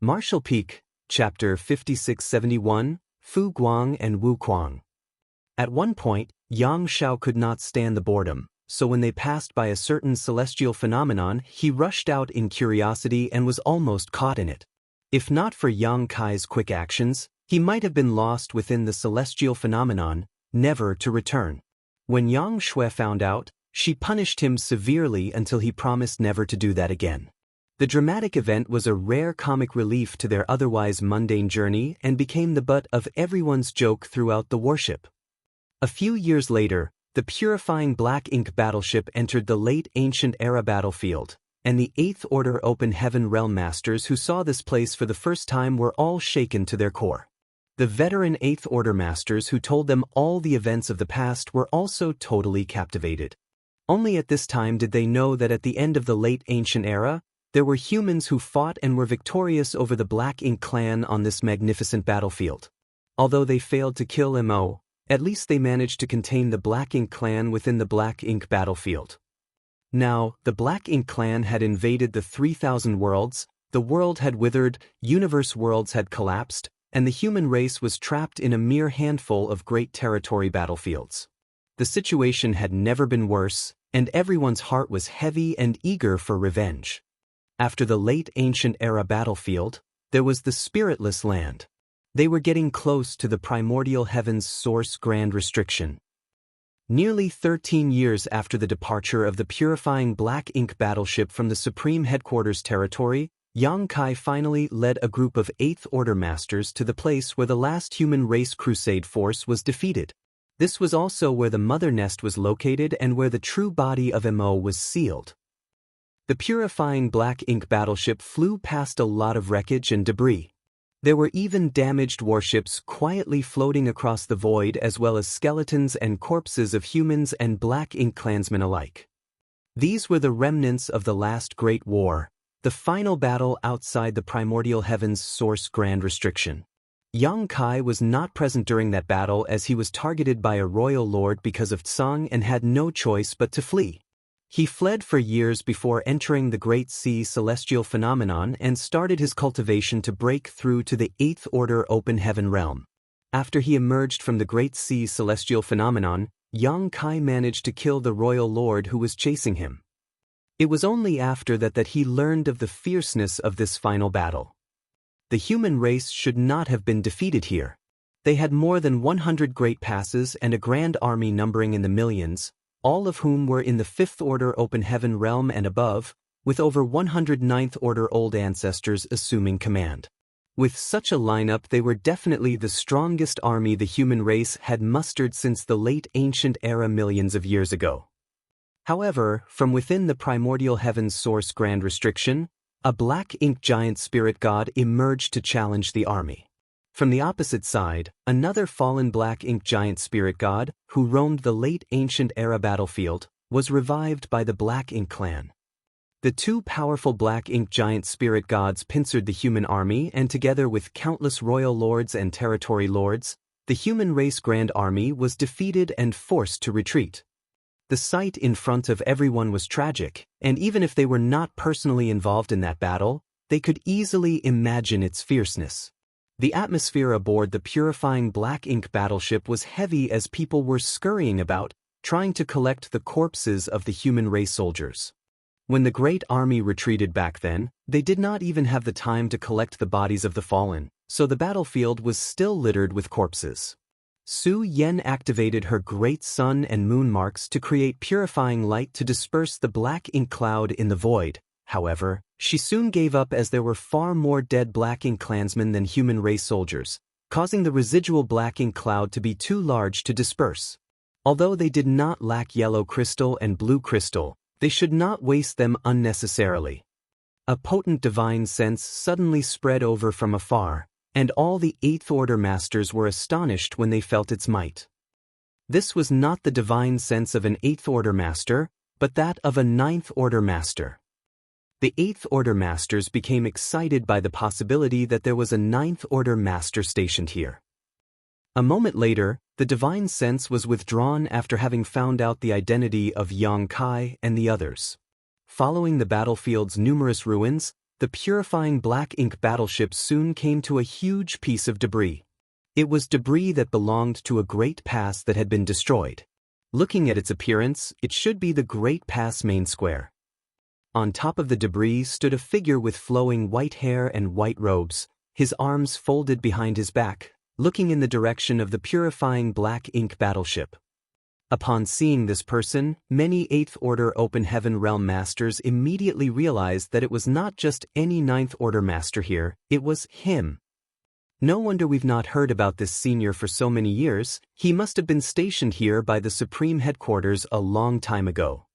Marshall Peak, Chapter 5671, Fu Guang and Wu Kuang. At one point, Yang Shao could not stand the boredom, so when they passed by a certain celestial phenomenon, he rushed out in curiosity and was almost caught in it. If not for Yang Kai's quick actions, he might have been lost within the celestial phenomenon, never to return. When Yang Shui found out, she punished him severely until he promised never to do that again. The dramatic event was a rare comic relief to their otherwise mundane journey and became the butt of everyone's joke throughout the warship. A few years later, the purifying Black Ink battleship entered the late ancient era battlefield, and the Eighth Order Open Heaven Realm Masters who saw this place for the first time were all shaken to their core. The veteran Eighth Order Masters who told them all the events of the past were also totally captivated. Only at this time did they know that at the end of the late ancient era, there were humans who fought and were victorious over the Black Ink clan on this magnificent battlefield. Although they failed to kill Mo, at least they managed to contain the Black Ink clan within the Black Ink battlefield. Now, the Black Ink clan had invaded the 3,000 worlds, the world had withered, universe worlds had collapsed, and the human race was trapped in a mere handful of great territory battlefields. The situation had never been worse, and everyone's heart was heavy and eager for revenge. After the late ancient era battlefield, there was the spiritless land. They were getting close to the primordial heaven's source grand restriction. Nearly 13 years after the departure of the purifying Black Ink battleship from the Supreme Headquarters territory, Yang Kai finally led a group of Eighth Order Masters to the place where the last human race crusade force was defeated. This was also where the Mother Nest was located and where the true body of Mo was sealed. The purifying Black Ink battleship flew past a lot of wreckage and debris. There were even damaged warships quietly floating across the void, as well as skeletons and corpses of humans and Black Ink clansmen alike. These were the remnants of the last Great War, the final battle outside the primordial heaven's source grand restriction. Yang Kai was not present during that battle as he was targeted by a royal lord because of Tsang and had no choice but to flee. He fled for years before entering the Great Sea celestial phenomenon and started his cultivation to break through to the Eighth Order Open Heaven realm. After he emerged from the Great Sea celestial phenomenon, Yang Kai managed to kill the royal lord who was chasing him. It was only after that he learned of the fierceness of this final battle. The human race should not have been defeated here. They had more than 100 great passes and a grand army numbering in the millions, all of whom were in the Fifth Order Open Heaven realm and above, with over 100 Ninth Order old ancestors assuming command. With such a lineup, they were definitely the strongest army the human race had mustered since the late ancient era millions of years ago. However, from within the primordial heaven's source grand restriction, a Black Ink giant spirit god emerged to challenge the army. From the opposite side, another fallen Black Ink giant spirit god, who roamed the late ancient era battlefield, was revived by the Black Ink clan. The two powerful Black Ink giant spirit gods pincered the human army, and together with countless royal lords and territory lords, the human race grand army was defeated and forced to retreat. The sight in front of everyone was tragic, and even if they were not personally involved in that battle, they could easily imagine its fierceness. The atmosphere aboard the purifying Black Ink battleship was heavy as people were scurrying about, trying to collect the corpses of the human race soldiers. When the great army retreated back then, they did not even have the time to collect the bodies of the fallen, so the battlefield was still littered with corpses. Su Yen activated her great sun and moon marks to create purifying light to disperse the Black Ink cloud in the void. However, she soon gave up as there were far more dead Black Ink clansmen than human race soldiers, causing the residual Black Ink cloud to be too large to disperse. Although they did not lack yellow crystal and blue crystal, they should not waste them unnecessarily. A potent divine sense suddenly spread over from afar, and all the Eighth Order Masters were astonished when they felt its might. This was not the divine sense of an Eighth Order Master, but that of a Ninth Order Master. The Eighth Order Masters became excited by the possibility that there was a Ninth Order Master stationed here. A moment later, the divine sense was withdrawn after having found out the identity of Yang Kai and the others. Following the battlefield's numerous ruins, the purifying black ink battleship soon came to a huge piece of debris. It was debris that belonged to a great pass that had been destroyed. Looking at its appearance, it should be the Great Pass main square. On top of the debris stood a figure with flowing white hair and white robes, his arms folded behind his back, looking in the direction of the purifying black ink battleship. Upon seeing this person, many 8th Order Open Heaven Realm Masters immediately realized that it was not just any 9th Order Master here, it was him. No wonder we've not heard about this senior for so many years. He must have been stationed here by the Supreme Headquarters a long time ago.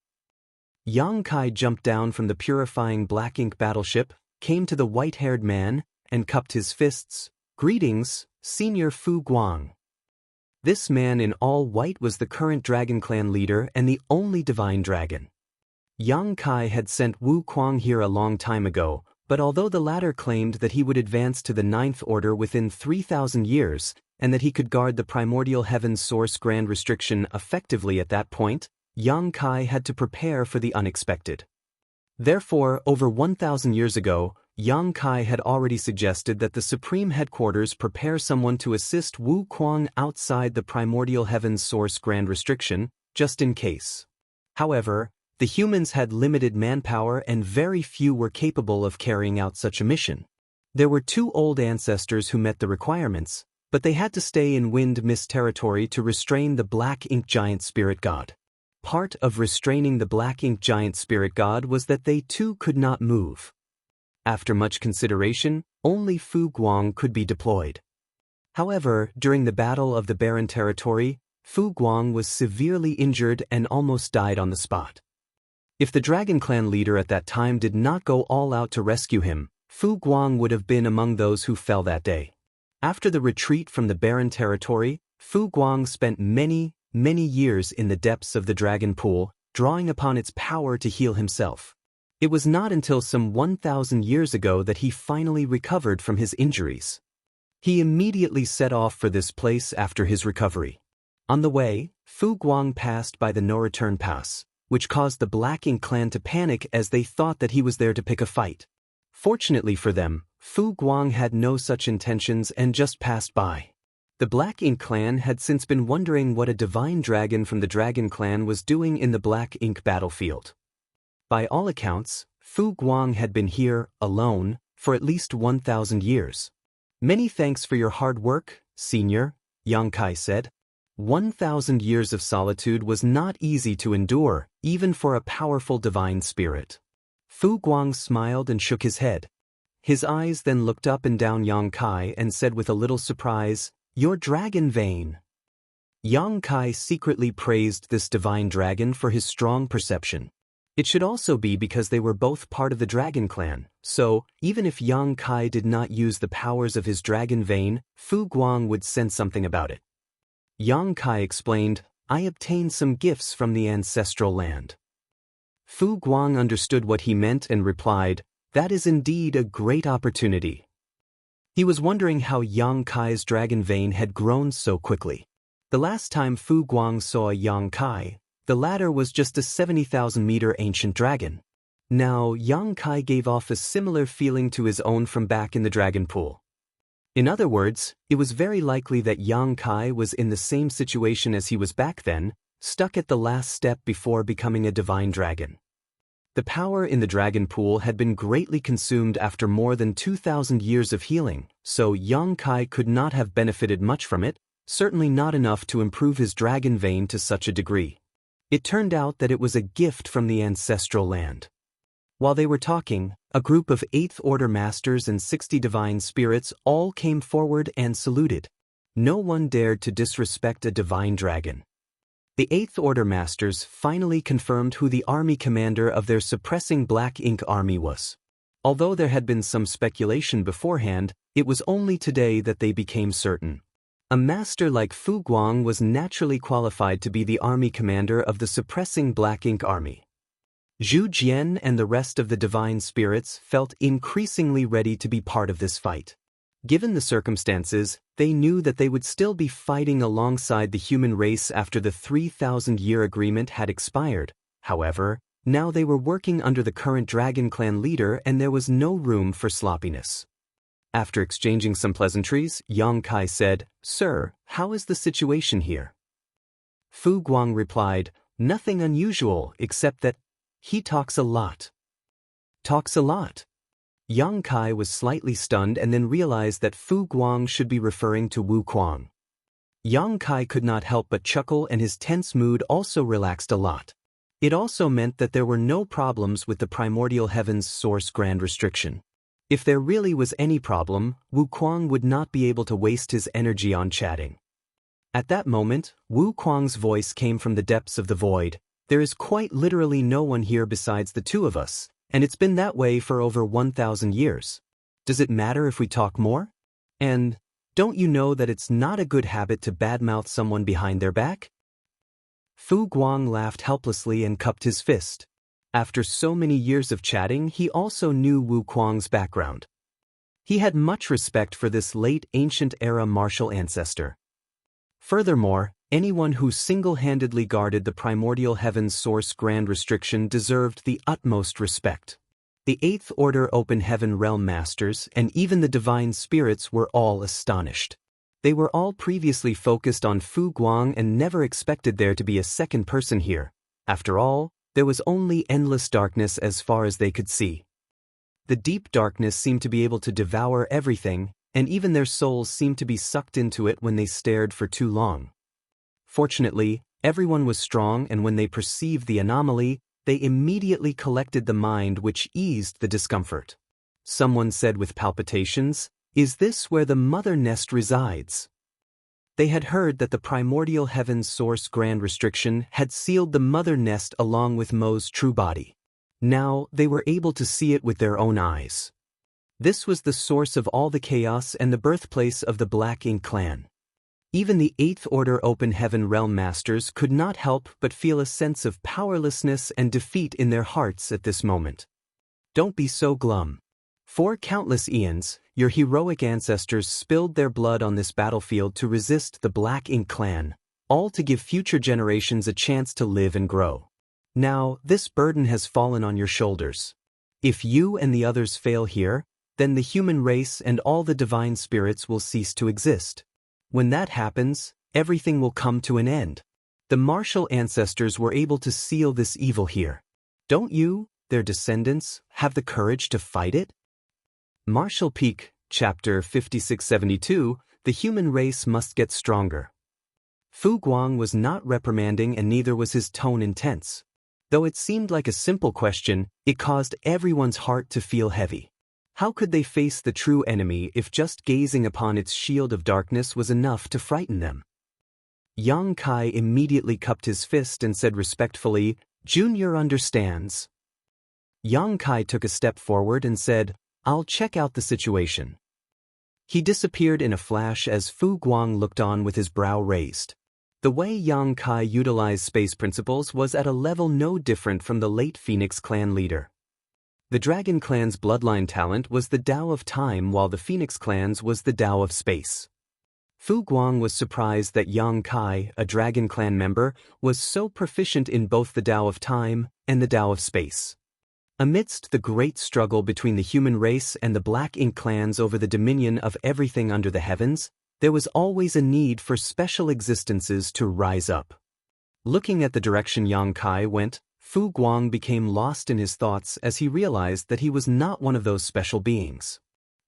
Yang Kai jumped down from the purifying black ink battleship, came to the white-haired man, and cupped his fists. "Greetings, Senior Fu Guang." This man in all white was the current Dragon Clan leader and the only divine dragon. Yang Kai had sent Wu Kuang here a long time ago, but although the latter claimed that he would advance to the 9th Order within 3,000 years, and that he could guard the primordial heaven's source grand restriction effectively at that point, Yang Kai had to prepare for the unexpected. Therefore, over 1,000 years ago, Yang Kai had already suggested that the Supreme Headquarters prepare someone to assist Wu Kuang outside the primordial heaven's source grand restriction, just in case. However, the humans had limited manpower and very few were capable of carrying out such a mission. There were 2 old ancestors who met the requirements, but they had to stay in Wind Mist territory to restrain the Black Ink Giant Spirit God. Part of restraining the Black Ink Giant Spirit God was that they too could not move. After much consideration, only Fu Guang could be deployed. However, during the Battle of the Barren Territory, Fu Guang was severely injured and almost died on the spot. If the Dragon Clan leader at that time did not go all out to rescue him, Fu Guang would have been among those who fell that day. After the retreat from the Barren Territory, Fu Guang spent many years in the depths of the Dragon Pool, drawing upon its power to heal himself. It was not until some 1,000 years ago that he finally recovered from his injuries. He immediately set off for this place after his recovery. On the way, Fu Guang passed by the no-return pass, which caused the Black Ink Clan to panic as they thought that he was there to pick a fight. Fortunately for them, Fu Guang had no such intentions and just passed by. The Black Ink Clan had since been wondering what a divine dragon from the Dragon Clan was doing in the Black Ink battlefield. By all accounts, Fu Guang had been here, alone, for at least 1,000 years. "Many thanks for your hard work, Senior," Yang Kai said. 1,000 years of solitude was not easy to endure, even for a powerful divine spirit. Fu Guang smiled and shook his head. His eyes then looked up and down Yang Kai and said with a little surprise, "Your dragon vein." Yang Kai secretly praised this divine dragon for his strong perception. It should also be because they were both part of the Dragon Clan, so, even if Yang Kai did not use the powers of his dragon vein, Fu Guang would sense something about it. Yang Kai explained, "I obtained some gifts from the ancestral land." Fu Guang understood what he meant and replied, "That is indeed a great opportunity." He was wondering how Yang Kai's dragon vein had grown so quickly. The last time Fu Guang saw Yang Kai, the latter was just a 70,000-meter ancient dragon. Now, Yang Kai gave off a similar feeling to his own from back in the dragon pool. In other words, it was very likely that Yang Kai was in the same situation as he was back then, stuck at the last step before becoming a divine dragon. The power in the dragon pool had been greatly consumed after more than 2,000 years of healing, so Yang Kai could not have benefited much from it, certainly not enough to improve his dragon vein to such a degree. It turned out that it was a gift from the ancestral land. While they were talking, a group of 8th Order Masters and 60 divine spirits all came forward and saluted. No one dared to disrespect a divine dragon. The 8th Order Masters finally confirmed who the army commander of their suppressing Black Ink army was. Although there had been some speculation beforehand, it was only today that they became certain. A master like Fu Guang was naturally qualified to be the army commander of the suppressing Black Ink army. Zhu Jian and the rest of the divine spirits felt increasingly ready to be part of this fight. Given the circumstances, they knew that they would still be fighting alongside the human race after the 3,000-year agreement had expired. However, Now they were working under the current Dragon Clan leader and there was no room for sloppiness. After exchanging some pleasantries, Yang Kai said, "Sir, how is the situation here?" Fu Guang replied, "Nothing unusual except that he talks a lot." Talks a lot? Yang Kai was slightly stunned and then realized that Fu Guang should be referring to Wu Kuang. Yang Kai could not help but chuckle and his tense mood also relaxed a lot. It also meant that there were no problems with the primordial heaven's source grand restriction. If there really was any problem, Wu Kuang would not be able to waste his energy on chatting. At that moment, Wu Kuang's voice came from the depths of the void. "There is quite literally no one here besides the two of us, and it's been that way for over 1,000 years. Does it matter if we talk more? And don't you know that it's not a good habit to badmouth someone behind their back?" Fu Guang laughed helplessly and cupped his fist. After so many years of chatting, he also knew Wu Kuang's background. He had much respect for this late ancient-era martial ancestor. Furthermore, anyone who single-handedly guarded the primordial heaven's source grand restriction deserved the utmost respect. The Eighth Order Open Heaven Realm Masters and even the Divine Spirits were all astonished. They were all previously focused on Fu Guang and never expected there to be a second person here. After all, there was only endless darkness as far as they could see. The deep darkness seemed to be able to devour everything, and even their souls seemed to be sucked into it when they stared for too long. Fortunately, everyone was strong, and when they perceived the anomaly, they immediately collected the mind, which eased the discomfort. Someone said with palpitations, "Is this where the mother nest resides?" They had heard that the primordial heaven's source grand restriction had sealed the mother nest along with Mo's true body. Now they were able to see it with their own eyes. This was the source of all the chaos and the birthplace of the Black Ink clan. Even the Eighth Order Open Heaven Realm Masters could not help but feel a sense of powerlessness and defeat in their hearts at this moment. Don't be so glum. For countless eons, your heroic ancestors spilled their blood on this battlefield to resist the Black Ink clan, all to give future generations a chance to live and grow. Now, this burden has fallen on your shoulders. If you and the others fail here, then the human race and all the divine spirits will cease to exist. When that happens, everything will come to an end. The martial ancestors were able to seal this evil here. Don't you, their descendants, have the courage to fight it? Martial Peak, Chapter 5672, The Human Race Must Get Stronger. Fu Guang was not reprimanding and neither was his tone intense. Though it seemed like a simple question, it caused everyone's heart to feel heavy. How could they face the true enemy if just gazing upon its shield of darkness was enough to frighten them? Yang Kai immediately cupped his fist and said respectfully, "Junior understands." Yang Kai took a step forward and said, "I'll check out the situation." He disappeared in a flash as Fu Guang looked on with his brow raised. The way Yang Kai utilized space principles was at a level no different from the late Phoenix clan leader. The Dragon clan's bloodline talent was the Tao of Time while the Phoenix clan's was the Tao of Space. Fu Guang was surprised that Yang Kai, a Dragon clan member, was so proficient in both the Tao of Time and the Tao of Space. Amidst the great struggle between the human race and the Black Ink clans over the dominion of everything under the heavens, there was always a need for special existences to rise up. Looking at the direction Yang Kai went, Fu Guang became lost in his thoughts as he realized that he was not one of those special beings.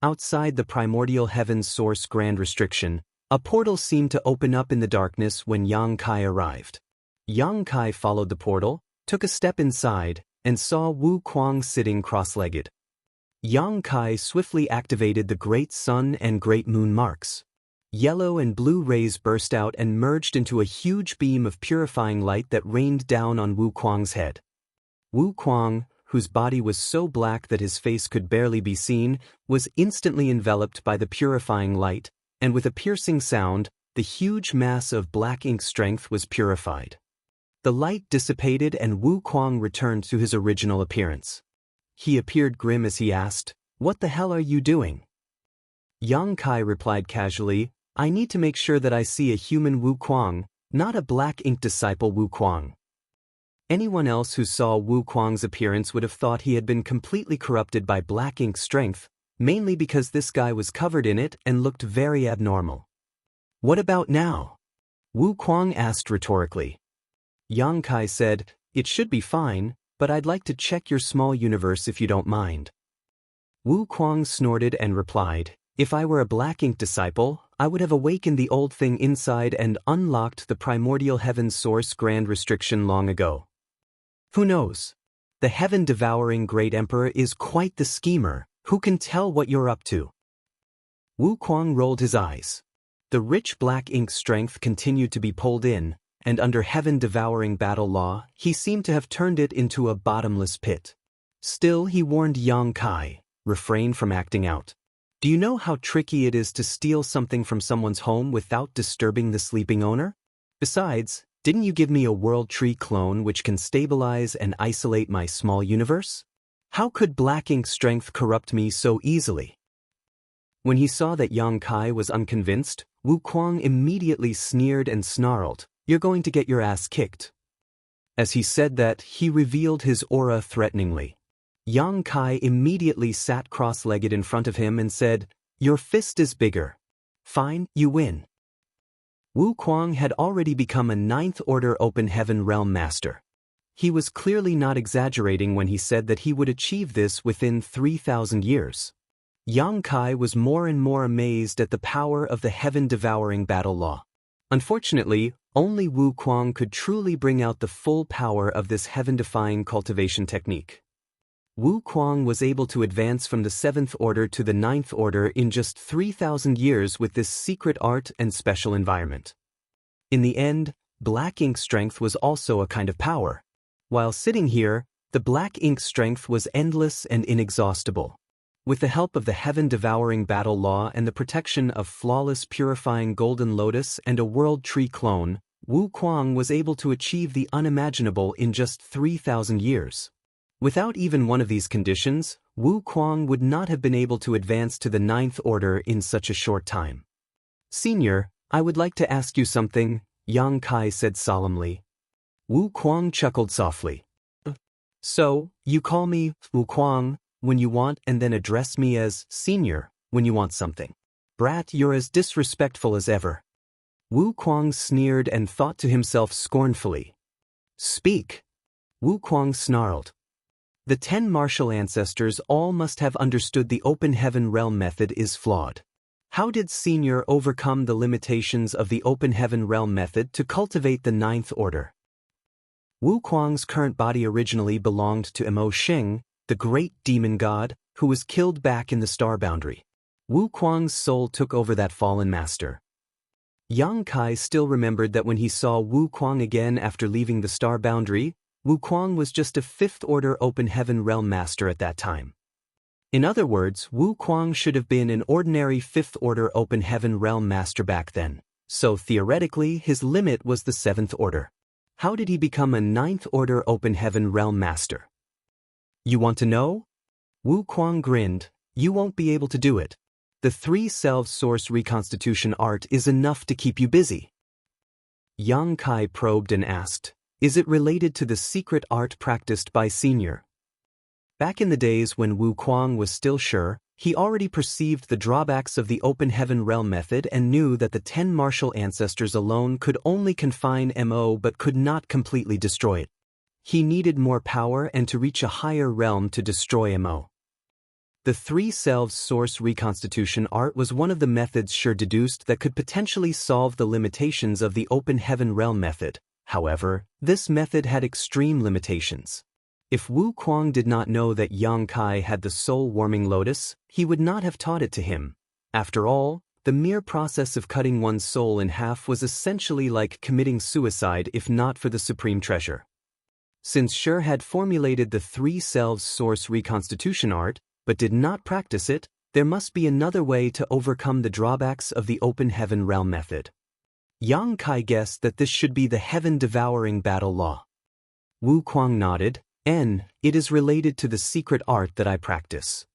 Outside the primordial heaven's source grand restriction, a portal seemed to open up in the darkness when Yang Kai arrived. Yang Kai followed the portal, took a step inside, and saw Wu Kuang sitting cross-legged. Yang Kai swiftly activated the Great Sun and Great Moon marks. Yellow and blue rays burst out and merged into a huge beam of purifying light that rained down on Wu Kuang's head. Wu Kuang, whose body was so black that his face could barely be seen, was instantly enveloped by the purifying light, and with a piercing sound, the huge mass of black ink strength was purified. The light dissipated and Wu Kuang returned to his original appearance. He appeared grim as he asked, "What the hell are you doing?" Yang Kai replied casually, "I need to make sure that I see a human Wu Kuang, not a black ink disciple Wu Kuang." Anyone else who saw Wu Kuang's appearance would have thought he had been completely corrupted by black ink strength, mainly because this guy was covered in it and looked very abnormal. "What about now?" Wu Kuang asked rhetorically. Yang Kai said, "It should be fine, but I'd like to check your small universe if you don't mind." Wu Kuang snorted and replied, "If I were a black ink disciple, I would have awakened the old thing inside and unlocked the primordial heaven source grand restriction long ago. Who knows? The heaven-devouring great emperor is quite the schemer. Who can tell what you're up to?" Wu Kuang rolled his eyes. The rich black ink strength continued to be pulled in, and under heaven-devouring battle law, he seemed to have turned it into a bottomless pit. Still, he warned Yang Kai, "Refrain from acting out. Do you know how tricky it is to steal something from someone's home without disturbing the sleeping owner? Besides, didn't you give me a world tree clone which can stabilize and isolate my small universe? How could black ink strength corrupt me so easily?" When he saw that Yang Kai was unconvinced, Wu Kuang immediately sneered and snarled, "You're going to get your ass kicked." As he said that, he revealed his aura threateningly. Yang Kai immediately sat cross-legged in front of him and said, "Your fist is bigger. Fine, you win." Wu Kuang had already become a 9th Order Open Heaven Realm Master. He was clearly not exaggerating when he said that he would achieve this within 3,000 years. Yang Kai was more and more amazed at the power of the heaven-devouring battle law. Unfortunately, only Wu Kuang could truly bring out the full power of this heaven-defying cultivation technique. Wu Kuang was able to advance from the 7th Order to the 9th Order in just 3,000 years with this secret art and special environment. In the end, black ink strength was also a kind of power. While sitting here, the black ink strength was endless and inexhaustible. With the help of the heaven-devouring battle law and the protection of flawless purifying golden lotus and a world tree clone, Wu Kuang was able to achieve the unimaginable in just 3,000 years. Without even one of these conditions, Wu Kuang would not have been able to advance to the 9th Order in such a short time. "Senior, I would like to ask you something," Yang Kai said solemnly. Wu Kuang chuckled softly. "So, you call me Wu Kuang when you want and then address me as Senior when you want something. Brat, you're as disrespectful as ever." Wu Kuang sneered and thought to himself scornfully. "Speak." Wu Kuang snarled. The 10 martial ancestors all must have understood the open heaven realm method is flawed. How did Senior overcome the limitations of the open heaven realm method to cultivate the 9th Order? Wu Kuang's current body originally belonged to Mo Xing, the great demon god, who was killed back in the star boundary. Wu Kuang's soul took over that fallen master. Yang Kai still remembered that when he saw Wu Kuang again after leaving the star boundary, Wu Kuang was just a 5th Order Open Heaven Realm Master at that time. In other words, Wu Kuang should have been an ordinary 5th Order Open Heaven Realm Master back then, so theoretically his limit was the 7th Order. How did he become a 9th Order Open Heaven Realm Master? You want to know? Wu Kuang grinned. You won't be able to do it. The 3 selves source reconstitution art is enough to keep you busy. Yang Kai probed and asked, "Is it related to the secret art practiced by Senior?" Back in the days when Wu Kuang was still sure, he already perceived the drawbacks of the open heaven realm method and knew that the 10 martial ancestors alone could only confine Mo but could not completely destroy it. He needed more power and to reach a higher realm to destroy Mo. The 3 selves source reconstitution art was one of the methods Sure deduced that could potentially solve the limitations of the open heaven realm method. However, this method had extreme limitations. If Wu Kuang did not know that Yang Kai had the soul-warming lotus, he would not have taught it to him. After all, the mere process of cutting one's soul in half was essentially like committing suicide if not for the supreme treasure. Since Sure had formulated the 3 selves source reconstitution art, but did not practice it, there must be another way to overcome the drawbacks of the open heaven realm method. Yang Kai guessed that this should be the heaven-devouring battle law. Wu Kuang nodded. It is related to the secret art that I practice.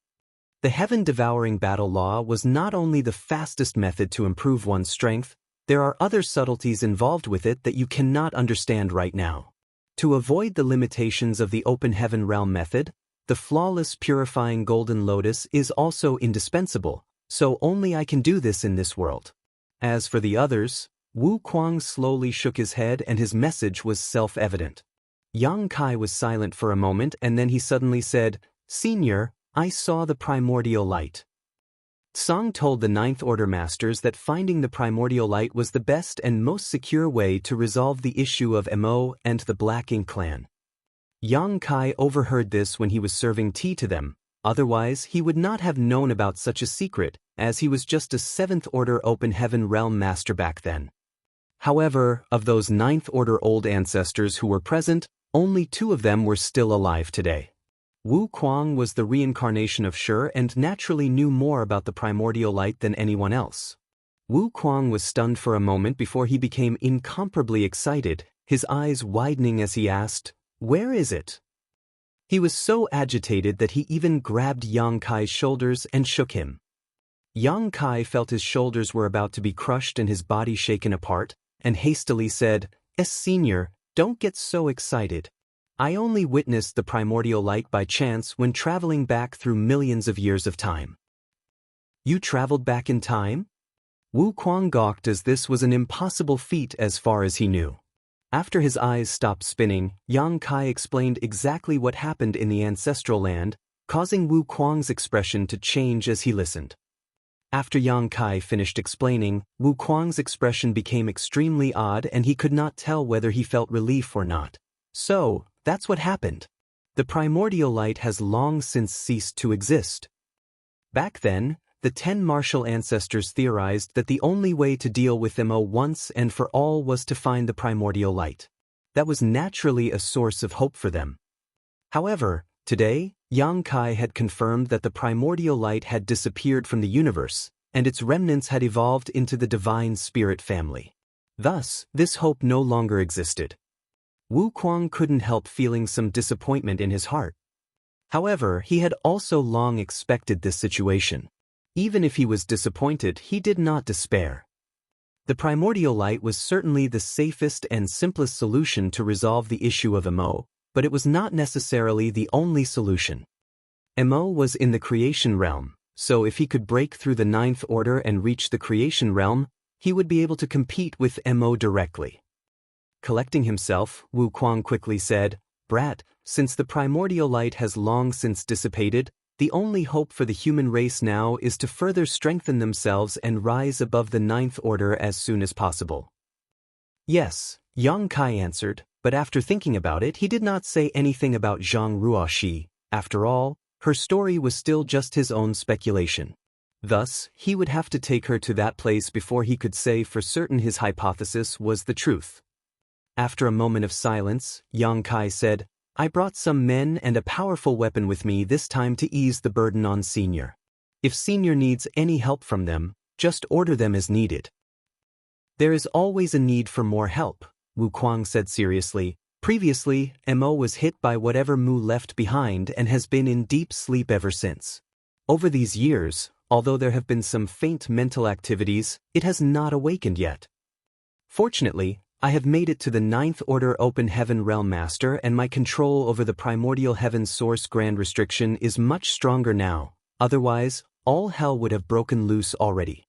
The heaven-devouring battle law was not only the fastest method to improve one's strength, there are other subtleties involved with it that you cannot understand right now. To avoid the limitations of the open heaven realm method, the flawless purifying golden lotus is also indispensable, so only I can do this in this world. As for the others, Wu Kuang slowly shook his head and his message was self-evident. Yang Kai was silent for a moment and then he suddenly said, "Senior, I saw the primordial light." Tsang told the Ninth Order Masters that finding the primordial light was the best and most secure way to resolve the issue of Mo and the Black Ink clan. Yang Kai overheard this when he was serving tea to them, otherwise he would not have known about such a secret, as he was just a Seventh Order Open Heaven Realm Master back then. However, of those Ninth Order old ancestors who were present, only 2 of them were still alive today. Wu Kuang was the reincarnation of Shi and naturally knew more about the primordial light than anyone else. Wu Kuang was stunned for a moment before he became incomparably excited, his eyes widening as he asked, "Where is it?" He was so agitated that he even grabbed Yang Kai's shoulders and shook him. Yang Kai felt his shoulders were about to be crushed and his body shaken apart, and hastily said, Senior, don't get so excited. I only witnessed the primordial light by chance when traveling back through millions of years of time." "You traveled back in time?" Wu Kuang gawked as this was an impossible feat as far as he knew. After his eyes stopped spinning, Yang Kai explained exactly what happened in the ancestral land, causing Wu Kuang's expression to change as he listened. After Yang Kai finished explaining, Wu Kuang's expression became extremely odd and he could not tell whether he felt relief or not. "So, that's what happened. The primordial light has long since ceased to exist. Back then, the 10 martial ancestors theorized that the only way to deal with Mo once and for all was to find the primordial light. That was naturally a source of hope for them. However, today, Yang Kai had confirmed that the primordial light had disappeared from the universe, and its remnants had evolved into the divine spirit family. Thus, this hope no longer existed. Wu Kuang couldn't help feeling some disappointment in his heart. However, he had also long expected this situation. Even if he was disappointed, he did not despair. The primordial light was certainly the safest and simplest solution to resolve the issue of Mo, but it was not necessarily the only solution. Mo was in the creation realm, so if he could break through the Ninth Order and reach the creation realm, he would be able to compete with Mo directly. Collecting himself, Wu Kuang quickly said, "Brat, since the primordial light has long since dissipated, the only hope for the human race now is to further strengthen themselves and rise above the Ninth Order as soon as possible." "Yes," Yang Kai answered, but after thinking about it he did not say anything about Zhang Ruoxi. After all, her story was still just his own speculation. Thus, he would have to take her to that place before he could say for certain his hypothesis was the truth. After a moment of silence, Yang Kai said, "I brought some men and a powerful weapon with me this time to ease the burden on Senior. If Senior needs any help from them, just order them as needed." "There is always a need for more help," Wu Kuang said seriously. "Previously, Mo was hit by whatever Mu left behind and has been in deep sleep ever since. Over these years, although there have been some faint mental activities, it has not awakened yet. Fortunately, I have made it to the Ninth Order Open Heaven Realm Master and my control over the primordial heaven source grand restriction is much stronger now, otherwise, all hell would have broken loose already."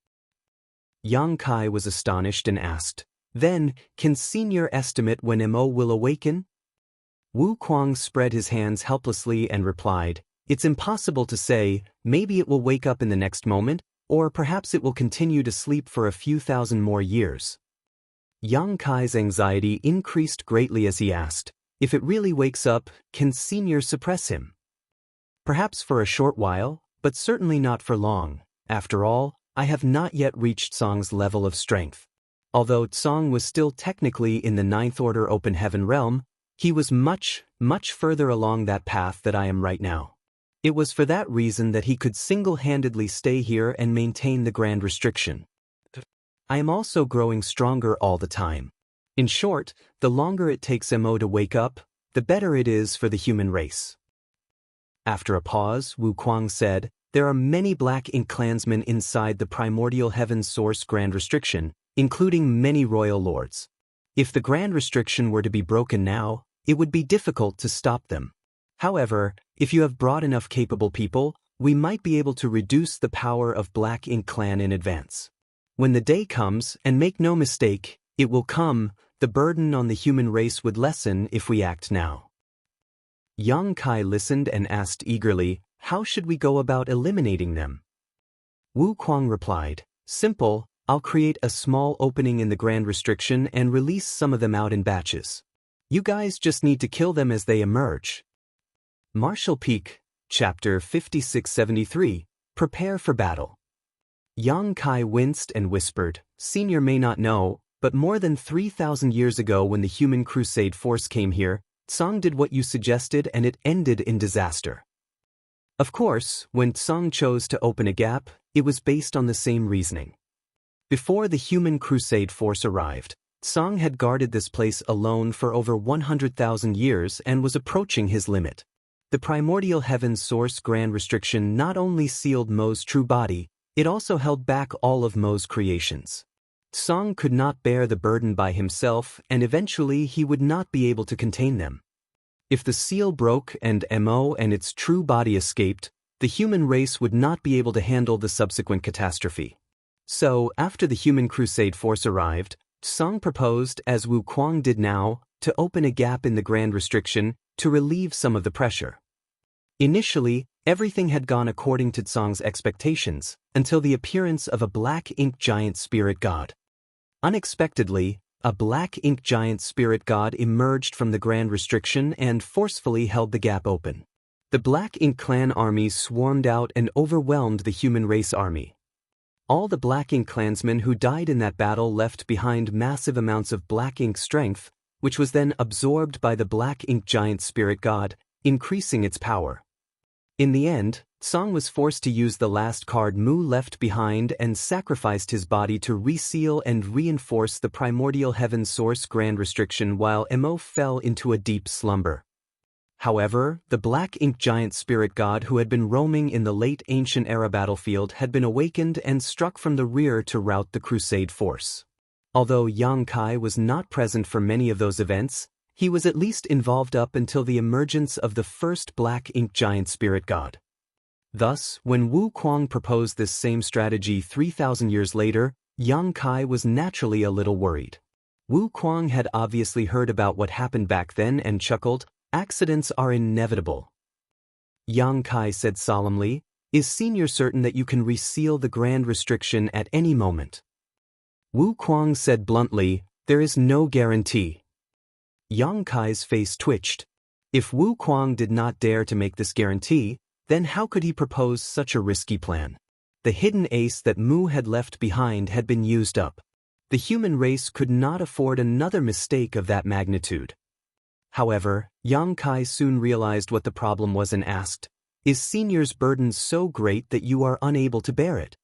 Yang Kai was astonished and asked, "Then, can Senior estimate when Mo will awaken?" Wu Kuang spread his hands helplessly and replied, "It's impossible to say, maybe it will wake up in the next moment, or perhaps it will continue to sleep for a few thousand more years." Yang Kai's anxiety increased greatly as he asked, "If it really wakes up, can Senior suppress him?" "Perhaps for a short while, but certainly not for long. After all, I have not yet reached Tsang's level of strength. Although Tsang was still technically in the Ninth Order Open Heaven realm, he was much, much further along that path that I am right now. It was for that reason that he could single-handedly stay here and maintain the grand restriction. I am also growing stronger all the time. In short, the longer it takes Mo to wake up, the better it is for the human race." After a pause, Wu Kuang said, "There are many Black Ink clansmen inside the primordial heaven source grand restriction, including many royal lords. If the grand restriction were to be broken now, it would be difficult to stop them. However, if you have brought enough capable people, we might be able to reduce the power of Black Ink Clan in advance. When the day comes, and make no mistake, it will come, the burden on the human race would lessen if we act now. Yang Kai listened and asked eagerly, how should we go about eliminating them? Wu Kuang replied, simple, I'll create a small opening in the Grand Restriction and release some of them out in batches. You guys just need to kill them as they emerge. Martial Peak, Chapter 5673, Prepare for Battle. Yang Kai winced and whispered, Senior may not know, but more than 3,000 years ago when the human crusade force came here, Tsang did what you suggested and it ended in disaster. Of course, when Tsang chose to open a gap, it was based on the same reasoning. Before the human crusade force arrived, Tsang had guarded this place alone for over 100,000 years and was approaching his limit. The primordial heaven's source Grand Restriction not only sealed Mo's true body, it also held back all of Mo's creations. Tsang could not bear the burden by himself and eventually he would not be able to contain them. If the seal broke and Mo and its true body escaped, the human race would not be able to handle the subsequent catastrophe. So, after the human crusade force arrived, Tsang proposed, as Wu Kuang did now, to open a gap in the Grand Restriction to relieve some of the pressure. Initially, everything had gone according to Tsang's expectations, until the appearance of a black ink giant spirit god. Unexpectedly, a black ink giant spirit god emerged from the Grand Restriction and forcefully held the gap open. The Black Ink Clan armies swarmed out and overwhelmed the human race army. All the Black Ink clansmen who died in that battle left behind massive amounts of black ink strength, which was then absorbed by the black ink giant spirit god, increasing its power. In the end, Tsang was forced to use the last card Mu left behind and sacrificed his body to reseal and reinforce the primordial heaven source Grand Restriction while Mo fell into a deep slumber. However, the black ink giant spirit god who had been roaming in the late ancient era battlefield had been awakened and struck from the rear to rout the crusade force. Although Yang Kai was not present for many of those events, he was at least involved up until the emergence of the first black ink giant spirit god. Thus, when Wu Kuang proposed this same strategy 3,000 years later, Yang Kai was naturally a little worried. Wu Kuang had obviously heard about what happened back then and chuckled, accidents are inevitable. Yang Kai said solemnly, Is Senior certain that you can reseal the Grand Restriction at any moment? Wu Kuang said bluntly, There is no guarantee. Yang Kai's face twitched. If Wu Kuang did not dare to make this guarantee, then how could he propose such a risky plan? The hidden ace that Mu had left behind had been used up. The human race could not afford another mistake of that magnitude. However, Yang Kai soon realized what the problem was and asked, Is Senior's burden so great that you are unable to bear it?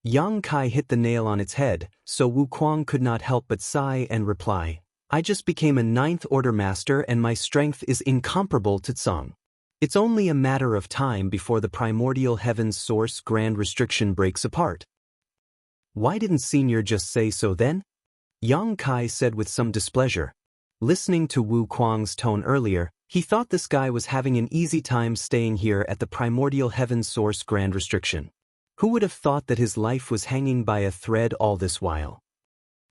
Yang Kai hit the nail on its head, so Wu Kuang could not help but sigh and reply, I just became a 9th Order Master and my strength is incomparable to Tsang. It's only a matter of time before the primordial heaven's source Grand Restriction breaks apart. Why didn't Senior just say so then? Yang Kai said with some displeasure. Listening to Wu Kuang's tone earlier, he thought this guy was having an easy time staying here at the primordial heaven's source Grand Restriction. Who would have thought that his life was hanging by a thread all this while?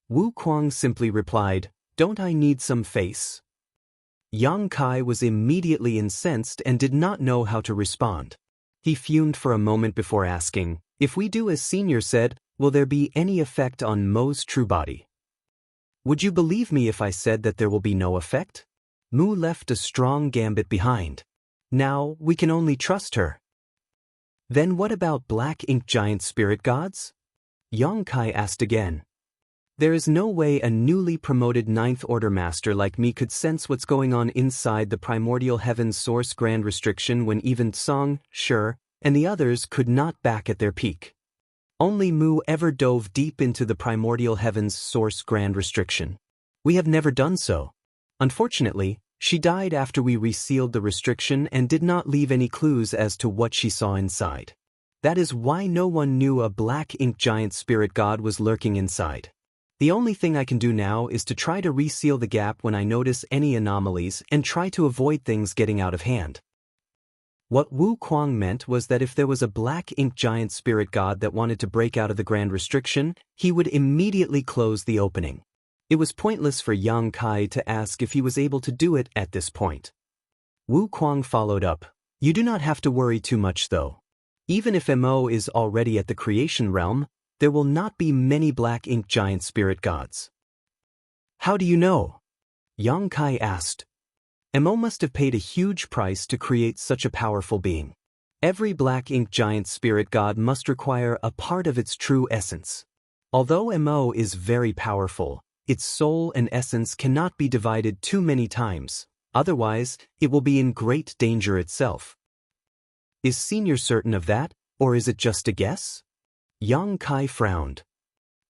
Wu Kuang simply replied, Don't I need some face? Yang Kai was immediately incensed and did not know how to respond. He fumed for a moment before asking, If we do as Senior said, will there be any effect on Mo's true body? Would you believe me if I said that there will be no effect? Mu left a strong gambit behind. Now, we can only trust her. Then what about black ink giant spirit gods? Yang Kai asked again. There is no way a newly promoted 9th Order Master like me could sense what's going on inside the primordial heaven's source Grand Restriction when even Tsang, Shi, and the others could not back at their peak. Only Mu ever dove deep into the primordial heaven's source Grand Restriction. We have never done so. Unfortunately, she died after we resealed the restriction and did not leave any clues as to what she saw inside. That is why no one knew a black ink giant spirit god was lurking inside. The only thing I can do now is to try to reseal the gap when I notice any anomalies and try to avoid things getting out of hand. What Wu Kuang meant was that if there was a black ink giant spirit god that wanted to break out of the Grand Restriction, he would immediately close the opening. It was pointless for Yang Kai to ask if he was able to do it at this point. Wu Kuang followed up, "You do not have to worry too much though. Even if Mo is already at the creation realm, there will not be many black ink giant spirit gods." "How do you know?" Yang Kai asked. Mo must have paid a huge price to create such a powerful being. Every black ink giant spirit god must require a part of its true essence. Although Mo is very powerful, its soul and essence cannot be divided too many times, otherwise it will be in great danger itself. Is Senior certain of that, or is it just a guess? Yang Kai frowned.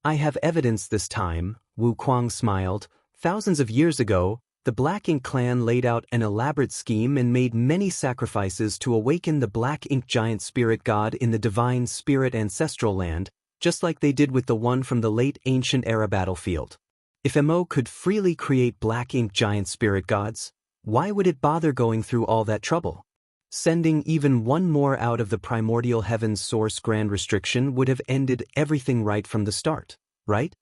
"I have evidence this time," Wu Kuang smiled. "Thousands of years ago, the Black Ink clan laid out an elaborate scheme and made many sacrifices to awaken the Black Ink giant spirit god in the divine spirit ancestral land, just like they did with the one from the late ancient era battlefield. If Mo could freely create Black Ink giant spirit gods, why would it bother going through all that trouble? Sending even one more out of the primordial heaven's source Grand Restriction would have ended everything right from the start, right?"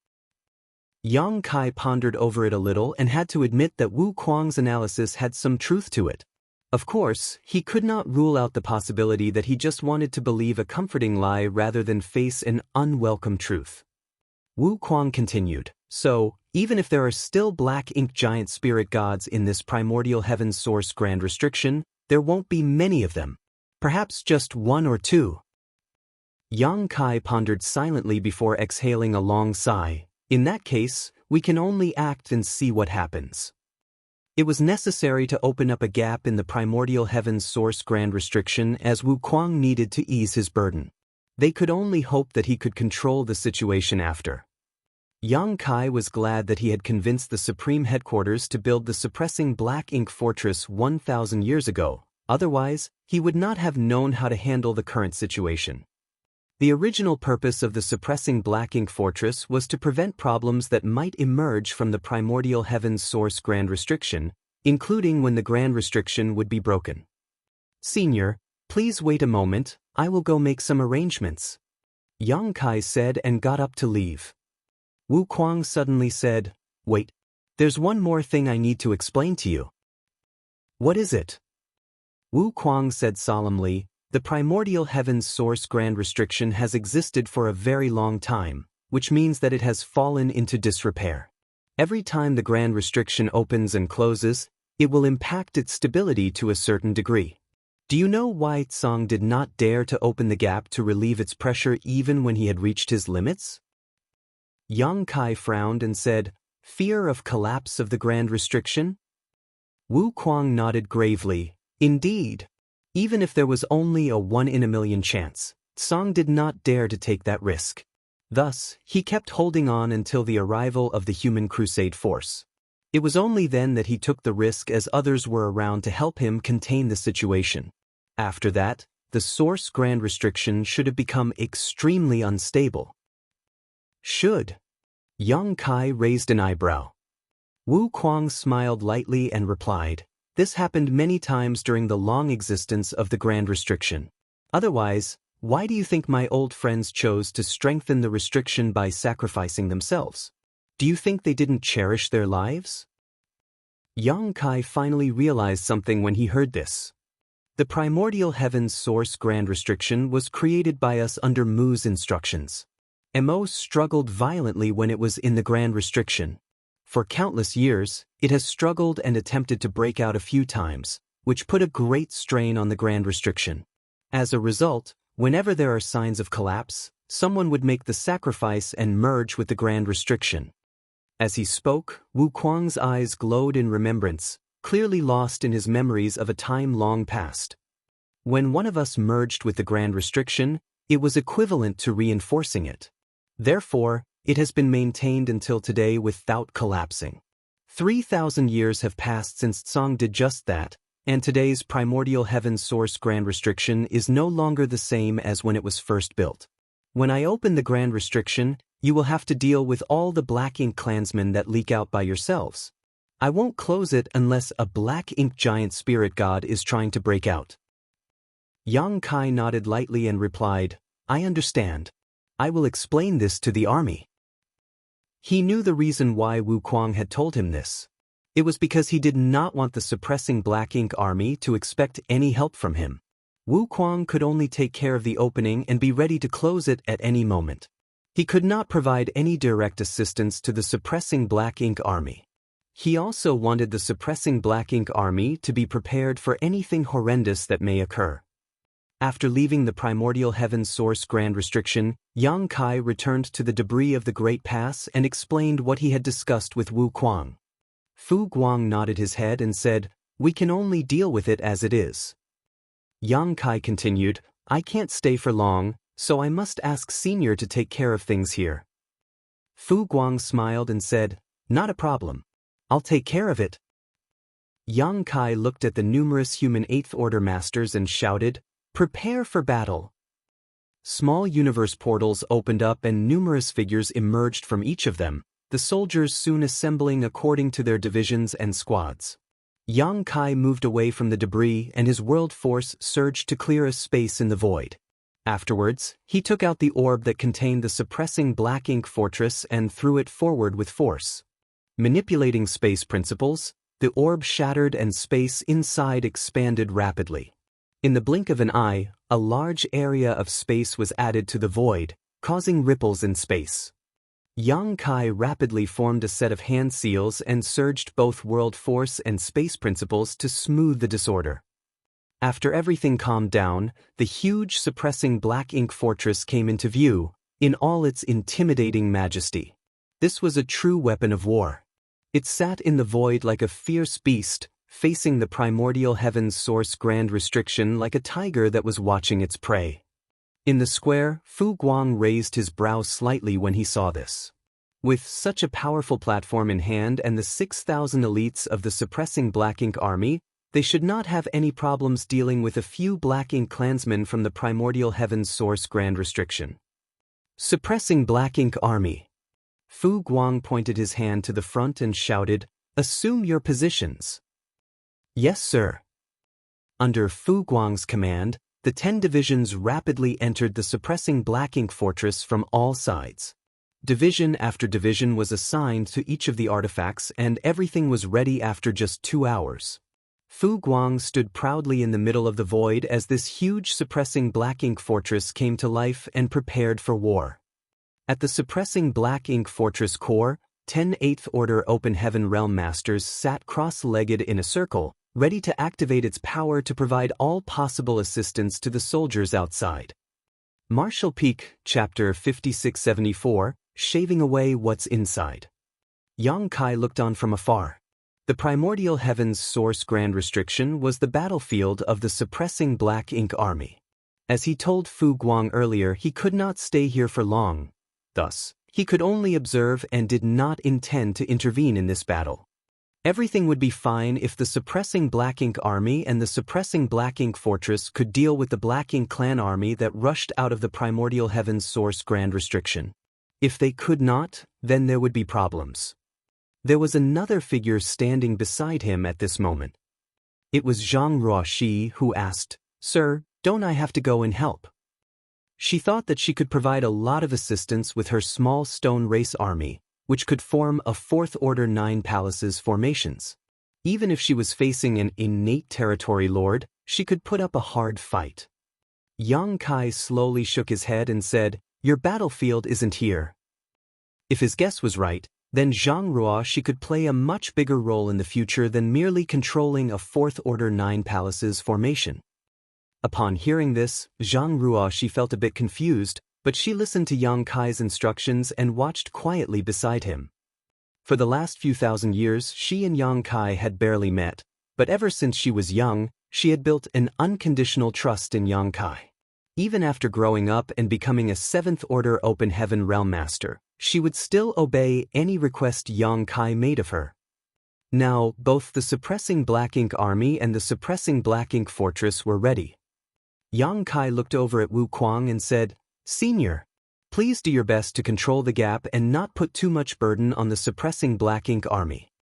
Yang Kai pondered over it a little and had to admit that Wu Kuang's analysis had some truth to it. Of course, he could not rule out the possibility that he just wanted to believe a comforting lie rather than face an unwelcome truth. Wu Kuang continued, "So, even if there are still black ink giant spirit gods in this primordial heaven's source Grand Restriction, there won't be many of them. Perhaps just one or two." Yang Kai pondered silently before exhaling a long sigh. "In that case, we can only act and see what happens." It was necessary to open up a gap in the primordial heaven's source Grand Restriction as Wu Kuang needed to ease his burden. They could only hope that he could control the situation after. Yang Kai was glad that he had convinced the Supreme Headquarters to build the suppressing Black Ink Fortress 1,000 years ago, otherwise, he would not have known how to handle the current situation. The original purpose of the suppressing Black Ink Fortress was to prevent problems that might emerge from the primordial heaven's source Grand Restriction, including when the Grand Restriction would be broken. "Senior, please wait a moment, I will go make some arrangements," Yang Kai said and got up to leave. Wu Kuang suddenly said, "Wait, there's one more thing I need to explain to you." "What is it?" Wu Kuang said solemnly, "The primordial heaven's source Grand Restriction has existed for a very long time, which means that it has fallen into disrepair. Every time the Grand Restriction opens and closes, it will impact its stability to a certain degree. Do you know why Tsang did not dare to open the gap to relieve its pressure even when he had reached his limits?" Yang Kai frowned and said, "Fear of collapse of the Grand Restriction?" Wu Kuang nodded gravely, "Indeed. Even if there was only a 1 in a million chance, Tsang did not dare to take that risk. Thus, he kept holding on until the arrival of the Human Crusade Force. It was only then that he took the risk as others were around to help him contain the situation. After that, the source Grand Restriction should have become extremely unstable." "Should?" Yang Kai raised an eyebrow. Wu Kuang smiled lightly and replied, "This happened many times during the long existence of the Grand Restriction. Otherwise, why do you think my old friends chose to strengthen the restriction by sacrificing themselves? Do you think they didn't cherish their lives?" Yang Kai finally realized something when he heard this. The primordial heaven's source Grand Restriction was created by us under Mu's instructions. Mo struggled violently when it was in the Grand Restriction. For countless years, it has struggled and attempted to break out a few times, which put a great strain on the Grand Restriction. As a result, whenever there are signs of collapse, someone would make the sacrifice and merge with the Grand Restriction. As he spoke, Wu Kuang's eyes glowed in remembrance, clearly lost in his memories of a time long past. When one of us merged with the Grand Restriction, it was equivalent to reinforcing it. Therefore, it has been maintained until today without collapsing. 3,000 years have passed since Tsang did just that, and today's primordial heaven source Grand Restriction is no longer the same as when it was first built. When I open the Grand Restriction, You will have to deal with all the black ink clansmen that leak out by yourselves. I won't close it unless a black ink giant spirit god is trying to break out. Yang Kai nodded lightly and replied, I understand. I will explain this to the army. He knew the reason why Wu Kuang had told him this. It was because he did not want the suppressing black ink army to expect any help from him. Wu Kuang could only take care of the opening and be ready to close it at any moment. He could not provide any direct assistance to the suppressing black ink army. He also wanted the suppressing black ink army to be prepared for anything horrendous that may occur. After leaving the primordial heaven's source grand restriction, Yang Kai returned to the debris of the Great Pass and explained what he had discussed with Wu Kuang. Fu Guang nodded his head and said, We can only deal with it as it is. Yang Kai continued, I can't stay for long, so I must ask Senior to take care of things here. Fu Guang smiled and said, Not a problem. I'll take care of it. Yang Kai looked at the numerous human 8th Order masters and shouted, Prepare for battle. Small universe portals opened up and numerous figures emerged from each of them, the soldiers soon assembling according to their divisions and squads. Yang Kai moved away from the debris and his world force surged to clear a space in the void. Afterwards, he took out the orb that contained the suppressing black ink fortress and threw it forward with force. Manipulating space principles, the orb shattered and space inside expanded rapidly. In the blink of an eye, a large area of space was added to the void, causing ripples in space. Yang Kai rapidly formed a set of hand seals and surged both world force and space principles to smooth the disorder. After everything calmed down, the huge suppressing black ink fortress came into view, in all its intimidating majesty. This was a true weapon of war. It sat in the void like a fierce beast, facing the primordial heaven's source grand restriction like a tiger that was watching its prey. In the square, Fu Guang raised his brow slightly when he saw this. With such a powerful platform in hand and the 6,000 elites of the suppressing black ink army, they should not have any problems dealing with a few black ink clansmen from the primordial heaven's source grand restriction. Suppressing black ink army. Fu Guang pointed his hand to the front and shouted, Assume your positions. Yes, sir. Under Fu Guang's command, the 10 divisions rapidly entered the suppressing black ink fortress from all sides. Division after division was assigned to each of the artifacts and everything was ready after just 2 hours. Fu Guang stood proudly in the middle of the void as this huge suppressing black ink fortress came to life and prepared for war. At the suppressing black ink fortress core, 10 8th Order Open Heaven Realm Masters sat cross-legged in a circle, ready to activate its power to provide all possible assistance to the soldiers outside. Martial Peak, Chapter 5674, Shaving Away What's Inside. Yang Kai looked on from afar. The primordial heaven's source grand restriction was the battlefield of the suppressing black ink army. As he told Fu Guang earlier, he could not stay here for long. Thus, he could only observe and did not intend to intervene in this battle. Everything would be fine if the suppressing black ink army and the suppressing black ink fortress could deal with the black ink clan army that rushed out of the primordial heaven's source grand restriction. If they could not, then there would be problems. There was another figure standing beside him at this moment. It was Zhang Ruoxi who asked, Sir, don't I have to go and help? She thought that she could provide a lot of assistance with her small stone race army, which could form a 4th Order 9 Palaces formations. Even if she was facing an innate territory lord, she could put up a hard fight. Yang Kai slowly shook his head and said, Your battlefield isn't here. If his guess was right, then Zhang Ruoxi could play a much bigger role in the future than merely controlling a 4th Order 9 Palaces formation. Upon hearing this, Zhang Ruoxi felt a bit confused, but she listened to Yang Kai's instructions and watched quietly beside him. For the last few thousand years, she and Yang Kai had barely met, but ever since she was young, she had built an unconditional trust in Yang Kai. Even after growing up and becoming a 7th Order Open Heaven Realm Master, she would still obey any request Yang Kai made of her. Now, both the suppressing black ink army and the suppressing black ink fortress were ready. Yang Kai looked over at Wu Kuang and said, Senior, Please do your best to control the gap and not put too much burden on the suppressing Black Ink Army.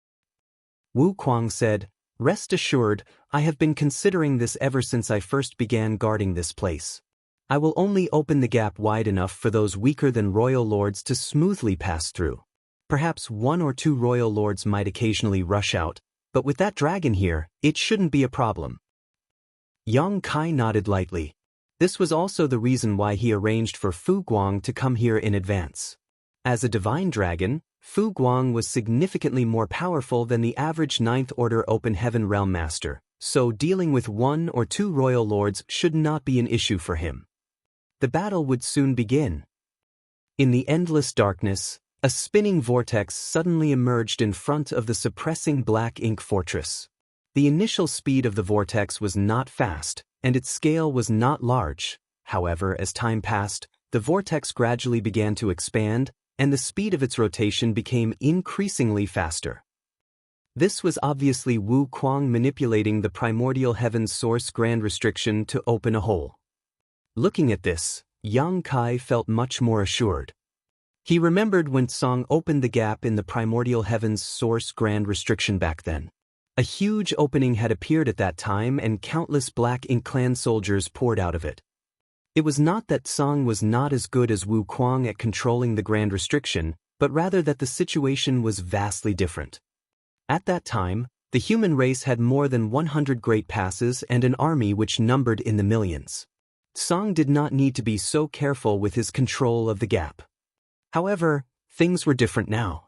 Wu Kuang said, "Rest assured, I have been considering this ever since I first began guarding this place. I will only open the gap wide enough for those weaker than royal lords to smoothly pass through. Perhaps 1 or 2 royal lords might occasionally rush out, but with that dragon here, it shouldn't be a problem." Yang Kai nodded lightly. This was also the reason why he arranged for Fu Guang to come here in advance. As a divine dragon, Fu Guang was significantly more powerful than the average 9th Order Open Heaven Realm Master, so dealing with 1 or 2 royal lords should not be an issue for him. The battle would soon begin. In the endless darkness, a spinning vortex suddenly emerged in front of the suppressing Black Ink Fortress. The initial speed of the vortex was not fast, and its scale was not large. However, as time passed, the vortex gradually began to expand, and the speed of its rotation became increasingly faster. This was obviously Wu Kuang manipulating the primordial heaven's source grand restriction to open a hole. Looking at this, Yang Kai felt much more assured. He remembered when Song opened the gap in the primordial heaven's source grand restriction back then. A huge opening had appeared at that time and countless Black Ink Clan soldiers poured out of it. It was not that Song was not as good as Wu Kuang at controlling the grand restriction, but rather that the situation was vastly different. At that time, the human race had more than 100 great passes and an army which numbered in the millions. Song did not need to be so careful with his control of the gap. However, things were different now.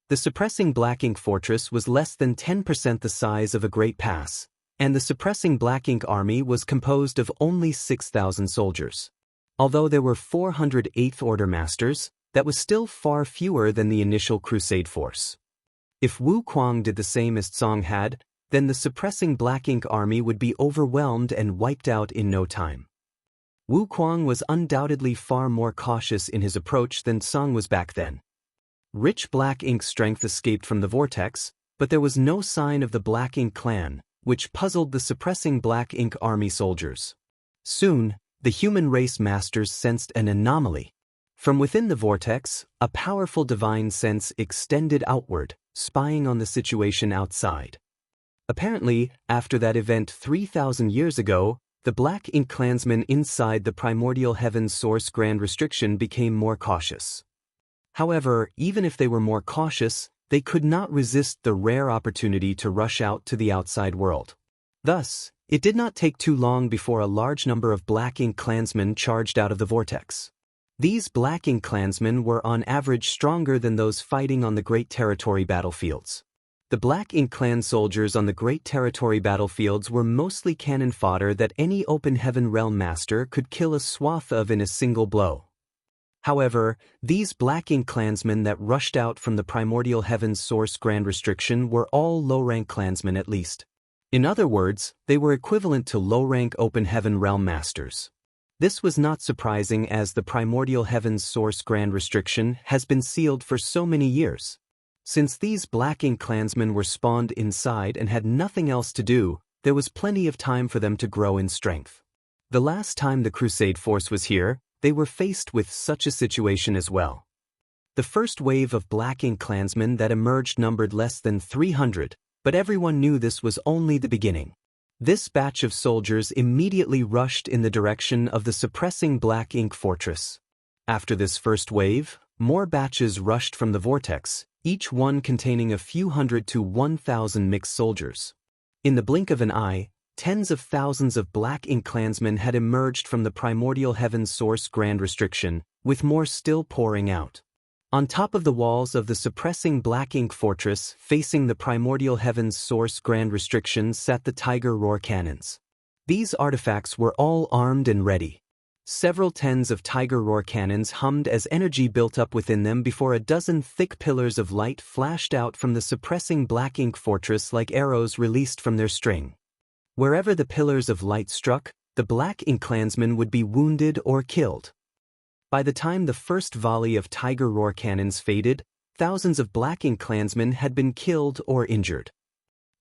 The suppressing Black Ink Fortress was less than 10% the size of a Great Pass, and the suppressing Black Ink Army was composed of only 6,000 soldiers. Although there were 400 8th Order Masters, that was still far fewer than the initial Crusade force. If Wu Kuang did the same as Song had, then the suppressing Black Ink Army would be overwhelmed and wiped out in no time. Wu Kuang was undoubtedly far more cautious in his approach than Song was back then. Rich Black Ink strength escaped from the vortex, but there was no sign of the Black Ink clan, which puzzled the suppressing Black Ink Army soldiers. Soon, the human race masters sensed an anomaly. From within the vortex, a powerful divine sense extended outward, spying on the situation outside. Apparently, after that event 3,000 years ago, the Black Ink clansmen inside the primordial heaven's source grand restriction became more cautious. However, even if they were more cautious, they could not resist the rare opportunity to rush out to the outside world. Thus, it did not take too long before a large number of Black Ink clansmen charged out of the vortex. These Black Ink clansmen were on average stronger than those fighting on the Great Territory battlefields. The Black Ink clan soldiers on the Great Territory battlefields were mostly cannon fodder that any Open Heaven Realm Master could kill a swath of in a single blow. However, these Black Ink clansmen that rushed out from the primordial heaven's source grand restriction were all low-rank clansmen at least. In other words, they were equivalent to low-rank Open Heaven Realm Masters. This was not surprising as the primordial heaven's source grand restriction has been sealed for so many years. Since these Black Ink clansmen were spawned inside and had nothing else to do, there was plenty of time for them to grow in strength. The last time the Crusade force was here, they were faced with such a situation as well. The first wave of Black Ink clansmen that emerged numbered less than 300, but everyone knew this was only the beginning. This batch of soldiers immediately rushed in the direction of the suppressing Black Ink Fortress. After this first wave, more batches rushed from the vortex, each one containing a few hundred to 1,000 mixed soldiers. In the blink of an eye, tens of thousands of Black Ink clansmen had emerged from the primordial heaven's source grand restriction, with more still pouring out. On top of the walls of the suppressing Black Ink Fortress facing the primordial heaven's source grand restriction sat the Tiger Roar cannons. These artifacts were all armed and ready. Several tens of Tiger Roar cannons hummed as energy built up within them before a dozen thick pillars of light flashed out from the suppressing Black Ink Fortress like arrows released from their string. Wherever the pillars of light struck, the Black Ink clansmen would be wounded or killed. By the time the first volley of Tiger Roar cannons faded, thousands of Black Ink clansmen had been killed or injured.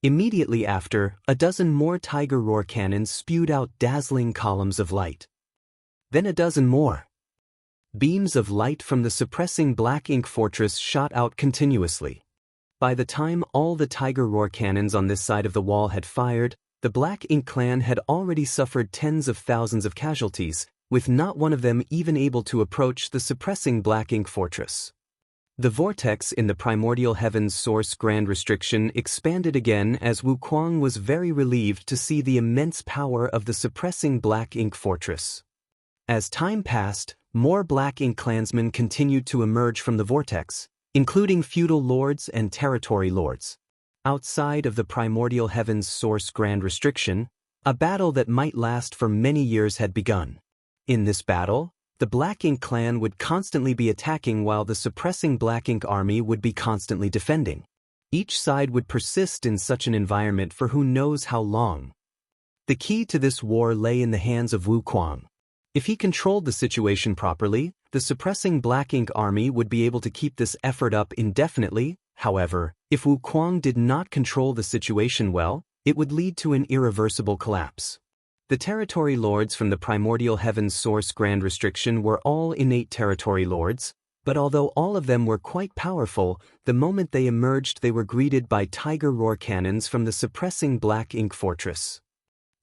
Immediately after, a dozen more Tiger Roar cannons spewed out dazzling columns of light. Then a dozen more. Beams of light from the suppressing black ink fortress shot out continuously. By the time all the Tiger Roar cannons on this side of the wall had fired, the Black Ink clan had already suffered tens of thousands of casualties, with not one of them even able to approach the suppressing Black Ink fortress. The vortex in the primordial heaven's source grand restriction expanded again as Wuquang was very relieved to see the immense power of the suppressing Black Ink fortress. As time passed, more Black Ink clansmen continued to emerge from the vortex, including feudal lords and territory lords. Outside of the primordial heaven's source grand restriction, a battle that might last for many years had begun. In this battle, the Black Ink clan would constantly be attacking while the suppressing Black Ink army would be constantly defending. Each side would persist in such an environment for who knows how long. The key to this war lay in the hands of Wuquang. If he controlled the situation properly, the suppressing Black Ink army would be able to keep this effort up indefinitely. However, if Wuquang did not control the situation well, it would lead to an irreversible collapse. The territory lords from the primordial heaven's source grand restriction were all innate territory lords, but although all of them were quite powerful, the moment they emerged they were greeted by Tiger Roar cannons from the suppressing Black Ink fortress.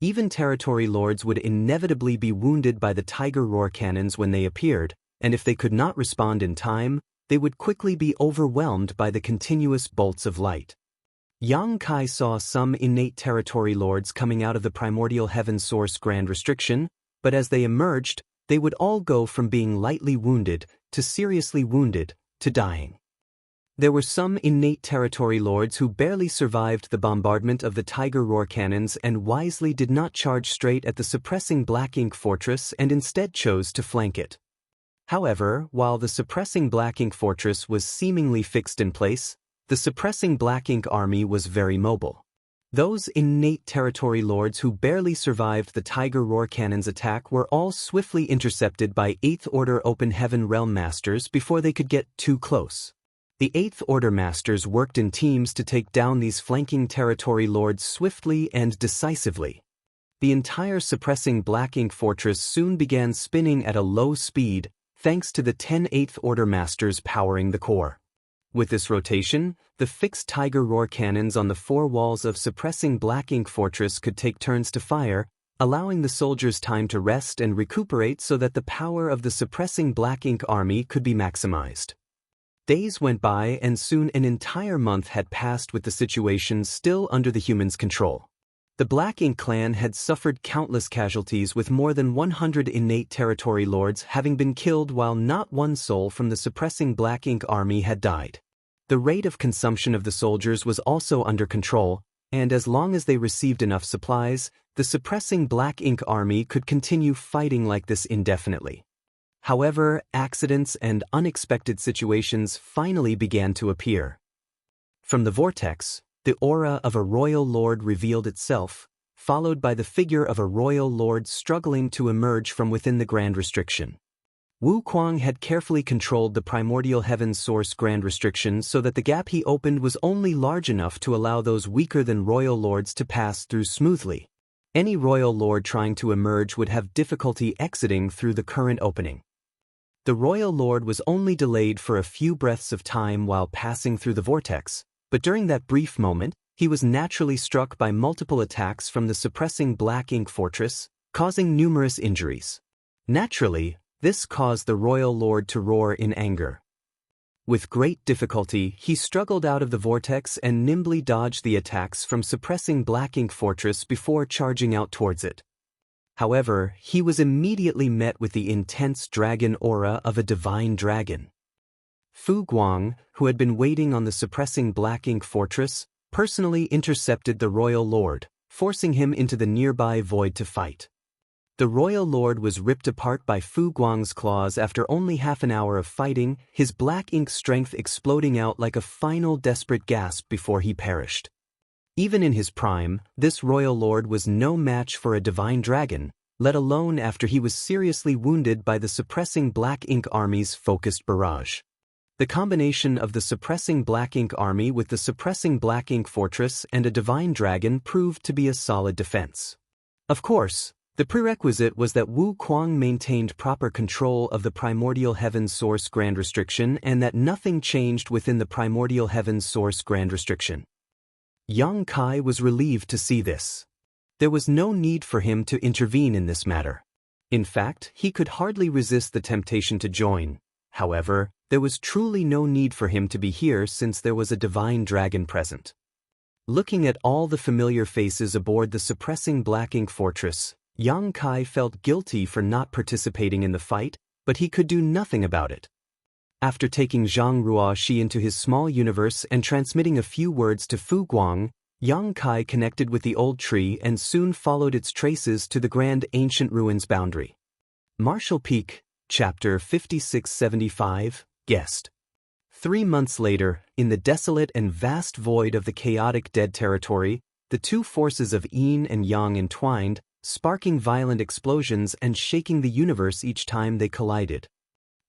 Even territory lords would inevitably be wounded by the Tiger Roar cannons when they appeared, and if they could not respond in time, they would quickly be overwhelmed by the continuous bolts of light. Yang Kai saw some innate territory lords coming out of the primordial heaven source grand restriction, but as they emerged, they would all go from being lightly wounded, to seriously wounded, to dying. There were some innate territory lords who barely survived the bombardment of the Tiger Roar cannons and wisely did not charge straight at the suppressing Black Ink fortress and instead chose to flank it. However, while the suppressing Black Ink fortress was seemingly fixed in place, the suppressing Black Ink army was very mobile. Those innate territory lords who barely survived the Tiger Roar cannon's attack were all swiftly intercepted by 8th Order Open Heaven Realm Masters before they could get too close. The 8th Order Masters worked in teams to take down these flanking territory lords swiftly and decisively. The entire suppressing Black Ink fortress soon began spinning at a low speed, thanks to the 10 8th Order Masters powering the core. With this rotation, the fixed Tiger Roar cannons on the four walls of suppressing Black Ink fortress could take turns to fire, allowing the soldiers time to rest and recuperate so that the power of the suppressing Black Ink army could be maximized. Days went by and soon an entire month had passed with the situation still under the humans' control. The Black Ink clan had suffered countless casualties with more than 100 innate territory lords having been killed while not one soul from the suppressing Black Ink army had died. The rate of consumption of the soldiers was also under control, and as long as they received enough supplies, the suppressing Black Ink army could continue fighting like this indefinitely. However, accidents and unexpected situations finally began to appear. From the vortex, the aura of a royal lord revealed itself, followed by the figure of a royal lord struggling to emerge from within the grand restriction. Wuquang had carefully controlled the primordial heaven source grand restriction so that the gap he opened was only large enough to allow those weaker than royal lords to pass through smoothly. Any royal lord trying to emerge would have difficulty exiting through the current opening. The royal lord was only delayed for a few breaths of time while passing through the vortex, but during that brief moment, he was naturally struck by multiple attacks from the suppressing Black Ink fortress, causing numerous injuries. Naturally, this caused the royal lord to roar in anger. With great difficulty, he struggled out of the vortex and nimbly dodged the attacks from suppressing Black Ink fortress before charging out towards it. However, he was immediately met with the intense dragon aura of a divine dragon. Fu Guang, who had been waiting on the suppressing Black Ink fortress, personally intercepted the royal lord, forcing him into the nearby void to fight. The royal lord was ripped apart by Fu Guang's claws after only half an hour of fighting, his Black Ink strength exploding out like a final desperate gasp before he perished. Even in his prime, this royal lord was no match for a divine dragon, let alone after he was seriously wounded by the suppressing Black Ink army's focused barrage. The combination of the suppressing Black Ink army with the suppressing Black Ink fortress and a divine dragon proved to be a solid defense. Of course, The prerequisite was that Wu Kuang maintained proper control of the primordial heaven source grand restriction and that nothing changed within the primordial heaven source grand restriction. Yang Kai was relieved to see this. There was no need for him to intervene in this matter. In fact, he could hardly resist the temptation to join. However, there was truly no need for him to be here since there was a divine dragon present. Looking at all the familiar faces aboard the suppressing black ink fortress, Yang Kai felt guilty for not participating in the fight, but he could do nothing about it. After taking Zhang Ruoxi into his small universe and transmitting a few words to Fu Guang, Yang Kai connected with the old tree and soon followed its traces to the grand ancient ruins boundary. Marshall Peak, Chapter 5675, Guest. 3 months later, in the desolate and vast void of the chaotic dead territory, the two forces of yin and yang entwined, sparking violent explosions and shaking the universe each time they collided.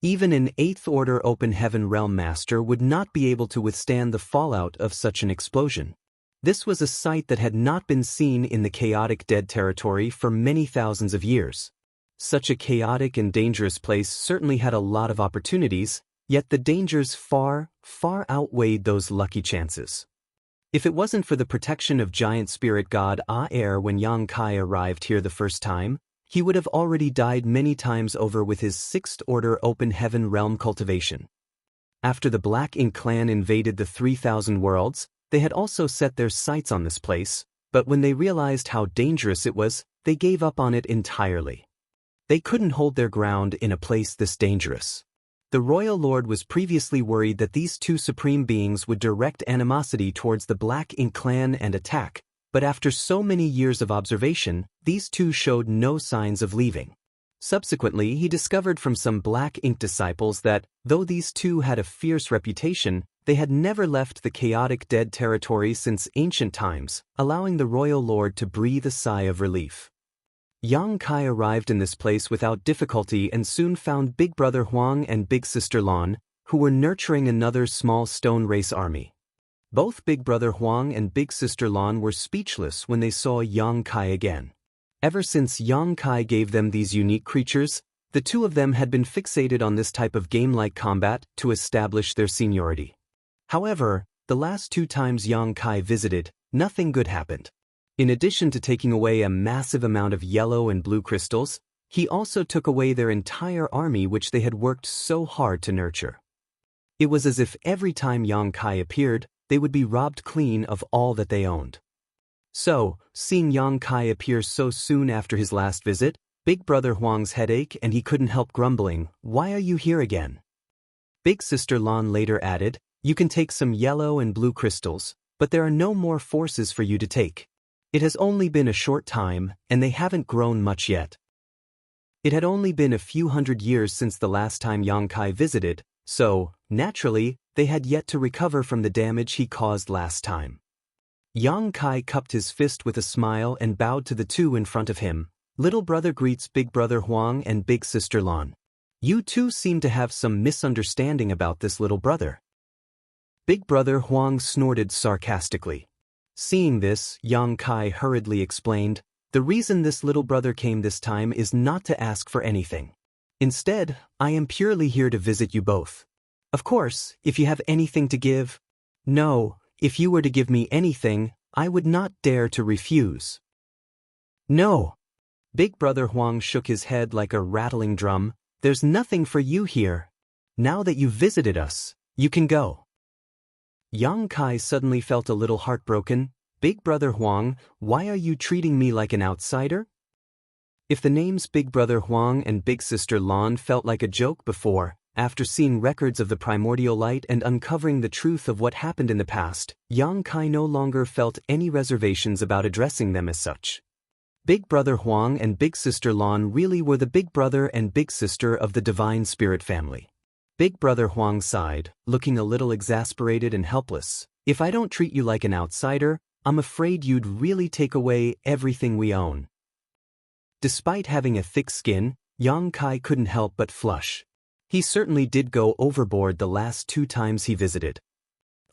Even an 8th Order Open Heaven Realm Master would not be able to withstand the fallout of such an explosion. This was a sight that had not been seen in the chaotic dead territory for many thousands of years. Such a chaotic and dangerous place certainly had a lot of opportunities, yet the dangers far, far outweighed those lucky chances. If it wasn't for the protection of giant spirit god Aer when Yang Kai arrived here the first time, he would have already died many times over with his 6th Order Open Heaven Realm cultivation. After the Black Ink clan invaded the 3,000 worlds, they had also set their sights on this place, but when they realized how dangerous it was, they gave up on it entirely. They couldn't hold their ground in a place this dangerous. The Royal Lord was previously worried that these two supreme beings would direct animosity towards the Black Ink clan and attack, but after so many years of observation, these two showed no signs of leaving. Subsequently, he discovered from some Black Ink disciples that, though these two had a fierce reputation, they had never left the chaotic dead territory since ancient times, allowing the Royal Lord to breathe a sigh of relief. Yang Kai arrived in this place without difficulty and soon found Big Brother Huang and Big Sister Lan, who were nurturing another small stone race army. Both Big Brother Huang and Big Sister Lan were speechless when they saw Yang Kai again. Ever since Yang Kai gave them these unique creatures, the two of them had been fixated on this type of game-like combat to establish their seniority. However, the last 2 times Yang Kai visited, nothing good happened. In addition to taking away a massive amount of yellow and blue crystals, he also took away their entire army which they had worked so hard to nurture. It was as if every time Yang Kai appeared, they would be robbed clean of all that they owned. So, seeing Yang Kai appear so soon after his last visit, Big Brother Huang's head ached and he couldn't help grumbling, "Why are you here again?" Big Sister Lan later added, "You can take some yellow and blue crystals, but there are no more forces for you to take. It has only been a short time, and they haven't grown much yet." It had only been a few hundred years since the last time Yang Kai visited, so, naturally, they had yet to recover from the damage he caused last time. Yang Kai cupped his fist with a smile and bowed to the two in front of him. "Little brother greets Big Brother Huang and Big Sister Lan. You two seem to have some misunderstanding about this little brother." Big Brother Huang snorted sarcastically. Seeing this, Yang Kai hurriedly explained, "The reason this little brother came this time is not to ask for anything. Instead, I am purely here to visit you both. Of course, if you have anything to give..." "No, if you were to give me anything, I would not dare to refuse." "No." Big Brother Huang shook his head like a rattling drum. "There's nothing for you here. Now that you've visited us, you can go." Yang Kai suddenly felt a little heartbroken. "Big Brother Huang, why are you treating me like an outsider?" If the names Big Brother Huang and Big Sister Lan felt like a joke before, after seeing records of the primordial light and uncovering the truth of what happened in the past, Yang Kai no longer felt any reservations about addressing them as such. Big Brother Huang and Big Sister Lan really were the big brother and big sister of the Divine Spirit family. Big Brother Huang sighed, looking a little exasperated and helpless. "If I don't treat you like an outsider, I'm afraid you'd really take away everything we own." Despite having a thick skin, Yang Kai couldn't help but flush. He certainly did go overboard the last 2 times he visited.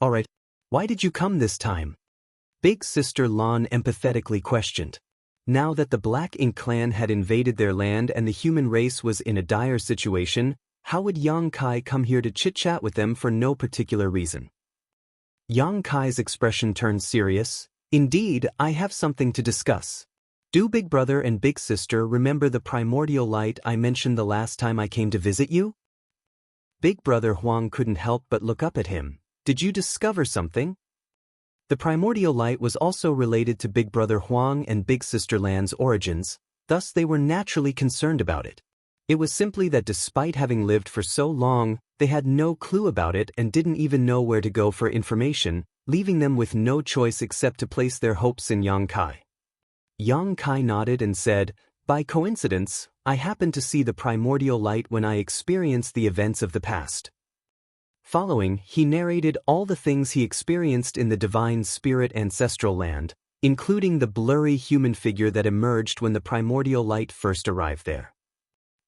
"Alright, why did you come this time?" Big Sister Lan empathetically questioned. Now that the Black Ink clan had invaded their land and the human race was in a dire situation, how would Yang Kai come here to chit-chat with them for no particular reason? Yang Kai's expression turned serious. Indeed, I have something to discuss. Do Big Brother and Big Sister remember the primordial light I mentioned the last time I came to visit you? Big Brother Huang couldn't help but look up at him. Did you discover something? The primordial light was also related to Big Brother Huang and Big Sister Lan's origins, thus they were naturally concerned about it. It was simply that despite having lived for so long, they had no clue about it and didn't even know where to go for information, leaving them with no choice except to place their hopes in Yang Kai. Yang Kai nodded and said, "By coincidence, I happened to see the primordial light when I experienced the events of the past." Following, he narrated all the things he experienced in the divine spirit ancestral land, including the blurry human figure that emerged when the primordial light first arrived there.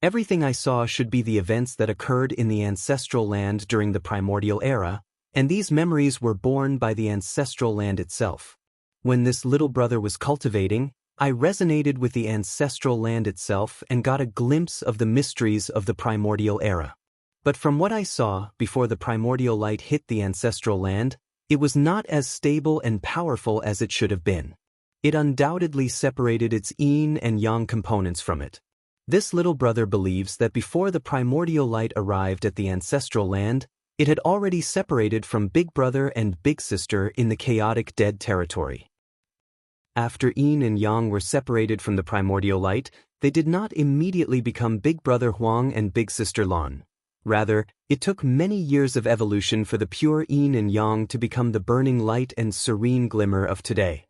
Everything I saw should be the events that occurred in the ancestral land during the primordial era, and these memories were born by the ancestral land itself. When this little brother was cultivating, I resonated with the ancestral land itself and got a glimpse of the mysteries of the primordial era. But from what I saw before the primordial light hit the ancestral land, it was not as stable and powerful as it should have been. It undoubtedly separated its yin and yang components from it. This little brother believes that before the primordial light arrived at the ancestral land, it had already separated from Big Brother and Big Sister in the chaotic dead territory. After yin and yang were separated from the primordial light, they did not immediately become Big Brother Huang and Big Sister Lan. Rather, it took many years of evolution for the pure yin and yang to become the burning light and serene glimmer of today.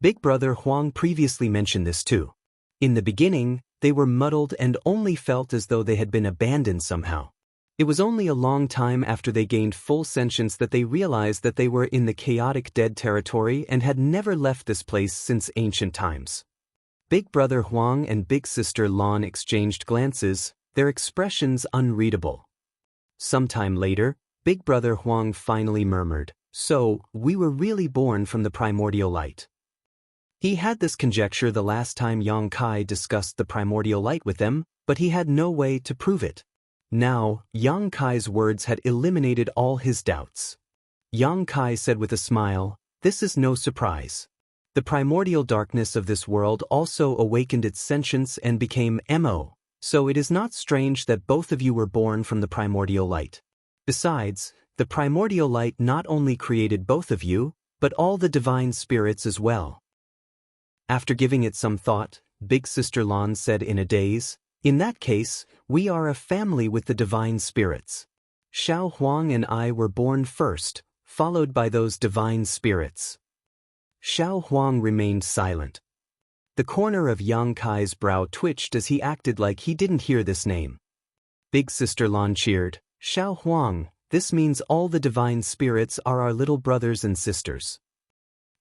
Big Brother Huang previously mentioned this too. In the beginning, they were muddled and only felt as though they had been abandoned somehow. It was only a long time after they gained full sentience that they realized that they were in the chaotic dead territory and had never left this place since ancient times. Big Brother Huang and Big Sister Lan exchanged glances, their expressions unreadable. Sometime later, Big Brother Huang finally murmured, "So, we were really born from the primordial light." He had this conjecture the last time Yang Kai discussed the primordial light with them, but he had no way to prove it. Now, Yang Kai's words had eliminated all his doubts. Yang Kai said with a smile, "This is no surprise. The primordial darkness of this world also awakened its sentience and became Mo. So it is not strange that both of you were born from the primordial light. Besides, the primordial light not only created both of you, but all the divine spirits as well." After giving it some thought, Big Sister Lan said in a daze, "In that case, we are a family with the divine spirits. Xiao Huang and I were born first, followed by those divine spirits." Xiao Huang remained silent. The corner of Yang Kai's brow twitched as he acted like he didn't hear this name. Big Sister Lan cheered, "Xiao Huang, this means all the divine spirits are our little brothers and sisters."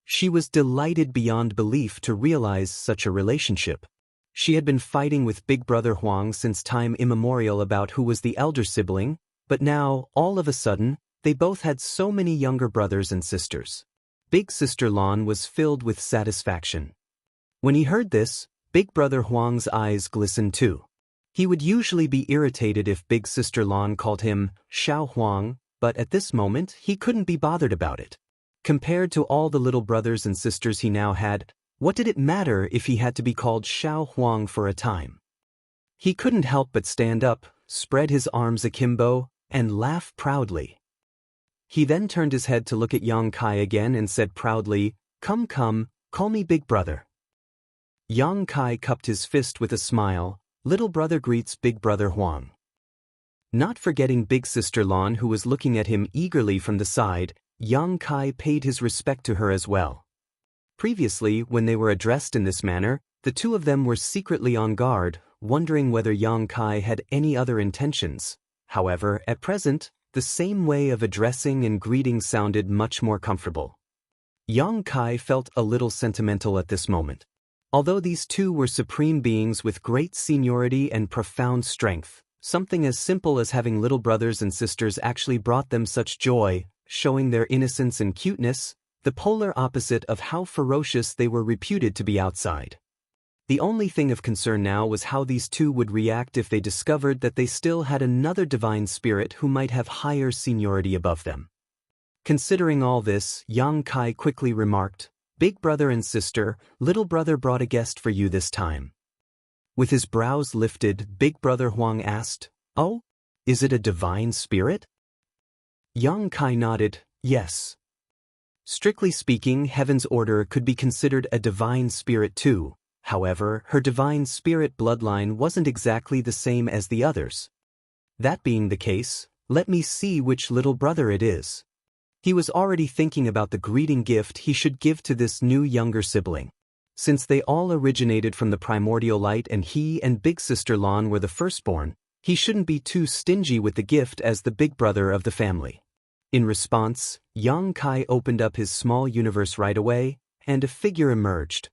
She was delighted beyond belief to realize such a relationship. She had been fighting with Big Brother Huang since time immemorial about who was the elder sibling, but now, all of a sudden, they both had so many younger brothers and sisters. Big Sister Lan was filled with satisfaction. When he heard this, Big Brother Huang's eyes glistened too. He would usually be irritated if Big Sister Lan called him Xiao Huang, but at this moment he couldn't be bothered about it. Compared to all the little brothers and sisters he now had, what did it matter if he had to be called Xiao Huang for a time? He couldn't help but stand up, spread his arms akimbo, and laugh proudly. He then turned his head to look at Yang Kai again and said proudly, "Come, call me Big Brother." Yang Kai cupped his fist with a smile. Little brother greets Big Brother Huang. Not forgetting Big Sister Lan, who was looking at him eagerly from the side, Yang Kai paid his respect to her as well. Previously, when they were addressed in this manner, the two of them were secretly on guard, wondering whether Yang Kai had any other intentions. However, at present, the same way of addressing and greeting sounded much more comfortable. Yang Kai felt a little sentimental at this moment. Although these two were supreme beings with great seniority and profound strength, something as simple as having little brothers and sisters actually brought them such joy, showing their innocence and cuteness, the polar opposite of how ferocious they were reputed to be outside. The only thing of concern now was how these two would react if they discovered that they still had another divine spirit who might have higher seniority above them. Considering all this, Yang Kai quickly remarked, "Big brother and sister, little brother brought a guest for you this time." With his brows lifted, Big brother Huang asked, "Oh, is it a divine spirit?" Yang Kai nodded, "Yes." Strictly speaking, Heaven's Order could be considered a divine spirit too. However, her divine spirit bloodline wasn't exactly the same as the others. That being the case, let me see which little brother it is. He was already thinking about the greeting gift he should give to this new younger sibling. Since they all originated from the primordial light and he and big sister Lan were the firstborn, he shouldn't be too stingy with the gift as the big brother of the family. In response, Yang Kai opened up his small universe right away, and a figure emerged.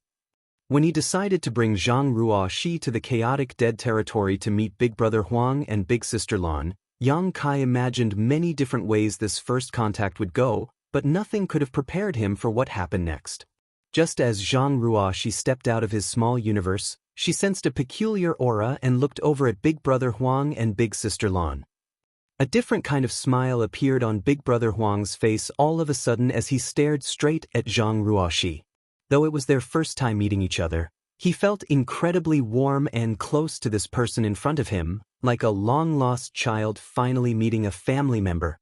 When he decided to bring Zhang Ruoxi to the chaotic dead territory to meet Big Brother Huang and Big Sister Lan, Yang Kai imagined many different ways this first contact would go, but nothing could have prepared him for what happened next. Just as Zhang Ruoxi stepped out of his small universe, she sensed a peculiar aura and looked over at Big Brother Huang and Big Sister Lan. A different kind of smile appeared on Big Brother Huang's face all of a sudden as he stared straight at Zhang Ruoxi. Though it was their first time meeting each other, he felt incredibly warm and close to this person in front of him, like a long-lost child finally meeting a family member.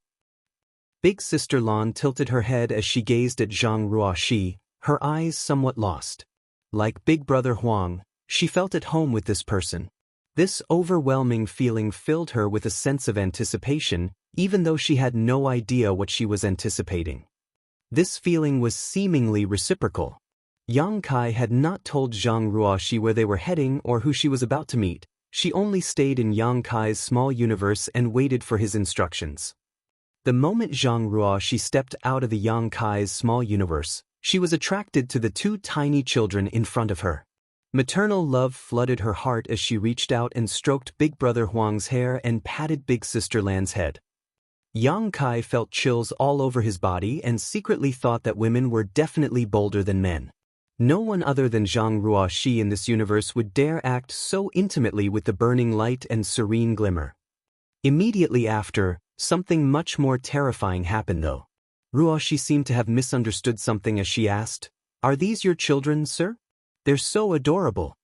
Big Sister Lan tilted her head as she gazed at Zhang Ruoxi, her eyes somewhat lost. Like Big Brother Huang, she felt at home with this person. This overwhelming feeling filled her with a sense of anticipation, even though she had no idea what she was anticipating. This feeling was seemingly reciprocal. Yang Kai had not told Zhang Ruoxi where they were heading or who she was about to meet. She only stayed in Yang Kai's small universe and waited for his instructions. The moment Zhang Ruoxi stepped out of the Yang Kai's small universe, she was attracted to the two tiny children in front of her. Maternal love flooded her heart as she reached out and stroked Big Brother Huang's hair and patted Big Sister Lan's head. Yang Kai felt chills all over his body and secretly thought that women were definitely bolder than men. No one other than Zhang Ruoxi in this universe would dare act so intimately with the burning light and serene glimmer. Immediately after, something much more terrifying happened though. Ruoxi seemed to have misunderstood something as she asked, "Are these your children, sir? They're so adorable."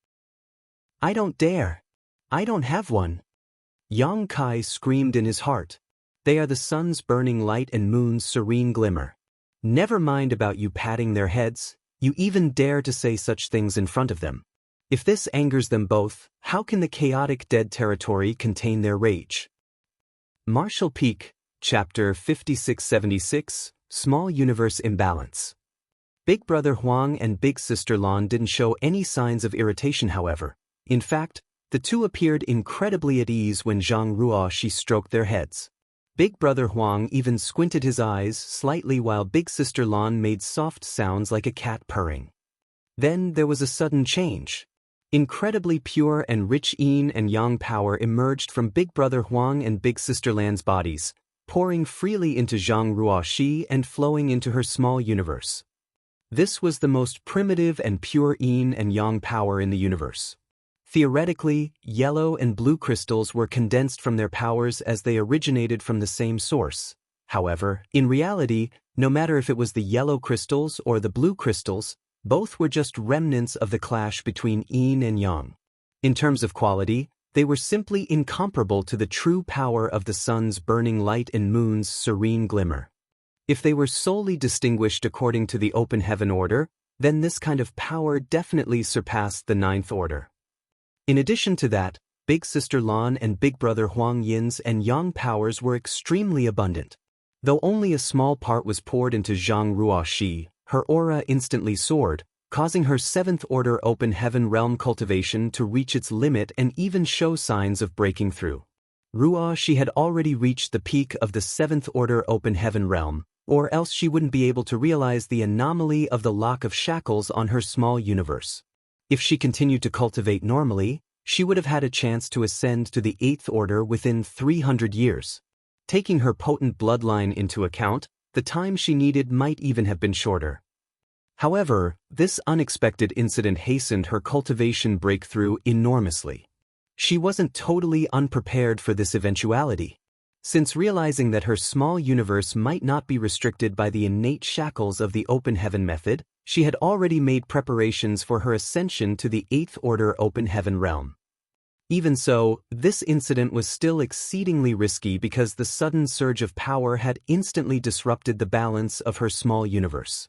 "I don't dare. I don't have one." Yang Kai screamed in his heart. "They are the sun's burning light and moon's serene glimmer. Never mind about you patting their heads. You even dare to say such things in front of them. If this angers them both, how can the chaotic dead territory contain their rage?" Marshall Peak, Chapter 5676, Small Universe Imbalance. Big Brother Huang and Big Sister Lan didn't show any signs of irritation however. In fact, the two appeared incredibly at ease when Zhang Ruoxi stroked their heads. Big Brother Huang even squinted his eyes slightly while Big Sister Lan made soft sounds like a cat purring. Then there was a sudden change. Incredibly pure and rich yin and yang power emerged from Big Brother Huang and Big Sister Lan's bodies, pouring freely into Zhang Ruoxi and flowing into her small universe. This was the most primitive and pure yin and yang power in the universe. Theoretically, yellow and blue crystals were condensed from their powers as they originated from the same source. However, in reality, no matter if it was the yellow crystals or the blue crystals, both were just remnants of the clash between yin and yang. In terms of quality, they were simply incomparable to the true power of the sun's burning light and moon's serene glimmer. If they were solely distinguished according to the open heaven order, then this kind of power definitely surpassed the ninth order. In addition to that, Big Sister Lan and Big Brother Huang Yin's and yang powers were extremely abundant. Though only a small part was poured into Zhang Ruoxi, her aura instantly soared, causing her seventh order open heaven realm cultivation to reach its limit and even show signs of breaking through. Ruoxi had already reached the peak of the seventh order open heaven realm, or else she wouldn't be able to realize the anomaly of the lock of shackles on her small universe. If she continued to cultivate normally, she would have had a chance to ascend to the eighth order within 300 years. Taking her potent bloodline into account, the time she needed might even have been shorter. However, this unexpected incident hastened her cultivation breakthrough enormously. She wasn't totally unprepared for this eventuality. Since realizing that her small universe might not be restricted by the innate shackles of the open heaven method, she had already made preparations for her ascension to the 8th order open heaven realm. Even so, this incident was still exceedingly risky because the sudden surge of power had instantly disrupted the balance of her small universe.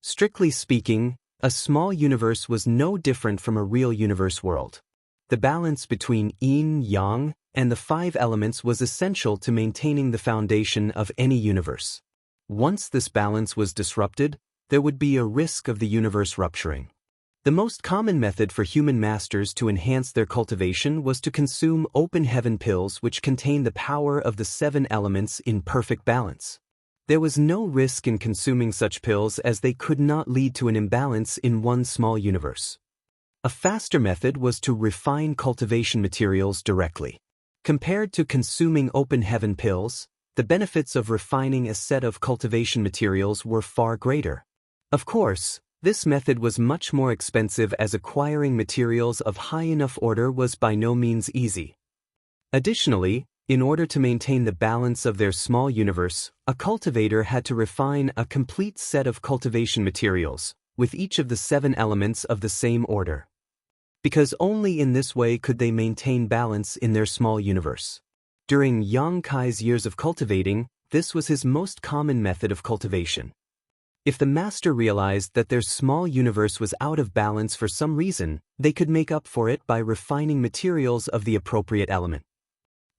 Strictly speaking, a small universe was no different from a real universe world. The balance between yin, yang, and the 5 elements was essential to maintaining the foundation of any universe. Once this balance was disrupted, there would be a risk of the universe rupturing. The most common method for human masters to enhance their cultivation was to consume open heaven pills which contain the power of the 7 elements in perfect balance. There was no risk in consuming such pills as they could not lead to an imbalance in one small universe. A faster method was to refine cultivation materials directly. Compared to consuming open heaven pills, the benefits of refining a set of cultivation materials were far greater. Of course, this method was much more expensive as acquiring materials of high enough order was by no means easy. Additionally, in order to maintain the balance of their small universe, a cultivator had to refine a complete set of cultivation materials, with each of the 7 elements of the same order. Because only in this way could they maintain balance in their small universe. During Yang Kai's years of cultivating, this was his most common method of cultivation. If the master realized that their small universe was out of balance for some reason, they could make up for it by refining materials of the appropriate element.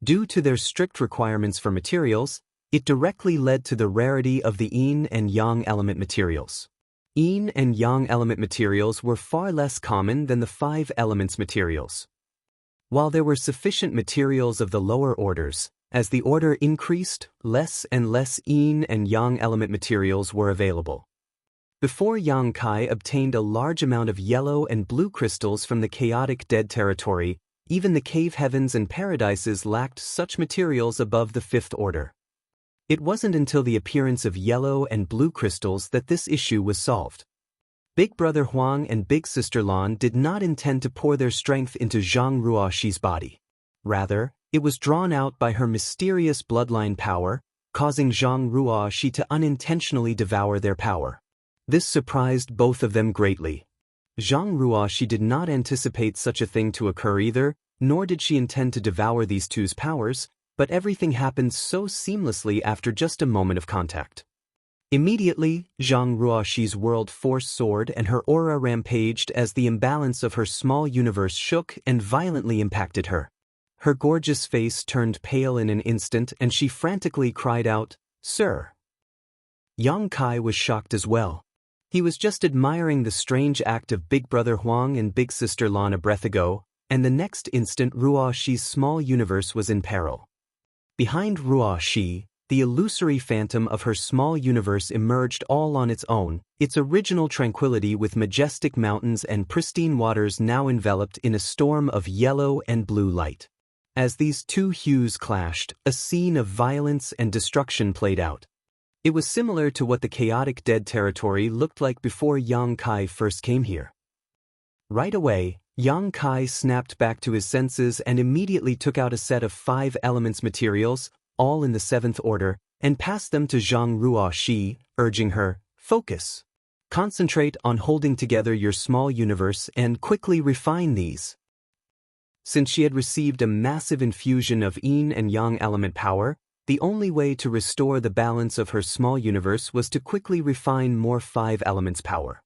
Due to their strict requirements for materials, it directly led to the rarity of the yin and yang element materials. Yin and yang element materials were far less common than the 5 elements materials. While there were sufficient materials of the lower orders, as the order increased, less and less yin and yang element materials were available. Before Yang Kai obtained a large amount of yellow and blue crystals from the chaotic dead territory, even the cave heavens and paradises lacked such materials above the 5th order. It wasn't until the appearance of yellow and blue crystals that this issue was solved. Big Brother Huang and Big Sister Lan did not intend to pour their strength into Zhang Ruoxi's body. Rather, it was drawn out by her mysterious bloodline power, causing Zhang Ruoxi to unintentionally devour their power. This surprised both of them greatly. Zhang Ruoxi did not anticipate such a thing to occur either, nor did she intend to devour these two's powers, but everything happened so seamlessly after just a moment of contact. Immediately, Zhang Ruoxi's world force soared and her aura rampaged as the imbalance of her small universe shook and violently impacted her. Her gorgeous face turned pale in an instant and she frantically cried out, "Sir!" Yang Kai was shocked as well. He was just admiring the strange act of Big Brother Huang and Big Sister Lan a breath ago, and the next instant Ruoxi's small universe was in peril. Behind Ruoxi, the illusory phantom of her small universe emerged all on its own, its original tranquility with majestic mountains and pristine waters now enveloped in a storm of yellow and blue light. As these two hues clashed, a scene of violence and destruction played out. It was similar to what the chaotic dead territory looked like before Yang Kai first came here. Right away, Yang Kai snapped back to his senses and immediately took out a set of 5 elements materials, all in the 7th order, and passed them to Zhang Ruoxi, urging her, "Focus. Concentrate on holding together your small universe and quickly refine these." Since she had received a massive infusion of yin and yang element power, the only way to restore the balance of her small universe was to quickly refine more 5 elements power.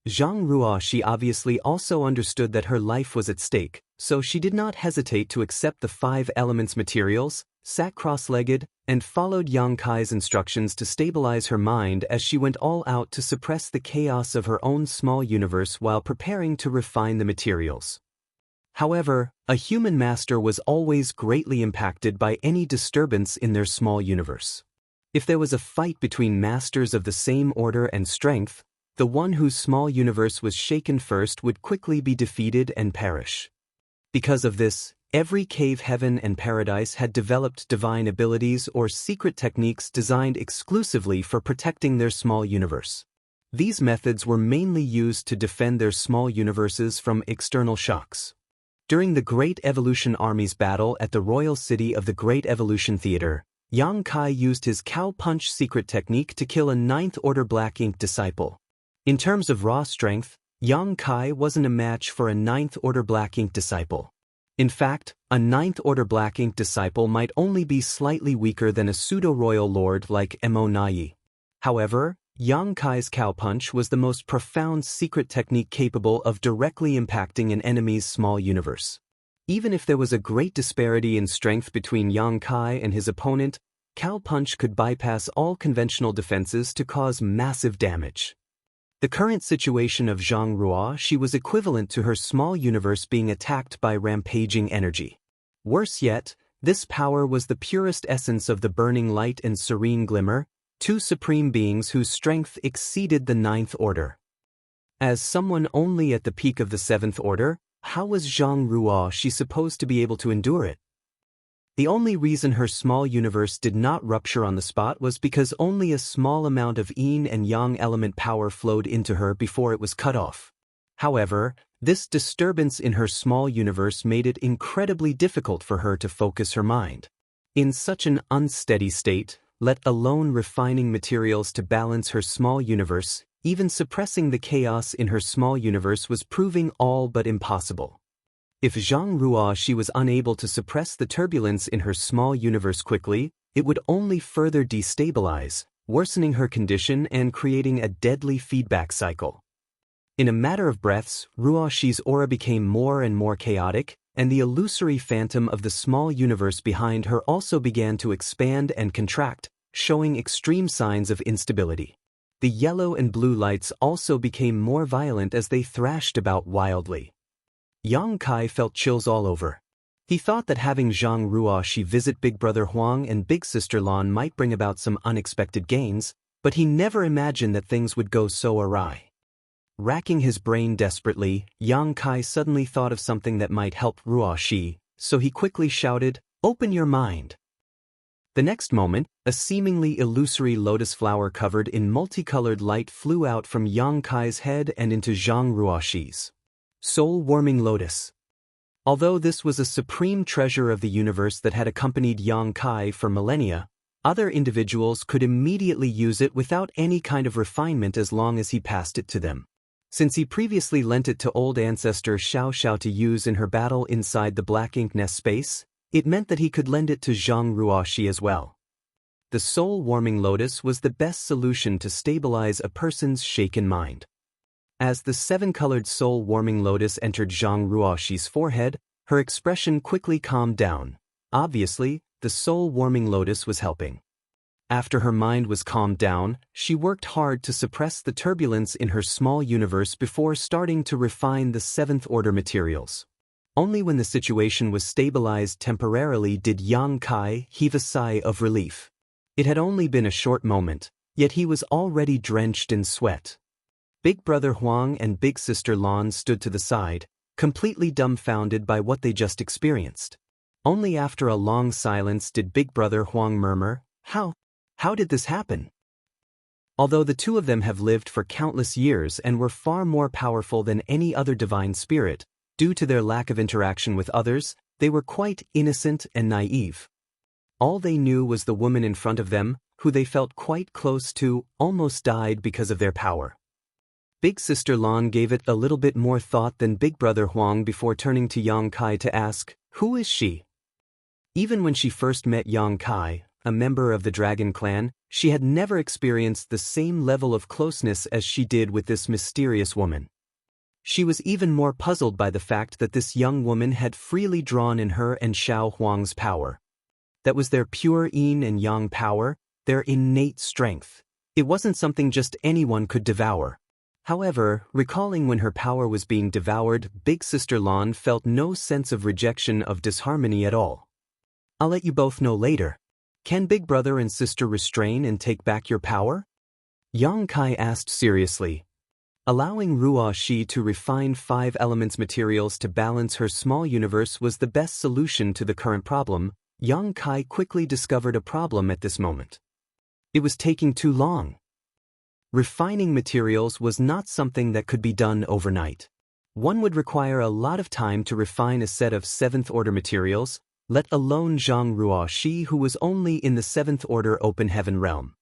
Zhang Ruoxi obviously also understood that her life was at stake, so she did not hesitate to accept the 5 elements materials, sat cross-legged, and followed Yang Kai's instructions to stabilize her mind as she went all out to suppress the chaos of her own small universe while preparing to refine the materials. However, a human master was always greatly impacted by any disturbance in their small universe. If there was a fight between masters of the same order and strength, the one whose small universe was shaken first would quickly be defeated and perish. Because of this, every cave heaven and paradise had developed divine abilities or secret techniques designed exclusively for protecting their small universe. These methods were mainly used to defend their small universes from external shocks. During the Great Evolution Army's battle at the Royal City of the Great Evolution Theater, Yang Kai used his cow punch secret technique to kill a Ninth Order Black Ink disciple. In terms of raw strength, Yang Kai wasn't a match for a Ninth Order Black Ink disciple. In fact, a Ninth Order Black Ink disciple might only be slightly weaker than a pseudo-royal lord like Mo Nai. However, Yang Kai's cow punch was the most profound secret technique capable of directly impacting an enemy's small universe. Even if there was a great disparity in strength between Yang Kai and his opponent, cow punch could bypass all conventional defenses to cause massive damage. The current situation of Zhang Ruoshi was equivalent to her small universe being attacked by rampaging energy. Worse yet, this power was the purest essence of the burning light and serene glimmer, two supreme beings whose strength exceeded the Ninth Order. As someone only at the peak of the Seventh Order, how was Zhang Ruoshi supposed to be able to endure it? The only reason her small universe did not rupture on the spot was because only a small amount of yin and yang element power flowed into her before it was cut off. However, this disturbance in her small universe made it incredibly difficult for her to focus her mind. In such an unsteady state, let alone refining materials to balance her small universe, even suppressing the chaos in her small universe was proving all but impossible. If Zhang Ruoshi was unable to suppress the turbulence in her small universe quickly, it would only further destabilize, worsening her condition and creating a deadly feedback cycle. In a matter of breaths, Ruoshi's aura became more and more chaotic, and the illusory phantom of the small universe behind her also began to expand and contract, showing extreme signs of instability. The yellow and blue lights also became more violent as they thrashed about wildly. Yang Kai felt chills all over. He thought that having Zhang Ruoshi visit Big Brother Huang and Big Sister Lan might bring about some unexpected gains, but he never imagined that things would go so awry. Racking his brain desperately, Yang Kai suddenly thought of something that might help Ruoshi, so he quickly shouted, "Open your mind." The next moment, a seemingly illusory lotus flower covered in multicolored light flew out from Yang Kai's head and into Zhang Ruoshi's. Soul-warming lotus. Although this was a supreme treasure of the universe that had accompanied Yang Kai for millennia, other individuals could immediately use it without any kind of refinement as long as he passed it to them. Since he previously lent it to old ancestor Xiao Xiao to use in her battle inside the Black Ink Nest space, it meant that he could lend it to Zhang Ruoshi as well. The soul-warming lotus was the best solution to stabilize a person's shaken mind. As the seven-colored soul-warming lotus entered Zhang Ruoshi's forehead, her expression quickly calmed down. Obviously, the soul-warming lotus was helping. After her mind was calmed down, she worked hard to suppress the turbulence in her small universe before starting to refine the seventh-order materials. Only when the situation was stabilized temporarily did Yang Kai heave a sigh of relief. It had only been a short moment, yet he was already drenched in sweat. Big Brother Huang and Big Sister Lan stood to the side, completely dumbfounded by what they just experienced. Only after a long silence did Big Brother Huang murmur, How did this happen?" Although the two of them have lived for countless years and were far more powerful than any other divine spirit, due to their lack of interaction with others, they were quite innocent and naive. All they knew was the woman in front of them, who they felt quite close to, almost died because of their power. Big Sister Lan gave it a little bit more thought than Big Brother Huang before turning to Yang Kai to ask, "Who is she?" Even when she first met Yang Kai, a member of the Dragon Clan, she had never experienced the same level of closeness as she did with this mysterious woman. She was even more puzzled by the fact that this young woman had freely drawn in her and Xiao Huang's power. That was their pure yin and yang power, their innate strength. It wasn't something just anyone could devour. However, recalling when her power was being devoured, Big Sister Lan felt no sense of rejection of disharmony at all. "I'll let you both know later. Can Big Brother and Sister restrain and take back your power?" Yang Kai asked seriously. Allowing Ruoshi to refine 5 elements materials to balance her small universe was the best solution to the current problem. Yang Kai quickly discovered a problem at this moment. It was taking too long. Refining materials was not something that could be done overnight. One would require a lot of time to refine a set of 7th-order materials, let alone Zhang Ruoxi, who was only in the 7th-order open heaven realm.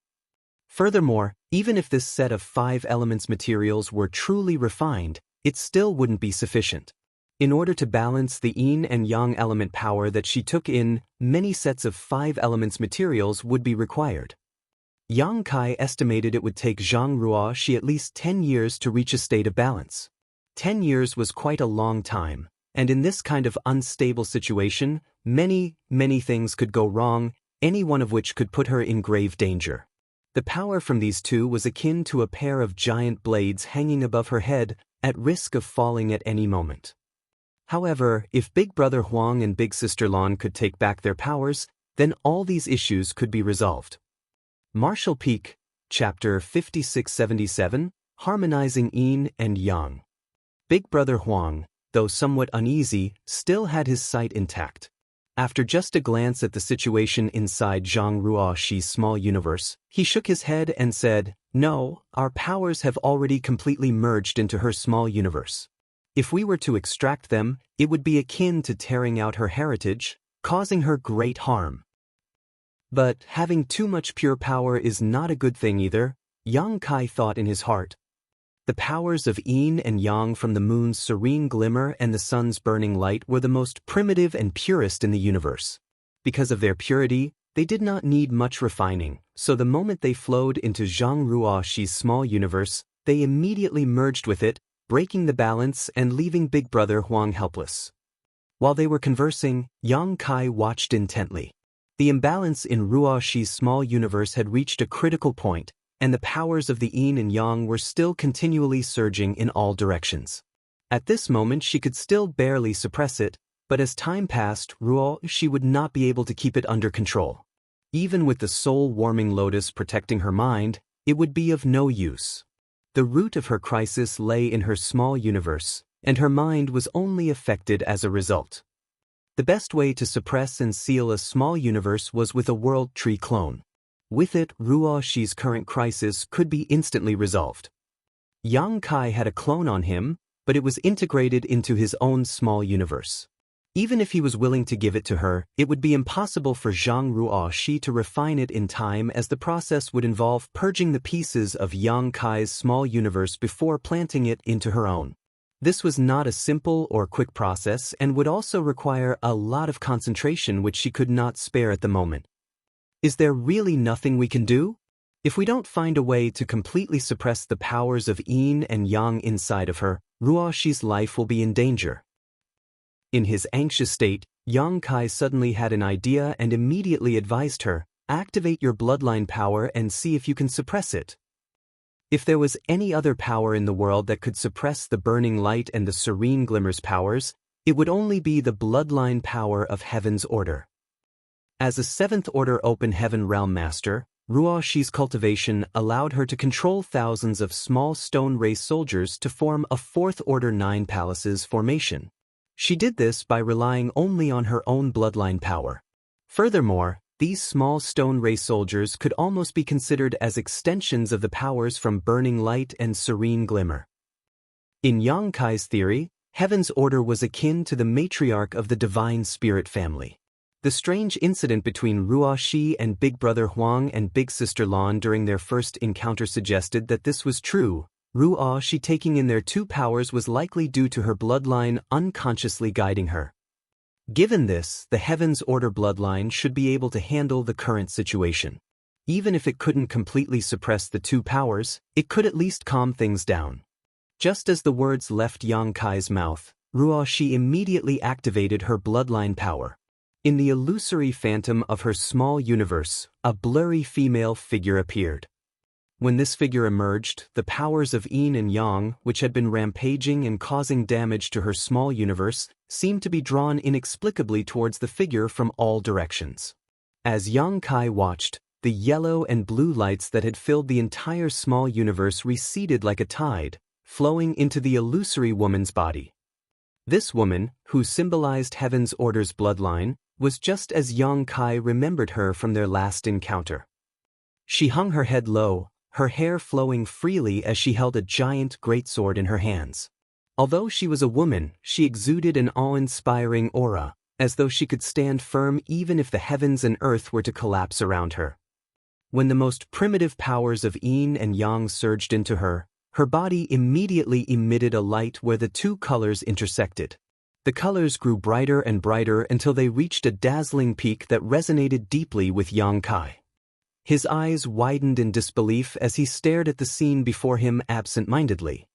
Furthermore, even if this set of 5 elements materials were truly refined, it still wouldn't be sufficient. In order to balance the yin and yang element power that she took in, many sets of 5 elements materials would be required. Yang Kai estimated it would take Zhang Ruoxi at least 10 years to reach a state of balance. 10 years was quite a long time, and in this kind of unstable situation, many things could go wrong, any one of which could put her in grave danger. The power from these two was akin to a pair of giant blades hanging above her head, at risk of falling at any moment. However, if Big Brother Huang and Big Sister Lan could take back their powers, then all these issues could be resolved. Martial Peak, Chapter 5677, Harmonizing Yin and Yang. Big Brother Huang, though somewhat uneasy, still had his sight intact. After just a glance at the situation inside Zhang Ruoxi's small universe, he shook his head and said, "No, our powers have already completely merged into her small universe. If we were to extract them, it would be akin to tearing out her heritage, causing her great harm." But having too much pure power is not a good thing either, Yang Kai thought in his heart. The powers of yin and yang from the moon's serene glimmer and the sun's burning light were the most primitive and purest in the universe. Because of their purity, they did not need much refining, so the moment they flowed into Zhang Ruoxi's small universe, they immediately merged with it, breaking the balance and leaving Big Brother Huang helpless. While they were conversing, Yang Kai watched intently. The imbalance in Ruoxi's small universe had reached a critical point, and the powers of the yin and yang were still continually surging in all directions. At this moment she could still barely suppress it, but as time passed, Ruoxi would not be able to keep it under control. Even with the soul-warming lotus protecting her mind, it would be of no use. The root of her crisis lay in her small universe, and her mind was only affected as a result. The best way to suppress and seal a small universe was with a world tree clone. With it, Ruoxi's current crisis could be instantly resolved. Yang Kai had a clone on him, but it was integrated into his own small universe. Even if he was willing to give it to her, it would be impossible for Zhang Ruoxi to refine it in time, as the process would involve purging the pieces of Yang Kai's small universe before planting it into her own. This was not a simple or quick process and would also require a lot of concentration, which she could not spare at the moment. Is there really nothing we can do? If we don't find a way to completely suppress the powers of yin and yang inside of her, Ruoxi's life will be in danger. In his anxious state, Yang Kai suddenly had an idea and immediately advised her, "Activate your bloodline power and see if you can suppress it." If there was any other power in the world that could suppress the burning light and the serene glimmer's powers, it would only be the bloodline power of Heaven's Order. As a 7th-order open heaven realm master, Ruoxi's cultivation allowed her to control thousands of small stone race soldiers to form a 4th-order 9 palaces formation. She did this by relying only on her own bloodline power. Furthermore, these small stone race soldiers could almost be considered as extensions of the powers from burning light and serene glimmer. In Yang Kai's theory, Heaven's Order was akin to the matriarch of the divine spirit family. The strange incident between Ruoxi and Big Brother Huang and Big Sister Lan during their first encounter suggested that this was true. Ruoxi taking in their 2 powers was likely due to her bloodline unconsciously guiding her. Given this, the Heaven's Order bloodline should be able to handle the current situation. Even if it couldn't completely suppress the 2 powers, it could at least calm things down. Just as the words left Yang Kai's mouth, Ruoxi immediately activated her bloodline power. In the illusory phantom of her small universe, a blurry female figure appeared. When this figure emerged, the powers of yin and yang, which had been rampaging and causing damage to her small universe, seemed to be drawn inexplicably towards the figure from all directions. As Yang Kai watched, the yellow and blue lights that had filled the entire small universe receded like a tide, flowing into the illusory woman's body. This woman, who symbolized Heaven's Order's bloodline, was just as Yang Kai remembered her from their last encounter. She hung her head low, her hair flowing freely as she held a giant greatsword in her hands. Although she was a woman, she exuded an awe-inspiring aura, as though she could stand firm even if the heavens and earth were to collapse around her. When the most primitive powers of yin and yang surged into her, her body immediately emitted a light where the two colors intersected. The colors grew brighter and brighter until they reached a dazzling peak that resonated deeply with Yang Kai. His eyes widened in disbelief as he stared at the scene before him absent-mindedly.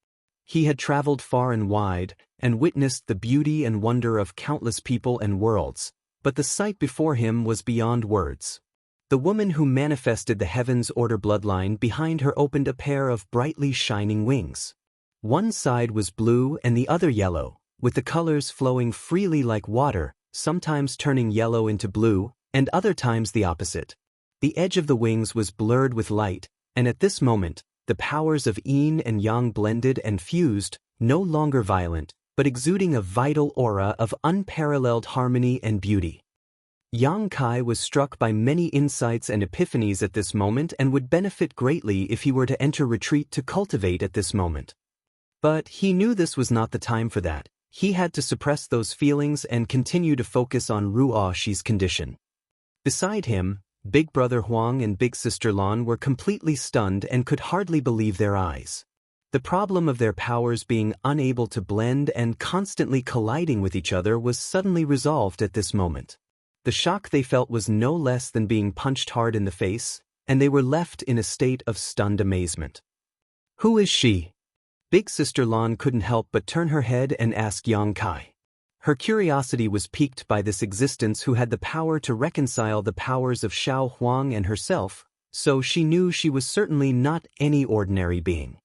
He had traveled far and wide, and witnessed the beauty and wonder of countless people and worlds, but the sight before him was beyond words. The woman who manifested the Heaven's Order bloodline behind her opened a pair of brightly shining wings. One side was blue and the other yellow, with the colors flowing freely like water, sometimes turning yellow into blue, and other times the opposite. The edge of the wings was blurred with light, and at this moment, the powers of yin and yang blended and fused, no longer violent, but exuding a vital aura of unparalleled harmony and beauty. Yang Kai was struck by many insights and epiphanies at this moment and would benefit greatly if he were to enter retreat to cultivate at this moment. But he knew this was not the time for that. He had to suppress those feelings and continue to focus on Ruo Shi's condition. Beside him, Big Brother Huang and Big Sister Lan were completely stunned and could hardly believe their eyes. The problem of their powers being unable to blend and constantly colliding with each other was suddenly resolved at this moment. The shock they felt was no less than being punched hard in the face, and they were left in a state of stunned amazement. "Who is she?" Big Sister Lan couldn't help but turn her head and ask Yang Kai. Her curiosity was piqued by this existence who had the power to reconcile the powers of Xiao Huang and herself, so she knew she was certainly not any ordinary being.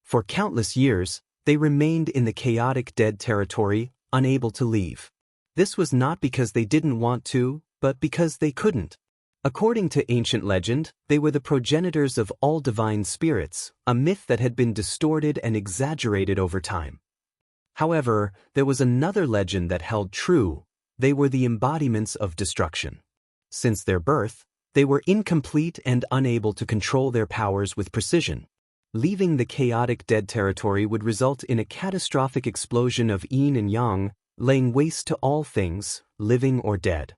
For countless years, they remained in the chaotic dead territory, unable to leave. This was not because they didn't want to, but because they couldn't. According to ancient legend, they were the progenitors of all divine spirits, a myth that had been distorted and exaggerated over time. However, there was another legend that held true: they were the embodiments of destruction. Since their birth, they were incomplete and unable to control their powers with precision. Leaving the chaotic dead territory would result in a catastrophic explosion of yin and yang, laying waste to all things, living or dead.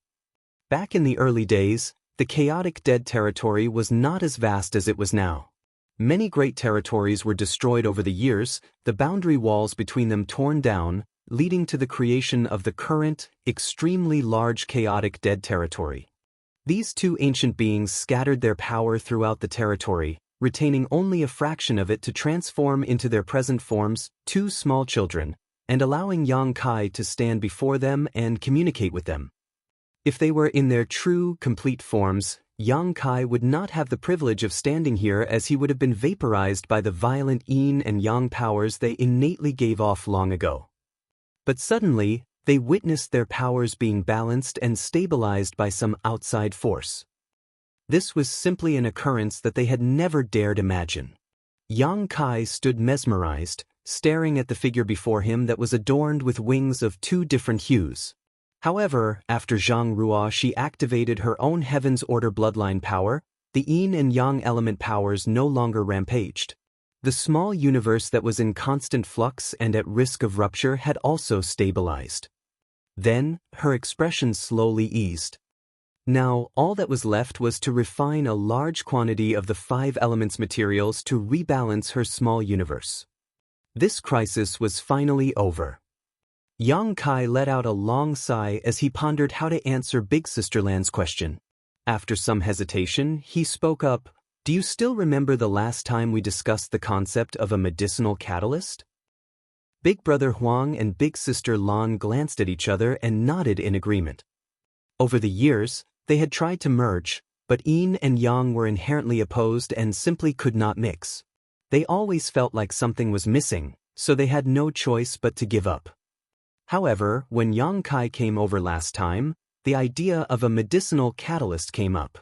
Back in the early days, the chaotic dead territory was not as vast as it was now. Many great territories were destroyed over the years, the boundary walls between them torn down, leading to the creation of the current, extremely large chaotic dead territory. These two ancient beings scattered their power throughout the territory, retaining only a fraction of it to transform into their present forms, two small children, and allowing Yang Kai to stand before them and communicate with them. If they were in their true, complete forms, Yang Kai would not have the privilege of standing here, as he would have been vaporized by the violent yin and yang powers they innately gave off long ago. But suddenly, they witnessed their powers being balanced and stabilized by some outside force. This was simply an occurrence that they had never dared imagine. Yang Kai stood mesmerized, staring at the figure before him that was adorned with wings of two different hues. However, after Zhang Ruo Shi activated her own Heaven's Order bloodline power, the yin and yang element powers no longer rampaged. The small universe that was in constant flux and at risk of rupture had also stabilized. Then, her expression slowly eased. Now, all that was left was to refine a large quantity of the 5 elements materials to rebalance her small universe. This crisis was finally over. Yang Kai let out a long sigh as he pondered how to answer Big Sister Lan's question. After some hesitation, he spoke up. "Do you still remember the last time we discussed the concept of a medicinal catalyst?" Big Brother Huang and Big Sister Lan glanced at each other and nodded in agreement. Over the years, they had tried to merge, but yin and yang were inherently opposed and simply could not mix. They always felt like something was missing, so they had no choice but to give up. However, when Yang Kai came over last time, the idea of a medicinal catalyst came up.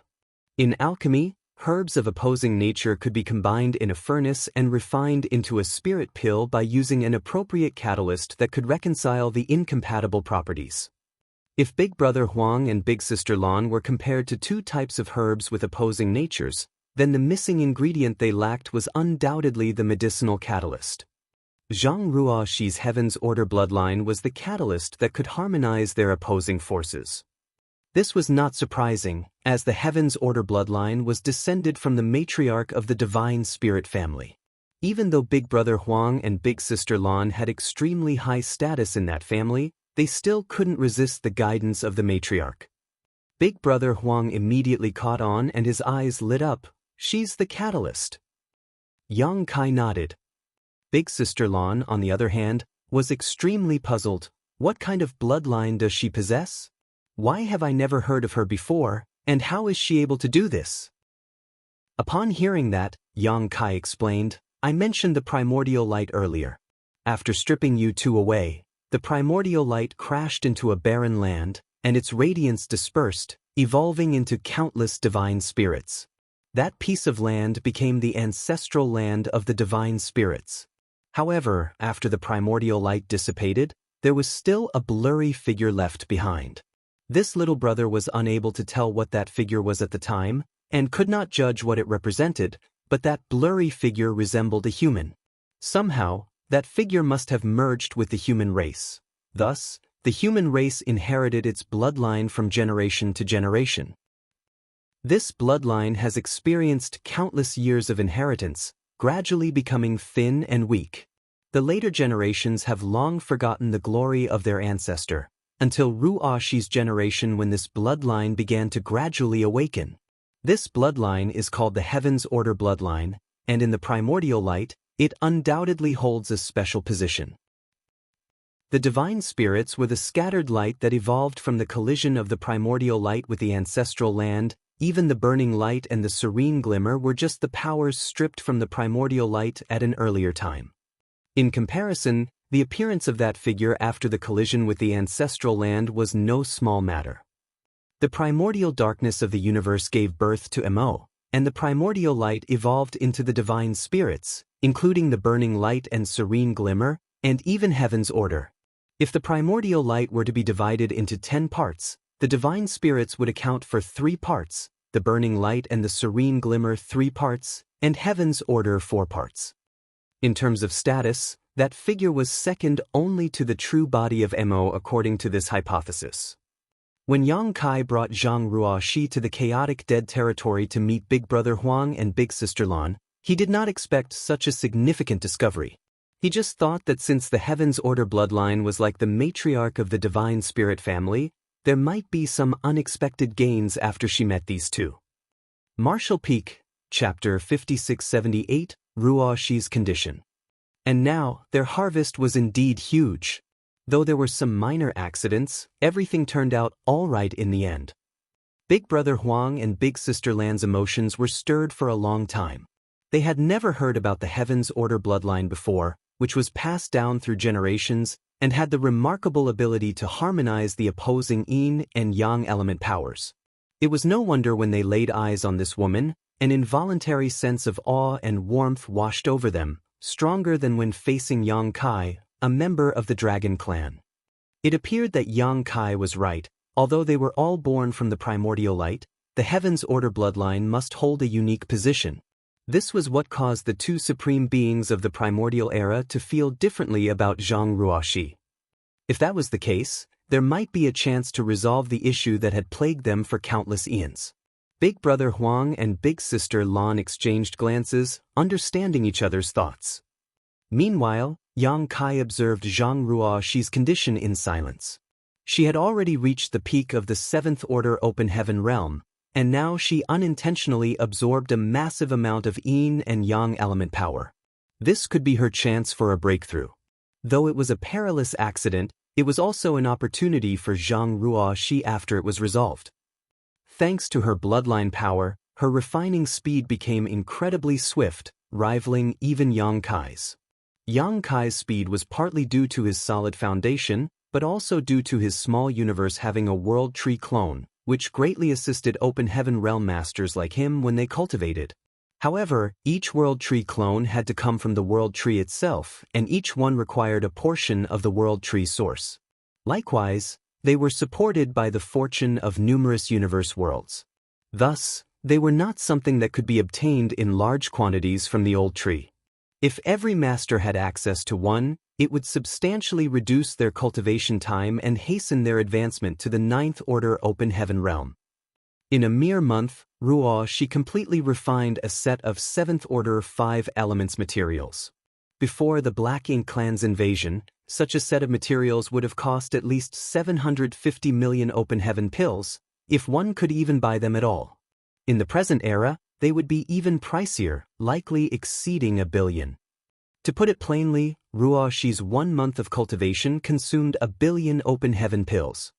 In alchemy, herbs of opposing nature could be combined in a furnace and refined into a spirit pill by using an appropriate catalyst that could reconcile the incompatible properties. If Big Brother Huang and Big Sister Lan were compared to two types of herbs with opposing natures, then the missing ingredient they lacked was undoubtedly the medicinal catalyst. Zhang Ruoxi's Heaven's Order bloodline was the catalyst that could harmonize their opposing forces. This was not surprising, as the Heaven's Order bloodline was descended from the matriarch of the Divine Spirit family. Even though Big Brother Huang and Big Sister Lan had extremely high status in that family, they still couldn't resist the guidance of the matriarch. Big Brother Huang immediately caught on and his eyes lit up. She's the catalyst. Yang Kai nodded. Big Sister Lan, on the other hand, was extremely puzzled. What kind of bloodline does she possess? Why have I never heard of her before, and how is she able to do this? Upon hearing that, Yang Kai explained, I mentioned the primordial light earlier. After stripping you two away, the primordial light crashed into a barren land, and its radiance dispersed, evolving into countless divine spirits. That piece of land became the ancestral land of the divine spirits. However, after the primordial light dissipated, there was still a blurry figure left behind. This little brother was unable to tell what that figure was at the time, and could not judge what it represented, but that blurry figure resembled a human. Somehow, that figure must have merged with the human race. Thus, the human race inherited its bloodline from generation to generation. This bloodline has experienced countless years of inheritance, gradually becoming thin and weak. The later generations have long forgotten the glory of their ancestor, until Ruoxi's generation when this bloodline began to gradually awaken. This bloodline is called the Heaven's Order bloodline, and in the primordial light, it undoubtedly holds a special position. The divine spirits were the scattered light that evolved from the collision of the primordial light with the ancestral land. Even the burning light and the serene glimmer were just the powers stripped from the primordial light at an earlier time. In comparison, the appearance of that figure after the collision with the ancestral land was no small matter. The primordial darkness of the universe gave birth to Mo, and the primordial light evolved into the divine spirits, including the burning light and serene glimmer, and even Heaven's Order. If the primordial light were to be divided into 10 parts, the divine spirits would account for 3 parts, the burning light and the serene glimmer 3 parts, and Heaven's Order 4 parts. In terms of status, that figure was second only to the true body of Mo according to this hypothesis. When Yang Kai brought Zhang Ruoxi to the chaotic dead territory to meet Big Brother Huang and Big Sister Lan, he did not expect such a significant discovery. He just thought that since the Heaven's Order bloodline was like the matriarch of the Divine Spirit family, there might be some unexpected gains after she met these two. Marshall Peak, Chapter 5678, Ruoxi's Condition. And now, their harvest was indeed huge. Though there were some minor accidents, everything turned out all right in the end. Big Brother Huang and Big Sister Lan's emotions were stirred for a long time. They had never heard about the Heaven's Order bloodline before, which was passed down through generations and had the remarkable ability to harmonize the opposing yin and yang element powers. It was no wonder when they laid eyes on this woman, an involuntary sense of awe and warmth washed over them, stronger than when facing Yang Kai, a member of the Dragon Clan. It appeared that Yang Kai was right. Although they were all born from the primordial light, the Heaven's Order bloodline must hold a unique position. This was what caused the two supreme beings of the primordial era to feel differently about Zhang Ruoxi. If that was the case, there might be a chance to resolve the issue that had plagued them for countless eons. Big Brother Huang and Big Sister Lan exchanged glances, understanding each other's thoughts. Meanwhile, Yang Kai observed Zhang Ruoxi's condition in silence. She had already reached the peak of the 7th Order Open Heaven realm, and now she unintentionally absorbed a massive amount of yin and yang element power. This could be her chance for a breakthrough. Though it was a perilous accident, it was also an opportunity for Zhang Ruoxi after it was resolved. Thanks to her bloodline power, her refining speed became incredibly swift, rivaling even Yang Kai's. Yang Kai's speed was partly due to his solid foundation, but also due to his small universe having a World Tree clone, which greatly assisted Open Heaven realm masters like him when they cultivated. However, each World Tree clone had to come from the World Tree itself, and each one required a portion of the World Tree source. Likewise, they were supported by the fortune of numerous universe worlds. Thus, They were not something that could be obtained in large quantities from the old tree. If every master had access to one, it would substantially reduce their cultivation time and hasten their advancement to the ninth order open heaven realm. In a mere month, Ruo Shi completely refined a set of 7th order 5 elements materials. Before the Black Ink clan's invasion, such a set of materials would have cost at least 750 million open heaven pills, if one could even buy them at all. In the present era, they would be even pricier, likely exceeding 1 billion. To put it plainly, Ruo Shi's 1 month of cultivation consumed 1 billion open heaven pills.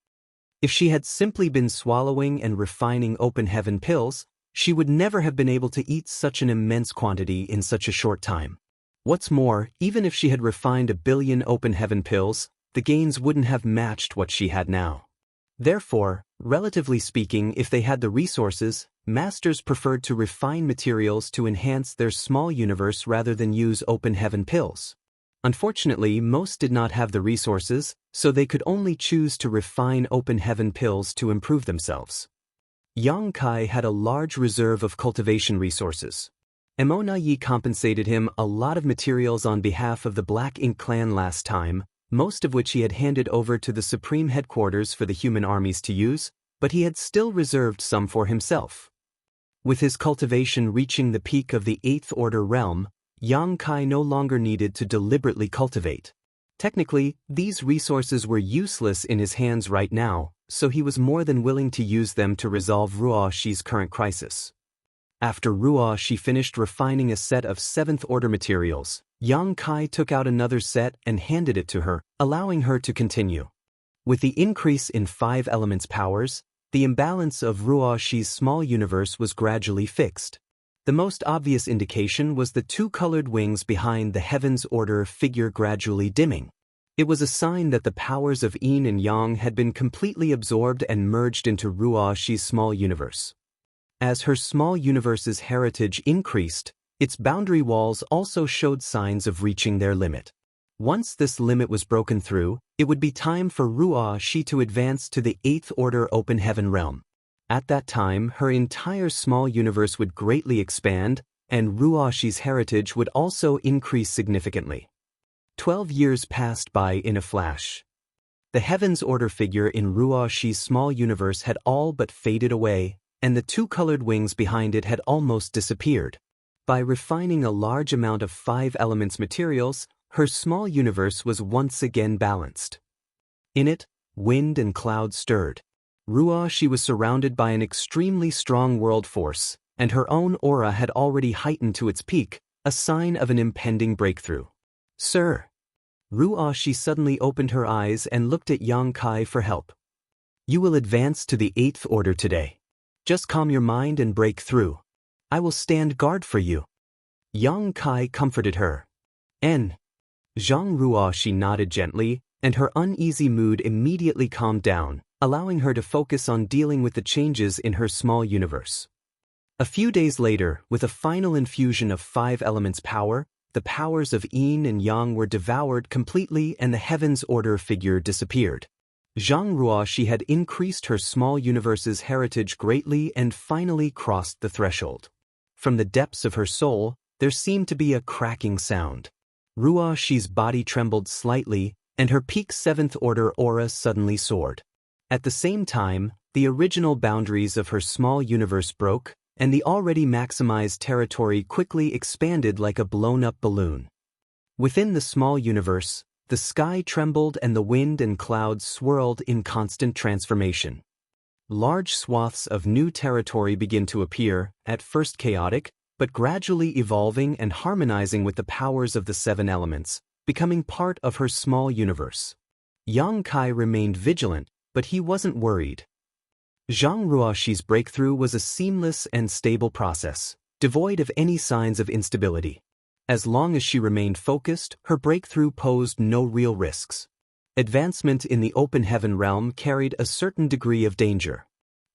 If she had simply been swallowing and refining open heaven pills, she would never have been able to eat such an immense quantity in such a short time. What's more, even if she had refined 1 billion open heaven pills, the gains wouldn't have matched what she had now. Therefore, relatively speaking, if they had the resources, masters preferred to refine materials to enhance their small universe rather than use open heaven pills. Unfortunately, most did not have the resources, so they could only choose to refine open heaven pills to improve themselves. Yang Kai had a large reserve of cultivation resources. Emona Yi compensated him a lot of materials on behalf of the Black Ink clan last time, most of which he had handed over to the supreme headquarters for the human armies to use, but he had still reserved some for himself. With his cultivation reaching the peak of the 8th order realm, Yang Kai no longer needed to deliberately cultivate. Technically, these resources were useless in his hands right now, so he was more than willing to use them to resolve Ruo Shi's current crisis. After Ruo Shi finished refining a set of 7th order materials, Yang Kai took out another set and handed it to her, allowing her to continue. With the increase in 5 elements powers, the imbalance of Ruo Shi's small universe was gradually fixed. The most obvious indication was the 2 colored wings behind the Heaven's Order figure gradually dimming. It was a sign that the powers of Yin and Yang had been completely absorbed and merged into Ruo Shi's small universe. As her small universe's heritage increased, its boundary walls also showed signs of reaching their limit. Once this limit was broken through, it would be time for Ruo Shi to advance to the 8th order open heaven realm. At that time, her entire small universe would greatly expand, and Ruo Shi's heritage would also increase significantly. 12 years passed by in a flash. The Heaven's Order figure in Ruo Shi's small universe had all but faded away, and the 2 colored wings behind it had almost disappeared. By refining a large amount of 5 elements materials, her small universe was once again balanced. In it, wind and clouds stirred. Ruo Shi was surrounded by an extremely strong world force, and her own aura had already heightened to its peak, a sign of an impending breakthrough. "Sir." Ruo Shi suddenly opened her eyes and looked at Yang Kai for help. "You will advance to the 8th order today. Just calm your mind and break through. I will stand guard for you." Yang Kai comforted her. "En." Zhang Ruo Shi nodded gently, and her uneasy mood immediately calmed down, allowing her to focus on dealing with the changes in her small universe. A few days later, with a final infusion of 5 elements power, the powers of Yin and Yang were devoured completely and the Heaven's Order figure disappeared. Zhang Ruo Shi had increased her small universe's heritage greatly and finally crossed the threshold. From the depths of her soul, there seemed to be a cracking sound. Ruo Shi's body trembled slightly, and her peak 7th order aura suddenly soared. At the same time, the original boundaries of her small universe broke, and the already maximized territory quickly expanded like a blown-up balloon. Within the small universe, the sky trembled and the wind and clouds swirled in constant transformation. Large swaths of new territory begin to appear, at first chaotic, but gradually evolving and harmonizing with the powers of the 7 elements, becoming part of her small universe. Yang Kai remained vigilant, but he wasn't worried. Zhang Ruo Shi's breakthrough was a seamless and stable process, devoid of any signs of instability. As long as she remained focused, her breakthrough posed no real risks. Advancement in the open heaven realm carried a certain degree of danger.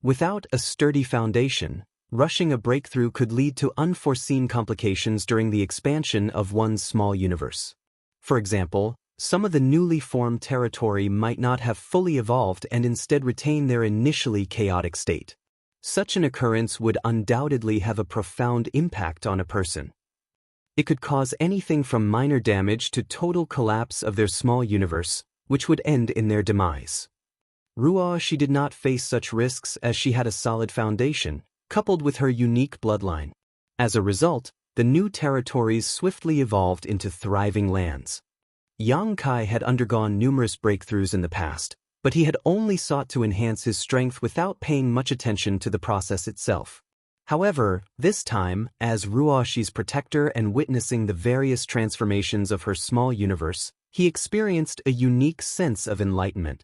Without a sturdy foundation, rushing a breakthrough could lead to unforeseen complications during the expansion of one's small universe. For example, some of the newly formed territory might not have fully evolved and instead retain their initially chaotic state. Such an occurrence would undoubtedly have a profound impact on a person. It could cause anything from minor damage to total collapse of their small universe, which would end in their demise. Ruo she did not face such risks as she had a solid foundation, coupled with her unique bloodline. As a result, the new territories swiftly evolved into thriving lands. Yang Kai had undergone numerous breakthroughs in the past, but he had only sought to enhance his strength without paying much attention to the process itself. However, this time, as Ruoshi's protector and witnessing the various transformations of her small universe, he experienced a unique sense of enlightenment.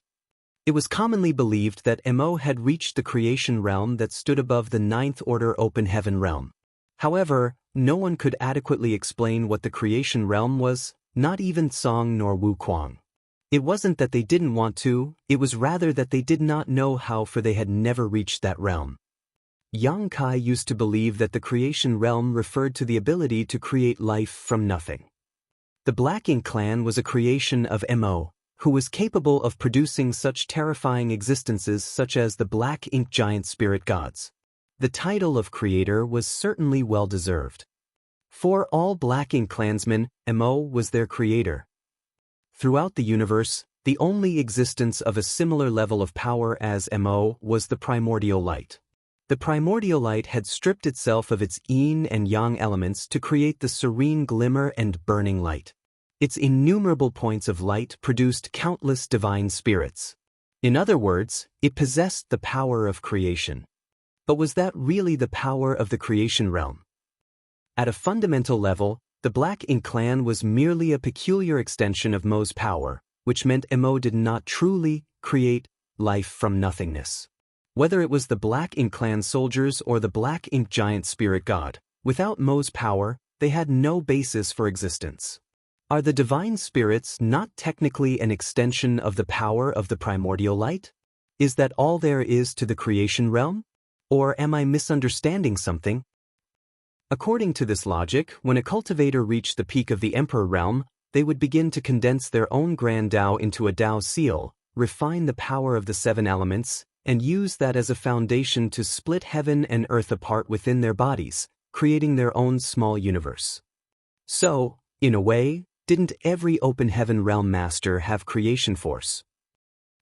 It was commonly believed that Mo had reached the creation realm that stood above the ninth order open heaven realm. However, no one could adequately explain what the creation realm was, not even Song nor Wuquang. It wasn't that they didn't want to, it was rather that they did not know how, for they had never reached that realm. Yang Kai used to believe that the creation realm referred to the ability to create life from nothing. The Black Ink clan was a creation of Mo, who was capable of producing such terrifying existences such as the Black Ink giant spirit gods. The title of creator was certainly well-deserved. For all Black Ink clansmen, Mo was their creator. Throughout the universe, the only existence of a similar level of power as Mo was the primordial light. The primordial light had stripped itself of its yin and yang elements to create the serene glimmer and burning light. Its innumerable points of light produced countless divine spirits. In other words, it possessed the power of creation. But was that really the power of the creation realm? At a fundamental level, the Black Ink clan was merely a peculiar extension of Mo's power, which meant Mo did not truly create life from nothingness. Whether it was the Black Ink clan soldiers or the Black Ink giant spirit god, without Mo's power, they had no basis for existence. Are the divine spirits not technically an extension of the power of the primordial light? Is that all there is to the creation realm? Or am I misunderstanding something? According to this logic, when a cultivator reached the peak of the Emperor realm, they would begin to condense their own grand Tao into a Tao seal, refine the power of the seven elements, and use that as a foundation to split heaven and earth apart within their bodies, creating their own small universe. So, in a way, didn't every open heaven realm master have creation force?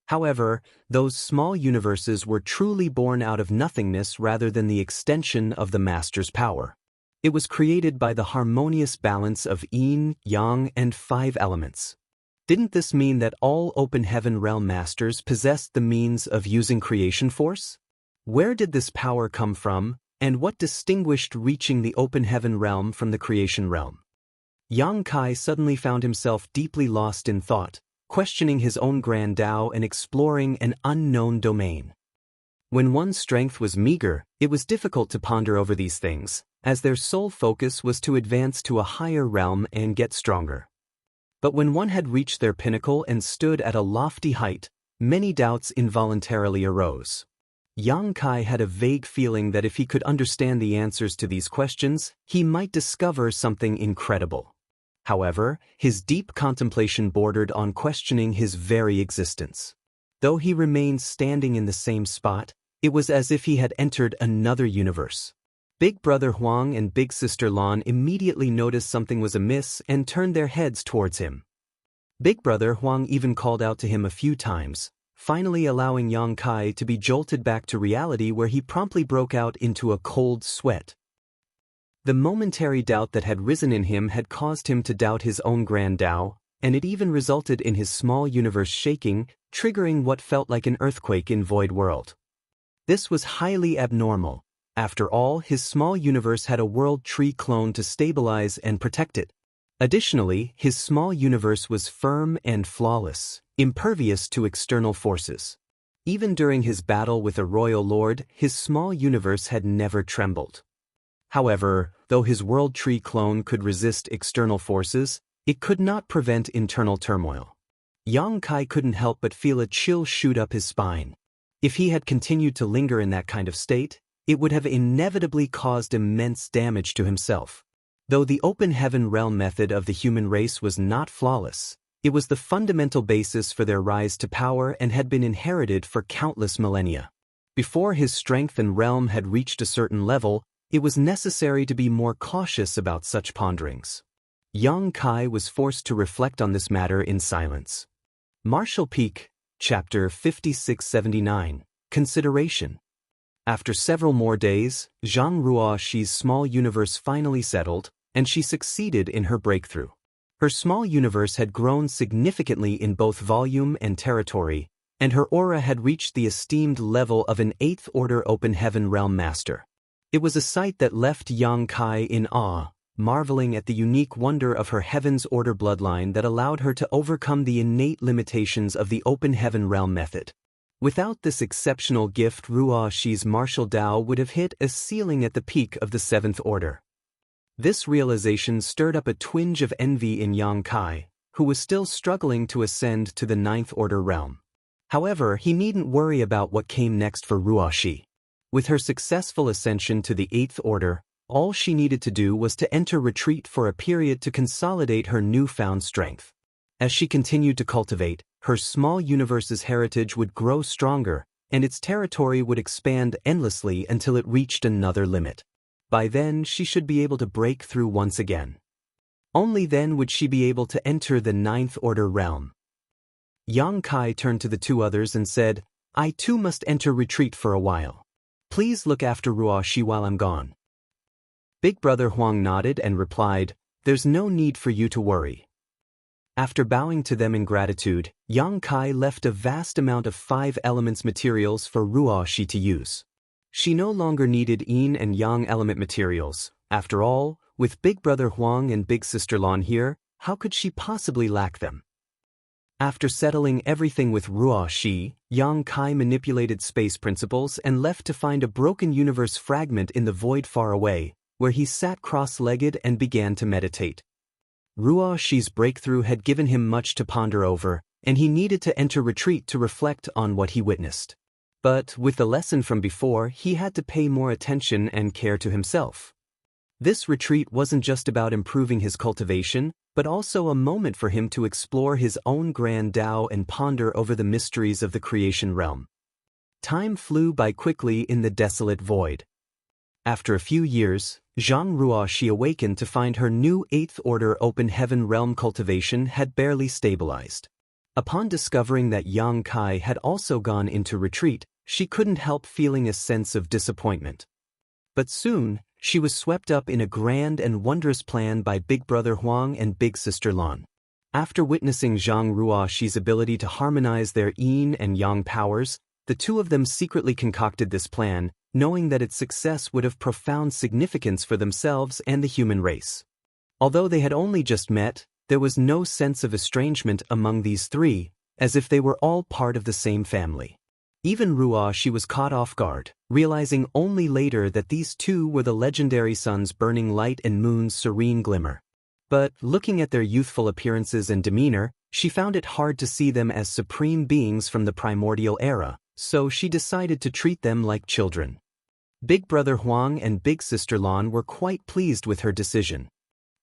However, those small universes were truly born out of nothingness rather than the extension of the master's power. It was created by the harmonious balance of yin, yang, and 5 elements. Didn't this mean that all open heaven realm masters possessed the means of using creation force? Where did this power come from, and what distinguished reaching the open heaven realm from the creation realm? Yang Kai suddenly found himself deeply lost in thought, questioning his own grand Tao and exploring an unknown domain. When one's strength was meager, it was difficult to ponder over these things, as their sole focus was to advance to a higher realm and get stronger. But when one had reached their pinnacle and stood at a lofty height, many doubts involuntarily arose. Yang Kai had a vague feeling that if he could understand the answers to these questions, he might discover something incredible. However, his deep contemplation bordered on questioning his very existence. Though he remained standing in the same spot, it was as if he had entered another universe. Big Brother Huang and Big Sister Lan immediately noticed something was amiss and turned their heads towards him. Big Brother Huang even called out to him a few times, finally allowing Yang Kai to be jolted back to reality, where he promptly broke out into a cold sweat. The momentary doubt that had risen in him had caused him to doubt his own grand Tao, and it even resulted in his small universe shaking, triggering what felt like an earthquake in Void World. This was highly abnormal. After all, his small universe had a world tree clone to stabilize and protect it. Additionally, his small universe was firm and flawless, impervious to external forces. Even during his battle with a royal lord, his small universe had never trembled. However, though his world tree clone could resist external forces, it could not prevent internal turmoil. Yang Kai couldn't help but feel a chill shoot up his spine. If he had continued to linger in that kind of state, it would have inevitably caused immense damage to himself. Though the open heaven realm method of the human race was not flawless, it was the fundamental basis for their rise to power and had been inherited for countless millennia. Before his strength and realm had reached a certain level, it was necessary to be more cautious about such ponderings. Yang Kai was forced to reflect on this matter in silence. Martial Peak, Chapter 5679, Consideration. After several more days, Zhang Ruoxi's small universe finally settled, and she succeeded in her breakthrough. Her small universe had grown significantly in both volume and territory, and her aura had reached the esteemed level of an 8th Order Open Heaven Realm Master. It was a sight that left Yang Kai in awe, marveling at the unique wonder of her Heaven's Order bloodline that allowed her to overcome the innate limitations of the Open Heaven Realm method. Without this exceptional gift, Ruoxi's martial Dao would have hit a ceiling at the peak of the 7th Order. This realization stirred up a twinge of envy in Yang Kai, who was still struggling to ascend to the 9th Order realm. However, he needn't worry about what came next for Ruoxi. With her successful ascension to the 8th Order, all she needed to do was to enter retreat for a period to consolidate her newfound strength. As she continued to cultivate, her small universe's heritage would grow stronger, and its territory would expand endlessly until it reached another limit. By then, she should be able to break through once again. Only then would she be able to enter the 9th Order realm. Yang Kai turned to the two others and said, "I too must enter retreat for a while. Please look after Ruoxi while I'm gone." Big Brother Huang nodded and replied, "There's no need for you to worry." After bowing to them in gratitude, Yang Kai left a vast amount of 5 elements materials for Ruoxi to use. She no longer needed yin and yang element materials. After all, with Big Brother Huang and Big Sister Lan here, how could she possibly lack them? After settling everything with Ruoxi, Yang Kai manipulated space principles and left to find a broken universe fragment in the void far away, where he sat cross-legged and began to meditate. Ruoxi's breakthrough had given him much to ponder over, and he needed to enter retreat to reflect on what he witnessed. But with the lesson from before, he had to pay more attention and care to himself. This retreat wasn't just about improving his cultivation, but also a moment for him to explore his own grand Tao and ponder over the mysteries of the creation realm. Time flew by quickly in the desolate void. After a few years, Zhang Ruoxi awakened to find her new 8th Order Open Heaven realm cultivation had barely stabilized. Upon discovering that Yang Kai had also gone into retreat, she couldn't help feeling a sense of disappointment. But soon, she was swept up in a grand and wondrous plan by Big Brother Huang and Big Sister Lan. After witnessing Zhang Ruoxi's ability to harmonize their yin and yang powers, the two of them secretly concocted this plan, knowing that its success would have profound significance for themselves and the human race. Although they had only just met, there was no sense of estrangement among these three, as if they were all part of the same family. Even Ruoxi was caught off guard, realizing only later that these two were the legendary sun's burning light and moon's serene glimmer. But looking at their youthful appearances and demeanor, she found it hard to see them as supreme beings from the primordial era, so she decided to treat them like children. Big Brother Huang and Big Sister Lan were quite pleased with her decision.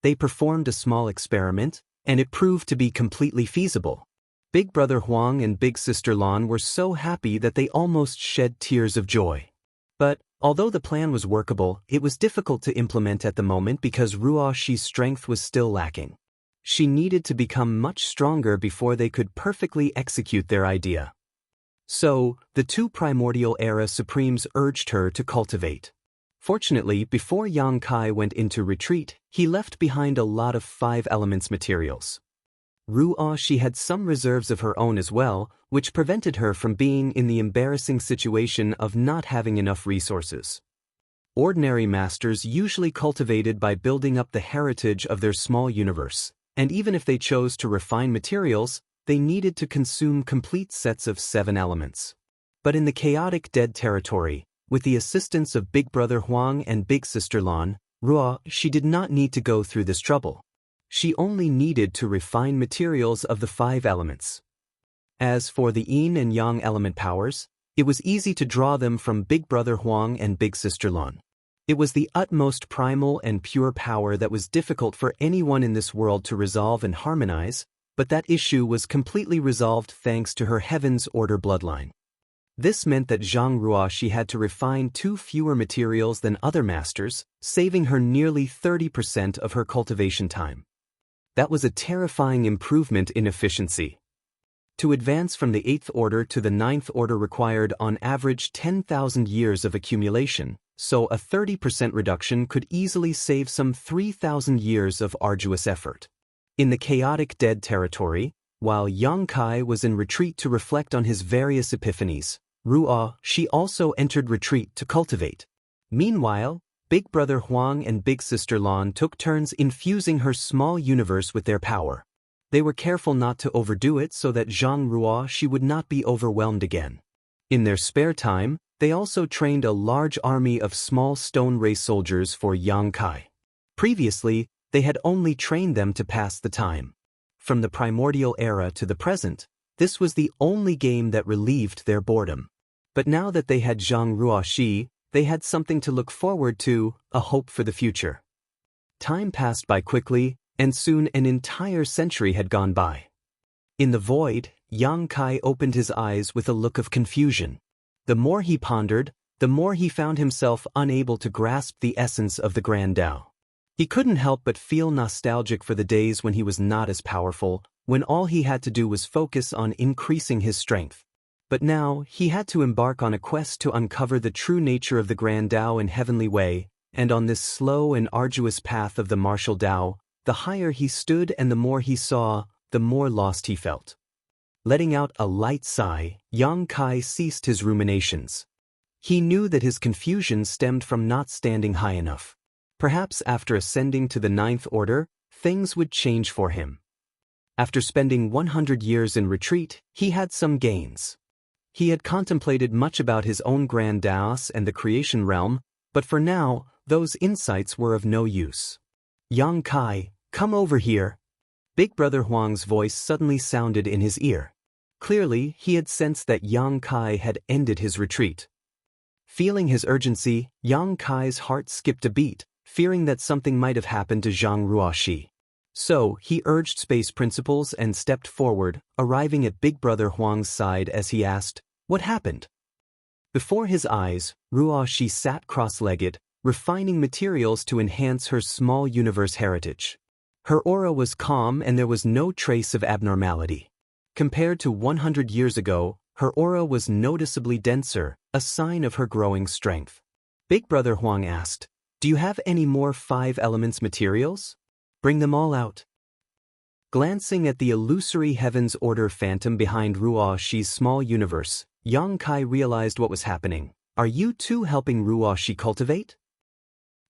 They performed a small experiment, and it proved to be completely feasible. Big Brother Huang and Big Sister Lan were so happy that they almost shed tears of joy. But, although the plan was workable, it was difficult to implement at the moment because Ruoxi's strength was still lacking. She needed to become much stronger before they could perfectly execute their idea. So, the two primordial era supremes urged her to cultivate. Fortunately, before Yang Kai went into retreat, he left behind a lot of 5 elements materials. Ruoxi had some reserves of her own as well, which prevented her from being in the embarrassing situation of not having enough resources. Ordinary masters usually cultivated by building up the heritage of their small universe, and even if they chose to refine materials, they needed to consume complete sets of 7 elements. But in the chaotic dead territory, with the assistance of Big Brother Huang and Big Sister Lan, Ruoxi did not need to go through this trouble. She only needed to refine materials of the 5 elements. As for the yin and yang element powers, it was easy to draw them from Big Brother Huang and Big Sister Lan. It was the utmost primal and pure power that was difficult for anyone in this world to resolve and harmonize, but that issue was completely resolved thanks to her Heaven's Order bloodline. This meant that Zhang Ruoxi had to refine 2 fewer materials than other masters, saving her nearly 30% of her cultivation time. That was a terrifying improvement in efficiency. To advance from the 8th order to the 9th order required on average 10,000 years of accumulation, so a 30% reduction could easily save some 3,000 years of arduous effort. In the chaotic dead territory, while Yang Kai was in retreat to reflect on his various epiphanies, Ruoxi also entered retreat to cultivate. Meanwhile, Big Brother Huang and Big Sister Lan took turns infusing her small universe with their power. They were careful not to overdo it so that Zhang Ruoxi would not be overwhelmed again. In their spare time, they also trained a large army of small stone race soldiers for Yang Kai. Previously, they had only trained them to pass the time. From the primordial era to the present, this was the only game that relieved their boredom. But now that they had Zhang Ruoxi, they had something to look forward to, a hope for the future. Time passed by quickly, and soon an entire century had gone by. In the void, Yang Kai opened his eyes with a look of confusion. The more he pondered, the more he found himself unable to grasp the essence of the Grand Tao. He couldn't help but feel nostalgic for the days when he was not as powerful, when all he had to do was focus on increasing his strength. But now, he had to embark on a quest to uncover the true nature of the Grand Tao in Heavenly Way, and on this slow and arduous path of the martial Tao, the higher he stood and the more he saw, the more lost he felt. Letting out a light sigh, Yang Kai ceased his ruminations. He knew that his confusion stemmed from not standing high enough. Perhaps after ascending to the 9th order, things would change for him. After spending 100 years in retreat, he had some gains. He had contemplated much about his own Grand Taos and the creation realm, but for now, those insights were of no use. Yang Kai, come over here. Big Brother Huang's voice suddenly sounded in his ear. Clearly, he had sensed that Yang Kai had ended his retreat. Feeling his urgency, Yang Kai's heart skipped a beat, fearing that something might have happened to Zhang Ruoxi. So, he urged space principles and stepped forward, arriving at Big Brother Huang's side as he asked, "What happened?" Before his eyes, Ruoxi sat cross-legged, refining materials to enhance her small universe heritage. Her aura was calm and there was no trace of abnormality. Compared to 100 years ago, her aura was noticeably denser, a sign of her growing strength. Big Brother Huang asked, "Do you have any more 5 elements materials? Bring them all out." Glancing at the illusory Heaven's Order phantom behind Ruoxi's small universe, Yang Kai realized what was happening. "Are you too helping Ruoxi cultivate?"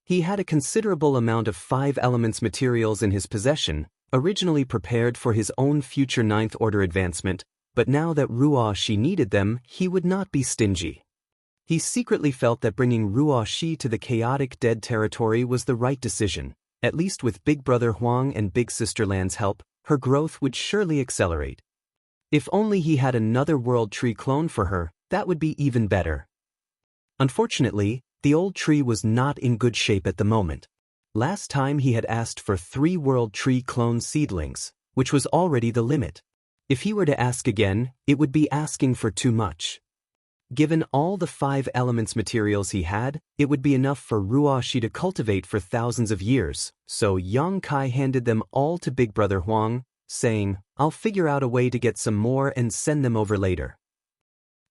He had a considerable amount of 5 elements materials in his possession, originally prepared for his own future 9th order advancement, but now that Ruoxi needed them, he would not be stingy. He secretly felt that bringing Ruoxi to the chaotic dead territory was the right decision. At least with Big Brother Huang and Big Sister Lan's help, her growth would surely accelerate. If only he had another world tree clone for her, that would be even better. Unfortunately, the old tree was not in good shape at the moment. Last time he had asked for 3 world tree clone seedlings, which was already the limit. If he were to ask again, it would be asking for too much. Given all the 5 elements materials he had, it would be enough for Ruoxi to cultivate for thousands of years, so Yang Kai handed them all to Big Brother Huang, saying, "I'll figure out a way to get some more and send them over later."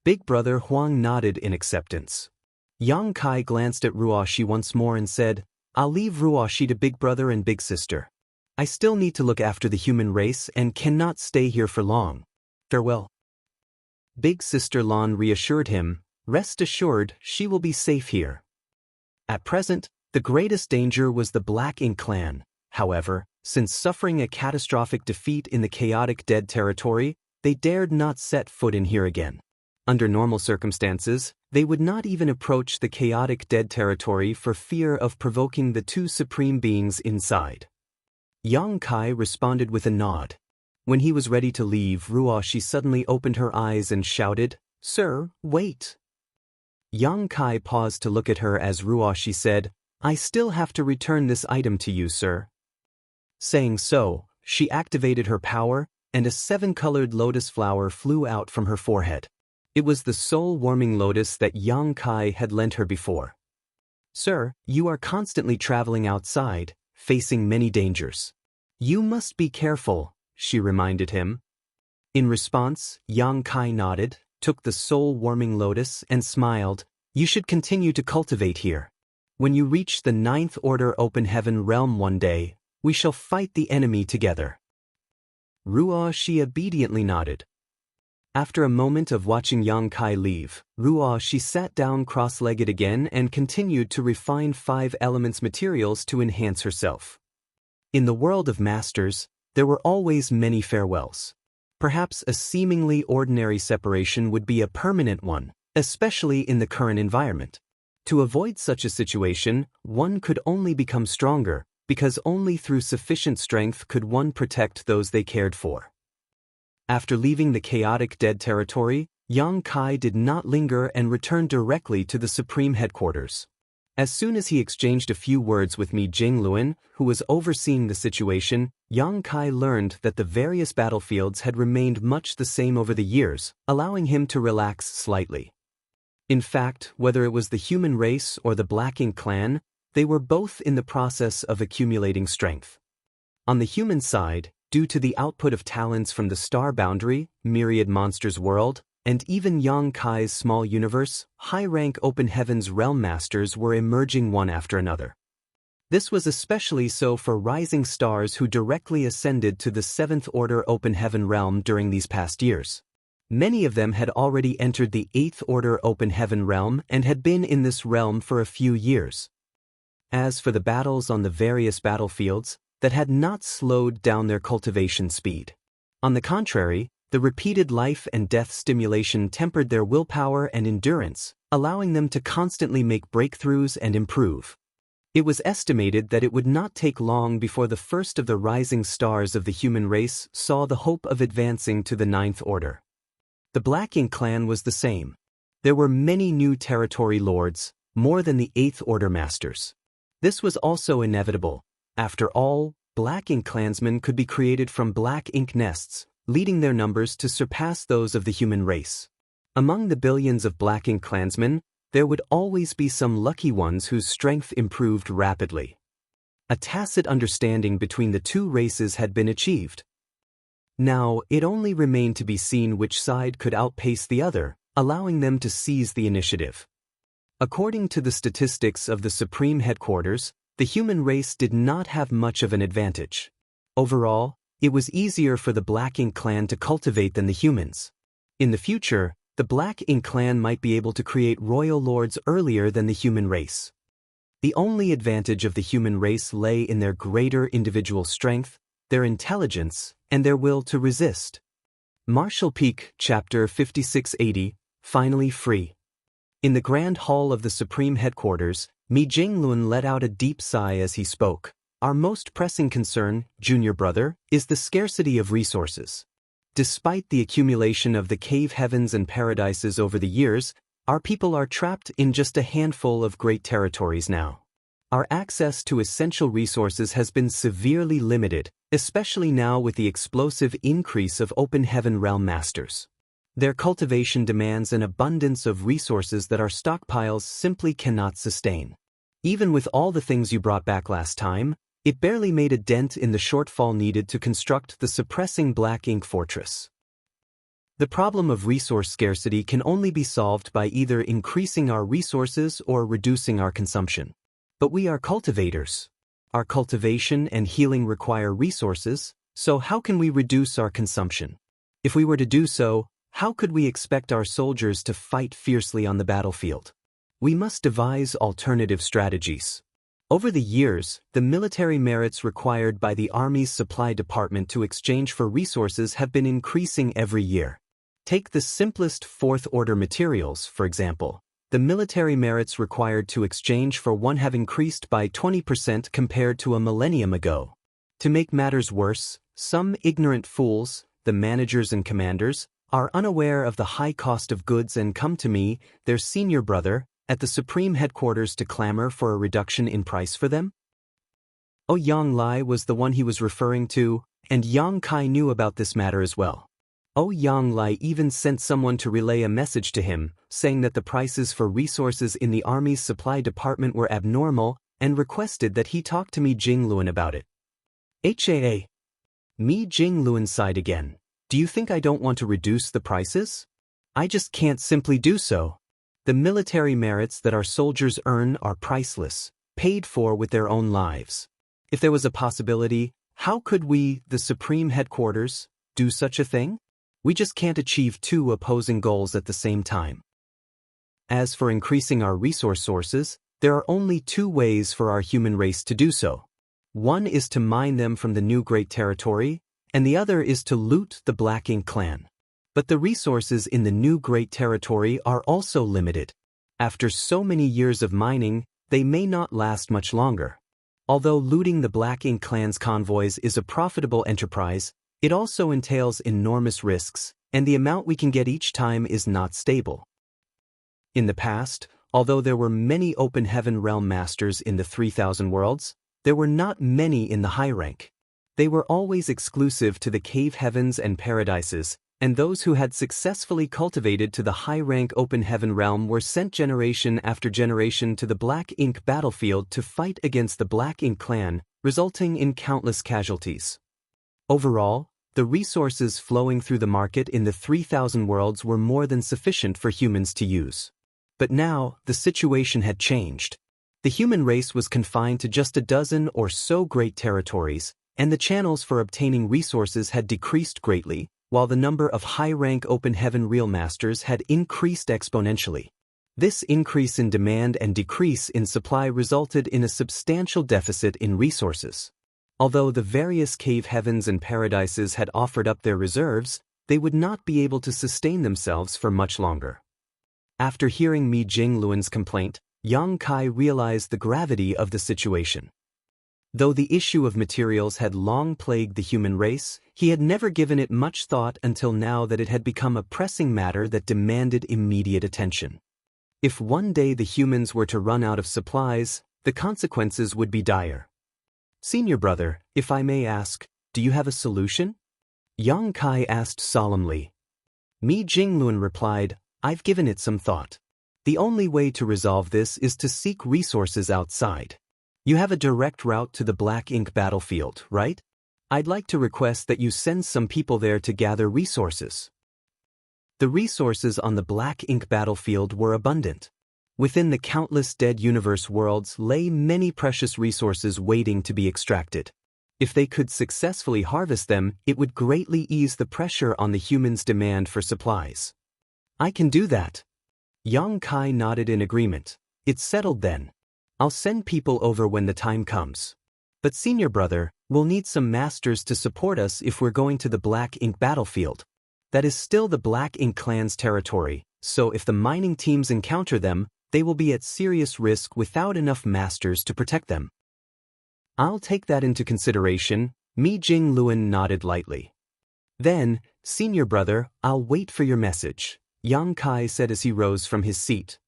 Big Brother Huang nodded in acceptance. Yang Kai glanced at Ruoxi once more and said, "I'll leave Ruoxi to Big Brother and Big Sister. I still need to look after the human race and cannot stay here for long. Farewell." Big Sister Lan reassured him, "Rest assured, she will be safe here." At present, the greatest danger was the Black Ink clan. However, since suffering a catastrophic defeat in the chaotic dead territory, they dared not set foot in here again. Under normal circumstances, they would not even approach the chaotic dead territory for fear of provoking the 2 supreme beings inside. Yang Kai responded with a nod. When he was ready to leave, Ruoxi suddenly opened her eyes and shouted, "Sir, wait." Yang Kai paused to look at her as Ruoxi said, "I still have to return this item to you, sir." Saying so, she activated her power, and a 7-colored lotus flower flew out from her forehead. It was the soul-warming lotus that Yang Kai had lent her before. "Sir, you are constantly traveling outside, facing many dangers. You must be careful," she reminded him. In response, Yang Kai nodded, took the soul-warming lotus, and smiled. "You should continue to cultivate here. When you reach the ninth order open heaven realm one day, we shall fight the enemy together." Ruo Shi obediently nodded. After a moment of watching Yang Kai leave, Ruo Shi sat down cross-legged again and continued to refine 5 elements materials to enhance herself. In the world of masters, there were always many farewells. Perhaps a seemingly ordinary separation would be a permanent one, especially in the current environment. To avoid such a situation, one could only become stronger, because only through sufficient strength could one protect those they cared for. After leaving the chaotic dead territory, Yang Kai did not linger and returned directly to the Supreme Headquarters. As soon as he exchanged a few words with Mi Jingluan, who was overseeing the situation, Yang Kai learned that the various battlefields had remained much the same over the years, allowing him to relax slightly. In fact, whether it was the human race or the Black Ink clan, they were both in the process of accumulating strength. On the human side, due to the output of talents from the Star Boundary, Myriad Monsters World, and even Yang Kai's small universe, high-rank Open Heavens Realm Masters were emerging one after another. This was especially so for rising stars who directly ascended to the 7th Order Open Heaven Realm during these past years. Many of them had already entered the 8th Order Open Heaven Realm and had been in this realm for a few years. As for the battles on the various battlefields, that had not slowed down their cultivation speed. On the contrary, the repeated life and death stimulation tempered their willpower and endurance, allowing them to constantly make breakthroughs and improve. It was estimated that it would not take long before the first of the rising stars of the human race saw the hope of advancing to the 9th Order. The Black Ink clan was the same. There were many new territory lords, more than the 8th Order masters. This was also inevitable. After all, Black Ink clansmen could be created from Black Ink nests, leading their numbers to surpass those of the human race. Among the billions of Black Ink clansmen, there would always be some lucky ones whose strength improved rapidly. A tacit understanding between the two races had been achieved. Now, it only remained to be seen which side could outpace the other, allowing them to seize the initiative. According to the statistics of the Supreme Headquarters, the human race did not have much of an advantage. Overall, it was easier for the Black Ink clan to cultivate than the humans. In the future, the Black Ink clan might be able to create royal lords earlier than the human race. The only advantage of the human race lay in their greater individual strength, their intelligence, and their will to resist. Martial Peak, Chapter 5680, Finally Free. In the Grand Hall of the Supreme Headquarters, Mi Jinglun let out a deep sigh as he spoke. "Our most pressing concern, junior brother, is the scarcity of resources. Despite the accumulation of the cave heavens and paradises over the years, our people are trapped in just a handful of great territories now. Our access to essential resources has been severely limited, especially now with the explosive increase of Open Heaven Realm Masters. Their cultivation demands an abundance of resources that our stockpiles simply cannot sustain. Even with all the things you brought back last time, it barely made a dent in the shortfall needed to construct the suppressing Black Ink fortress. The problem of resource scarcity can only be solved by either increasing our resources or reducing our consumption. But we are cultivators. Our cultivation and healing require resources, so how can we reduce our consumption? If we were to do so, how could we expect our soldiers to fight fiercely on the battlefield? We must devise alternative strategies. Over the years, the military merits required by the Army's supply department to exchange for resources have been increasing every year. Take the simplest 4th Order materials, for example. The military merits required to exchange for one have increased by 20% compared to a millennium ago. To make matters worse, some ignorant fools, the managers and commanders, are unaware of the high cost of goods and come to me, their senior brother, at the Supreme Headquarters to clamor for a reduction in price for them? Yang Lai was the one he was referring to, and Yang Kai knew about this matter as well. Yang Lai even sent someone to relay a message to him, saying that the prices for resources in the army's supply department were abnormal, and requested that he talk to Mi Jingluan about it. HAA. Mi Jingluan sighed again. Do you think I don't want to reduce the prices? I just can't simply do so. The military merits that our soldiers earn are priceless, paid for with their own lives. If there was a possibility, how could we, the Supreme Headquarters, do such a thing? We just can't achieve two opposing goals at the same time. As for increasing our resource sources, there are only two ways for our human race to do so. One is to mine them from the new Great Territory, and the other is to loot the Black Ink clan. But the resources in the new Great Territory are also limited. After so many years of mining, they may not last much longer. Although looting the Black Ink clan's convoys is a profitable enterprise, it also entails enormous risks, and the amount we can get each time is not stable. In the past, although there were many open heaven realm masters in the 3,000 worlds, there were not many in the high rank. They were always exclusive to the cave heavens and paradises, and those who had successfully cultivated to the high-rank open heaven realm were sent generation after generation to the Black Ink battlefield to fight against the Black Ink clan, resulting in countless casualties. Overall, the resources flowing through the market in the 3,000 worlds were more than sufficient for humans to use. But now, the situation had changed. The human race was confined to just a dozen or so great territories, and the channels for obtaining resources had decreased greatly, while the number of high-rank open heaven real masters had increased exponentially. This increase in demand and decrease in supply resulted in a substantial deficit in resources. Although the various cave heavens and paradises had offered up their reserves, they would not be able to sustain themselves for much longer. After hearing Mi Jingluan's complaint, Yang Kai realized the gravity of the situation. Though the issue of materials had long plagued the human race, he had never given it much thought until now that it had become a pressing matter that demanded immediate attention. If one day the humans were to run out of supplies, the consequences would be dire. Senior brother, if I may ask, do you have a solution? Yang Kai asked solemnly. Mi Jingluan replied, I've given it some thought. The only way to resolve this is to seek resources outside. You have a direct route to the Black Ink battlefield, right? I'd like to request that you send some people there to gather resources. The resources on the Black Ink battlefield were abundant. Within the countless dead universe worlds lay many precious resources waiting to be extracted. If they could successfully harvest them, it would greatly ease the pressure on the humans' demand for supplies. I can do that. Yang Kai nodded in agreement. It's settled then. I'll send people over when the time comes. But senior brother, we'll need some masters to support us if we're going to the Black Ink battlefield. That is still the Black Ink clan's territory, so if the mining teams encounter them, they will be at serious risk without enough masters to protect them. I'll take that into consideration, Mi Jingluan nodded lightly. Then, senior brother, I'll wait for your message, Yang Kai said as he rose from his seat.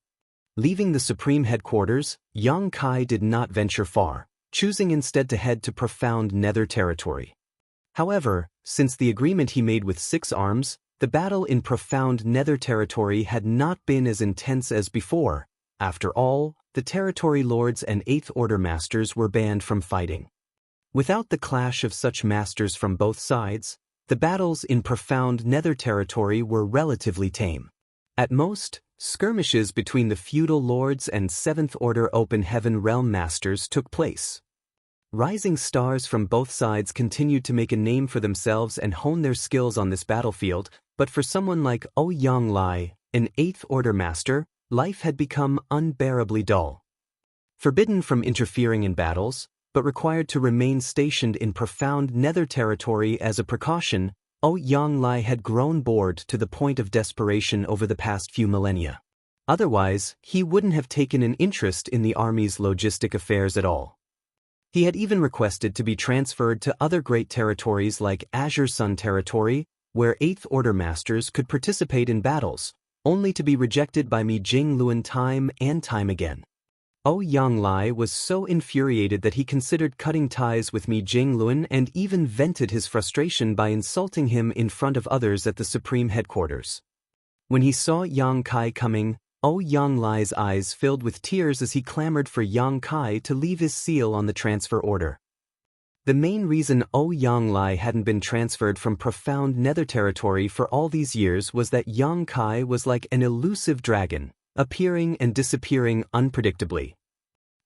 Leaving the Supreme Headquarters, Yang Kai did not venture far, choosing instead to head to profound Nether territory. However, since the agreement he made with Six Arms, the battle in profound Nether territory had not been as intense as before. After all, the territory lords and Eighth Order masters were banned from fighting. Without the clash of such masters from both sides, the battles in profound Nether territory were relatively tame. At most, skirmishes between the feudal lords and Seventh Order Open Heaven realm masters took place. Rising stars from both sides continued to make a name for themselves and hone their skills on this battlefield, but for someone like Yang Lai, an Eighth Order master, life had become unbearably dull. Forbidden from interfering in battles, but required to remain stationed in profound Nether territory as a precaution, Yang Lai had grown bored to the point of desperation over the past few millennia. Otherwise, he wouldn't have taken an interest in the army's logistic affairs at all. He had even requested to be transferred to other great territories like Azure Sun territory, where Eighth Order masters could participate in battles, only to be rejected by Mi Jingluan time and time again. Yang Lai was so infuriated that he considered cutting ties with Mi Jingluan and even vented his frustration by insulting him in front of others at the Supreme Headquarters. When he saw Yang Kai coming, Yang Lai's eyes filled with tears as he clamored for Yang Kai to leave his seal on the transfer order. The main reason Yang Lai hadn't been transferred from profound nether territory for all these years was that Yang Kai was like an elusive dragon, appearing and disappearing unpredictably.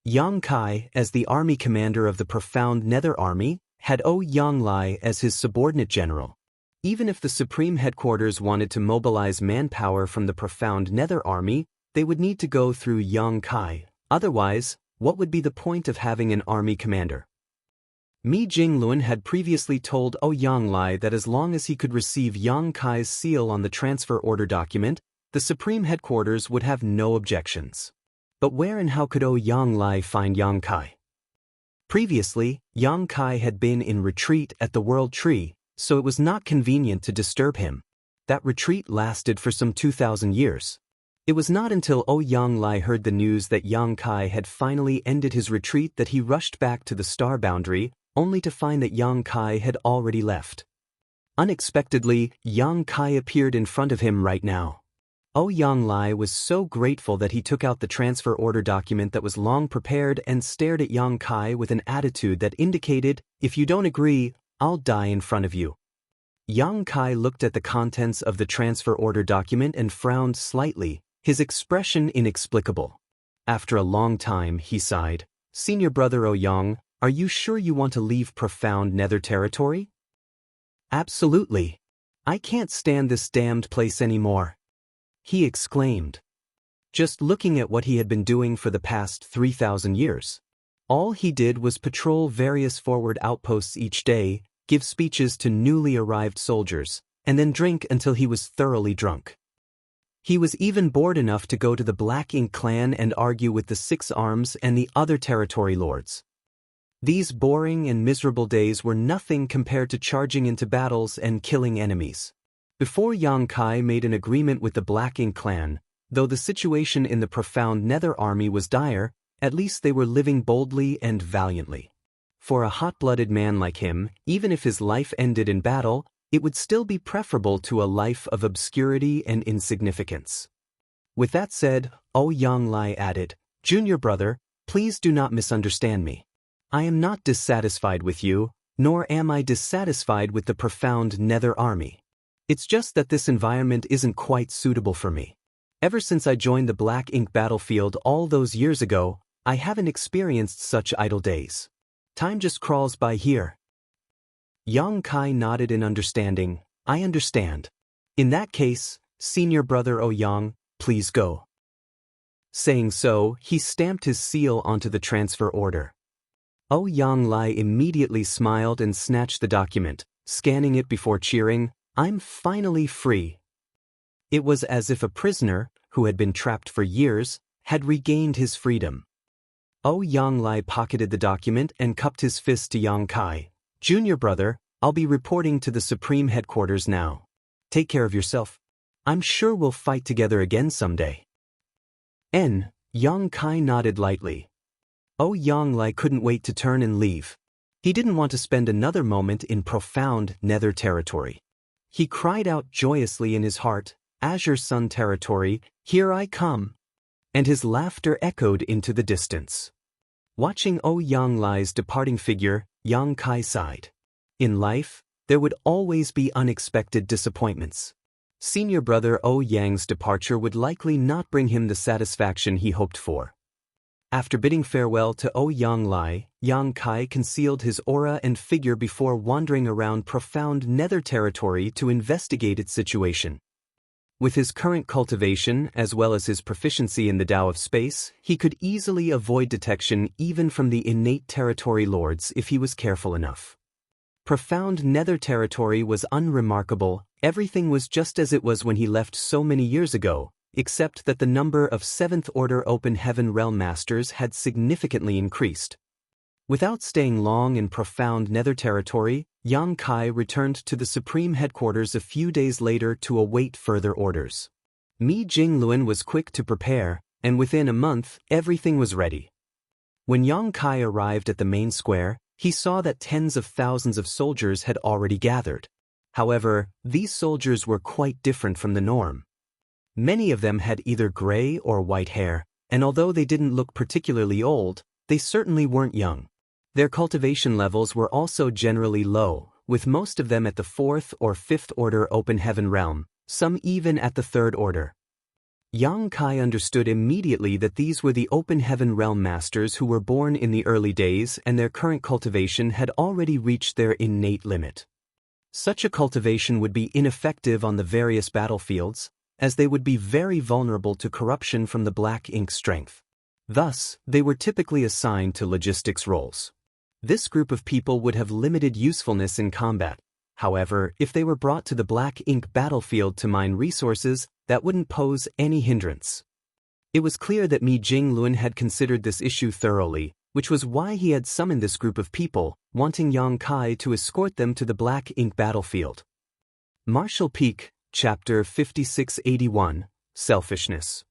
Yang Kai, as the army commander of the profound nether army, had Yang Lai as his subordinate general. Even if the Supreme Headquarters wanted to mobilize manpower from the profound nether army, they would need to go through Yang Kai. Otherwise, what would be the point of having an army commander? Mi Jingluan had previously told Yang Lai that as long as he could receive Yang Kai's seal on the transfer order document, the Supreme Headquarters would have no objections. But where and how could Yang Lai find Yang Kai? Previously, Yang Kai had been in retreat at the World Tree, so it was not convenient to disturb him. That retreat lasted for some 2,000 years. It was not until Yang Lai heard the news that Yang Kai had finally ended his retreat that he rushed back to the star boundary, only to find that Yang Kai had already left. Unexpectedly, Yang Kai appeared in front of him right now. Yang Lai was so grateful that he took out the transfer order document that was long prepared and stared at Yang Kai with an attitude that indicated, "If you don't agree, I'll die in front of you." Yang Kai looked at the contents of the transfer order document and frowned slightly, his expression inexplicable. After a long time, he sighed. "Senior brother Yang, are you sure you want to leave profound nether territory?" "Absolutely. I can't stand this damned place anymore," he exclaimed. Just looking at what he had been doing for the past 3,000 years. All he did was patrol various forward outposts each day, give speeches to newly arrived soldiers, and then drink until he was thoroughly drunk. He was even bored enough to go to the Black Ink clan and argue with the Six Arms and the other territory lords. These boring and miserable days were nothing compared to charging into battles and killing enemies. Before Yang Kai made an agreement with the Black Ink clan, though the situation in the profound nether army was dire, at least they were living boldly and valiantly. For a hot-blooded man like him, even if his life ended in battle, it would still be preferable to a life of obscurity and insignificance. With that said, Yang Lai added, "Junior brother, please do not misunderstand me. I am not dissatisfied with you, nor am I dissatisfied with the profound nether army. It's just that this environment isn't quite suitable for me. Ever since I joined the Black Ink battlefield all those years ago, I haven't experienced such idle days. Time just crawls by here." Yang Kai nodded in understanding. "I understand. In that case, senior brother Yang, please go." Saying so, he stamped his seal onto the transfer order. Yang Lai immediately smiled and snatched the document, scanning it before cheering, "I'm finally free." It was as if a prisoner, who had been trapped for years, had regained his freedom. Yang Lai pocketed the document and cupped his fist to Yang Kai. "Junior brother, I'll be reporting to the Supreme Headquarters now. Take care of yourself. I'm sure we'll fight together again someday." Yang Kai nodded lightly. Yang Lai couldn't wait to turn and leave. He didn't want to spend another moment in profound nether territory. He cried out joyously in his heart, "Azure Sun territory, here I come!" And his laughter echoed into the distance. Watching Yang Lai's departing figure, Yang Kai sighed. In life, there would always be unexpected disappointments. Senior brother Yang's departure would likely not bring him the satisfaction he hoped for. After bidding farewell to Yang Lai, Yang Kai concealed his aura and figure before wandering around profound nether territory to investigate its situation. With his current cultivation as well as his proficiency in the Tao of space, he could easily avoid detection even from the innate territory lords if he was careful enough. Profound nether territory was unremarkable, everything was just as it was when he left so many years ago, except that the number of 7th Order Open Heaven Realm Masters had significantly increased. Without staying long in profound nether territory, Yang Kai returned to the Supreme Headquarters a few days later to await further orders. Mi Jingluan was quick to prepare, and within a month, everything was ready. When Yang Kai arrived at the main square, he saw that tens of thousands of soldiers had already gathered. However, these soldiers were quite different from the norm. Many of them had either gray or white hair, and although they didn't look particularly old, they certainly weren't young. Their cultivation levels were also generally low, with most of them at the 4th or 5th order open heaven realm, some even at the 3rd order. Yang Kai understood immediately that these were the open heaven realm masters who were born in the early days and their current cultivation had already reached their innate limit. Such a cultivation would be ineffective on the various battlefields, as they would be very vulnerable to corruption from the black ink strength. Thus, they were typically assigned to logistics roles. This group of people would have limited usefulness in combat. However, if they were brought to the black ink battlefield to mine resources, that wouldn't pose any hindrance. It was clear that Mi Jinglun had considered this issue thoroughly, which was why he had summoned this group of people, wanting Yang Kai to escort them to the black ink battlefield. Martial Peak, Chapter 5681, Selfishness.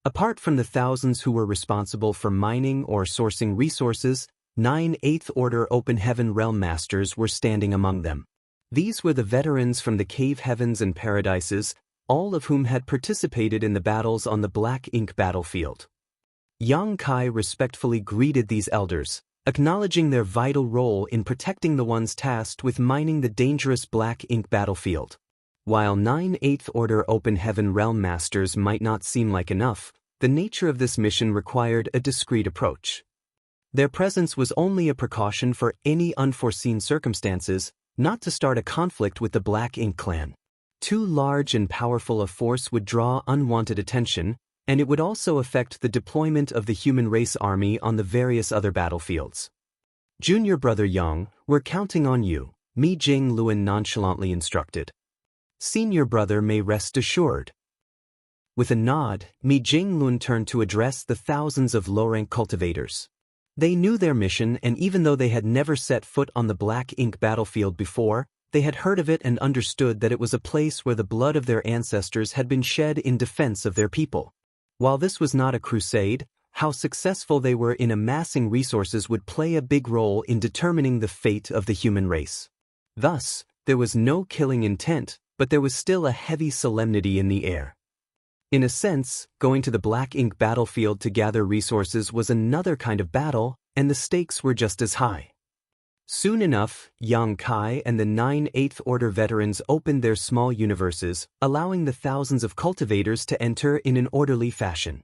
Apart from the thousands who were responsible for mining or sourcing resources, 9 8th Order Open Heaven Realm Masters were standing among them. These were the veterans from the Cave Heavens and Paradises, all of whom had participated in the battles on the Black Ink battlefield. Yang Kai respectfully greeted these elders, acknowledging their vital role in protecting the ones tasked with mining the dangerous Black Ink battlefield. While 9 8th Order Open Heaven Realm Masters might not seem like enough, the nature of this mission required a discreet approach. Their presence was only a precaution for any unforeseen circumstances, not to start a conflict with the Black Ink clan. Too large and powerful a force would draw unwanted attention, and it would also affect the deployment of the human race army on the various other battlefields. Junior Brother Yang, we're counting on you, Mi Jinglun nonchalantly instructed. Senior Brother may rest assured. With a nod, Mi Jinglun turned to address the thousands of low-rank cultivators. They knew their mission, and even though they had never set foot on the Black Ink battlefield before, they had heard of it and understood that it was a place where the blood of their ancestors had been shed in defense of their people. While this was not a crusade, how successful they were in amassing resources would play a big role in determining the fate of the human race. Thus, there was no killing intent, but there was still a heavy solemnity in the air. In a sense, going to the Black Ink battlefield to gather resources was another kind of battle, and the stakes were just as high. Soon enough, Yang Kai and the 9 8th Order veterans opened their small universes, allowing the thousands of cultivators to enter in an orderly fashion.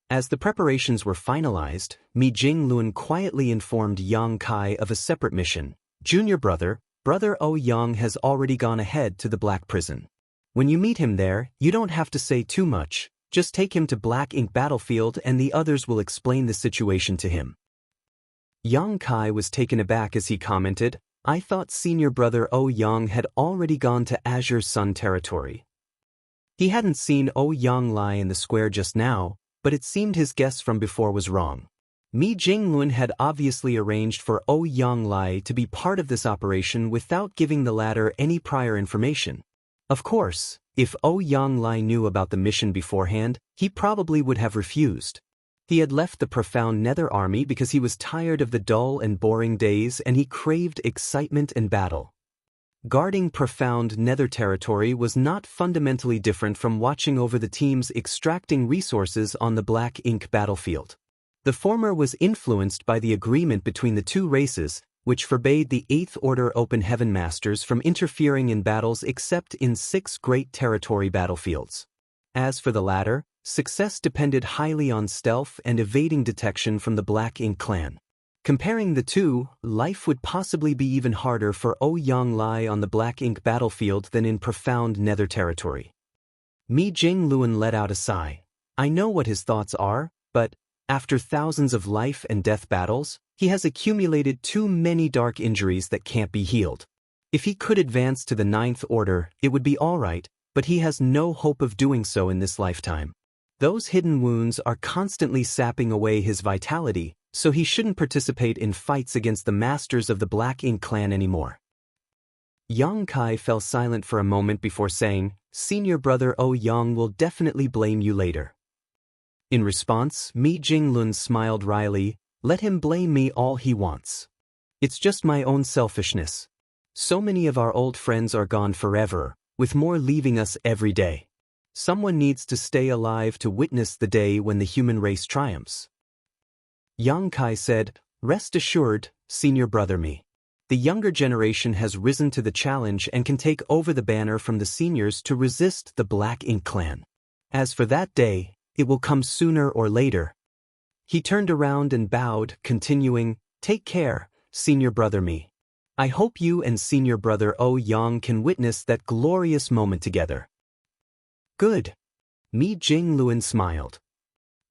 As the preparations were finalized, Mi Jinglun quietly informed Yang Kai of a separate mission. Junior Brother, Brother O Yang has already gone ahead to the Black Prison. When you meet him there, you don't have to say too much, just take him to Black Ink battlefield and the others will explain the situation to him. Yang Kai was taken aback as he commented, I thought Senior Brother O Yang had already gone to Azure Sun territory. He hadn't seen O Yang lie in the square just now, but it seemed his guess from before was wrong. Mi Jinglun had obviously arranged for O Yang Lai to be part of this operation without giving the latter any prior information. Of course, if O Yang Lai knew about the mission beforehand, he probably would have refused. He had left the Profound Nether Army because he was tired of the dull and boring days and he craved excitement and battle. Guarding Profound Nether territory was not fundamentally different from watching over the teams extracting resources on the Black Ink battlefield. The former was influenced by the agreement between the two races, which forbade the 8th Order Open Heaven Masters from interfering in battles except in 6 great territory battlefields. As for the latter, success depended highly on stealth and evading detection from the Black Ink clan. Comparing the two, life would possibly be even harder for O Yang Lai on the Black Ink battlefield than in Profound Nether territory. Mi Jinglun let out a sigh. I know what his thoughts are, but after thousands of life and death battles, he has accumulated too many dark injuries that can't be healed. If he could advance to the 9th Order, it would be all right, but he has no hope of doing so in this lifetime. Those hidden wounds are constantly sapping away his vitality, so he shouldn't participate in fights against the masters of the Black Ink clan anymore. Yang Kai fell silent for a moment before saying, Senior Brother O Yang will definitely blame you later. In response, Mi Jinglun smiled wryly, Let him blame me all he wants. It's just my own selfishness. So many of our old friends are gone forever, with more leaving us every day. Someone needs to stay alive to witness the day when the human race triumphs. Yang Kai said, "Rest assured, senior brother me. The younger generation has risen to the challenge and can take over the banner from the seniors to resist the Black Ink clan. As for that day, it will come sooner or later." He turned around and bowed, continuing, "Take care, senior brother me. I hope you and senior brother Yang can witness that glorious moment together." "Good." Mi Jingluan smiled.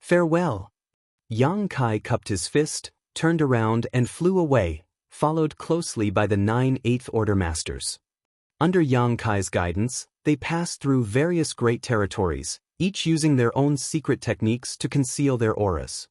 "Farewell." Yang Kai cupped his fist, turned around and flew away, followed closely by the 9 Eighth Order Masters. Under Yang Kai's guidance, they passed through various great territories, each using their own secret techniques to conceal their auras.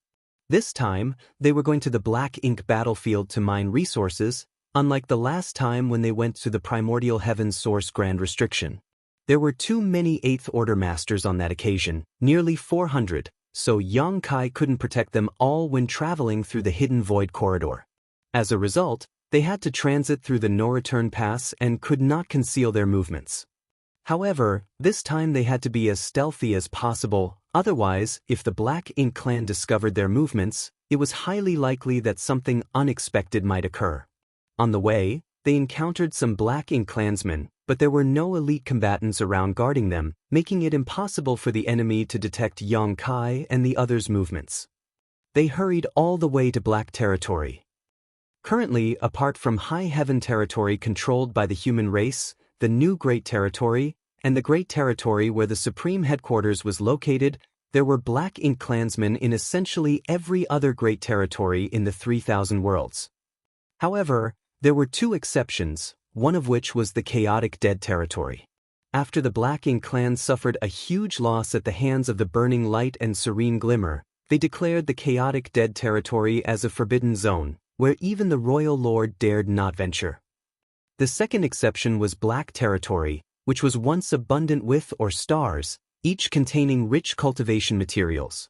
This time, they were going to the Black Ink battlefield to mine resources, unlike the last time when they went to the Primordial Heaven's Source Grand Restriction. There were too many Eighth Order Masters on that occasion, nearly 400, so Yang Kai couldn't protect them all when traveling through the Hidden Void Corridor. As a result, they had to transit through the no-return pass and could not conceal their movements. However, this time they had to be as stealthy as possible, otherwise, if the Black Ink clan discovered their movements, it was highly likely that something unexpected might occur. On the way, they encountered some Black Ink clansmen, but there were no elite combatants around guarding them, making it impossible for the enemy to detect Yang Kai and the others' movements. They hurried all the way to Black Territory. Currently, apart from High Heaven Territory controlled by the human race, the New Great Territory, and the Great Territory where the Supreme Headquarters was located, there were Black Ink clansmen in essentially every other Great Territory in the 3,000 worlds. However, there were two exceptions, one of which was the Chaotic Dead Territory. After the Black Ink clan suffered a huge loss at the hands of the Burning Light and Serene Glimmer, they declared the Chaotic Dead Territory as a forbidden zone, where even the Royal Lord dared not venture. The second exception was Black Territory, which was once abundant with or stars, each containing rich cultivation materials.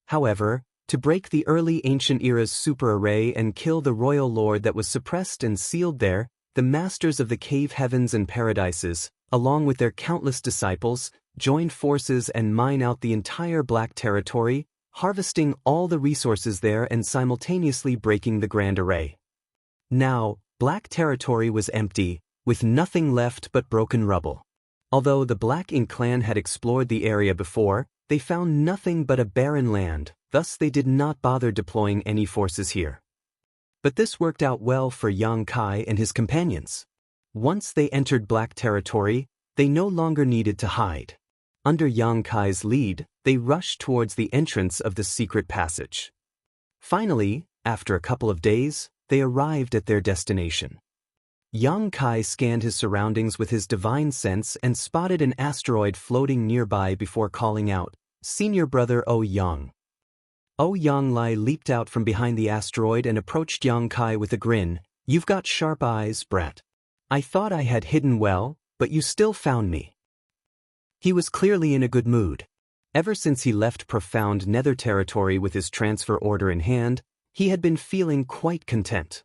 However, to break the early ancient era's super array and kill the Royal Lord that was suppressed and sealed there, the Masters of the Cave Heavens and Paradises, along with their countless disciples, joined forces and mine out the entire Black Territory, harvesting all the resources there and simultaneously breaking the Grand Array. Now, Black Territory was empty, with nothing left but broken rubble. Although the Black Ink clan had explored the area before, they found nothing but a barren land, thus they did not bother deploying any forces here. But this worked out well for Yang Kai and his companions. Once they entered Black Territory, they no longer needed to hide. Under Yang Kai's lead, they rushed towards the entrance of the secret passage. Finally, after a couple of days, they arrived at their destination. Yang Kai scanned his surroundings with his divine sense and spotted an asteroid floating nearby before calling out, "Senior brother Yang." Yang Lai leaped out from behind the asteroid and approached Yang Kai with a grin. "You've got sharp eyes, brat. I thought I had hidden well, but you still found me." He was clearly in a good mood. Ever since he left profound Nether Territory with his transfer order in hand, he had been feeling quite content.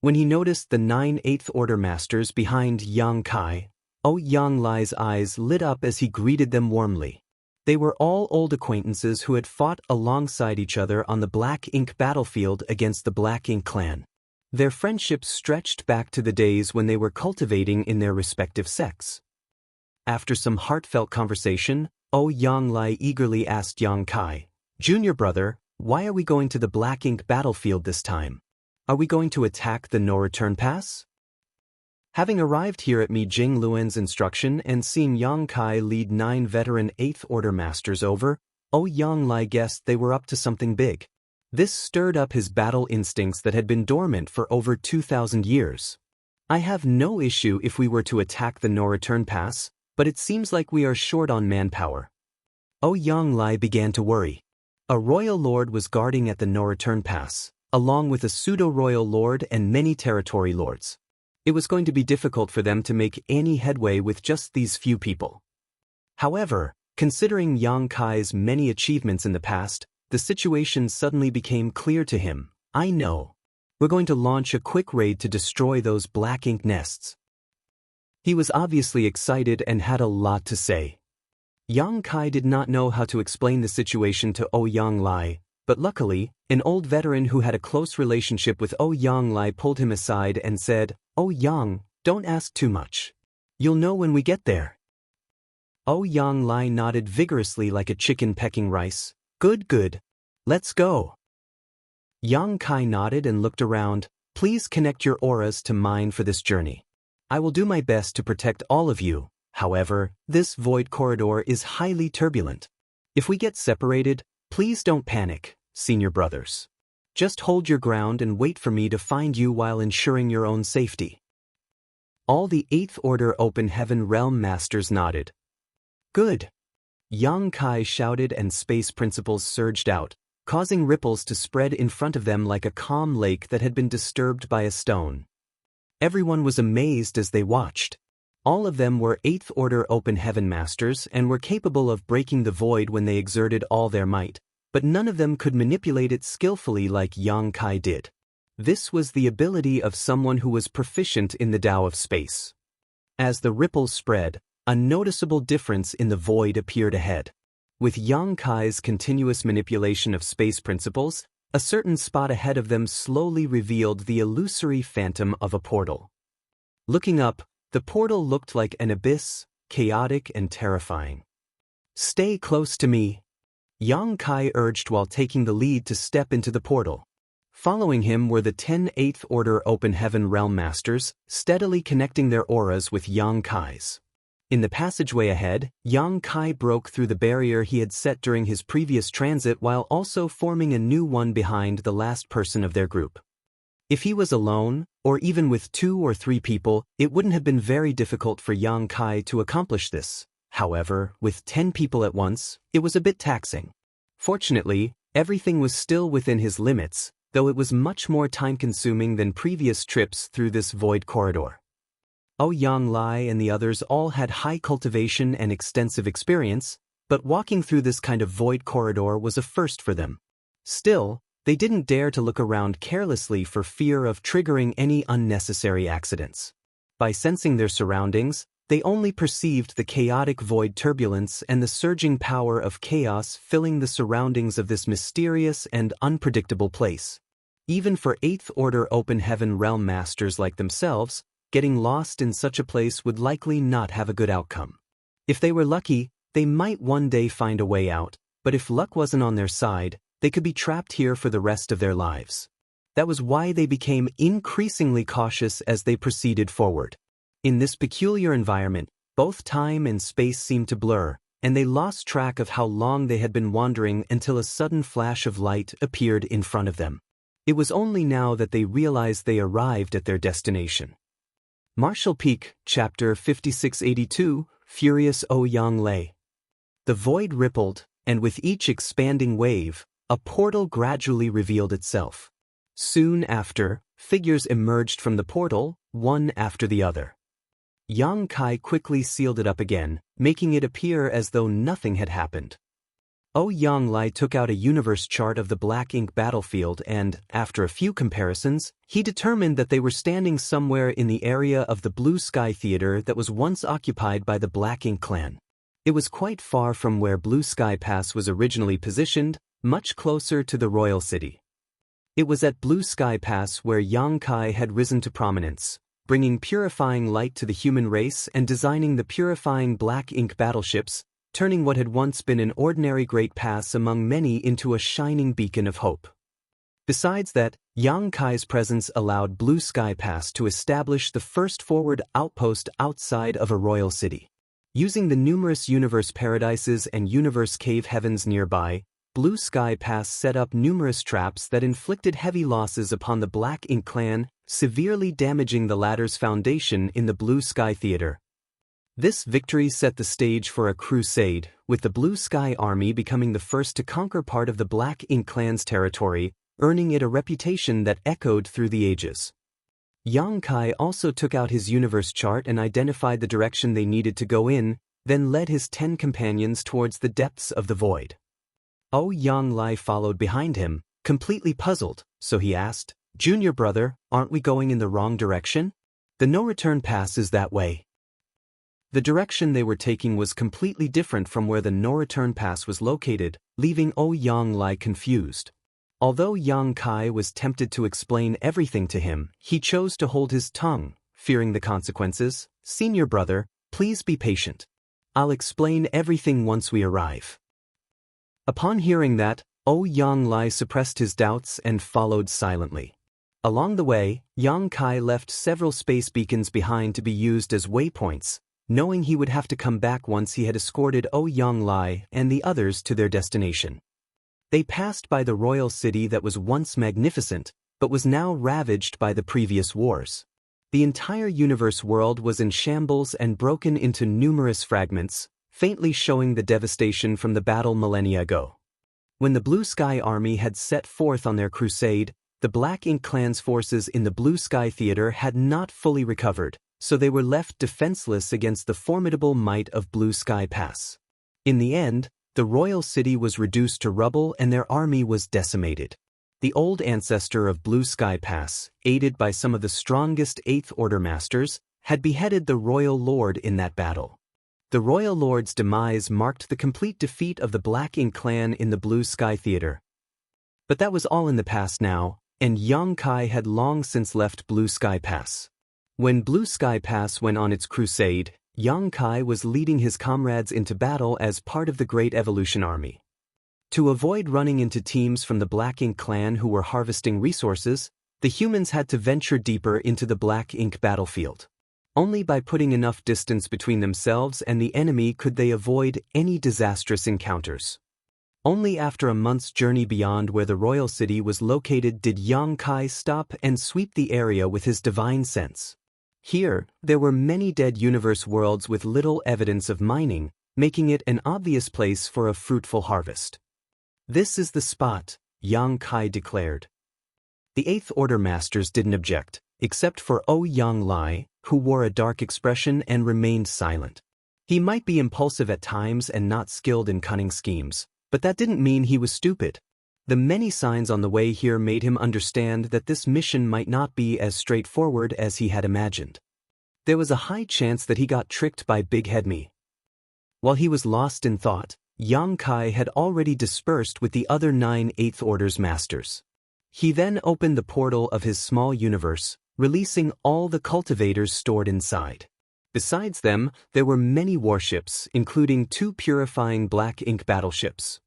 When he noticed the 9 Eighth Order Masters behind Yang Kai, Yang Lai's eyes lit up as he greeted them warmly. They were all old acquaintances who had fought alongside each other on the Black Ink battlefield against the Black Ink clan. Their friendships stretched back to the days when they were cultivating in their respective sects. After some heartfelt conversation, Yang Lai eagerly asked Yang Kai, "Junior brother, why are we going to the Black Ink battlefield this time? Are we going to attack the no-return pass?" Having arrived here at Mi Jingluan's instruction and seeing Yang Kai lead 9 veteran 8th Order Masters over, Yang Lai guessed they were up to something big. This stirred up his battle instincts that had been dormant for over 2,000 years. "I have no issue if we were to attack the no-return pass, but it seems like we are short on manpower." Yang Lai began to worry. A royal lord was guarding at the no-return pass, along with a pseudo-royal lord and many territory lords. It was going to be difficult for them to make any headway with just these few people. However, considering Yang Kai's many achievements in the past, the situation suddenly became clear to him. I know. We're going to launch a quick raid to destroy those black ink nests. He was obviously excited and had a lot to say. Yang Kai did not know how to explain the situation to Ouyang Lai, but luckily, an old veteran who had a close relationship with Ouyang Lai pulled him aside and said, "Ouyang, don't ask too much. You'll know when we get there." Ouyang Lai nodded vigorously like a chicken pecking rice. "Good, good. Let's go." Yang Kai nodded and looked around. "Please connect your auras to mine for this journey. I will do my best to protect all of you. However, this void corridor is highly turbulent. If we get separated, please don't panic, senior brothers. Just hold your ground and wait for me to find you while ensuring your own safety." All the 8th Order Open Heaven Realm Masters nodded. "Good." Yang Kai shouted and space principles surged out, causing ripples to spread in front of them like a calm lake that had been disturbed by a stone. Everyone was amazed as they watched. All of them were 8th Order Open Heaven Masters and were capable of breaking the void when they exerted all their might, but none of them could manipulate it skillfully like Yang Kai did. This was the ability of someone who was proficient in the Tao of space. As the ripples spread, a noticeable difference in the void appeared ahead. With Yang Kai's continuous manipulation of space principles, a certain spot ahead of them slowly revealed the illusory phantom of a portal. Looking up, the portal looked like an abyss, chaotic and terrifying. "Stay close to me," Yang Kai urged while taking the lead to step into the portal. Following him were the 10 8th Order Open Heaven Realm Masters, steadily connecting their auras with Yang Kai's. In the passageway ahead, Yang Kai broke through the barrier he had set during his previous transit while also forming a new one behind the last person of their group. If he was alone, or even with 2 or 3 people, it wouldn't have been very difficult for Yang Kai to accomplish this. However, with 10 people at once, it was a bit taxing. Fortunately, everything was still within his limits, though it was much more time-consuming than previous trips through this void corridor. Ouyang Lai and the others all had high cultivation and extensive experience, but walking through this kind of void corridor was a first for them. Still, they didn't dare to look around carelessly for fear of triggering any unnecessary accidents. By sensing their surroundings, they only perceived the chaotic void turbulence and the surging power of chaos filling the surroundings of this mysterious and unpredictable place. Even for 8th Order Open Heaven Realm Masters like themselves, getting lost in such a place would likely not have a good outcome. If they were lucky, they might one day find a way out, but if luck wasn't on their side, they could be trapped here for the rest of their lives. That was why they became increasingly cautious as they proceeded forward. In this peculiar environment, both time and space seemed to blur, and they lost track of how long they had been wandering until a sudden flash of light appeared in front of them. It was only now that they realized they arrived at their destination. Martial Peak, Chapter 5682, Furious Ouyang Lai. The void rippled, and with each expanding wave, a portal gradually revealed itself. Soon after, figures emerged from the portal, one after the other. Yang Kai quickly sealed it up again, making it appear as though nothing had happened. Ouyang Lai took out a universe chart of the black ink battlefield and, after a few comparisons, he determined that they were standing somewhere in the area of the Blue Sky Theater that was once occupied by the Black Ink clan. It was quite far from where Blue Sky Pass was originally positioned, much closer to the royal city. It was at Blue Sky Pass where Yang Kai had risen to prominence, bringing purifying light to the human race and designing the purifying black ink battleships, turning what had once been an ordinary great pass among many into a shining beacon of hope. Besides that, Yang Kai's presence allowed Blue Sky Pass to establish the first forward outpost outside of a royal city. Using the numerous universe paradises and universe cave heavens nearby, Blue Sky Pass set up numerous traps that inflicted heavy losses upon the Black Ink clan, severely damaging the latter's foundation in the Blue Sky Theater. This victory set the stage for a crusade, with the Blue Sky Army becoming the first to conquer part of the Black Ink clan's territory, earning it a reputation that echoed through the ages. Yang Kai also took out his universe chart and identified the direction they needed to go in, then led his 10 companions towards the depths of the void. Ouyang Lai followed behind him, Completely puzzled, so he asked, "Junior brother, aren't we going in the wrong direction? The no-return pass is that way." The direction they were taking was completely different from where the no-return pass was located, leaving Yang Lai confused. Although Yang Kai was tempted to explain everything to him, he chose to hold his tongue, fearing the consequences. "Senior brother, please be patient. I'll explain everything once we arrive." Upon hearing that, Yang Lai suppressed his doubts and followed silently. Along the way, Yang Kai left several space beacons behind to be used as waypoints, knowing he would have to come back once he had escorted Yang Lai and the others to their destination. They passed by the royal city that was once magnificent, but was now ravaged by the previous wars. The entire universe world was in shambles and broken into numerous fragments, faintly showing the devastation from the battle millennia ago. When the Blue Sky Army had set forth on their crusade, the Black Ink Clan's forces in the Blue Sky Theater had not fully recovered, so they were left defenseless against the formidable might of Blue Sky Pass. In the end, the royal city was reduced to rubble and their army was decimated. The old ancestor of Blue Sky Pass, aided by some of the strongest Eighth Order masters, had beheaded the royal lord in that battle. The royal lord's demise marked the complete defeat of the Black Ink Clan in the Blue Sky Theater. But that was all in the past now, and Yang Kai had long since left Blue Sky Pass. When Blue Sky Pass went on its crusade, Yang Kai was leading his comrades into battle as part of the Great Evolution Army. To avoid running into teams from the Black Ink Clan who were harvesting resources, the humans had to venture deeper into the Black Ink battlefield. Only by putting enough distance between themselves and the enemy could they avoid any disastrous encounters. Only after a month's journey beyond where the royal city was located did Yang Kai stop and sweep the area with his divine sense. Here, there were many dead universe worlds with little evidence of mining, making it an obvious place for a fruitful harvest. "This is the spot," Yang Kai declared. The Eighth Order masters didn't object, except for Yang Lai, who wore a dark expression and remained silent. He might be impulsive at times and not skilled in cunning schemes, but that didn't mean he was stupid. The many signs on the way here made him understand that this mission might not be as straightforward as he had imagined. There was a high chance that he got tricked by Big Head Me. While he was lost in thought, Yang Kai had already dispersed with the other 9 Eighth Order's masters. He then opened the portal of his small universe, releasing all the cultivators stored inside. Besides them, there were many warships, including 2 purifying Black Ink battleships.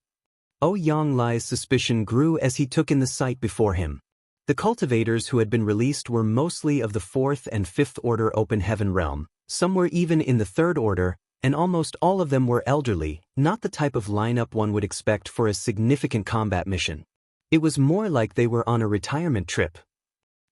Yang Lai's suspicion grew as he took in the sight before him. The cultivators who had been released were mostly of the 4th and 5th Order Open Heaven realm, some were even in the 3rd Order, and almost all of them were elderly, not the type of lineup one would expect for a significant combat mission. It was more like they were on a retirement trip.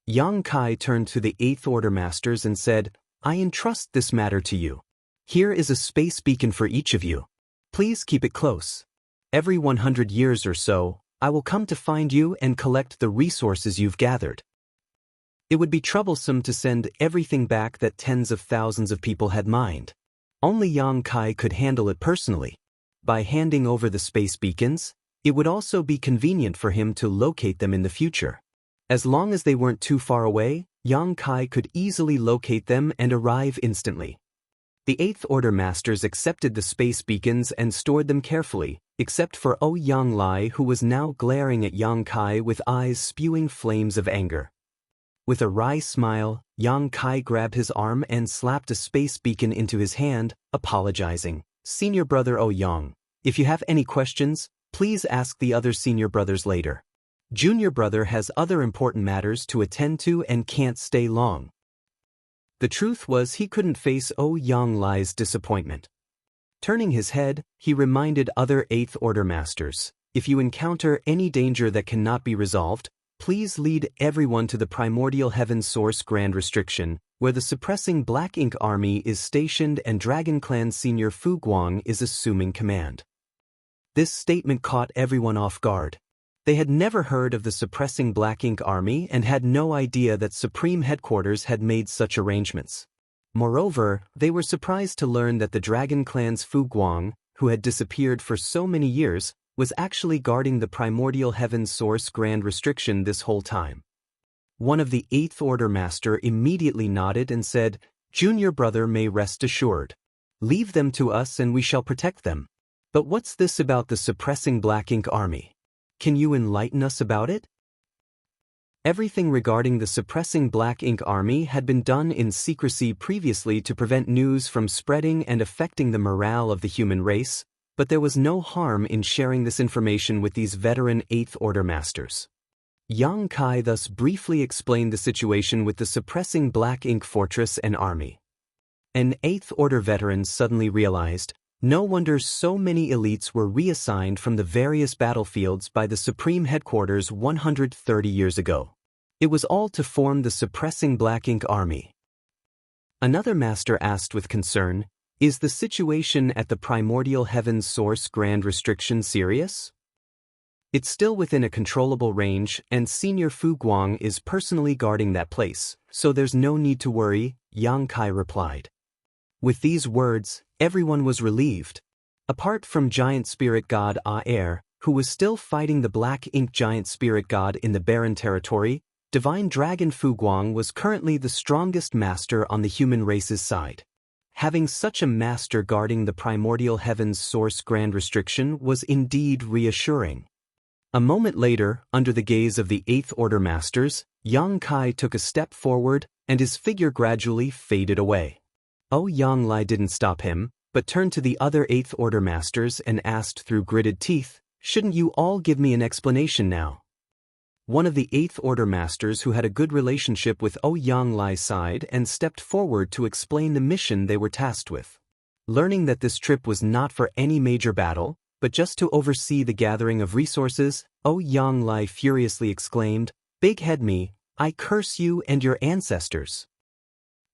Yang Kai turned to the 8th Order masters and said, "I entrust this matter to you. Here is a space beacon for each of you. Please keep it close. Every 100 years or so, I will come to find you and collect the resources you've gathered." It would be troublesome to send everything back that tens of thousands of people had mined. Only Yang Kai could handle it personally. By handing over the space beacons, it would also be convenient for him to locate them in the future. As long as they weren't too far away, Yang Kai could easily locate them and arrive instantly. The 8th Order masters accepted the space beacons and stored them carefully, except for Yang Lai, who was now glaring at Yang Kai with eyes spewing flames of anger. With a wry smile, Yang Kai grabbed his arm and slapped a space beacon into his hand, apologizing. "Senior brother Yang, if you have any questions, please ask the other senior brothers later. Junior brother has other important matters to attend to and can't stay long." The truth was he couldn't face Yang Lai's disappointment. Turning his head, he reminded other 8th Order masters, "If you encounter any danger that cannot be resolved, please lead everyone to the Primordial Heaven Source Grand Restriction, where the suppressing Black Ink Army is stationed and Dragon Clan Senior Fu Guang is assuming command." This statement caught everyone off guard. They had never heard of the suppressing Black Ink Army and had no idea that Supreme Headquarters had made such arrangements. Moreover, they were surprised to learn that the Dragon Clan's Fu Guang, who had disappeared for so many years, was actually guarding the primordial heaven's source grand restriction this whole time. One of the Eighth Order Master immediately nodded and said, "Junior brother may rest assured. Leave them to us and we shall protect them. But what's this about the suppressing Black Ink Army? Can you enlighten us about it?" Everything regarding the suppressing Black Ink Army had been done in secrecy previously to prevent news from spreading and affecting the morale of the human race, but there was no harm in sharing this information with these veteran Eighth Order Masters. Yang Kai thus briefly explained the situation with the suppressing Black Ink Fortress and army. An Eighth Order veteran suddenly realized, no wonder so many elites were reassigned from the various battlefields by the Supreme Headquarters 130 years ago. It was all to form the suppressing Black Ink Army. Another master asked with concern, "Is the situation at the primordial heaven's source grand restriction serious?" "It's still within a controllable range, and Senior Fu Guang is personally guarding that place, so there's no need to worry," Yang Kai replied. With these words, everyone was relieved. Apart from Giant Spirit God Aer, who was still fighting the Black Ink Giant Spirit God in the barren territory, Divine Dragon Fu Guang was currently the strongest master on the human race's side. Having such a master guarding the primordial heaven's source grand restriction was indeed reassuring. A moment later, under the gaze of the Eighth Order Masters, Yang Kai took a step forward, and his figure gradually faded away. Yang Lai didn't stop him, but turned to the other Eighth Order Masters and asked through gritted teeth, "Shouldn't you all give me an explanation now?" One of the Eighth Order Masters who had a good relationship with Yang Lai's side and stepped forward to explain the mission they were tasked with. Learning that this trip was not for any major battle, but just to oversee the gathering of resources, Yang Lai furiously exclaimed, "Big head me, I curse you and your ancestors."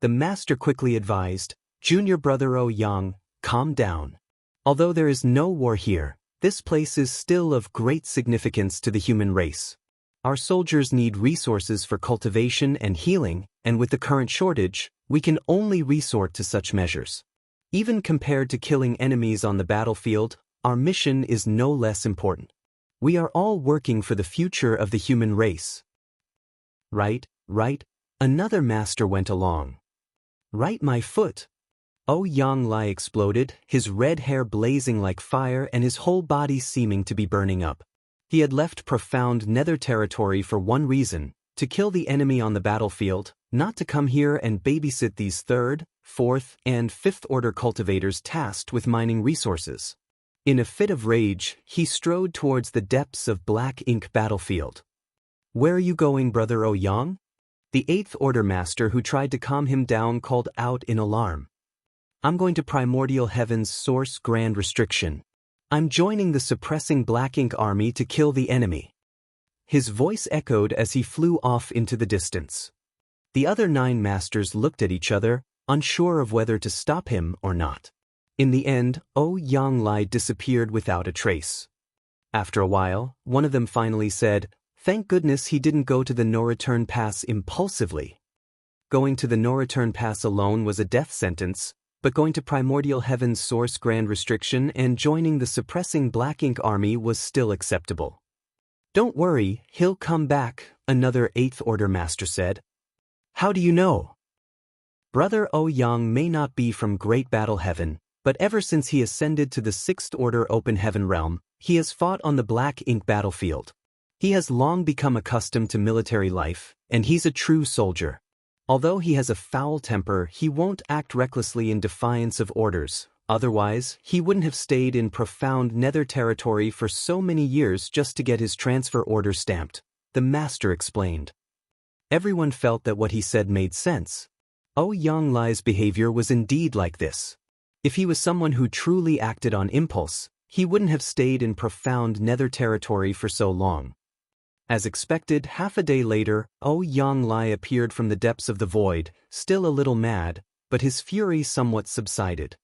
The master quickly advised, "Junior brother Yang, calm down. Although there is no war here, this place is still of great significance to the human race. Our soldiers need resources for cultivation and healing, and with the current shortage, we can only resort to such measures. Even compared to killing enemies on the battlefield, our mission is no less important. We are all working for the future of the human race." Right, another master went along. "Right, my foot." Yang Lai exploded, his red hair blazing like fire and his whole body seeming to be burning up. He had left profound nether territory for one reason, to kill the enemy on the battlefield, not to come here and babysit these third, fourth, and fifth order cultivators tasked with mining resources. In a fit of rage, he strode towards the depths of Black Ink battlefield. "Where are you going, brother Yang?" The Eighth Order Master who tried to calm him down called out in alarm. "I'm going to primordial heaven's source grand restriction. I'm joining the suppressing Black Ink Army to kill the enemy." His voice echoed as he flew off into the distance. The other 9 masters looked at each other, unsure of whether to stop him or not. In the end, Yang Lai disappeared without a trace. After a while, one of them finally said, "Thank goodness he didn't go to the no-return pass impulsively." Going to the no-return pass alone was a death sentence, but going to primordial heaven's source grand restriction and joining the suppressing Black Ink Army was still acceptable. "Don't worry, he'll come back," another Eighth Order Master said. "How do you know?" "Brother Yang may not be from Great Battle Heaven, but ever since he ascended to the Sixth Order Open Heaven realm, he has fought on the Black Ink battlefield. He has long become accustomed to military life, and he's a true soldier. Although he has a foul temper, he won't act recklessly in defiance of orders, otherwise, he wouldn't have stayed in profound nether territory for so many years just to get his transfer order stamped," the master explained. Everyone felt that what he said made sense. Yang Lai's behavior was indeed like this. If he was someone who truly acted on impulse, he wouldn't have stayed in profound nether territory for so long. As expected, half a day later, Yang Lai appeared from the depths of the void, still a little mad, but his fury somewhat subsided.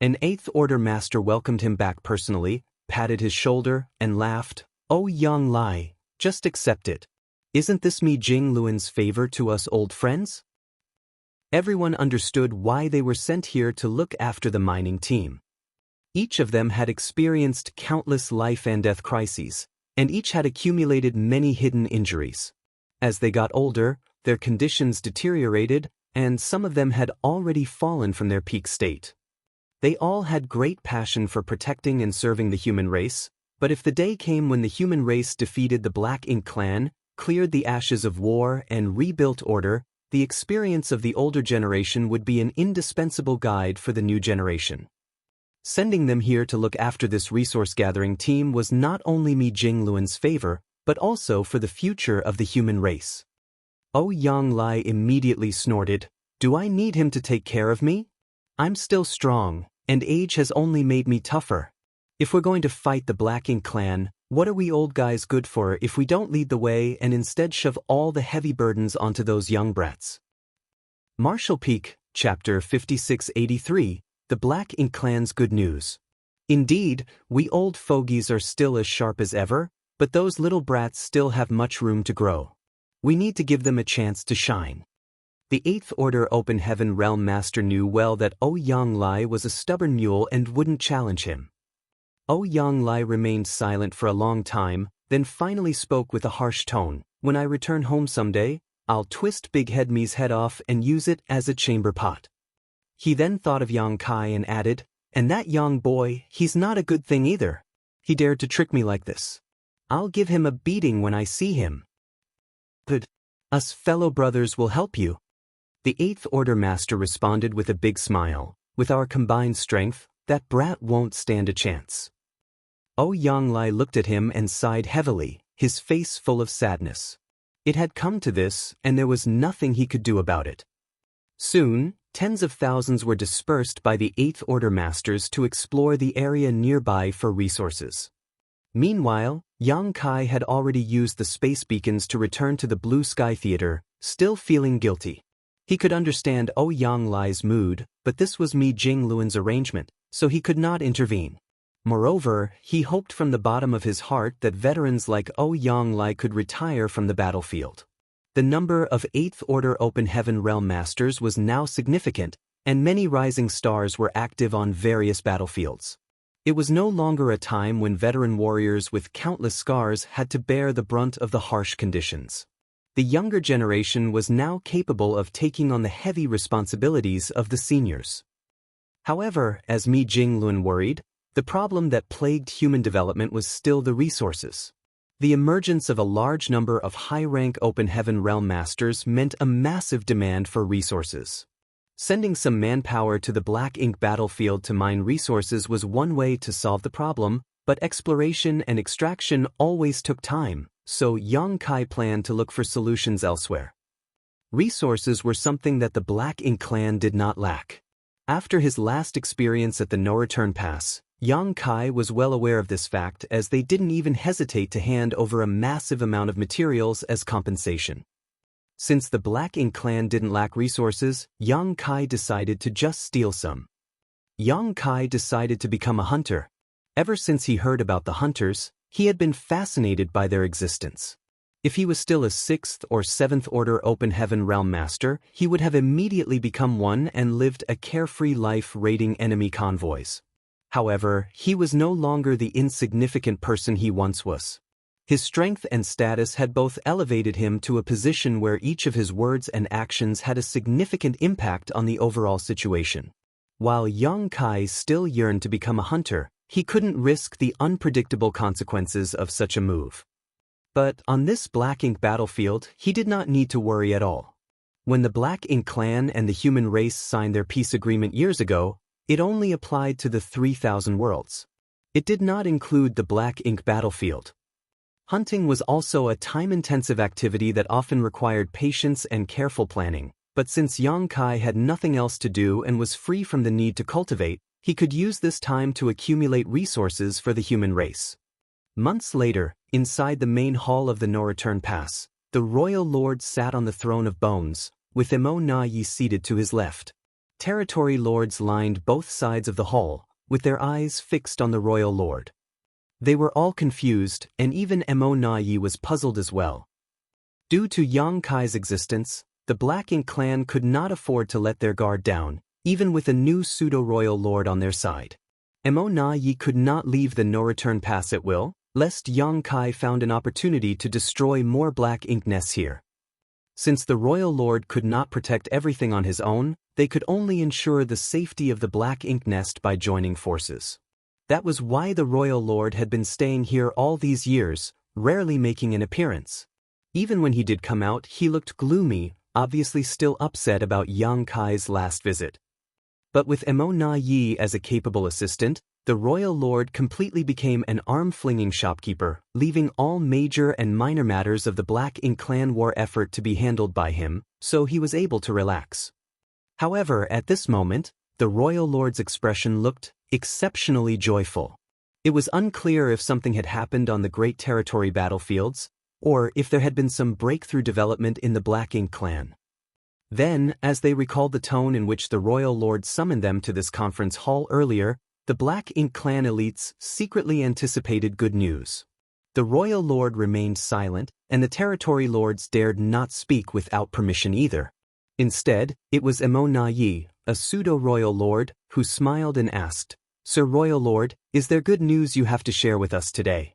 An Eighth Order Master welcomed him back personally, patted his shoulder, and laughed. "Yang Lai, just accept it. Isn't this me Jing Luan's favor to us old friends?" Everyone understood why they were sent here to look after the mining team. Each of them had experienced countless life and death crises, and each had accumulated many hidden injuries. As they got older, their conditions deteriorated, and some of them had already fallen from their peak state. They all had great passion for protecting and serving the human race, but if the day came when the human race defeated the Black Ink clan, cleared the ashes of war, and rebuilt order, the experience of the older generation would be an indispensable guide for the new generation. Sending them here to look after this resource-gathering team was not only Mi Jingluan's favor, but also for the future of the human race. Yang Lai immediately snorted, "Do I need him to take care of me? I'm still strong, and age has only made me tougher. If we're going to fight the Black Ink clan, what are we old guys good for if we don't lead the way and instead shove all the heavy burdens onto those young brats?" Marshall Peak, Chapter 5683, The Black Ink Clan's Good News. Indeed, we old fogies are still as sharp as ever, but those little brats still have much room to grow. We need to give them a chance to shine. The Eighth Order Open Heaven Realm Master knew well that Yang Lai was a stubborn mule and wouldn't challenge him. Yang Lai remained silent for a long time, then finally spoke with a harsh tone, "When I return home someday, I'll twist Big Head Me's head off and use it as a chamber pot." He then thought of Yang Kai and added, "And that young boy, he's not a good thing either. He dared to trick me like this. I'll give him a beating when I see him." "Good. Us fellow brothers will help you." The Eighth Order Master responded with a big smile, "With our combined strength, that brat won't stand a chance." Yang Lai looked at him and sighed heavily, his face full of sadness. It had come to this, and there was nothing he could do about it. Soon, tens of thousands were dispersed by the Eighth Order Masters to explore the area nearby for resources. Meanwhile, Yang Kai had already used the space beacons to return to the Blue Sky Theater, still feeling guilty. He could understand Yang Lai's mood, but this was Mi Jingluan's arrangement, so he could not intervene. Moreover, he hoped from the bottom of his heart that veterans like Yang Lai could retire from the battlefield. The number of Eighth Order Open Heaven Realm Masters was now significant, and many rising stars were active on various battlefields. It was no longer a time when veteran warriors with countless scars had to bear the brunt of the harsh conditions. The younger generation was now capable of taking on the heavy responsibilities of the seniors. However, as Mi Jingluan worried, the problem that plagued human development was still the resources. The emergence of a large number of high-rank Open Heaven Realm Masters meant a massive demand for resources. Sending some manpower to the Black Ink battlefield to mine resources was one way to solve the problem, but exploration and extraction always took time, so Yang Kai planned to look for solutions elsewhere. Resources were something that the Black Ink clan did not lack. After his last experience at the No Return Pass, Yang Kai was well aware of this fact, as they didn't even hesitate to hand over a massive amount of materials as compensation. Since the Black Ink clan didn't lack resources, Yang Kai decided to just steal some. Yang Kai decided to become a hunter. Ever since he heard about the hunters, he had been fascinated by their existence. If he was still a 6th or 7th Order Open Heaven Realm Master, he would have immediately become one and lived a carefree life raiding enemy convoys. However, he was no longer the insignificant person he once was. His strength and status had both elevated him to a position where each of his words and actions had a significant impact on the overall situation. While Yang Kai still yearned to become a hunter, he couldn't risk the unpredictable consequences of such a move. But on this Black Ink battlefield, he did not need to worry at all. When the Black Ink clan and the human race signed their peace agreement years ago, it only applied to the 3,000 worlds. It did not include the Black Ink battlefield. Hunting was also a time-intensive activity that often required patience and careful planning, but since Yang Kai had nothing else to do and was free from the need to cultivate, he could use this time to accumulate resources for the human race. Months later, inside the main hall of the No Return Pass, the royal lord sat on the throne of bones, with Emo Na Yi seated to his left. Territory lords lined both sides of the hall, with their eyes fixed on the royal lord. They were all confused, and even Emo Na Yi was puzzled as well. Due to Yang Kai's existence, the Black Ink clan could not afford to let their guard down, even with a new pseudo-royal lord on their side. Mo Na Yi could not leave the no-return pass at will, lest Yang Kai found an opportunity to destroy more black ink nests here. Since the royal lord could not protect everything on his own, they could only ensure the safety of the black ink nest by joining forces. That was why the royal lord had been staying here all these years, rarely making an appearance. Even when he did come out, he looked gloomy, obviously still upset about Yang Kai's last visit. But with Mo Na Yi as a capable assistant, the royal lord completely became an arm-flinging shopkeeper, leaving all major and minor matters of the Black Ink clan war effort to be handled by him, so he was able to relax. However, at this moment, the royal lord's expression looked exceptionally joyful. It was unclear if something had happened on the Great Territory battlefields, or if there had been some breakthrough development in the Black Ink clan. Then, as they recalled the tone in which the royal lord summoned them to this conference hall earlier, the Black Ink clan elites secretly anticipated good news. The royal lord remained silent, and the territory lords dared not speak without permission either. Instead, it was Mo Na Yi, a pseudo-royal lord, who smiled and asked, "Sir Royal Lord, is there good news you have to share with us today?"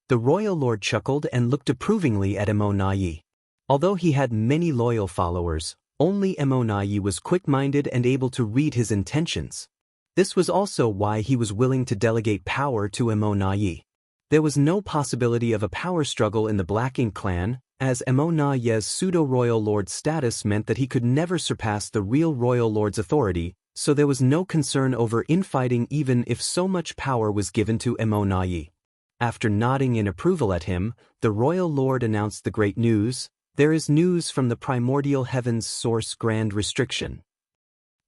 The royal lord chuckled and looked approvingly at Mo Na Yi. Although he had many loyal followers, only Mo Na Yi was quick-minded and able to read his intentions. This was also why he was willing to delegate power to Mo Na Yi. There was no possibility of a power struggle in the Black Ink clan, as Mo Na Yi's pseudo-royal lord status meant that he could never surpass the real royal lord's authority, so there was no concern over infighting even if so much power was given to Mo Na Yi. After nodding in approval at him, the royal lord announced the great news: "There is news from the primordial heaven's source Grand Restriction."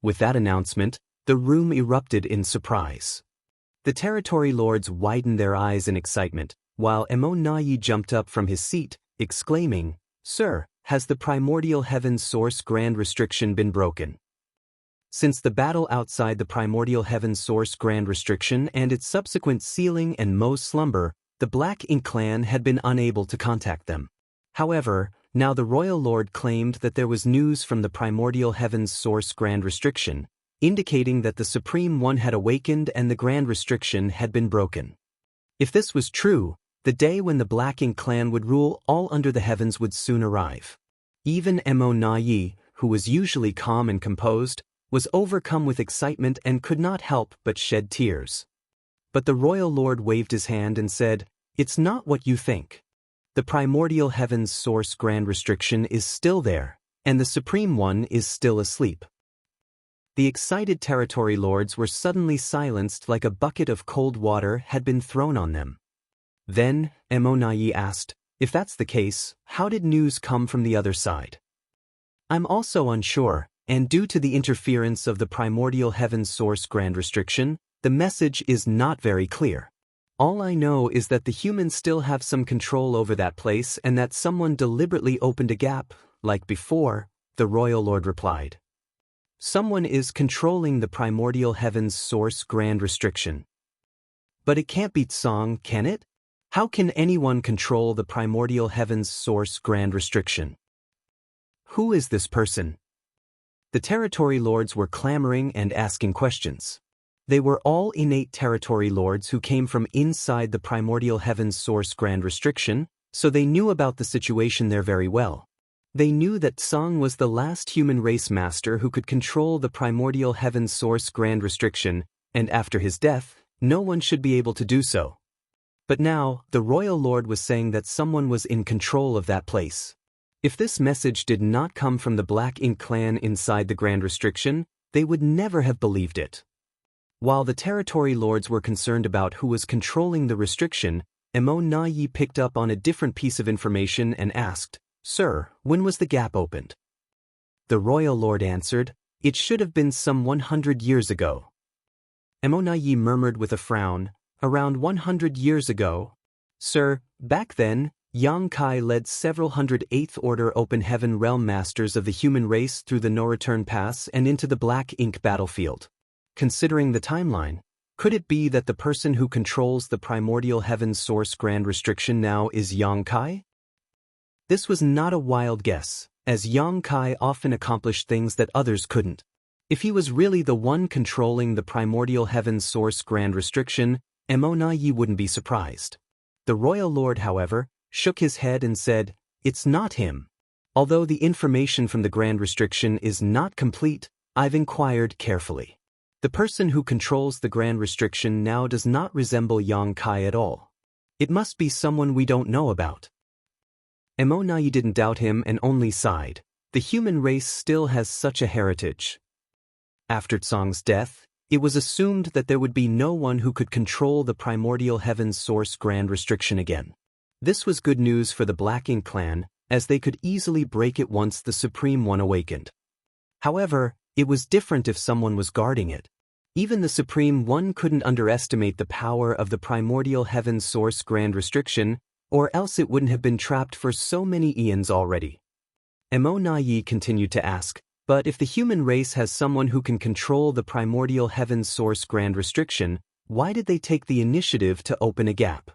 With that announcement, the room erupted in surprise. The territory lords widened their eyes in excitement, while Mo Na Yi jumped up from his seat, exclaiming, "Sir, has the primordial heaven's source Grand Restriction been broken?" Since the battle outside the primordial heaven's source Grand Restriction and its subsequent sealing and Mo's slumber, the Black Ink clan had been unable to contact them. However, now the royal lord claimed that there was news from the primordial heaven's source Grand Restriction, indicating that the Supreme One had awakened and the Grand Restriction had been broken. If this was true, the day when the Black Ink clan would rule all under the heavens would soon arrive. Even Mo Na Yi, who was usually calm and composed, was overcome with excitement and could not help but shed tears. But the royal lord waved his hand and said, "It's not what you think. The primordial heaven's source Grand Restriction is still there, and the Supreme One is still asleep." The excited territory lords were suddenly silenced like a bucket of cold water had been thrown on them. Then, Mo Na Yi asked, "If that's the case, how did news come from the other side?" "I'm also unsure, and due to the interference of the primordial heaven's source Grand Restriction, the message is not very clear. All I know is that the humans still have some control over that place and that someone deliberately opened a gap, like before," the royal lord replied. "Someone is controlling the primordial heaven's source Grand Restriction. But it can't be Tsong, can it? How can anyone control the primordial heaven's source Grand Restriction? Who is this person?" The territory lords were clamoring and asking questions. They were all innate territory lords who came from inside the primordial heaven's source Grand Restriction, so they knew about the situation there very well. They knew that Tsong was the last human race master who could control the primordial heaven's source Grand Restriction, and after his death, no one should be able to do so. But now, the royal lord was saying that someone was in control of that place. If this message did not come from the Black Ink clan inside the Grand Restriction, they would never have believed it. While the territory lords were concerned about who was controlling the restriction, Mo Na Yi picked up on a different piece of information and asked, "Sir, when was the gap opened?" The royal lord answered, "It should have been some 100 years ago." Mo Na Yi murmured with a frown, "Around 100 years ago? Sir, back then, Yang Kai led several hundred Eighth Order Open Heaven Realm Masters of the human race through the No-Return Pass and into the Black Ink battlefield. Considering the timeline, could it be that the person who controls the primordial heaven's source Grand Restriction now is Yang Kai?" This was not a wild guess, as Yang Kai often accomplished things that others couldn't. If he was really the one controlling the primordial heaven's source grand restriction, Emonayi wouldn't be surprised. The royal lord, however, shook his head and said, "It's not him. Although the information from the grand restriction is not complete, I've inquired carefully. The person who controls the grand restriction now does not resemble Yang Kai at all. It must be someone we don't know about." Emonayi didn't doubt him and only sighed. The human race still has such a heritage. After Tsong's death, it was assumed that there would be no one who could control the primordial heaven's source grand restriction again. This was good news for the Black Ink clan, as they could easily break it once the Supreme One awakened. However, it was different if someone was guarding it. Even the Supreme One couldn't underestimate the power of the primordial heaven's source grand restriction, or else it wouldn't have been trapped for so many eons already. Emonayi continued to ask, "But if the human race has someone who can control the primordial heaven's source grand restriction, why did they take the initiative to open a gap?"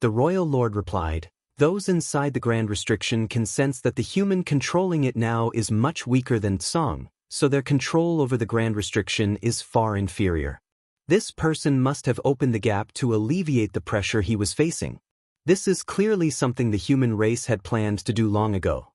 The royal lord replied, "Those inside the grand restriction can sense that the human controlling it now is much weaker than Tsong, so their control over the grand restriction is far inferior. This person must have opened the gap to alleviate the pressure he was facing. This is clearly something the human race had planned to do long ago."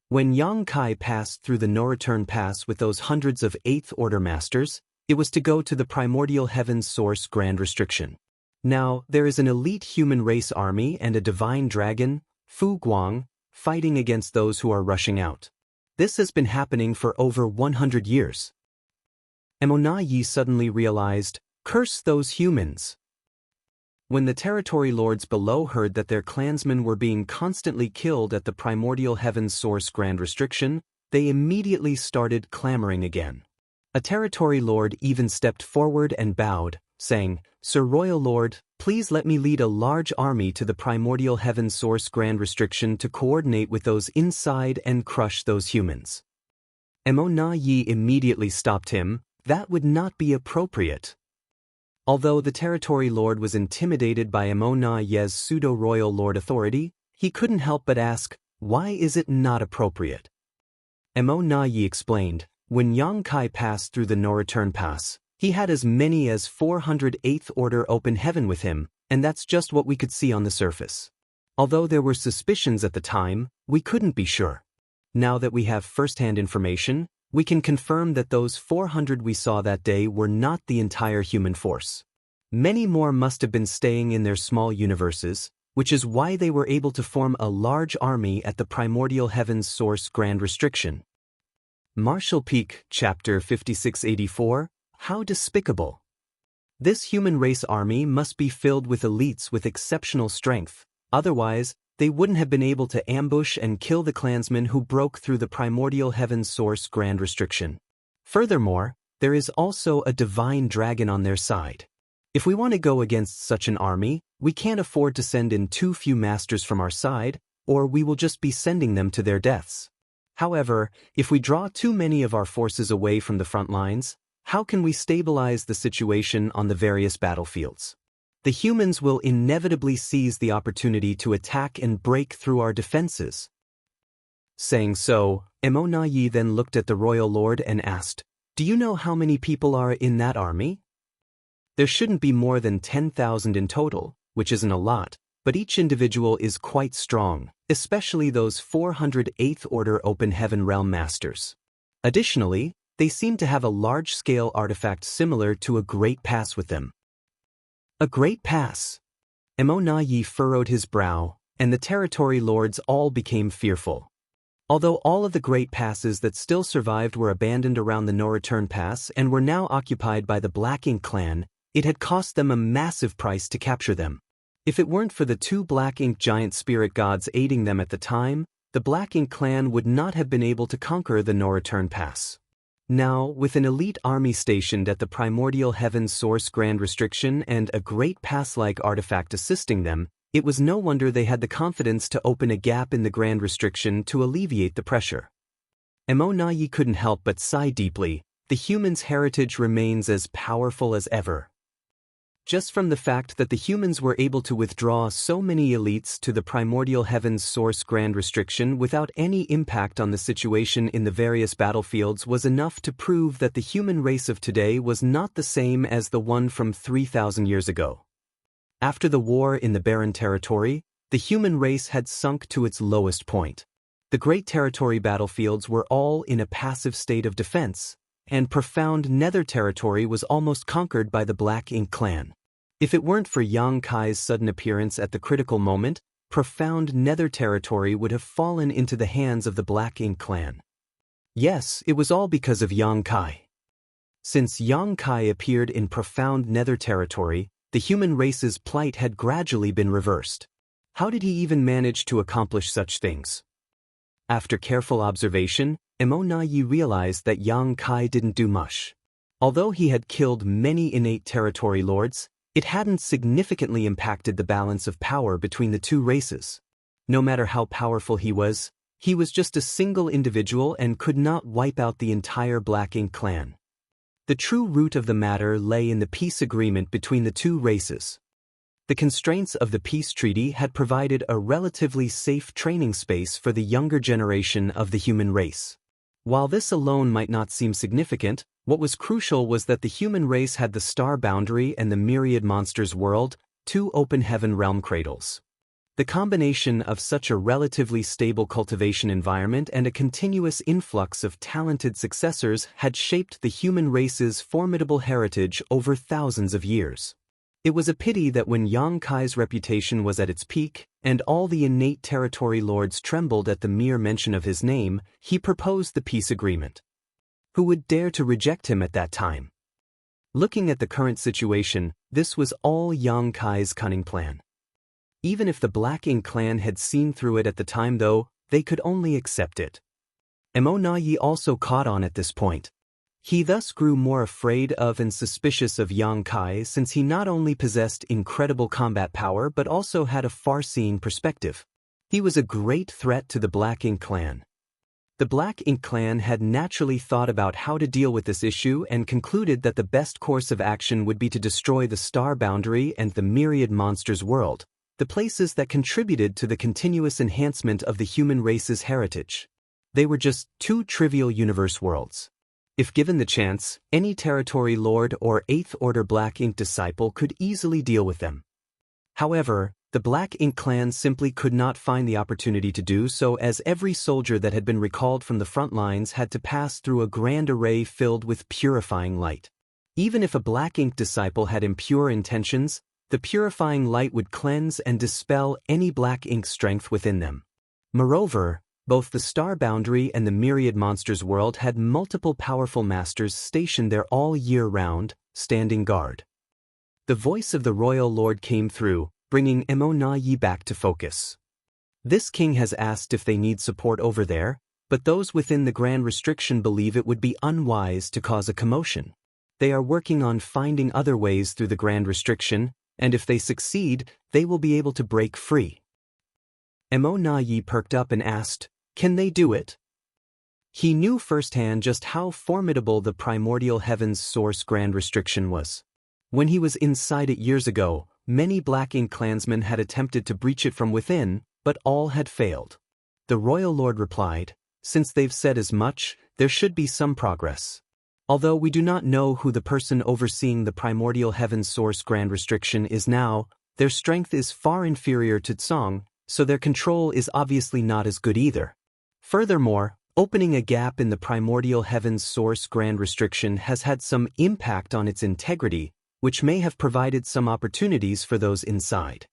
When Yang Kai passed through the no-return pass with those hundreds of Eighth Order masters, it was to go to the primordial heaven's source grand restriction. Now, there is an elite human race army and a divine dragon, Fu Guang, fighting against those who are rushing out. This has been happening for over 100 years. Emonayi suddenly realized, "Curse those humans." When the territory lords below heard that their clansmen were being constantly killed at the primordial heaven's source grand restriction, they immediately started clamoring again. A territory lord even stepped forward and bowed, saying, "Sir Royal Lord, please let me lead a large army to the primordial heaven's source grand restriction to coordinate with those inside and crush those humans." Emonayi immediately stopped him. That would not be appropriate. Although the territory lord was intimidated by Emonayi's pseudo-royal lord authority, he couldn't help but ask, "Why is it not appropriate?" Emonayi explained, "When Yang Kai passed through the no-return pass, he had as many as 400 Eighth Order open heaven with him, and that's just what we could see on the surface. Although there were suspicions at the time, we couldn't be sure. Now that we have first-hand information, we can confirm that those 400 we saw that day were not the entire human force. Many more must have been staying in their small universes, which is why they were able to form a large army at the primordial heaven's source grand restriction." Marshall Peak, Chapter 5684, How Despicable. This human race army must be filled with elites with exceptional strength, otherwise, they wouldn't have been able to ambush and kill the clansmen who broke through the primordial heaven's source grand restriction. Furthermore, there is also a divine dragon on their side. If we want to go against such an army, we can't afford to send in too few masters from our side, or we will just be sending them to their deaths. However, if we draw too many of our forces away from the front lines, how can we stabilize the situation on the various battlefields? The humans will inevitably seize the opportunity to attack and break through our defenses." Saying so, Emonayi then looked at the royal lord and asked, "Do you know how many people are in that army?" "There shouldn't be more than 10,000 in total, which isn't a lot, but each individual is quite strong, especially those 400 Eighth Order Open Heaven Realm Masters. Additionally, they seem to have a large-scale artifact similar to a Great Pass with them." A Great Pass? Emonayi furrowed his brow, and the territory lords all became fearful. Although all of the Great Passes that still survived were abandoned around the no-return pass and were now occupied by the Black Ink clan, it had cost them a massive price to capture them. If it weren't for the two Black Ink giant spirit gods aiding them at the time, the Black Ink clan would not have been able to conquer the no-return pass. Now, with an elite army stationed at the primordial heaven's source grand restriction and a great pass-like artifact assisting them, it was no wonder they had the confidence to open a gap in the grand restriction to alleviate the pressure. Emonayi couldn't help but sigh deeply. The human's heritage remains as powerful as ever. Just from the fact that the humans were able to withdraw so many elites to the primordial heaven's source grand restriction without any impact on the situation in the various battlefields was enough to prove that the human race of today was not the same as the one from 3,000 years ago. After the war in the Barren Territory, the human race had sunk to its lowest point. The Great Territory battlefields were all in a passive state of defense, and profound Nether Territory was almost conquered by the Black Ink clan. If it weren't for Yang Kai's sudden appearance at the critical moment, profound Nether Territory would have fallen into the hands of the Black Ink clan. Yes, it was all because of Yang Kai. Since Yang Kai appeared in profound Nether Territory, the human race's plight had gradually been reversed. How did he even manage to accomplish such things? After careful observation, Emonayi realized that Yang Kai didn't do much. Although he had killed many innate territory lords, it hadn't significantly impacted the balance of power between the two races. No matter how powerful he was just a single individual and could not wipe out the entire Black Ink clan. The true root of the matter lay in the peace agreement between the two races. The constraints of the peace treaty had provided a relatively safe training space for the younger generation of the human race. While this alone might not seem significant, what was crucial was that the human race had the star boundary and the myriad monsters world, two open heaven realm cradles. The combination of such a relatively stable cultivation environment and a continuous influx of talented successors had shaped the human race's formidable heritage over thousands of years. It was a pity that when Yang Kai's reputation was at its peak, and all the innate territory lords trembled at the mere mention of his name, he proposed the peace agreement. Who would dare to reject him at that time? Looking at the current situation, this was all Yang Kai's cunning plan. Even if the Black Ink clan had seen through it at the time though, they could only accept it. Emonayi also caught on at this point. He thus grew more afraid of and suspicious of Yang Kai since he not only possessed incredible combat power but also had a far-seeing perspective. He was a great threat to the Black Ink clan. The Black Ink clan had naturally thought about how to deal with this issue and concluded that the best course of action would be to destroy the star boundary and the myriad monsters world, the places that contributed to the continuous enhancement of the human race's heritage. They were just two trivial universe worlds. If given the chance, any territory lord or 8th Order Black Ink disciple could easily deal with them. However, the Black Ink clan simply could not find the opportunity to do so, as every soldier that had been recalled from the front lines had to pass through a grand array filled with purifying light. Even if a Black Ink disciple had impure intentions, the purifying light would cleanse and dispel any Black Ink strength within them. Moreover, both the star boundary and the myriad monsters world had multiple powerful masters stationed there all year round, standing guard. The voice of the royal lord came through, bringing Emonayi back to focus. This king has asked if they need support over there, but those within the grand restriction believe it would be unwise to cause a commotion. They are working on finding other ways through the grand restriction, and if they succeed, they will be able to break free. Emonayi perked up and asked, "Can they do it?" He knew firsthand just how formidable the primordial heaven's source grand restriction was. When he was inside it years ago, many Black Ink clansmen had attempted to breach it from within, but all had failed. The royal lord replied, "Since they've said as much, there should be some progress. Although we do not know who the person overseeing the primordial heaven's source grand restriction is now, their strength is far inferior to Tsong, so their control is obviously not as good either. Furthermore, opening a gap in the primordial heaven's source grand restriction has had some impact on its integrity, which may have provided some opportunities for those inside."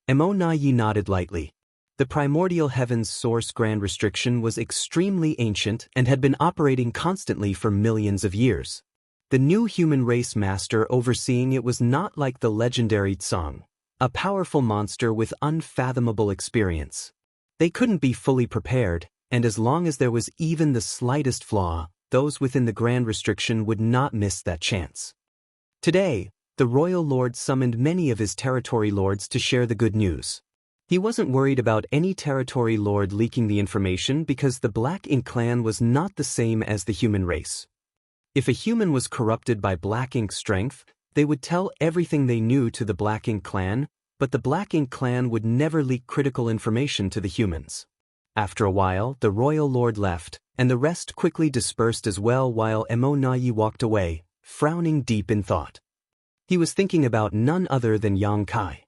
Emonayi nodded lightly. The primordial heaven's source grand restriction was extremely ancient and had been operating constantly for millions of years. The new human race master overseeing it was not like the legendary Tsong, a powerful monster with unfathomable experience. They couldn't be fully prepared, and as long as there was even the slightest flaw, those within the grand restriction would not miss that chance. Today, the royal lord summoned many of his territory lords to share the good news. He wasn't worried about any territory lord leaking the information because the Black Ink clan was not the same as the human race. If a human was corrupted by Black Ink strength, They would tell everything they knew to the Black Ink Clan, but the Black Ink Clan would never leak critical information to the humans. After a while, the royal lord left, and the rest quickly dispersed as well while Emonayi walked away, frowning deep in thought. He was thinking about none other than Yang Kai.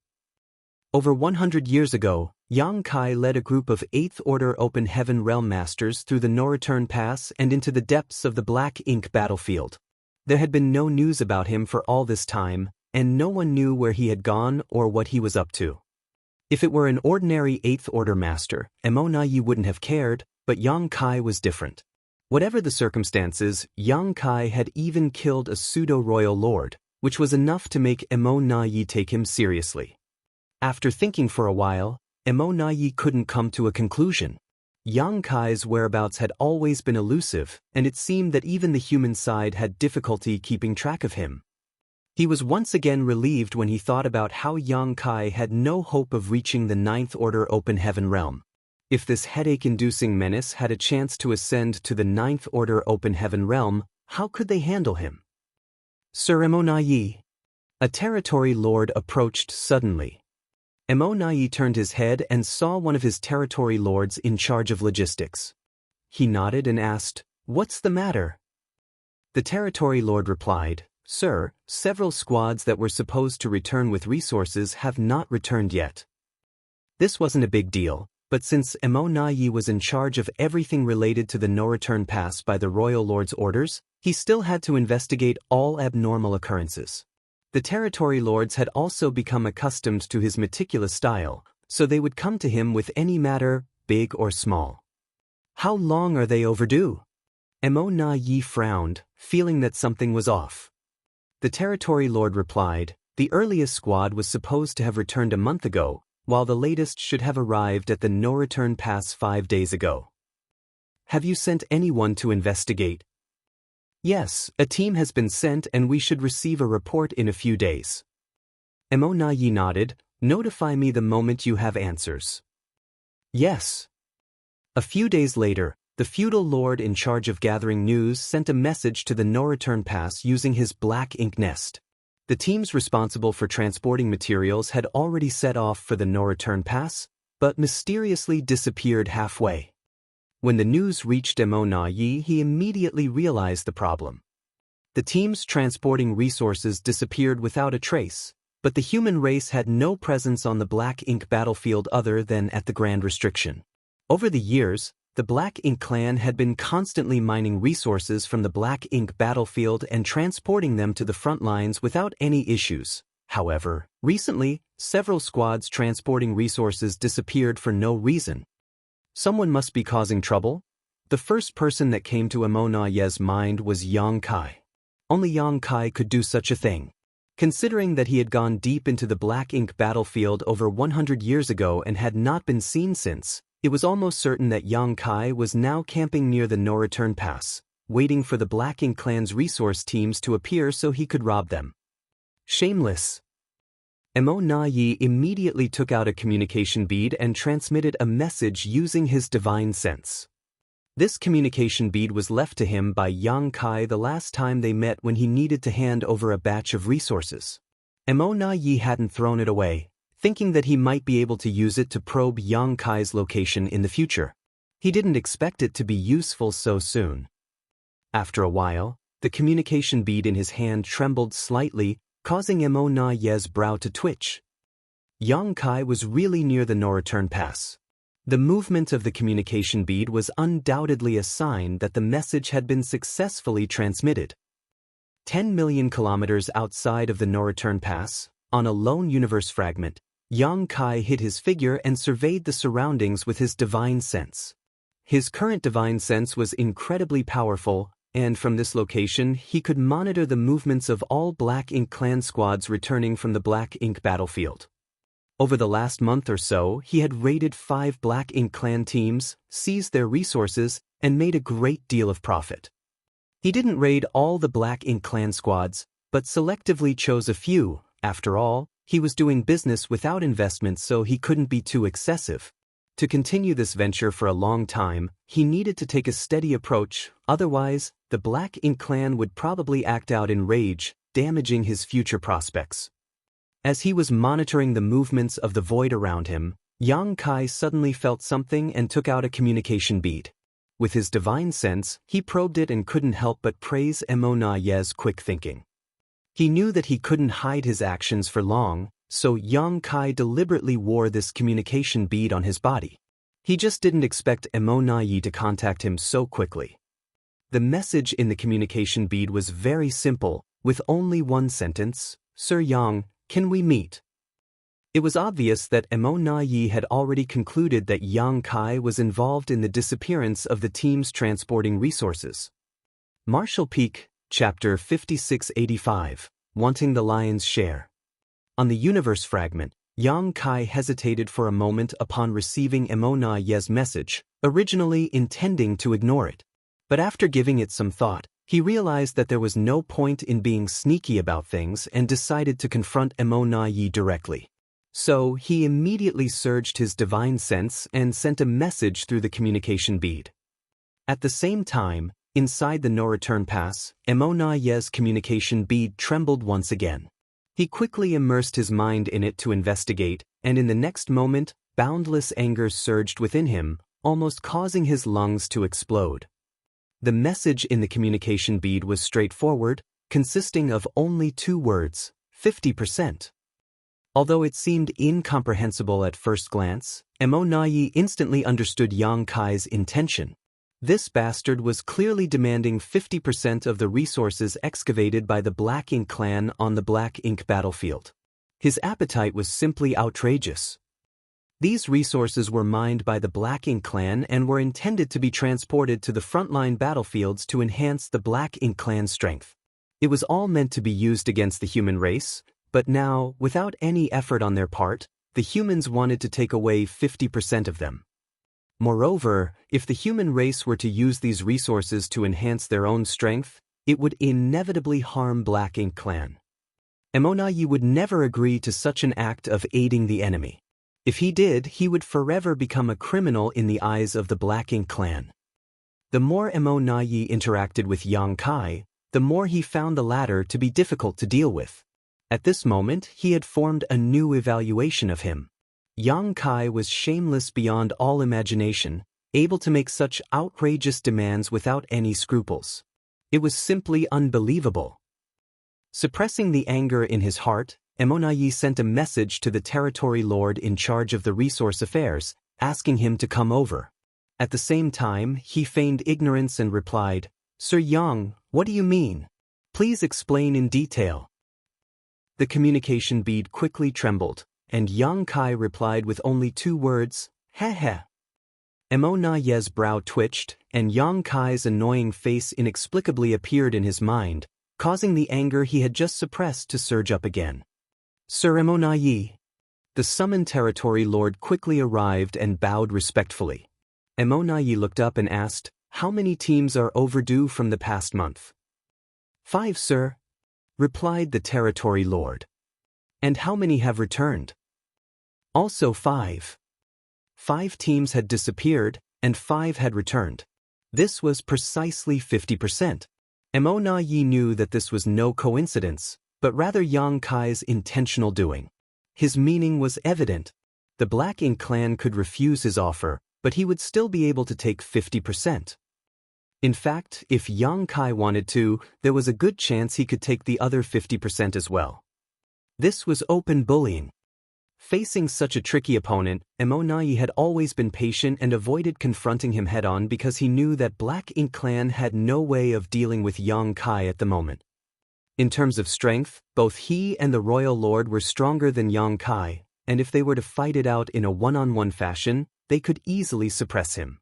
Over 100 years ago, Yang Kai led a group of 8th Order Open Heaven Realm Masters through the No-Return Pass and into the depths of the Black Ink battlefield. There had been no news about him for all this time, and no one knew where he had gone or what he was up to. If it were an ordinary 8th Order Master, Emonayi wouldn't have cared, but Yang Kai was different. Whatever the circumstances, Yang Kai had even killed a pseudo-royal lord, which was enough to make Emonayi take him seriously. After thinking for a while, Emonayi couldn't come to a conclusion. Yang Kai's whereabouts had always been elusive, and it seemed that even the human side had difficulty keeping track of him. He was once again relieved when he thought about how Yang Kai had no hope of reaching the 9th Order Open Heaven realm. If this headache-inducing menace had a chance to ascend to the 9th Order Open Heaven realm, how could they handle him? Sir Emonayi. A territory lord approached suddenly. Emonayi turned his head and saw one of his territory lords in charge of logistics. He nodded and asked, "What's the matter?" The territory lord replied, "Sir, several squads that were supposed to return with resources have not returned yet." This wasn't a big deal, but since Emonayi was in charge of everything related to the no-return pass by the royal lord's orders, he still had to investigate all abnormal occurrences. The territory lords had also become accustomed to his meticulous style, so they would come to him with any matter, big or small. "How long are they overdue?" Emonayi frowned, feeling that something was off. The territory lord replied, "The earliest squad was supposed to have returned a month ago, while the latest should have arrived at the no-return pass 5 days ago." "Have you sent anyone to investigate?" "Yes, a team has been sent and we should receive a report in a few days." Emonayi nodded. "Notify me the moment you have answers." "Yes." A few days later, the feudal lord in charge of gathering news sent a message to the no-return pass using his black ink nest. The teams responsible for transporting materials had already set off for the no-return pass, but mysteriously disappeared halfway. When the news reached Emonayi, he immediately realized the problem. The teams transporting resources disappeared without a trace, but the human race had no presence on the Black Ink battlefield other than at the Grand Restriction. Over the years, the Black Ink clan had been constantly mining resources from the Black Ink battlefield and transporting them to the front lines without any issues. However, recently, several squads transporting resources disappeared for no reason. Someone must be causing trouble? The first person that came to Emonayi's mind was Yang Kai. Only Yang Kai could do such a thing. Considering that he had gone deep into the Black Ink battlefield over 100 years ago and had not been seen since, it was almost certain that Yang Kai was now camping near the no-return pass, waiting for the Black Ink clan's resource teams to appear so he could rob them. Shameless. Emonayi immediately took out a communication bead and transmitted a message using his divine sense. This communication bead was left to him by Yang Kai the last time they met when he needed to hand over a batch of resources. Emonayi hadn't thrown it away, thinking that he might be able to use it to probe Yang Kai's location in the future. He didn't expect it to be useful so soon. After a while, the communication bead in his hand trembled slightly, causing Emonayi's brow to twitch. Yang Kai was really near the no-return pass. The movement of the communication bead was undoubtedly a sign that the message had been successfully transmitted. 10 million kilometers outside of the no-return pass, on a lone universe fragment, Yang Kai hid his figure and surveyed the surroundings with his divine sense. His current divine sense was incredibly powerful, and from this location he could monitor the movements of all Black Ink clan squads returning from the Black Ink battlefield. Over the last month or so, he had raided 5 Black Ink clan teams, seized their resources, and made a great deal of profit. He didn't raid all the Black Ink clan squads, but selectively chose a few. After all, he was doing business without investment, so he couldn't be too excessive. To continue this venture for a long time, he needed to take a steady approach, otherwise, the Black Ink clan would probably act out in rage, damaging his future prospects. As he was monitoring the movements of the void around him, Yang Kai suddenly felt something and took out a communication bead. With his divine sense, he probed it and couldn't help but praise Emona Ye's quick thinking. He knew that he couldn't hide his actions for long, so Yang Kai deliberately wore this communication bead on his body. He just didn't expect Emona Ye to contact him so quickly. The message in the communication bead was very simple, with only one sentence: "Sir Yang, can we meet?" It was obvious that Emona Ye had already concluded that Yang Kai was involved in the disappearance of the teams transporting resources. Marshall Peak, Chapter 5685, Wanting the Lion's Share. On the universe fragment, Yang Kai hesitated for a moment upon receiving Emona Ye's message, originally intending to ignore it. But after giving it some thought, he realized that there was no point in being sneaky about things and decided to confront Emona Ye directly. So he immediately surged his divine sense and sent a message through the communication bead. At the same time, inside the no-return pass, Emona Ye's communication bead trembled once again. He quickly immersed his mind in it to investigate, and in the next moment, boundless anger surged within him, almost causing his lungs to explode. The message in the communication bead was straightforward, consisting of only 2 words: 50%. Although it seemed incomprehensible at first glance, Emona Ye instantly understood Yang Kai's intention. This bastard was clearly demanding 50% of the resources excavated by the Black Ink clan on the Black Ink battlefield. His appetite was simply outrageous. These resources were mined by the Black Ink clan and were intended to be transported to the frontline battlefields to enhance the Black Ink clan's strength. It was all meant to be used against the human race, but now, without any effort on their part, the humans wanted to take away 50% of them. Moreover, if the human race were to use these resources to enhance their own strength, it would inevitably harm Black Ink clan. Emona Ye would never agree to such an act of aiding the enemy. If he did, he would forever become a criminal in the eyes of the Black Ink clan. The more Emona Ye interacted with Yang Kai, the more he found the latter to be difficult to deal with. At this moment, he had formed a new evaluation of him. Yang Kai was shameless beyond all imagination, able to make such outrageous demands without any scruples. It was simply unbelievable. Suppressing the anger in his heart, Emona Ye sent a message to the territory lord in charge of the resource affairs, asking him to come over. At the same time, he feigned ignorance and replied, "Sir Yang, what do you mean? Please explain in detail." The communication bead quickly trembled, and Yang Kai replied with only 2 words, "Heh heh." Emona Ye's brow twitched, and Yang Kai's annoying face inexplicably appeared in his mind, causing the anger he had just suppressed to surge up again. "Sir Emona Ye." The summoned territory lord quickly arrived and bowed respectfully. Emona Ye looked up and asked, "How many teams are overdue from the past month?" "5, sir," replied the territory lord. "And how many have returned?" "Also 5. 5 teams had disappeared, and 5 had returned. This was precisely 50%. Emona Ye knew that this was no coincidence, but rather Yang Kai's intentional doing. His meaning was evident. The Black Ink clan could refuse his offer, but he would still be able to take 50%. In fact, if Yang Kai wanted to, there was a good chance he could take the other 50% as well. This was open bullying. Facing such a tricky opponent, Emona Ye had always been patient and avoided confronting him head-on because he knew that Black Ink clan had no way of dealing with Yang Kai at the moment. In terms of strength, both he and the royal lord were stronger than Yang Kai, and if they were to fight it out in a one-on-one fashion, they could easily suppress him.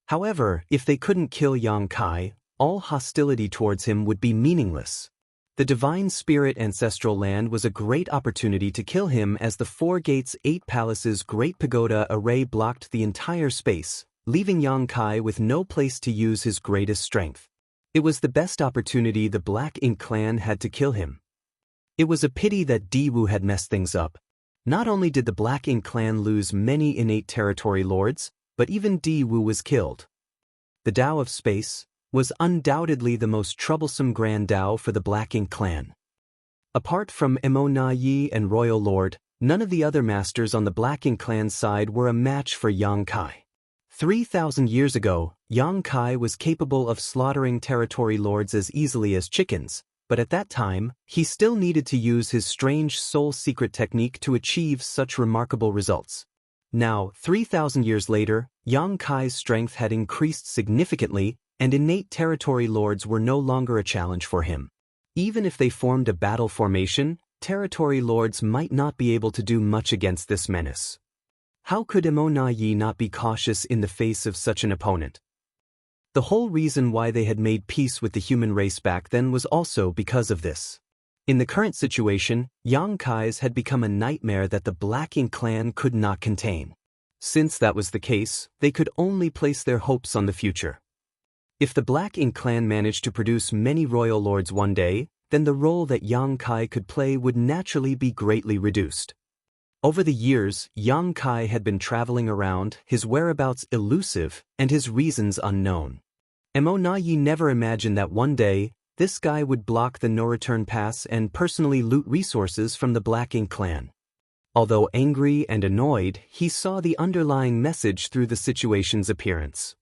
However, if they couldn't kill Yang Kai, all hostility towards him would be meaningless. The Divine Spirit Ancestral Land was a great opportunity to kill him as the 4 Gates 8 Palaces Great Pagoda array blocked the entire space, leaving Yang Kai with no place to use his greatest strength. It was the best opportunity the Black Ink clan had to kill him. It was a pity that Diwu had messed things up. Not only did the Black Ink clan lose many innate territory lords, but even Diwu was killed. The Tao of Space was undoubtedly the most troublesome Grand Tao for the Black Ink clan. Apart from Emo Na Yi and Royal Lord, none of the other masters on the Black Ink clan's side were a match for Yang Kai. 3,000 years ago, Yang Kai was capable of slaughtering territory lords as easily as chickens, but at that time, he still needed to use his strange soul secret technique to achieve such remarkable results. Now, 3,000 years later, Yang Kai's strength had increased significantly, and innate territory lords were no longer a challenge for him. Even if they formed a battle formation, territory lords might not be able to do much against this menace. How could Emo Na Yi not be cautious in the face of such an opponent? The whole reason why they had made peace with the human race back then was also because of this. In the current situation, Yang Kai's had become a nightmare that the Black Ink clan could not contain. Since that was the case, they could only place their hopes on the future. If the Black Ink clan managed to produce many royal lords one day, then the role that Yang Kai could play would naturally be greatly reduced. Over the years, Yang Kai had been traveling around, his whereabouts elusive, and his reasons unknown. Emo Na Yi never imagined that one day, this guy would block the no-return pass and personally loot resources from the Black Ink clan. Although angry and annoyed, he saw the underlying message through the situation's appearance.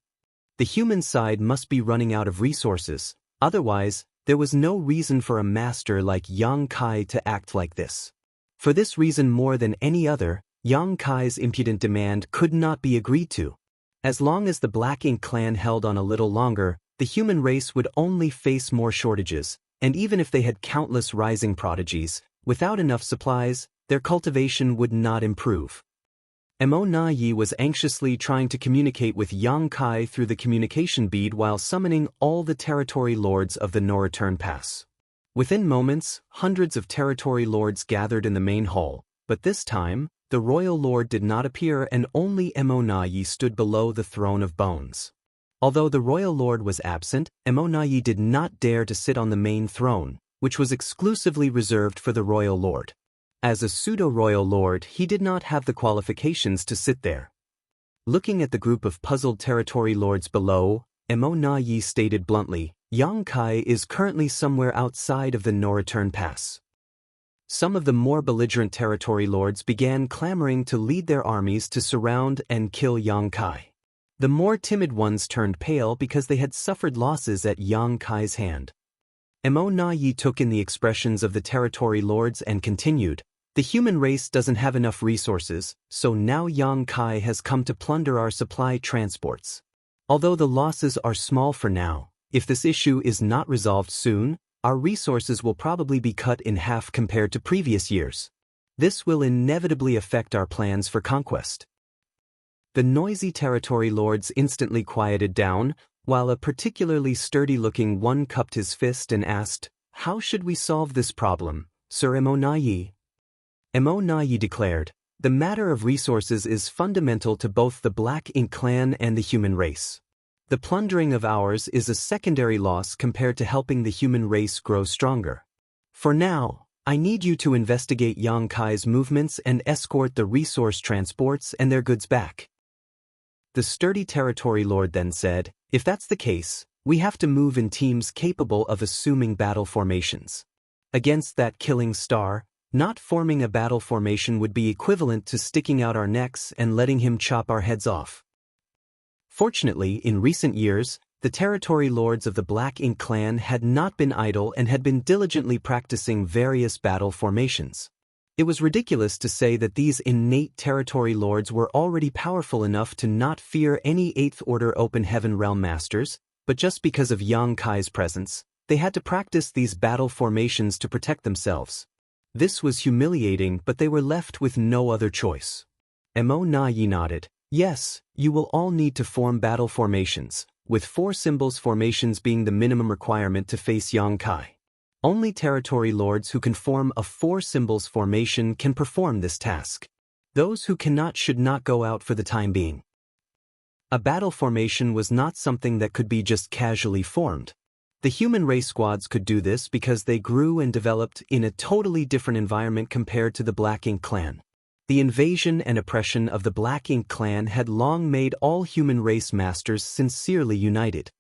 The human side must be running out of resources, otherwise, there was no reason for a master like Yang Kai to act like this. For this reason more than any other, Yang Kai's impudent demand could not be agreed to. As long as the Black Ink clan held on a little longer, the human race would only face more shortages, and even if they had countless rising prodigies, without enough supplies, their cultivation would not improve. Emo Na Yi was anxiously trying to communicate with Yang Kai through the communication bead while summoning all the territory lords of the no-return pass. Within moments, hundreds of territory lords gathered in the main hall, but this time, the royal lord did not appear and only Emo Na Yi stood below the throne of bones. Although the royal lord was absent, Emo Na Yi did not dare to sit on the main throne, which was exclusively reserved for the royal lord. As a pseudo-royal lord, he did not have the qualifications to sit there. Looking at the group of puzzled territory lords below, Emo Na Yi stated bluntly, Yang Kai is currently somewhere outside of the no-return pass. Some of the more belligerent territory lords began clamoring to lead their armies to surround and kill Yang Kai. The more timid ones turned pale because they had suffered losses at Yang Kai's hand. Emo Na Yi took in the expressions of the territory lords and continued, the human race doesn't have enough resources, so now Yang Kai has come to plunder our supply transports. Although the losses are small for now, if this issue is not resolved soon, our resources will probably be cut in half compared to previous years. This will inevitably affect our plans for conquest. The noisy territory lords instantly quieted down, while a particularly sturdy-looking one cupped his fist and asked, how should we solve this problem, Sir Emo Na Yi? Emo Na Yi declared, the matter of resources is fundamental to both the Black Ink clan and the human race. The plundering of ours is a secondary loss compared to helping the human race grow stronger. For now, I need you to investigate Yang Kai's movements and escort the resource transports and their goods back. The sturdy territory lord then said, if that's the case, we have to move in teams capable of assuming battle formations. Against that killing star, not forming a battle formation would be equivalent to sticking out our necks and letting him chop our heads off. Fortunately, in recent years, the territory lords of the Black Ink clan had not been idle and had been diligently practicing various battle formations. It was ridiculous to say that these innate territory lords were already powerful enough to not fear any 8th Order Open Heaven Realm Masters, but just because of Yang Kai's presence, they had to practice these battle formations to protect themselves. This was humiliating, but they were left with no other choice. Emo Na Yi nodded. Yes, you will all need to form battle formations, with 4 symbols formations being the minimum requirement to face Yang Kai. Only territory lords who can form a 4 symbols formation can perform this task. Those who cannot should not go out for the time being. A battle formation was not something that could be just casually formed. The human race squads could do this because they grew and developed in a totally different environment compared to the Black Ink clan. The invasion and oppression of the Black Ink clan had long made all human race masters sincerely united.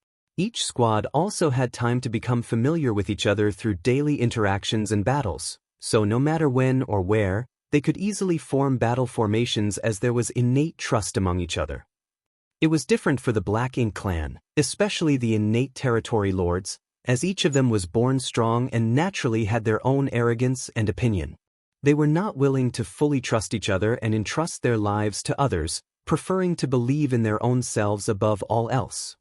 Each squad also had time to become familiar with each other through daily interactions and battles, so no matter when or where, they could easily form battle formations as there was innate trust among each other. It was different for the Black Ink clan, especially the innate territory lords, as each of them was born strong and naturally had their own arrogance and opinion. They were not willing to fully trust each other and entrust their lives to others, preferring to believe in their own selves above all else.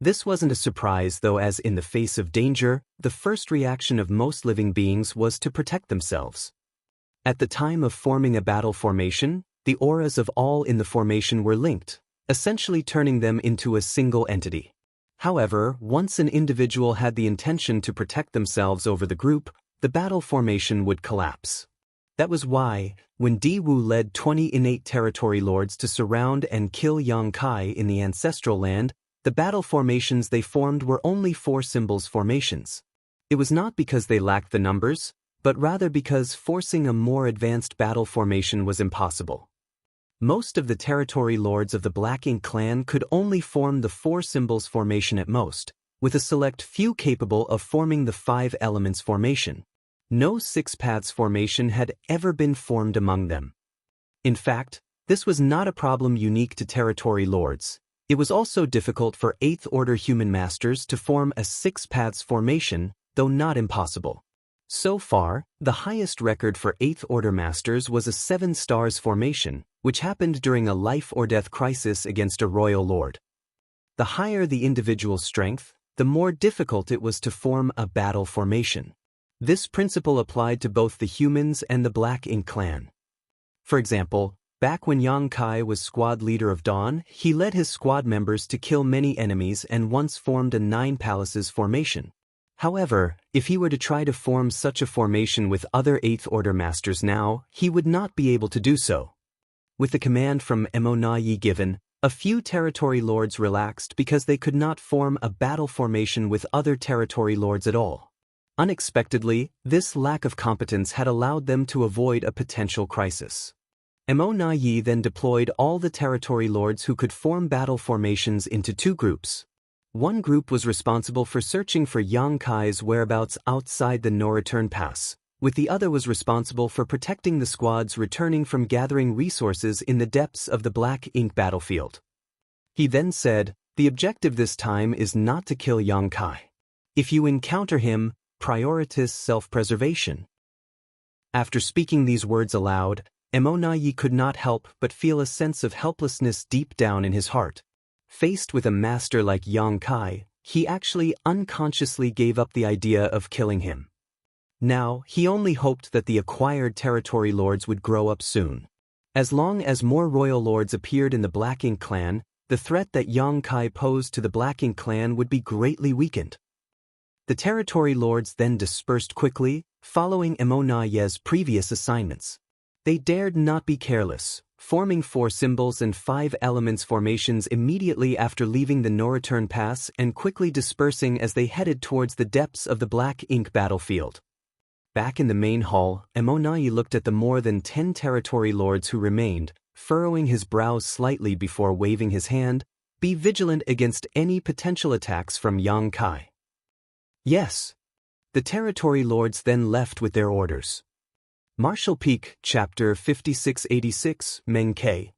This wasn't a surprise though, as in the face of danger, the first reaction of most living beings was to protect themselves. At the time of forming a battle formation, the auras of all in the formation were linked, essentially turning them into a single entity. However, once an individual had the intention to protect themselves over the group, the battle formation would collapse. That was why, when Di Wu led 20 innate territory lords to surround and kill Yang Kai in the ancestral land, the battle formations they formed were only 4 symbols formations. It was not because they lacked the numbers, but rather because forcing a more advanced battle formation was impossible. Most of the territory lords of the Black Ink clan could only form the 4 symbols formation at most, with a select few capable of forming the 5 elements formation. No 6 paths formation had ever been formed among them. In fact, this was not a problem unique to territory lords. It was also difficult for 8th order human masters to form a 6 paths formation, though not impossible. So far, the highest record for 8th order masters was a 7 stars formation, which happened during a life or death crisis against a royal lord. The higher the individual's strength, the more difficult it was to form a battle formation. This principle applied to both the humans and the Black Ink clan. For example, back when Yang Kai was squad leader of Dawn, he led his squad members to kill many enemies and once formed a 9 palaces formation. However, if he were to try to form such a formation with other 8th order masters now, he would not be able to do so. With the command from Emonayi given, a few territory lords relaxed because they could not form a battle formation with other territory lords at all. Unexpectedly, this lack of competence had allowed them to avoid a potential crisis. Emonayi then deployed all the territory lords who could form battle formations into 2 groups. One group was responsible for searching for Yang Kai's whereabouts outside the no-return pass, with the other was responsible for protecting the squads returning from gathering resources in the depths of the Black Ink battlefield. He then said, "The objective this time is not to kill Yang Kai. If you encounter him, prioritize self-preservation." After speaking these words aloud, Emonayi could not help but feel a sense of helplessness deep down in his heart. Faced with a master like Yang Kai, he actually unconsciously gave up the idea of killing him. Now, he only hoped that the acquired territory lords would grow up soon. As long as more royal lords appeared in the Black Ink clan, the threat that Yang Kai posed to the Black Ink clan would be greatly weakened. The territory lords then dispersed quickly, following Emonayi's previous assignments. They dared not be careless, forming 4 symbols and 5 elements formations immediately after leaving the no-return pass and quickly dispersing as they headed towards the depths of the Black Ink battlefield. Back in the main hall, Emonayi looked at the more than 10 territory lords who remained, furrowing his brows slightly before waving his hand. "Be vigilant against any potential attacks from Yang Kai." "Yes." The territory lords then left with their orders. Martial Peak, Chapter 5686, Menkei.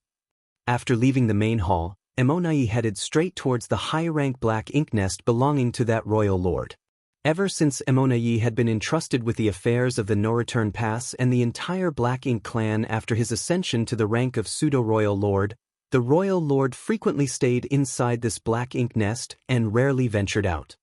After leaving the main hall, Emonayi headed straight towards the high-rank Black Ink nest belonging to that royal lord. Ever since Emonayi had been entrusted with the affairs of the no-return pass and the entire Black Ink clan after his ascension to the rank of pseudo-royal lord, the royal lord frequently stayed inside this Black Ink nest and rarely ventured out.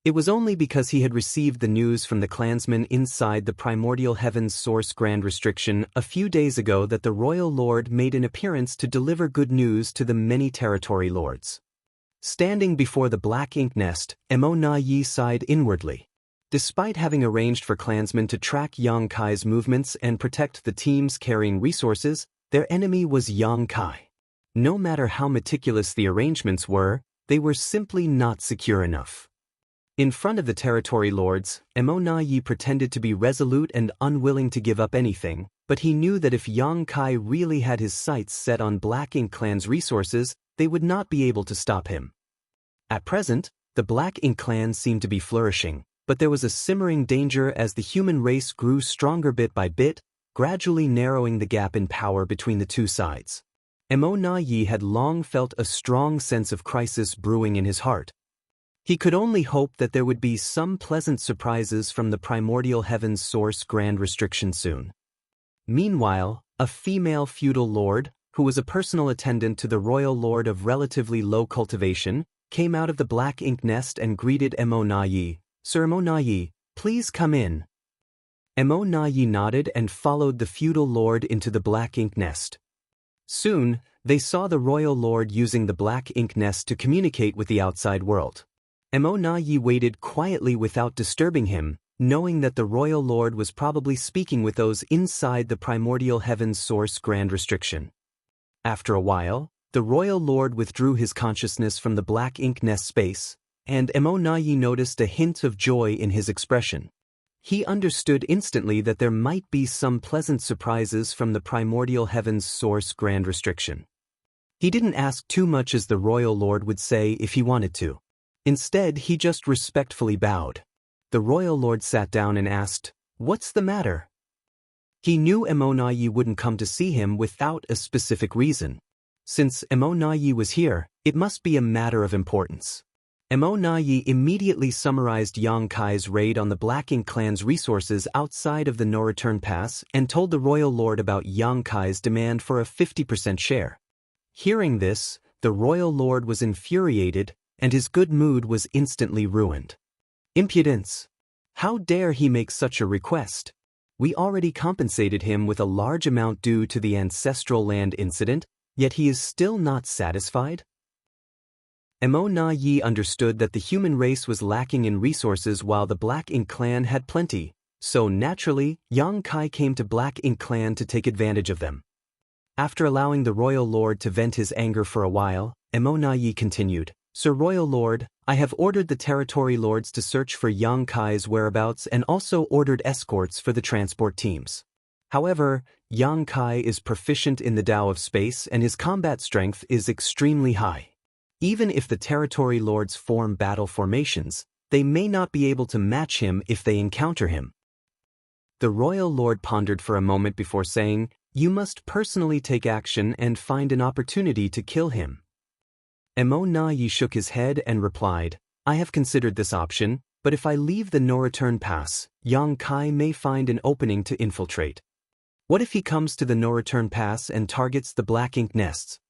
It was only because he had received the news from the clansmen inside the Primordial Heaven's Source Grand Restriction a few days ago that the royal lord made an appearance to deliver good news to the many territory lords. Standing before the Black Ink nest, Emonayi sighed inwardly. Despite having arranged for clansmen to track Yang Kai's movements and protect the teams carrying resources, their enemy was Yang Kai. No matter how meticulous the arrangements were, they were simply not secure enough. In front of the territory lords, Emonayi pretended to be resolute and unwilling to give up anything, but he knew that if Yang Kai really had his sights set on Black Ink clan's resources, they would not be able to stop him. At present, The Black Ink clan seemed to be flourishing, but there was a simmering danger as the human race grew stronger bit by bit, gradually narrowing the gap in power between the two sides. Mo Na Yi had long felt a strong sense of crisis brewing in his heart. He could only hope that there would be some pleasant surprises from the primordial heaven's source grand restriction soon. Meanwhile, a female feudal lord, who was a personal attendant to the royal lord of relatively low cultivation, came out of the Black Ink nest and greeted Mo Na Yi. "Sir Mo Na Yi, please come in." Mo Na Yi nodded and followed the feudal lord into the Black Ink nest. Soon, they saw the royal lord using the Black Ink nest to communicate with the outside world. Mo Na Yi waited quietly without disturbing him, knowing that the royal lord was probably speaking with those inside the primordial heaven's source grand restriction. After a while, the royal lord withdrew his consciousness from the Black Ink nest space, and Mo Na Yi noticed a hint of joy in his expression. He understood instantly that there might be some pleasant surprises from the primordial heaven's source grand restriction. He didn't ask too much as the royal lord would say if he wanted to. Instead, he just respectfully bowed. The royal lord sat down and asked, "What's the matter?" He knew Mo Na Yi wouldn't come to see him without a specific reason. Since Mo Na Yi was here, it must be a matter of importance. Mo Na Yi immediately summarized Yang Kai's raid on the Black Ink clan's resources outside of the No Return Pass and told the royal lord about Yang Kai's demand for a 50% share. Hearing this, the royal lord was infuriated, and his good mood was instantly ruined. Impudence! How dare he make such a request? We already compensated him with a large amount due to the ancestral land incident, yet he is still not satisfied? Mo Na Yi understood that the human race was lacking in resources while the Black Ink clan had plenty, so naturally, Yang Kai came to Black Ink clan to take advantage of them. After allowing the royal lord to vent his anger for a while, Mo Na Yi continued, "Sir Royal Lord, I have ordered the territory lords to search for Yang Kai's whereabouts and also ordered escorts for the transport teams. However, Yang Kai is proficient in the Tao of space and his combat strength is extremely high. Even if the territory lords form battle formations, they may not be able to match him if they encounter him." The royal lord pondered for a moment before saying, "You must personally take action and find an opportunity to kill him." Mo Na Yi shook his head and replied, "I have considered this option, but if I leave the No Return Pass, Yang Kai may find an opening to infiltrate. What if he comes to the No Return Pass and targets the Black Ink nests?"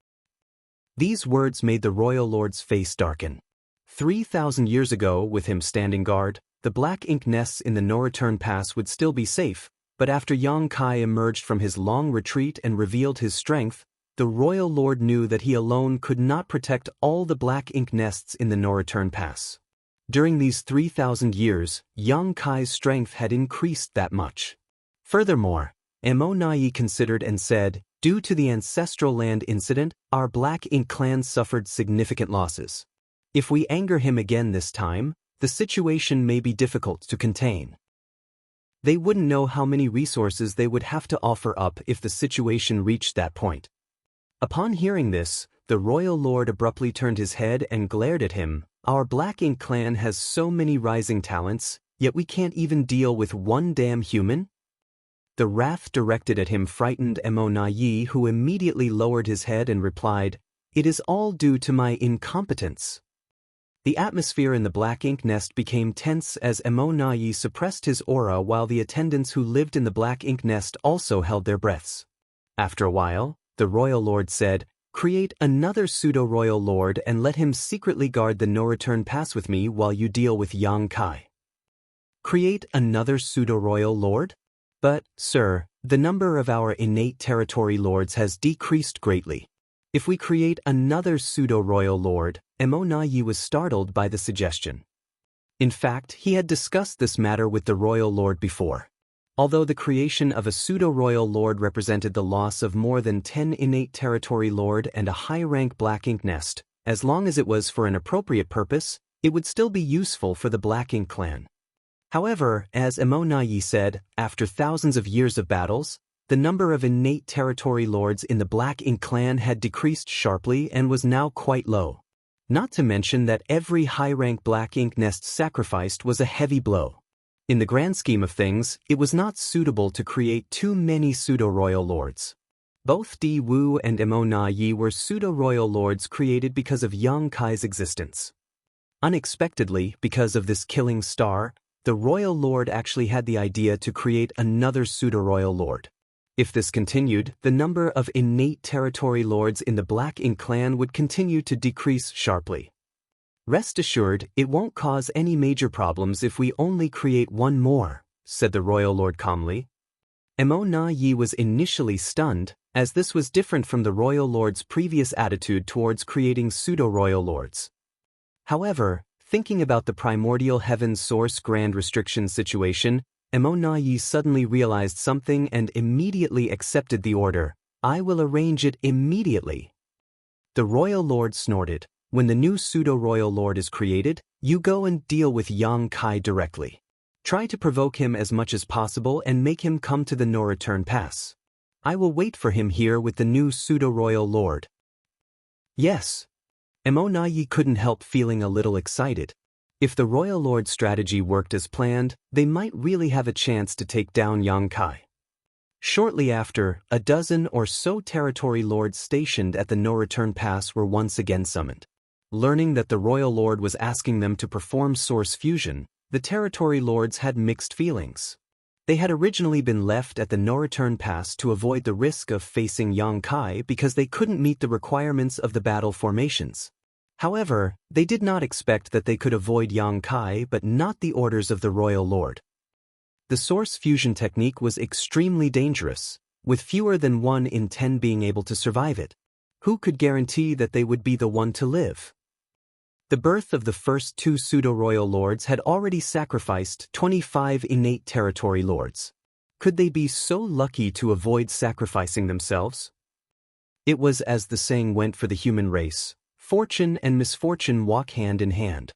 These words made the royal lord's face darken. 3,000 years ago, with him standing guard, the Black Ink nests in the No Return Pass would still be safe, but after Yang Kai emerged from his long retreat and revealed his strength, the royal lord knew that he alone could not protect all the Black Ink nests in the No Return Pass. During these 3,000 years, Yang Kai's strength had increased that much. Furthermore, Mo Na Yi considered and said, "Due to the ancestral land incident, our Black Ink clan suffered significant losses. If we anger him again this time, the situation may be difficult to contain." They wouldn't know how many resources they would have to offer up if the situation reached that point. Upon hearing this, the royal lord abruptly turned his head and glared at him. "Our Black Ink clan has so many rising talents, yet we can't even deal with one damn human?" The wrath directed at him frightened Mo Na Yi, who immediately lowered his head and replied, "It is all due to my incompetence." The atmosphere in the Black Ink nest became tense as Mo Na Yi suppressed his aura while the attendants who lived in the Black Ink nest also held their breaths. After a while, the royal lord said, "Create another pseudo-royal lord and let him secretly guard the No Return Pass with me while you deal with Yang Kai." Create another pseudo-royal lord? But, sir, the number of our innate territory lords has decreased greatly. If we create another pseudo-royal lord, Mo Na Yi was startled by the suggestion. In fact, he had discussed this matter with the royal lord before. Although the creation of a pseudo-royal lord represented the loss of more than 10 innate territory lord and a high-rank Black Ink nest, as long as it was for an appropriate purpose, it would still be useful for the Black Ink clan. However, as Mo Na Yi said, after thousands of years of battles, the number of innate territory lords in the Black Ink clan had decreased sharply and was now quite low. Not to mention that every high-rank black ink nest sacrificed was a heavy blow. In the grand scheme of things, it was not suitable to create too many pseudo-royal lords. Both Di Wu and Mo Na Yi were pseudo-royal lords created because of Yang Kai's existence. Unexpectedly, because of this killing star, the royal lord actually had the idea to create another pseudo-royal lord. If this continued, the number of innate territory lords in the Black Ink clan would continue to decrease sharply. Rest assured, it won't cause any major problems if we only create one more, said the royal lord calmly. Mo Na Yi was initially stunned, as this was different from the royal lord's previous attitude towards creating pseudo-royal lords. However, thinking about the primordial heaven source grand restriction situation, Mo Na Yi suddenly realized something and immediately accepted the order. I will arrange it immediately. The royal lord snorted. When the new pseudo-royal lord is created, you go and deal with Yang Kai directly. Try to provoke him as much as possible and make him come to the no-return pass. I will wait for him here with the new pseudo-royal lord. Yes. Mo Na Yi couldn't help feeling a little excited. If the royal lord's strategy worked as planned, they might really have a chance to take down Yang Kai. Shortly after, a dozen or so territory lords stationed at the no-return pass were once again summoned. Learning that the royal lord was asking them to perform source fusion, the territory lords had mixed feelings. They had originally been left at the no-return pass to avoid the risk of facing Yang Kai because they couldn't meet the requirements of the battle formations. However, they did not expect that they could avoid Yang Kai but not the orders of the royal lord. The source fusion technique was extremely dangerous, with fewer than 1 in 10 being able to survive it. Who could guarantee that they would be the one to live? The birth of the first 2 pseudo-royal lords had already sacrificed 25 innate territory lords. Could they be so lucky to avoid sacrificing themselves? It was as the saying went for the human race, fortune and misfortune walk hand in hand.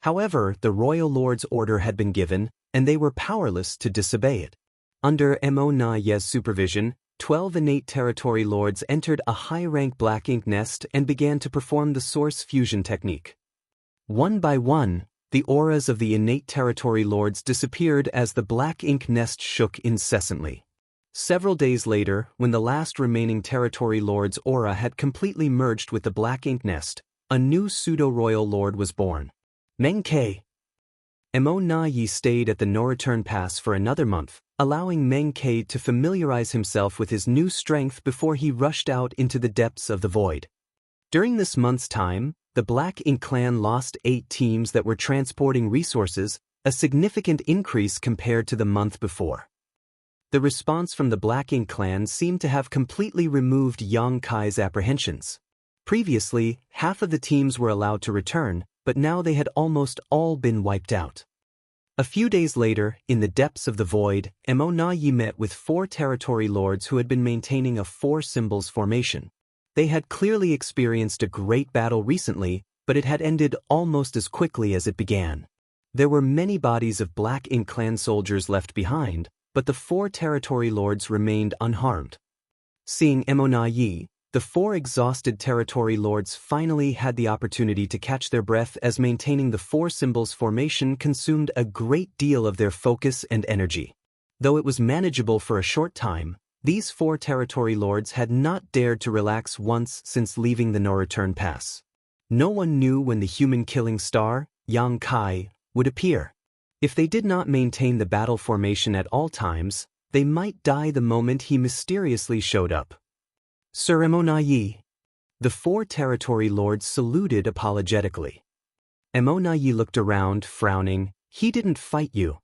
However, the royal lord's order had been given, and they were powerless to disobey it. Under Mo Na Yi's supervision, 12 innate territory lords entered a high-rank black ink nest and began to perform the source fusion technique. One by one, the auras of the innate territory lords disappeared as the black ink nest shook incessantly. Several days later, when the last remaining territory lord's aura had completely merged with the black ink nest, a new pseudo-royal lord was born. Meng Ke. Mo Na Yi stayed at the no-return pass for another month, allowing Meng Ke to familiarize himself with his new strength before he rushed out into the depths of the void. During this month's time, the Black Ink clan lost 8 teams that were transporting resources, a significant increase compared to the month before. The response from the Black Ink clan seemed to have completely removed Yang Kai's apprehensions. Previously, half of the teams were allowed to return, but now they had almost all been wiped out. A few days later, in the depths of the void, Mo Na Yi met with 4 territory lords who had been maintaining a 4 symbols formation. They had clearly experienced a great battle recently, but it had ended almost as quickly as it began. There were many bodies of Black Ink clan soldiers left behind, but the 4 territory lords remained unharmed. Seeing Mo Na Yi, the 4 exhausted territory lords finally had the opportunity to catch their breath as maintaining the 4 symbols formation consumed a great deal of their focus and energy. Though it was manageable for a short time, these 4 territory lords had not dared to relax once since leaving the no-return pass. No one knew when the human-killing star, Yang Kai, would appear. If they did not maintain the battle formation at all times, they might die the moment he mysteriously showed up. Sir Mo Na Yi. The 4 territory lords saluted apologetically. Mo Na Yi looked around, frowning. He didn't fight you.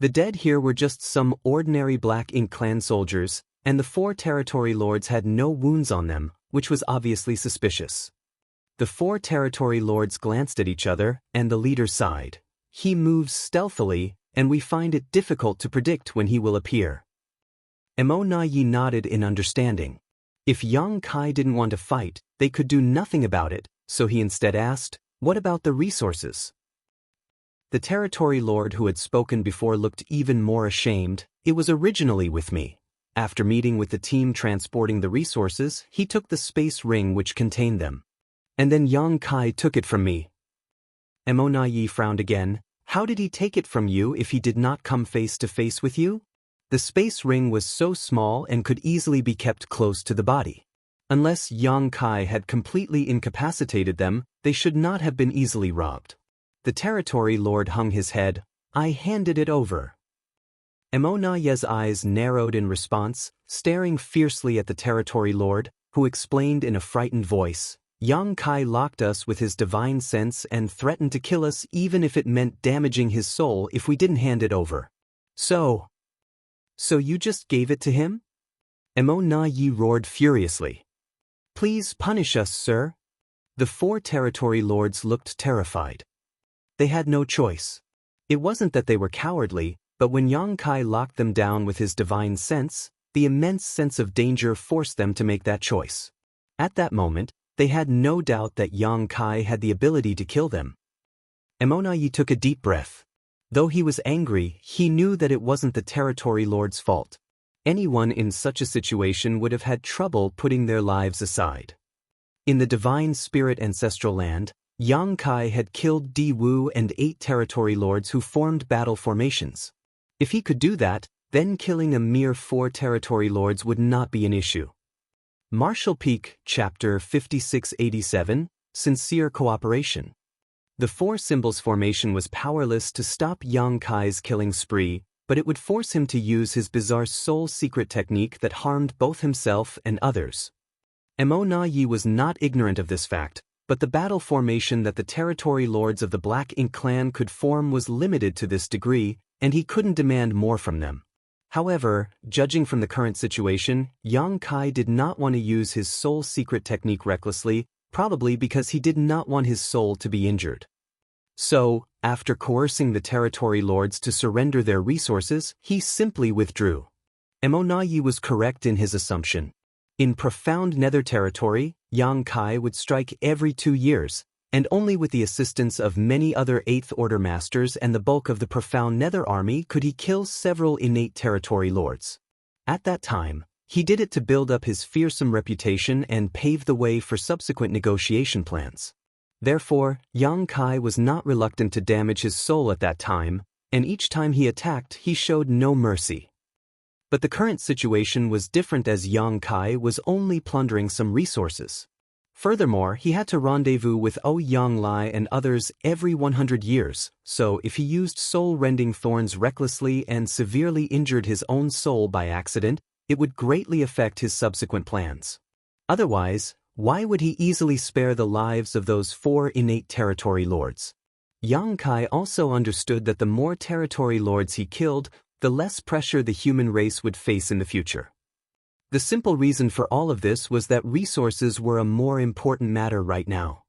The dead here were just some ordinary Black Ink clan soldiers, and the 4 territory lords had no wounds on them, which was obviously suspicious. The 4 territory lords glanced at each other, and the leader sighed. He moves stealthily, and we find it difficult to predict when he will appear. Mo Na Yi nodded in understanding. If Yang Kai didn't want to fight, they could do nothing about it, so he instead asked, "What about the resources?" The territory lord who had spoken before looked even more ashamed. It was originally with me. After meeting with the team transporting the resources, he took the space ring which contained them. And then Yang Kai took it from me. Mo Yi frowned again. How did he take it from you if he did not come face to face with you? The space ring was so small and could easily be kept close to the body. Unless Yang Kai had completely incapacitated them, they should not have been easily robbed. The territory lord hung his head. I handed it over. Mo Ye's eyes narrowed in response, staring fiercely at the territory lord, who explained in a frightened voice, Yang Kai locked us with his divine sense and threatened to kill us even if it meant damaging his soul if we didn't hand it over. So you just gave it to him? Mo Yi roared furiously. Please punish us, sir. The 4 territory lords looked terrified. They had no choice. It wasn't that they were cowardly, but when Yang Kai locked them down with his divine sense, the immense sense of danger forced them to make that choice. At that moment, they had no doubt that Yang Kai had the ability to kill them. Mo Yi took a deep breath. Though he was angry, he knew that it wasn't the territory lord's fault. Anyone in such a situation would have had trouble putting their lives aside. In the divine spirit ancestral land, Yang Kai had killed Di Wu and 8 territory lords who formed battle formations. If he could do that, then killing a mere 4 territory lords would not be an issue. Marshall Peak, Chapter 5687, Sincere Cooperation. The 4 Symbols formation was powerless to stop Yang Kai's killing spree, but it would force him to use his bizarre soul secret technique that harmed both himself and others. Mo Yi was not ignorant of this fact, but the battle formation that the territory lords of the Black Ink clan could form was limited to this degree, and he couldn't demand more from them. However, judging from the current situation, Yang Kai did not want to use his soul secret technique recklessly, probably because he did not want his soul to be injured. So, after coercing the territory lords to surrender their resources, he simply withdrew. Mo Yi was correct in his assumption. In profound nether territory, Yang Kai would strike every 2 years, and only with the assistance of many other 8th Order masters and the bulk of the profound nether army could he kill several innate territory lords. At that time, he did it to build up his fearsome reputation and pave the way for subsequent negotiation plans. Therefore, Yang Kai was not reluctant to damage his soul at that time, and each time he attacked he showed no mercy. But the current situation was different as Yang Kai was only plundering some resources. Furthermore, he had to rendezvous with Yang Lai and others every 100 years, so if he used soul-rending thorns recklessly and severely injured his own soul by accident, it would greatly affect his subsequent plans. Otherwise, why would he easily spare the lives of those 4 innate territory lords? Yang Kai also understood that the more territory lords he killed, the less pressure the human race would face in the future. The simple reason for all of this was that resources were a more important matter right now.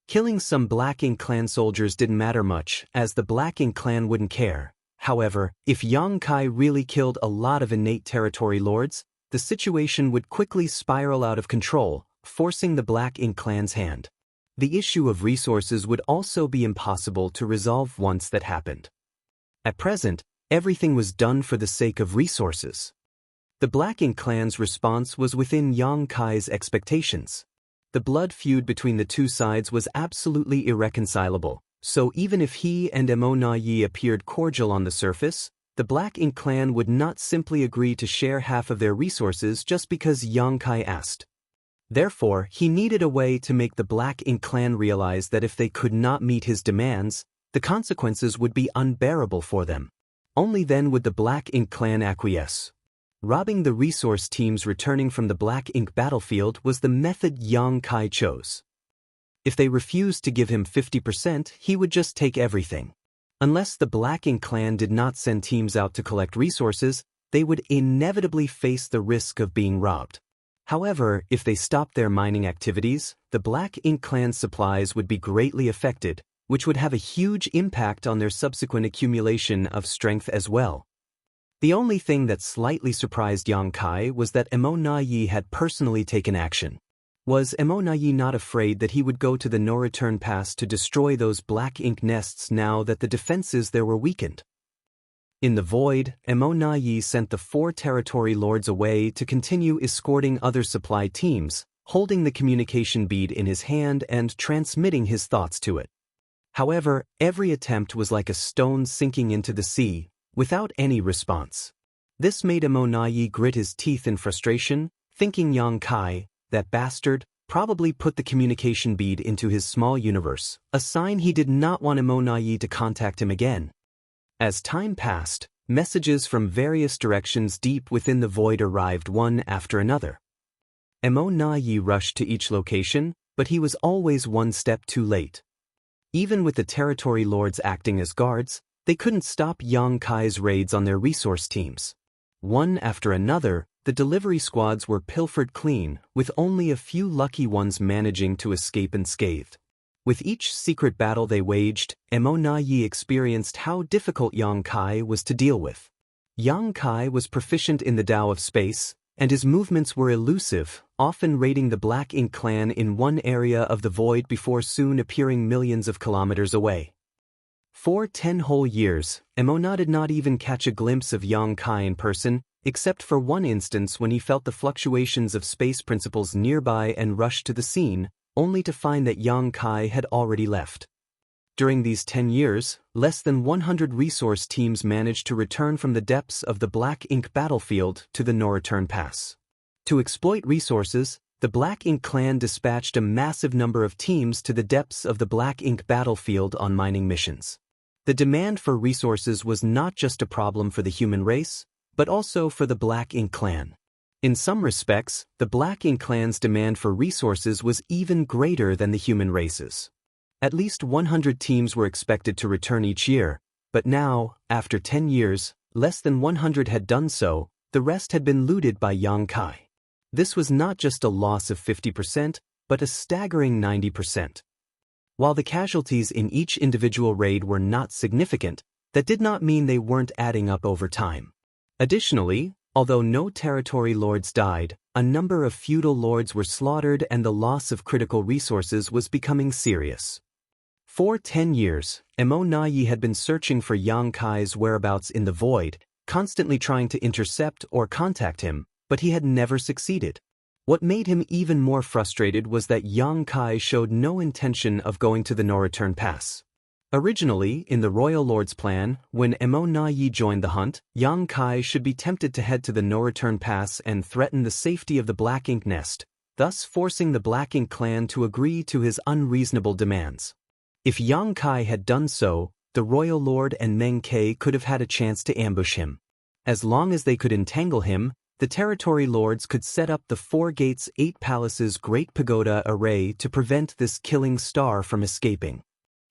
Killing some Black Ink clan soldiers didn't matter much, as the Black Ink clan wouldn't care. However, if Yang Kai really killed a lot of innate territory lords, the situation would quickly spiral out of control, forcing the Black Ink clan's hand. The issue of resources would also be impossible to resolve once that happened. At present, everything was done for the sake of resources. The Black Ink clan's response was within Yang Kai's expectations. The blood feud between the 2 sides was absolutely irreconcilable, so even if he and Mo Yi appeared cordial on the surface, the Black Ink clan would not simply agree to share half of their resources just because Yang Kai asked. Therefore, he needed a way to make the Black Ink clan realize that if they could not meet his demands, the consequences would be unbearable for them. Only then would the Black Ink clan acquiesce. Robbing the resource teams returning from the Black Ink battlefield was the method Yang Kai chose. If they refused to give him 50%, he would just take everything. Unless the Black Ink clan did not send teams out to collect resources, they would inevitably face the risk of being robbed. However, if they stopped their mining activities, the Black Ink clan's supplies would be greatly affected, which would have a huge impact on their subsequent accumulation of strength as well. The only thing that slightly surprised Yang Kai was that Mo Yi had personally taken action. Was Mo Yi not afraid that he would go to the no-return pass to destroy those Black Ink nests now that the defenses there were weakened? In the void, Mo Yi sent the 4 territory lords away to continue escorting other supply teams, holding the communication bead in his hand and transmitting his thoughts to it. However, every attempt was like a stone sinking into the sea, without any response. This made Amonayi grit his teeth in frustration, thinking Yang Kai, that bastard, probably put the communication bead into his small universe, a sign he did not want Amonayi to contact him again. As time passed, messages from various directions deep within the void arrived one after another. Amonayi rushed to each location, but he was always one step too late. Even with the territory lords acting as guards, they couldn't stop Yang Kai's raids on their resource teams. One after another, the delivery squads were pilfered clean, with only a few lucky ones managing to escape unscathed. With each secret battle they waged, Amonayi experienced how difficult Yang Kai was to deal with. Yang Kai was proficient in the Tao of space, and his movements were elusive, often raiding the Black Ink clan in one area of the void before soon appearing millions of kilometers away. For 10 whole years, Emona did not even catch a glimpse of Yang Kai in person, except for one instance when he felt the fluctuations of space principles nearby and rushed to the scene, only to find that Yang Kai had already left. During these 10 years, less than 100 resource teams managed to return from the depths of the Black Ink battlefield to the no-return pass. To exploit resources, the Black Ink clan dispatched a massive number of teams to the depths of the Black Ink battlefield on mining missions. The demand for resources was not just a problem for the human race, but also for the Black Ink clan. In some respects, the Black Ink clan's demand for resources was even greater than the human race's. At least 100 teams were expected to return each year, but now, after 10 years, less than 100 had done so, the rest had been looted by Yang Kai. This was not just a loss of 50%, but a staggering 90%. While the casualties in each individual raid were not significant, that did not mean they weren't adding up over time. Additionally, although no territory lords died, a number of feudal lords were slaughtered and the loss of critical resources was becoming serious. For 10 years, Amonayi had been searching for Yang Kai's whereabouts in the void, constantly trying to intercept or contact him, but he had never succeeded. What made him even more frustrated was that Yang Kai showed no intention of going to the no-return pass. Originally, in the Royal Lord's plan, when Amonayi joined the hunt, Yang Kai should be tempted to head to the no-return pass and threaten the safety of the Black Ink nest, thus forcing the Black Ink clan to agree to his unreasonable demands. If Yang Kai had done so, the Royal Lord and Meng Ke could have had a chance to ambush him. As long as they could entangle him, the territory lords could set up the 4 Gates 8 Palaces Great Pagoda array to prevent this killing star from escaping.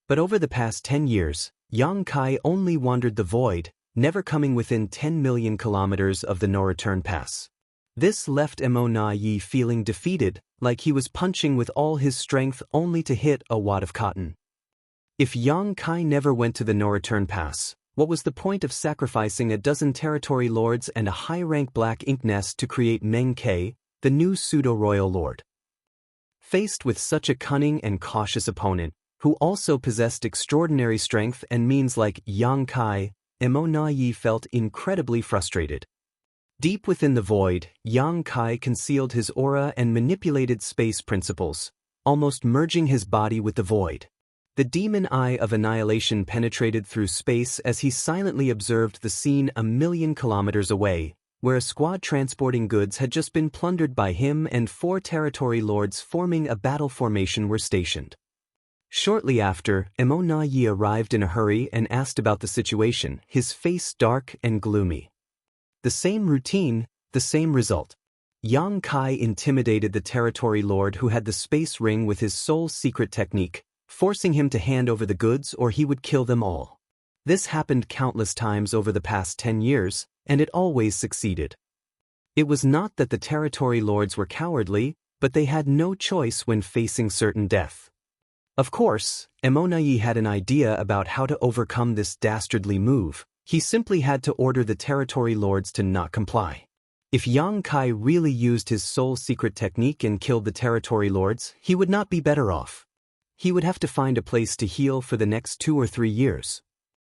But over the past 10 years, Yang Kai only wandered the void, never coming within 10 million kilometers of the no-return pass. This left Amonayi feeling defeated, like he was punching with all his strength only to hit a wad of cotton. If Yang Kai never went to the no-return pass, what was the point of sacrificing a dozen territory lords and a high-rank Black Ink nest to create Meng Ke, the new pseudo-royal lord? Faced with such a cunning and cautious opponent, who also possessed extraordinary strength and means like Yang Kai, Amonayi felt incredibly frustrated. Deep within the void, Yang Kai concealed his aura and manipulated space principles, almost merging his body with the void. The demon eye of annihilation penetrated through space as he silently observed the scene a million kilometers away, where a squad transporting goods had just been plundered by him and 4 territory lords forming a battle formation were stationed. Shortly after, Amonayi arrived in a hurry and asked about the situation, his face dark and gloomy. The same routine, the same result. Yang Kai intimidated the territory lord who had the space ring with his sole secret technique, forcing him to hand over the goods or he would kill them all. This happened countless times over the past 10 years, and it always succeeded. It was not that the territory lords were cowardly, but they had no choice when facing certain death. Of course, Amonayi had an idea about how to overcome this dastardly move. He simply had to order the territory lords to not comply. If Yang Kai really used his sole secret technique and killed the territory lords, he would not be better off. He would have to find a place to heal for the next 2 or 3 years.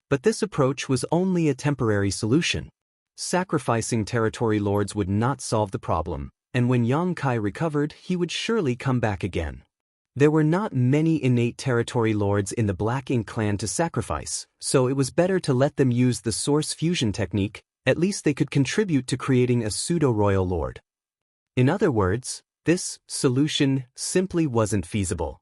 But this approach was only a temporary solution. Sacrificing territory lords would not solve the problem, and when Yang Kai recovered, he would surely come back again. There were not many innate territory lords in the Black Ink clan to sacrifice, so it was better to let them use the source fusion technique. At least they could contribute to creating a pseudo-royal lord. In other words, this solution simply wasn't feasible.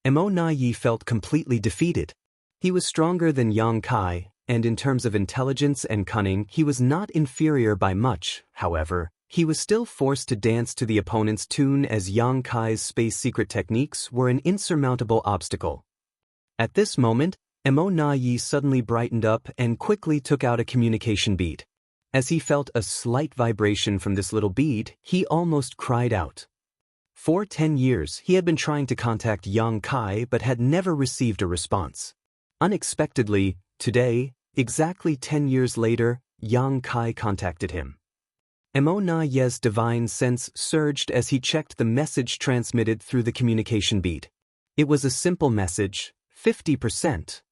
Mo Na Yi felt completely defeated. He was stronger than Yang Kai, and in terms of intelligence and cunning, he was not inferior by much. However, he was still forced to dance to the opponent's tune, as Yang Kai's space secret techniques were an insurmountable obstacle. At this moment, Mo Na Yi suddenly brightened up and quickly took out a communication bead. As he felt a slight vibration from this little bead, he almost cried out. For 10 years, he had been trying to contact Yang Kai but had never received a response. Unexpectedly, today, exactly 10 years later, Yang Kai contacted him. Mo Na Yi's divine sense surged as he checked the message transmitted through the communication bead. It was a simple message, 50%.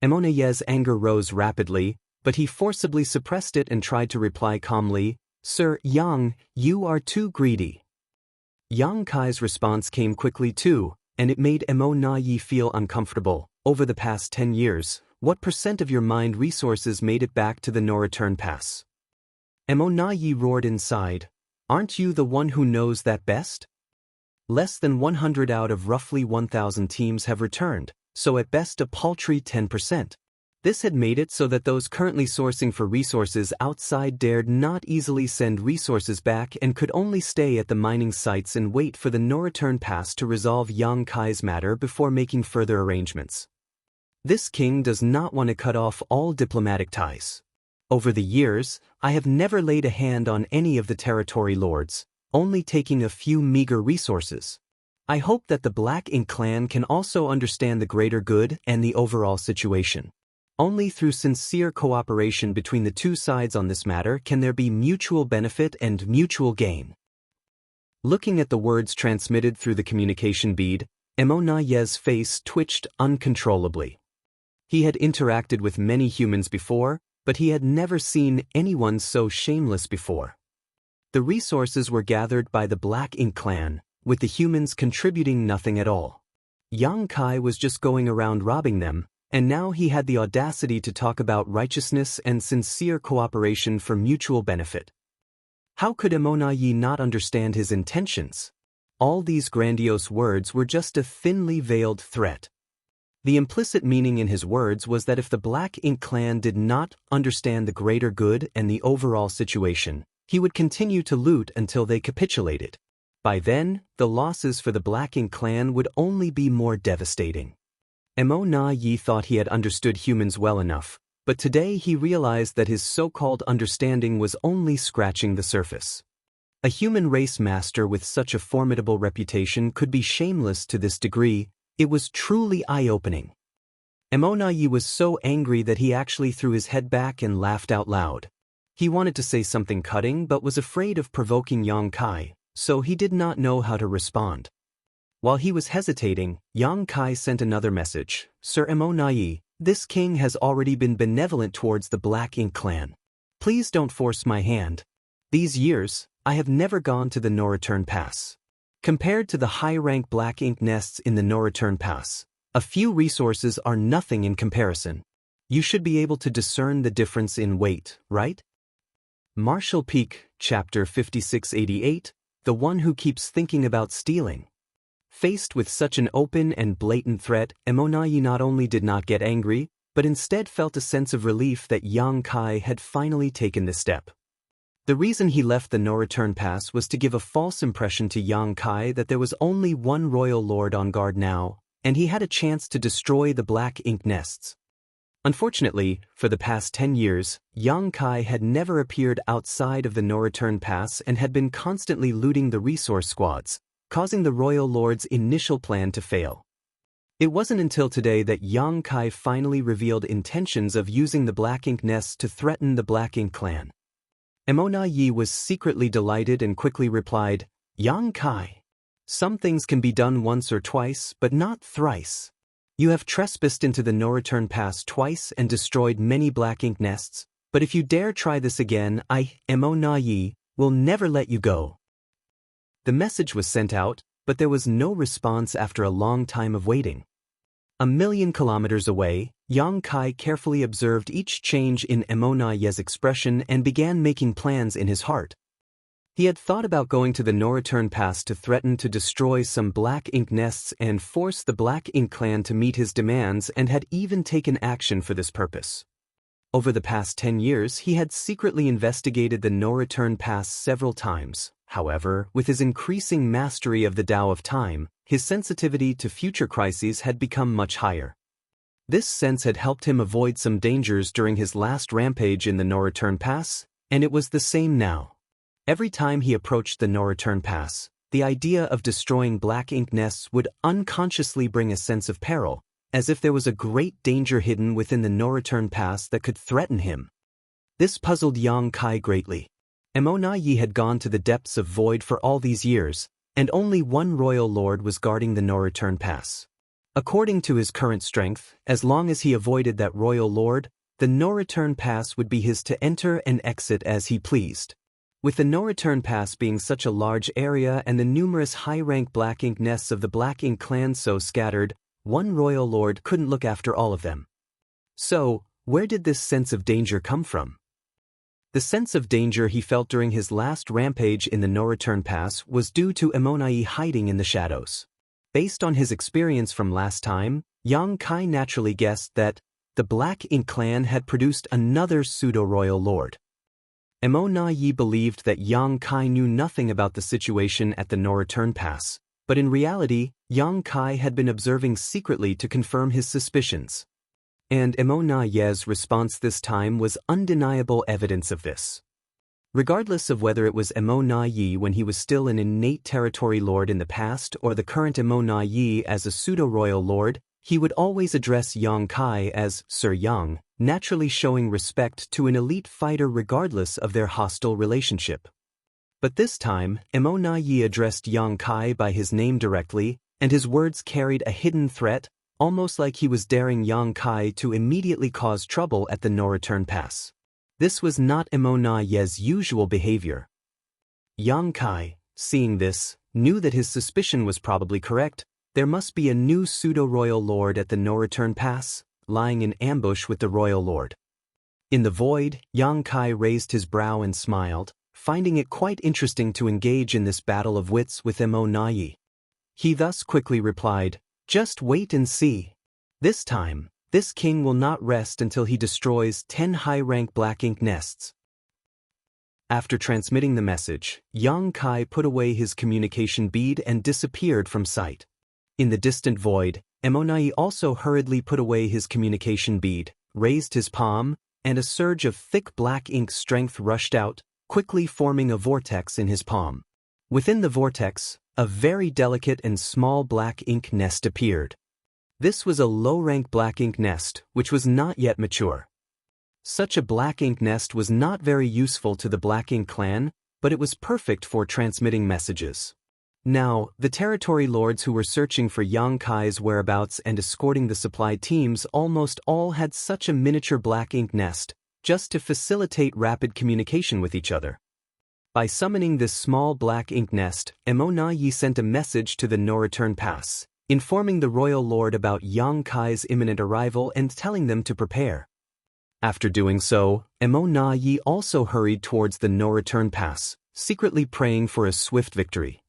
Mo Na Yi's anger rose rapidly, but he forcibly suppressed it and tried to reply calmly, "Sir Yang, you are too greedy." Yang Kai's response came quickly too, and it made Mo Na Yi feel uncomfortable. Over the past 10 years, what % of your mind resources made it back to the no-return pass? Mo Na Yi roared inside, "Aren't you the one who knows that best? Less than 100 out of roughly 1,000 teams have returned, so at best a paltry 10%. This had made it so that those currently sourcing for resources outside dared not easily send resources back and could only stay at the mining sites and wait for the no-return pass to resolve Yang Kai's matter before making further arrangements. This king does not want to cut off all diplomatic ties. Over the years, I have never laid a hand on any of the territory lords, only taking a few meager resources. I hope that the Black Ink clan can also understand the greater good and the overall situation. Only through sincere cooperation between the two sides on this matter can there be mutual benefit and mutual gain." Looking at the words transmitted through the communication bead, Mo Na Yi's face twitched uncontrollably. He had interacted with many humans before, but he had never seen anyone so shameless before. The resources were gathered by the Black Ink clan, with the humans contributing nothing at all. Yang Kai was just going around robbing them, and now he had the audacity to talk about righteousness and sincere cooperation for mutual benefit. How could Mo Na Yi not understand his intentions? All these grandiose words were just a thinly veiled threat. The implicit meaning in his words was that if the Black Ink clan did not understand the greater good and the overall situation, he would continue to loot until they capitulated. By then, the losses for the Black Ink clan would only be more devastating. Mo Na Yi thought he had understood humans well enough, but today he realized that his so-called understanding was only scratching the surface. A human race master with such a formidable reputation could be shameless to this degree. It was truly eye-opening. Mo Na Yi was so angry that he actually threw his head back and laughed out loud. He wanted to say something cutting but was afraid of provoking Yang Kai, so he did not know how to respond. While he was hesitating, Yang Kai sent another message, "Sir Mo Na Yi, this king has already been benevolent towards the Black Ink clan. Please don't force my hand. These years, I have never gone to the no-return pass. Compared to the high-rank Black Ink nests in the no-return pass, a few resources are nothing in comparison. You should be able to discern the difference in weight, right?" Marshall Peak, Chapter 5688, The One Who Keeps Thinking About Stealing. Faced with such an open and blatant threat, Mo Na Yi not only did not get angry, but instead felt a sense of relief that Yang Kai had finally taken this step. The reason he left the no-return pass was to give a false impression to Yang Kai that there was only one royal lord on guard now, and he had a chance to destroy the Black Ink nests. Unfortunately, for the past 10 years, Yang Kai had never appeared outside of the no-return pass and had been constantly looting the resource squads, causing the royal lord's initial plan to fail. It wasn't until today that Yang Kai finally revealed intentions of using the Black Ink nests to threaten the Black Ink clan. Mo Na Yi was secretly delighted and quickly replied, "Yang Kai, some things can be done once or twice, but not thrice. You have trespassed into the no-return pass twice and destroyed many Black Ink nests, but if you dare try this again, I, Mo Na Yi, will never let you go." The message was sent out, but there was no response after a long time of waiting. 1,000,000 kilometers away, Yang Kai carefully observed each change in Emona Ye's expression and began making plans in his heart. He had thought about going to the no-return pass to threaten to destroy some black ink nests and force the Black Ink clan to meet his demands, and had even taken action for this purpose. Over the past 10 years, he had secretly investigated the no-return pass several times. However, with his increasing mastery of the Tao of Time, his sensitivity to future crises had become much higher. This sense had helped him avoid some dangers during his last rampage in the no-return pass, and it was the same now. Every time he approached the no-return pass, the idea of destroying black ink nests would unconsciously bring a sense of peril, as if there was a great danger hidden within the no-return pass that could threaten him. This puzzled Yang Kai greatly. Emona Yi had gone to the depths of void for all these years, and only one royal lord was guarding the no-return pass. According to his current strength, as long as he avoided that royal lord, the no-return pass would be his to enter and exit as he pleased. With the no-return pass being such a large area and the numerous high-rank black ink nests of the Black Ink clan so scattered, one royal lord couldn't look after all of them. So, where did this sense of danger come from? The sense of danger he felt during his last rampage in the no-return pass was due to Emona Yi hiding in the shadows. Based on his experience from last time, Yang Kai naturally guessed that the Black Ink clan had produced another pseudo-royal lord. Emona Yi believed that Yang Kai knew nothing about the situation at the no-return pass, but in reality, Yang Kai had been observing secretly to confirm his suspicions. And Emona Ye's response this time was undeniable evidence of this. Regardless of whether it was Emona Yi when he was still an innate territory lord in the past or the current Emona Yi as a pseudo-royal lord, he would always address Yang Kai as Sir Yang, naturally showing respect to an elite fighter regardless of their hostile relationship. But this time, Emona Yi addressed Yang Kai by his name directly, and his words carried a hidden threat, almost like he was daring Yang Kai to immediately cause trouble at the no-return pass. This was not Emona Ye's usual behavior. Yang Kai, seeing this, knew that his suspicion was probably correct. There must be a new pseudo-royal lord at the no-return pass, lying in ambush with the royal lord. In the void, Yang Kai raised his brow and smiled, finding it quite interesting to engage in this battle of wits with Emona Yi. He thus quickly replied, "Just wait and see. This time, this king will not rest until he destroys 10 high-rank black ink nests." After transmitting the message, Yang Kai put away his communication bead and disappeared from sight. In the distant void, Emona Yi also hurriedly put away his communication bead, raised his palm, and a surge of thick black ink strength rushed out, quickly forming a vortex in his palm. Within the vortex, a very delicate and small black ink nest appeared. This was a low-rank black ink nest, which was not yet mature. Such a black ink nest was not very useful to the Black Ink clan, but it was perfect for transmitting messages. Now, the territory lords who were searching for Yang Kai's whereabouts and escorting the supply teams almost all had such a miniature black ink nest, just to facilitate rapid communication with each other. By summoning this small black ink nest, Emona Yi sent a message to the no-return pass, informing the royal lord about Yang Kai's imminent arrival and telling them to prepare. After doing so, Emona Yi also hurried towards the no-return pass, secretly praying for a swift victory.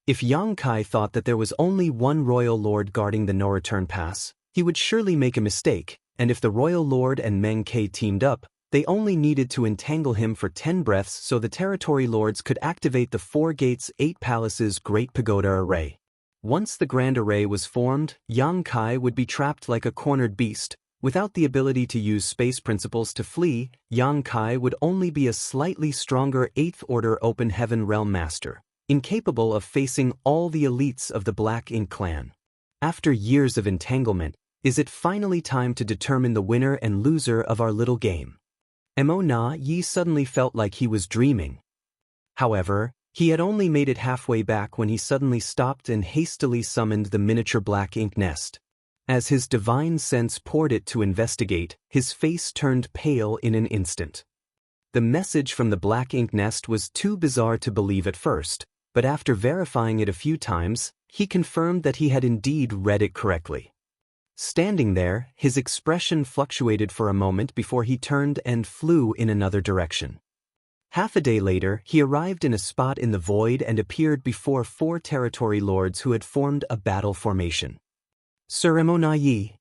If Yang Kai thought that there was only one royal lord guarding the no-return pass, he would surely make a mistake, and if the royal lord and Meng Ke teamed up, they only needed to entangle him for 10 breaths so the territory lords could activate the 4 gates 8 palaces Great Pagoda Array. Once the Grand Array was formed, Yang Kai would be trapped like a cornered beast. Without the ability to use space principles to flee, Yang Kai would only be a slightly stronger 8th Order Open Heaven Realm Master, incapable of facing all the elites of the Black Ink clan. After years of entanglement, is it finally time to determine the winner and loser of our little game? Emona Yi suddenly felt like he was dreaming. However, he had only made it halfway back when he suddenly stopped and hastily summoned the miniature black ink nest. As his divine sense poured it to investigate, his face turned pale in an instant. The message from the black ink nest was too bizarre to believe at first, but after verifying it a few times, he confirmed that he had indeed read it correctly. Standing there, his expression fluctuated for a moment before he turned and flew in another direction. Half a day later, he arrived in a spot in the void and appeared before 4 territory lords who had formed a battle formation. Sir Emonayi.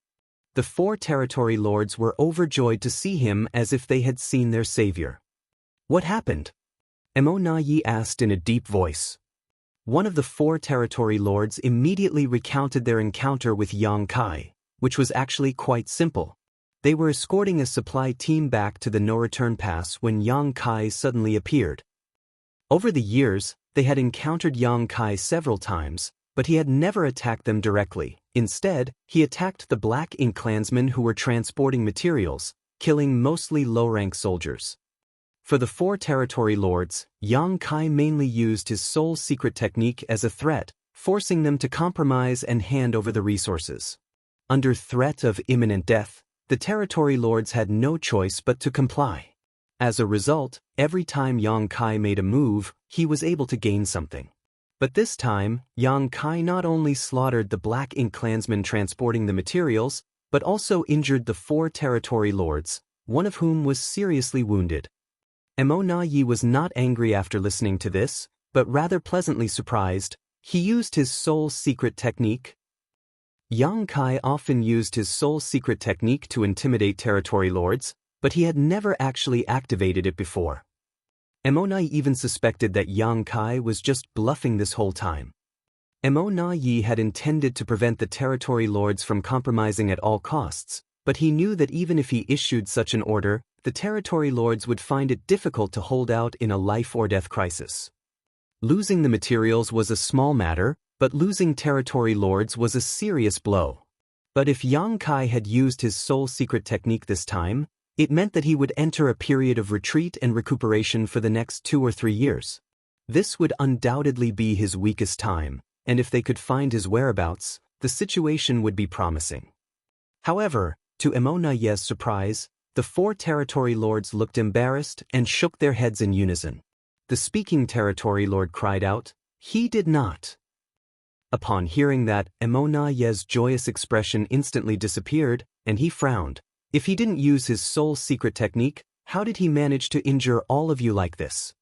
The 4 territory lords were overjoyed to see him as if they had seen their savior. What happened? Emonayi asked in a deep voice. One of the 4 territory lords immediately recounted their encounter with Yang Kai, which was actually quite simple. They were escorting a supply team back to the no-return pass when Yang Kai suddenly appeared. Over the years, they had encountered Yang Kai several times, but he had never attacked them directly. Instead, he attacked the Black Ink clansmen who were transporting materials, killing mostly low-rank soldiers. For the 4 territory lords, Yang Kai mainly used his soul secret technique as a threat, forcing them to compromise and hand over the resources. Under threat of imminent death, the territory lords had no choice but to comply. As a result, every time Yang Kai made a move, he was able to gain something. But this time, Yang Kai not only slaughtered the Black Ink clansmen transporting the materials, but also injured the 4 territory lords, one of whom was seriously wounded. Emonayi was not angry after listening to this, but rather pleasantly surprised. He used his soul secret technique. Yang Kai often used his soul secret technique to intimidate territory lords, but he had never actually activated it before. Emonayi even suspected that Yang Kai was just bluffing this whole time. Emonayi had intended to prevent the territory lords from compromising at all costs, but he knew that even if he issued such an order, the territory lords would find it difficult to hold out in a life-or-death crisis. Losing the materials was a small matter, but losing territory lords was a serious blow. But if Yang Kai had used his soul secret technique this time, it meant that he would enter a period of retreat and recuperation for the next 2 or 3 years. This would undoubtedly be his weakest time, and if they could find his whereabouts, the situation would be promising. However, to Emonayi's surprise, the 4 territory lords looked embarrassed and shook their heads in unison. The speaking territory lord cried out, "He did not." Upon hearing that, Emonayi's joyous expression instantly disappeared, and he frowned. If he didn't use his soul secret technique, how did he manage to injure all of you like this?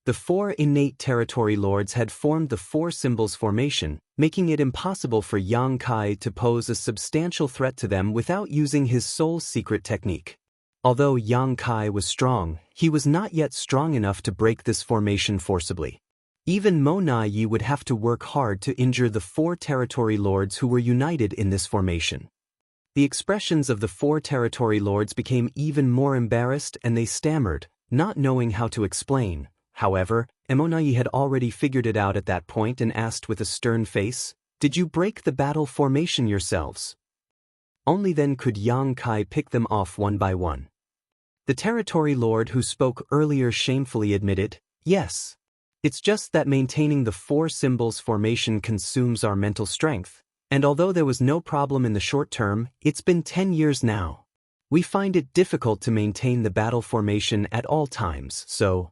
The 4 innate territory lords had formed the 4 symbols formation, making it impossible for Yang Kai to pose a substantial threat to them without using his soul secret technique. Although Yang Kai was strong, he was not yet strong enough to break this formation forcibly. Even Emonayi would have to work hard to injure the 4 territory lords who were united in this formation. The expressions of the 4 territory lords became even more embarrassed and they stammered, not knowing how to explain. However, Emonayi had already figured it out at that point and asked with a stern face, "Did you break the battle formation yourselves?" Only then could Yang Kai pick them off one by one. The territory lord who spoke earlier shamefully admitted, "Yes. It's just that maintaining the 4 symbols formation consumes our mental strength, and although there was no problem in the short term, it's been 10 years now. We find it difficult to maintain the battle formation at all times, so..."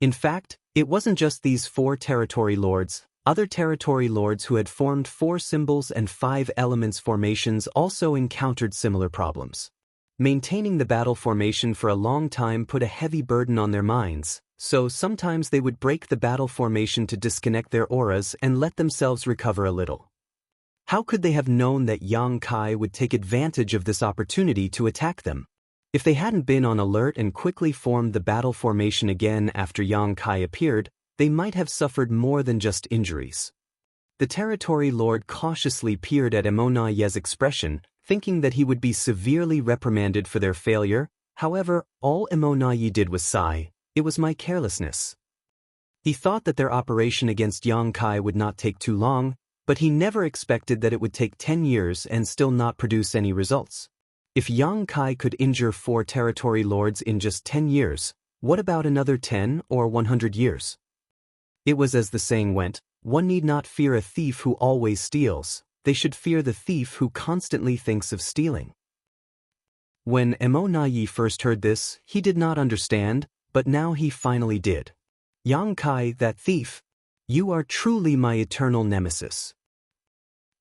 In fact, it wasn't just these 4 territory lords. Other territory lords who had formed 4 symbols and 5 elements formations also encountered similar problems. Maintaining the battle formation for a long time put a heavy burden on their minds, so sometimes they would break the battle formation to disconnect their auras and let themselves recover a little. How could they have known that Yang Kai would take advantage of this opportunity to attack them? If they hadn't been on alert and quickly formed the battle formation again after Yang Kai appeared, they might have suffered more than just injuries. The territory lord cautiously peered at Emonayi's expression, thinking that he would be severely reprimanded for their failure. However, all Emonayi did was sigh. "It was my carelessness." He thought that their operation against Yang Kai would not take too long, but he never expected that it would take 10 years and still not produce any results. If Yang Kai could injure 4 territory lords in just 10 years, what about another 10 or 100 years? It was as the saying went, one need not fear a thief who always steals, they should fear the thief who constantly thinks of stealing. When Emonayi first heard this, he did not understand, but now he finally did. Yang Kai, that thief. You are truly my eternal nemesis.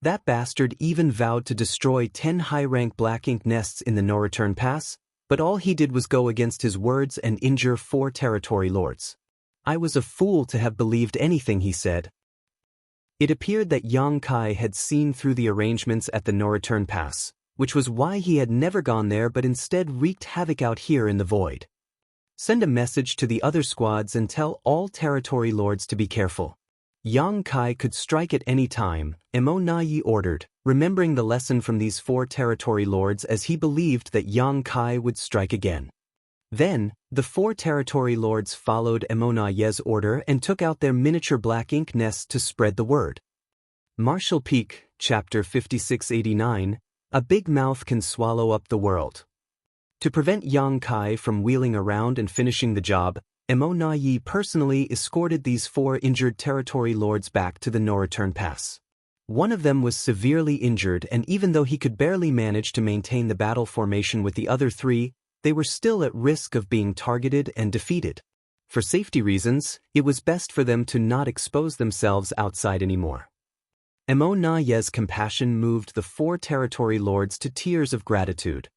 That bastard even vowed to destroy 10 high-rank black ink nests in the no-return pass, but all he did was go against his words and injure 4 territory lords. I was a fool to have believed anything he said. It appeared that Yang Kai had seen through the arrangements at the no-return pass, which was why he had never gone there but instead wreaked havoc out here in the void. Send a message to the other squads and tell all territory lords to be careful. Yang Kai could strike at any time, Mo Na-yi ordered, remembering the lesson from these 4 territory lords as he believed that Yang Kai would strike again. Then, the 4 territory lords followed Mo Na-yi's order and took out their miniature black ink nests to spread the word. Marshall Peak, Chapter 5689, A Big Mouth Can Swallow Up the World. To prevent Yang Kai from wheeling around and finishing the job, Mo Na-yi personally escorted these 4 injured territory lords back to the no-return pass. One of them was severely injured, and even though he could barely manage to maintain the battle formation with the other 3, they were still at risk of being targeted and defeated. For safety reasons, it was best for them to not expose themselves outside anymore. Mo Na-yi's compassion moved the 4 territory lords to tears of gratitude.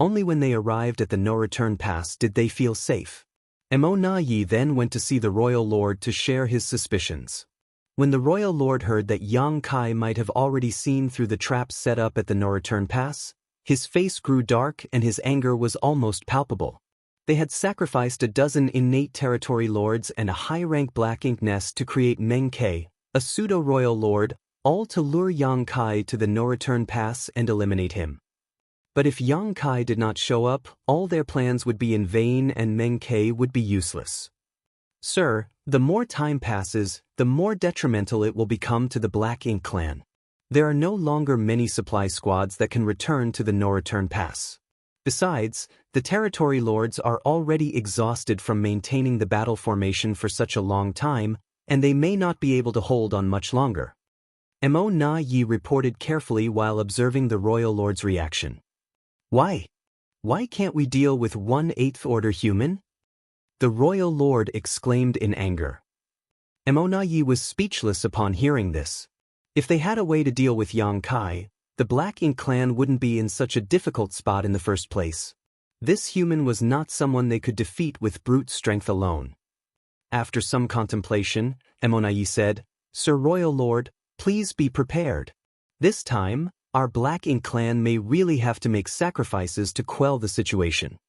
Only when they arrived at the no-return pass did they feel safe. Mo Na-yi then went to see the royal lord to share his suspicions. When the royal lord heard that Yang Kai might have already seen through the traps set up at the no-return pass, his face grew dark and his anger was almost palpable. They had sacrificed a dozen innate territory lords and a high-rank black ink nest to create Meng Kei, a pseudo-royal lord, all to lure Yang Kai to the no-return pass and eliminate him. But if Yang Kai did not show up, all their plans would be in vain and Meng Kei would be useless. Sir, the more time passes, the more detrimental it will become to the Black Ink clan. There are no longer many supply squads that can return to the no-return pass. Besides, the territory lords are already exhausted from maintaining the battle formation for such a long time, and they may not be able to hold on much longer. Mo Na-yi reported carefully while observing the royal lord's reaction. Why? Why can't we deal with 1/8 order human? The royal lord exclaimed in anger. Mo Na-yi was speechless upon hearing this. If they had a way to deal with Yang Kai, the Black Ink clan wouldn't be in such a difficult spot in the first place. This human was not someone they could defeat with brute strength alone. After some contemplation, Mo Na-yi said, Sir Royal Lord, please be prepared. This time, our Black Ink clan may really have to make sacrifices to quell the situation.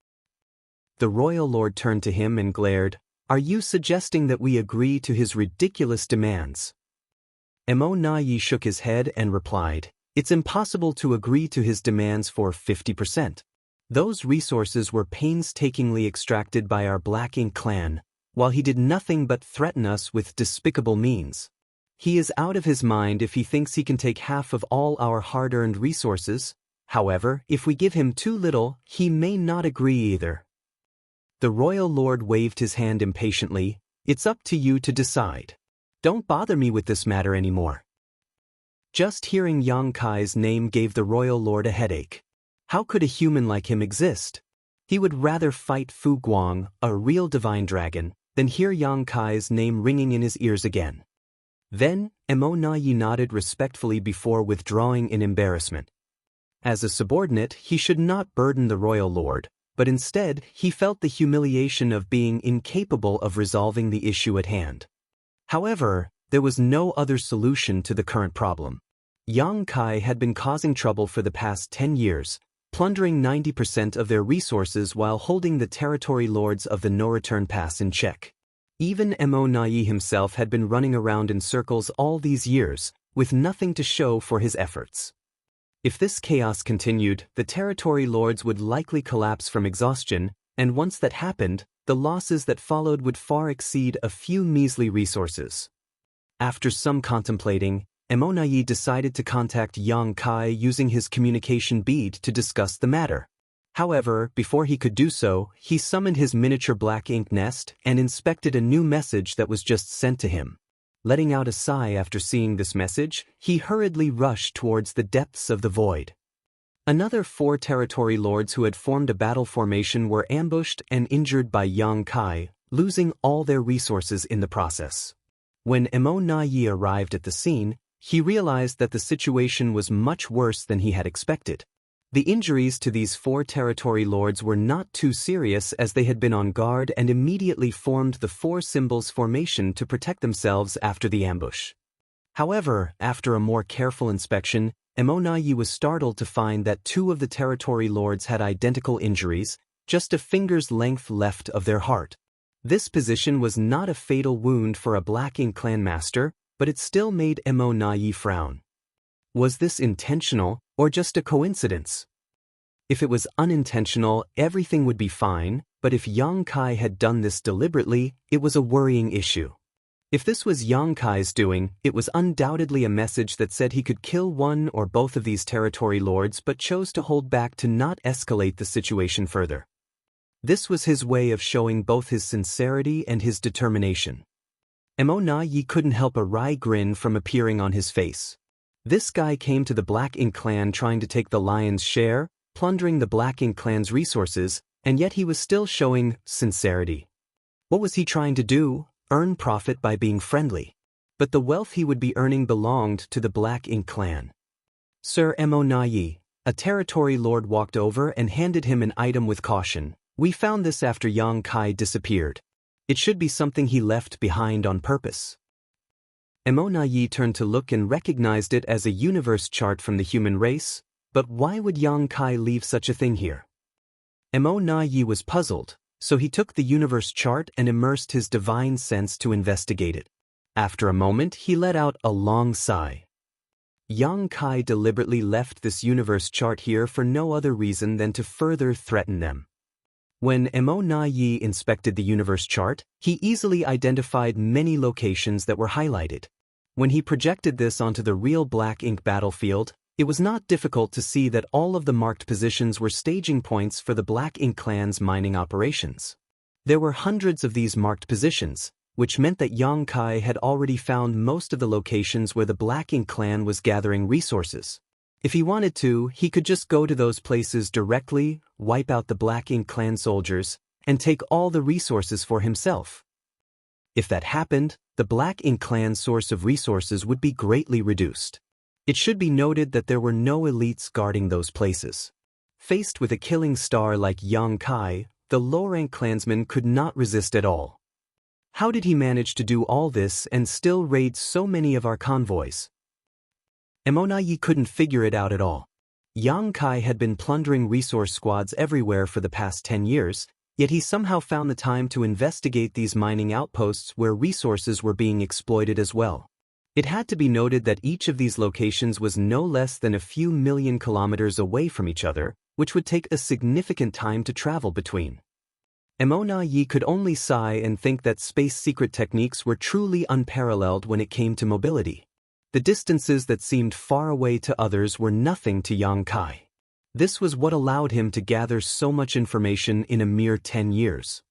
The royal lord turned to him and glared, Are you suggesting that we agree to his ridiculous demands? Mo Na-yi shook his head and replied, It's impossible to agree to his demands for 50%. Those resources were painstakingly extracted by our Black Ink clan, while he did nothing but threaten us with despicable means. He is out of his mind if he thinks he can take half of all our hard-earned resources. However, if we give him too little, he may not agree either. The royal lord waved his hand impatiently. It's up to you to decide. Don't bother me with this matter anymore. Just hearing Yang Kai's name gave the royal lord a headache. How could a human like him exist? He would rather fight Fu Guang, a real divine dragon, than hear Yang Kai's name ringing in his ears again. Then, Mo Na-yi nodded respectfully before withdrawing in embarrassment. As a subordinate, he should not burden the royal lord, but instead he felt the humiliation of being incapable of resolving the issue at hand. However, there was no other solution to the current problem. Yang Kai had been causing trouble for the past 10 years, plundering 90% of their resources while holding the territory lords of the no-return pass in check. Even Mo Na-yi himself had been running around in circles all these years, with nothing to show for his efforts. If this chaos continued, the territory lords would likely collapse from exhaustion, and once that happened, the losses that followed would far exceed a few measly resources. After some contemplating, Mo Na-yi decided to contact Yang Kai using his communication bead to discuss the matter. However, before he could do so, he summoned his miniature black ink nest and inspected a new message that was just sent to him. Letting out a sigh after seeing this message, he hurriedly rushed towards the depths of the void. Another 4 territory lords who had formed a battle formation were ambushed and injured by Yang Kai, losing all their resources in the process. When Emo Na-yi arrived at the scene, he realized that the situation was much worse than he had expected. The injuries to these 4 territory lords were not too serious as they had been on guard and immediately formed the 4 symbols formation to protect themselves after the ambush. However, after a more careful inspection, Emo Na-yi was startled to find that 2 of the territory lords had identical injuries, just a finger's length left of their heart. This position was not a fatal wound for a Black Ink clan master, but it still made Emo Na-yi frown. Was this intentional, or just a coincidence? If it was unintentional, everything would be fine, but if Yang Kai had done this deliberately, it was a worrying issue. If this was Yang Kai's doing, it was undoubtedly a message that said he could kill one or both of these territory lords but chose to hold back to not escalate the situation further. This was his way of showing both his sincerity and his determination. Emo Na-yi couldn't help a wry grin from appearing on his face. This guy came to the Black Ink clan trying to take the lion's share, plundering the Black Ink clan's resources, and yet he was still showing sincerity. What was he trying to do? Earn profit by being friendly. But the wealth he would be earning belonged to the Black Ink clan. Sir Emo Na-yi, a territory lord walked over and handed him an item with caution. We found this after Yang Kai disappeared. It should be something he left behind on purpose. Emo Na-yi turned to look and recognized it as a universe chart from the human race, but why would Yang Kai leave such a thing here? Emo Na-yi was puzzled, so he took the universe chart and immersed his divine sense to investigate it. After a moment, he let out a long sigh. Yang Kai deliberately left this universe chart here for no other reason than to further threaten them. When Emo Na-yi inspected the universe chart, he easily identified many locations that were highlighted. When he projected this onto the real Black Ink battlefield, it was not difficult to see that all of the marked positions were staging points for the Black Ink clan's mining operations. There were hundreds of these marked positions, which meant that Yang Kai had already found most of the locations where the Black Ink clan was gathering resources. If he wanted to, he could just go to those places directly, wipe out the Black Ink clan soldiers, and take all the resources for himself. If that happened, the Black Ink clan's source of resources would be greatly reduced. It should be noted that there were no elites guarding those places. Faced with a killing star like Yang Kai, the low-rank clansman could not resist at all. How did he manage to do all this and still raid so many of our convoys? Emo Na-yi couldn't figure it out at all. Yang Kai had been plundering resource squads everywhere for the past 10 years, yet he somehow found the time to investigate these mining outposts where resources were being exploited as well. It had to be noted that each of these locations was no less than a few million kilometers away from each other, which would take a significant time to travel between. Emo Na-yi could only sigh and think that space secret techniques were truly unparalleled when it came to mobility. The distances that seemed far away to others were nothing to Yang Kai. This was what allowed him to gather so much information in a mere 10 years.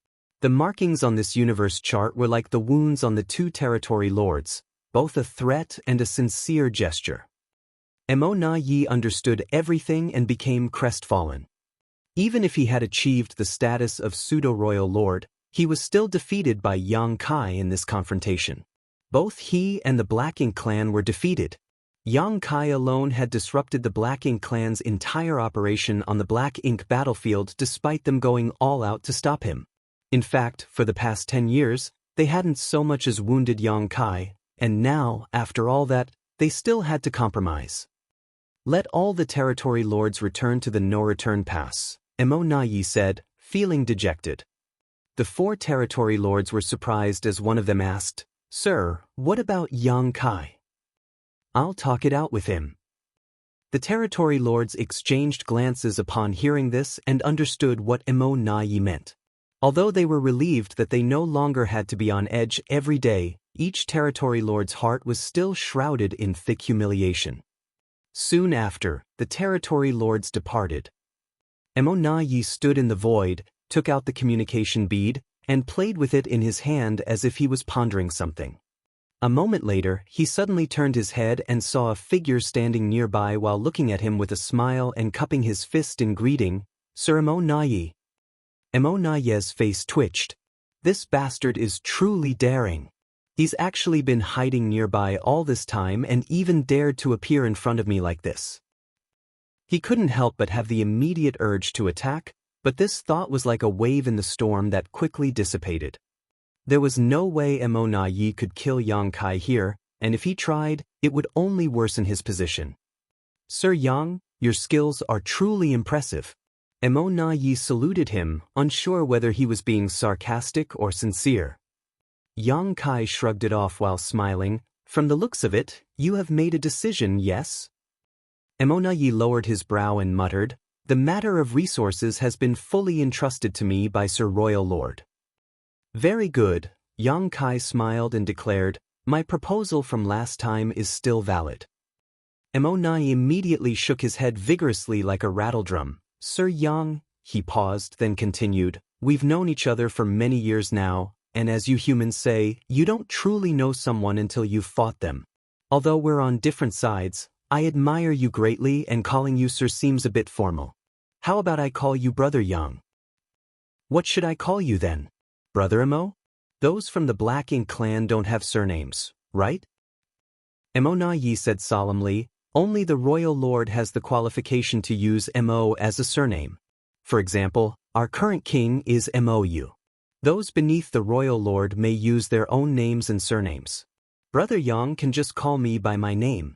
The markings on this universe chart were like the wounds on the 2 territory lords, both a threat and a sincere gesture. Emo Na-yi understood everything and became crestfallen. Even if he had achieved the status of pseudo-royal lord, he was still defeated by Yang Kai in this confrontation. Both he and the Black Ink clan were defeated. Yang Kai alone had disrupted the Black Ink clan's entire operation on the Black Ink battlefield despite them going all out to stop him. In fact, for the past 10 years, they hadn't so much as wounded Yang Kai, and now, after all that, they still had to compromise. Let all the territory lords return to the no-return pass, Emo Na-yi said, feeling dejected. The 4 territory lords were surprised as one of them asked, "Sir, what about Yang Kai?" "I'll talk it out with him." The territory lords exchanged glances upon hearing this and understood what Emo Na-yi meant. Although they were relieved that they no longer had to be on edge every day, each territory lord's heart was still shrouded in thick humiliation. Soon after, the territory lords departed. Emo Na-yi stood in the void, took out the communication bead, and played with it in his hand as if he was pondering something. A moment later, he suddenly turned his head and saw a figure standing nearby while looking at him with a smile and cupping his fist in greeting, "Sir Emo Na-yi." Emo Na-yi's face twitched. This bastard is truly daring. He's actually been hiding nearby all this time and even dared to appear in front of me like this. He couldn't help but have the immediate urge to attack, but this thought was like a wave in the storm that quickly dissipated. There was no way Mo Na Yi could kill Yang Kai here, and if he tried, it would only worsen his position. Sir Yang, your skills are truly impressive. Mo Na Yi saluted him, unsure whether he was being sarcastic or sincere. Yang Kai shrugged it off while smiling. From the looks of it, you have made a decision, yes? Mo Na Yi lowered his brow and muttered, the matter of resources has been fully entrusted to me by Sir Royal Lord. Very good, Yang Kai smiled and declared, my proposal from last time is still valid. Mo Na Yi immediately shook his head vigorously like a rattledrum. Sir Yang, he paused, then continued, we've known each other for many years now, and as you humans say, you don't truly know someone until you've fought them. Although we're on different sides, I admire you greatly, and calling you sir seems a bit formal. How about I call you Brother Yang? What should I call you then? Brother Mo? Those from the Black Ink clan don't have surnames, right? Mo Na Yi said solemnly, only the Royal Lord has the qualification to use Mo as a surname. For example, our current king is Mou. Those beneath the Royal Lord may use their own names and surnames. Brother Yang can just call me by my name.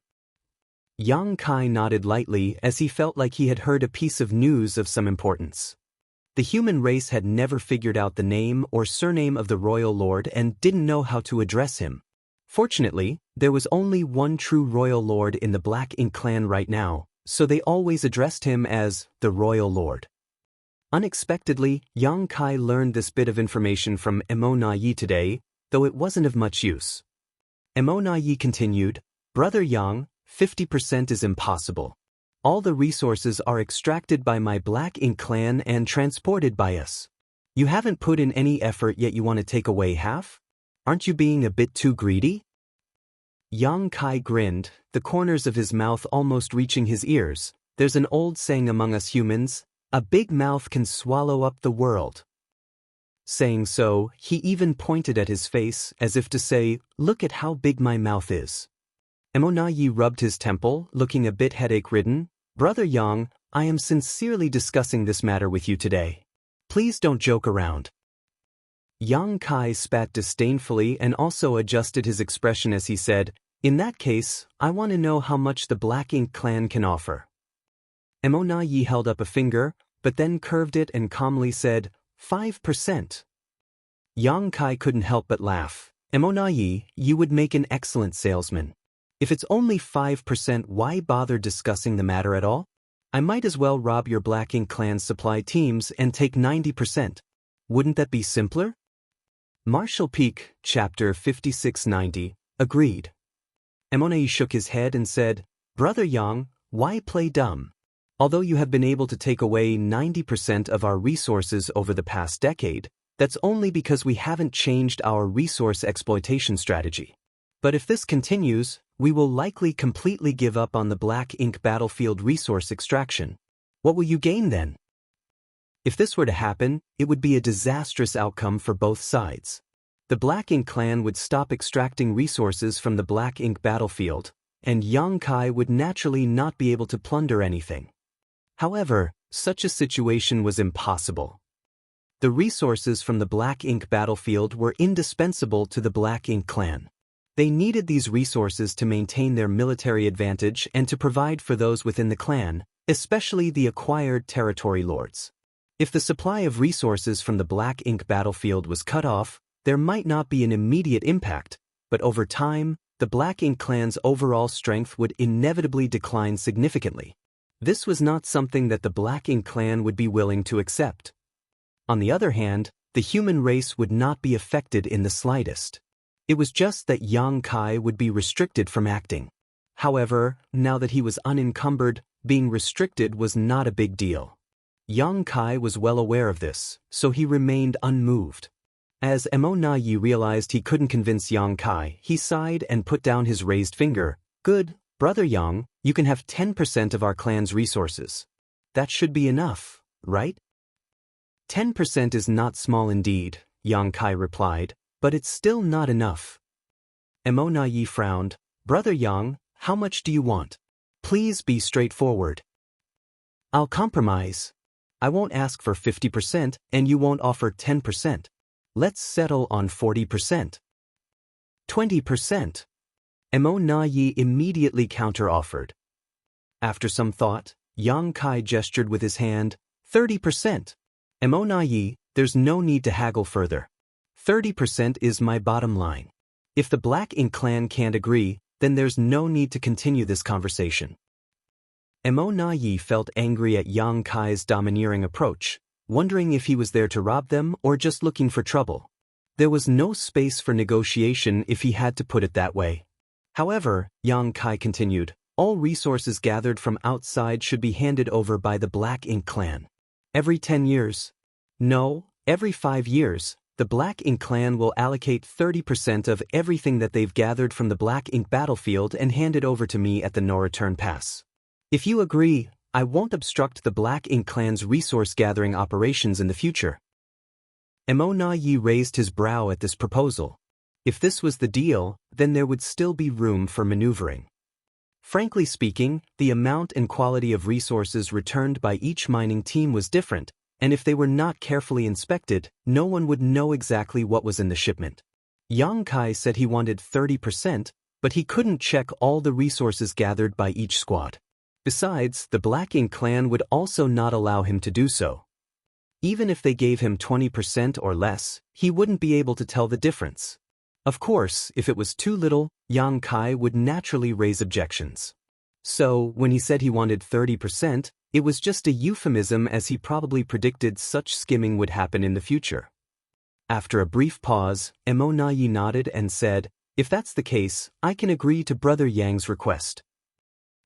Yang Kai nodded lightly as he felt like he had heard a piece of news of some importance. The human race had never figured out the name or surname of the Royal Lord and didn't know how to address him. Fortunately, there was only one true Royal Lord in the Black Ink clan right now, so they always addressed him as the Royal Lord. Unexpectedly, Yang Kai learned this bit of information from Mo Na Yi today, though it wasn't of much use. Mo Na Yi continued, Brother Yang, 50% is impossible. All the resources are extracted by my Black Ink clan and transported by us. You haven't put in any effort yet you want to take away half? Aren't you being a bit too greedy? Yang Kai grinned, the corners of his mouth almost reaching his ears. There's an old saying among us humans, a big mouth can swallow up the world. Saying so, he even pointed at his face as if to say, look at how big my mouth is. Mo Na Yi rubbed his temple, looking a bit headache-ridden. Brother Yang, I am sincerely discussing this matter with you today. Please don't joke around. Yang Kai spat disdainfully and also adjusted his expression as he said, in that case, I want to know how much the Black Ink clan can offer. Mo Na Yi held up a finger, but then curved it and calmly said, 5%. Yang Kai couldn't help but laugh. Mo Na Yi, you would make an excellent salesman. If it's only 5%, why bother discussing the matter at all? I might as well rob your Black Ink clan's supply teams and take 90%. Wouldn't that be simpler? Marshall Peak, chapter 5690, agreed. Mo Na Yi shook his head and said, Brother Yang, why play dumb? Although you have been able to take away 90% of our resources over the past decade, that's only because we haven't changed our resource exploitation strategy. But if this continues, we will likely completely give up on the Black Ink battlefield resource extraction. What will you gain then? If this were to happen, it would be a disastrous outcome for both sides. The Black Ink clan would stop extracting resources from the Black Ink battlefield, and Yang Kai would naturally not be able to plunder anything. However, such a situation was impossible. The resources from the Black Ink battlefield were indispensable to the Black Ink clan. They needed these resources to maintain their military advantage and to provide for those within the clan, especially the acquired territory lords. If the supply of resources from the Black Ink battlefield was cut off, there might not be an immediate impact, but over time, the Black Ink clan's overall strength would inevitably decline significantly. This was not something that the Black Ink clan would be willing to accept. On the other hand, the human race would not be affected in the slightest. It was just that Yang Kai would be restricted from acting. However, now that he was unencumbered, being restricted was not a big deal. Yang Kai was well aware of this, so he remained unmoved. As Mo Na Yi realized he couldn't convince Yang Kai, he sighed and put down his raised finger. Good, Brother Yang, you can have 10% of our clan's resources. That should be enough, right? 10% is not small indeed, Yang Kai replied, but it's still not enough. Emo Nayi frowned. Brother Yang, how much do you want? Please be straightforward. I'll compromise. I won't ask for 50% and you won't offer 10%. Let's settle on 40%. 20%. Emo Nayi immediately counter-offered. After some thought, Yang Kai gestured with his hand. 30%. Emo Nayi, there's no need to haggle further. 30% is my bottom line. If the Black Ink clan can't agree, then there's no need to continue this conversation. Emo Nayi felt angry at Yang Kai's domineering approach, wondering if he was there to rob them or just looking for trouble. There was no space for negotiation if he had to put it that way. However, Yang Kai continued, all resources gathered from outside should be handed over by the Black Ink clan. Every 10 years. No, every 5 years, the Black Ink clan will allocate 30% of everything that they've gathered from the Black Ink battlefield and hand it over to me at the No Return Pass. If you agree, I won't obstruct the Black Ink clan's resource-gathering operations in the future. Emo Nayi raised his brow at this proposal. If this was the deal, then there would still be room for maneuvering. Frankly speaking, the amount and quality of resources returned by each mining team was different, and if they were not carefully inspected, no one would know exactly what was in the shipment. Yang Kai said he wanted 30%, but he couldn't check all the resources gathered by each squad. Besides, the Black Ink clan would also not allow him to do so. Even if they gave him 20% or less, he wouldn't be able to tell the difference. Of course, if it was too little, Yang Kai would naturally raise objections. So, when he said he wanted 30%, it was just a euphemism as he probably predicted such skimming would happen in the future. After a brief pause, Emo Nayi nodded and said, if that's the case, I can agree to Brother Yang's request.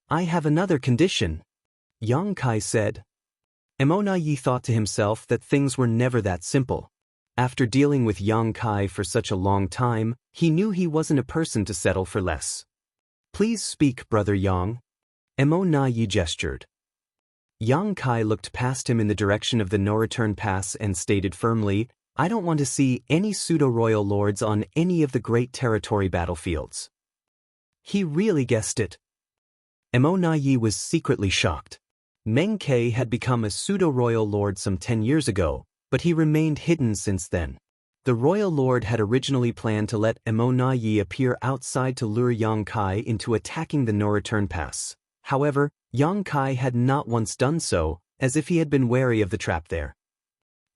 I have another condition, Yang Kai said. Emo Nayi thought to himself that things were never that simple. After dealing with Yang Kai for such a long time, he knew he wasn't a person to settle for less. Please speak, Brother Yang. Emo Nayi gestured. Yang Kai looked past him in the direction of the No Return Pass and stated firmly, I don't want to see any pseudo-royal lords on any of the great territory battlefields. He really guessed it. Emo Nayi was secretly shocked. Meng Ke had become a pseudo-royal lord some 10 years ago, but he remained hidden since then. The royal lord had originally planned to let Emo Nayi appear outside to lure Yang Kai into attacking the No Return Pass. However, Yang Kai had not once done so, as if he had been wary of the trap there.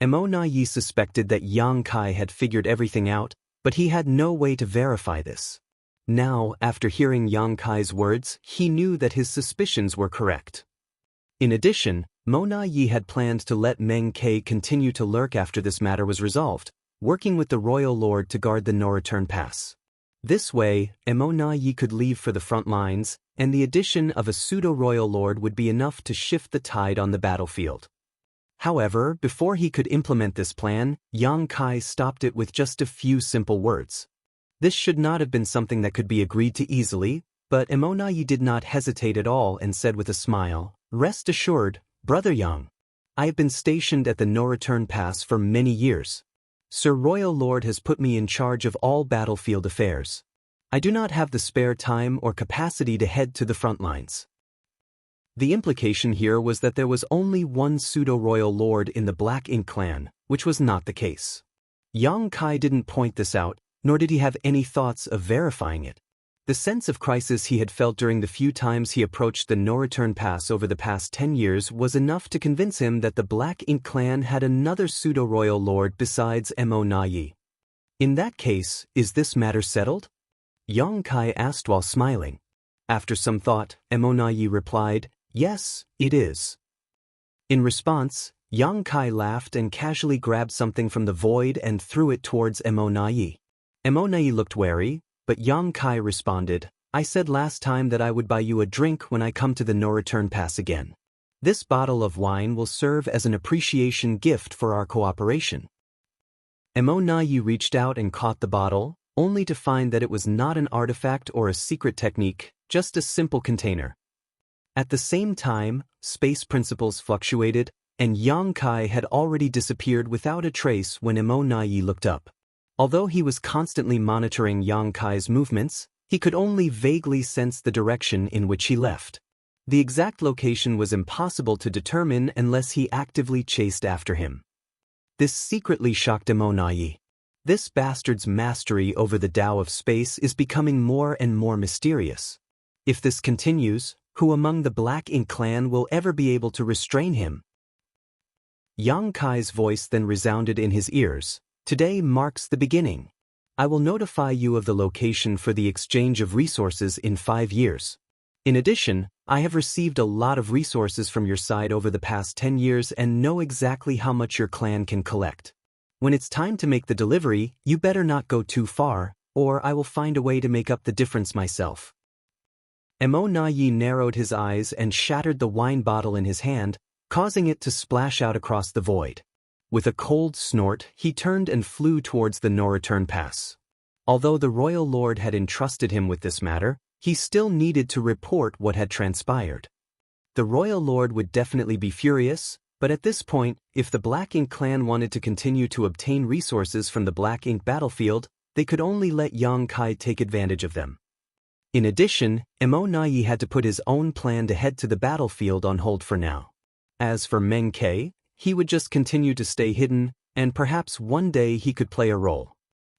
Emo Nayi suspected that Yang Kai had figured everything out, but he had no way to verify this. Now, after hearing Yang Kai's words, he knew that his suspicions were correct. In addition, Emo Nayi had planned to let Meng Ke continue to lurk after this matter was resolved, working with the royal lord to guard the No Return Pass. This way, Emo Nayi could leave for the front lines, and the addition of a pseudo-royal lord would be enough to shift the tide on the battlefield. However, before he could implement this plan, Yang Kai stopped it with just a few simple words. This should not have been something that could be agreed to easily, but Emo Nayi did not hesitate at all and said with a smile, rest assured, Brother Yang. I have been stationed at the No Return Pass for many years. Sir Royal Lord has put me in charge of all battlefield affairs. I do not have the spare time or capacity to head to the front lines. The implication here was that there was only one pseudo-royal lord in the Black Ink clan, which was not the case. Yang Kai didn't point this out, nor did he have any thoughts of verifying it. The sense of crisis he had felt during the few times he approached the No Return Pass over the past 10 years was enough to convince him that the Black Ink clan had another pseudo-royal lord besides Emo Nayi. In that case, is this matter settled? Yang Kai asked while smiling. After some thought, Emo Nayi replied, yes, it is. In response, Yang Kai laughed and casually grabbed something from the void and threw it towards Emo Nayi. Emo Nayi looked wary, but Yang Kai responded, I said last time that I would buy you a drink when I come to the No Return Pass again. This bottle of wine will serve as an appreciation gift for our cooperation. Emo Nayi reached out and caught the bottle, only to find that it was not an artifact or a secret technique, just a simple container. At the same time, space principles fluctuated, and Yang Kai had already disappeared without a trace when Emo Nayi looked up. Although he was constantly monitoring Yang Kai's movements, he could only vaguely sense the direction in which he left. The exact location was impossible to determine unless he actively chased after him. This secretly shocked Emonayi. This bastard's mastery over the Tao of space is becoming more and more mysterious. If this continues, who among the Black Ink clan will ever be able to restrain him? Yang Kai's voice then resounded in his ears. Today marks the beginning. I will notify you of the location for the exchange of resources in 5 years. In addition, I have received a lot of resources from your side over the past 10 years and know exactly how much your clan can collect. When it's time to make the delivery, you better not go too far, or I will find a way to make up the difference myself. Emonayi narrowed his eyes and shattered the wine bottle in his hand, causing it to splash out across the void. With a cold snort, he turned and flew towards the no-return pass. Although the royal lord had entrusted him with this matter, he still needed to report what had transpired. The royal lord would definitely be furious, but at this point, if the Black Ink clan wanted to continue to obtain resources from the Black Ink battlefield, they could only let Yang Kai take advantage of them. In addition, Emonayi had to put his own plan to head to the battlefield on hold for now. As for Meng Ke, he would just continue to stay hidden, and perhaps one day he could play a role.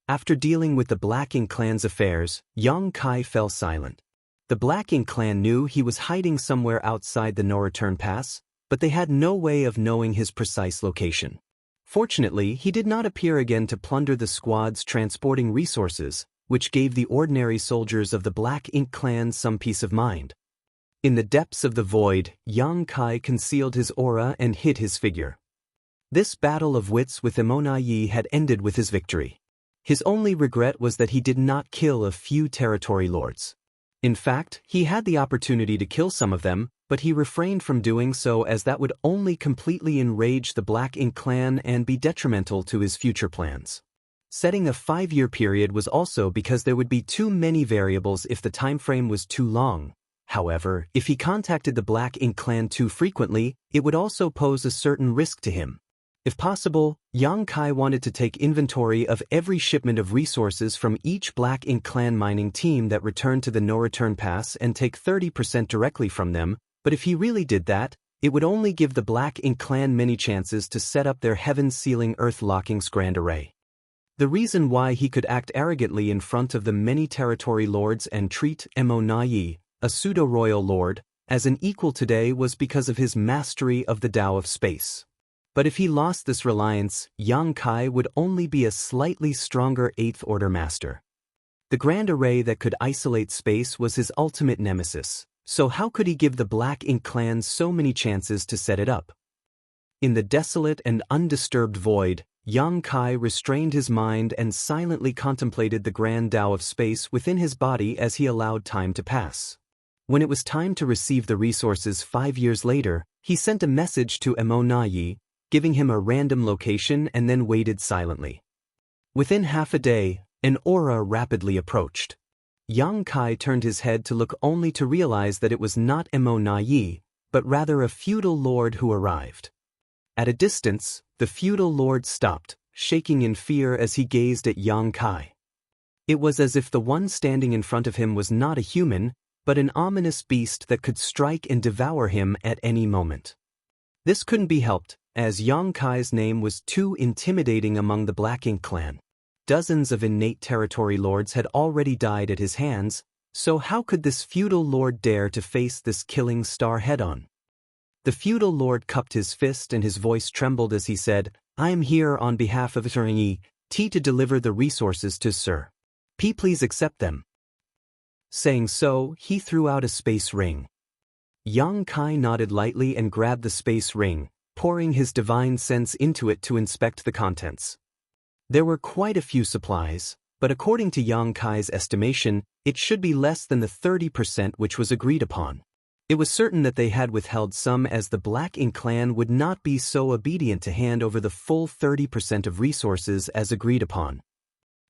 After dealing with the Black Ink clan's affairs, Yang Kai fell silent. The Black Ink clan knew he was hiding somewhere outside the no-return pass, but they had no way of knowing his precise location. Fortunately, he did not appear again to plunder the squads transporting resources, which gave the ordinary soldiers of the Black Ink clan some peace of mind. In the depths of the void, Yang Kai concealed his aura and hid his figure. This battle of wits with Emonayi had ended with his victory. His only regret was that he did not kill a few territory lords. In fact, he had the opportunity to kill some of them, but he refrained from doing so as that would only completely enrage the Black Ink clan and be detrimental to his future plans. Setting a 5-year period was also because there would be too many variables if the time frame was too long. However, if he contacted the Black Ink clan too frequently, it would also pose a certain risk to him. If possible, Yang Kai wanted to take inventory of every shipment of resources from each Black Ink clan mining team that returned to the no-return pass and take 30% directly from them, but if he really did that, it would only give the Black Ink clan many chances to set up their heaven-sealing earth-locking's grand array. The reason why he could act arrogantly in front of the many territory lords and treat Emonayi, a pseudo-royal lord, as an equal today was because of his mastery of the Tao of space. But if he lost this reliance, Yang Kai would only be a slightly stronger 8th Order master. The grand array that could isolate space was his ultimate nemesis, so how could he give the Black Ink clan so many chances to set it up? In the desolate and undisturbed void, Yang Kai restrained his mind and silently contemplated the grand Tao of space within his body as he allowed time to pass. When it was time to receive the resources 5 years later, he sent a message to Emonayi, giving him a random location and then waited silently. Within half a day, an aura rapidly approached. Yang Kai turned his head to look only to realize that it was not Emonayi, but rather a feudal lord who arrived. At a distance, the feudal lord stopped, shaking in fear as he gazed at Yang Kai. It was as if the one standing in front of him was not a human, but an ominous beast that could strike and devour him at any moment. This couldn't be helped, as Yang Kai's name was too intimidating among the Black Ink clan. Dozens of innate territory lords had already died at his hands, so how could this feudal lord dare to face this killing star head-on? The feudal lord cupped his fist and his voice trembled as he said, "I am here on behalf of Eternity T to deliver the resources to Sir P. Please accept them." Saying so, he threw out a space ring. Yang Kai nodded lightly and grabbed the space ring, pouring his divine sense into it to inspect the contents. There were quite a few supplies, but according to Yang Kai's estimation, it should be less than the 30% which was agreed upon. It was certain that they had withheld some as the Black Ink clan would not be so obedient to hand over the full 30% of resources as agreed upon.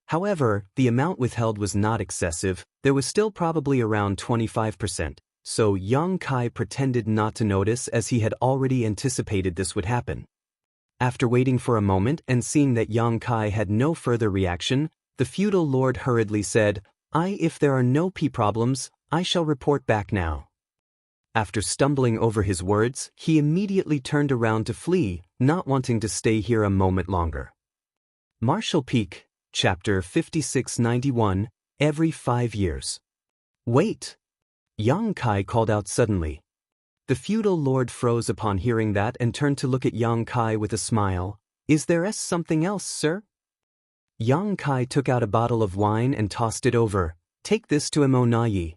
However, the amount withheld was not excessive, there was still probably around 25%, so Yang Kai pretended not to notice as he had already anticipated this would happen. After waiting for a moment and seeing that Yang Kai had no further reaction, the feudal lord hurriedly said, If there are no problems, I shall report back now. After stumbling over his words, he immediately turned around to flee, not wanting to stay here a moment longer. Marshall Peak, Chapter 5691, Every 5 years. Wait! Yang Kai called out suddenly. The feudal lord froze upon hearing that and turned to look at Yang Kai with a smile. Is there something else, sir? Yang Kai took out a bottle of wine and tossed it over. Take this to Emonayi.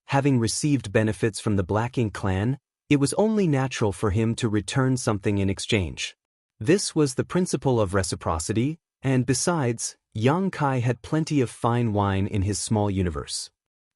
Having received benefits from the Black Ink clan, it was only natural for him to return something in exchange. This was the principle of reciprocity, and besides, Yang Kai had plenty of fine wine in his small universe.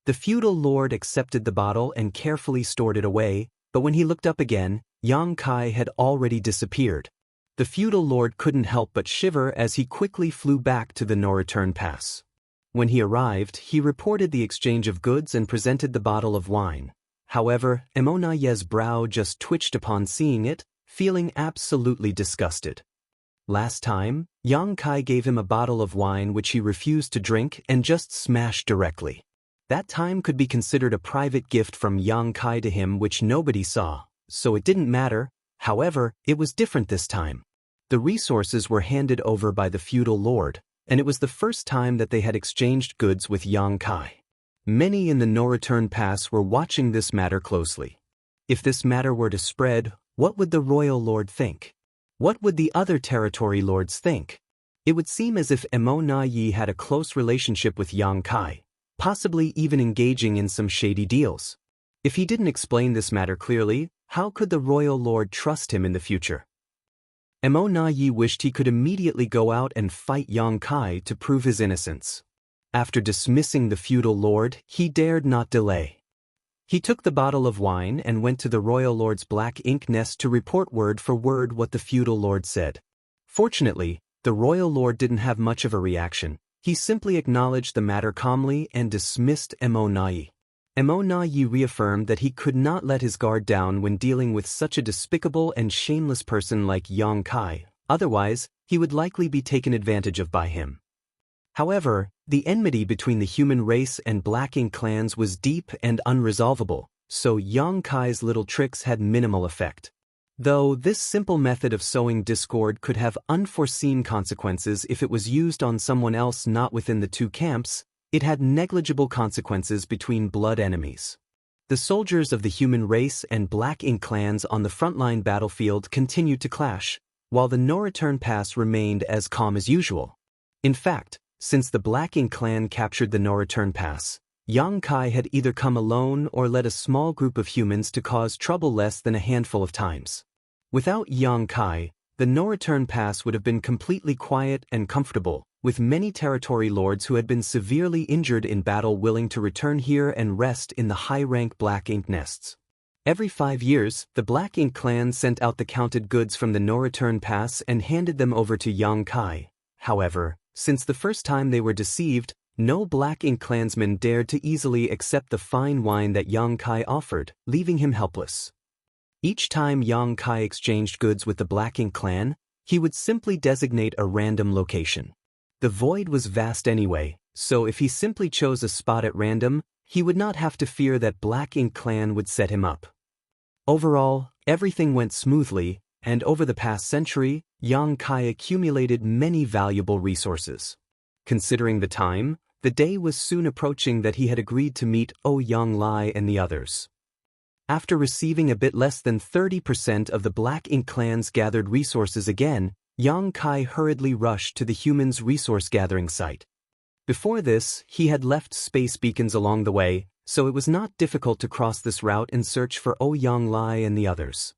The feudal lord accepted the bottle and carefully stored it away, but when he looked up again, Yang Kai had already disappeared. The feudal lord couldn't help but shiver as he quickly flew back to the no-return pass. When he arrived, he reported the exchange of goods and presented the bottle of wine. However, Emonaye's brow just twitched upon seeing it, feeling absolutely disgusted. Last time, Yang Kai gave him a bottle of wine which he refused to drink and just smashed directly. That time could be considered a private gift from Yang Kai to him which nobody saw, so it didn't matter. However, it was different this time. The resources were handed over by the feudal lord, and it was the first time that they had exchanged goods with Yang Kai. Many in the no-return pass were watching this matter closely. If this matter were to spread, what would the royal lord think? What would the other territory lords think? It would seem as if Emonayi had a close relationship with Yang Kai, possibly even engaging in some shady deals. If he didn't explain this matter clearly, how could the royal lord trust him in the future? Emonayi wished he could immediately go out and fight Yang Kai to prove his innocence. After dismissing the feudal lord, he dared not delay. He took the bottle of wine and went to the royal lord's black ink nest to report word for word what the feudal lord said. Fortunately, the royal lord didn't have much of a reaction. He simply acknowledged the matter calmly and dismissed Emonayi. Emonayi reaffirmed that he could not let his guard down when dealing with such a despicable and shameless person like Yang Kai, otherwise, he would likely be taken advantage of by him. However, the enmity between the human race and Black Ink clans was deep and unresolvable, so Yang Kai's little tricks had minimal effect. Though this simple method of sowing discord could have unforeseen consequences if it was used on someone else not within the two camps, it had negligible consequences between blood enemies. The soldiers of the human race and Black Ink clans on the frontline battlefield continued to clash, while the no-return pass remained as calm as usual. In fact, since the Black Ink clan captured the no-return pass, Yang Kai had either come alone or led a small group of humans to cause trouble less than a handful of times. Without Yang Kai, the no-return pass would have been completely quiet and comfortable, with many territory lords who had been severely injured in battle willing to return here and rest in the high-rank Black Ink nests. Every 5 years, the Black Ink clan sent out the counted goods from the no-return pass and handed them over to Yang Kai. However, since the first time they were deceived, no Black Ink clansman dared to easily accept the fine wine that Yang Kai offered, leaving him helpless. Each time Yang Kai exchanged goods with the Black Ink clan, he would simply designate a random location. The void was vast anyway, so if he simply chose a spot at random, he would not have to fear that Black Ink clan would set him up. Overall, everything went smoothly, and over the past century, Yang Kai accumulated many valuable resources. Considering the time, the day was soon approaching that he had agreed to meet Yang Lai and the others. After receiving a bit less than 30% of the Black Ink clan's gathered resources again, Yang Kai hurriedly rushed to the humans' resource-gathering site. Before this, he had left space beacons along the way, so it was not difficult to cross this route and search for Yang Lai and the others.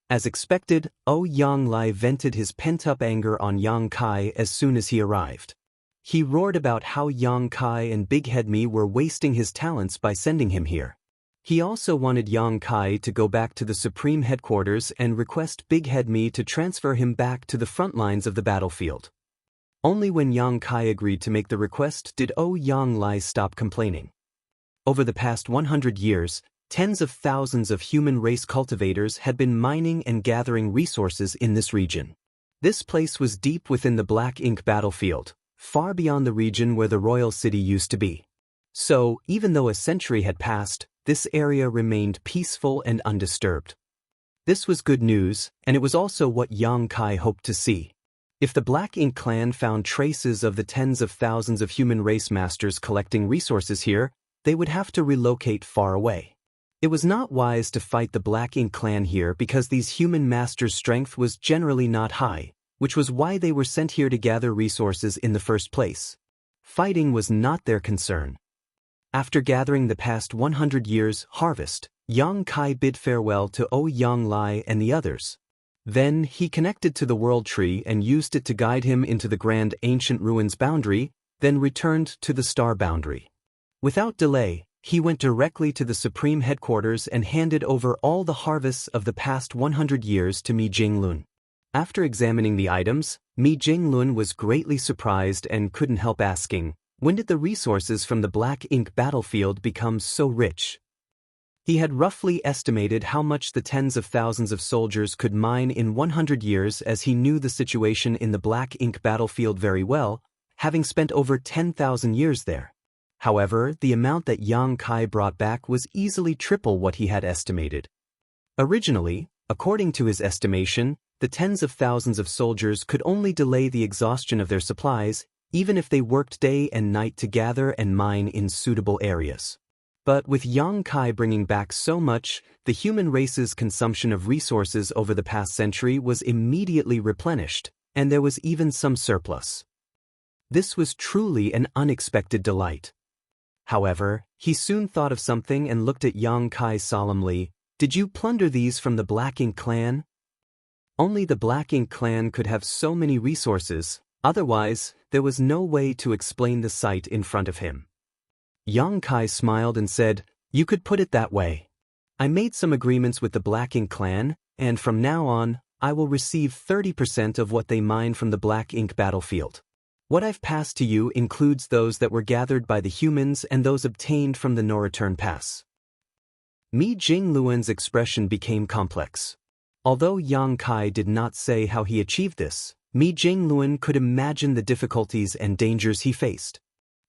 As expected, Yang Lai vented his pent-up anger on Yang Kai as soon as he arrived. He roared about how Yang Kai and Big Head Me were wasting his talents by sending him here. He also wanted Yang Kai to go back to the Supreme Headquarters and request Big Head Me to transfer him back to the front lines of the battlefield. Only when Yang Kai agreed to make the request did Yang Lai stop complaining. Over the past 100 years, tens of thousands of human race cultivators had been mining and gathering resources in this region. This place was deep within the black ink battlefield, far beyond the region where the royal city used to be. So, even though a century had passed, this area remained peaceful and undisturbed. This was good news, and it was also what Yang Kai hoped to see. If the Black Ink clan found traces of the tens of thousands of human race masters collecting resources here, they would have to relocate far away. It was not wise to fight the Black Ink clan here because these human masters' strength was generally not high, which was why they were sent here to gather resources in the first place. Fighting was not their concern. After gathering the past 100 years' harvest, Yang Kai bid farewell to Yang Lai and the others. Then he connected to the World Tree and used it to guide him into the Grand Ancient Ruins boundary, then returned to the Star boundary. Without delay, he went directly to the Supreme Headquarters and handed over all the harvests of the past 100 years to Mi Jinglun. After examining the items, Mi Jinglun was greatly surprised and couldn't help asking, when did the resources from the Black Ink battlefield become so rich? He had roughly estimated how much the tens of thousands of soldiers could mine in 100 years as he knew the situation in the Black Ink battlefield very well, having spent over 10,000 years there. However, the amount that Yang Kai brought back was easily triple what he had estimated. Originally, according to his estimation, the tens of thousands of soldiers could only delay the exhaustion of their supplies, even if they worked day and night to gather and mine in suitable areas. But with Yang Kai bringing back so much, the human race's consumption of resources over the past century was immediately replenished, and there was even some surplus. This was truly an unexpected delight. However, he soon thought of something and looked at Yang Kai solemnly. Did you plunder these from the Black Ink clan? Only the Black Ink clan could have so many resources, otherwise, there was no way to explain the sight in front of him. Yang Kai smiled and said, you could put it that way. I made some agreements with the Black Ink clan, and from now on, I will receive 30% of what they mine from the Black Ink battlefield. What I've passed to you includes those that were gathered by the humans and those obtained from the no-return pass. Mi Jingluan's expression became complex. Although Yang Kai did not say how he achieved this, Mi Jingluan could imagine the difficulties and dangers he faced.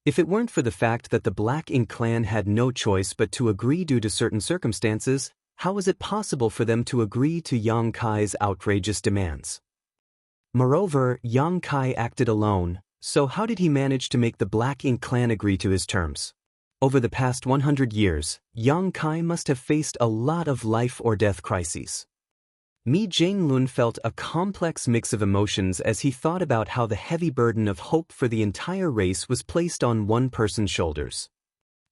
If it weren't for the fact that the Black Ink clan had no choice but to agree due to certain circumstances, how was it possible for them to agree to Yang Kai's outrageous demands? Moreover, Yang Kai acted alone, so how did he manage to make the Black Ink clan agree to his terms? Over the past 100 years, Yang Kai must have faced a lot of life-or-death crises. Mi Jinglun felt a complex mix of emotions as he thought about how the heavy burden of hope for the entire race was placed on one person's shoulders.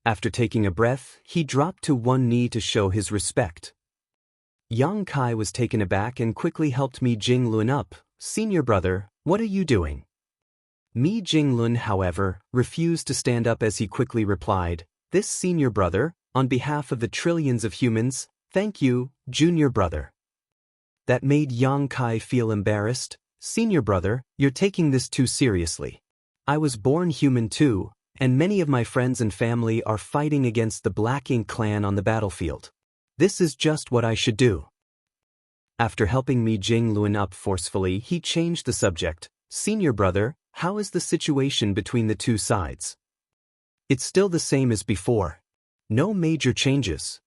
After taking a breath, he dropped to one knee to show his respect. Yang Kai was taken aback and quickly helped Mi Jinglun up. Senior brother, what are you doing? Mi Jinglun, however, refused to stand up as he quickly replied, this senior brother, on behalf of the trillions of humans, thank you, junior brother. That made Yang Kai feel embarrassed. Senior brother, you're taking this too seriously. I was born human too, and many of my friends and family are fighting against the Black Ink clan on the battlefield. This is just what I should do. After helping Mi Jinglun up forcefully, he changed the subject. Senior brother, how is the situation between the two sides? It's still the same as before. No major changes.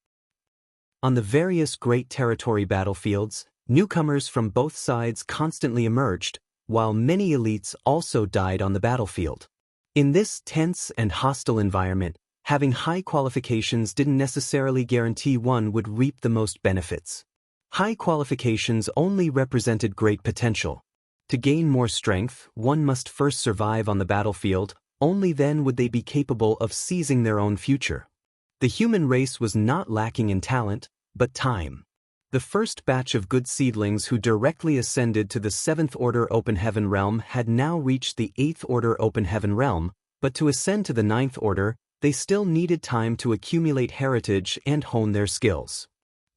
On the various Great Territory battlefields, newcomers from both sides constantly emerged, while many elites also died on the battlefield. In this tense and hostile environment, having high qualifications didn't necessarily guarantee one would reap the most benefits. High qualifications only represented great potential. To gain more strength, one must first survive on the battlefield, only then would they be capable of seizing their own future. The human race was not lacking in talent, but time. The first batch of good seedlings who directly ascended to the 7th Order Open Heaven Realm had now reached the 8th Order Open Heaven Realm, but to ascend to the 9th Order, they still needed time to accumulate heritage and hone their skills.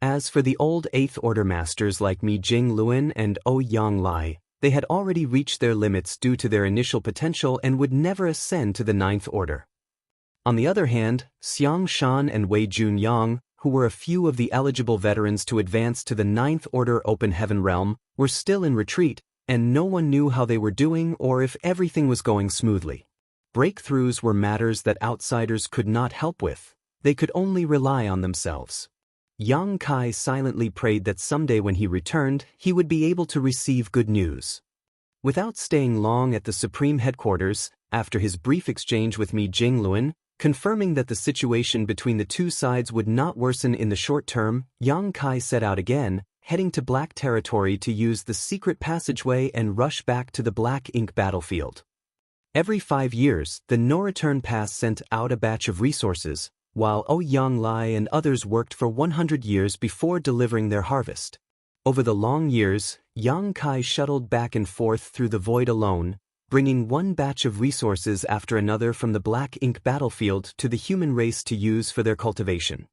As for the old 8th Order masters like Mi Jinglun and Yang Lai, they had already reached their limits due to their initial potential and would never ascend to the 9th Order. On the other hand, Xiang Shan and Wei Junyang, who were a few of the eligible veterans to advance to the 9th Order Open Heaven Realm, were still in retreat, and no one knew how they were doing or if everything was going smoothly. Breakthroughs were matters that outsiders could not help with. They could only rely on themselves. Yang Kai silently prayed that someday when he returned, he would be able to receive good news. Without staying long at the Supreme Headquarters, after his brief exchange with Mi Jingluan, confirming that the situation between the two sides would not worsen in the short term, Yang Kai set out again, heading to Black Territory to use the secret passageway and rush back to the Black Ink battlefield. Every 5 years, the No-Return Pass sent out a batch of resources, while Ouyang Lai and others worked for 100 years before delivering their harvest. Over the long years, Yang Kai shuttled back and forth through the void alone, bringing one batch of resources after another from the Black Ink battlefield to the human race to use for their cultivation.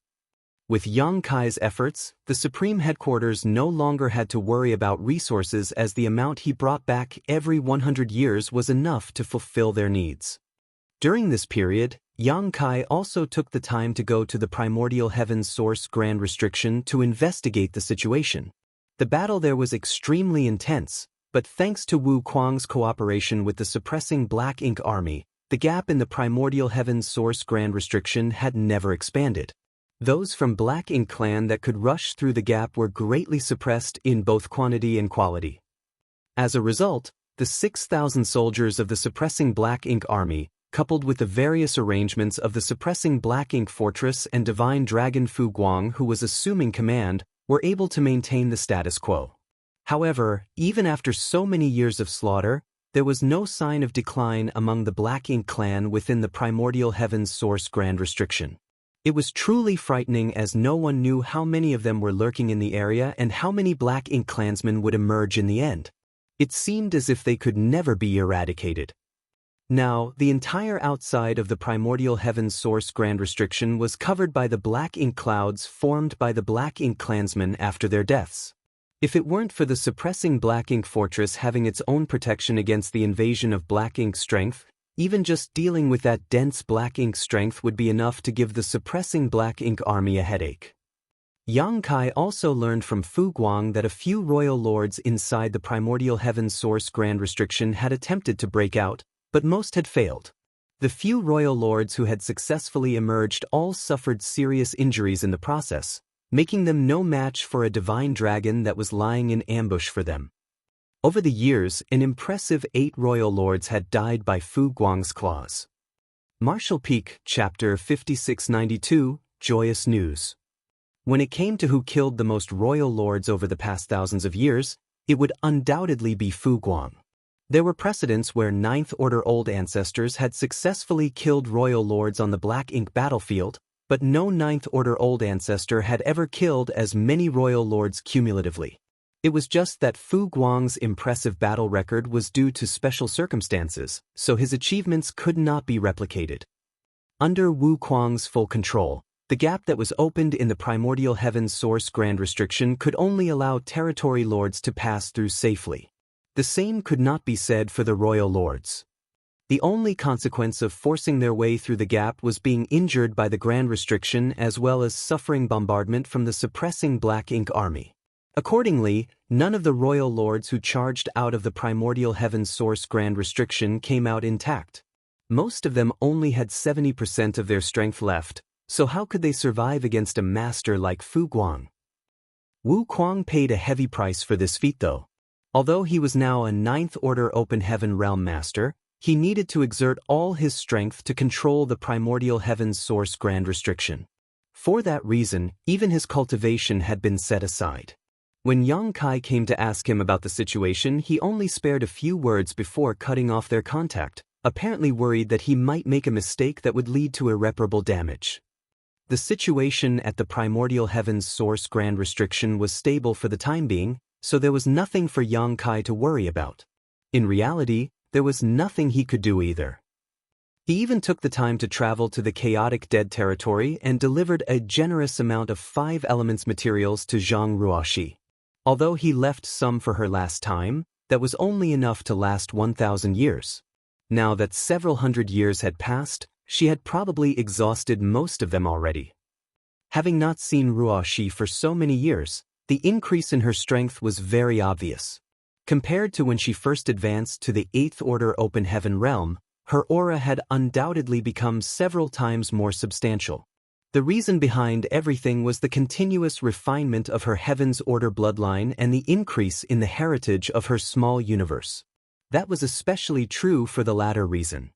With Yang Kai's efforts, the Supreme Headquarters no longer had to worry about resources as the amount he brought back every 100 years was enough to fulfill their needs. During this period, Yang Kai also took the time to go to the Primordial Heaven's Source Grand Restriction to investigate the situation. The battle there was extremely intense, but thanks to Wu Kuang's cooperation with the suppressing Black Ink army, the gap in the Primordial Heaven's Source Grand Restriction had never expanded. Those from Black Ink clan that could rush through the gap were greatly suppressed in both quantity and quality. As a result, the 6,000 soldiers of the suppressing Black Ink army, coupled with the various arrangements of the suppressing Black Ink fortress and divine dragon Fu Guang who was assuming command, were able to maintain the status quo. However, even after so many years of slaughter, there was no sign of decline among the Black Ink clan within the Primordial Heaven's Source Grand Restriction. It was truly frightening as no one knew how many of them were lurking in the area and how many Black Ink clansmen would emerge in the end. It seemed as if they could never be eradicated. Now, the entire outside of the Primordial Heaven's Source Grand Restriction was covered by the Black Ink clouds formed by the Black Ink clansmen after their deaths. If it weren't for the suppressing Black Ink fortress having its own protection against the invasion of Black Ink strength, even just dealing with that dense Black Ink strength would be enough to give the suppressing Black Ink army a headache. Yang Kai also learned from Fu Guang that a few royal lords inside the Primordial Heaven's Source Grand Restriction had attempted to break out, but most had failed. The few royal lords who had successfully emerged all suffered serious injuries in the process, making them no match for a divine dragon that was lying in ambush for them. Over the years, an impressive 8 royal lords had died by Fu Guang's claws. Martial Peak, Chapter 5692, Joyous News. When it came to who killed the most royal lords over the past thousands of years, it would undoubtedly be Fu Guang. There were precedents where Ninth Order old ancestors had successfully killed royal lords on the Black Ink battlefield, but no Ninth Order old ancestor had ever killed as many royal lords cumulatively. It was just that Fu Guang's impressive battle record was due to special circumstances, so his achievements could not be replicated. Under Wu Kuang's full control, the gap that was opened in the Primordial Heaven's Source Grand Restriction could only allow territory lords to pass through safely. The same could not be said for the royal lords. The only consequence of forcing their way through the gap was being injured by the Grand Restriction as well as suffering bombardment from the suppressing Black Ink army. Accordingly, none of the royal lords who charged out of the Primordial Heaven's Source Grand Restriction came out intact. Most of them only had 70% of their strength left, so how could they survive against a master like Fu Guang? Wu Kuang paid a heavy price for this feat though. Although he was now a Ninth Order Open Heaven Realm Master, he needed to exert all his strength to control the Primordial Heaven's Source Grand Restriction. For that reason, even his cultivation had been set aside. When Yang Kai came to ask him about the situation, he only spared a few words before cutting off their contact, apparently worried that he might make a mistake that would lead to irreparable damage. The situation at the Primordial Heaven's Source Grand Restriction was stable for the time being, so there was nothing for Yang Kai to worry about. In reality, there was nothing he could do either. He even took the time to travel to the chaotic dead territory and delivered a generous amount of 5 elements materials to Zhang Ruoxi. Although he left some for her last time, that was only enough to last 1,000 years. Now that several hundred years had passed, she had probably exhausted most of them already. Having not seen Ruoxi for so many years, the increase in her strength was very obvious. Compared to when she first advanced to the 8th Order Open Heaven realm, her aura had undoubtedly become several times more substantial. The reason behind everything was the continuous refinement of her Heaven's Order bloodline and the increase in the heritage of her small universe. That was especially true for the latter reason.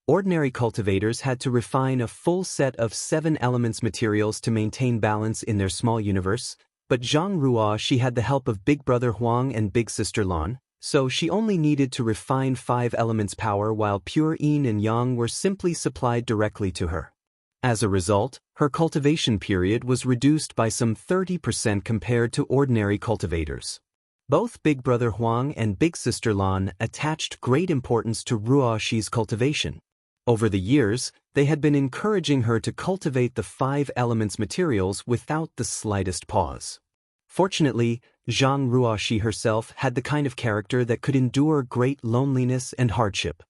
Ordinary cultivators had to refine a full set of 7 elements materials to maintain balance in their small universe, but Zhang Ruo she had the help of Big Brother Huang and Big Sister Lan, so she only needed to refine 5 elements power while pure yin and yang were simply supplied directly to her. As a result, her cultivation period was reduced by some 30% compared to ordinary cultivators. Both Big Brother Huang and Big Sister Lan attached great importance to Ruoxi's cultivation. Over the years, they had been encouraging her to cultivate the 5 elements materials without the slightest pause. Fortunately, Zhang Ruoxi herself had the kind of character that could endure great loneliness and hardship.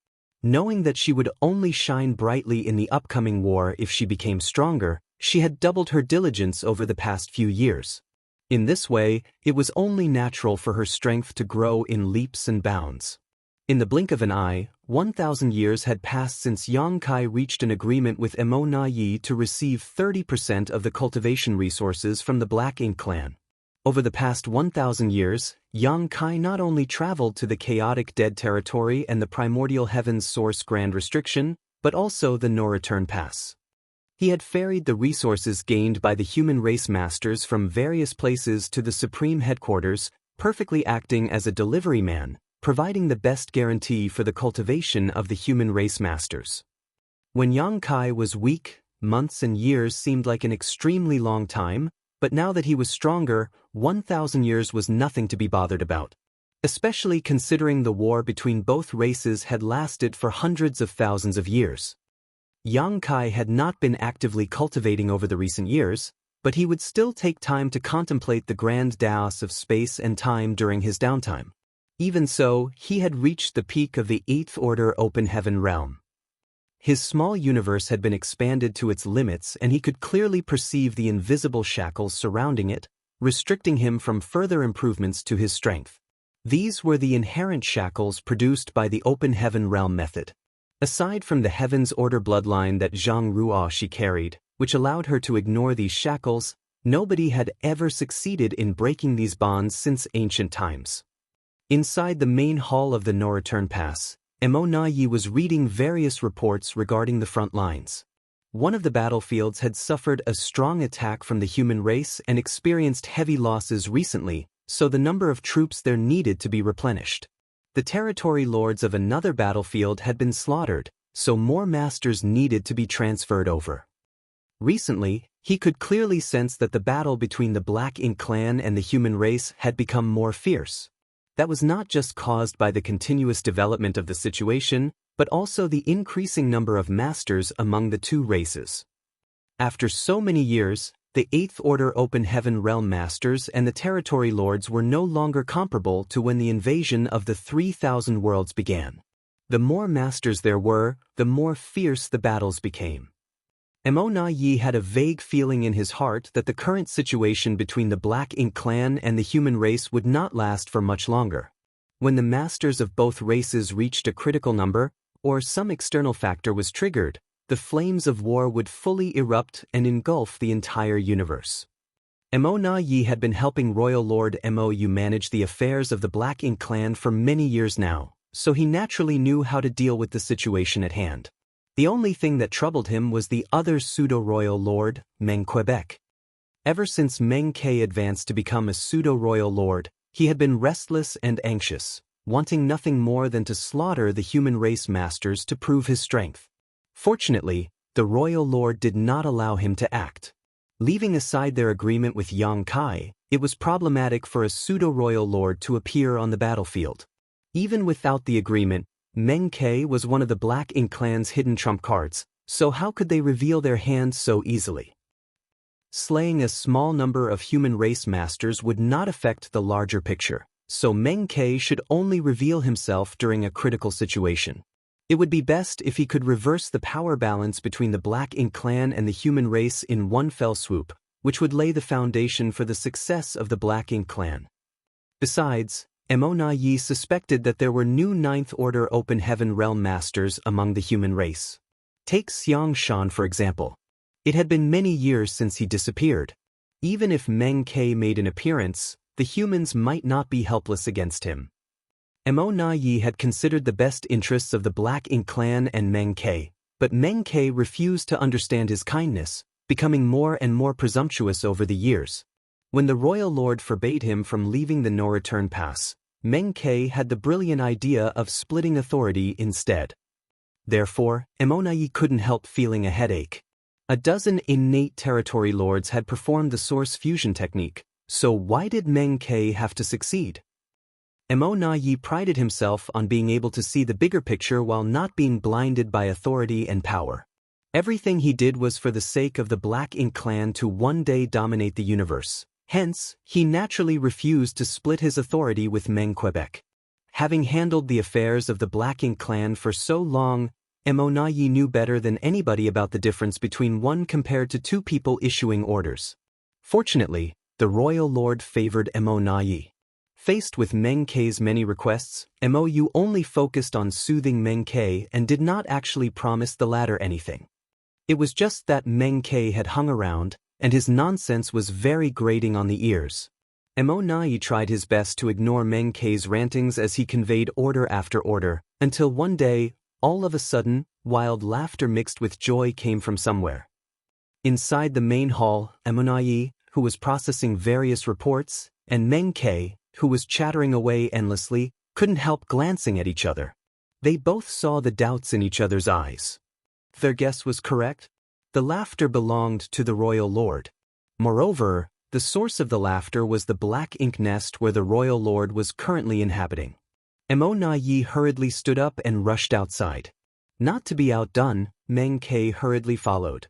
Knowing that she would only shine brightly in the upcoming war if she became stronger, she had doubled her diligence over the past few years. In this way, it was only natural for her strength to grow in leaps and bounds. In the blink of an eye, 1,000 years had passed since Yang Kai reached an agreement with Mo Na Yi to receive 30% of the cultivation resources from the Black Ink clan. Over the past 1,000 years, Yang Kai not only traveled to the chaotic dead territory and the primordial heavens source Grand Restriction, but also the no-return pass. He had ferried the resources gained by the human race masters from various places to the supreme headquarters, perfectly acting as a delivery man, providing the best guarantee for the cultivation of the human race masters. When Yang Kai was weak, months and years seemed like an extremely long time, but now that he was stronger, 1,000 years was nothing to be bothered about. Especially considering the war between both races had lasted for hundreds of thousands of years. Yang Kai had not been actively cultivating over the recent years, but he would still take time to contemplate the grand Daos of space and time during his downtime. Even so, he had reached the peak of the 8th Order Open Heaven realm. His small universe had been expanded to its limits and he could clearly perceive the invisible shackles surrounding it, restricting him from further improvements to his strength. These were the inherent shackles produced by the Open Heaven realm method. Aside from the Heaven's Order bloodline that Zhang Ruo she carried, which allowed her to ignore these shackles, nobody had ever succeeded in breaking these bonds since ancient times. Inside the main hall of the no-return pass, Mo Na Yi was reading various reports regarding the front lines. One of the battlefields had suffered a strong attack from the human race and experienced heavy losses recently, so the number of troops there needed to be replenished. The territory lords of another battlefield had been slaughtered, so more masters needed to be transferred over. Recently, he could clearly sense that the battle between the Black Ink clan and the human race had become more fierce. That was not just caused by the continuous development of the situation, but also the increasing number of masters among the two races. After so many years, the 8th Order Open Heaven realm masters and the territory lords were no longer comparable to when the invasion of the 3,000 worlds began. The more masters there were, the more fierce the battles became. Mo Na Yi had a vague feeling in his heart that the current situation between the Black Ink clan and the human race would not last for much longer. When the masters of both races reached a critical number, or some external factor was triggered, the flames of war would fully erupt and engulf the entire universe. Mo Na Yi had been helping Royal Lord Mou manage the affairs of the Black Ink clan for many years now, so he naturally knew how to deal with the situation at hand. The only thing that troubled him was the other pseudo-royal lord, Meng Quebec. Ever since Meng Ke advanced to become a pseudo-royal lord, he had been restless and anxious, wanting nothing more than to slaughter the human race masters to prove his strength. Fortunately, the royal lord did not allow him to act. Leaving aside their agreement with Yang Kai, it was problematic for a pseudo-royal lord to appear on the battlefield. Even without the agreement, Meng Ke was one of the Black Ink clan's hidden trump cards, so how could they reveal their hands so easily? Slaying a small number of human race masters would not affect the larger picture, so Meng Ke should only reveal himself during a critical situation. It would be best if he could reverse the power balance between the Black Ink clan and the human race in one fell swoop, which would lay the foundation for the success of the Black Ink clan. Besides, Mo suspected that there were new Ninth Order Open Heaven Realm Masters among the human race. Take Xiang Shan for example. It had been many years since he disappeared. Even if Meng Ke made an appearance, the humans might not be helpless against him. Mo had considered the best interests of the Black Ink clan and Meng Ke, but Meng Ke refused to understand his kindness, becoming more and more presumptuous over the years. When the royal lord forbade him from leaving the no-return pass, Meng Ke had the brilliant idea of splitting authority instead. Therefore, Mo couldn't help feeling a headache. A dozen innate territory lords had performed the source fusion technique, so why did Meng Ke have to succeed? Mo prided himself on being able to see the bigger picture while not being blinded by authority and power. Everything he did was for the sake of the Black Ink clan to one day dominate the universe. Hence, he naturally refused to split his authority with Meng Quebec. Having handled the affairs of the Black Ink clan for so long, Mo knew better than anybody about the difference between one compared to two people issuing orders. Fortunately, the royal lord favored Mo. Faced with Meng Ke's many requests, Mo only focused on soothing Meng Ke and did not actually promise the latter anything. It was just that Meng Ke had hung around, and his nonsense was very grating on the ears. Mo tried his best to ignore Meng Ke's rantings as he conveyed order after order, until one day, all of a sudden, wild laughter mixed with joy came from somewhere. Inside the main hall, Mo, who was processing various reports, and Meng Ke, who was chattering away endlessly, couldn't help glancing at each other. They both saw the doubts in each other's eyes. Their guess was correct. The laughter belonged to the royal lord. Moreover, the source of the laughter was the Black Ink nest where the royal lord was currently inhabiting. Mo hurriedly stood up and rushed outside. Not to be outdone, Meng Ke hurriedly followed.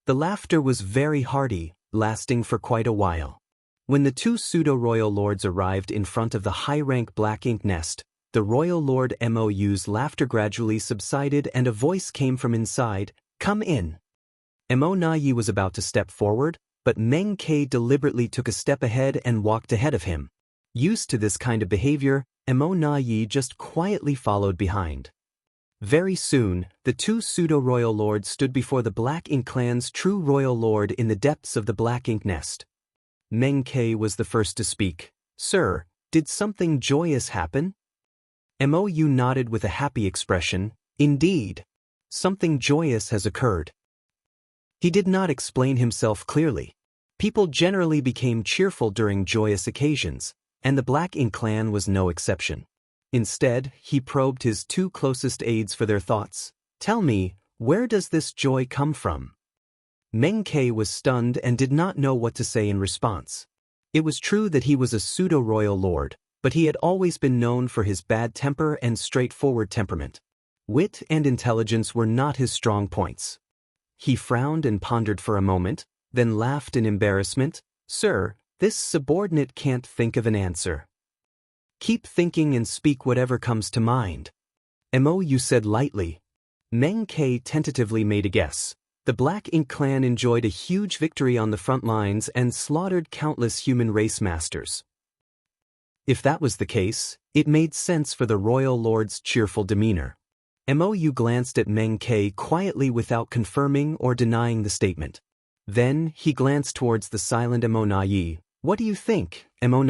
The laughter was very hearty, lasting for quite a while. When the two pseudo-royal lords arrived in front of the high-rank Black Ink nest, the royal lord Mo's laughter gradually subsided and a voice came from inside, "Come in." Mo was about to step forward, but Meng Ke deliberately took a step ahead and walked ahead of him. Used to this kind of behavior, Mo just quietly followed behind. Very soon, the two pseudo-royal lords stood before the Black Ink clan's true royal lord in the depths of the Black Ink nest. Meng Ke was the first to speak. "Sir, did something joyous happen?" Mo nodded with a happy expression. "Indeed. Something joyous has occurred." He did not explain himself clearly. People generally became cheerful during joyous occasions, and the Black Ink clan was no exception. Instead, he probed his two closest aides for their thoughts. "Tell me, where does this joy come from?" Meng Ke was stunned and did not know what to say in response. It was true that he was a pseudo-royal lord, but he had always been known for his bad temper and straightforward temperament. Wit and intelligence were not his strong points. He frowned and pondered for a moment, then laughed in embarrassment. "Sir, this subordinate can't think of an answer." "Keep thinking and speak whatever comes to mind." Mo said lightly. Meng Ke tentatively made a guess. The Black Ink clan enjoyed a huge victory on the front lines and slaughtered countless human race masters. If that was the case, it made sense for the royal lord's cheerful demeanor. Mo glanced at Meng Ke quietly without confirming or denying the statement. Then, he glanced towards the silent Mo. "What do you think, Mo?"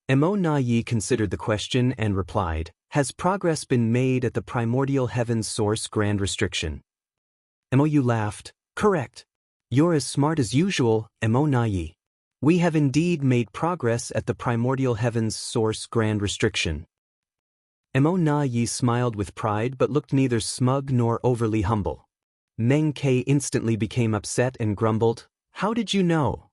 Mo considered the question and replied, "Has progress been made at the primordial heaven's source grand restriction?" Mo laughed. "Correct. You're as smart as usual, Mo. We have indeed made progress at the primordial heaven's source grand restriction." Mo smiled with pride but looked neither smug nor overly humble. Meng Ke instantly became upset and grumbled, "How did you know?"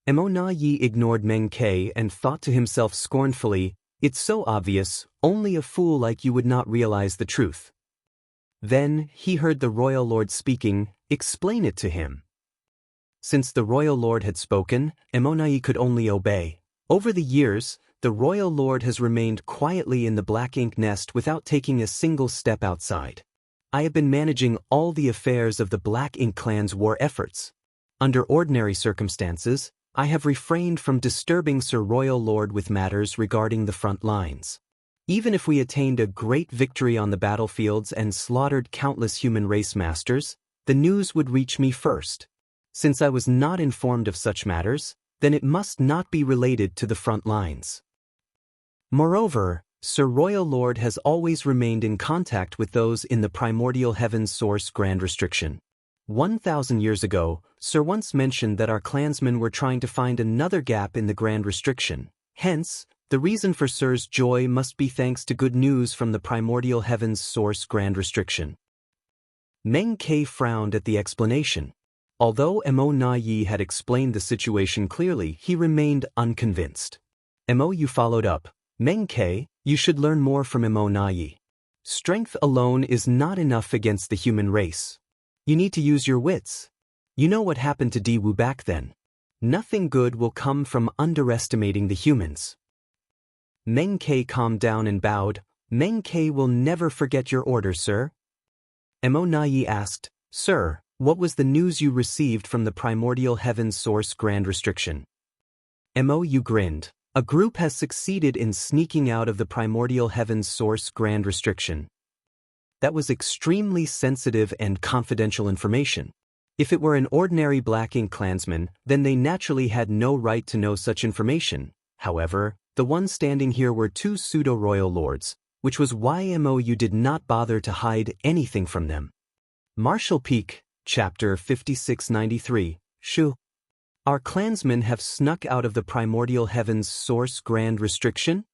Mo ignored Meng Ke and thought to himself scornfully, "It's so obvious, only a fool like you would not realize the truth." Then, he heard the royal lord speaking. "Explain it to him." Since the royal lord had spoken, Mo could only obey. Over the years, the royal lord has remained quietly in the Black Ink nest without taking a single step outside. "I have been managing all the affairs of the Black Ink clan's war efforts. Under ordinary circumstances, I have refrained from disturbing Sir Royal Lord with matters regarding the front lines. Even if we attained a great victory on the battlefields and slaughtered countless human race masters, the news would reach me first. Since I was not informed of such matters, then it must not be related to the front lines. Moreover, Sir Royal Lord has always remained in contact with those in the primordial heavens source grand restriction. 1,000 years ago, Sir once mentioned that our clansmen were trying to find another gap in the grand restriction. Hence, the reason for Sir's joy must be thanks to good news from the primordial heavens source grand restriction. Meng Ke frowned at the explanation. Although Mo Na Yi had explained the situation clearly, he remained unconvinced. Mo Yu followed up. Meng Ke, you should learn more from Mo Na Yi. Strength alone is not enough against the human race. You need to use your wits. You know what happened to Di Wu back then. Nothing good will come from underestimating the humans. Meng Ke calmed down and bowed. Meng Ke will never forget your order, sir. Mo Na Yi asked, Sir, what was the news you received from the primordial heavens source grand restriction? Mo Yu grinned. A group has succeeded in sneaking out of the primordial heavens source grand restriction. That was extremely sensitive and confidential information. If it were an ordinary Black Ink clansman, then they naturally had no right to know such information. However, the ones standing here were two pseudo-royal lords, which was why Mo Yu did not bother to hide anything from them. Marshall Peak, Chapter 5693, Shu. Our clansmen have snuck out of the primordial heavens source grand restriction?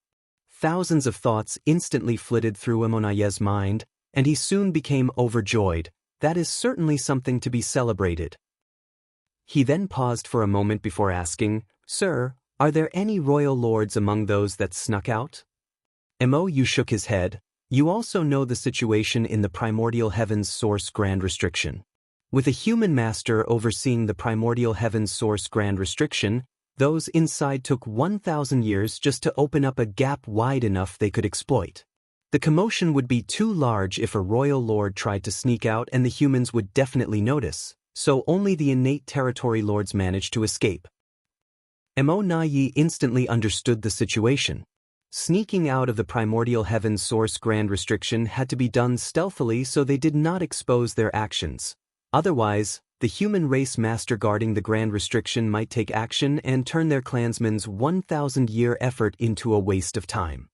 Thousands of thoughts instantly flitted through Mo Na Yi's mind, and he soon became overjoyed. That is certainly something to be celebrated. He then paused for a moment before asking, Sir, are there any royal lords among those that snuck out? Mo Yu shook his head. You also know the situation in the primordial heavens source grand restriction. With a human master overseeing the primordial heavens source grand restriction, those inside took 1,000 years just to open up a gap wide enough they could exploit. The commotion would be too large if a royal lord tried to sneak out, and the humans would definitely notice, so only the innate territory lords managed to escape. Mo Na Yi instantly understood the situation. Sneaking out of the primordial heavens source grand restriction had to be done stealthily so they did not expose their actions. Otherwise, the human race master guarding the grand restriction might take action and turn their clansmen's 1,000-year effort into a waste of time.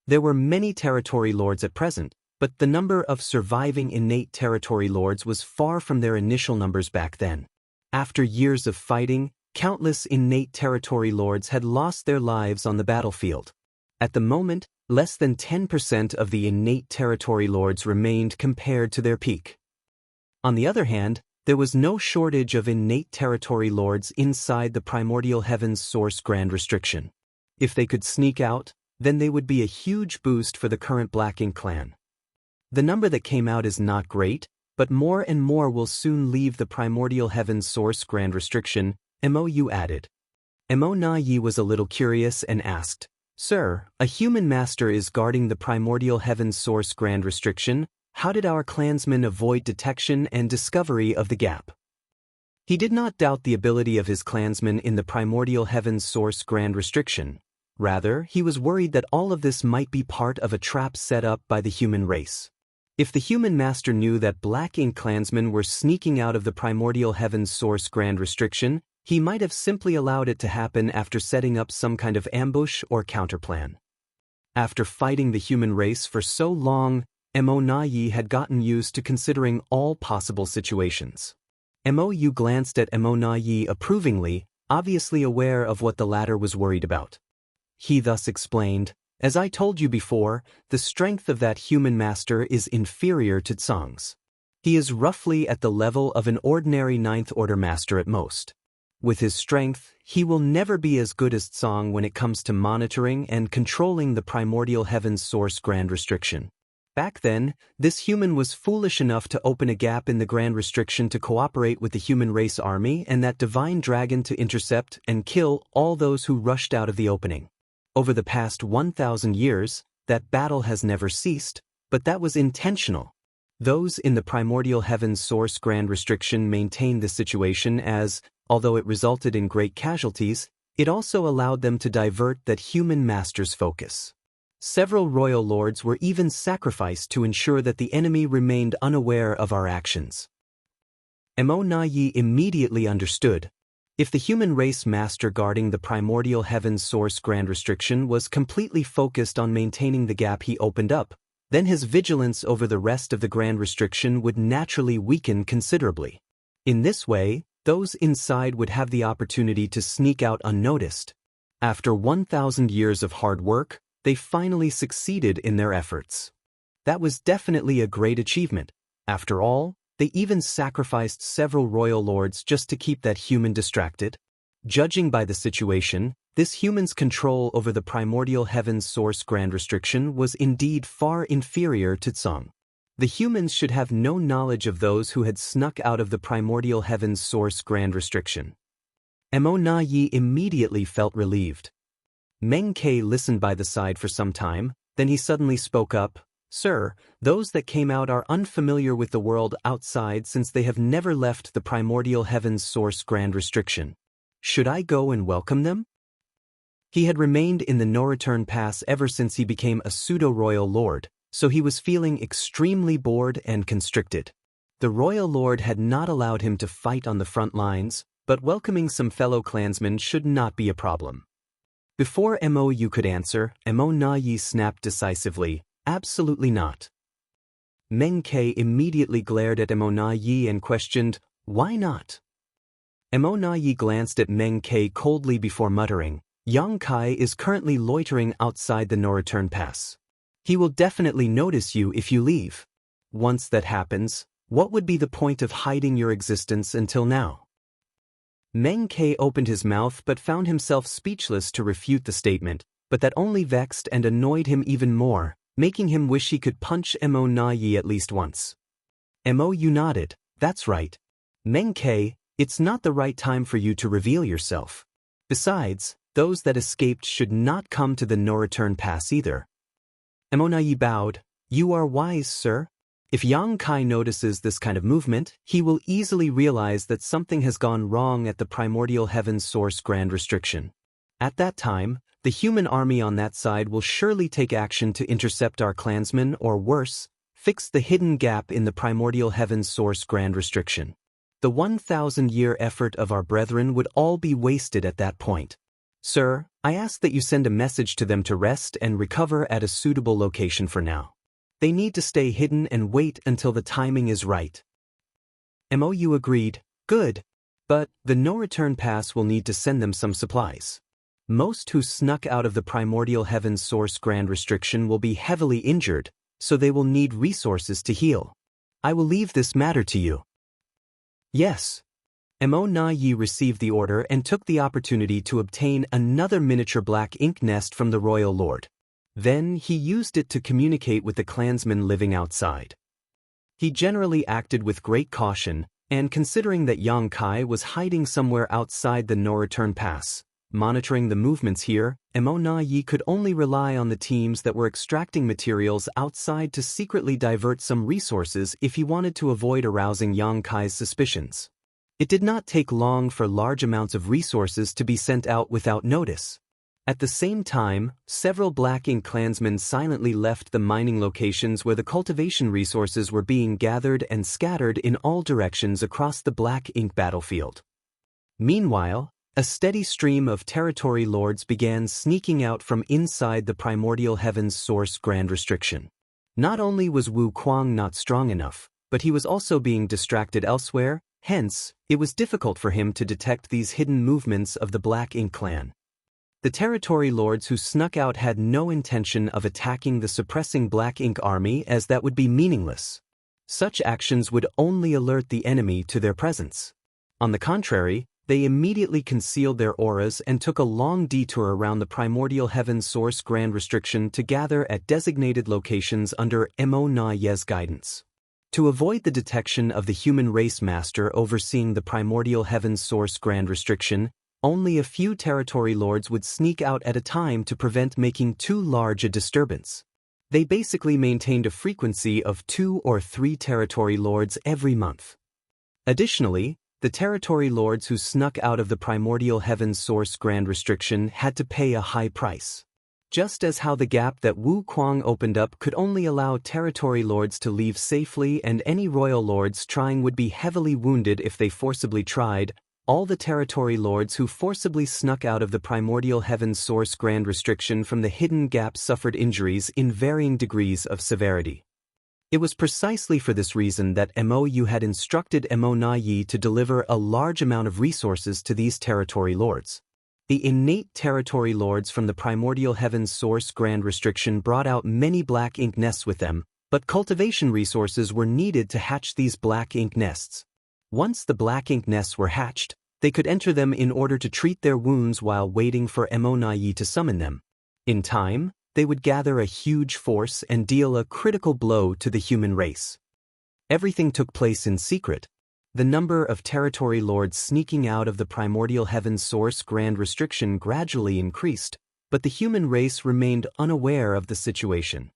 There were many territory lords at present, but the number of surviving innate territory lords was far from their initial numbers back then. After years of fighting, countless innate territory lords had lost their lives on the battlefield. At the moment, less than 10% of the innate territory lords remained compared to their peak. On the other hand, there was no shortage of innate territory lords inside the primordial heavens source grand restriction. If they could sneak out, then they would be a huge boost for the current Black Ink clan. The number that came out is not great, but more and more will soon leave the primordial heavens source grand restriction, Mo Yu added. Mo Na Yi was a little curious and asked, Sir, a human master is guarding the primordial heavens source grand restriction. How did our clansmen avoid detection and discovery of the gap? He did not doubt the ability of his clansmen in the primordial heavens source grand restriction. Rather, he was worried that all of this might be part of a trap set up by the human race. If the human master knew that Black Ink clansmen were sneaking out of the primordial heavens source grand restriction, he might have simply allowed it to happen after setting up some kind of ambush or counterplan. After fighting the human race for so long, Mo Na Yi had gotten used to considering all possible situations. Mo Yu glanced at Mo Na Yi approvingly, obviously aware of what the latter was worried about. He thus explained, As I told you before, the strength of that human master is inferior to Tsang's. He is roughly at the level of an ordinary ninth order master at most. With his strength, he will never be as good as Tsang when it comes to monitoring and controlling the primordial heavens source grand restriction. Back then, this human was foolish enough to open a gap in the grand restriction to cooperate with the human race army and that divine dragon to intercept and kill all those who rushed out of the opening. Over the past 1,000 years, that battle has never ceased, but that was intentional. Those in the primordial heaven's source grand restriction maintained the situation as, although it resulted in great casualties, it also allowed them to divert that human master's focus. Several royal lords were even sacrificed to ensure that the enemy remained unaware of our actions. Mo Na-yi immediately understood. If the human race master guarding the primordial heaven's source grand restriction was completely focused on maintaining the gap he opened up, then his vigilance over the rest of the grand restriction would naturally weaken considerably. In this way, those inside would have the opportunity to sneak out unnoticed. After 1,000 years of hard work, they finally succeeded in their efforts. That was definitely a great achievement. After all, they even sacrificed several royal lords just to keep that human distracted. Judging by the situation, this human's control over the primordial heaven's source grand restriction was indeed far inferior to Tsang. The humans should have no knowledge of those who had snuck out of the primordial heaven's source grand restriction. Mo Na-yi immediately felt relieved. Meng Ke listened by the side for some time, then he suddenly spoke up. Sir, those that came out are unfamiliar with the world outside since they have never left the primordial heaven's source grand restriction. Should I go and welcome them? He had remained in the no-return pass ever since he became a pseudo-royal lord, so he was feeling extremely bored and constricted. The royal lord had not allowed him to fight on the front lines, but welcoming some fellow clansmen should not be a problem. Before Mo could answer, Mo Na-yi snapped decisively, absolutely not. Meng Ke immediately glared at Mo Na-yi and questioned, why not? Mo Na-yi glanced at Meng Ke coldly before muttering, Yang Kai is currently loitering outside the no-return pass. He will definitely notice you if you leave. Once that happens, what would be the point of hiding your existence until now? Meng Ke opened his mouth but found himself speechless to refute the statement, but that only vexed and annoyed him even more, making him wish he could punch Mo Na-yi at least once. Mo, you nodded. That's right. Meng Ke, it's not the right time for you to reveal yourself. Besides, those that escaped should not come to the no-return pass either. Mo Na-yi bowed. You are wise, sir. If Yang Kai notices this kind of movement, he will easily realize that something has gone wrong at the primordial heaven's source grand restriction. At that time, the human army on that side will surely take action to intercept our clansmen or worse, fix the hidden gap in the primordial heaven's source grand restriction. The 1,000-year effort of our brethren would all be wasted at that point. Sir, I ask that you send a message to them to rest and recover at a suitable location for now. They need to stay hidden and wait until the timing is right. Mo agreed. Good. But the no-return pass will need to send them some supplies. Most who snuck out of the primordial heaven's source grand restriction will be heavily injured, so they will need resources to heal. I will leave this matter to you. Yes. Mo Na-yi received the order and took the opportunity to obtain another miniature black ink nest from the royal lord. Then he used it to communicate with the clansmen living outside. He generally acted with great caution, and considering that Yang Kai was hiding somewhere outside the no-return pass, monitoring the movements here, Mo Na-yi could only rely on the teams that were extracting materials outside to secretly divert some resources if he wanted to avoid arousing Yang Kai's suspicions. It did not take long for large amounts of resources to be sent out without notice. At the same time, several Black Ink clansmen silently left the mining locations where the cultivation resources were being gathered and scattered in all directions across the Black Ink battlefield. Meanwhile, a steady stream of territory lords began sneaking out from inside the primordial heaven's source grand restriction. Not only was Wu Kuang not strong enough, but he was also being distracted elsewhere, hence, it was difficult for him to detect these hidden movements of the Black Ink clan. The territory lords who snuck out had no intention of attacking the suppressing Black Ink army, as that would be meaningless. Such actions would only alert the enemy to their presence. On the contrary, they immediately concealed their auras and took a long detour around the primordial heaven source grand restriction to gather at designated locations under Mo Na-ye's guidance. To avoid the detection of the human race master overseeing the primordial heaven source grand restriction, only a few territory lords would sneak out at a time to prevent making too large a disturbance. They basically maintained a frequency of 2 or 3 territory lords every month. Additionally, the territory lords who snuck out of the primordial heaven's source grand restriction had to pay a high price. Just as how the gap that Wu Kuang opened up could only allow territory lords to leave safely and any royal lords trying would be heavily wounded if they forcibly tried, all the territory lords who forcibly snuck out of the primordial heaven's source grand restriction from the hidden gap suffered injuries in varying degrees of severity. It was precisely for this reason that Mo Yu had instructed Mo Na Yi to deliver a large amount of resources to these territory lords. The innate territory lords from the primordial heaven's source grand restriction brought out many black ink nests with them, but cultivation resources were needed to hatch these black ink nests. Once the black ink nests were hatched, they could enter them in order to treat their wounds while waiting for Mo Na Yi to summon them. In time, they would gather a huge force and deal a critical blow to the human race. Everything took place in secret. The number of territory lords sneaking out of the primordial heaven's source grand restriction gradually increased, but the human race remained unaware of the situation.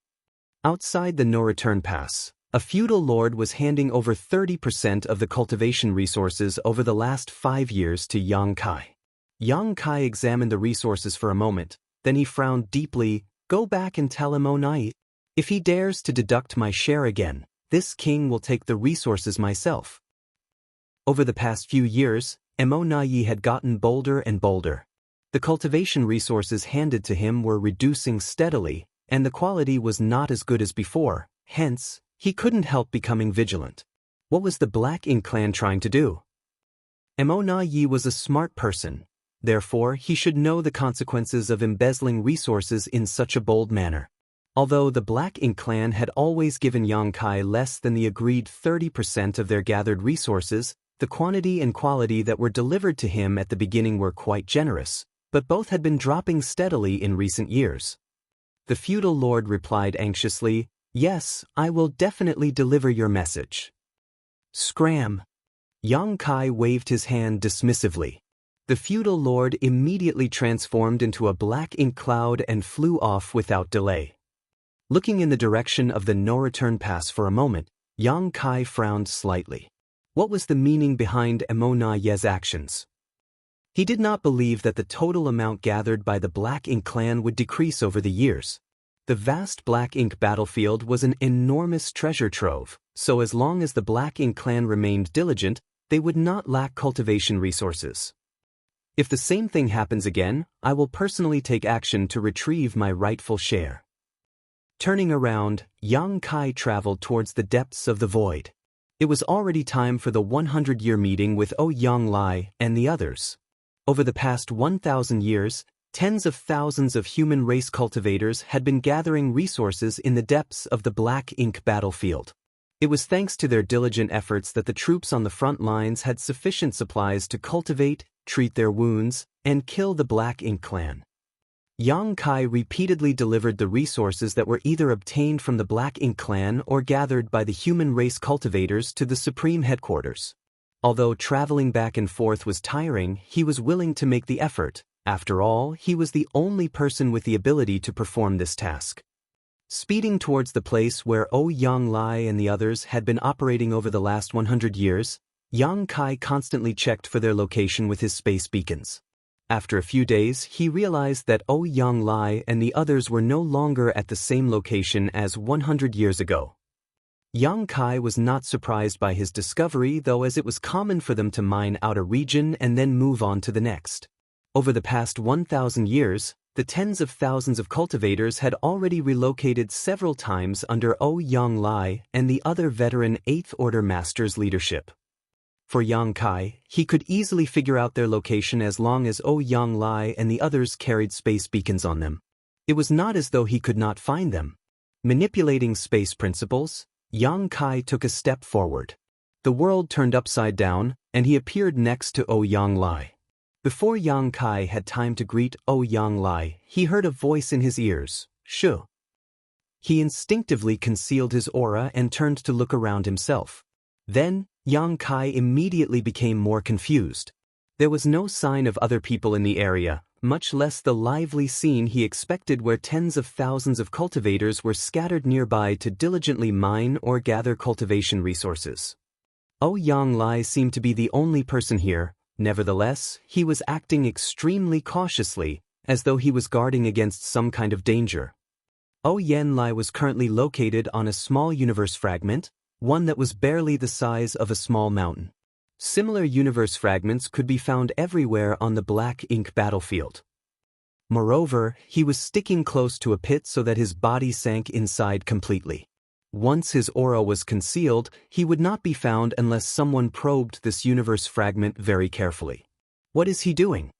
Outside the no-return pass, a feudal lord was handing over 30% of the cultivation resources over the last 5 years to Yang Kai. Yang Kai examined the resources for a moment, then he frowned deeply. Go back and tell Mo Na Yi. If he dares to deduct my share again, this king will take the resources myself. Over the past few years, Mo Na Yi had gotten bolder and bolder. The cultivation resources handed to him were reducing steadily, and the quality was not as good as before, hence, he couldn't help becoming vigilant. What was the Black Ink clan trying to do? Mo Na Yi was a smart person, therefore he should know the consequences of embezzling resources in such a bold manner. Although the Black Ink clan had always given Yang Kai less than the agreed 30% of their gathered resources, the quantity and quality that were delivered to him at the beginning were quite generous, but both had been dropping steadily in recent years. The feudal lord replied anxiously, "Yes, I will definitely deliver your message." Scram! Yang Kai waved his hand dismissively. The feudal lord immediately transformed into a black ink cloud and flew off without delay. Looking in the direction of the no-return pass for a moment, Yang Kai frowned slightly. What was the meaning behind Mo Na Yi's actions? He did not believe that the total amount gathered by the Black Ink clan would decrease over the years. The vast Black Ink battlefield was an enormous treasure trove, so as long as the Black Ink clan remained diligent, they would not lack cultivation resources. If the same thing happens again, I will personally take action to retrieve my rightful share. Turning around, Yang Kai traveled towards the depths of the void. It was already time for the 100-year meeting with Yang Lai and the others. Over the past 1,000 years, tens of thousands of human race cultivators had been gathering resources in the depths of the Black Ink battlefield. It was thanks to their diligent efforts that the troops on the front lines had sufficient supplies to cultivate, treat their wounds, and kill the Black Ink clan. Yang Kai repeatedly delivered the resources that were either obtained from the Black Ink clan or gathered by the human race cultivators to the supreme headquarters. Although traveling back and forth was tiring, he was willing to make the effort. After all, he was the only person with the ability to perform this task. Speeding towards the place where Yang Lai and the others had been operating over the last 100 years, Yang Kai constantly checked for their location with his space beacons. After a few days, he realized that Yang Lai and the others were no longer at the same location as 100 years ago. Yang Kai was not surprised by his discovery, though, as it was common for them to mine out a region and then move on to the next. Over the past 1,000 years, the tens of thousands of cultivators had already relocated several times under Yang Lai and the other veteran 8th Order Master's leadership. For Yang Kai, he could easily figure out their location as long as Yang Lai and the others carried space beacons on them. It was not as though he could not find them. Manipulating space principles, Yang Kai took a step forward. The world turned upside down, and he appeared next to Yang Lai. Before Yang Kai had time to greet Yang Lai, he heard a voice in his ears, "Shu." He instinctively concealed his aura and turned to look around himself. Then, Yang Kai immediately became more confused. There was no sign of other people in the area, much less the lively scene he expected where tens of thousands of cultivators were scattered nearby to diligently mine or gather cultivation resources. Ouyang Lai seemed to be the only person here. Nevertheless, he was acting extremely cautiously, as though he was guarding against some kind of danger. Ouyang Lai was currently located on a small universe fragment, one that was barely the size of a small mountain. Similar universe fragments could be found everywhere on the black ink battlefield. Moreover, he was sticking close to a pit so that his body sank inside completely. Once his aura was concealed, he would not be found unless someone probed this universe fragment very carefully. What is he doing?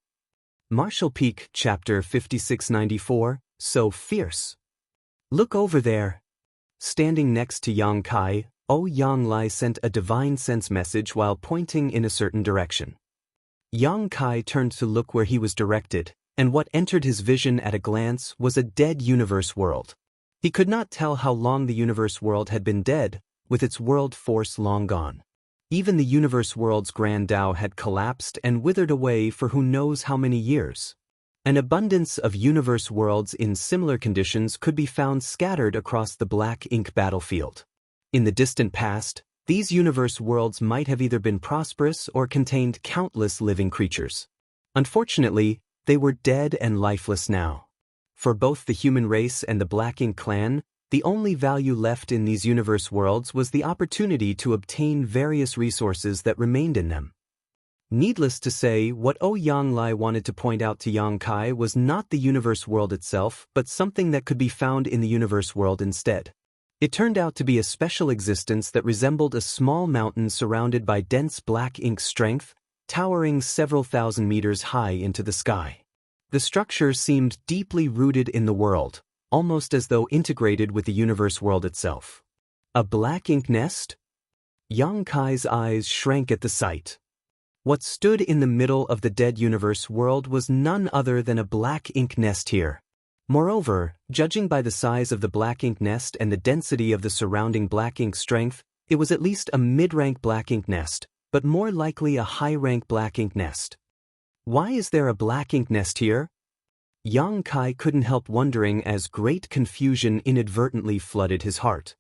Martial Peak, Chapter 5694, So Fierce. Look over there. Standing next to Yang Kai, Ouyang Lai sent a divine sense message while pointing in a certain direction. Yang Kai turned to look where he was directed, and what entered his vision at a glance was a dead universe world. He could not tell how long the universe world had been dead, with its world force long gone. Even the universe world's grand Tao had collapsed and withered away for who knows how many years. An abundance of universe worlds in similar conditions could be found scattered across the black ink battlefield. In the distant past, these universe worlds might have either been prosperous or contained countless living creatures. Unfortunately, they were dead and lifeless now. For both the human race and the Black Ink clan, the only value left in these universe worlds was the opportunity to obtain various resources that remained in them. Needless to say, what Ouyang Lai wanted to point out to Yang Kai was not the universe world itself, but something that could be found in the universe world instead. It turned out to be a special existence that resembled a small mountain surrounded by dense black ink strength, towering several thousand meters high into the sky. The structure seemed deeply rooted in the world, almost as though integrated with the universe world itself. A black ink nest? Yang Kai's eyes shrank at the sight. What stood in the middle of the dead universe world was none other than a black ink nest here. Moreover, judging by the size of the black ink nest and the density of the surrounding black ink strength, it was at least a mid-rank black ink nest, but more likely a high-rank black ink nest. Why is there a black ink nest here? Yang Kai couldn't help wondering as great confusion inadvertently flooded his heart.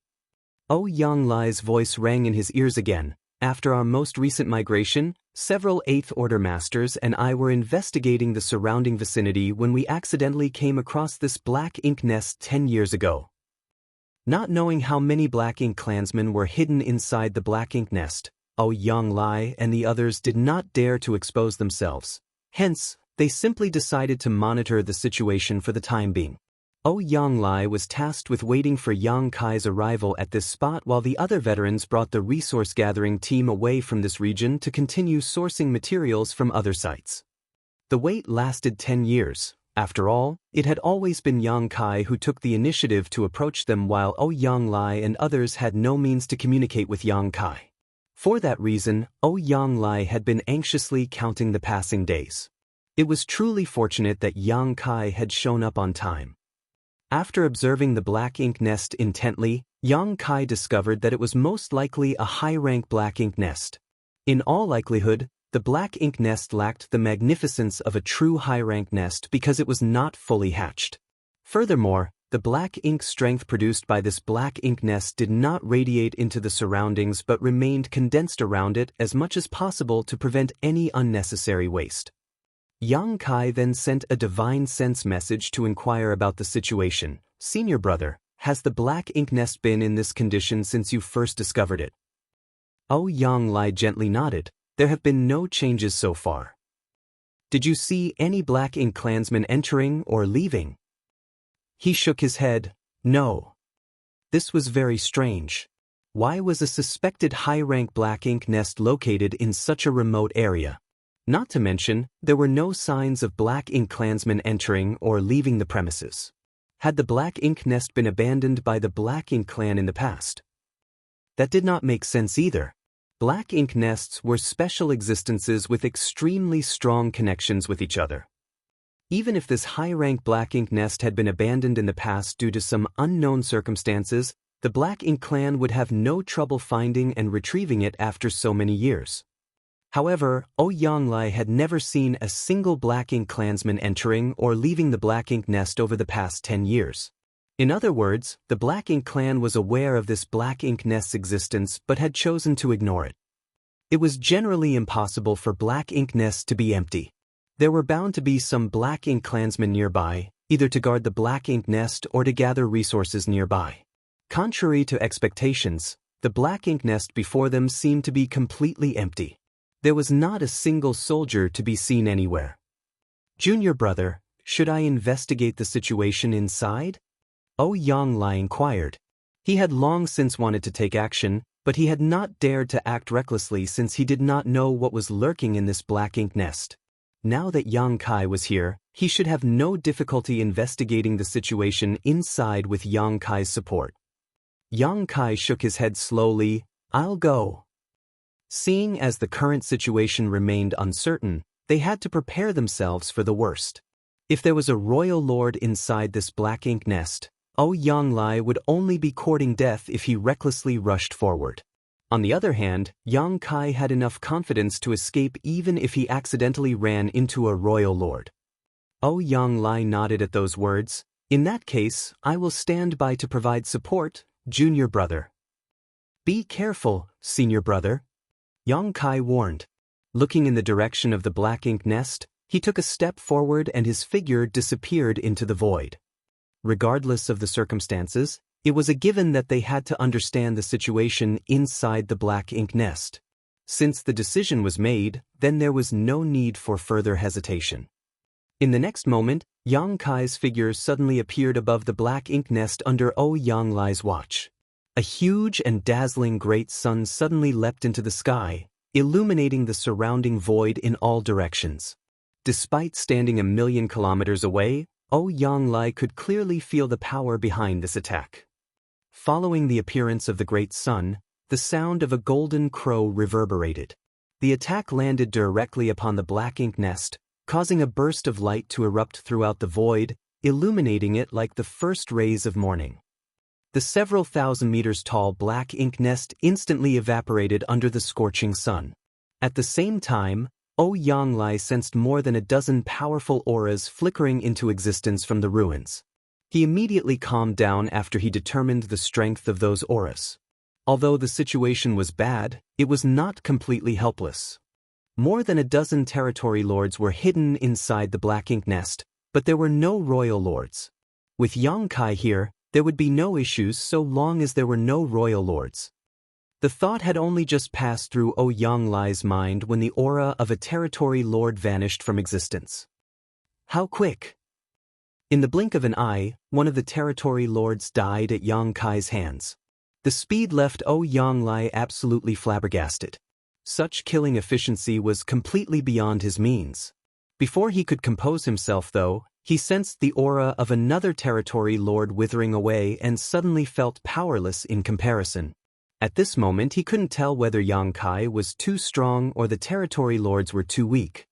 Ouyang Lai's voice rang in his ears again. After our most recent migration, several 8th Order Masters and I were investigating the surrounding vicinity when we accidentally came across this black ink nest 10 years ago. Not knowing how many black ink clansmen were hidden inside the black ink nest, Ouyang Lai and the others did not dare to expose themselves. Hence, they simply decided to monitor the situation for the time being. Ouyang Lai was tasked with waiting for Yang Kai's arrival at this spot while the other veterans brought the resource-gathering team away from this region to continue sourcing materials from other sites. The wait lasted 10 years. After all, it had always been Yang Kai who took the initiative to approach them while Ouyang Lai and others had no means to communicate with Yang Kai. For that reason, Ouyang Lai had been anxiously counting the passing days. It was truly fortunate that Yang Kai had shown up on time. After observing the black ink nest intently, Yang Kai discovered that it was most likely a high-rank black ink nest. In all likelihood, the black ink nest lacked the magnificence of a true high-rank nest because it was not fully hatched. Furthermore, the black ink strength produced by this black ink nest did not radiate into the surroundings but remained condensed around it as much as possible to prevent any unnecessary waste. Yang Kai then sent a divine sense message to inquire about the situation. Senior brother, has the black ink nest been in this condition since you first discovered it? Ouyang Lai gently nodded. There have been no changes so far. Did you see any black ink clansmen entering or leaving? He shook his head. No. This was very strange. Why was a suspected high-rank black ink nest located in such a remote area? Not to mention, there were no signs of black ink clansmen entering or leaving the premises. Had the black ink nest been abandoned by the black ink clan in the past? That did not make sense either. Black ink nests were special existences with extremely strong connections with each other. Even if this high-rank black ink nest had been abandoned in the past due to some unknown circumstances, the black ink clan would have no trouble finding and retrieving it after so many years. However, Ouyang had never seen a single Black Ink clansman entering or leaving the Black Ink nest over the past 10 years. In other words, the Black Ink clan was aware of this Black Ink nest's existence but had chosen to ignore it. It was generally impossible for Black Ink nests to be empty. There were bound to be some Black Ink clansmen nearby, either to guard the Black Ink nest or to gather resources nearby. Contrary to expectations, the Black Ink nest before them seemed to be completely empty. There was not a single soldier to be seen anywhere. "Junior brother, should I investigate the situation inside?" Ouyang inquired. He had long since wanted to take action, but he had not dared to act recklessly since he did not know what was lurking in this Black Ink nest. Now that Yang Kai was here, he should have no difficulty investigating the situation inside with Yang Kai's support. Yang Kai shook his head slowly. "I'll go." Seeing as the current situation remained uncertain, they had to prepare themselves for the worst. If there was a royal lord inside this Black Ink nest, Ouyang would only be courting death if he recklessly rushed forward. On the other hand, Yang Kai had enough confidence to escape even if he accidentally ran into a royal lord. Ouyang nodded at those words. "In that case, I will stand by to provide support, junior brother." "Be careful, senior brother," Yang Kai warned. Looking in the direction of the Black Ink nest, he took a step forward and his figure disappeared into the void. Regardless of the circumstances, it was a given that they had to understand the situation inside the Black Ink nest. Since the decision was made, then there was no need for further hesitation. In the next moment, Yang Kai's figure suddenly appeared above the Black Ink nest under Ouyang watch. A huge and dazzling great sun suddenly leapt into the sky, illuminating the surrounding void in all directions. Despite standing 1,000,000 kilometers away, Ouyang could clearly feel the power behind this attack. Following the appearance of the great sun, the sound of a golden crow reverberated. The attack landed directly upon the Black Ink nest, causing a burst of light to erupt throughout the void, illuminating it like the first rays of morning. The several thousand meters tall Black Ink nest instantly evaporated under the scorching sun. At the same time, Ouyang sensed more than a dozen powerful auras flickering into existence from the ruins. He immediately calmed down after he determined the strength of those auras. Although the situation was bad, it was not completely helpless. More than a dozen territory lords were hidden inside the Black Ink nest, but there were no royal lords. With Yang Kai here, there would be no issues so long as there were no royal lords. The thought had only just passed through Ouyang mind when the aura of a territory lord vanished from existence. How quick! In the blink of an eye, one of the territory lords died at Yang Kai's hands. The speed left Ouyang absolutely flabbergasted. Such killing efficiency was completely beyond his means. Before he could compose himself, though, he sensed the aura of another territory lord withering away and suddenly felt powerless in comparison. At this moment he couldn't tell whether Yang Kai was too strong or the territory lords were too weak.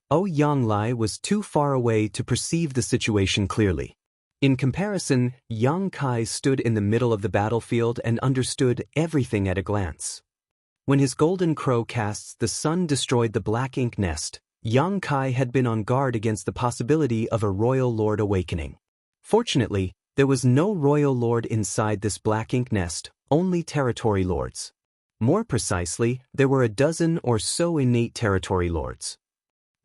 Ouyang was too far away to perceive the situation clearly. In comparison, Yang Kai stood in the middle of the battlefield and understood everything at a glance. When his golden crow casts the sun destroyed the Black Ink nest, Yang Kai had been on guard against the possibility of a royal lord awakening. Fortunately, there was no royal lord inside this Black Ink nest, only territory lords. More precisely, there were a dozen or so innate territory lords.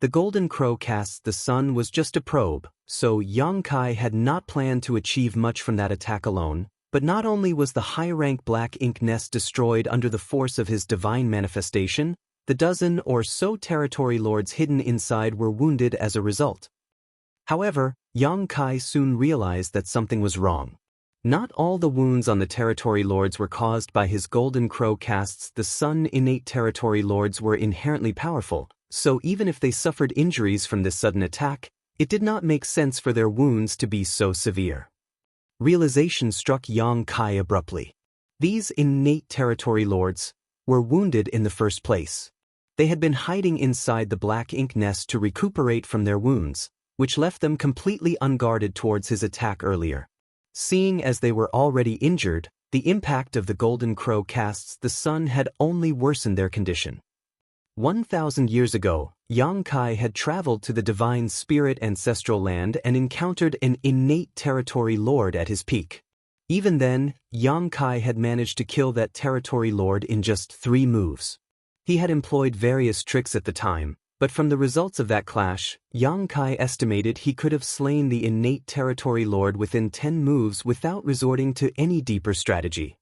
The golden crow casts the sun was just a probe, so Yang Kai had not planned to achieve much from that attack alone, but not only was the high-rank Black Ink nest destroyed under the force of his divine manifestation, the dozen or so territory lords hidden inside were wounded as a result. However, Yang Kai soon realized that something was wrong. Not all the wounds on the territory lords were caused by his golden crow casts the sun. Innate territory lords were inherently powerful, so even if they suffered injuries from this sudden attack, it did not make sense for their wounds to be so severe. Realization struck Yang Kai abruptly. These innate territory lords were wounded in the first place. They had been hiding inside the Black Ink nest to recuperate from their wounds, which left them completely unguarded towards his attack earlier. Seeing as they were already injured, the impact of the golden crow casts the sun had only worsened their condition. 1,000 years ago, Yang Kai had traveled to the divine spirit ancestral land and encountered an innate territory lord at his peak. Even then, Yang Kai had managed to kill that territory lord in just 3 moves. He had employed various tricks at the time, but from the results of that clash, Yang Kai estimated he could have slain the innate territory lord within 10 moves without resorting to any deeper strategy.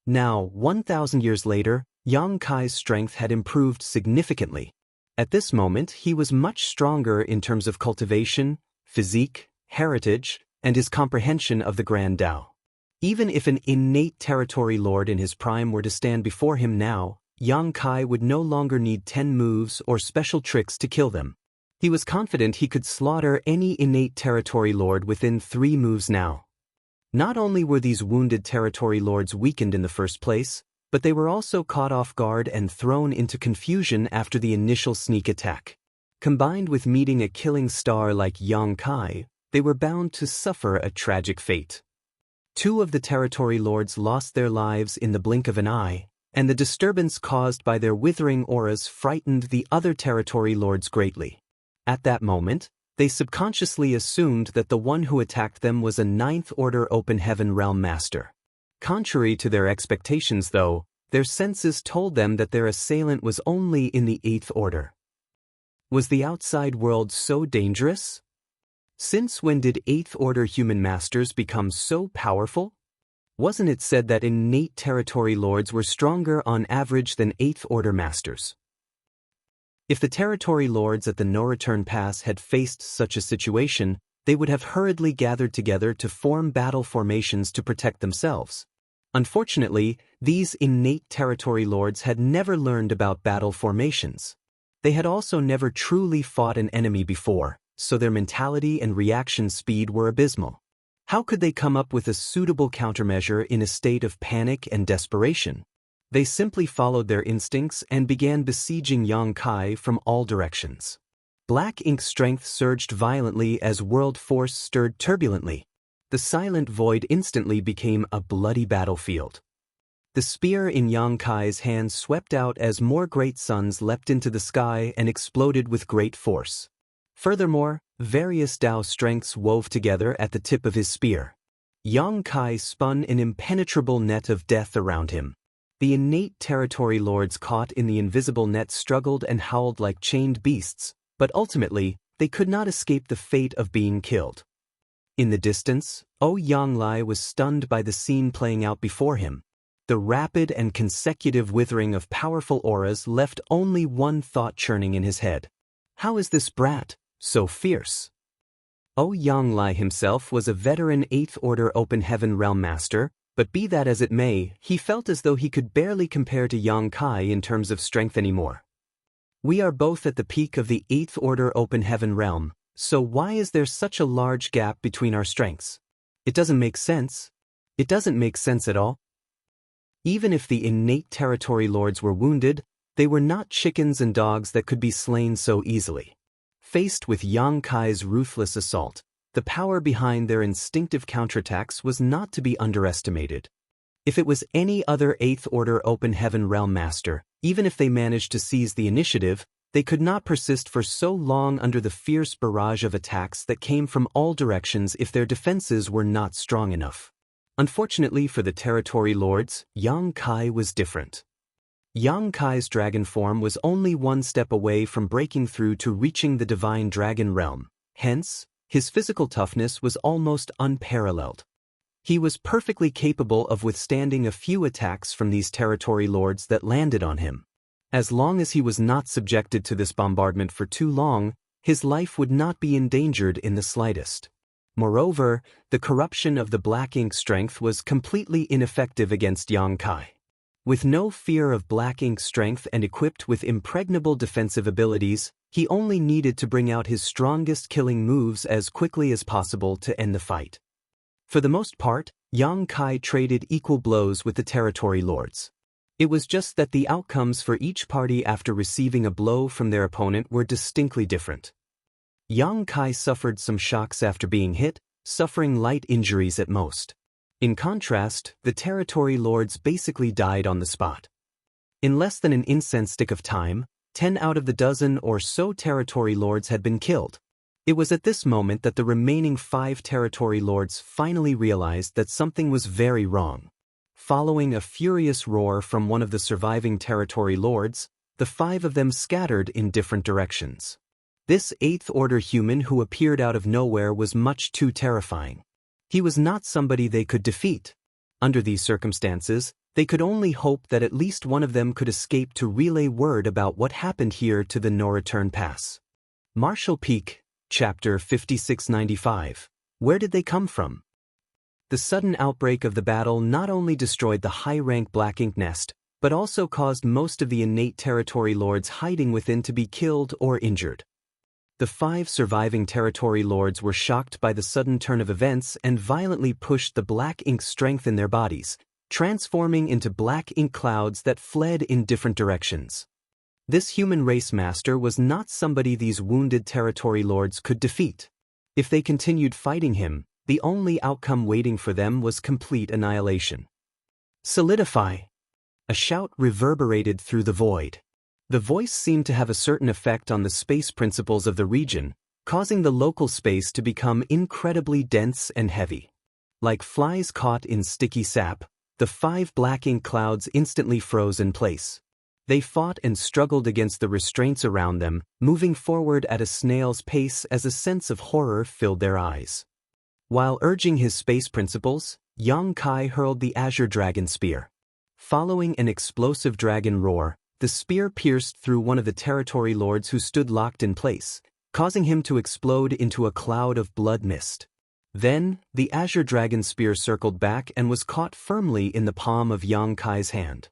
Now, 1,000 years later, Yang Kai's strength had improved significantly. At this moment, he was much stronger in terms of cultivation, physique, heritage, and his comprehension of the Grand Tao. Even if an innate territory lord in his prime were to stand before him now, Yang Kai would no longer need 10 moves or special tricks to kill them. He was confident he could slaughter any innate territory lord within 3 moves now. Not only were these wounded territory lords weakened in the first place, but they were also caught off guard and thrown into confusion after the initial sneak attack. Combined with meeting a killing star like Yang Kai, they were bound to suffer a tragic fate. 2 of the territory lords lost their lives in the blink of an eye, and the disturbance caused by their withering auras frightened the other territory lords greatly. At that moment, they subconsciously assumed that the one who attacked them was a 9th Order Open Heaven Realm Master. Contrary to their expectations, though, their senses told them that their assailant was only in the 8th Order. Was the outside world so dangerous? Since when did 8th Order human masters become so powerful? Wasn't it said that innate territory lords were stronger on average than 8th Order masters? If the territory lords at the No-Return Pass had faced such a situation, they would have hurriedly gathered together to form battle formations to protect themselves. Unfortunately, these innate territory lords had never learned about battle formations. They had also never truly fought an enemy before, so their mentality and reaction speed were abysmal. How could they come up with a suitable countermeasure in a state of panic and desperation? They simply followed their instincts and began besieging Yang Kai from all directions. Black Ink's strength surged violently as world force stirred turbulently. The silent void instantly became a bloody battlefield. The spear in Yang Kai's hand swept out as more great suns leapt into the sky and exploded with great force. Furthermore, various Tao strengths wove together at the tip of his spear. Yang Kai spun an impenetrable net of death around him. The innate territory lords caught in the invisible net struggled and howled like chained beasts, but ultimately, they could not escape the fate of being killed. In the distance, Yang Lai was stunned by the scene playing out before him. The rapid and consecutive withering of powerful auras left only one thought churning in his head. How is this brat so fierce? Yang Lai himself was a veteran 8th Order Open Heaven Realm Master, but be that as it may, he felt as though he could barely compare to Yang Kai in terms of strength anymore. We are both at the peak of the 8th Order Open Heaven Realm, so why is there such a large gap between our strengths? It doesn't make sense. It doesn't make sense at all. Even if the innate territory lords were wounded, they were not chickens and dogs that could be slain so easily. Faced with Yang Kai's ruthless assault, the power behind their instinctive counterattacks was not to be underestimated. If it was any other 8th Order Open Heaven Realm Master, even if they managed to seize the initiative, they could not persist for so long under the fierce barrage of attacks that came from all directions if their defenses were not strong enough. Unfortunately for the territory lords, Yang Kai was different. Yang Kai's dragon form was only one step away from breaking through to reaching the divine dragon realm. Hence, his physical toughness was almost unparalleled. He was perfectly capable of withstanding a few attacks from these territory lords that landed on him. As long as he was not subjected to this bombardment for too long, his life would not be endangered in the slightest. Moreover, the corruption of the Black Ink strength was completely ineffective against Yang Kai. With no fear of Black Ink strength and equipped with impregnable defensive abilities, he only needed to bring out his strongest killing moves as quickly as possible to end the fight. For the most part, Yang Kai traded equal blows with the territory lords. It was just that the outcomes for each party after receiving a blow from their opponent were distinctly different. Yang Kai suffered some shocks after being hit, suffering light injuries at most. In contrast, the territory lords basically died on the spot. In less than an incense stick of time, 10 out of the dozen or so territory lords had been killed. It was at this moment that the remaining 5 territory lords finally realized that something was very wrong. Following a furious roar from one of the surviving territory lords, the 5 of them scattered in different directions. This 8th order human who appeared out of nowhere was much too terrifying. He was not somebody they could defeat. Under these circumstances, they could only hope that at least one of them could escape to relay word about what happened here to the no-return pass. Marshall Peak, Chapter 5695. Where did they come from? The sudden outbreak of the battle not only destroyed the high-rank Black Ink nest, but also caused most of the innate territory lords hiding within to be killed or injured. The 5 surviving territory lords were shocked by the sudden turn of events and violently pushed the Black Ink strength in their bodies, transforming into black ink clouds that fled in different directions. This human race master was not somebody these wounded territory lords could defeat. If they continued fighting him, the only outcome waiting for them was complete annihilation. Solidify! A shout reverberated through the void. The voice seemed to have a certain effect on the space principles of the region, causing the local space to become incredibly dense and heavy. Like flies caught in sticky sap, the 5 black ink clouds instantly froze in place. They fought and struggled against the restraints around them, moving forward at a snail's pace as a sense of horror filled their eyes. While urging his space principles, Yang Kai hurled the Azure Dragon Spear. Following an explosive dragon roar, the spear pierced through one of the territory lords who stood locked in place, causing him to explode into a cloud of blood mist. Then, the Azure Dragon Spear circled back and was caught firmly in the palm of Yang Kai's hand.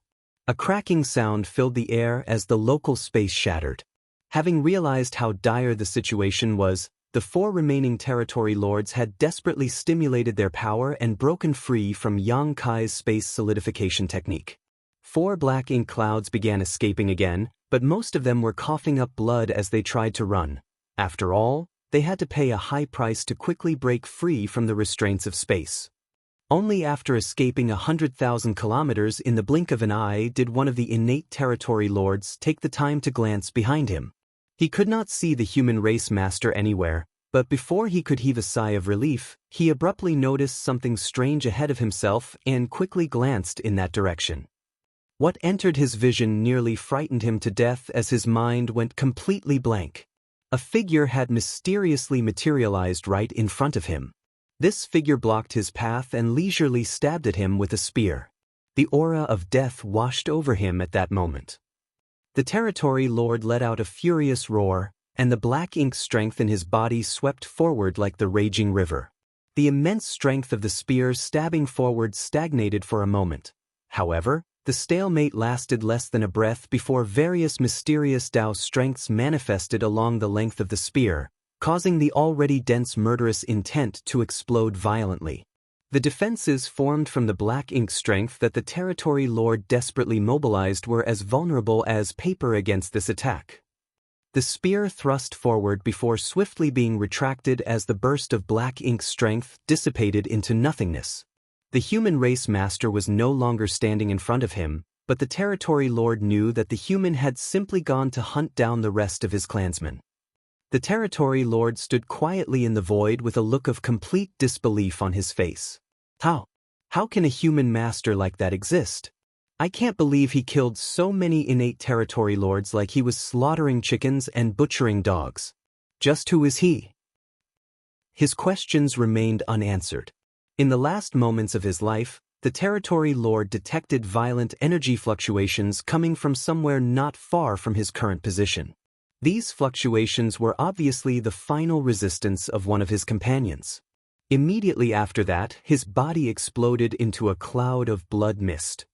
A cracking sound filled the air as the local space shattered. Having realized how dire the situation was, the 4 remaining territory lords had desperately stimulated their power and broken free from Yang Kai's space solidification technique. 4 black ink clouds began escaping again, but most of them were coughing up blood as they tried to run. After all, they had to pay a high price to quickly break free from the restraints of space. Only after escaping 100,000 kilometers in the blink of an eye did one of the innate territory lords take the time to glance behind him. He could not see the human race master anywhere, but before he could heave a sigh of relief, he abruptly noticed something strange ahead of himself and quickly glanced in that direction. What entered his vision nearly frightened him to death as his mind went completely blank. A figure had mysteriously materialized right in front of him. This figure blocked his path and leisurely stabbed at him with a spear. The aura of death washed over him at that moment. The territory lord let out a furious roar, and the black ink strength in his body swept forward like the raging river. The immense strength of the spear stabbing forward stagnated for a moment. However, the stalemate lasted less than a breath before various mysterious Tao strengths manifested along the length of the spear, causing the already dense murderous intent to explode violently. The defenses formed from the black ink strength that the territory lord desperately mobilized were as vulnerable as paper against this attack. The spear thrust forward before swiftly being retracted as the burst of black ink strength dissipated into nothingness. The human race master was no longer standing in front of him, but the territory lord knew that the human had simply gone to hunt down the rest of his clansmen. The territory lord stood quietly in the void with a look of complete disbelief on his face. How can a human master like that exist? I can't believe he killed so many innate territory lords like he was slaughtering chickens and butchering dogs. Just who is he? His questions remained unanswered. In the last moments of his life, the territory lord detected violent energy fluctuations coming from somewhere not far from his current position. These fluctuations were obviously the final resistance of one of his companions. Immediately after that, his body exploded into a cloud of blood mist.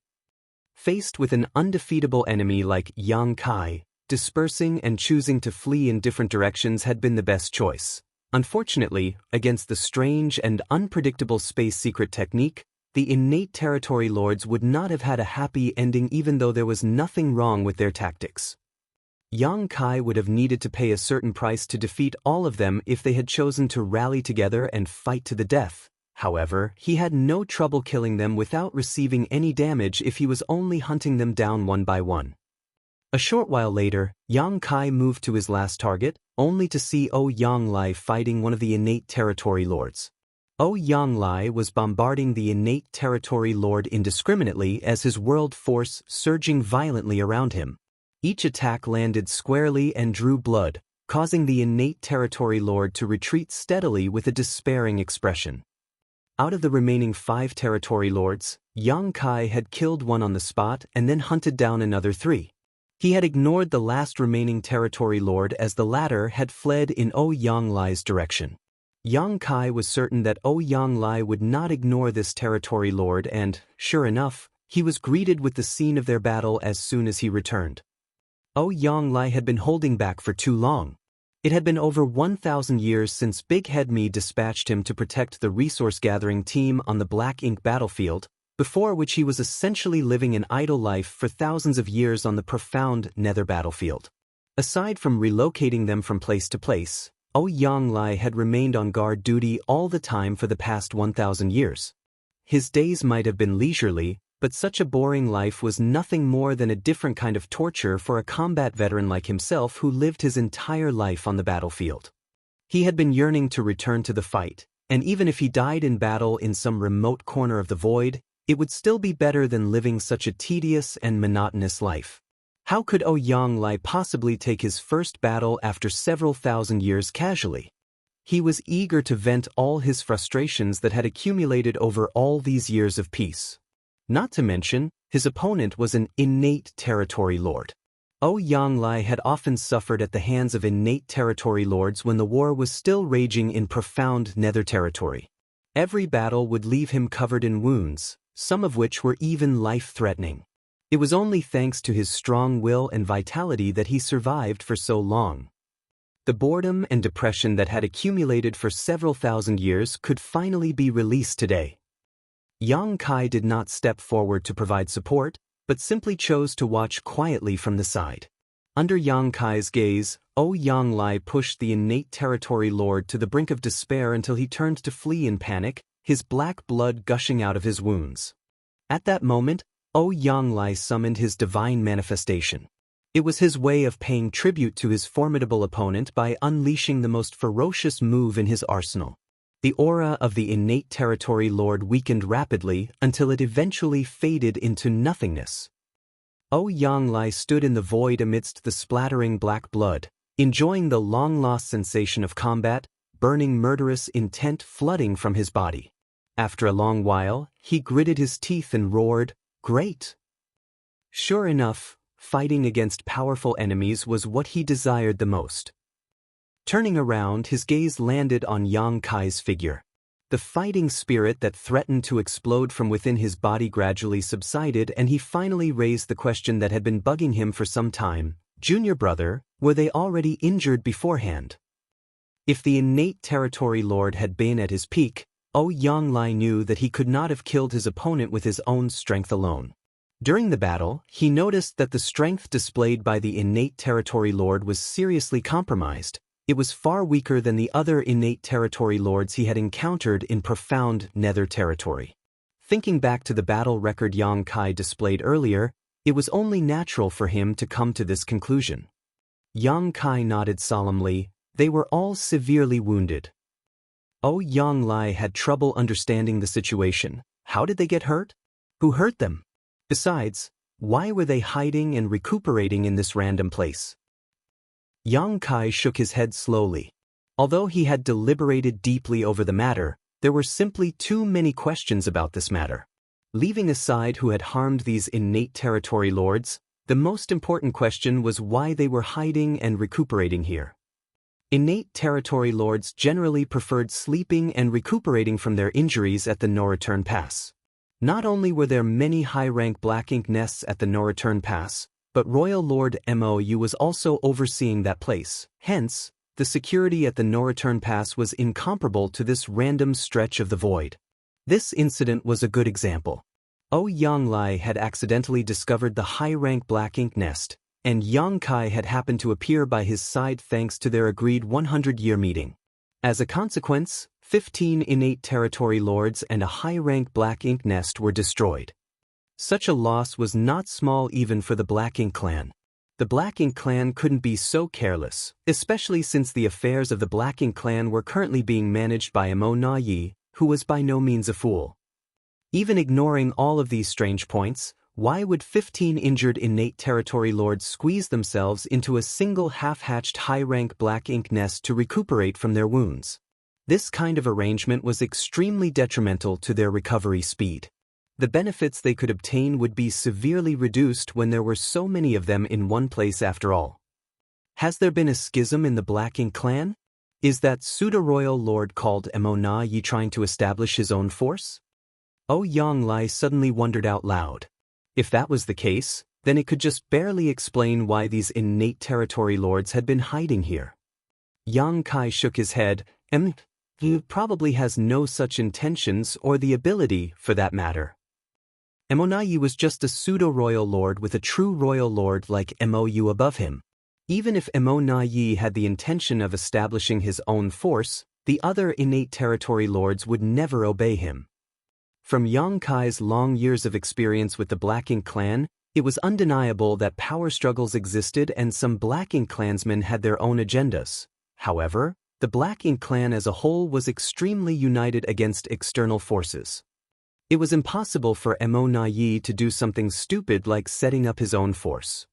Faced with an undefeatable enemy like Yang Kai, dispersing and choosing to flee in different directions had been the best choice. Unfortunately, against the strange and unpredictable space secret technique, the innate territory lords would not have had a happy ending even though there was nothing wrong with their tactics. Yang Kai would have needed to pay a certain price to defeat all of them if they had chosen to rally together and fight to the death. However, he had no trouble killing them without receiving any damage if he was only hunting them down one by one. A short while later, Yang Kai moved to his last target, only to see Yang Lai fighting one of the innate territory lords. Yang Lai was bombarding the innate territory lord indiscriminately as his world force surging violently around him. Each attack landed squarely and drew blood, causing the innate territory lord to retreat steadily with a despairing expression. Out of the remaining 5 territory lords, Yang Kai had killed one on the spot and then hunted down another 3. He had ignored the last remaining territory lord as the latter had fled in Yang Lai's direction. Yang Kai was certain that Yang Lai would not ignore this territory lord and, sure enough, he was greeted with the scene of their battle as soon as he returned. Yang Lai had been holding back for too long. It had been over 1,000 years since Big Head Me dispatched him to protect the resource-gathering team on the Black Ink battlefield, before which he was essentially living an idle life for thousands of years on the profound Nether battlefield. Aside from relocating them from place to place, Yang Lai had remained on guard duty all the time for the past 1,000 years. His days might have been leisurely, but such a boring life was nothing more than a different kind of torture for a combat veteran like himself who lived his entire life on the battlefield. He had been yearning to return to the fight, and even if he died in battle in some remote corner of the void, it would still be better than living such a tedious and monotonous life. How could Yang Lai possibly take his first battle after several thousand years casually? He was eager to vent all his frustrations that had accumulated over all these years of peace. Not to mention, his opponent was an innate territory lord. Yang Lai had often suffered at the hands of innate territory lords when the war was still raging in profound Nether territory. Every battle would leave him covered in wounds, some of which were even life-threatening. It was only thanks to his strong will and vitality that he survived for so long. The boredom and depression that had accumulated for several thousand years could finally be released today. Yang Kai did not step forward to provide support, but simply chose to watch quietly from the side. Under Yang Kai's gaze, Yang Lai pushed the innate territory lord to the brink of despair until he turned to flee in panic, his black blood gushing out of his wounds. At that moment, Yang Lai summoned his divine manifestation. It was his way of paying tribute to his formidable opponent by unleashing the most ferocious move in his arsenal. The aura of the innate territory lord weakened rapidly until it eventually faded into nothingness. Yang Lai stood in the void amidst the splattering black blood, enjoying the long-lost sensation of combat, burning murderous intent flooding from his body. After a long while, he gritted his teeth and roared, "Great!" Sure enough, fighting against powerful enemies was what he desired the most. Turning around, his gaze landed on Yang Kai's figure. The fighting spirit that threatened to explode from within his body gradually subsided, and he finally raised the question that had been bugging him for some time. "Junior brother, were they already injured beforehand?" If the innate territory lord had been at his peak, Yang Lai knew that he could not have killed his opponent with his own strength alone. During the battle, he noticed that the strength displayed by the innate territory lord was seriously compromised. It was far weaker than the other innate territory lords he had encountered in profound Nether territory. Thinking back to the battle record Yang Kai displayed earlier, it was only natural for him to come to this conclusion. Yang Kai nodded solemnly. They were all severely wounded. Yang Lai had trouble understanding the situation. How did they get hurt? Who hurt them? Besides, why were they hiding and recuperating in this random place? Yang Kai shook his head slowly. Although he had deliberated deeply over the matter, there were simply too many questions about this matter. Leaving aside who had harmed these innate territory lords, the most important question was why they were hiding and recuperating here. Innate territory lords generally preferred sleeping and recuperating from their injuries at the No-Return Pass. Not only were there many high-rank Black Ink nests at the No-Return Pass, but Royal Lord Mou was also overseeing that place. Hence, the security at the No-Return Pass was incomparable to this random stretch of the void. This incident was a good example. Yang Lai had accidentally discovered the high-rank Black Ink nest, and Yang Kai had happened to appear by his side thanks to their agreed 100-year meeting. As a consequence, 15 innate territory lords and a high-rank Black Ink nest were destroyed. Such a loss was not small even for the Black Ink clan. The Black Ink clan couldn't be so careless, especially since the affairs of the Black Ink clan were currently being managed by Emo Na Yi, who was by no means a fool. Even ignoring all of these strange points, why would 15 injured innate territory lords squeeze themselves into a single half-hatched high-rank Black Ink nest to recuperate from their wounds? This kind of arrangement was extremely detrimental to their recovery speed. The benefits they could obtain would be severely reduced when there were so many of them in one place after all. Has there been a schism in the Black Ink clan? Is that pseudo-royal lord called Emo Na Yi trying to establish his own force? Yang Lai suddenly wondered out loud. If that was the case, then it could just barely explain why these innate territory lords had been hiding here. Yang Kai shook his head. He probably has no such intentions or the ability, for that matter. Emo Na Yi was just a pseudo-royal lord with a true royal lord like Mou above him. Even if Emo Na Yi had the intention of establishing his own force, the other innate territory lords would never obey him. From Yang Kai's long years of experience with the Black Ink clan, it was undeniable that power struggles existed and some Black Ink clansmen had their own agendas. However, the Black Ink clan as a whole was extremely united against external forces. It was impossible for Emo Na Yi to do something stupid like setting up his own force.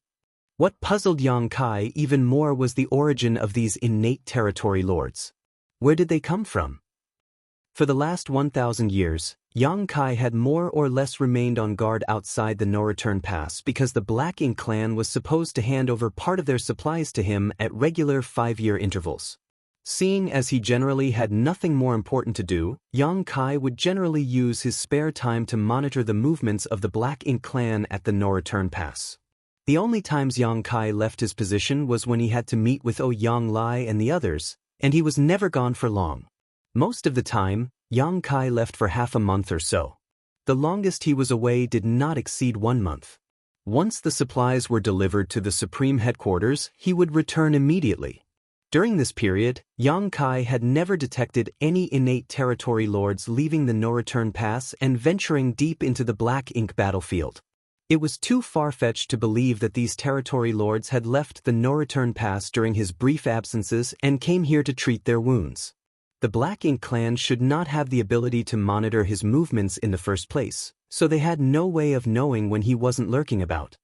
What puzzled Yang Kai even more was the origin of these innate territory lords. Where did they come from? For the last 1,000 years, Yang Kai had more or less remained on guard outside the no-return pass because the Black Ink clan was supposed to hand over part of their supplies to him at regular 5-year intervals. Seeing as he generally had nothing more important to do, Yang Kai would generally use his spare time to monitor the movements of the Black Ink clan at the no-return pass. The only times Yang Kai left his position was when he had to meet with Yang Lai and the others, and he was never gone for long. Most of the time, Yang Kai left for half a month or so. The longest he was away did not exceed 1 month. Once the supplies were delivered to the Supreme Headquarters, he would return immediately. During this period, Yang Kai had never detected any innate territory lords leaving the no-return pass and venturing deep into the Black Ink battlefield. It was too far-fetched to believe that these territory lords had left the no-return pass during his brief absences and came here to treat their wounds. The Black Ink clan should not have the ability to monitor his movements in the first place, so they had no way of knowing when he wasn't lurking about.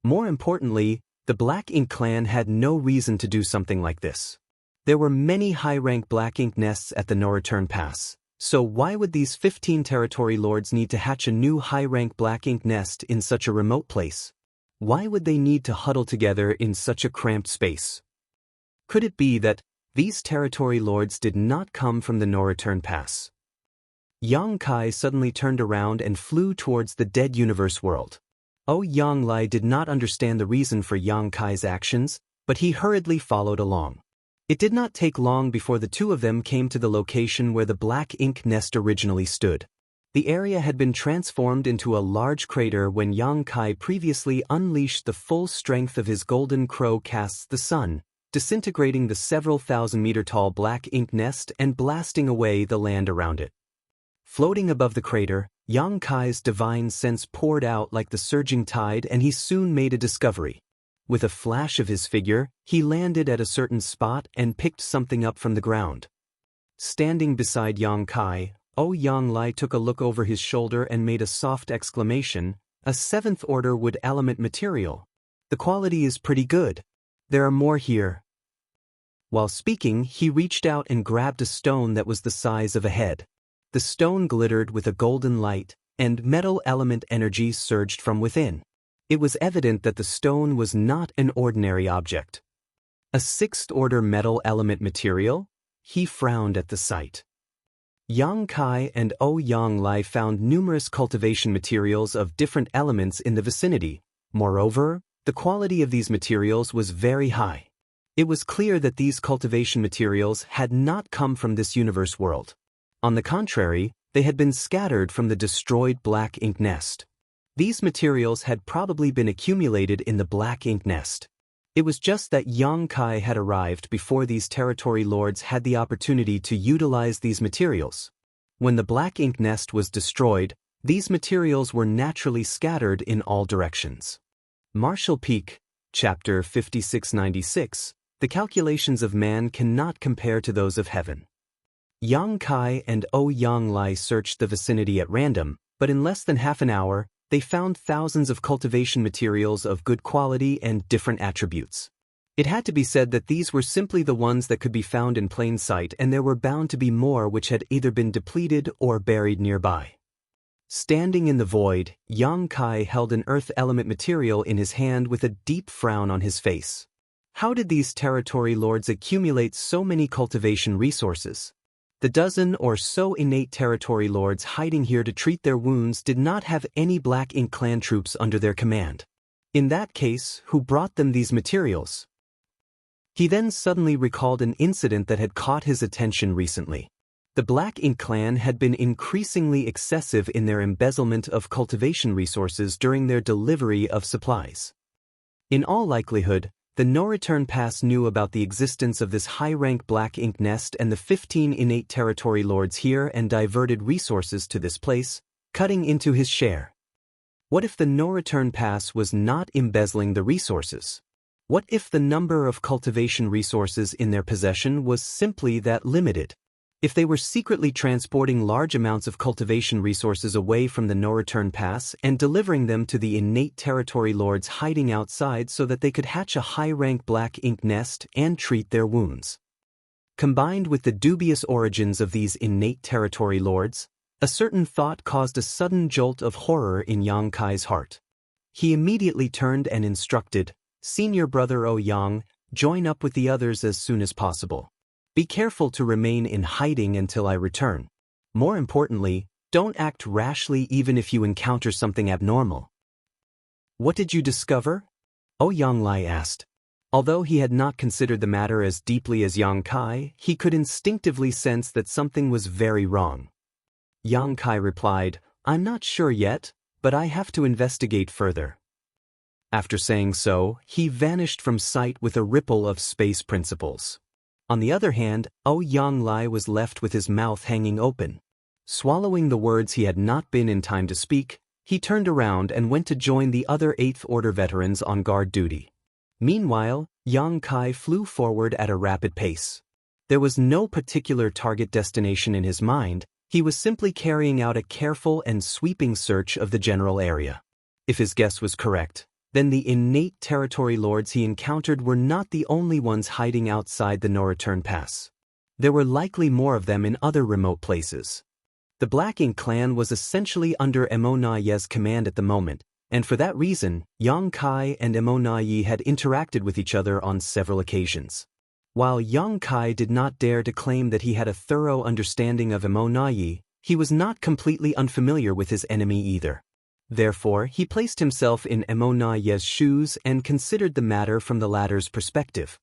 More importantly, the Black Ink clan had no reason to do something like this. There were many high-rank Black Ink nests at the no-return pass, so why would these 15 territory lords need to hatch a new high-rank Black Ink nest in such a remote place? Why would they need to huddle together in such a cramped space? Could it be that these territory lords did not come from the no-return pass? Yang Kai suddenly turned around and flew towards the dead universe world. Yang Lai did not understand the reason for Yang Kai's actions, but he hurriedly followed along. It did not take long before the two of them came to the location where the Black Ink nest originally stood. The area had been transformed into a large crater when Yang Kai previously unleashed the full strength of his golden crow casts the sun, disintegrating the several thousand-meter-tall Black Ink nest and blasting away the land around it. Floating above the crater, Yang Kai's divine sense poured out like the surging tide, and he soon made a discovery. With a flash of his figure, he landed at a certain spot and picked something up from the ground. Standing beside Yang Kai, Yang Lai took a look over his shoulder and made a soft exclamation, "A 7th order wood element material. The quality is pretty good. There are more here." While speaking, he reached out and grabbed a stone that was the size of a head. The stone glittered with a golden light, and metal element energy surged from within. It was evident that the stone was not an ordinary object. A 6th order metal element material? He frowned at the sight. Yang Kai and Yang Lai found numerous cultivation materials of different elements in the vicinity. Moreover, the quality of these materials was very high. It was clear that these cultivation materials had not come from this universe world. On the contrary, they had been scattered from the destroyed Black Ink nest. These materials had probably been accumulated in the Black Ink nest. It was just that Yang Kai had arrived before these territory lords had the opportunity to utilize these materials. When the Black Ink nest was destroyed, these materials were naturally scattered in all directions. Marshall Peak, Chapter 5696, The calculations of man cannot compare to those of heaven. Yang Kai and Yang Lai searched the vicinity at random, but in less than half an hour, they found thousands of cultivation materials of good quality and different attributes. It had to be said that these were simply the ones that could be found in plain sight, and there were bound to be more which had either been depleted or buried nearby. Standing in the void, Yang Kai held an earth element material in his hand with a deep frown on his face. How did these territory lords accumulate so many cultivation resources? The dozen or so innate territory lords hiding here to treat their wounds did not have any Black Ink clan troops under their command. In that case, who brought them these materials? He then suddenly recalled an incident that had caught his attention recently. The Black Ink clan had been increasingly excessive in their embezzlement of cultivation resources during their delivery of supplies. In all likelihood, the No-Return Pass knew about the existence of this high-rank Black Ink nest and the 15 innate territory lords here and diverted resources to this place, cutting into his share. What if the No-Return Pass was not embezzling the resources? What if the number of cultivation resources in their possession was simply that limited? If they were secretly transporting large amounts of cultivation resources away from the No-Return Pass and delivering them to the innate territory lords hiding outside so that they could hatch a high-rank Black Ink nest and treat their wounds. Combined with the dubious origins of these innate territory lords, a certain thought caused a sudden jolt of horror in Yang Kai's heart. He immediately turned and instructed, "Senior brother Yang, join up with the others as soon as possible. Be careful to remain in hiding until I return. More importantly, don't act rashly even if you encounter something abnormal." "What did you discover?" Yang Lai asked. Although he had not considered the matter as deeply as Yang Kai, he could instinctively sense that something was very wrong. Yang Kai replied, "I'm not sure yet, but I have to investigate further." After saying so, he vanished from sight with a ripple of space principles. On the other hand, Yang Lai was left with his mouth hanging open. Swallowing the words he had not been in time to speak, he turned around and went to join the other 8th Order veterans on guard duty. Meanwhile, Yang Kai flew forward at a rapid pace. There was no particular target destination in his mind, he was simply carrying out a careful and sweeping search of the general area. If his guess was correct, then the innate territory lords he encountered were not the only ones hiding outside the No-Return Pass. There were likely more of them in other remote places. The Black Ink clan was essentially under Emonaye's command at the moment, and for that reason, Yang Kai and Emonaye had interacted with each other on several occasions. While Yang Kai did not dare to claim that he had a thorough understanding of Emonaye, he was not completely unfamiliar with his enemy either. Therefore, he placed himself in Emonaye's shoes and considered the matter from the latter's perspective.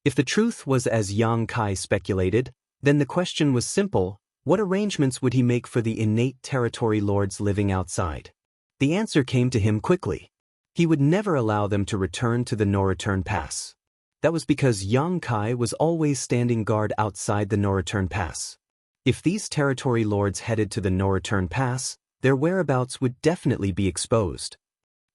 If the truth was as Yang Kai speculated, then the question was simple: what arrangements would he make for the innate territory lords living outside? The answer came to him quickly. He would never allow them to return to the No-Return Pass. That was because Yang Kai was always standing guard outside the No-Return Pass. If these territory lords headed to the No-Return Pass, their whereabouts would definitely be exposed.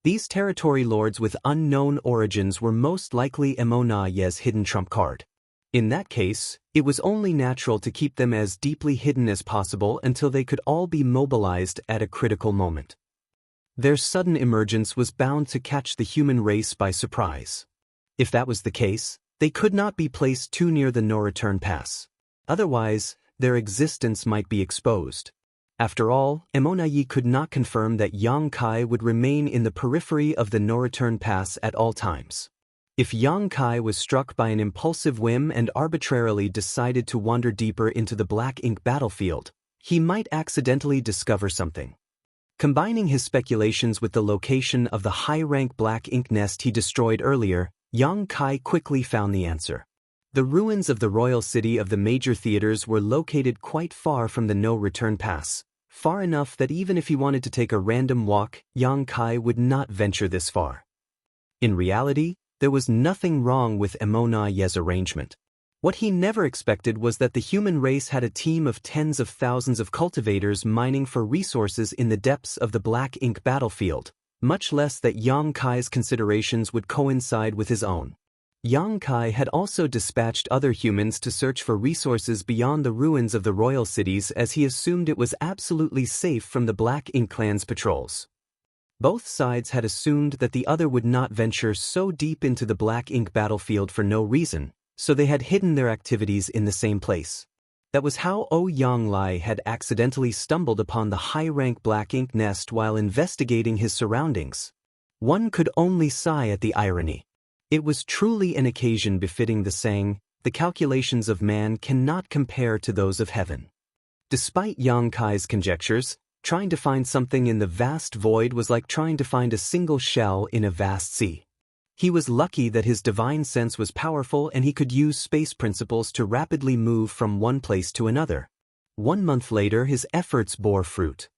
These territory lords with unknown origins were most likely Emonaye's hidden trump card. In that case, it was only natural to keep them as deeply hidden as possible until they could all be mobilized at a critical moment. Their sudden emergence was bound to catch the human race by surprise. If that was the case, they could not be placed too near the No-Return Pass. Otherwise, their existence might be exposed. After all, Emonaye could not confirm that Yang Kai would remain in the periphery of the No-Return Pass at all times. If Yang Kai was struck by an impulsive whim and arbitrarily decided to wander deeper into the Black Ink battlefield, he might accidentally discover something. Combining his speculations with the location of the high-rank Black Ink nest he destroyed earlier, Yang Kai quickly found the answer. The ruins of the royal city of the major theaters were located quite far from the No-Return Pass, far enough that even if he wanted to take a random walk, Yang Kai would not venture this far. In reality, there was nothing wrong with Emonaye's arrangement. What he never expected was that the human race had a team of tens of thousands of cultivators mining for resources in the depths of the Black Ink battlefield, much less that Yang Kai's considerations would coincide with his own. Yang Kai had also dispatched other humans to search for resources beyond the ruins of the royal cities, as he assumed it was absolutely safe from the Black Ink clan's patrols. Both sides had assumed that the other would not venture so deep into the Black Ink battlefield for no reason, so they had hidden their activities in the same place. That was how Yang Lai had accidentally stumbled upon the high-rank Black Ink nest while investigating his surroundings. One could only sigh at the irony. It was truly an occasion befitting the saying, "The calculations of man cannot compare to those of heaven." Despite Yang Kai's conjectures, trying to find something in the vast void was like trying to find a single shell in a vast sea. He was lucky that his divine sense was powerful and he could use space principles to rapidly move from one place to another. 1 month later, his efforts bore fruit.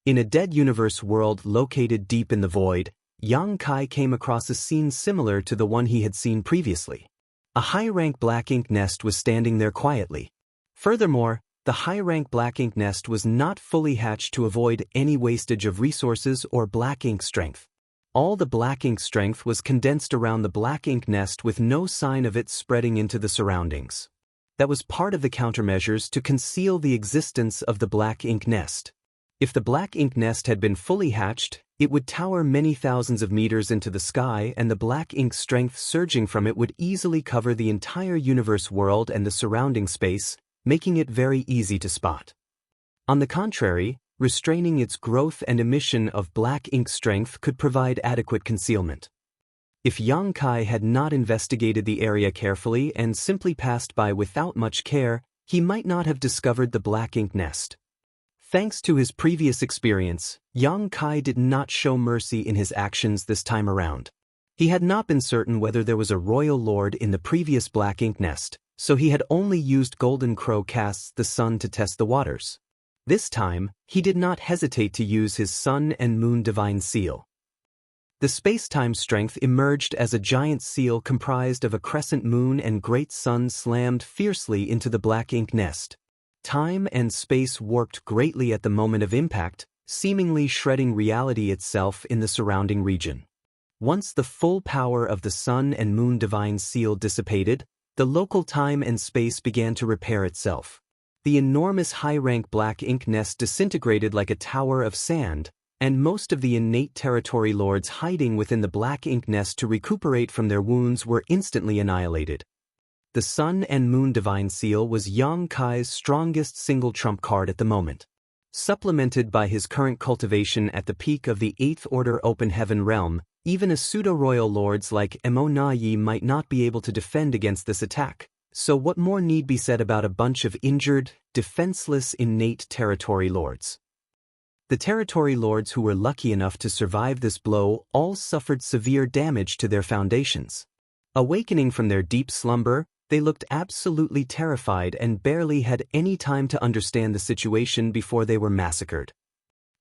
In a dead universe world located deep in the void, Yang Kai came across a scene similar to the one he had seen previously. A high-rank Black Ink nest was standing there quietly. Furthermore, the high-rank Black Ink nest was not fully hatched to avoid any wastage of resources or Black Ink strength. All the Black Ink strength was condensed around the Black Ink nest with no sign of it spreading into the surroundings. That was part of the countermeasures to conceal the existence of the Black Ink nest. If the Black Ink nest had been fully hatched, it would tower many thousands of meters into the sky, and the Black Ink strength surging from it would easily cover the entire universe world and the surrounding space, making it very easy to spot. On the contrary, restraining its growth and emission of Black Ink strength could provide adequate concealment. If Yang Kai had not investigated the area carefully and simply passed by without much care, he might not have discovered the Black Ink nest. Thanks to his previous experience, Yang Kai did not show mercy in his actions this time around. He had not been certain whether there was a royal lord in the previous Black Ink nest, so he had only used Golden Crow casts the sun to test the waters. This time, he did not hesitate to use his Sun and Moon Divine Seal. The space-time strength emerged as a giant seal comprised of a crescent moon and great sun slammed fiercely into the Black Ink nest. Time and space warped greatly at the moment of impact, seemingly shredding reality itself in the surrounding region. Once the full power of the Sun and Moon Divine Seal dissipated, the local time and space began to repair itself. The enormous high-rank Black Ink nest disintegrated like a tower of sand, and most of the innate territory lords hiding within the Black Ink nest to recuperate from their wounds were instantly annihilated. The Sun and Moon Divine Seal was Yang Kai's strongest single trump card at the moment. Supplemented by his current cultivation at the peak of the 8th Order Open Heaven realm, even a pseudo-royal lords like Mo Na Yi might not be able to defend against this attack, so what more need be said about a bunch of injured, defenseless innate territory lords? The territory lords who were lucky enough to survive this blow all suffered severe damage to their foundations. Awakening from their deep slumber, they looked absolutely terrified and barely had any time to understand the situation before they were massacred.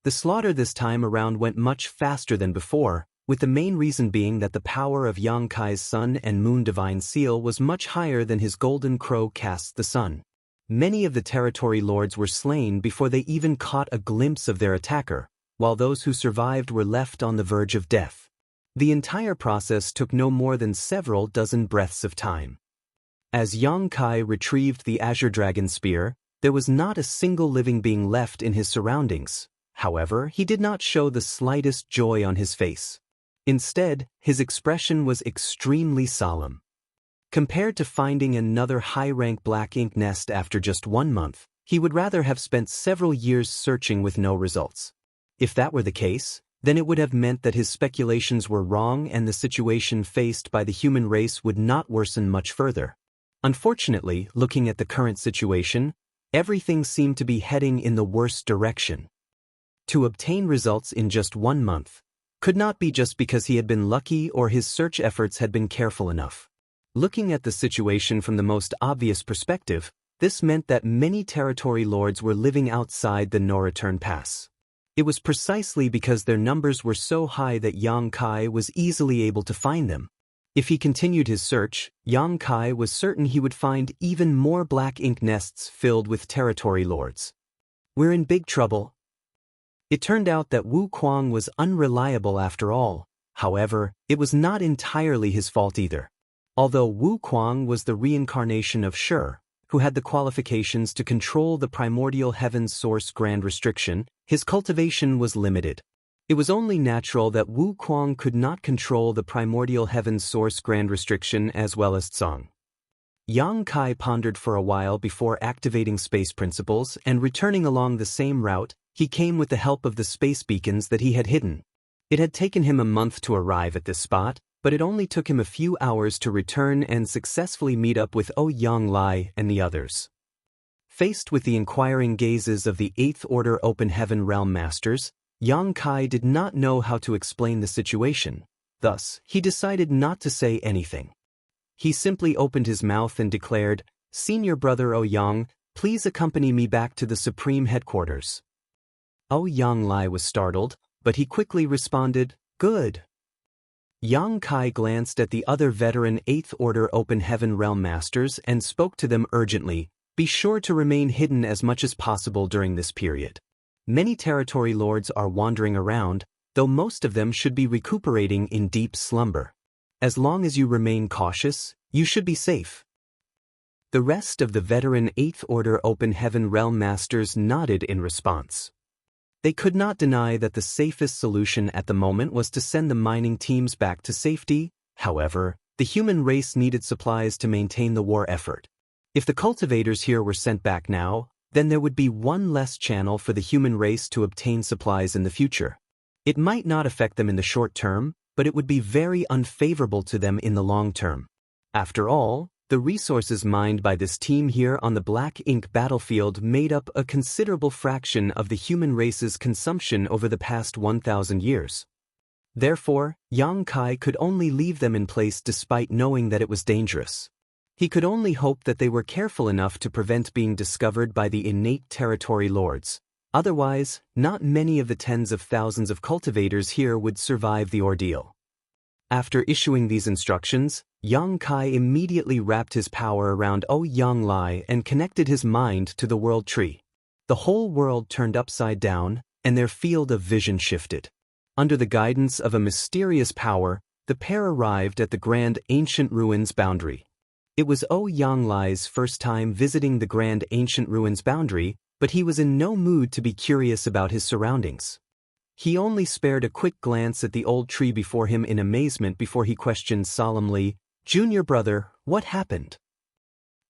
The slaughter this time around went much faster than before, with the main reason being that the power of Yang Kai's Sun and Moon Divine Seal was much higher than his Golden Crow casts the sun. Many of the territory lords were slain before they even caught a glimpse of their attacker, while those who survived were left on the verge of death. The entire process took no more than several dozen breaths of time. As Yang Kai retrieved the Azure Dragon Spear, there was not a single living being left in his surroundings. However, he did not show the slightest joy on his face. Instead, his expression was extremely solemn. Compared to finding another high-rank Black Ink nest after just 1 month, he would rather have spent several years searching with no results. If that were the case, then it would have meant that his speculations were wrong and the situation faced by the human race would not worsen much further. Unfortunately, looking at the current situation, everything seemed to be heading in the worst direction. To obtain results in just 1 month could not be just because he had been lucky or his search efforts had been careful enough. Looking at the situation from the most obvious perspective, this meant that many territory lords were living outside the no-return pass. It was precisely because their numbers were so high that Yang Kai was easily able to find them. If he continued his search, Yang Kai was certain he would find even more Black Ink nests filled with territory lords. "We're in big trouble," It turned out that Wu Kuang was unreliable after all. However, it was not entirely his fault either. Although Wu Kuang was the reincarnation of Shi, who had the qualifications to control the primordial heaven's source grand restriction, his cultivation was limited. It was only natural that Wu Kuang could not control the primordial heaven's source grand restriction as well as Tsang. Yang Kai pondered for a while before activating space principles, and returning along the same route, he came with the help of the space beacons that he had hidden. It had taken him a month to arrive at this spot, but it only took him a few hours to return and successfully meet up with Yang Lai and the others. Faced with the inquiring gazes of the Eighth Order Open Heaven Realm Masters, Yang Kai did not know how to explain the situation. Thus, he decided not to say anything. He simply opened his mouth and declared, "Senior brother Yang, please accompany me back to the Supreme Headquarters." Yang Lai was startled, but he quickly responded, "Good." Yang Kai glanced at the other veteran Eighth Order Open Heaven Realm Masters and spoke to them urgently, "Be sure to remain hidden as much as possible during this period. Many territory lords are wandering around, though most of them should be recuperating in deep slumber. As long as you remain cautious, you should be safe." The rest of the veteran Eighth Order Open Heaven Realm Masters nodded in response. They could not deny that the safest solution at the moment was to send the mining teams back to safety. However, the human race needed supplies to maintain the war effort. If the cultivators here were sent back now, then there would be one less channel for the human race to obtain supplies in the future. It might not affect them in the short term, but it would be very unfavorable to them in the long term. After all, the resources mined by this team here on the Black Ink battlefield made up a considerable fraction of the human race's consumption over the past 1,000 years. Therefore, Yang Kai could only leave them in place despite knowing that it was dangerous. He could only hope that they were careful enough to prevent being discovered by the innate territory lords. Otherwise, not many of the tens of thousands of cultivators here would survive the ordeal. After issuing these instructions, Yang Kai immediately wrapped his power around Yang Lai and connected his mind to the world tree. The whole world turned upside down, and their field of vision shifted. Under the guidance of a mysterious power, the pair arrived at the Grand Ancient Ruins boundary. It was Yang Lai's first time visiting the Grand Ancient Ruins boundary, but he was in no mood to be curious about his surroundings. He only spared a quick glance at the old tree before him in amazement before he questioned solemnly, "Junior brother, what happened?"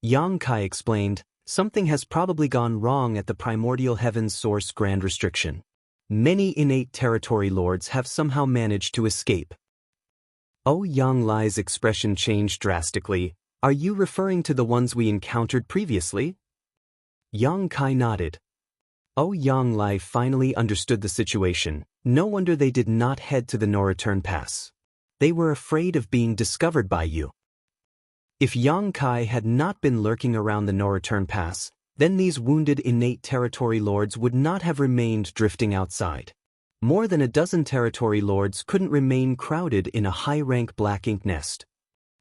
Yang Kai explained, "Something has probably gone wrong at the primordial heaven's source grand restriction. Many innate territory lords have somehow managed to escape." Yang Lai's expression changed drastically. "Are you referring to the ones we encountered previously?" Yang Kai nodded. Yang Lai finally understood the situation. No wonder they did not head to the no-return pass. They were afraid of being discovered by you. If Yang Kai had not been lurking around the no-return pass, then these wounded innate territory lords would not have remained drifting outside. More than a dozen territory lords couldn't remain crowded in a high-rank black ink nest.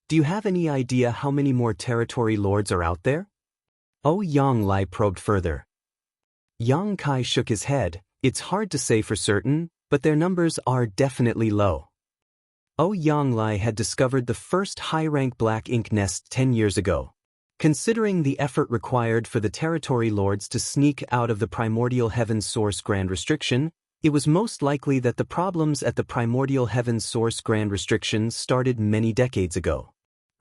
Do you have any idea how many more territory lords are out there? Yang Lai probed further. Yang Kai shook his head. "It's hard to say for certain, but their numbers are definitely low." Yang Lai had discovered the first high-rank black ink nest 10 years ago. Considering the effort required for the territory lords to sneak out of the primordial heaven's source grand restriction, it was most likely that the problems at the primordial heaven's source grand restriction started many decades ago.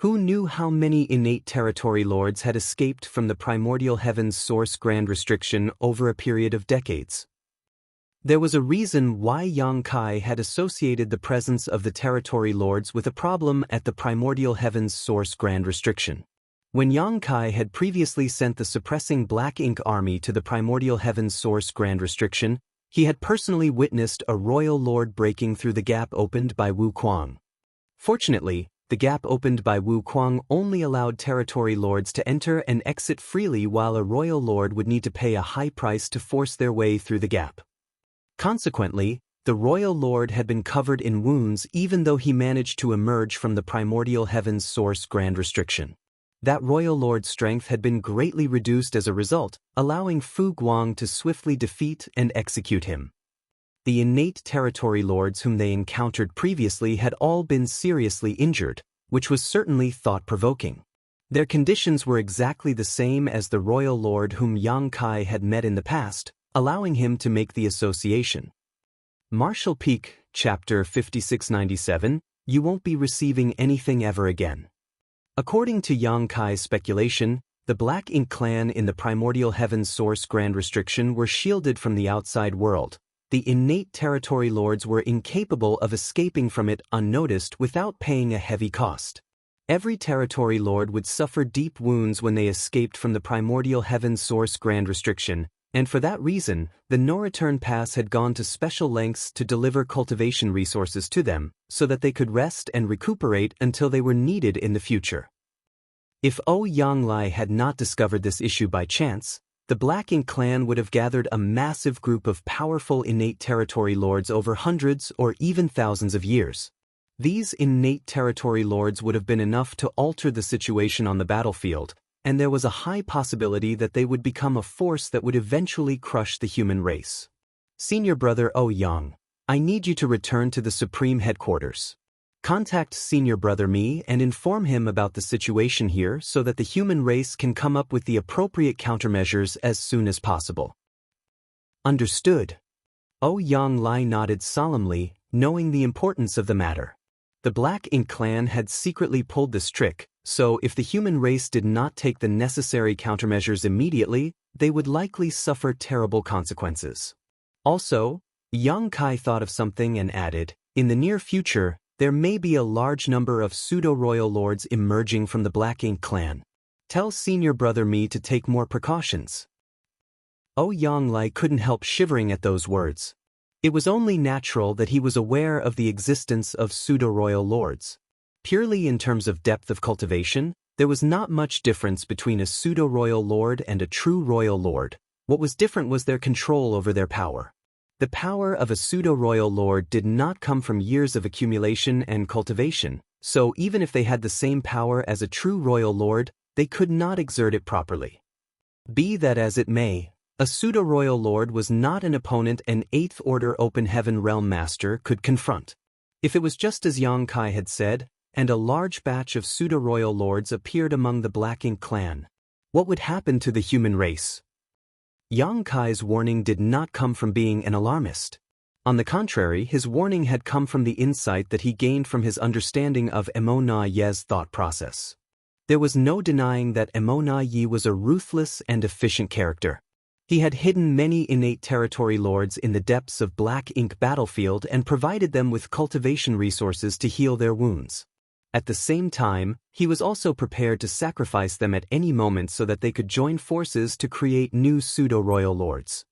Who knew how many innate territory lords had escaped from the primordial heaven's source grand restriction over a period of decades? There was a reason why Yang Kai had associated the presence of the territory lords with a problem at the primordial heaven's source grand restriction. When Yang Kai had previously sent the suppressing Black Ink army to the primordial heaven's source grand restriction, he had personally witnessed a royal lord breaking through the gap opened by Wu Kuang. Fortunately, the gap opened by Wu Kuang only allowed territory lords to enter and exit freely, while a royal lord would need to pay a high price to force their way through the gap. Consequently, the royal lord had been covered in wounds even though he managed to emerge from the primordial heaven's source grand restriction. That royal lord's strength had been greatly reduced as a result, allowing Fu Guang to swiftly defeat and execute him. The innate territory lords whom they encountered previously had all been seriously injured, which was certainly thought-provoking. Their conditions were exactly the same as the royal lord whom Yang Kai had met in the past, allowing him to make the association. Marshall Peak, Chapter 5697, You Won't Be Receiving Anything Ever Again. According to Yang Kai's speculation, the Black Ink clan in the primordial heaven's source Grand Restriction were shielded from the outside world. The innate territory lords were incapable of escaping from it unnoticed without paying a heavy cost. Every territory lord would suffer deep wounds when they escaped from the primordial heaven's source Grand Restriction, and for that reason, the no-return pass had gone to special lengths to deliver cultivation resources to them, so that they could rest and recuperate until they were needed in the future. If Yang Lai had not discovered this issue by chance, the Black Ink clan would have gathered a massive group of powerful innate territory lords over hundreds or even thousands of years. These innate territory lords would have been enough to alter the situation on the battlefield, and there was a high possibility that they would become a force that would eventually crush the human race. Senior Brother Yang, I need you to return to the Supreme Headquarters. Contact Senior Brother Mi and inform him about the situation here so that the human race can come up with the appropriate countermeasures as soon as possible. Understood. Yang Lai nodded solemnly, knowing the importance of the matter. The Black Ink clan had secretly pulled this trick, so if the human race did not take the necessary countermeasures immediately, they would likely suffer terrible consequences. Also, Yang Kai thought of something and added, in the near future, there may be a large number of pseudo-royal lords emerging from the Black Ink clan. Tell Senior Brother Mi to take more precautions. Yang Lai couldn't help shivering at those words. It was only natural that he was aware of the existence of pseudo-royal lords. Purely in terms of depth of cultivation, there was not much difference between a pseudo-royal lord and a true royal lord. What was different was their control over their power. The power of a pseudo-royal lord did not come from years of accumulation and cultivation, so even if they had the same power as a true royal lord, they could not exert it properly. Be that as it may, a pseudo-royal lord was not an opponent an 8th Order Open Heaven Realm Master could confront. If it was just as Yang Kai had said, and a large batch of pseudo-royal lords appeared among the Black Ink clan, what would happen to the human race? Yang Kai's warning did not come from being an alarmist. On the contrary, his warning had come from the insight that he gained from his understanding of Emo Ye's thought process. There was no denying that Emo Ye was a ruthless and efficient character. He had hidden many innate territory lords in the depths of Black Ink battlefield and provided them with cultivation resources to heal their wounds. At the same time, he was also prepared to sacrifice them at any moment so that they could join forces to create new pseudo-royal lords.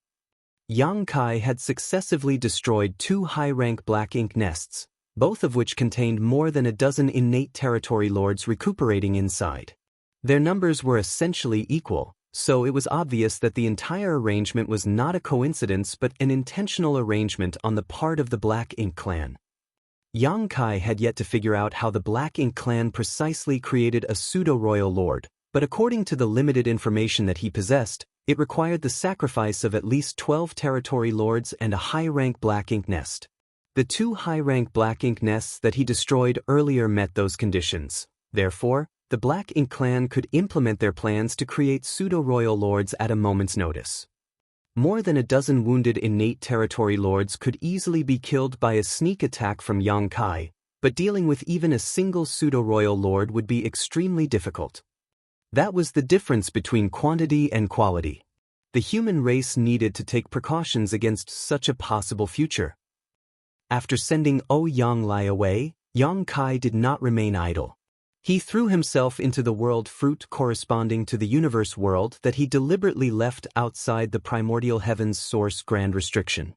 Yang Kai had successively destroyed 2 high-rank Black Ink nests, both of which contained more than a dozen innate territory lords recuperating inside. Their numbers were essentially equal, so it was obvious that the entire arrangement was not a coincidence but an intentional arrangement on the part of the Black Ink clan. Yang Kai had yet to figure out how the Black Ink clan precisely created a pseudo-royal lord, but according to the limited information that he possessed, it required the sacrifice of at least 12 territory lords and a high-rank Black Ink nest. The 2 high-rank Black Ink nests that he destroyed earlier met those conditions. Therefore, the Black Ink clan could implement their plans to create pseudo-royal lords at a moment's notice. More than a dozen wounded innate territory lords could easily be killed by a sneak attack from Yang Kai, but dealing with even a single pseudo-royal lord would be extremely difficult. That was the difference between quantity and quality. The human race needed to take precautions against such a possible future. After sending Yang Lai away, Yang Kai did not remain idle. He threw himself into the world fruit corresponding to the universe world that he deliberately left outside the primordial heaven's source Grand Restriction.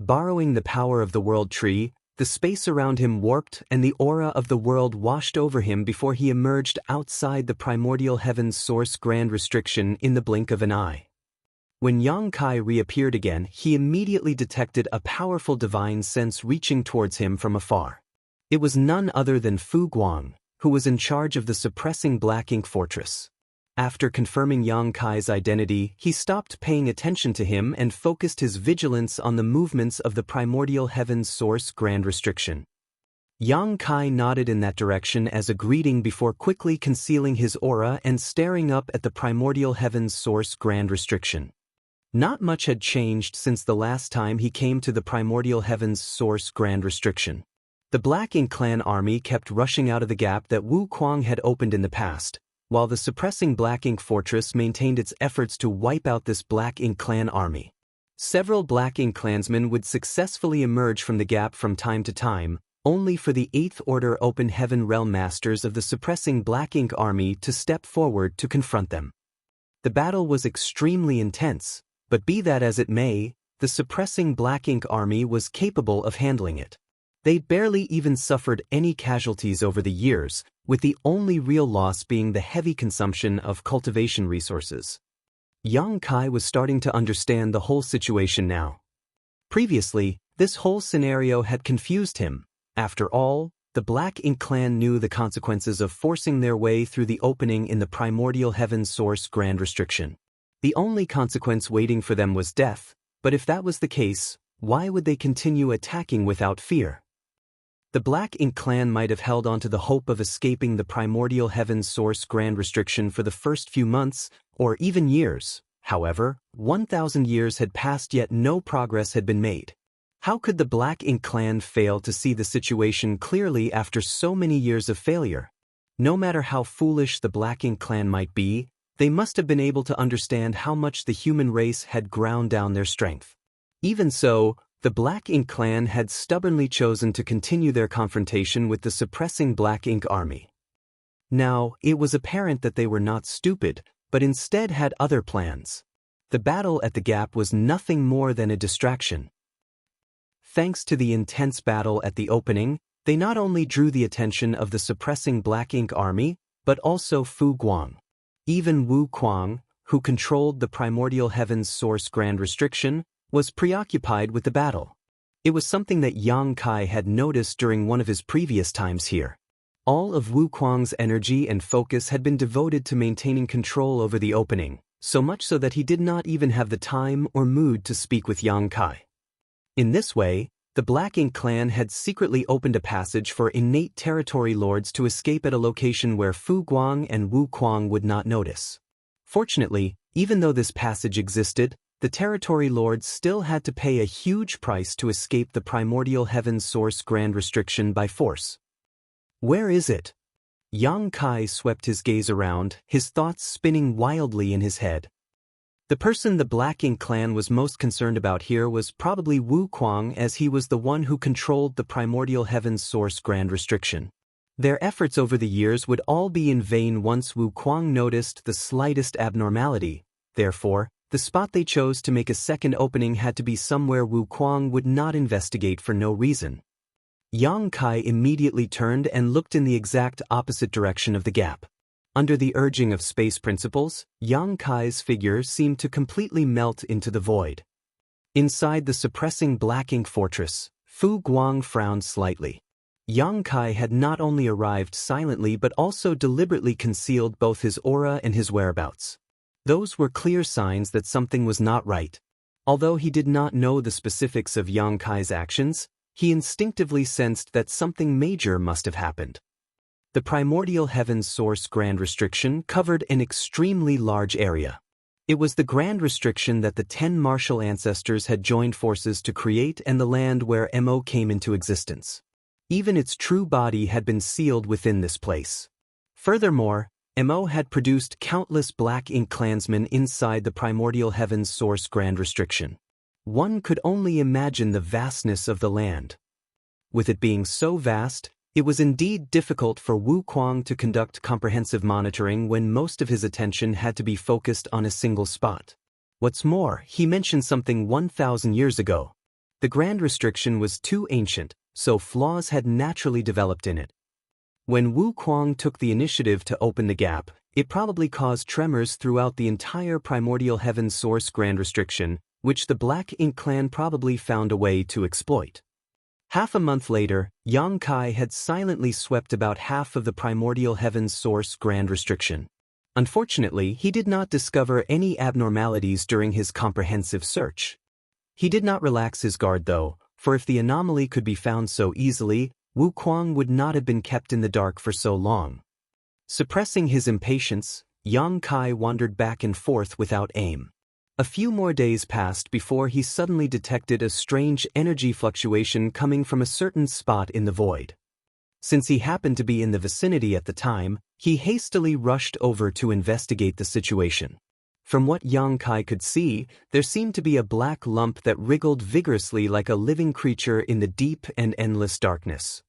Borrowing the power of the world tree, the space around him warped and the aura of the world washed over him before he emerged outside the primordial heaven's source Grand Restriction in the blink of an eye. When Yang Kai reappeared again, he immediately detected a powerful divine sense reaching towards him from afar. It was none other than Fu Guang, who was in charge of the suppressing Black Ink fortress. After confirming Yang Kai's identity, he stopped paying attention to him and focused his vigilance on the movements of the primordial heaven's source Grand Restriction. Yang Kai nodded in that direction as a greeting before quickly concealing his aura and staring up at the primordial heaven's source Grand Restriction. Not much had changed since the last time he came to the primordial heaven's source Grand Restriction. The Black Ink Clan army kept rushing out of the gap that Wu Kuang had opened in the past, while the suppressing Black Ink Fortress maintained its efforts to wipe out this Black Ink Clan army. Several Black Ink clansmen would successfully emerge from the gap from time to time, only for the 8th Order Open Heaven Realm Masters of the suppressing Black Ink army to step forward to confront them. The battle was extremely intense, but be that as it may, the suppressing Black Ink army was capable of handling it. They barely even suffered any casualties over the years, with the only real loss being the heavy consumption of cultivation resources. Yang Kai was starting to understand the whole situation now. Previously, this whole scenario had confused him. After all, the Black Ink Clan knew the consequences of forcing their way through the opening in the primordial heaven source Grand Restriction. The only consequence waiting for them was death, but if that was the case, why would they continue attacking without fear? The Black Ink Clan might have held on to the hope of escaping the primordial heaven source Grand Restriction for the first few months, or even years. However, 1,000 years had passed yet no progress had been made. How could the Black Ink Clan fail to see the situation clearly after so many years of failure? No matter how foolish the Black Ink Clan might be, they must have been able to understand how much the human race had ground down their strength. Even so, the Black Ink Clan had stubbornly chosen to continue their confrontation with the suppressing Black Ink army. Now, it was apparent that they were not stupid, but instead had other plans. The battle at the gap was nothing more than a distraction. Thanks to the intense battle at the opening, they not only drew the attention of the suppressing Black Ink army, but also Fu Guang. Even Wu Kuang, who controlled the primordial heaven's source Grand Restriction, was preoccupied with the battle. It was something that Yang Kai had noticed during one of his previous times here. All of Wu Kuang's energy and focus had been devoted to maintaining control over the opening, so much so that he did not even have the time or mood to speak with Yang Kai. In this way, the Black Ink Clan had secretly opened a passage for innate territory lords to escape at a location where Fu Guang and Wu Kuang would not notice. Fortunately, even though this passage existed, the territory lords still had to pay a huge price to escape the primordial heaven source Grand Restriction by force. Where is it? Yang Kai swept his gaze around, his thoughts spinning wildly in his head. The person the Black Ink Clan was most concerned about here was probably Wu Kuang, as he was the one who controlled the primordial heaven source Grand Restriction. Their efforts over the years would all be in vain once Wu Kuang noticed the slightest abnormality. Therefore, the spot they chose to make a second opening had to be somewhere Wu Kuang would not investigate for no reason. Yang Kai immediately turned and looked in the exact opposite direction of the gap. Under the urging of space principles, Yang Kai's figure seemed to completely melt into the void. Inside the suppressing Black Ink Fortress, Fu Guang frowned slightly. Yang Kai had not only arrived silently but also deliberately concealed both his aura and his whereabouts. Those were clear signs that something was not right. Although he did not know the specifics of Yang Kai's actions, he instinctively sensed that something major must have happened. The primordial heaven's source Grand Restriction covered an extremely large area. It was the Grand Restriction that the 10 martial ancestors had joined forces to create and the land where Mo came into existence. Even its true body had been sealed within this place. Furthermore, Mo had produced countless Black Ink clansmen inside the primordial heaven's source Grand Restriction. One could only imagine the vastness of the land. With it being so vast, it was indeed difficult for Wu Kuang to conduct comprehensive monitoring when most of his attention had to be focused on a single spot. What's more, he mentioned something 1,000 years ago. The Grand Restriction was too ancient, so flaws had naturally developed in it. When Wu Kuang took the initiative to open the gap, it probably caused tremors throughout the entire primordial heaven source Grand Restriction, which the Black Ink Clan probably found a way to exploit. Half a month later, Yang Kai had silently swept about half of the primordial heaven source Grand Restriction. Unfortunately, he did not discover any abnormalities during his comprehensive search. He did not relax his guard though, for if the anomaly could be found so easily, Wuquang would not have been kept in the dark for so long. Suppressing his impatience, Yang Kai wandered back and forth without aim. A few more days passed before he suddenly detected a strange energy fluctuation coming from a certain spot in the void. Since he happened to be in the vicinity at the time, he hastily rushed over to investigate the situation. From what Yang Kai could see, there seemed to be a black lump that wriggled vigorously like a living creature in the deep and endless darkness.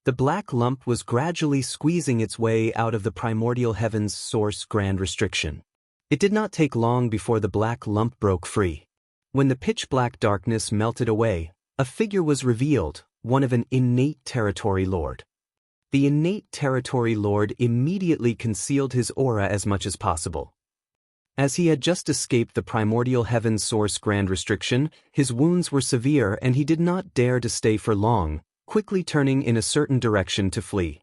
The black lump was gradually squeezing its way out of the primordial heaven's source grand restriction. It did not take long before the black lump broke free. When the pitch-black darkness melted away, a figure was revealed, one of an innate territory lord. The innate territory lord immediately concealed his aura as much as possible. As he had just escaped the primordial heaven's source grand restriction, his wounds were severe and he did not dare to stay for long, quickly turning in a certain direction to flee.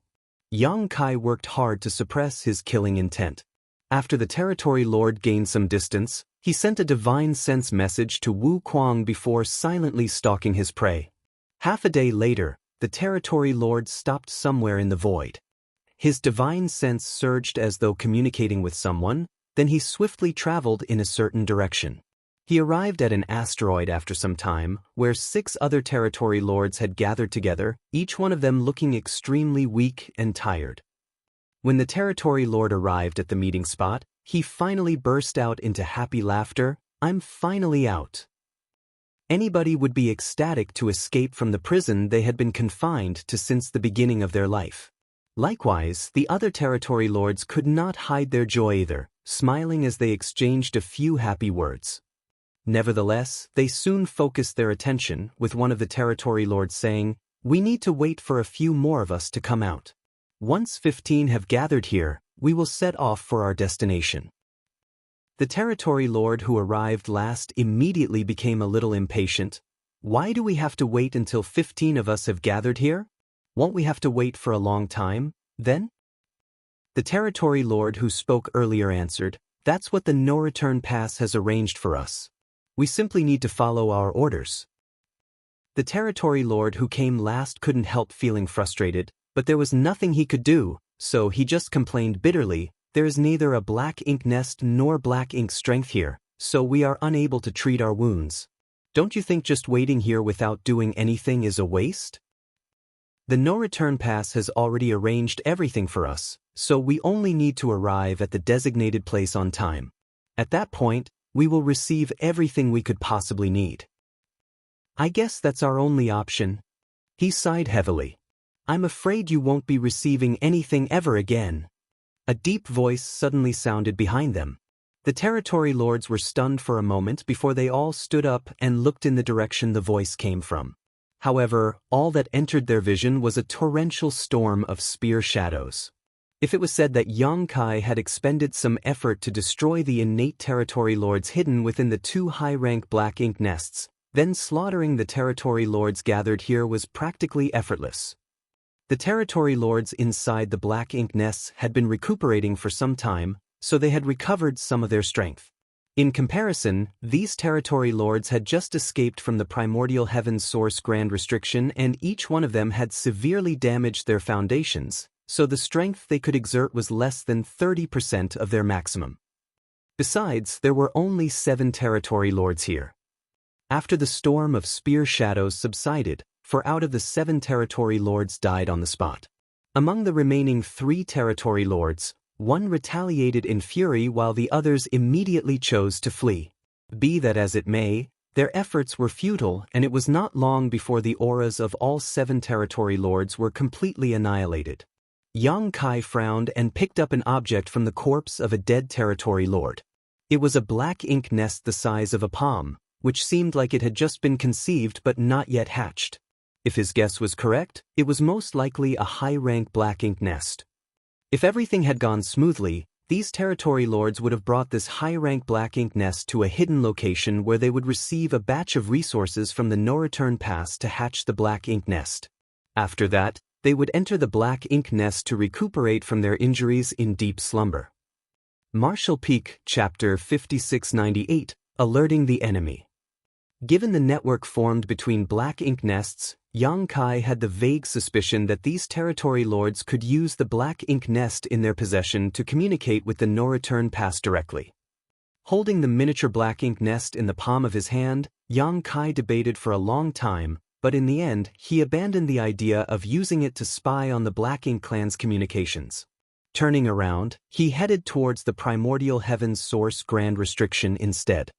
Yang Kai worked hard to suppress his killing intent. After the territory lord gained some distance, he sent a divine sense message to Wuquang before silently stalking his prey. Half a day later, the territory lord stopped somewhere in the void. His divine sense surged as though communicating with someone, then he swiftly traveled in a certain direction. He arrived at an asteroid after some time, where 6 other territory lords had gathered together, each one of them looking extremely weak and tired. When the territory lord arrived at the meeting spot, he finally burst out into happy laughter. "I'm finally out." Anybody would be ecstatic to escape from the prison they had been confined to since the beginning of their life. Likewise, the other territory lords could not hide their joy either, smiling as they exchanged a few happy words. Nevertheless, they soon focused their attention, with one of the territory lords saying, "We need to wait for a few more of us to come out. Once 15 have gathered here, we will set off for our destination." The territory lord who arrived last immediately became a little impatient. "Why do we have to wait until 15 of us have gathered here? Won't we have to wait for a long time, then?" The territory lord who spoke earlier answered, "That's what the no-return pass has arranged for us. We simply need to follow our orders." The territory lord who came last couldn't help feeling frustrated, but there was nothing he could do, so he just complained bitterly, "There is neither a black ink nest nor black ink strength here, so we are unable to treat our wounds. Don't you think just waiting here without doing anything is a waste? The no-return pass has already arranged everything for us, so we only need to arrive at the designated place on time. At that point, we will receive everything we could possibly need. I guess that's our only option." He sighed heavily. "I'm afraid you won't be receiving anything ever again." A deep voice suddenly sounded behind them. The territory lords were stunned for a moment before they all stood up and looked in the direction the voice came from. However, all that entered their vision was a torrential storm of spear shadows. If it was said that Yang Kai had expended some effort to destroy the innate territory lords hidden within the 2 high-rank black ink nests, then slaughtering the territory lords gathered here was practically effortless. The territory lords inside the black ink nests had been recuperating for some time, so they had recovered some of their strength. In comparison, these territory lords had just escaped from the primordial heaven's source grand restriction, and each one of them had severely damaged their foundations, so the strength they could exert was less than 30% of their maximum. Besides, there were only 7 territory lords here. After the storm of spear shadows subsided, 4 out of the 7 territory lords died on the spot. Among the remaining 3 territory lords, 1 retaliated in fury while the others immediately chose to flee. Be that as it may, their efforts were futile, and it was not long before the auras of all 7 territory lords were completely annihilated. Yang Kai frowned and picked up an object from the corpse of a dead territory lord. It was a black ink nest the size of a palm, which seemed like it had just been conceived but not yet hatched. If his guess was correct, it was most likely a high-rank black ink nest. If everything had gone smoothly, these territory lords would have brought this high-rank black ink nest to a hidden location where they would receive a batch of resources from the no-return pass to hatch the black ink nest. After that, they would enter the black ink nest to recuperate from their injuries in deep slumber. Marshall Peak, Chapter 5698, Alerting the Enemy. Given the network formed between black ink nests, Yang Kai had the vague suspicion that these territory lords could use the black ink nest in their possession to communicate with the no-return pass directly. Holding the miniature black ink nest in the palm of his hand, Yang Kai debated for a long time, but in the end, he abandoned the idea of using it to spy on the Black Ink clan's communications. Turning around, he headed towards the Primordial Heaven's source Grand Restriction instead.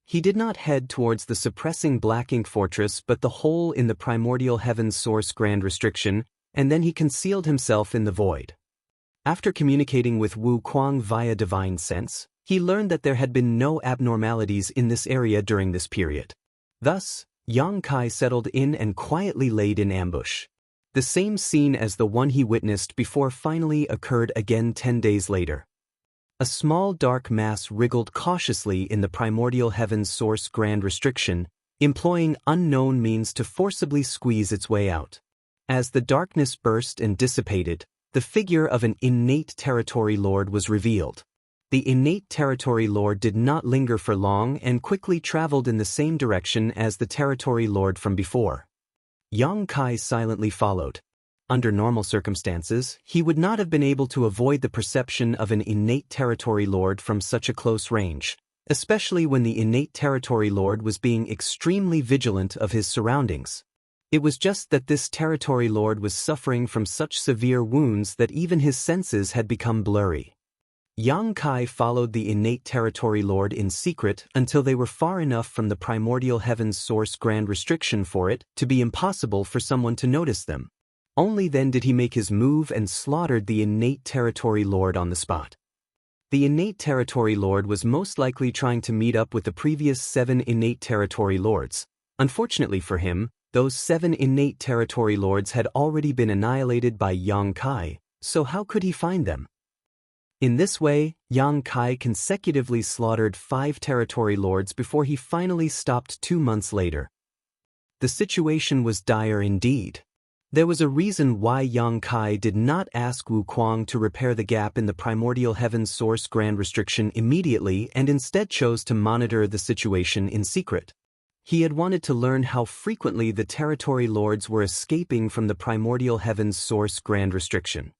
He did not head towards the suppressing Black Ink fortress but the hole in the Primordial Heaven's source Grand Restriction, and then he concealed himself in the void. After communicating with Wu Kuang via divine sense, he learned that there had been no abnormalities in this area during this period. Thus, Yang Kai settled in and quietly laid in ambush. The same scene as the one he witnessed before finally occurred again 10 days later. A small dark mass wriggled cautiously in the Primordial Heaven's source Grand Restriction, employing unknown means to forcibly squeeze its way out. As the darkness burst and dissipated, the figure of an innate territory lord was revealed. The innate territory lord did not linger for long and quickly traveled in the same direction as the territory lord from before. Yang Kai silently followed. Under normal circumstances, he would not have been able to avoid the perception of an innate territory lord from such a close range, especially when the innate territory lord was being extremely vigilant of his surroundings. It was just that this territory lord was suffering from such severe wounds that even his senses had become blurry. Yang Kai followed the innate territory lord in secret until they were far enough from the Primordial Heaven's source Grand Restriction for it to be impossible for someone to notice them. Only then did he make his move and slaughtered the innate territory lord on the spot. The innate territory lord was most likely trying to meet up with the previous 7 innate territory lords. Unfortunately for him, those 7 innate territory lords had already been annihilated by Yang Kai, so how could he find them? In this way, Yang Kai consecutively slaughtered 5 territory lords before he finally stopped 2 months later. The situation was dire indeed. There was a reason why Yang Kai did not ask Wu Kuang to repair the gap in the Primordial Heaven's source Grand Restriction immediately and instead chose to monitor the situation in secret. He had wanted to learn how frequently the territory lords were escaping from the Primordial Heaven's source Grand Restriction.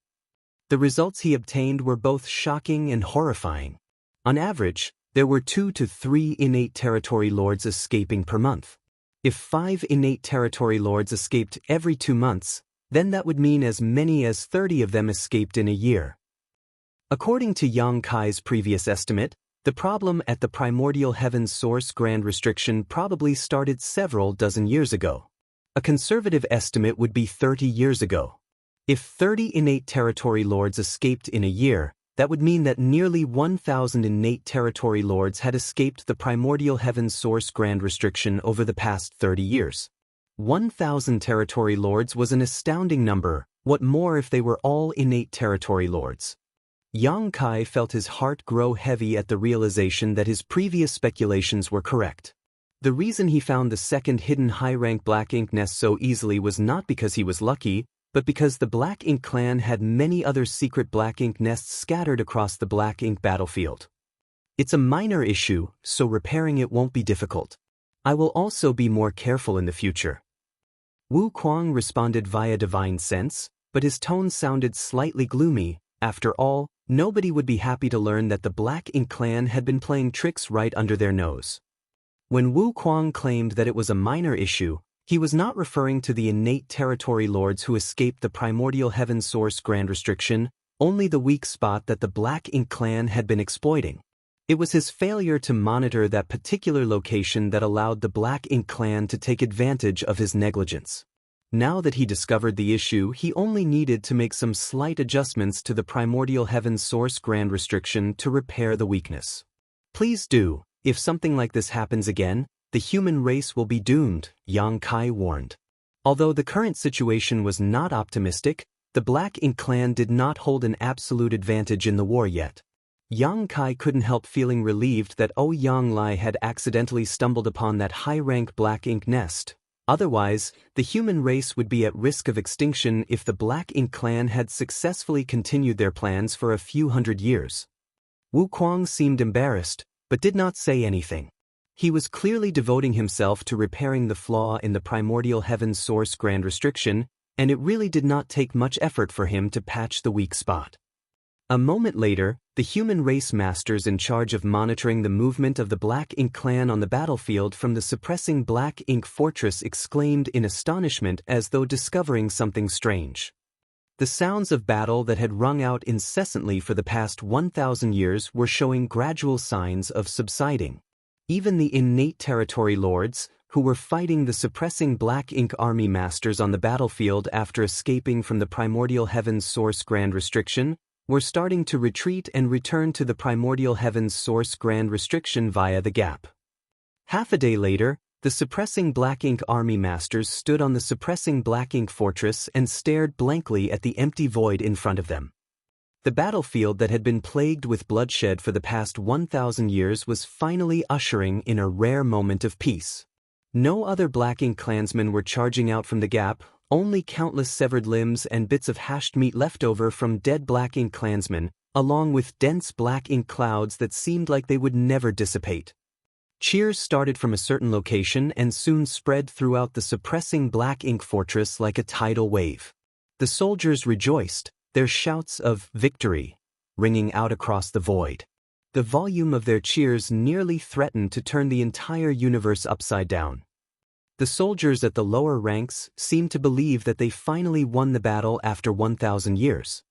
The results he obtained were both shocking and horrifying. On average, there were 2 to 3 innate territory lords escaping per month. If 5 innate territory lords escaped every 2 months, then that would mean as many as 30 of them escaped in a year. According to Yang Kai's previous estimate, the problem at the Primordial Heaven's source Grand Restriction probably started several dozen years ago. A conservative estimate would be 30 years ago. If 30 innate territory lords escaped in a year, that would mean that nearly 1,000 innate territory lords had escaped the Primordial Heaven's source Grand Restriction over the past 30 years. 1,000 territory lords was an astounding number. What more if they were all innate territory lords? Yang Kai felt his heart grow heavy at the realization that his previous speculations were correct. The reason he found the second hidden high-rank Black Ink nest so easily was not because he was lucky, but because the Black Ink clan had many other secret Black Ink nests scattered across the Black Ink battlefield. It's a minor issue, so repairing it won't be difficult. I will also be more careful in the future. Wu Kuang responded via divine sense, but his tone sounded slightly gloomy. After all, nobody would be happy to learn that the Black Ink clan had been playing tricks right under their nose. When Wu Kuang claimed that it was a minor issue, he was not referring to the innate territory lords who escaped the Primordial Heaven's source Grand Restriction, only the weak spot that the Black Ink clan had been exploiting. It was his failure to monitor that particular location that allowed the Black Ink clan to take advantage of his negligence. Now that he discovered the issue, he only needed to make some slight adjustments to the Primordial Heaven's source Grand Restriction to repair the weakness. Please do. If something like this happens again, the human race will be doomed, Yang Kai warned. Although the current situation was not optimistic, the Black Ink clan did not hold an absolute advantage in the war yet. Yang Kai couldn't help feeling relieved that Yang Lai had accidentally stumbled upon that high-rank Black Ink nest. Otherwise, the human race would be at risk of extinction if the Black Ink clan had successfully continued their plans for a few hundred years. Wuquang seemed embarrassed, but did not say anything. He was clearly devoting himself to repairing the flaw in the primordial heaven's source grand restriction, and it really did not take much effort for him to patch the weak spot. A moment later, the human race masters in charge of monitoring the movement of the Black Ink clan on the battlefield from the suppressing Black Ink fortress exclaimed in astonishment as though discovering something strange. The sounds of battle that had rung out incessantly for the past 1,000 years were showing gradual signs of subsiding. Even the innate territory lords, who were fighting the suppressing Black Ink army masters on the battlefield after escaping from the primordial heaven's source grand restriction, were starting to retreat and return to the primordial heaven's source grand restriction via the gap. Half a day later, the suppressing Black Ink army masters stood on the suppressing Black Ink fortress and stared blankly at the empty void in front of them. The battlefield that had been plagued with bloodshed for the past 1,000 years was finally ushering in a rare moment of peace. No other Black Ink clansmen were charging out from the gap, only countless severed limbs and bits of hashed meat left over from dead Black Ink clansmen, along with dense Black Ink clouds that seemed like they would never dissipate. Cheers started from a certain location and soon spread throughout the suppressing Black Ink fortress like a tidal wave. The soldiers rejoiced, their shouts of victory ringing out across the void. The volume of their cheers nearly threatened to turn the entire universe upside down. The soldiers at the lower ranks seemed to believe that they finally won the battle after 1,000 years.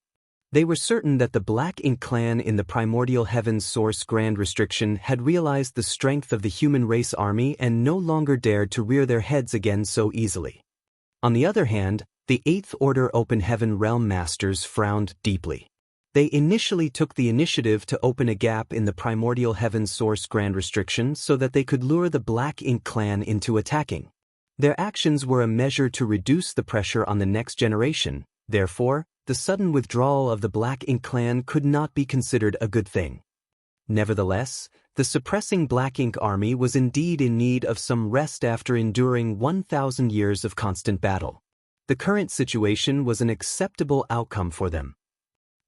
They were certain that the Black Ink clan in the primordial heaven's source grand restriction had realized the strength of the human race army and no longer dared to rear their heads again so easily. On the other hand, the Eighth Order Open Heaven Realm Masters frowned deeply. They initially took the initiative to open a gap in the primordial heaven's source grand restriction so that they could lure the Black Ink clan into attacking. Their actions were a measure to reduce the pressure on the next generation, therefore, the sudden withdrawal of the Black Ink clan could not be considered a good thing. Nevertheless, the suppressing Black Ink army was indeed in need of some rest after enduring 1,000 years of constant battle. The current situation was an acceptable outcome for them.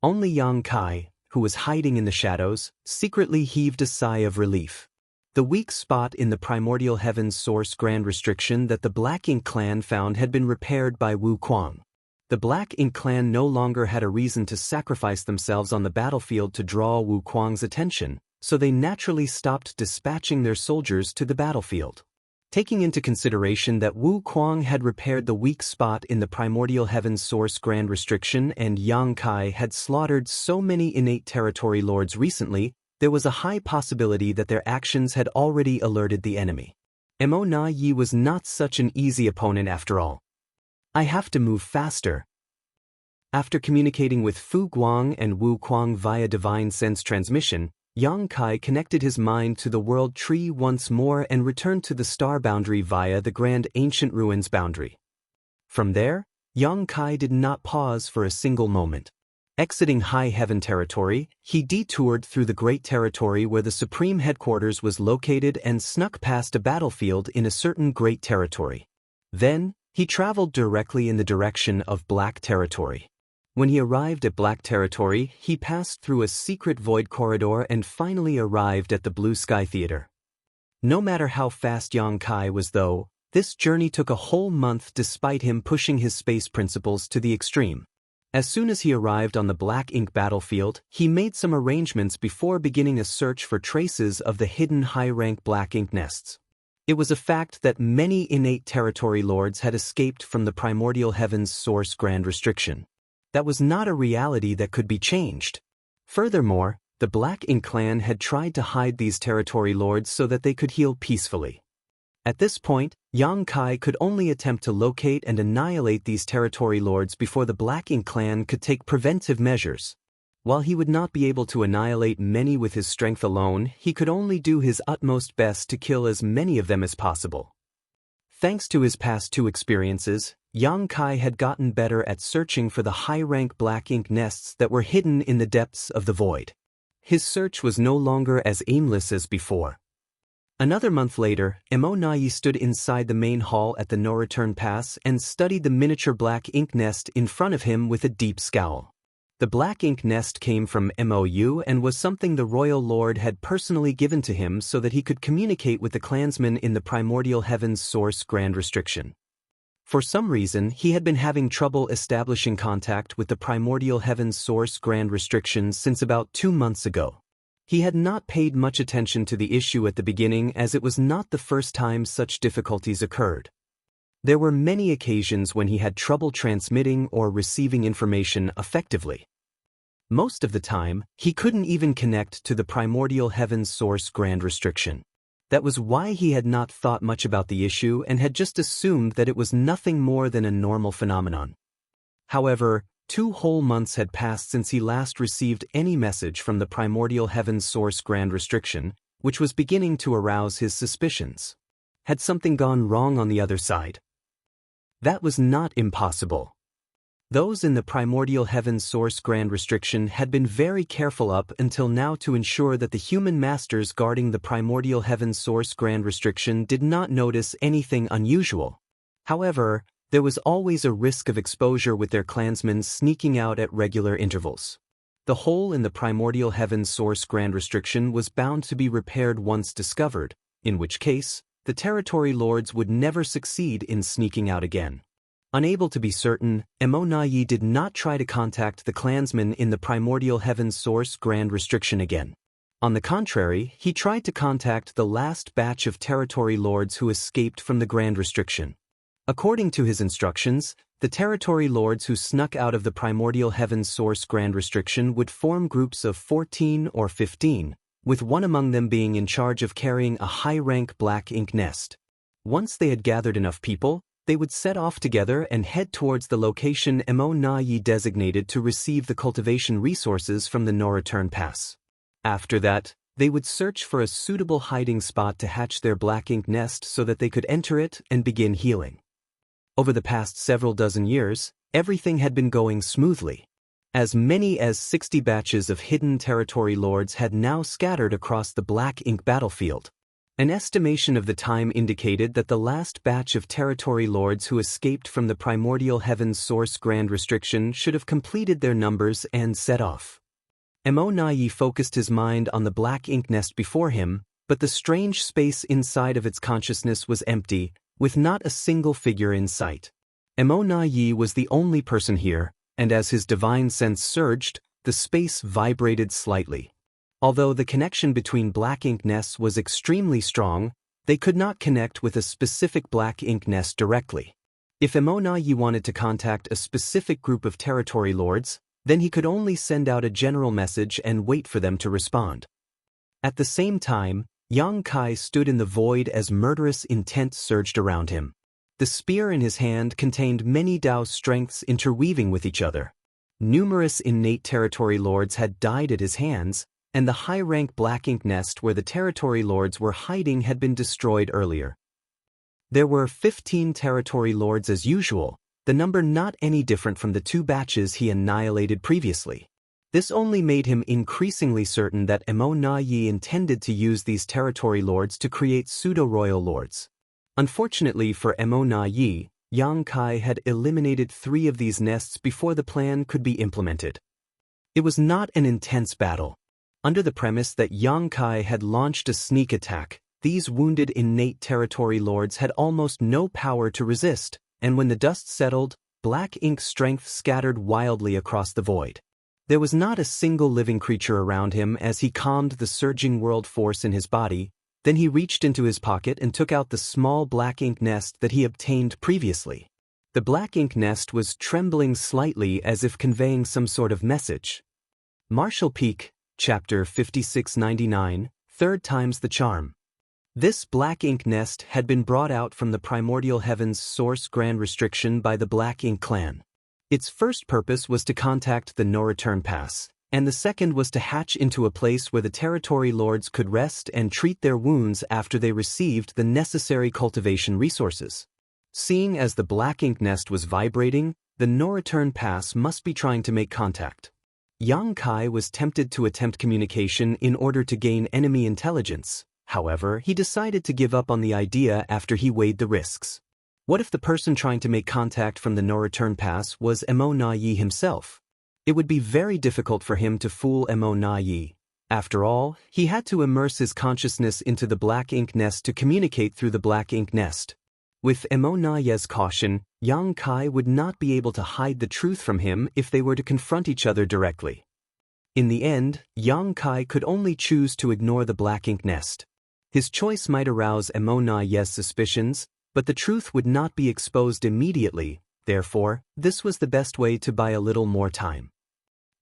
Only Yang Kai, who was hiding in the shadows, secretly heaved a sigh of relief. The weak spot in the primordial heaven's source grand restriction that the Black Ink clan found had been repaired by Wuquang. The Black Ink clan no longer had a reason to sacrifice themselves on the battlefield to draw Wuquang's attention, so they naturally stopped dispatching their soldiers to the battlefield. Taking into consideration that Wuquang had repaired the weak spot in the primordial heaven's source grand restriction and Yang Kai had slaughtered so many innate territory lords recently, there was a high possibility that their actions had already alerted the enemy. Mo Na Yi was not such an easy opponent after all. I have to move faster. After communicating with Fu Guang and Wuquang via divine sense transmission, Yang Kai connected his mind to the world tree once more and returned to the star boundary via the grand ancient ruins boundary. From there, Yang Kai did not pause for a single moment. Exiting high heaven territory, he detoured through the great territory where the supreme headquarters was located and snuck past a battlefield in a certain great territory. Then, he traveled directly in the direction of Black Territory. When he arrived at Black Territory, he passed through a secret void corridor and finally arrived at the Blue Sky Theater. No matter how fast Yang Kai was though, this journey took a whole month despite him pushing his space principles to the extreme. As soon as he arrived on the Black Ink battlefield, he made some arrangements before beginning a search for traces of the hidden high-rank Black Ink nests. It was a fact that many innate territory lords had escaped from the primordial heaven's source grand restriction. That was not a reality that could be changed. Furthermore, the Black Ink clan had tried to hide these territory lords so that they could heal peacefully. At this point, Yang Kai could only attempt to locate and annihilate these territory lords before the Black Ink clan could take preventive measures. While he would not be able to annihilate many with his strength alone, he could only do his utmost best to kill as many of them as possible. Thanks to his past two experiences, Yang Kai had gotten better at searching for the high-rank Black Ink nests that were hidden in the depths of the void. His search was no longer as aimless as before. Another month later, Mo Na Yi stood inside the main hall at the no-return pass and studied the miniature Black Ink nest in front of him with a deep scowl. The black ink nest came from Mou and was something the royal lord had personally given to him so that he could communicate with the clansmen in the primordial heavens source grand restriction. For some reason, he had been having trouble establishing contact with the primordial heavens source grand restriction since about 2 months ago. He had not paid much attention to the issue at the beginning as it was not the first time such difficulties occurred. There were many occasions when he had trouble transmitting or receiving information effectively. Most of the time, he couldn't even connect to the primordial heavens source grand restriction. That was why he had not thought much about the issue and had just assumed that it was nothing more than a normal phenomenon. However, 2 whole months had passed since he last received any message from the primordial heavens source grand restriction, which was beginning to arouse his suspicions. Had something gone wrong on the other side? That was not impossible. Those in the primordial heavens source grand restriction had been very careful up until now to ensure that the human masters guarding the primordial heavens source grand restriction did not notice anything unusual. However, there was always a risk of exposure with their clansmen sneaking out at regular intervals. The hole in the primordial heavens source grand restriction was bound to be repaired once discovered, in which case, the territory lords would never succeed in sneaking out again. Unable to be certain, Emonayi did not try to contact the clansmen in the primordial heavens source grand restriction again. On the contrary, he tried to contact the last batch of territory lords who escaped from the grand restriction. According to his instructions, the territory lords who snuck out of the primordial heavens source grand restriction would form groups of 14 or 15, with one among them being in charge of carrying a high-rank black ink nest. Once they had gathered enough people, they would set off together and head towards the location Emonayi designated to receive the cultivation resources from the no-return pass. After that, they would search for a suitable hiding spot to hatch their black ink nest so that they could enter it and begin healing. Over the past several dozen years, everything had been going smoothly. As many as 60 batches of hidden territory lords had now scattered across the black ink battlefield. An estimation of the time indicated that the last batch of territory lords who escaped from the primordial heavens source grand restriction should have completed their numbers and set off. Emonayi focused his mind on the black ink nest before him, but the strange space inside of its consciousness was empty, with not a single figure in sight. Emonayi was the only person here, and as his divine sense surged, the space vibrated slightly. Although the connection between black ink nests was extremely strong, they could not connect with a specific black ink nest directly. If Emonayi wanted to contact a specific group of territory lords, then he could only send out a general message and wait for them to respond. At the same time, Yang Kai stood in the void as murderous intent surged around him. The spear in his hand contained many Dao strengths interweaving with each other. Numerous innate territory lords had died at his hands, and the high-rank black ink nest where the territory lords were hiding had been destroyed earlier. There were 15 territory lords as usual, the number not any different from the 2 batches he annihilated previously. This only made him increasingly certain that Emonayi intended to use these territory lords to create pseudo-royal lords. Unfortunately for Emonayi, Yang Kai had eliminated 3 of these nests before the plan could be implemented. It was not an intense battle. Under the premise that Yang Kai had launched a sneak attack, these wounded innate territory lords had almost no power to resist, and when the dust settled, black ink strength scattered wildly across the void. There was not a single living creature around him as he calmed the surging world force in his body. Then he reached into his pocket and took out the small black ink nest that he obtained previously. The black ink nest was trembling slightly as if conveying some sort of message. Martial Peak, Chapter 5699, Third Time's the Charm. This black ink nest had been brought out from the primordial heavens source grand restriction by the Black Ink clan. Its first purpose was to contact the no-return pass, and the second was to hatch into a place where the territory lords could rest and treat their wounds after they received the necessary cultivation resources. Seeing as the black ink nest was vibrating, the no-return pass must be trying to make contact. Yang Kai was tempted to attempt communication in order to gain enemy intelligence. However, he decided to give up on the idea after he weighed the risks. What if the person trying to make contact from the no-return pass was Emonayi himself? It would be very difficult for him to fool Mo Na Yi. After all, he had to immerse his consciousness into the black ink nest to communicate through the black ink nest. With Mo Na Yi's caution, Yang Kai would not be able to hide the truth from him if they were to confront each other directly. In the end, Yang Kai could only choose to ignore the black ink nest. His choice might arouse Mo Na Yi's suspicions, but the truth would not be exposed immediately. Therefore, this was the best way to buy a little more time.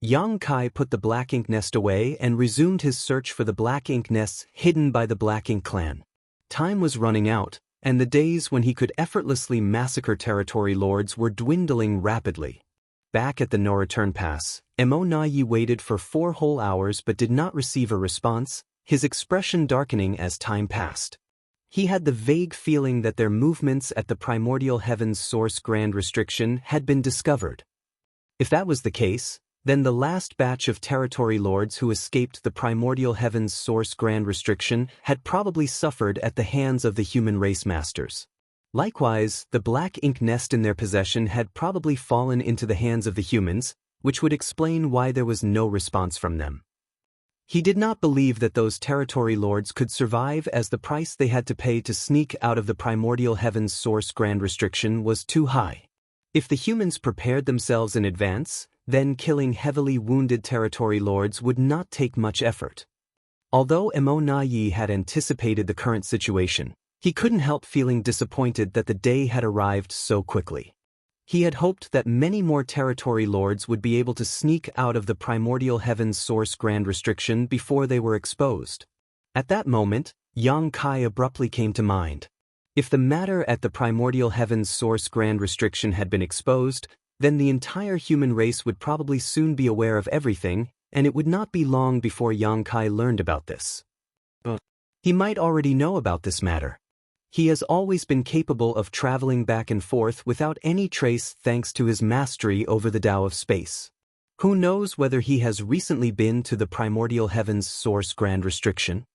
Yang Kai put the black ink nest away and resumed his search for the black ink nests hidden by the Black Ink clan. Time was running out, and the days when he could effortlessly massacre territory lords were dwindling rapidly. Back at the No Return Pass, Mo Na Yi waited for 4 whole hours but did not receive a response, his expression darkening as time passed. He had the vague feeling that their movements at the primordial heaven's source grand restriction had been discovered. If that was the case, then the last batch of territory lords who escaped the primordial heaven's source grand restriction had probably suffered at the hands of the human race masters. Likewise, the black ink nest in their possession had probably fallen into the hands of the humans, which would explain why there was no response from them. He did not believe that those territory lords could survive, as the price they had to pay to sneak out of the primordial heaven's source grand restriction was too high. If the humans prepared themselves in advance, then killing heavily wounded territory lords would not take much effort. Although Mo Na Yi had anticipated the current situation, he couldn't help feeling disappointed that the day had arrived so quickly. He had hoped that many more territory lords would be able to sneak out of the primordial heaven's source grand restriction before they were exposed. At that moment, Yang Kai abruptly came to mind. If the matter at the primordial heaven's source grand restriction had been exposed, then the entire human race would probably soon be aware of everything, and it would not be long before Yang Kai learned about this. But he might already know about this matter. He has always been capable of traveling back and forth without any trace thanks to his mastery over the Tao of space. Who knows whether he has recently been to the primordial heaven's source grand restriction?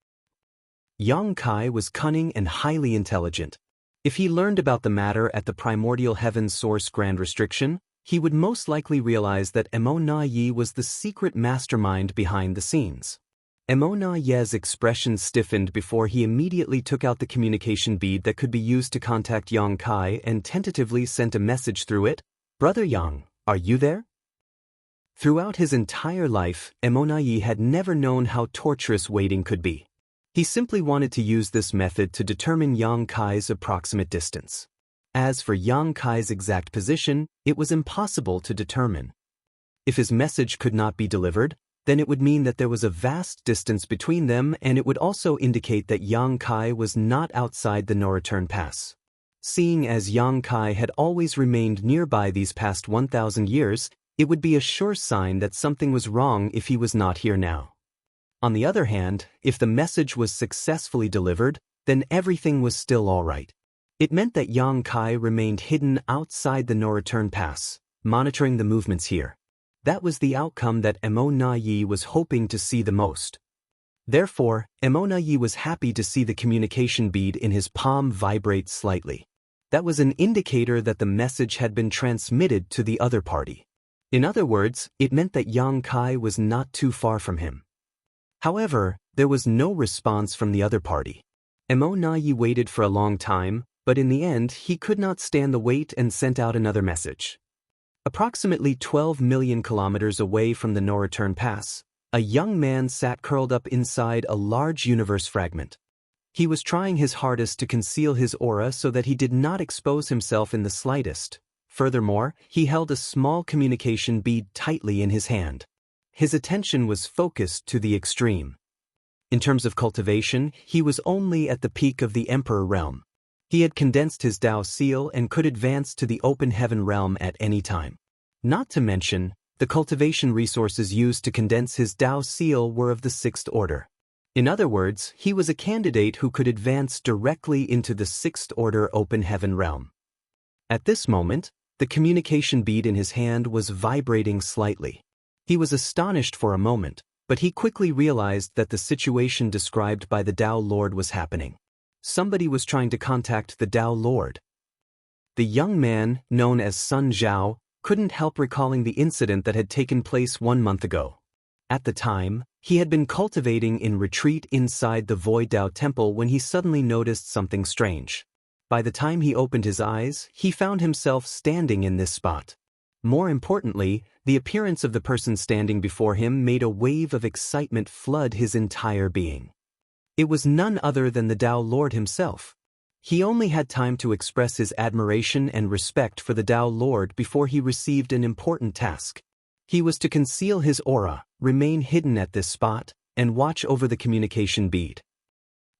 Yang Kai was cunning and highly intelligent. If he learned about the matter at the primordial heaven's source grand restriction, he would most likely realize that Mo Na Yi was the secret mastermind behind the scenes. Mo Na Yi's expression stiffened before he immediately took out the communication bead that could be used to contact Yang Kai and tentatively sent a message through it. "Brother Yang, are you there?" Throughout his entire life, Mo Na Yi had never known how torturous waiting could be. He simply wanted to use this method to determine Yang Kai's approximate distance. As for Yang Kai's exact position, it was impossible to determine. If his message could not be delivered, then it would mean that there was a vast distance between them, and it would also indicate that Yang Kai was not outside the No Return Pass. Seeing as Yang Kai had always remained nearby these past 1,000 years, it would be a sure sign that something was wrong if he was not here now. On the other hand, if the message was successfully delivered, then everything was still all right. It meant that Yang Kai remained hidden outside the No Return Pass, monitoring the movements here. That was the outcome that Mo Na Yi was hoping to see the most. Therefore, Mo Na Yi was happy to see the communication bead in his palm vibrate slightly. That was an indicator that the message had been transmitted to the other party. In other words, it meant that Yang Kai was not too far from him. However, there was no response from the other party. Mo Na Yi waited for a long time, but in the end he could not stand the wait and sent out another message. Approximately 12 million kilometers away from the No Return Pass, a young man sat curled up inside a large universe fragment. He was trying his hardest to conceal his aura so that he did not expose himself in the slightest. Furthermore, he held a small communication bead tightly in his hand. His attention was focused to the extreme. In terms of cultivation, he was only at the peak of the Emperor realm. He had condensed his Tao seal and could advance to the open heaven realm at any time. Not to mention, the cultivation resources used to condense his Tao seal were of the 6th order. In other words, he was a candidate who could advance directly into the 6th order open heaven realm. At this moment, the communication bead in his hand was vibrating slightly. He was astonished for a moment, but he quickly realized that the situation described by the Tao Lord was happening. Somebody was trying to contact the Tao Lord. The young man, known as Sun Zhao, couldn't help recalling the incident that had taken place 1 month ago. At the time, he had been cultivating in retreat inside the Void Dao Temple when he suddenly noticed something strange. By the time he opened his eyes, he found himself standing in this spot. More importantly, the appearance of the person standing before him made a wave of excitement flood his entire being. It was none other than the Tao Lord himself. He only had time to express his admiration and respect for the Tao Lord before he received an important task. He was to conceal his aura, remain hidden at this spot, and watch over the communication bead.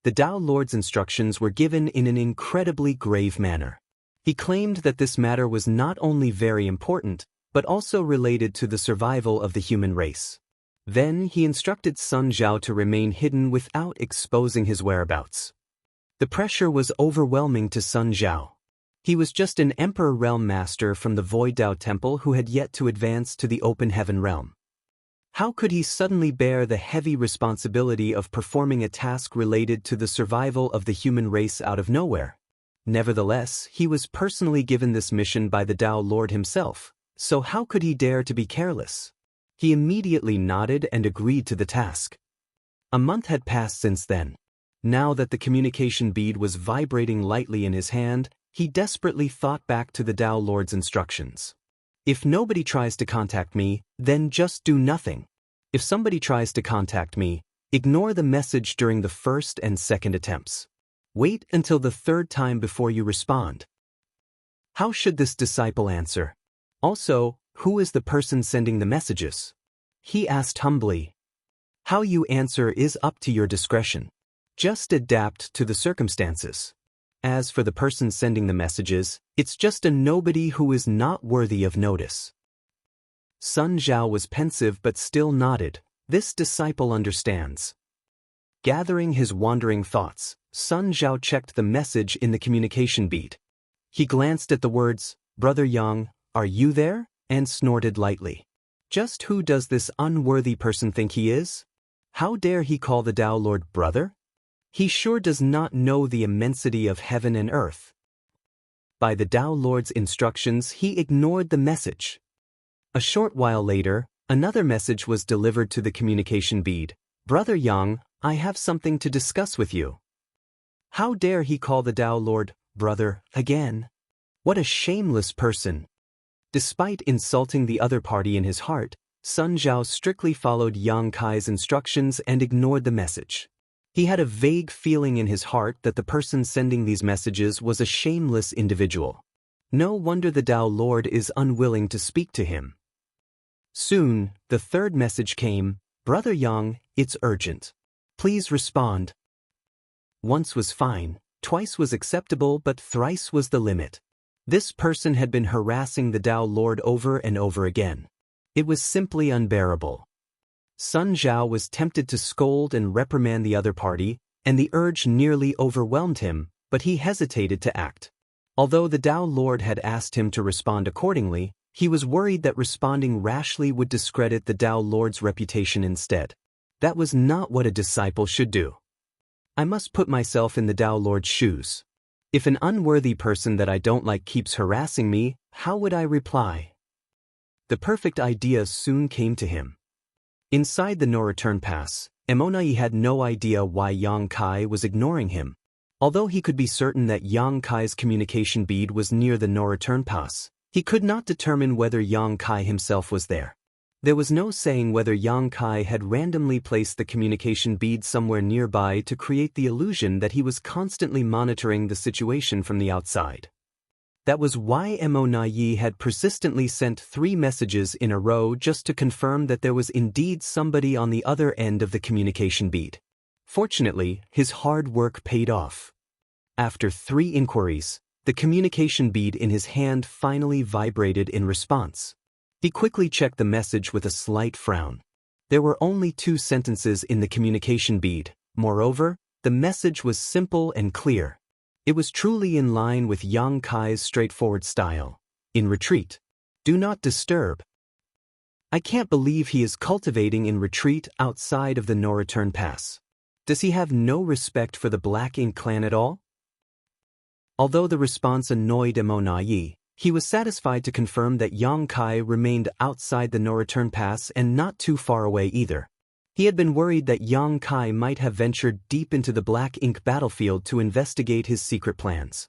The Tao Lord's instructions were given in an incredibly grave manner. He claimed that this matter was not only very important, but also related to the survival of the human race. Then he instructed Sun Zhao to remain hidden without exposing his whereabouts. The pressure was overwhelming to Sun Zhao. He was just an Emperor Realm Master from the Void Dao Temple who had yet to advance to the Open Heaven Realm. How could he suddenly bear the heavy responsibility of performing a task related to the survival of the human race out of nowhere? Nevertheless, he was personally given this mission by the Tao Lord himself, so how could he dare to be careless? He immediately nodded and agreed to the task. A month had passed since then. Now that the communication bead was vibrating lightly in his hand, he desperately thought back to the Tao Lord's instructions. If nobody tries to contact me, then just do nothing. If somebody tries to contact me, ignore the message during the first and second attempts. Wait until the third time before you respond. How should this disciple answer? Also, who is the person sending the messages? He asked humbly. How you answer is up to your discretion. Just adapt to the circumstances. As for the person sending the messages, it's just a nobody who is not worthy of notice. Sun Zhao was pensive but still nodded. This disciple understands. Gathering his wandering thoughts, Sun Zhao checked the message in the communication bead. He glanced at the words, "Brother Yang, are you there?" and snorted lightly. Just who does this unworthy person think he is? How dare he call the Tao Lord brother? He sure does not know the immensity of heaven and earth. By the Tao Lord's instructions, he ignored the message. A short while later, another message was delivered to the communication bead. "Brother Yang, I have something to discuss with you." How dare he call the Tao Lord brother again? What a shameless person. Despite insulting the other party in his heart, Sun Zhao strictly followed Yang Kai's instructions and ignored the message. He had a vague feeling in his heart that the person sending these messages was a shameless individual. No wonder the Tao Lord is unwilling to speak to him. Soon, the third message came, "Brother Yang, it's urgent. Please respond." Once was fine, twice was acceptable, but thrice was the limit. This person had been harassing the Tao Lord over and over again. It was simply unbearable. Sun Zhao was tempted to scold and reprimand the other party, and the urge nearly overwhelmed him, but he hesitated to act. Although the Tao Lord had asked him to respond accordingly, he was worried that responding rashly would discredit the Tao Lord's reputation instead. That was not what a disciple should do. I must put myself in the Tao Lord's shoes. If an unworthy person that I don't like keeps harassing me, how would I reply? The perfect idea soon came to him. Inside the no-return pass, Emonai had no idea why Yang Kai was ignoring him. Although he could be certain that Yang Kai's communication bead was near the no-return pass, he could not determine whether Yang Kai himself was there. There was no saying whether Yang Kai had randomly placed the communication bead somewhere nearby to create the illusion that he was constantly monitoring the situation from the outside. That was why Emonai had persistently sent 3 messages in a row just to confirm that there was indeed somebody on the other end of the communication bead. Fortunately, his hard work paid off. After 3 inquiries, the communication bead in his hand finally vibrated in response. He quickly checked the message with a slight frown. There were only 2 sentences in the communication bead. Moreover, the message was simple and clear. It was truly in line with Yang Kai's straightforward style. In retreat. Do not disturb. I can't believe he is cultivating in retreat outside of the no-return pass. Does he have no respect for the Black Ink clan at all? Although the response annoyed Emonai, He was satisfied to confirm that Yang Kai remained outside the no-return pass and not too far away either. He had been worried that Yang Kai might have ventured deep into the black ink battlefield to investigate his secret plans.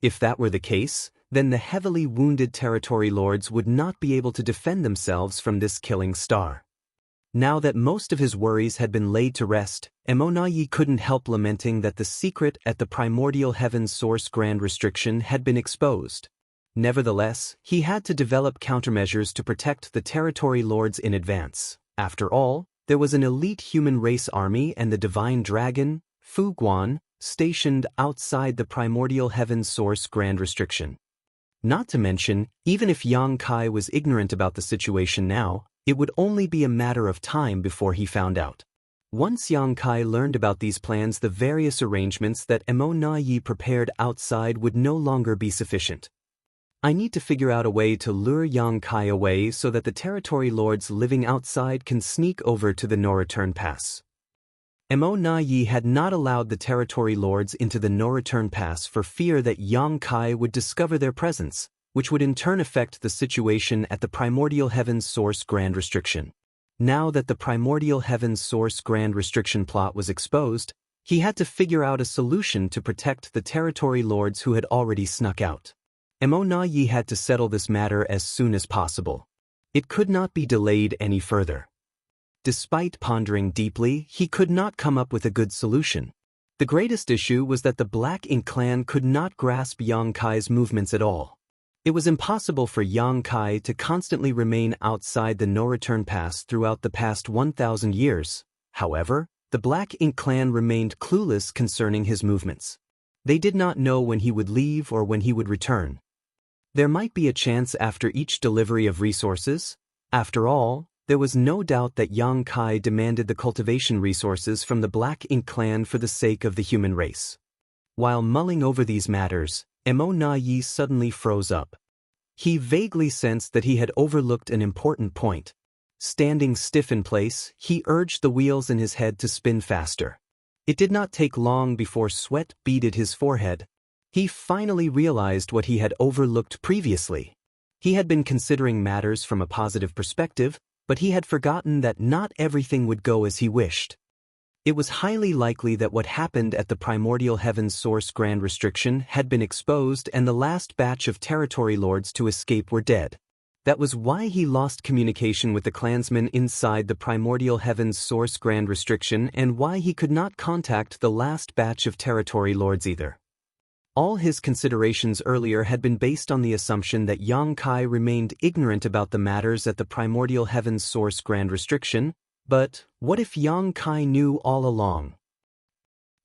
If that were the case, then the heavily wounded territory lords would not be able to defend themselves from this killing star. Now that most of his worries had been laid to rest, Emonayi couldn't help lamenting that the secret at the primordial heaven's source grand restriction had been exposed. Nevertheless, he had to develop countermeasures to protect the territory lords in advance. After all, there was an elite human race army and the divine dragon, Fu Guan, stationed outside the primordial heaven's source grand restriction. Not to mention, even if Yang Kai was ignorant about the situation now, it would only be a matter of time before he found out. Once Yang Kai learned about these plans, the various arrangements that Emonayi prepared outside would no longer be sufficient. I need to figure out a way to lure Yang Kai away so that the territory lords living outside can sneak over to the no-return pass. Emonayi had not allowed the territory lords into the no-return pass for fear that Yang Kai would discover their presence, which would in turn affect the situation at the primordial heaven's source grand restriction. Now that the primordial heaven's source grand restriction plot was exposed, he had to figure out a solution to protect the territory lords who had already snuck out. Emonayi had to settle this matter as soon as possible. It could not be delayed any further. Despite pondering deeply, he could not come up with a good solution. The greatest issue was that the Black Ink clan could not grasp Yang Kai's movements at all. It was impossible for Yang Kai to constantly remain outside the no-return pass throughout the past 1,000 years. However, the Black Ink clan remained clueless concerning his movements. They did not know when he would leave or when he would return. There might be a chance after each delivery of resources. After all, there was no doubt that Yang Kai demanded the cultivation resources from the Black Ink clan for the sake of the human race. While mulling over these matters, Emonayi suddenly froze up. He vaguely sensed that he had overlooked an important point. Standing stiff in place, he urged the wheels in his head to spin faster. It did not take long before sweat beaded his forehead. He finally realized what he had overlooked previously. He had been considering matters from a positive perspective, but he had forgotten that not everything would go as he wished. It was highly likely that what happened at the primordial heaven's source grand restriction had been exposed and the last batch of territory lords to escape were dead. That was why he lost communication with the clansmen inside the primordial heaven's source grand restriction and why he could not contact the last batch of territory lords either. All his considerations earlier had been based on the assumption that Yang Kai remained ignorant about the matters at the primordial heaven's source grand restriction, but what if Yang Kai knew all along?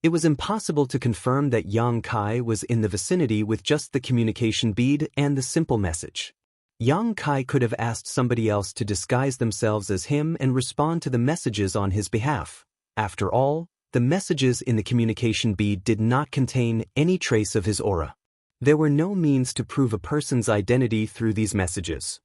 It was impossible to confirm that Yang Kai was in the vicinity with just the communication bead and the simple message. Yang Kai could have asked somebody else to disguise themselves as him and respond to the messages on his behalf. After all, the messages in the communication bead did not contain any trace of his aura. There were no means to prove a person's identity through these messages.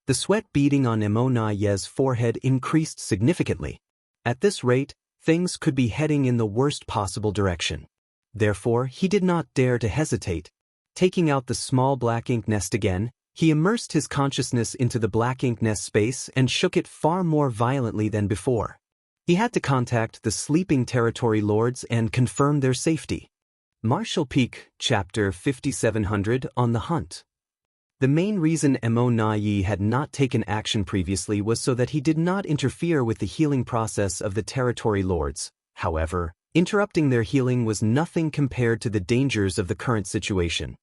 The sweat beading on Emonayi's forehead increased significantly. At this rate, things could be heading in the worst possible direction. Therefore, he did not dare to hesitate. Taking out the small black ink nest again, he immersed his consciousness into the black ink nest space and shook it far more violently than before. He had to contact the sleeping territory lords and confirm their safety. Marshall Peak, Chapter 5700, On the Hunt. The main reason Emonayi had not taken action previously was so that he did not interfere with the healing process of the territory lords. However, interrupting their healing was nothing compared to the dangers of the current situation.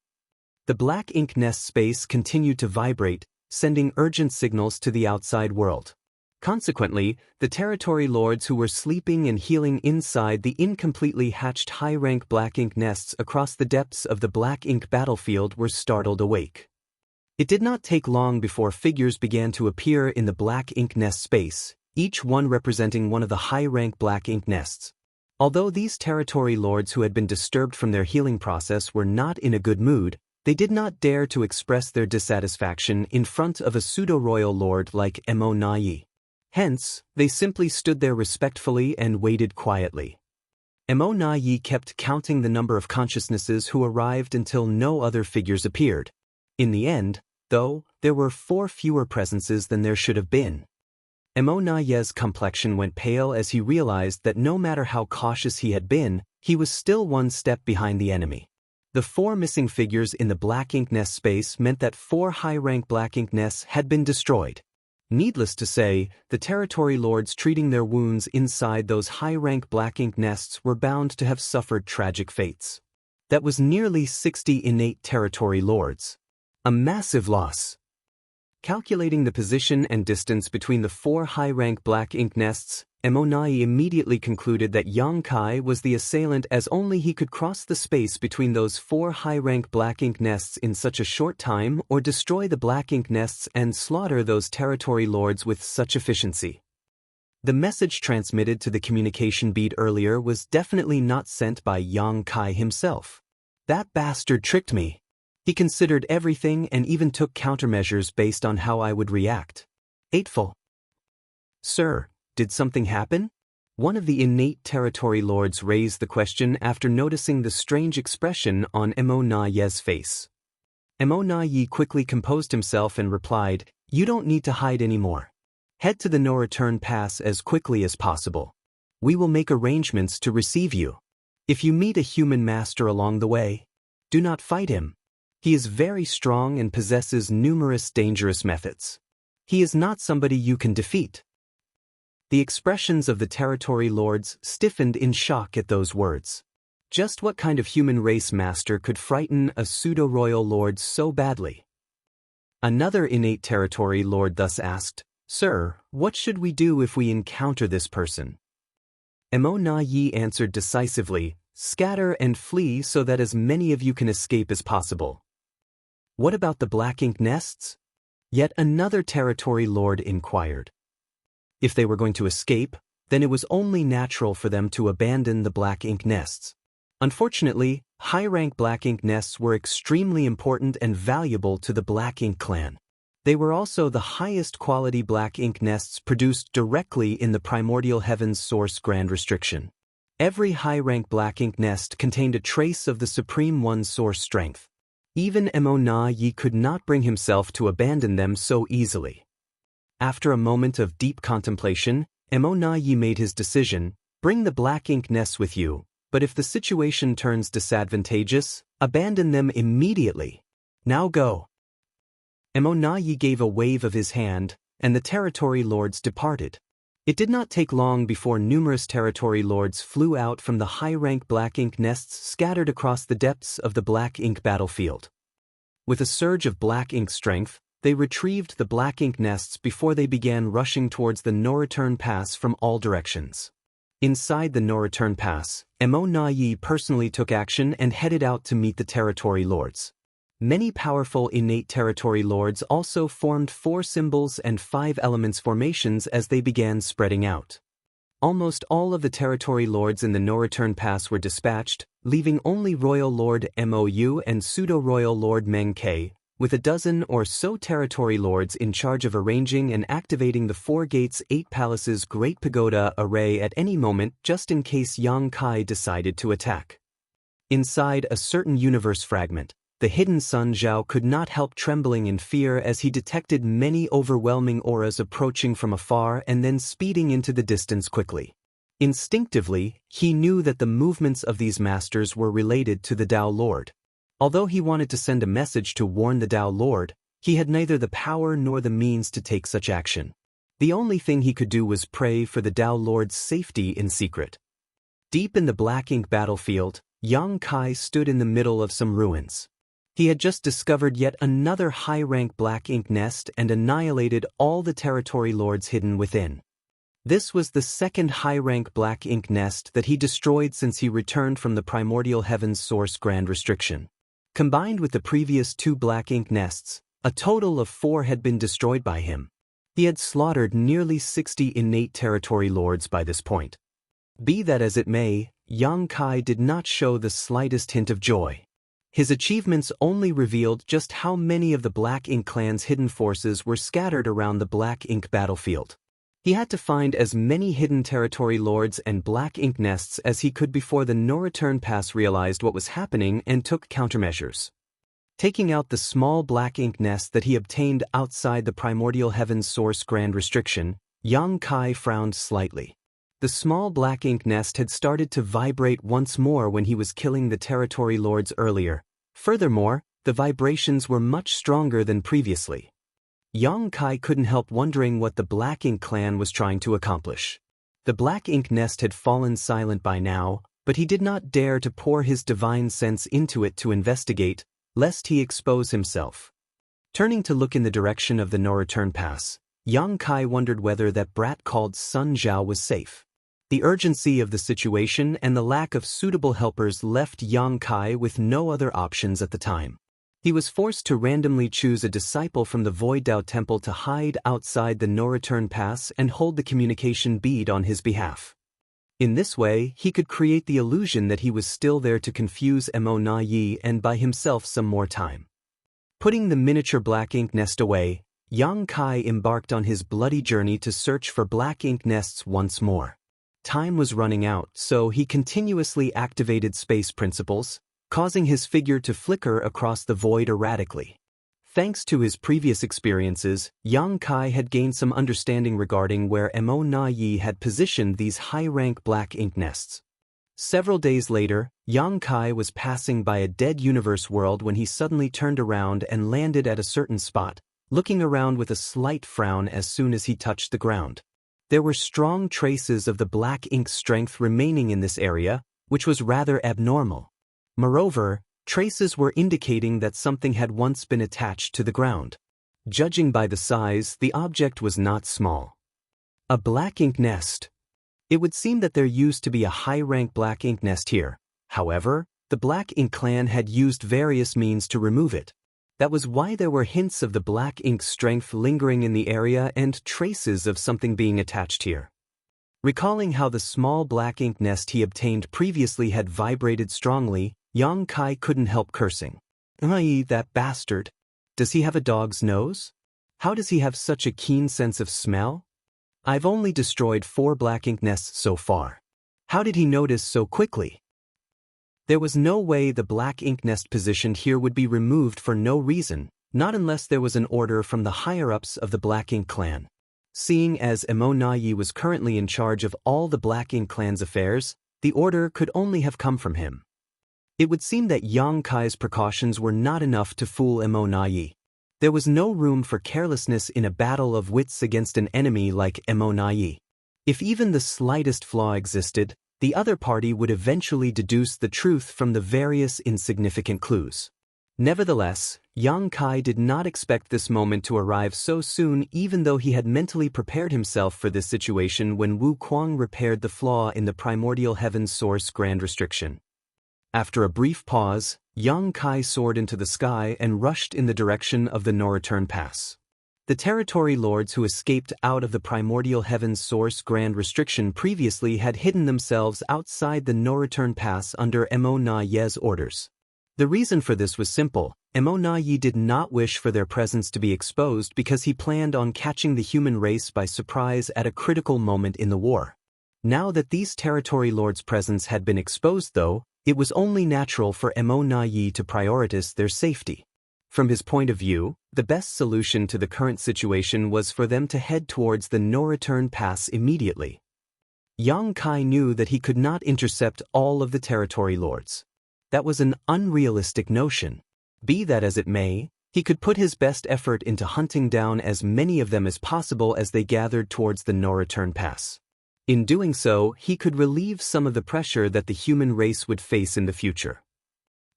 The black ink nest space continued to vibrate, sending urgent signals to the outside world. Consequently, the territory lords who were sleeping and healing inside the incompletely hatched high-rank black ink nests across the depths of the black ink battlefield were startled awake. It did not take long before figures began to appear in the black ink nest space, each one representing one of the high-rank black ink nests. Although these territory lords who had been disturbed from their healing process were not in a good mood, they did not dare to express their dissatisfaction in front of a pseudo-royal lord like Emonayi. Hence, they simply stood there respectfully and waited quietly. Emonayi kept counting the number of consciousnesses who arrived until no other figures appeared. In the end, though, there were 4 fewer presences than there should have been. Emonaye's complexion went pale as he realized that no matter how cautious he had been, he was still 1 step behind the enemy. The 4 missing figures in the black ink nest space meant that 4 high-rank black ink nests had been destroyed. Needless to say, the territory lords treating their wounds inside those high-rank black ink nests were bound to have suffered tragic fates. That was nearly 60 innate territory lords. A massive loss. Calculating the position and distance between the 4 high-rank black ink nests, Emonai immediately concluded that Yang Kai was the assailant, as only he could cross the space between those 4 high-rank black ink nests in such a short time, or destroy the black ink nests and slaughter those territory lords with such efficiency. The message transmitted to the communication bead earlier was definitely not sent by Yang Kai himself. That bastard tricked me. He considered everything and even took countermeasures based on how I would react. 8ful. Sir, did something happen? One of the innate territory lords raised the question after noticing the strange expression on Emonaye's face. Emonaye quickly composed himself and replied, "You don't need to hide anymore. Head to the no-return pass as quickly as possible. We will make arrangements to receive you. If you meet a human master along the way, do not fight him. He is very strong and possesses numerous dangerous methods. He is not somebody you can defeat." The expressions of the territory lords stiffened in shock at those words. Just what kind of human race master could frighten a pseudo-royal lord so badly? Another innate territory lord thus asked, "Sir, what should we do if we encounter this person?" Emonaye answered decisively, "Scatter and flee so that as many of you can escape as possible." What about the black ink nests? Yet another territory lord inquired. If they were going to escape, then it was only natural for them to abandon the black ink nests. Unfortunately, high-rank black ink nests were extremely important and valuable to the black ink clan. They were also the highest quality black ink nests produced directly in the primordial heavens source grand restriction. Every high-rank black ink nest contained a trace of the Supreme One's source strength. Even Emonaye could not bring himself to abandon them so easily. After a moment of deep contemplation, Emonaye made his decision: bring the black ink nests with you, but if the situation turns disadvantageous, abandon them immediately. Now go. Emonaye gave a wave of his hand, and the territory lords departed. It did not take long before numerous territory lords flew out from the high-rank black ink nests scattered across the depths of the black ink battlefield. With a surge of black ink strength, they retrieved the black ink nests before they began rushing towards the no-return pass from all directions. Inside the no-return pass, Emonaye personally took action and headed out to meet the territory lords. Many powerful innate territory lords also formed 4 symbols and 5 elements formations as they began spreading out. Almost all of the territory lords in the no-return pass were dispatched, leaving only Royal Lord Mou and Pseudo-Royal Lord Meng Ke, with a dozen or so territory lords in charge of arranging and activating the 4 gates 8 palaces Great Pagoda array at any moment just in case Yang Kai decided to attack. Inside a certain universe fragment, the hidden Sun Zhao could not help trembling in fear as he detected many overwhelming auras approaching from afar and then speeding into the distance quickly. Instinctively, he knew that the movements of these masters were related to the Tao Lord. Although he wanted to send a message to warn the Tao Lord, he had neither the power nor the means to take such action. The only thing he could do was pray for the Tao Lord's safety in secret. Deep in the black ink battlefield, Yang Kai stood in the middle of some ruins. He had just discovered yet another high-rank black ink nest and annihilated all the territory lords hidden within. This was the second high-rank black ink nest that he destroyed since he returned from the primordial heavens source grand restriction. Combined with the previous 2 black ink nests, a total of 4 had been destroyed by him. He had slaughtered nearly 60 innate territory lords by this point. Be that as it may, Yang Kai did not show the slightest hint of joy. His achievements only revealed just how many of the Black Ink clan's hidden forces were scattered around the Black Ink battlefield. He had to find as many hidden territory lords and Black Ink nests as he could before the no-return pass realized what was happening and took countermeasures. Taking out the small black ink nest that he obtained outside the primordial heaven's source grand restriction, Yang Kai frowned slightly. The small black ink nest had started to vibrate once more when he was killing the territory lords earlier. Furthermore, the vibrations were much stronger than previously. Yang Kai couldn't help wondering what the Black Ink clan was trying to accomplish. The black ink nest had fallen silent by now, but he did not dare to pour his divine sense into it to investigate, lest he expose himself. Turning to look in the direction of the no-return pass, Yang Kai wondered whether that brat called Sun Zhao was safe. The urgency of the situation and the lack of suitable helpers left Yang Kai with no other options at the time. He was forced to randomly choose a disciple from the Void Dao Temple to hide outside the no-return pass and hold the communication bead on his behalf. In this way, he could create the illusion that he was still there to confuse Mo Na Yi and buy himself some more time. Putting the miniature black ink nest away, Yang Kai embarked on his bloody journey to search for black ink nests once more. Time was running out, so he continuously activated space principles, causing his figure to flicker across the void erratically. Thanks to his previous experiences, Yang Kai had gained some understanding regarding where Mo Na Yi had positioned these high-rank black ink nests. Several days later, Yang Kai was passing by a dead universe world when he suddenly turned around and landed at a certain spot, looking around with a slight frown as soon as he touched the ground. There were strong traces of the black ink strength remaining in this area, which was rather abnormal. Moreover, traces were indicating that something had once been attached to the ground. Judging by the size, the object was not small. A black ink nest. It would seem that there used to be a high-rank black ink nest here. However, the Black Ink clan had used various means to remove it. That was why there were hints of the black ink strength lingering in the area and traces of something being attached here. Recalling how the small black ink nest he obtained previously had vibrated strongly, Yang Kai couldn't help cursing. "Aye, that bastard. Does he have a dog's nose? How does he have such a keen sense of smell? I've only destroyed 4 black ink nests so far. How did he notice so quickly?" There was no way the black ink nest positioned here would be removed for no reason, not unless there was an order from the higher-ups of the Black Ink clan. Seeing as Mo Na Yi was currently in charge of all the Black Ink clan's affairs, the order could only have come from him. It would seem that Yang Kai's precautions were not enough to fool Mo Na Yi. There was no room for carelessness in a battle of wits against an enemy like Mo Na Yi. If even the slightest flaw existed, the other party would eventually deduce the truth from the various insignificant clues. Nevertheless, Yang Kai did not expect this moment to arrive so soon, even though he had mentally prepared himself for this situation when Wu Kuang repaired the flaw in the primordial heaven's source grand restriction. After a brief pause, Yang Kai soared into the sky and rushed in the direction of the no-return pass. The territory lords who escaped out of the primordial heaven's source grand restriction previously had hidden themselves outside the no-return pass under Mo Na Yi's orders. The reason for this was simple. Mo Na Yi did not wish for their presence to be exposed because he planned on catching the human race by surprise at a critical moment in the war. Now that these territory lords' presence had been exposed though, it was only natural for Mo Na Yi to prioritize their safety. From his point of view, the best solution to the current situation was for them to head towards the no-return pass immediately. Yang Kai knew that he could not intercept all of the territory lords. That was an unrealistic notion. Be that as it may, he could put his best effort into hunting down as many of them as possible as they gathered towards the no-return pass. In doing so, he could relieve some of the pressure that the human race would face in the future.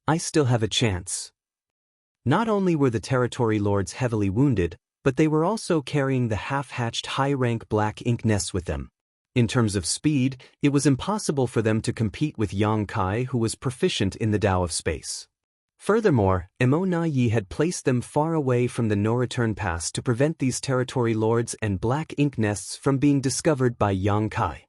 I still have a chance. Not only were the territory lords heavily wounded, but they were also carrying the half-hatched high-rank black ink nests with them. In terms of speed, it was impossible for them to compete with Yang Kai, who was proficient in the Tao of space. Furthermore, Mo Na Yi had placed them far away from the no-return pass to prevent these territory lords and black ink nests from being discovered by Yang Kai.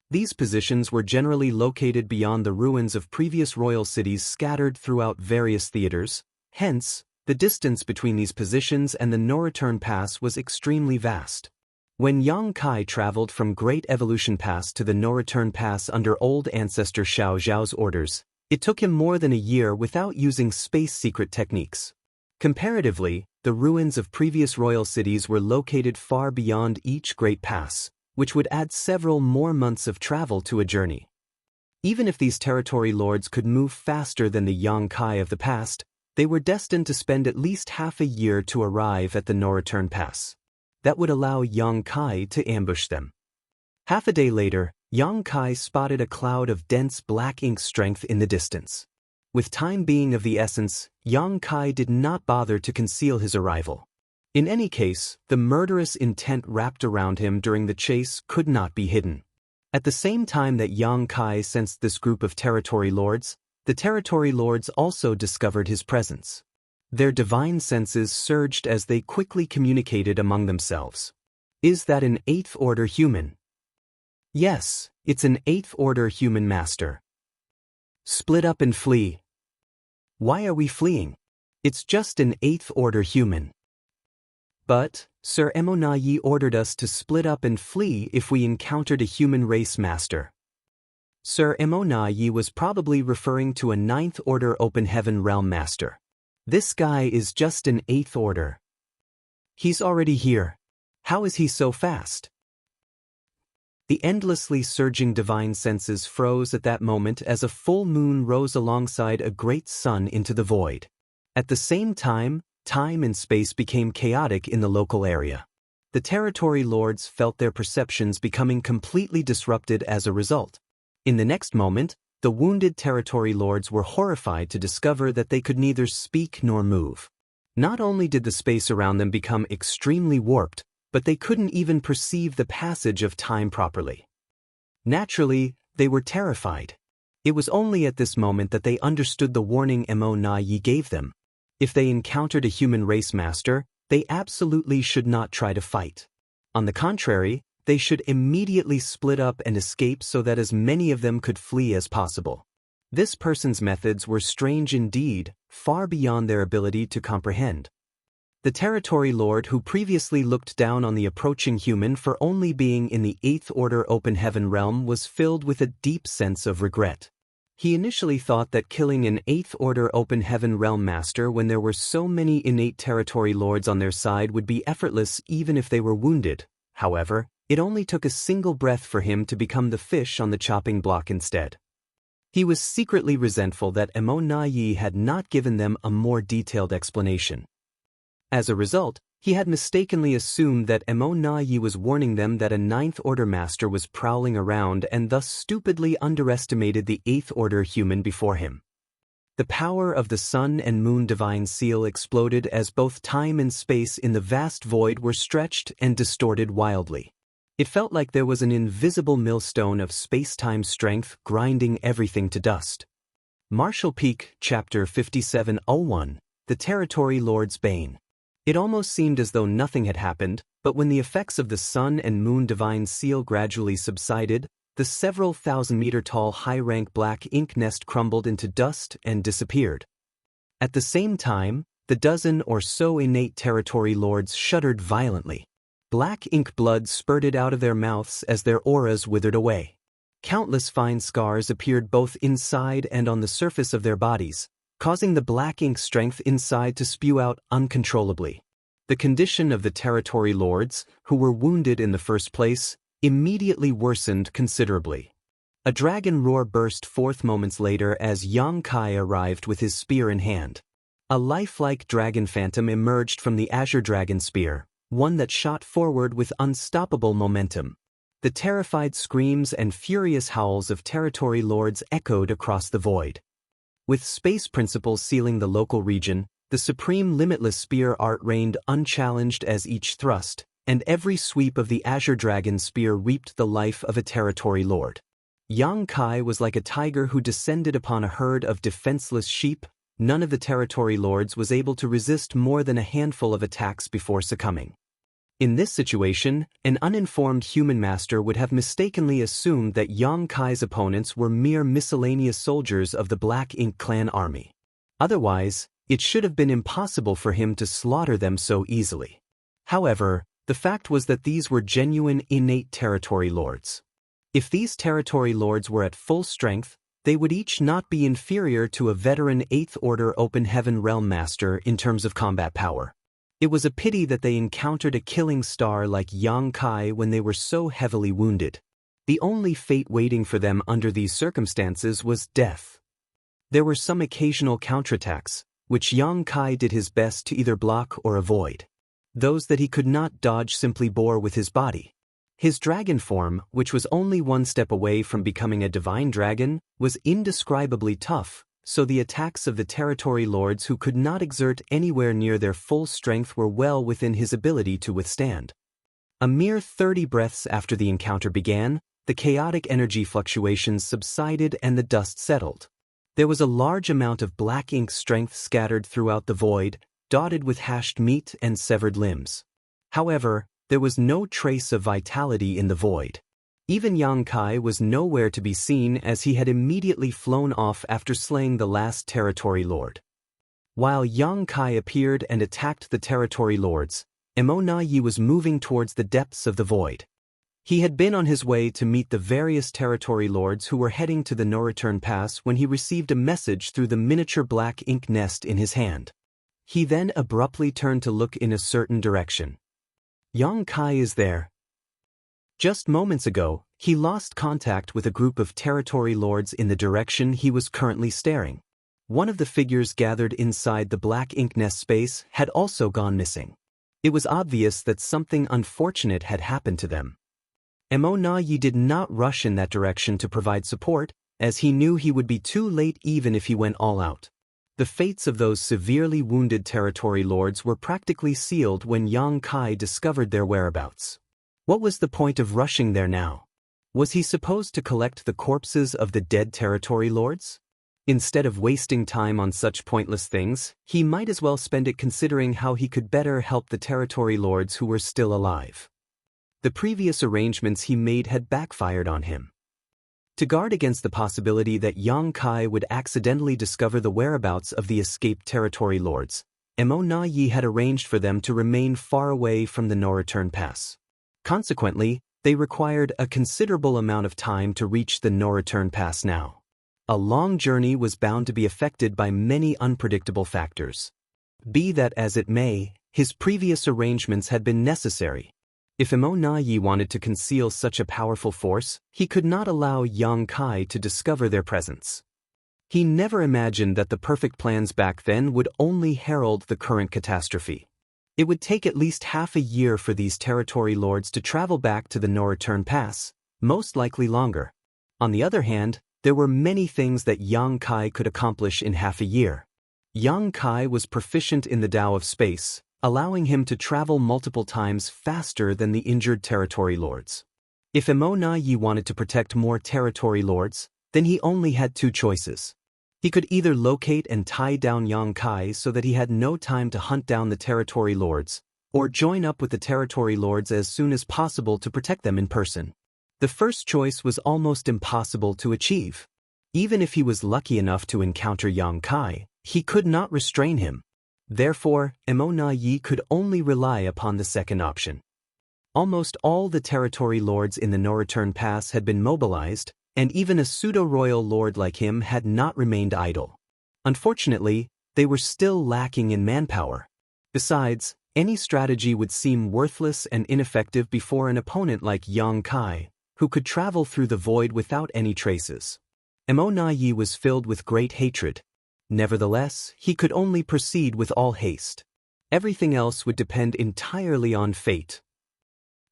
These positions were generally located beyond the ruins of previous royal cities scattered throughout various theaters. Hence, the distance between these positions and the no-return pass was extremely vast. When Yang Kai traveled from Great Evolution Pass to the no-return pass under Old Ancestor Xiao Zhao's orders, It took him more than a year without using space secret techniques. Comparatively, the ruins of previous royal cities were located far beyond each great pass, which would add several more months of travel to a journey. Even if these territory lords could move faster than the Yongkai of the past, they were destined to spend at least half a year to arrive at the no-return pass. That would allow Yongkai to ambush them. Half a day later, Yongkai spotted a cloud of dense black ink strength in the distance. With time being of the essence, Yongkai did not bother to conceal his arrival. In any case, the murderous intent wrapped around him during the chase could not be hidden. At the same time that Yongkai sensed this group of territory lords, the territory lords also discovered his presence. Their divine senses surged as they quickly communicated among themselves. Is that an 8th order human? Yes, it's an 8th order human master. Split up and flee. Why are we fleeing? It's just an 8th order human. But, Sir Emonayi ordered us to split up and flee if we encountered a human race master. Sir Emonayi was probably referring to a 9th order open heaven realm master. This guy is just an 8th order. He's already here. How is he so fast? The endlessly surging divine senses froze at that moment as a full moon rose alongside a great sun into the void. At the same time, time and space became chaotic in the local area. The territory lords felt their perceptions becoming completely disrupted as a result. In the next moment, the wounded territory lords were horrified to discover that they could neither speak nor move. Not only did the space around them become extremely warped, but they couldn't even perceive the passage of time properly. Naturally, they were terrified. It was only at this moment that they understood the warning Emonayi gave them. If they encountered a human race master, they absolutely should not try to fight. On the contrary, they should immediately split up and escape so that as many of them could flee as possible. This person's methods were strange indeed, far beyond their ability to comprehend. The territory lord who previously looked down on the approaching human for only being in the 8th order open heaven realm was filled with a deep sense of regret. He initially thought that killing an 8th order open heaven realm master when there were so many innate territory lords on their side would be effortless even if they were wounded. However, it only took a single breath for him to become the fish on the chopping block instead. He was secretly resentful that Emonayi had not given them a more detailed explanation. As a result, he had mistakenly assumed that Emonayi was warning them that a 9th order master was prowling around and thus stupidly underestimated the 8th order human before him. The power of the sun and moon divine seal exploded as both time and space in the vast void were stretched and distorted wildly. It felt like there was an invisible millstone of space-time strength grinding everything to dust. Martial Peak, Chapter 5701, The Territory Lord's Bane. It almost seemed as though nothing had happened, but when the effects of the sun and moon divine seal gradually subsided, the several thousand-meter-tall high-rank black ink nest crumbled into dust and disappeared. At the same time, the dozen or so innate territory lords shuddered violently. Black ink blood spurted out of their mouths as their auras withered away. Countless fine scars appeared both inside and on the surface of their bodies, causing the black ink strength inside to spew out uncontrollably. The condition of the territory lords, who were wounded in the first place, immediately worsened considerably. A dragon roar burst forth moments later as Yongkai arrived with his spear in hand. A lifelike dragon phantom emerged from the azure dragon spear, one that shot forward with unstoppable momentum. The terrified screams and furious howls of territory lords echoed across the void. With space principles sealing the local region, the supreme limitless spear art reigned unchallenged as each thrust, and every sweep of the azure dragon spear reaped the life of a territory lord. Yongkai was like a tiger who descended upon a herd of defenseless sheep. None of the territory lords was able to resist more than a handful of attacks before succumbing. In this situation, an uninformed human master would have mistakenly assumed that Yongkai's opponents were mere miscellaneous soldiers of the Black Ink clan army. Otherwise, it should have been impossible for him to slaughter them so easily. However, the fact was that these were genuine innate territory lords. If these territory lords were at full strength, They would each not be inferior to a veteran 8th Order Open Heaven Realm Master in terms of combat power. It was a pity that they encountered a killing star like Yang Kai when they were so heavily wounded. The only fate waiting for them under these circumstances was death. There were some occasional counterattacks, which Yang Kai did his best to either block or avoid. Those that he could not dodge simply bore with his body. His dragon form, which was only one step away from becoming a divine dragon, was indescribably tough, so the attacks of the territory lords who could not exert anywhere near their full strength were well within his ability to withstand. A mere 30 breaths after the encounter began, the chaotic energy fluctuations subsided and the dust settled. There was a large amount of black ink strength scattered throughout the void, dotted with hashed meat and severed limbs. However, there was no trace of vitality in the void. Even Yang Kai was nowhere to be seen as he had immediately flown off after slaying the last territory lord. While Yang Kai appeared and attacked the territory lords, Emo Yi was moving towards the depths of the void. He had been on his way to meet the various territory lords who were heading to the no-return pass when he received a message through the miniature black ink nest in his hand. He then abruptly turned to look in a certain direction. Yang Kai is there. Just moments ago, he lost contact with a group of territory lords in the direction he was currently staring. One of the figures gathered inside the black ink nest space had also gone missing. It was obvious that something unfortunate had happened to them. Emo Yi did not rush in that direction to provide support, as he knew he would be too late even if he went all out. The fates of those severely wounded territory lords were practically sealed when Yang Kai discovered their whereabouts. What was the point of rushing there now? Was he supposed to collect the corpses of the dead territory lords? Instead of wasting time on such pointless things, he might as well spend it considering how he could better help the territory lords who were still alive. The previous arrangements he made had backfired on him. To guard against the possibility that Yang Kai would accidentally discover the whereabouts of the escaped territory lords, Emo Yi had arranged for them to remain far away from the no-return pass. Consequently, they required a considerable amount of time to reach the no-return pass now. A long journey was bound to be affected by many unpredictable factors. Be that as it may, his previous arrangements had been necessary. If Emo Yi wanted to conceal such a powerful force, he could not allow Yang Kai to discover their presence. He never imagined that the perfect plans back then would only herald the current catastrophe. It would take at least half a year for these territory lords to travel back to the no-return pass, most likely longer. On the other hand, there were many things that Yang Kai could accomplish in half a year. Yang Kai was proficient in the Tao of space, allowing him to travel multiple times faster than the injured territory lords. If Emo Yi wanted to protect more territory lords, then he only had two choices. He could either locate and tie down Yang Kai so that he had no time to hunt down the territory lords, or join up with the territory lords as soon as possible to protect them in person. The first choice was almost impossible to achieve. Even if he was lucky enough to encounter Yang Kai, he could not restrain him. Therefore, Emo Yi could only rely upon the second option. Almost all the territory lords in the no-return pass had been mobilized, and even a pseudo-royal lord like him had not remained idle. Unfortunately, they were still lacking in manpower. Besides, any strategy would seem worthless and ineffective before an opponent like Yang Kai, who could travel through the void without any traces. Emo Yi was filled with great hatred. Nevertheless, he could only proceed with all haste. Everything else would depend entirely on fate.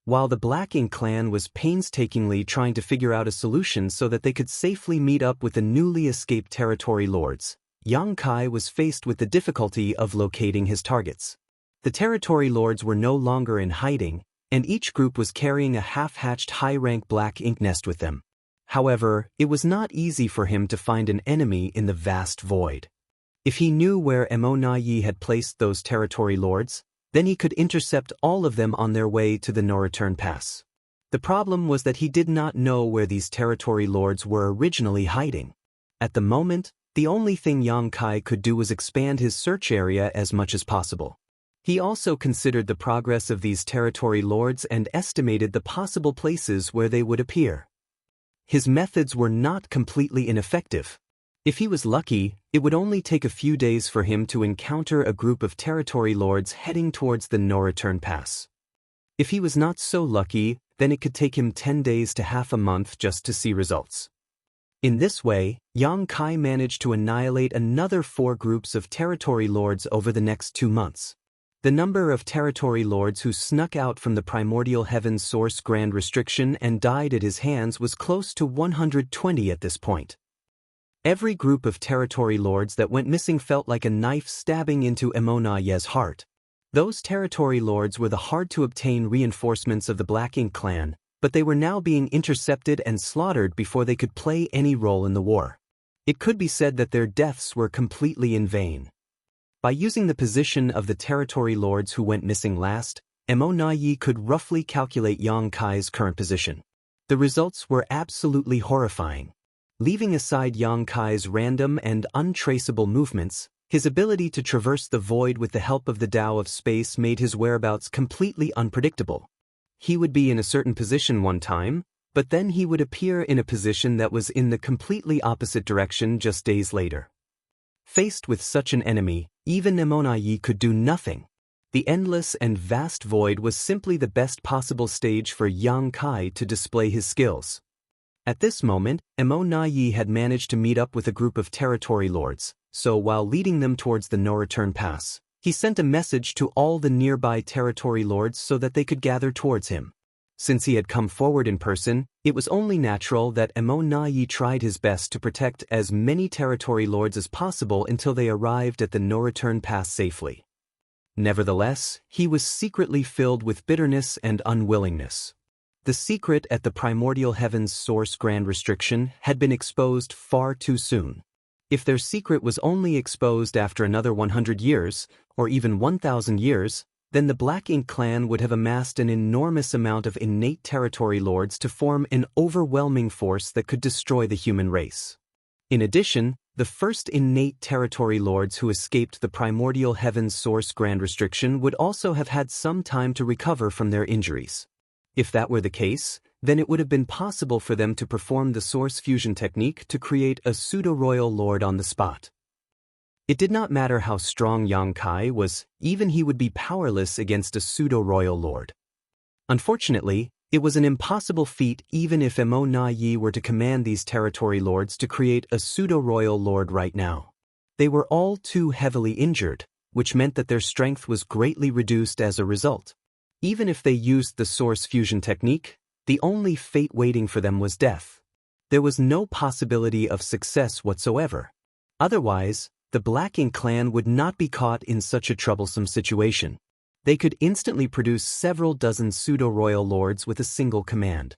While the Black Ink clan was painstakingly trying to figure out a solution so that they could safely meet up with the newly escaped territory lords, Yang Kai was faced with the difficulty of locating his targets. The territory lords were no longer in hiding, and each group was carrying a half-hatched high-rank black ink nest with them. However, it was not easy for him to find an enemy in the vast void. If he knew where Emo Yi had placed those territory lords, then he could intercept all of them on their way to the no-return pass. The problem was that he did not know where these territory lords were originally hiding. At the moment, the only thing Yang Kai could do was expand his search area as much as possible. He also considered the progress of these territory lords and estimated the possible places where they would appear. his methods were not completely ineffective. If he was lucky, it would only take a few days for him to encounter a group of territory lords heading towards the no-return pass. If he was not so lucky, then it could take him 10 days to half a month just to see results. In this way, Yang Kai managed to annihilate another 4 groups of territory lords over the next 2 months. The number of territory lords who snuck out from the primordial heaven's source grand restriction and died at his hands was close to 120 at this point. Every group of territory lords that went missing felt like a knife stabbing into Emonaye's heart. Those territory lords were the hard-to-obtain reinforcements of the Black Ink clan, but they were now being intercepted and slaughtered before they could play any role in the war. It could be said that their deaths were completely in vain. By using the position of the territory lords who went missing last, Emonaye could roughly calculate Yang Kai's current position. The results were absolutely horrifying. Leaving aside Yang Kai's random and untraceable movements, his ability to traverse the void with the help of the Tao of space made his whereabouts completely unpredictable. He would be in a certain position one time, but then he would appear in a position that was in the completely opposite direction just days later. Faced with such an enemy, even Emonaye could do nothing. The endless and vast void was simply the best possible stage for Yang Kai to display his skills. At this moment, Emonaye had managed to meet up with a group of territory lords, so while leading them towards the no-return pass, he sent a message to all the nearby territory lords so that they could gather towards him. Since he had come forward in person, it was only natural that Emonaye tried his best to protect as many territory lords as possible until they arrived at the no-return pass safely. Nevertheless, he was secretly filled with bitterness and unwillingness. The secret at the primordial heaven's source grand restriction had been exposed far too soon. If their secret was only exposed after another 100 years, or even 1,000 years, then the Black Ink clan would have amassed an enormous amount of innate territory lords to form an overwhelming force that could destroy the human race. In addition, the first innate territory lords who escaped the primordial heaven's source grand restriction would also have had some time to recover from their injuries. If that were the case, then it would have been possible for them to perform the source fusion technique to create a pseudo-royal lord on the spot. It did not matter how strong Yang Kai was, even he would be powerless against a pseudo-royal lord. Unfortunately, it was an impossible feat even if Emonaye were to command these territory lords to create a pseudo-royal lord right now. They were all too heavily injured, which meant that their strength was greatly reduced as a result. Even if they used the source fusion technique, the only fate waiting for them was death. There was no possibility of success whatsoever. Otherwise, the Black Ink clan would not be caught in such a troublesome situation. They could instantly produce several dozen pseudo-royal lords with a single command.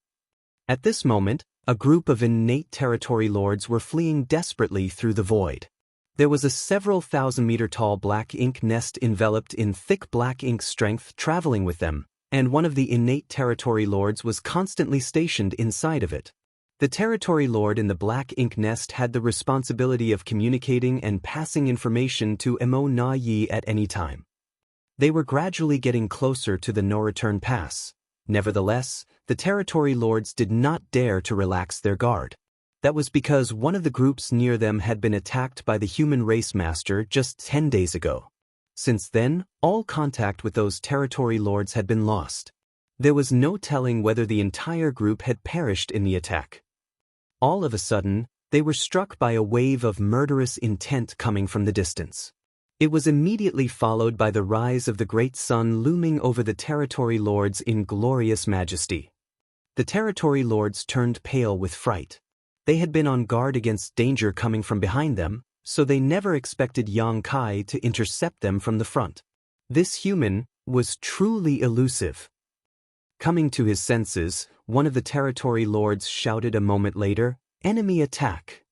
At this moment, a group of innate territory lords were fleeing desperately through the void. There was a several thousand-meter-tall black ink nest enveloped in thick black ink strength traveling with them, and one of the innate territory lords was constantly stationed inside of it. The territory lord in the black ink nest had the responsibility of communicating and passing information to Emonaye at any time. They were gradually getting closer to the no-return pass. Nevertheless, the territory lords did not dare to relax their guard. That was because one of the groups near them had been attacked by the human race master just 10 days ago. Since then, all contact with those territory lords had been lost. There was no telling whether the entire group had perished in the attack. All of a sudden, they were struck by a wave of murderous intent coming from the distance. It was immediately followed by the rise of the great sun looming over the territory lords in glorious majesty. The territory lords turned pale with fright. They had been on guard against danger coming from behind them, so they never expected Yang Kai to intercept them from the front. This human was truly elusive. Coming to his senses, one of the territory lords shouted a moment later, "Enemy attack!"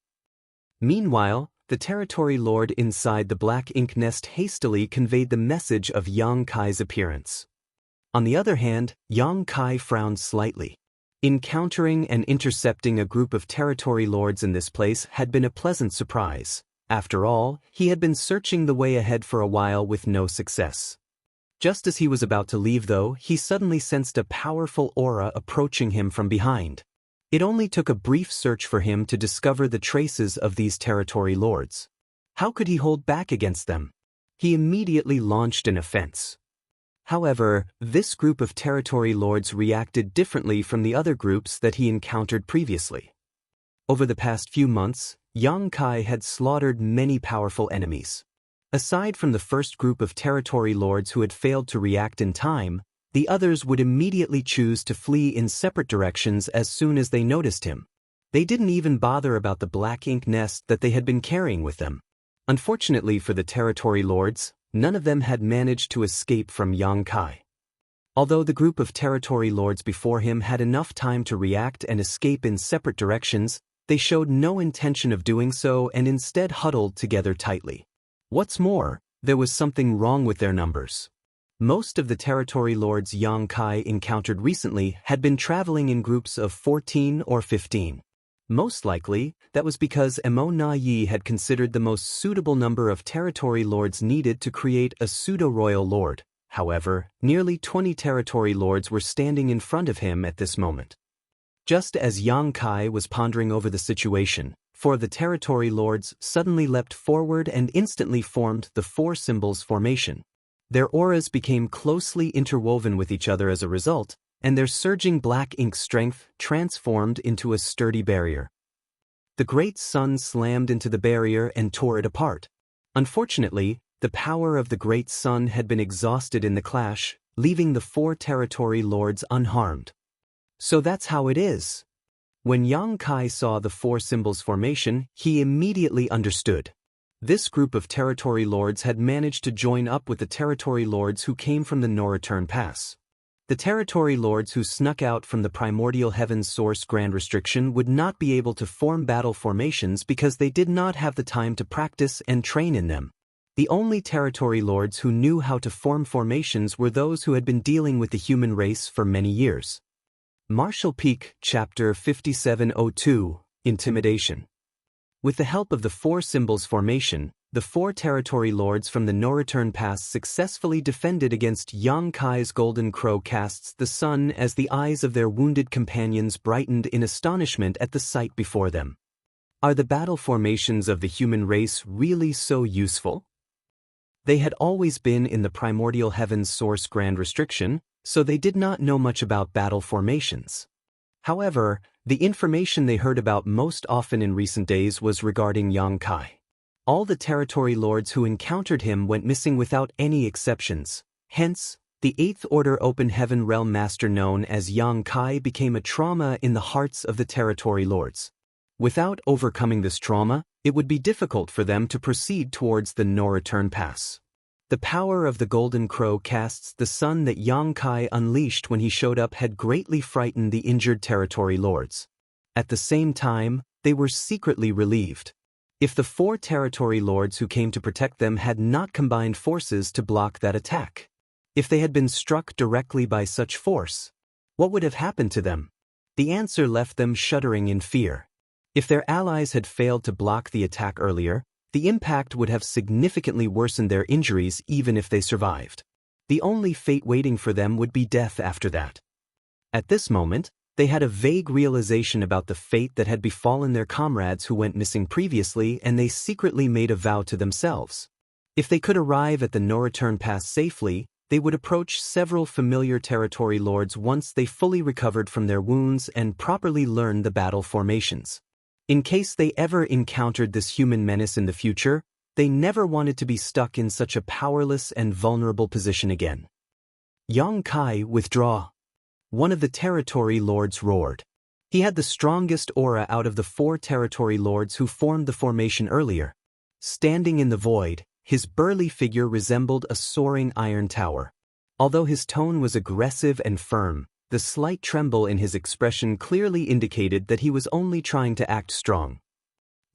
Meanwhile, the territory lord inside the black ink nest hastily conveyed the message of Yang Kai's appearance. On the other hand, Yang Kai frowned slightly. Encountering and intercepting a group of territory lords in this place had been a pleasant surprise. After all, he had been searching the way ahead for a while with no success. Just as he was about to leave though, he suddenly sensed a powerful aura approaching him from behind. It only took a brief search for him to discover the traces of these territory lords. How could he hold back against them? He immediately launched an offense. However, this group of territory lords reacted differently from the other groups that he encountered previously. Over the past few months, Yang Kai had slaughtered many powerful enemies. Aside from the first group of territory lords who had failed to react in time, the others would immediately choose to flee in separate directions as soon as they noticed him. They didn't even bother about the black ink nest that they had been carrying with them. Unfortunately for the territory lords, none of them had managed to escape from Yang Kai. Although the group of territory lords before him had enough time to react and escape in separate directions, they showed no intention of doing so and instead huddled together tightly. What's more, there was something wrong with their numbers. Most of the territory lords Yang Kai encountered recently had been traveling in groups of 14 or 15. Most likely, that was because Emo Na Yi had considered the most suitable number of territory lords needed to create a pseudo-royal lord. However, nearly 20 territory lords were standing in front of him at this moment. Just as Yang Kai was pondering over the situation, four of the territory lords suddenly leapt forward and instantly formed the four symbols formation. Their auras became closely interwoven with each other as a result, and their surging black ink strength transformed into a sturdy barrier. The great sun slammed into the barrier and tore it apart. Unfortunately, the power of the great sun had been exhausted in the clash, leaving the four territory lords unharmed. So that's how it is. When Yang Kai saw the four symbols formation, he immediately understood. This group of territory lords had managed to join up with the territory lords who came from the No-Return Pass. The territory lords who snuck out from the primordial heaven's source grand restriction would not be able to form battle formations because they did not have the time to practice and train in them. The only territory lords who knew how to form formations were those who had been dealing with the human race for many years. Martial Peak, Chapter 5702, Intimidation. With the help of the four symbols formation, the four territory lords from the No-Return Pass successfully defended against Yang Kai's golden crow casts the sun as the eyes of their wounded companions brightened in astonishment at the sight before them. Are the battle formations of the human race really so useful? They had always been in the primordial heaven's source grand restriction, so they did not know much about battle formations. However, the information they heard about most often in recent days was regarding Yang Kai. All the territory lords who encountered him went missing without any exceptions. Hence, the Eighth Order Open Heaven Realm Master known as Yang Kai became a trauma in the hearts of the territory lords. Without overcoming this trauma, it would be difficult for them to proceed towards the No-Return Pass. The power of the Golden Crow casts the sun that Yang Kai unleashed when he showed up had greatly frightened the injured territory lords. At the same time, they were secretly relieved. If the four territory lords who came to protect them had not combined forces to block that attack, if they had been struck directly by such force, what would have happened to them? The answer left them shuddering in fear. If their allies had failed to block the attack earlier, the impact would have significantly worsened their injuries even if they survived. The only fate waiting for them would be death after that. At this moment, they had a vague realization about the fate that had befallen their comrades who went missing previously, and they secretly made a vow to themselves. If they could arrive at the No-Return Pass safely, they would approach several familiar territory lords once they fully recovered from their wounds and properly learned the battle formations. In case they ever encountered this human menace in the future, they never wanted to be stuck in such a powerless and vulnerable position again. Yang Kai, withdraw. One of the territory lords roared. He had the strongest aura out of the four territory lords who formed the formation earlier. Standing in the void, his burly figure resembled a soaring iron tower. Although his tone was aggressive and firm, the slight tremble in his expression clearly indicated that he was only trying to act strong.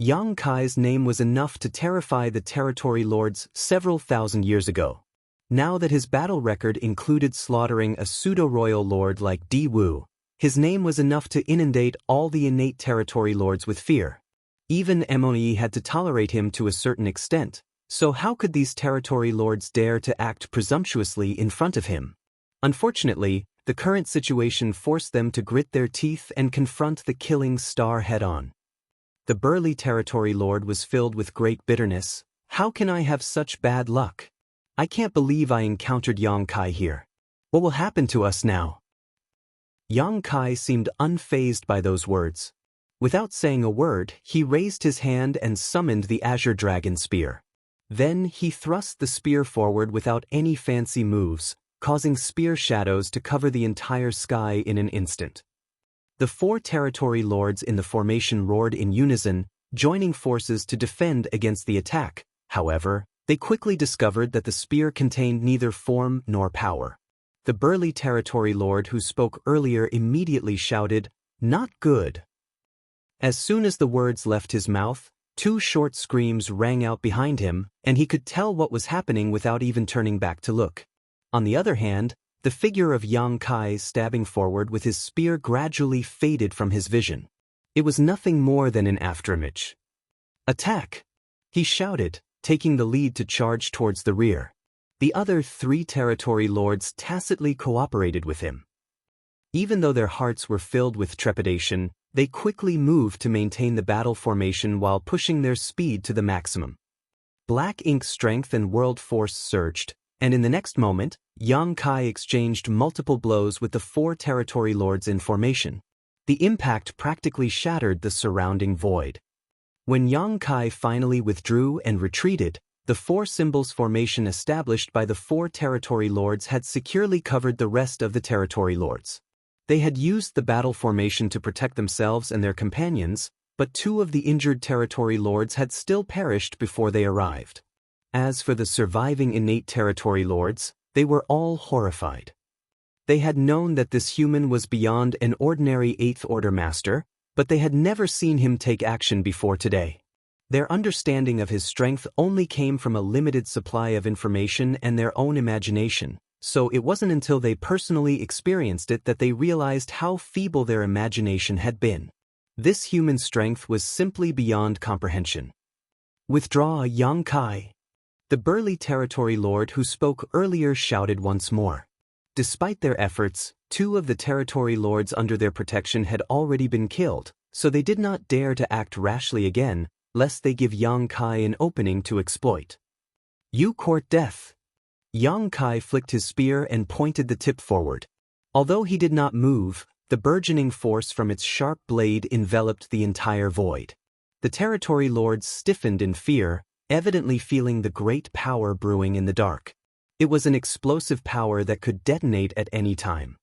Yang Kai's name was enough to terrify the territory lords several thousand years ago. Now that his battle record included slaughtering a pseudo-royal lord like Di Wu, his name was enough to inundate all the innate territory lords with fear. Even Emoni had to tolerate him to a certain extent, so how could these territory lords dare to act presumptuously in front of him? Unfortunately, the current situation forced them to grit their teeth and confront the killing star head-on. The burly territory lord was filled with great bitterness. How can I have such bad luck? I can't believe I encountered Yang Kai here. What will happen to us now? Yang Kai seemed unfazed by those words. Without saying a word, he raised his hand and summoned the Azure Dragon Spear. Then he thrust the spear forward without any fancy moves, causing spear shadows to cover the entire sky in an instant. The 4 territory lords in the formation roared in unison, joining forces to defend against the attack. However, they quickly discovered that the spear contained neither form nor power. The burly territory lord who spoke earlier immediately shouted, "Not good." As soon as the words left his mouth, 2 short screams rang out behind him, and he could tell what was happening without even turning back to look. On the other hand, the figure of Yang Kai stabbing forward with his spear gradually faded from his vision. It was nothing more than an afterimage. "Attack!" he shouted, taking the lead to charge towards the rear. The other 3 territory lords tacitly cooperated with him. Even though their hearts were filled with trepidation, they quickly moved to maintain the battle formation while pushing their speed to the maximum. Black Ink's strength and world force surged, and in the next moment, Yang Kai exchanged multiple blows with the 4 territory lords in formation. The impact practically shattered the surrounding void. When Yang Kai finally withdrew and retreated, the 4 symbols formation established by the 4 territory lords had securely covered the rest of the territory lords. They had used the battle formation to protect themselves and their companions, but 2 of the injured territory lords had still perished before they arrived. As for the surviving innate territory lords, they were all horrified. They had known that this human was beyond an ordinary 8th Order master, but they had never seen him take action before today. Their understanding of his strength only came from a limited supply of information and their own imagination, so it wasn't until they personally experienced it that they realized how feeble their imagination had been. This human strength was simply beyond comprehension. "Withdraw, Yang Kai!" The burly territory lord who spoke earlier shouted once more. Despite their efforts, 2 of the territory lords under their protection had already been killed, so they did not dare to act rashly again, lest they give Yang Kai an opening to exploit. "You court death!" Yang Kai flicked his spear and pointed the tip forward. Although he did not move, the burgeoning force from its sharp blade enveloped the entire void. The territory lords stiffened in fear, evidently feeling the great power brewing in the dark. It was an explosive power that could detonate at any time.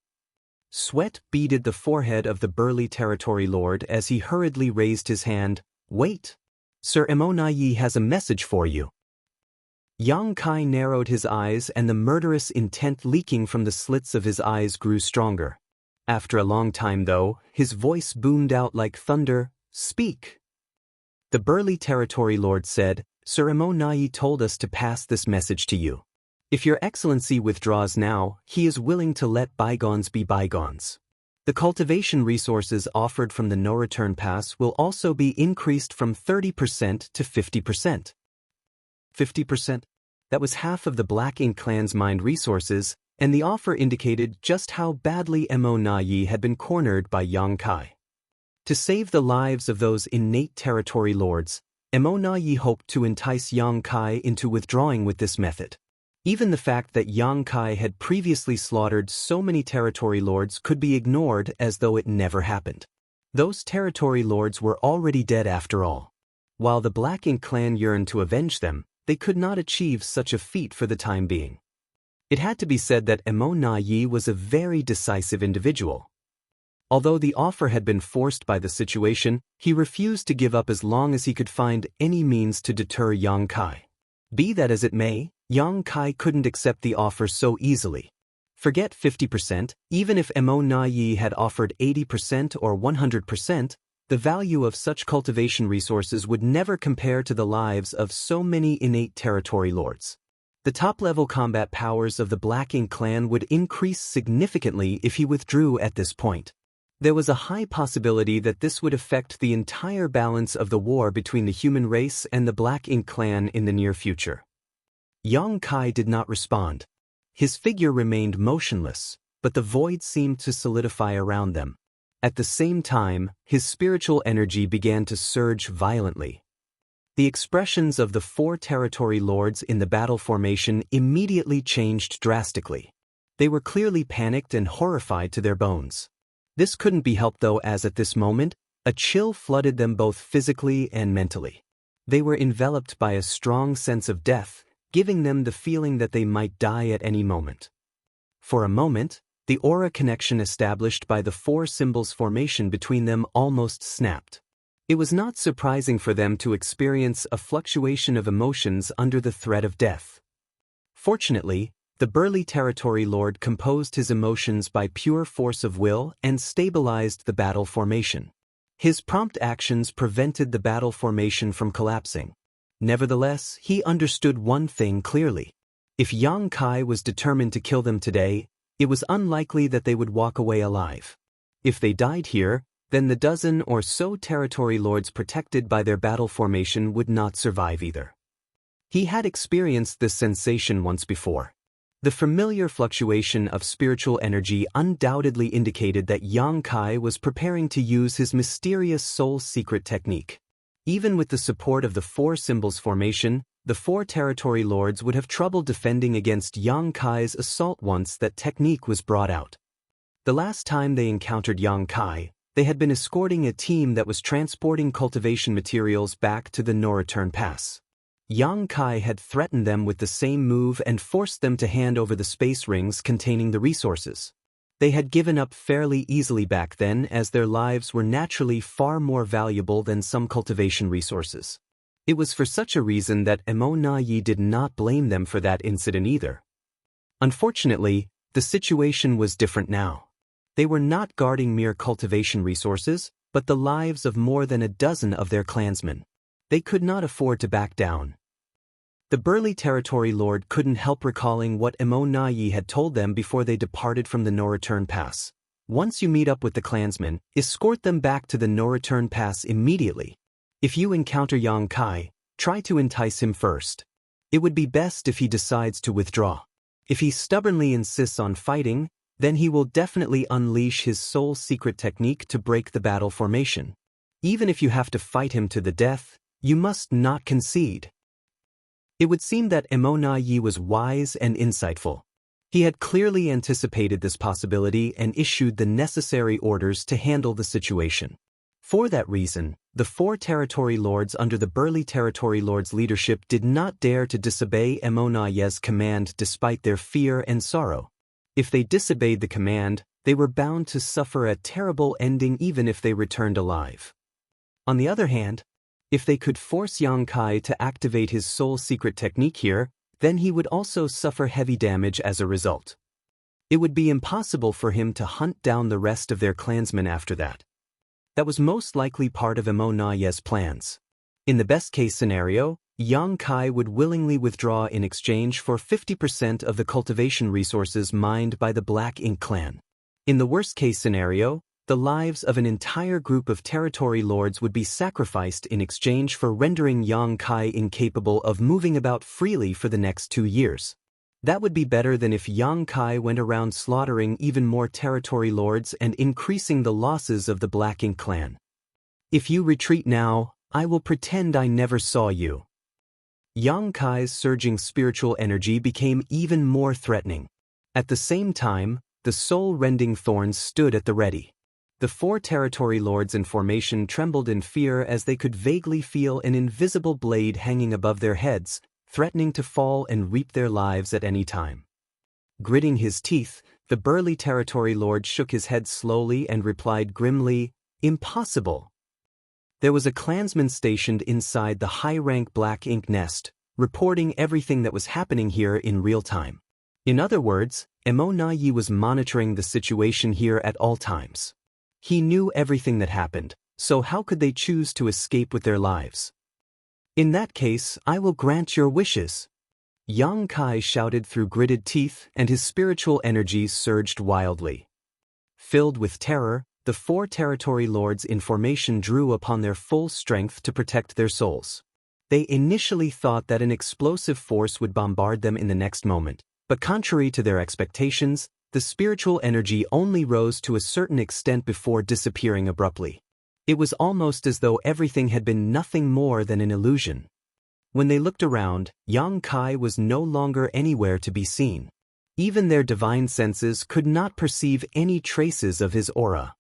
Sweat beaded the forehead of the burly territory lord as he hurriedly raised his hand. "Wait! Sir Emonayi has a message for you." Yang Kai narrowed his eyes and the murderous intent leaking from the slits of his eyes grew stronger. After a long time though, his voice boomed out like thunder, "Speak!" The burly territory lord said, "Sir Emonayi told us to pass this message to you. If your excellency withdraws now, he is willing to let bygones be bygones. The cultivation resources offered from the no-return pass will also be increased from 30% to 50%. 50%? That was half of the Black Ink clan's mined resources, and the offer indicated just how badly Emonayi had been cornered by Yang Kai. To save the lives of those innate territory lords, Emonayi hoped to entice Yang Kai into withdrawing with this method. Even the fact that Yang Kai had previously slaughtered so many territory lords could be ignored as though it never happened. Those territory lords were already dead after all. While the Black Ink clan yearned to avenge them, they could not achieve such a feat for the time being. It had to be said that Emonayi was a very decisive individual. Although the offer had been forced by the situation, he refused to give up as long as he could find any means to deter Yang Kai. Be that as it may, Yang Kai couldn't accept the offer so easily. Forget 50%, even if Emonayi had offered 80% or 100%, the value of such cultivation resources would never compare to the lives of so many innate territory lords. The top-level combat powers of the Black Ink clan would increase significantly if he withdrew at this point. There was a high possibility that this would affect the entire balance of the war between the human race and the Black Ink clan in the near future. Yang Kai did not respond. His figure remained motionless, but the void seemed to solidify around them. At the same time, his spiritual energy began to surge violently. The expressions of the 4 territory lords in the battle formation immediately changed drastically. They were clearly panicked and horrified to their bones. This couldn't be helped though, as at this moment, a chill flooded them both physically and mentally. They were enveloped by a strong sense of death, giving them the feeling that they might die at any moment. For a moment, the aura connection established by the 4 symbols formation between them almost snapped. It was not surprising for them to experience a fluctuation of emotions under the threat of death. Fortunately, the burly territory lord composed his emotions by pure force of will and stabilized the battle formation. His prompt actions prevented the battle formation from collapsing. Nevertheless, he understood one thing clearly. If Yang Kai was determined to kill them today, it was unlikely that they would walk away alive. If they died here, then the dozen or so territory lords protected by their battle formation would not survive either. He had experienced this sensation once before. The familiar fluctuation of spiritual energy undoubtedly indicated that Yang Kai was preparing to use his mysterious soul secret technique. Even with the support of the 4 symbols formation, the 4 territory lords would have trouble defending against Yang Kai's assault once that technique was brought out. The last time they encountered Yang Kai, they had been escorting a team that was transporting cultivation materials back to the no-return pass. Yang Kai had threatened them with the same move and forced them to hand over the space rings containing the resources. They had given up fairly easily back then, as their lives were naturally far more valuable than some cultivation resources. It was for such a reason that Emo Na Yi did not blame them for that incident either. Unfortunately, the situation was different now. They were not guarding mere cultivation resources, but the lives of more than a dozen of their clansmen. They could not afford to back down. The burly territory lord couldn't help recalling what Emo Na Yi had told them before they departed from the no-return pass. Once you meet up with the clansmen, escort them back to the no-return pass immediately. If you encounter Yang Kai, try to entice him first. It would be best if he decides to withdraw. If he stubbornly insists on fighting, then he will definitely unleash his soul secret technique to break the battle formation. Even if you have to fight him to the death, you must not concede. It would seem that Emo Na Yi was wise and insightful. He had clearly anticipated this possibility and issued the necessary orders to handle the situation. For that reason, the 4 territory lords under the burly territory lord's leadership did not dare to disobey Emo Na Yi's command despite their fear and sorrow. If they disobeyed the command, they were bound to suffer a terrible ending even if they returned alive. On the other hand, if they could force Yang Kai to activate his soul secret technique here, then he would also suffer heavy damage as a result. It would be impossible for him to hunt down the rest of their clansmen after that. That was most likely part of Emo Na Yi's plans. In the best-case scenario, Yang Kai would willingly withdraw in exchange for 50% of the cultivation resources mined by the Black Ink clan. In the worst-case scenario, the lives of an entire group of territory lords would be sacrificed in exchange for rendering Yang Kai incapable of moving about freely for the next 2 years. That would be better than if Yang Kai went around slaughtering even more territory lords and increasing the losses of the Black Ink clan. If you retreat now, I will pretend I never saw you. Yang Kai's surging spiritual energy became even more threatening. At the same time, the soul-rending thorns stood at the ready. The 4 territory lords in formation trembled in fear as they could vaguely feel an invisible blade hanging above their heads, threatening to fall and reap their lives at any time. Gritting his teeth, the burly territory lord shook his head slowly and replied grimly, "Impossible." There was a clansman stationed inside the high-rank Black Ink nest, reporting everything that was happening here in real time. In other words, Emo Na Yi was monitoring the situation here at all times. He knew everything that happened, so how could they choose to escape with their lives? In that case, I will grant your wishes. Yang Kai shouted through gritted teeth, and his spiritual energies surged wildly. Filled with terror, the 4 territory lords in formation drew upon their full strength to protect their souls. They initially thought that an explosive force would bombard them in the next moment, but contrary to their expectations, the spiritual energy only rose to a certain extent before disappearing abruptly. It was almost as though everything had been nothing more than an illusion. When they looked around, Yang Kai was no longer anywhere to be seen. Even their divine senses could not perceive any traces of his aura.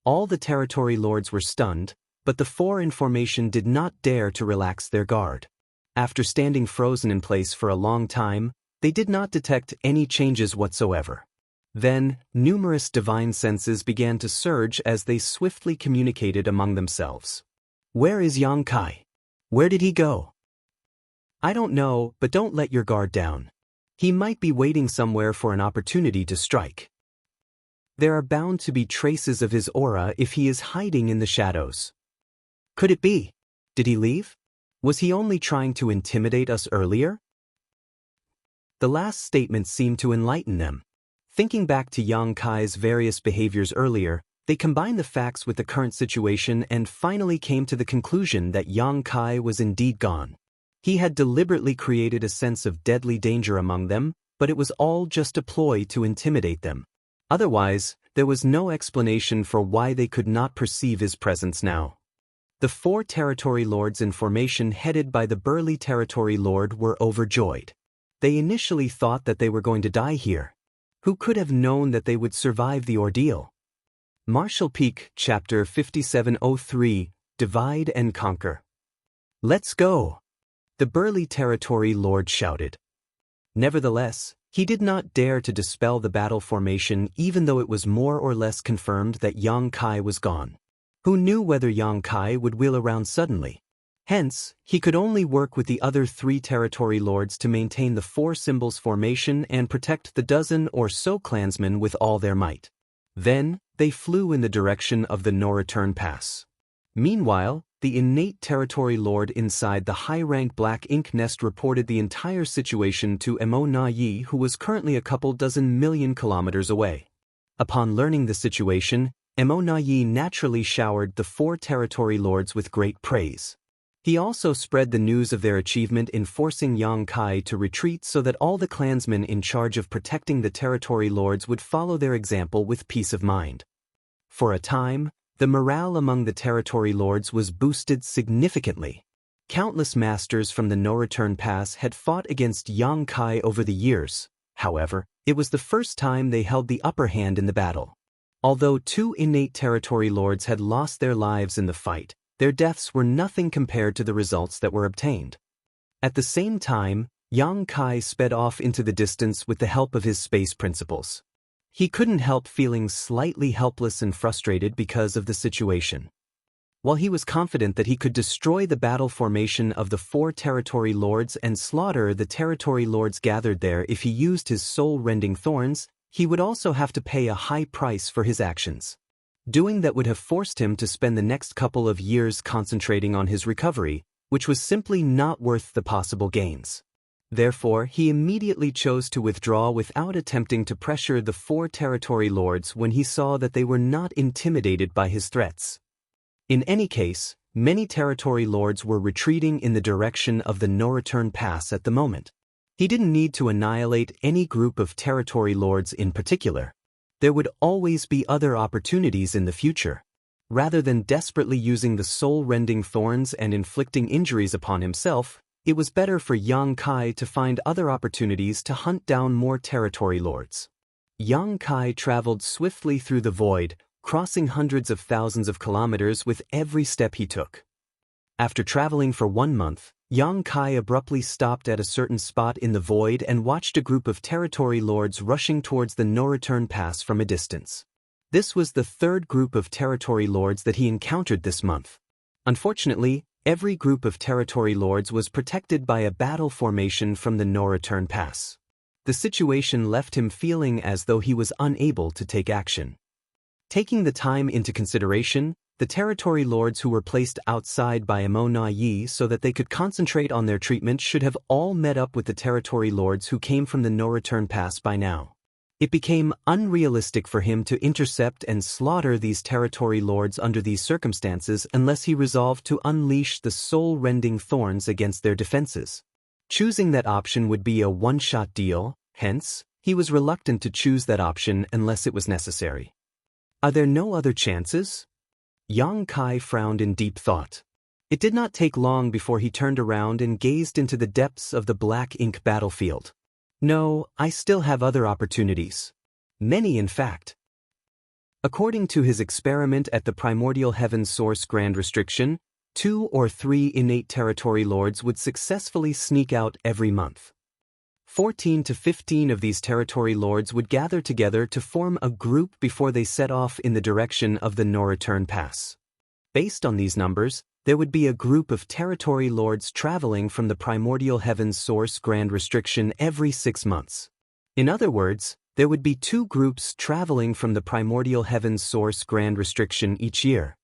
All the territory lords were stunned, but the four in formation did not dare to relax their guard. After standing frozen in place for a long time, they did not detect any changes whatsoever. Then, numerous divine senses began to surge as they swiftly communicated among themselves. "Where is Yang Kai? Where did he go? I don't know, but don't let your guard down. He might be waiting somewhere for an opportunity to strike. There are bound to be traces of his aura if he is hiding in the shadows. Could it be? Did he leave? Was he only trying to intimidate us earlier?" The last statement seemed to enlighten them. Thinking back to Yang Kai's various behaviors earlier, they combined the facts with the current situation and finally came to the conclusion that Yang Kai was indeed gone. He had deliberately created a sense of deadly danger among them, but it was all just a ploy to intimidate them. Otherwise, there was no explanation for why they could not perceive his presence now. The four territory lords in formation headed by the burly territory lord were overjoyed. They initially thought that they were going to die here. Who could have known that they would survive the ordeal? Martial Peak, Chapter 5703, Divide and Conquer. "Let's go!" the burly territory lord shouted. Nevertheless, he did not dare to dispel the battle formation even though it was more or less confirmed that Yang Kai was gone. Who knew whether Yang Kai would wheel around suddenly? Hence, he could only work with the other three territory lords to maintain the four symbols formation and protect the dozen or so clansmen with all their might. Then, they flew in the direction of the no-return pass. Meanwhile, the innate territory lord inside the high-ranked Black Ink Nest reported the entire situation to Mo Na Yi, who was currently a couple dozen million kilometers away. Upon learning the situation, Mo Na Yi naturally showered the four territory lords with great praise. He also spread the news of their achievement in forcing Yang Kai to retreat so that all the clansmen in charge of protecting the territory lords would follow their example with peace of mind. For a time, the morale among the territory lords was boosted significantly. Countless masters from the no-return pass had fought against Yang Kai over the years. However, it was the first time they held the upper hand in the battle. Although two innate territory lords had lost their lives in the fight, their deaths were nothing compared to the results that were obtained. At the same time, Yang Kai sped off into the distance with the help of his space principles. He couldn't help feeling slightly helpless and frustrated because of the situation. While he was confident that he could destroy the battle formation of the four territory lords and slaughter the territory lords gathered there if he used his soul-rending thorns, he would also have to pay a high price for his actions. Doing that would have forced him to spend the next couple of years concentrating on his recovery, which was simply not worth the possible gains. Therefore, he immediately chose to withdraw without attempting to pressure the four territory lords when he saw that they were not intimidated by his threats. In any case, many territory lords were retreating in the direction of the no-return pass at the moment. He didn't need to annihilate any group of territory lords in particular. There would always be other opportunities in the future. Rather than desperately using the soul-rending thorns and inflicting injuries upon himself, it was better for Yang Kai to find other opportunities to hunt down more territory lords. Yang Kai traveled swiftly through the void, crossing hundreds of thousands of kilometers with every step he took. After traveling for 1 month, Yang Kai abruptly stopped at a certain spot in the void and watched a group of territory lords rushing towards the no-return pass from a distance. This was the third group of territory lords that he encountered this month. Unfortunately, every group of territory lords was protected by a battle formation from the no-return pass. The situation left him feeling as though he was unable to take action. Taking the time into consideration, the territory lords who were placed outside by Mo Na Yi so that they could concentrate on their treatment should have all met up with the territory lords who came from the no-return pass by now. It became unrealistic for him to intercept and slaughter these territory lords under these circumstances unless he resolved to unleash the soul-rending thorns against their defenses. Choosing that option would be a one-shot deal, hence, he was reluctant to choose that option unless it was necessary. Are there no other chances? Yang Kai frowned in deep thought. It did not take long before he turned around and gazed into the depths of the black ink battlefield. No, I still have other opportunities. Many, in fact. According to his experiment at the primordial heaven source grand restriction, 2 or 3 innate territory lords would successfully sneak out every month. 14 to 15 of these territory lords would gather together to form a group before they set off in the direction of the no-return pass. Based on these numbers, there would be a group of territory lords traveling from the primordial heavens source grand restriction every 6 months. In other words, there would be 2 groups traveling from the primordial heavens source grand restriction each year.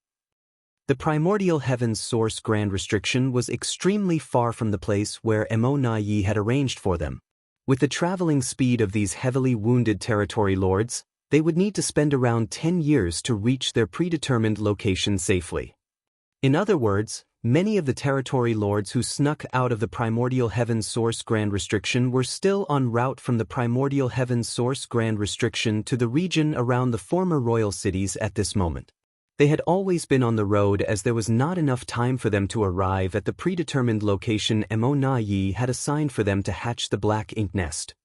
The primordial heavens source grand restriction was extremely far from the place where Mo Na Yi had arranged for them. With the traveling speed of these heavily wounded territory lords, they would need to spend around 10 years to reach their predetermined location safely. In other words, many of the territory lords who snuck out of the primordial heavens source grand restriction were still en route from the primordial heavens source grand restriction to the region around the former royal cities at this moment. They had always been on the road as there was not enough time for them to arrive at the predetermined location Mo Na Yi had assigned for them to hatch the black ink nest.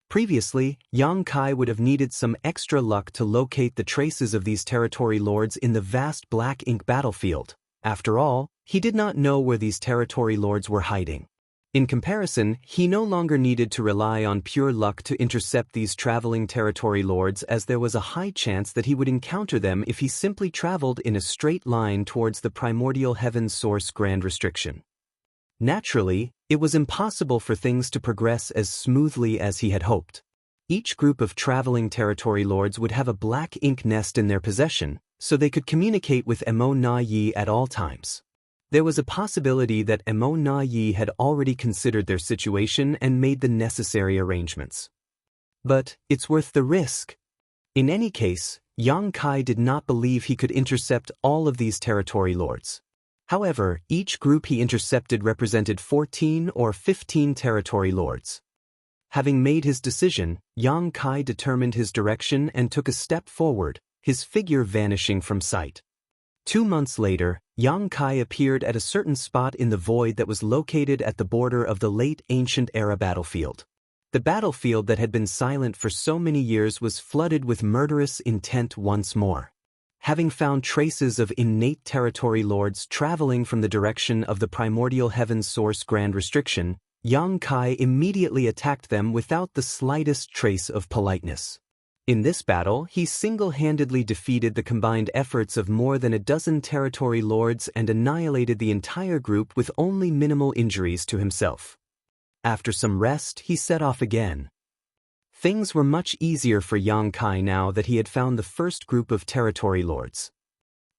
Previously, Yang Kai would have needed some extra luck to locate the traces of these territory lords in the vast black ink battlefield. After all, he did not know where these territory lords were hiding. In comparison, he no longer needed to rely on pure luck to intercept these traveling territory lords, as there was a high chance that he would encounter them if he simply traveled in a straight line towards the primordial heavens source grand restriction. Naturally, it was impossible for things to progress as smoothly as he had hoped. Each group of traveling territory lords would have a black ink nest in their possession, so they could communicate with Mo Na Yi at all times. There was a possibility that Mo Na Yi had already considered their situation and made the necessary arrangements. But it's worth the risk. In any case, Yang Kai did not believe he could intercept all of these territory lords. However, each group he intercepted represented 14 or 15 territory lords. Having made his decision, Yang Kai determined his direction and took a step forward, his figure vanishing from sight. 2 months later, Yang Kai appeared at a certain spot in the void that was located at the border of the late ancient era battlefield. The battlefield that had been silent for so many years was flooded with murderous intent once more. Having found traces of innate territory lords traveling from the direction of the primordial heavens source grand restriction, Yang Kai immediately attacked them without the slightest trace of politeness. In this battle, he single-handedly defeated the combined efforts of more than a dozen territory lords and annihilated the entire group with only minimal injuries to himself. After some rest, he set off again. Things were much easier for Yang Kai now that he had found the first group of territory lords.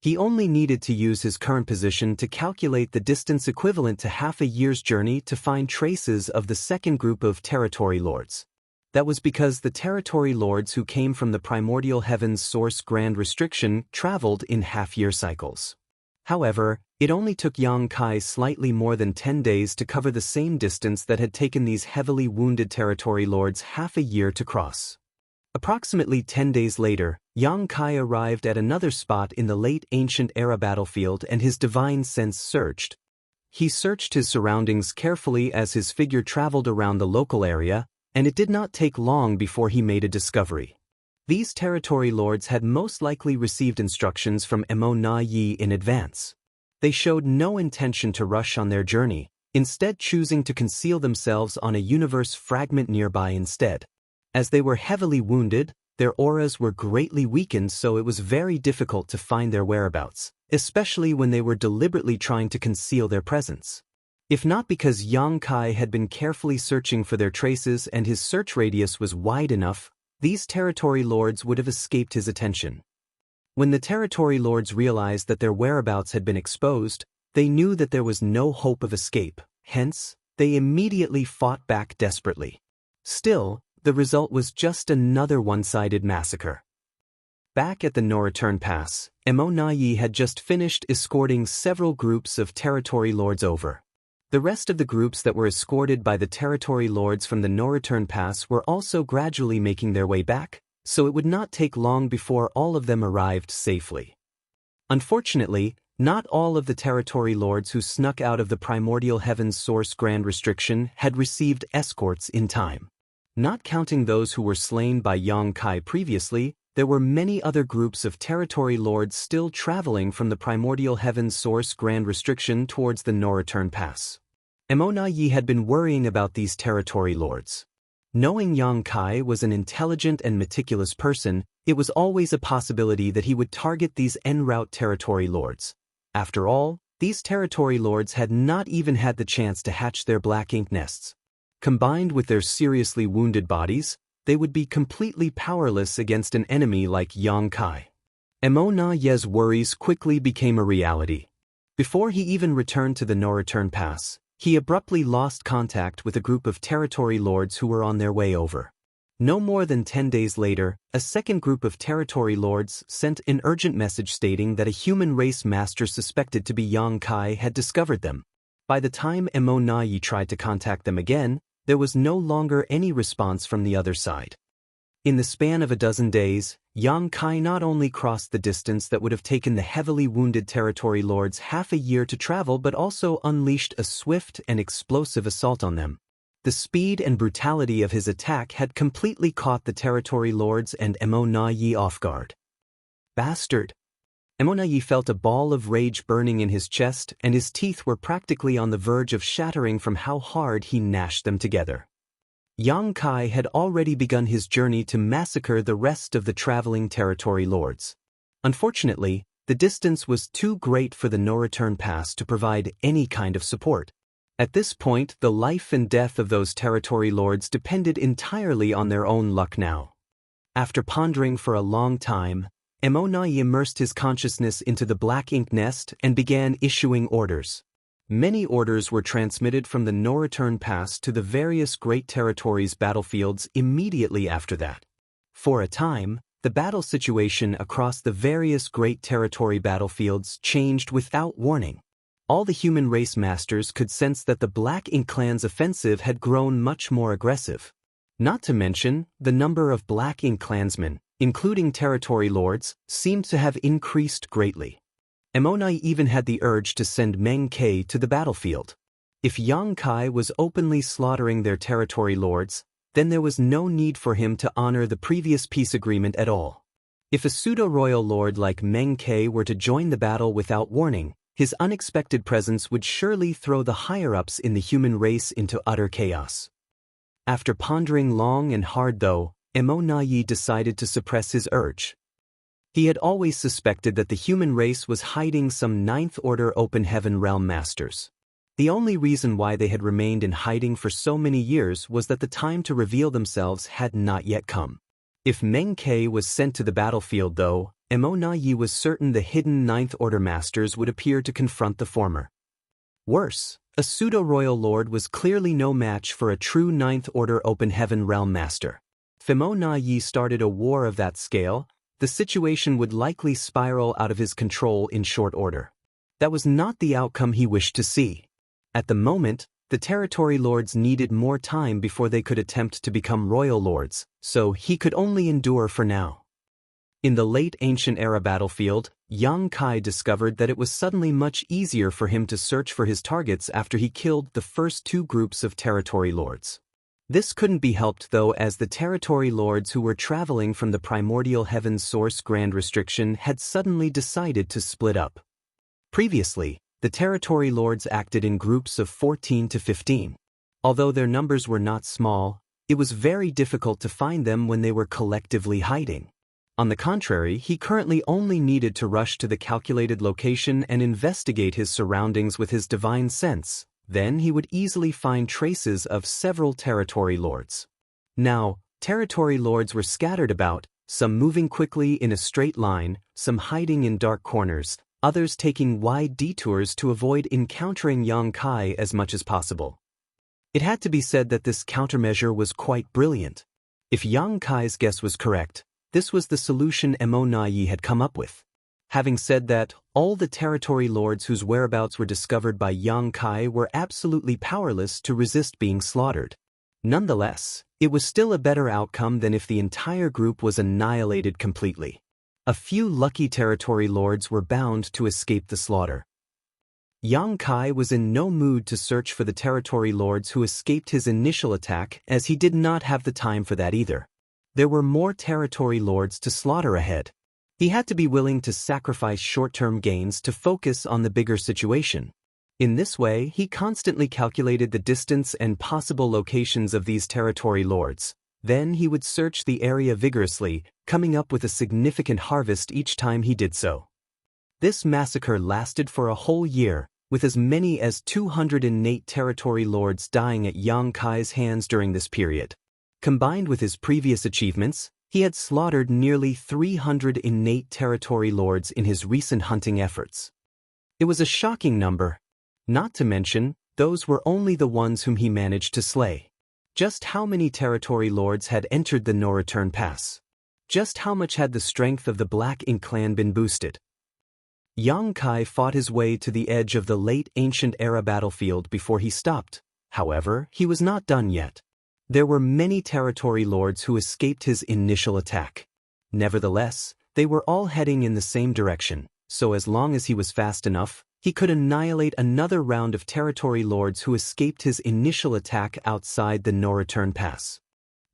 He only needed to use his current position to calculate the distance equivalent to half a year's journey to find traces of the second group of territory lords. That was because the territory lords who came from the primordial heavens source grand restriction traveled in half-year cycles. However, it only took Yang Kai slightly more than 10 days to cover the same distance that had taken these heavily wounded territory lords half a year to cross. Approximately 10 days later, Yang Kai arrived at another spot in the late ancient era battlefield and his divine sense surged. He searched his surroundings carefully as his figure traveled around the local area, and it did not take long before he made a discovery. These territory lords had most likely received instructions from Mo Na Yi in advance. They showed no intention to rush on their journey, instead choosing to conceal themselves on a universe fragment nearby instead. As they were heavily wounded, their auras were greatly weakened, so it was very difficult to find their whereabouts, especially when they were deliberately trying to conceal their presence. If not because Yang Kai had been carefully searching for their traces and his search radius was wide enough, these territory lords would have escaped his attention. When the territory lords realized that their whereabouts had been exposed, they knew that there was no hope of escape, hence, they immediately fought back desperately. Still, the result was just another one-sided massacre. Back at the no-return pass, Mo Na Yi had just finished escorting several groups of territory lords over. The rest of the groups that were escorted by the territory lords from the no-return pass were also gradually making their way back, so it would not take long before all of them arrived safely. Unfortunately, not all of the territory lords who snuck out of the primordial heaven's source grand restriction had received escorts in time. Not counting those who were slain by Yang Kai previously, there were many other groups of territory lords still traveling from the primordial heaven's source grand restriction towards the no-return pass. Emona Yi had been worrying about these territory lords. Knowing Yang Kai was an intelligent and meticulous person, it was always a possibility that he would target these en route territory lords. After all, these territory lords had not even had the chance to hatch their black ink nests. Combined with their seriously wounded bodies, they would be completely powerless against an enemy like Yang Kai. Emona Ye's worries quickly became a reality. Before he even returned to the no-return pass, he abruptly lost contact with a group of territory lords who were on their way over. No more than 10 days later, a second group of territory lords sent an urgent message stating that a human race master suspected to be Yang Kai had discovered them. By the time Emona Yi tried to contact them again, there was no longer any response from the other side. In the span of a dozen days, Yang Kai not only crossed the distance that would have taken the heavily wounded territory lords half a year to travel but also unleashed a swift and explosive assault on them. The speed and brutality of his attack had completely caught the territory lords and Emona Yi off guard. Bastard! Emona Yi felt a ball of rage burning in his chest, and his teeth were practically on the verge of shattering from how hard he gnashed them together. Yang Kai had already begun his journey to massacre the rest of the traveling territory lords. Unfortunately, the distance was too great for the no-return pass to provide any kind of support. At this point, the life and death of those territory lords depended entirely on their own luck now. After pondering for a long time, Emona Yi immersed his consciousness into the black ink nest and began issuing orders. Many orders were transmitted from the no-return pass to the various great territories' battlefields immediately after that. For a time, the battle situation across the various great territory battlefields changed without warning. All the human race masters could sense that the Black Ink clan's offensive had grown much more aggressive. Not to mention, the number of Black Ink clansmen, including territory lords, seemed to have increased greatly. Emona Yi even had the urge to send Meng Ke to the battlefield. If Yang Kai was openly slaughtering their territory lords, then there was no need for him to honor the previous peace agreement at all. If a pseudo-royal lord like Meng Ke were to join the battle without warning, his unexpected presence would surely throw the higher-ups in the human race into utter chaos. After pondering long and hard though, Emona Yi decided to suppress his urge. He had always suspected that the human race was hiding some ninth-order open heaven realm masters. The only reason why they had remained in hiding for so many years was that the time to reveal themselves had not yet come. If Meng Ke was sent to the battlefield though, Emona Yi was certain the hidden ninth-order masters would appear to confront the former. Worse, a pseudo-royal lord was clearly no match for a true ninth-order open heaven realm master. If Emona Yi started a war of that scale, the situation would likely spiral out of his control in short order. That was not the outcome he wished to see. At the moment, the territory lords needed more time before they could attempt to become royal lords, so he could only endure for now. In the late ancient era battlefield, Yang Kai discovered that it was suddenly much easier for him to search for his targets after he killed the first two groups of territory lords. This couldn't be helped though, as the territory lords who were traveling from the primordial heaven source grand restriction had suddenly decided to split up. Previously, the territory lords acted in groups of 14 to 15. Although their numbers were not small, it was very difficult to find them when they were collectively hiding. On the contrary, he currently only needed to rush to the calculated location and investigate his surroundings with his divine sense. Then he would easily find traces of several territory lords. Now, territory lords were scattered about, some moving quickly in a straight line, some hiding in dark corners, others taking wide detours to avoid encountering Yang Kai as much as possible. It had to be said that this countermeasure was quite brilliant. If Yang Kai's guess was correct, this was the solution Emona Yi had come up with. Having said that, all the territory lords whose whereabouts were discovered by Yang Kai were absolutely powerless to resist being slaughtered. Nonetheless, it was still a better outcome than if the entire group was annihilated completely. A few lucky territory lords were bound to escape the slaughter. Yang Kai was in no mood to search for the territory lords who escaped his initial attack, as he did not have the time for that either. There were more territory lords to slaughter ahead. He had to be willing to sacrifice short-term gains to focus on the bigger situation. In this way, he constantly calculated the distance and possible locations of these territory lords. Then he would search the area vigorously, coming up with a significant harvest each time he did so. This massacre lasted for a whole year, with as many as 208 territory lords dying at Yang Kai's hands during this period. Combined with his previous achievements, he had slaughtered nearly 308 territory lords in his recent hunting efforts. It was a shocking number. Not to mention, those were only the ones whom he managed to slay. Just how many territory lords had entered the No Return Pass? Just how much had the strength of the Black Ink clan been boosted? Yang Kai fought his way to the edge of the late ancient era battlefield before he stopped. However, he was not done yet. There were many territory lords who escaped his initial attack. Nevertheless, they were all heading in the same direction, so as long as he was fast enough, he could annihilate another round of territory lords who escaped his initial attack outside the No Return Pass.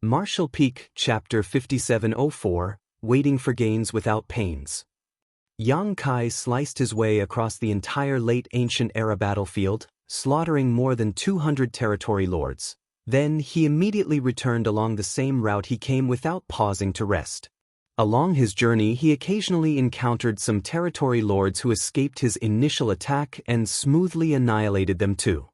Martial Peak, Chapter 5704, Waiting for Gains Without Pains. Yang Kai sliced his way across the entire late ancient era battlefield, slaughtering more than 200 territory lords. Then he immediately returned along the same route he came without pausing to rest. Along his journey he occasionally encountered some territory lords who escaped his initial attack and smoothly annihilated them too.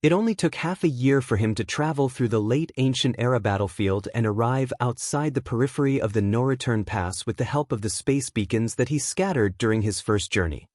It only took half a year for him to travel through the late ancient era battlefield and arrive outside the periphery of the No Return Pass with the help of the space beacons that he scattered during his first journey.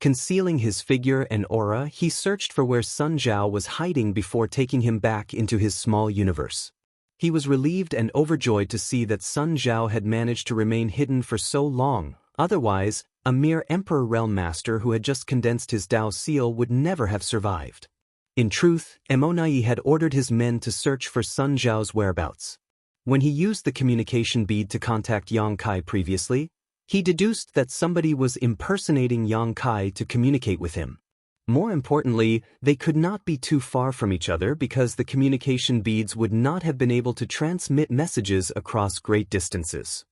Concealing his figure and aura, he searched for where Sun Zhao was hiding before taking him back into his small universe. He was relieved and overjoyed to see that Sun Zhao had managed to remain hidden for so long. Otherwise, a mere Emperor Realm Master who had just condensed his Dao seal would never have survived. In truth, Emonai had ordered his men to search for Sun Zhao's whereabouts. When he used the communication bead to contact Yang Kai previously, he deduced that somebody was impersonating Yang Kai to communicate with him. More importantly, they could not be too far from each other because the communication beads would not have been able to transmit messages across great distances.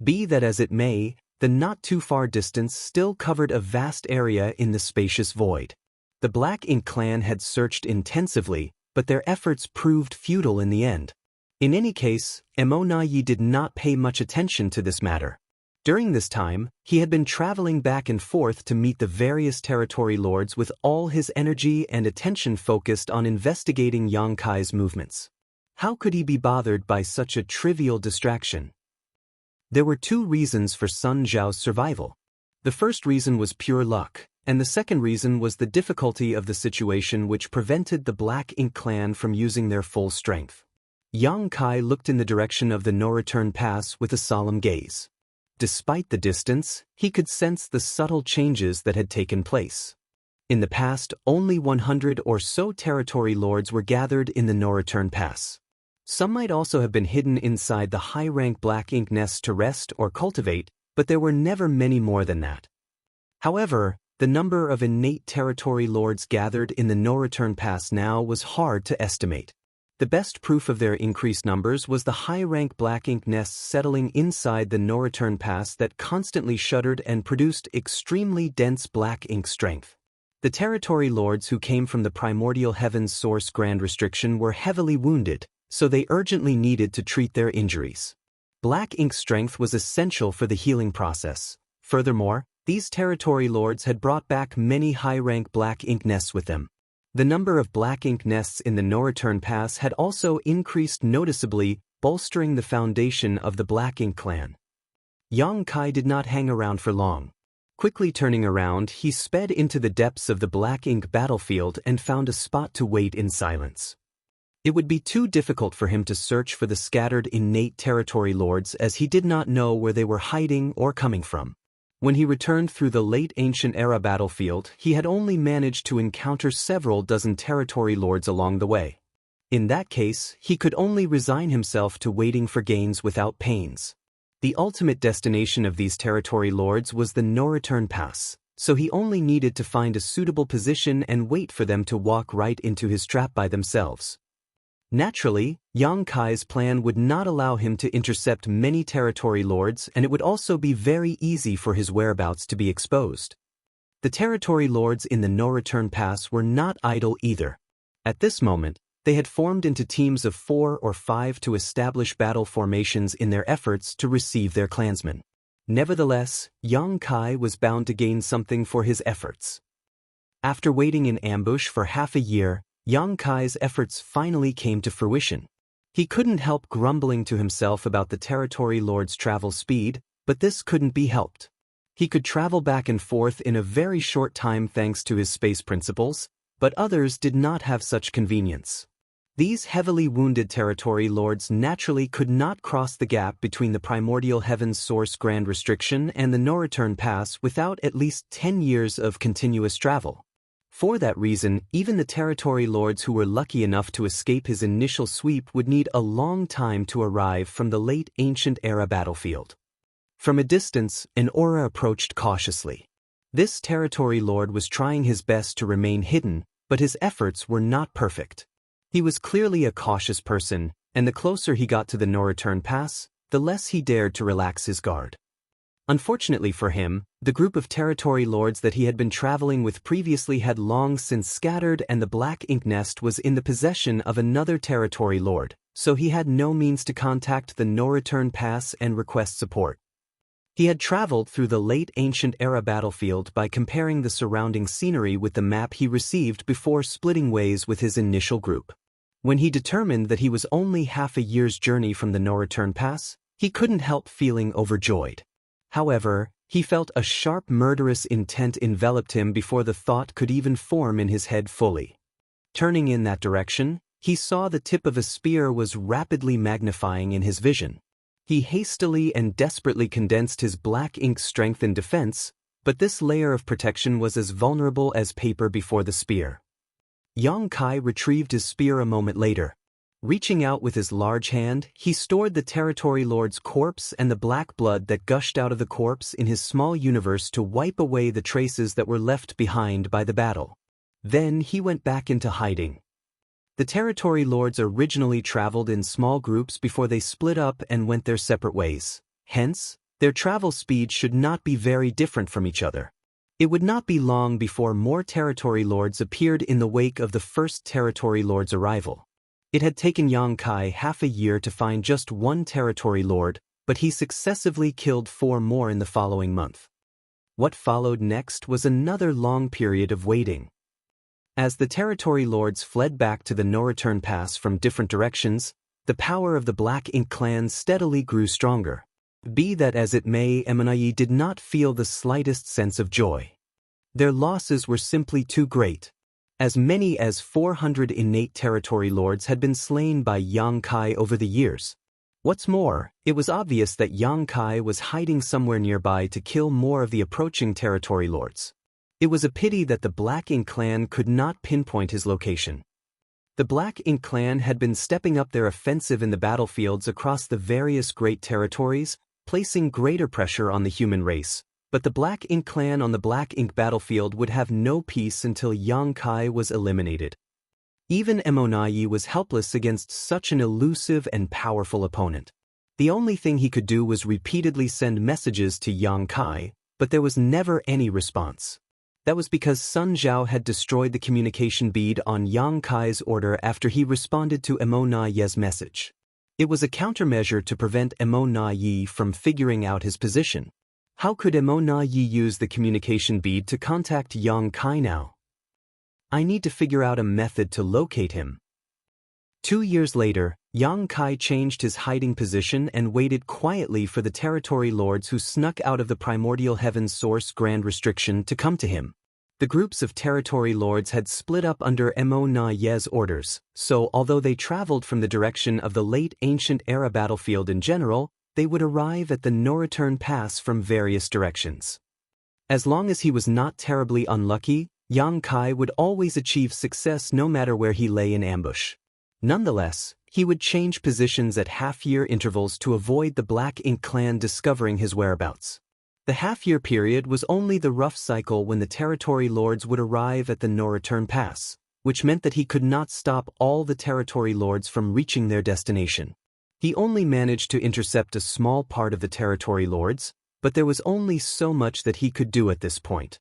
Be that as it may, the not-too-far distance still covered a vast area in the spacious void. The Black Ink clan had searched intensively, but their efforts proved futile in the end. In any case, Emonai did not pay much attention to this matter. During this time, he had been traveling back and forth to meet the various territory lords with all his energy and attention focused on investigating Yang Kai's movements. How could he be bothered by such a trivial distraction? There were two reasons for Sun Zhao's survival. The first reason was pure luck, and the second reason was the difficulty of the situation which prevented the Black Ink clan from using their full strength. Yang Kai looked in the direction of the No Return Pass with a solemn gaze. Despite the distance, he could sense the subtle changes that had taken place. In the past, only 100 or so territory lords were gathered in the No Return Pass. Some might also have been hidden inside the high-rank Black Ink nests to rest or cultivate, but there were never many more than that. However, the number of innate territory lords gathered in the No Return Pass now was hard to estimate. The best proof of their increased numbers was the high-rank Black Ink nests settling inside the No Return Pass that constantly shuddered and produced extremely dense Black Ink strength. The territory lords who came from the primordial heavens source Grand Restriction were heavily wounded, so they urgently needed to treat their injuries. Black Ink strength was essential for the healing process. Furthermore, these territory lords had brought back many high-rank Black Ink nests with them. The number of Black Ink nests in the No Return Pass had also increased noticeably, bolstering the foundation of the Black Ink clan. Yang Kai did not hang around for long. Quickly turning around, he sped into the depths of the Black Ink battlefield and found a spot to wait in silence. It would be too difficult for him to search for the scattered innate territory lords as he did not know where they were hiding or coming from. When he returned through the late ancient era battlefield, he had only managed to encounter several dozen territory lords along the way. In that case, he could only resign himself to waiting for gains without pains. The ultimate destination of these territory lords was the no-return pass, so he only needed to find a suitable position and wait for them to walk right into his trap by themselves. Naturally, Yang Kai's plan would not allow him to intercept many territory lords, and it would also be very easy for his whereabouts to be exposed. The territory lords in the no-return pass were not idle either. At this moment, they had formed into teams of 4 or 5 to establish battle formations in their efforts to receive their clansmen. Nevertheless, Yang Kai was bound to gain something for his efforts. After waiting in ambush for half a year, Yang Kai's efforts finally came to fruition. He couldn't help grumbling to himself about the territory lord's travel speed, but this couldn't be helped. He could travel back and forth in a very short time thanks to his space principles, but others did not have such convenience. These heavily wounded territory lords naturally could not cross the gap between the primordial heaven's source grand restriction and the no-return pass without at least 10 years of continuous travel. For that reason, even the territory lords who were lucky enough to escape his initial sweep would need a long time to arrive from the late ancient era battlefield. From a distance, an aura approached cautiously. This territory lord was trying his best to remain hidden, but his efforts were not perfect. He was clearly a cautious person, and the closer he got to the no-return pass, the less he dared to relax his guard. Unfortunately for him, the group of territory lords that he had been traveling with previously had long since scattered, and the black ink nest was in the possession of another territory lord, so he had no means to contact the no-return pass and request support. He had traveled through the late ancient era battlefield by comparing the surrounding scenery with the map he received before splitting ways with his initial group. When he determined that he was only half a year's journey from the no-return pass, he couldn't help feeling overjoyed. However, he felt a sharp murderous intent enveloped him before the thought could even form in his head fully. Turning in that direction, he saw the tip of a spear was rapidly magnifying in his vision. He hastily and desperately condensed his black ink strength and defense, but this layer of protection was as vulnerable as paper before the spear. Yang Kai retrieved his spear a moment later. Reaching out with his large hand, he stored the territory lord's corpse and the black blood that gushed out of the corpse in his small universe to wipe away the traces that were left behind by the battle. Then he went back into hiding. The territory lords originally traveled in small groups before they split up and went their separate ways. Hence, their travel speed should not be very different from each other. It would not be long before more territory lords appeared in the wake of the first territory lord's arrival. It had taken Yang Kai half a year to find just one territory lord, but he successively killed 4 more in the following month. What followed next was another long period of waiting. As the territory lords fled back to the no-return pass from different directions, the power of the Black Ink clan steadily grew stronger. Be that as it may, Emonai did not feel the slightest sense of joy. Their losses were simply too great. As many as 400 innate territory lords had been slain by Yang Kai over the years. What's more, it was obvious that Yang Kai was hiding somewhere nearby to kill more of the approaching territory lords. It was a pity that the Black Ink clan could not pinpoint his location. The Black Ink clan had been stepping up their offensive in the battlefields across the various great territories, placing greater pressure on the human race. But the Black Ink clan on the Black Ink battlefield would have no peace until Yang Kai was eliminated. Even Emonai was helpless against such an elusive and powerful opponent. The only thing he could do was repeatedly send messages to Yang Kai, but there was never any response. That was because Sun Zhao had destroyed the communication bead on Yang Kai's order after he responded to Emonai's message. It was a countermeasure to prevent Emonai from figuring out his position. How could Emonai use the communication bead to contact Yang Kai now? I need to figure out a method to locate him. 2 years later, Yang Kai changed his hiding position and waited quietly for the territory lords who snuck out of the primordial heaven's source grand restriction to come to him. The groups of territory lords had split up under Emonai's orders, so although they traveled from the direction of the late ancient era battlefield in general, they would arrive at the no-return pass from various directions. As long as he was not terribly unlucky, Yang Kai would always achieve success no matter where he lay in ambush. Nonetheless, he would change positions at half-year intervals to avoid the Black Ink clan discovering his whereabouts. The half-year period was only the rough cycle when the territory lords would arrive at the no-return pass, which meant that he could not stop all the territory lords from reaching their destination. He only managed to intercept a small part of the territory lords, but there was only so much that he could do at this point.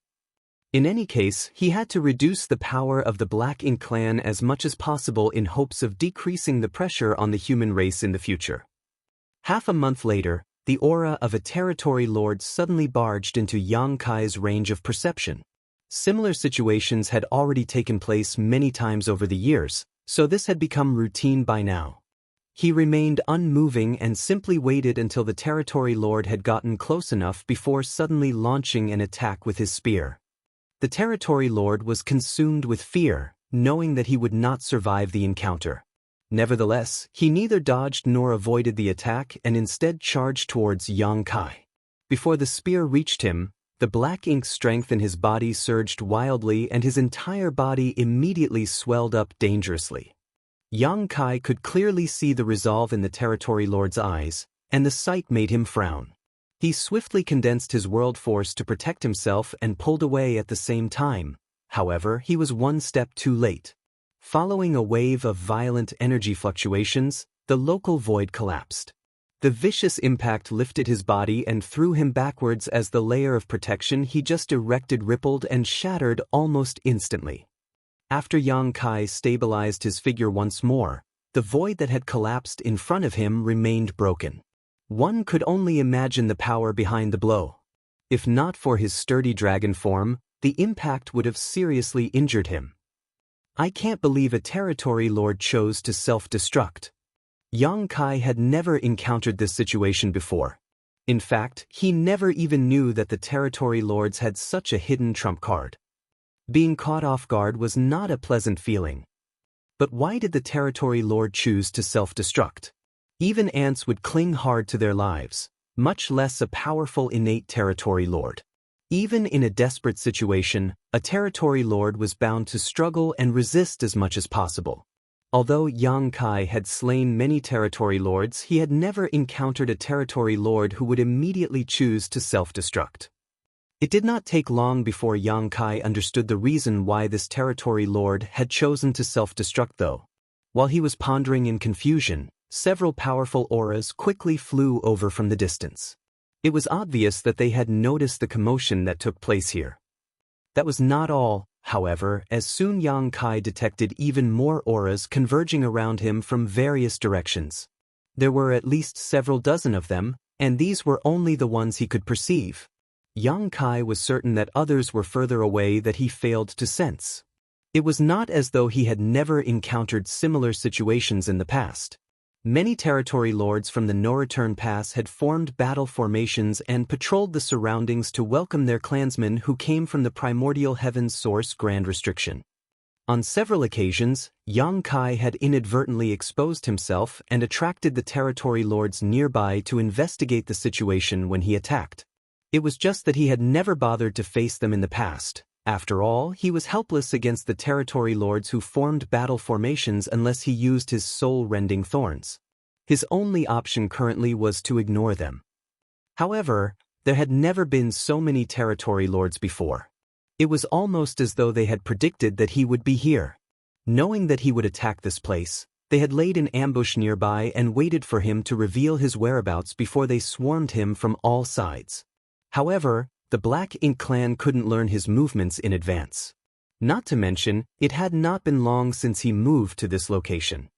In any case, he had to reduce the power of the Black Ink clan as much as possible in hopes of decreasing the pressure on the human race in the future. Half a month later, the aura of a territory lord suddenly barged into Yang Kai's range of perception. Similar situations had already taken place many times over the years, so this had become routine by now. He remained unmoving and simply waited until the territory lord had gotten close enough before suddenly launching an attack with his spear. The territory lord was consumed with fear, knowing that he would not survive the encounter. Nevertheless, he neither dodged nor avoided the attack and instead charged towards Yang Kai. Before the spear reached him, the Black Ink strength in his body surged wildly and his entire body immediately swelled up dangerously. Yang Kai could clearly see the resolve in the territory lord's eyes, and the sight made him frown. He swiftly condensed his world force to protect himself and pulled away at the same time. However, he was one step too late. Following a wave of violent energy fluctuations, the local void collapsed. The vicious impact lifted his body and threw him backwards as the layer of protection he just erected rippled and shattered almost instantly. After Yang Kai stabilized his figure once more, the void that had collapsed in front of him remained broken. One could only imagine the power behind the blow. If not for his sturdy dragon form, the impact would have seriously injured him. I can't believe a territory lord chose to self-destruct. Yang Kai had never encountered this situation before. In fact, he never even knew that the territory lords had such a hidden trump card. Being caught off guard was not a pleasant feeling. But why did the territory lord choose to self-destruct? Even ants would cling hard to their lives, much less a powerful innate territory lord. Even in a desperate situation, a territory lord was bound to struggle and resist as much as possible. Although Yang Kai had slain many territory lords, he had never encountered a territory lord who would immediately choose to self-destruct. It did not take long before Yang Kai understood the reason why this territory lord had chosen to self-destruct though. While he was pondering in confusion, several powerful auras quickly flew over from the distance. It was obvious that they had noticed the commotion that took place here. That was not all, however, as soon Yang Kai detected even more auras converging around him from various directions. There were at least several dozen of them, and these were only the ones he could perceive. Yang Kai was certain that others were further away that he failed to sense. It was not as though he had never encountered similar situations in the past. Many territory lords from the no-return pass had formed battle formations and patrolled the surroundings to welcome their clansmen who came from the primordial heaven's source Grand Restriction. On several occasions, Yang Kai had inadvertently exposed himself and attracted the territory lords nearby to investigate the situation when he attacked. It was just that he had never bothered to face them in the past. After all, he was helpless against the territory lords who formed battle formations unless he used his soul-rending thorns. His only option currently was to ignore them. However, there had never been so many territory lords before. It was almost as though they had predicted that he would be here. Knowing that he would attack this place, they had laid an ambush nearby and waited for him to reveal his whereabouts before they swarmed him from all sides. However, the Black Ink clan couldn't learn his movements in advance. Not to mention, it had not been long since he moved to this location.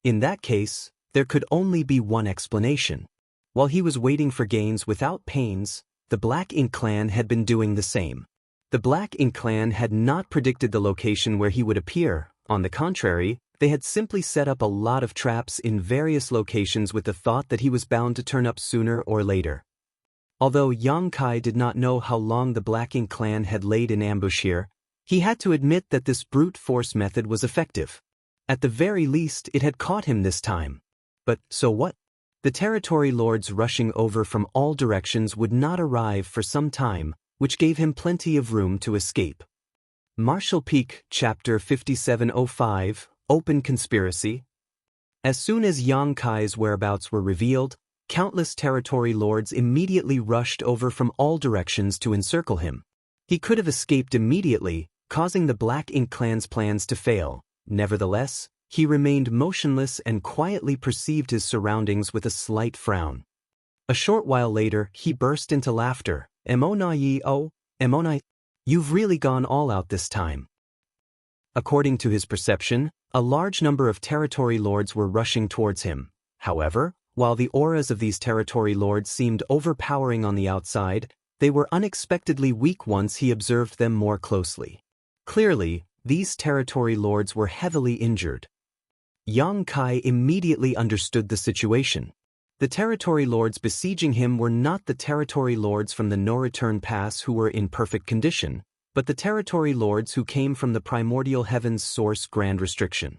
In that case, there could only be one explanation. While he was waiting for gains without pains, the Black Ink clan had been doing the same. The Black Ink clan had not predicted the location where he would appear. On the contrary, they had simply set up a lot of traps in various locations with the thought that he was bound to turn up sooner or later. Although Yang Kai did not know how long the Black Ink clan had laid in ambush here, he had to admit that this brute force method was effective. At the very least, it had caught him this time. But so what? The territory lords rushing over from all directions would not arrive for some time, which gave him plenty of room to escape. Marshall Peak, Chapter 5705, Open Conspiracy. As soon as Yang Kai's whereabouts were revealed, countless territory lords immediately rushed over from all directions to encircle him. He could have escaped immediately, causing the Black Ink clan's plans to fail. Nevertheless, he remained motionless and quietly perceived his surroundings with a slight frown. A short while later, he burst into laughter. Emonai, you've really gone all out this time. According to his perception, a large number of territory lords were rushing towards him. However, while the auras of these territory lords seemed overpowering on the outside, they were unexpectedly weak once he observed them more closely. Clearly, these territory lords were heavily injured. Yang Kai immediately understood the situation. The territory lords besieging him were not the territory lords from the no-return pass who were in perfect condition, but the territory lords who came from the primordial heavens source Grand Restriction.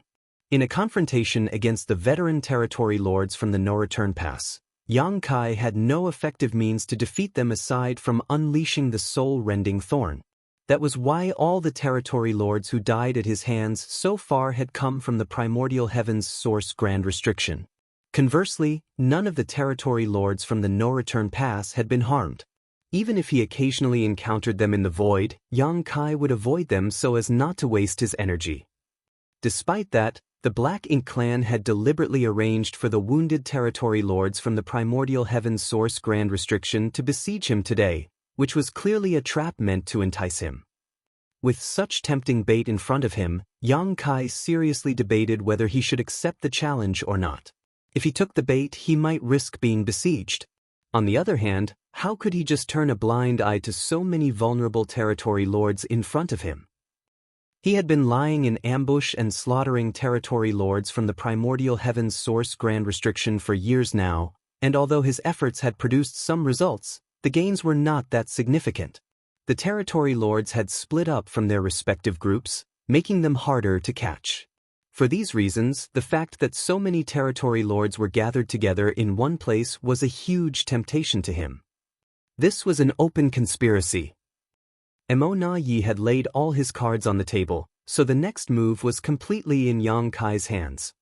In a confrontation against the veteran territory lords from the no-return pass, Yang Kai had no effective means to defeat them aside from unleashing the soul-rending thorn. That was why all the territory lords who died at his hands so far had come from the primordial heavens source Grand Restriction. Conversely, none of the territory lords from the no-return pass had been harmed. Even if he occasionally encountered them in the void, Yang Kai would avoid them so as not to waste his energy. Despite that, the Black Ink clan had deliberately arranged for the wounded territory lords from the primordial heavens source Grand Restriction to besiege him today, which was clearly a trap meant to entice him. With such tempting bait in front of him, Yang Kai seriously debated whether he should accept the challenge or not. If he took the bait, he might risk being besieged. On the other hand, how could he just turn a blind eye to so many vulnerable territory lords in front of him? He had been lying in ambush and slaughtering territory lords from the primordial heavens source Grand Restriction for years now, and although his efforts had produced some results, the gains were not that significant. The territory lords had split up from their respective groups, making them harder to catch. For these reasons, the fact that so many territory lords were gathered together in one place was a huge temptation to him. This was an open conspiracy. Emonai had laid all his cards on the table, so the next move was completely in Yang Kai's hands.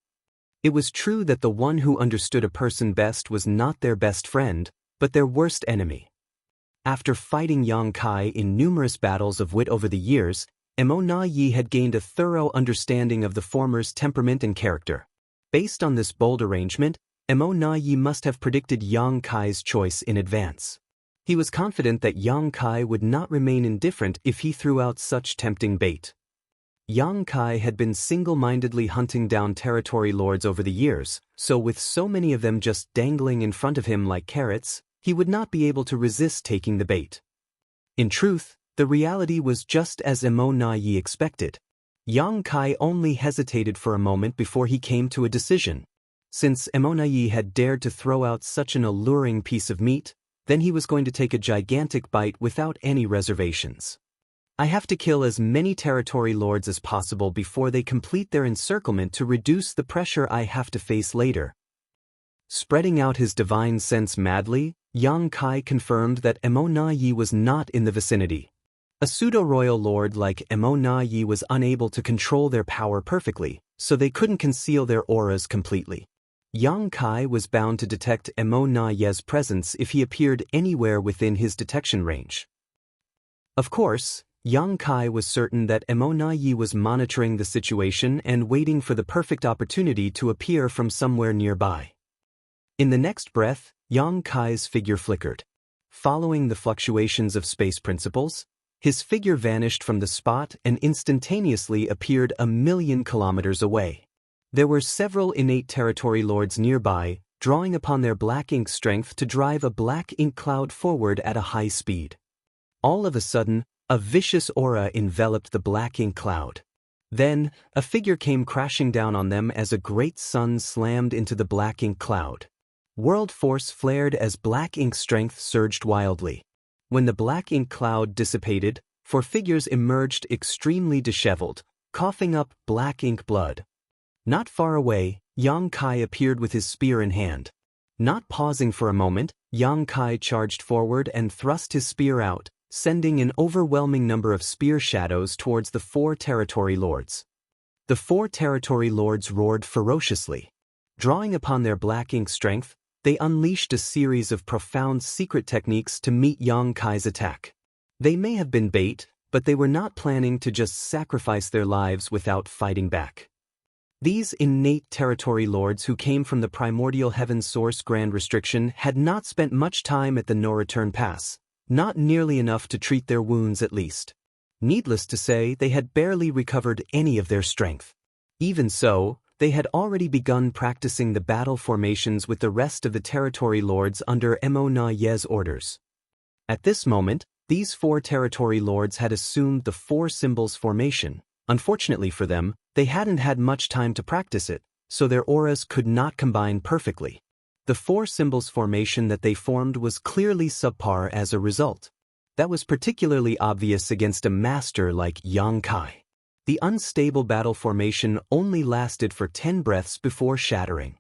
It was true that the one who understood a person best was not their best friend, but their worst enemy. After fighting Yang Kai in numerous battles of wit over the years, Emonai had gained a thorough understanding of the former's temperament and character. Based on this bold arrangement, Emonai must have predicted Yang Kai's choice in advance. He was confident that Yang Kai would not remain indifferent if he threw out such tempting bait. Yang Kai had been single-mindedly hunting down territory lords over the years, so with so many of them just dangling in front of him like carrots, he would not be able to resist taking the bait. In truth, the reality was just as Emonai expected. Yang Kai only hesitated for a moment before he came to a decision. Since Emonai had dared to throw out such an alluring piece of meat, then he was going to take a gigantic bite without any reservations. I have to kill as many territory lords as possible before they complete their encirclement to reduce the pressure I have to face later. Spreading out his divine sense madly, Yang Kai confirmed that Emonai was not in the vicinity. A pseudo-royal lord like Emonai was unable to control their power perfectly, so they couldn't conceal their auras completely. Yang Kai was bound to detect Emonai's presence if he appeared anywhere within his detection range. Of course, Yang Kai was certain that Emonai was monitoring the situation and waiting for the perfect opportunity to appear from somewhere nearby. In the next breath, Yang Kai's figure flickered. Following the fluctuations of space principles, his figure vanished from the spot and instantaneously appeared 1,000,000 kilometers away. There were several innate territory lords nearby, drawing upon their black ink strength to drive a black ink cloud forward at a high speed. All of a sudden, a vicious aura enveloped the black ink cloud. Then, a figure came crashing down on them as a great sun slammed into the black ink cloud. World force flared as black ink strength surged wildly. When the black ink cloud dissipated, four figures emerged extremely disheveled, coughing up black ink blood. Not far away, Yang Kai appeared with his spear in hand. Not pausing for a moment, Yang Kai charged forward and thrust his spear out, sending an overwhelming number of spear shadows towards the 4 territory lords. The 4 territory lords roared ferociously. Drawing upon their black ink strength, they unleashed a series of profound secret techniques to meet Yang Kai's attack. They may have been bait, but they were not planning to just sacrifice their lives without fighting back. These innate territory lords who came from the primordial heaven source Grand Restriction had not spent much time at the no-return pass, not nearly enough to treat their wounds at least. Needless to say, they had barely recovered any of their strength. Even so, they had already begun practicing the battle formations with the rest of the territory lords under Mo Na Ye's orders. At this moment, these 4 territory lords had assumed the 4 symbols formation. Unfortunately for them, they hadn't had much time to practice it, so their auras could not combine perfectly. The 4 symbols formation that they formed was clearly subpar as a result. That was particularly obvious against a master like Yang Kai. The unstable battle formation only lasted for 10 breaths before shattering.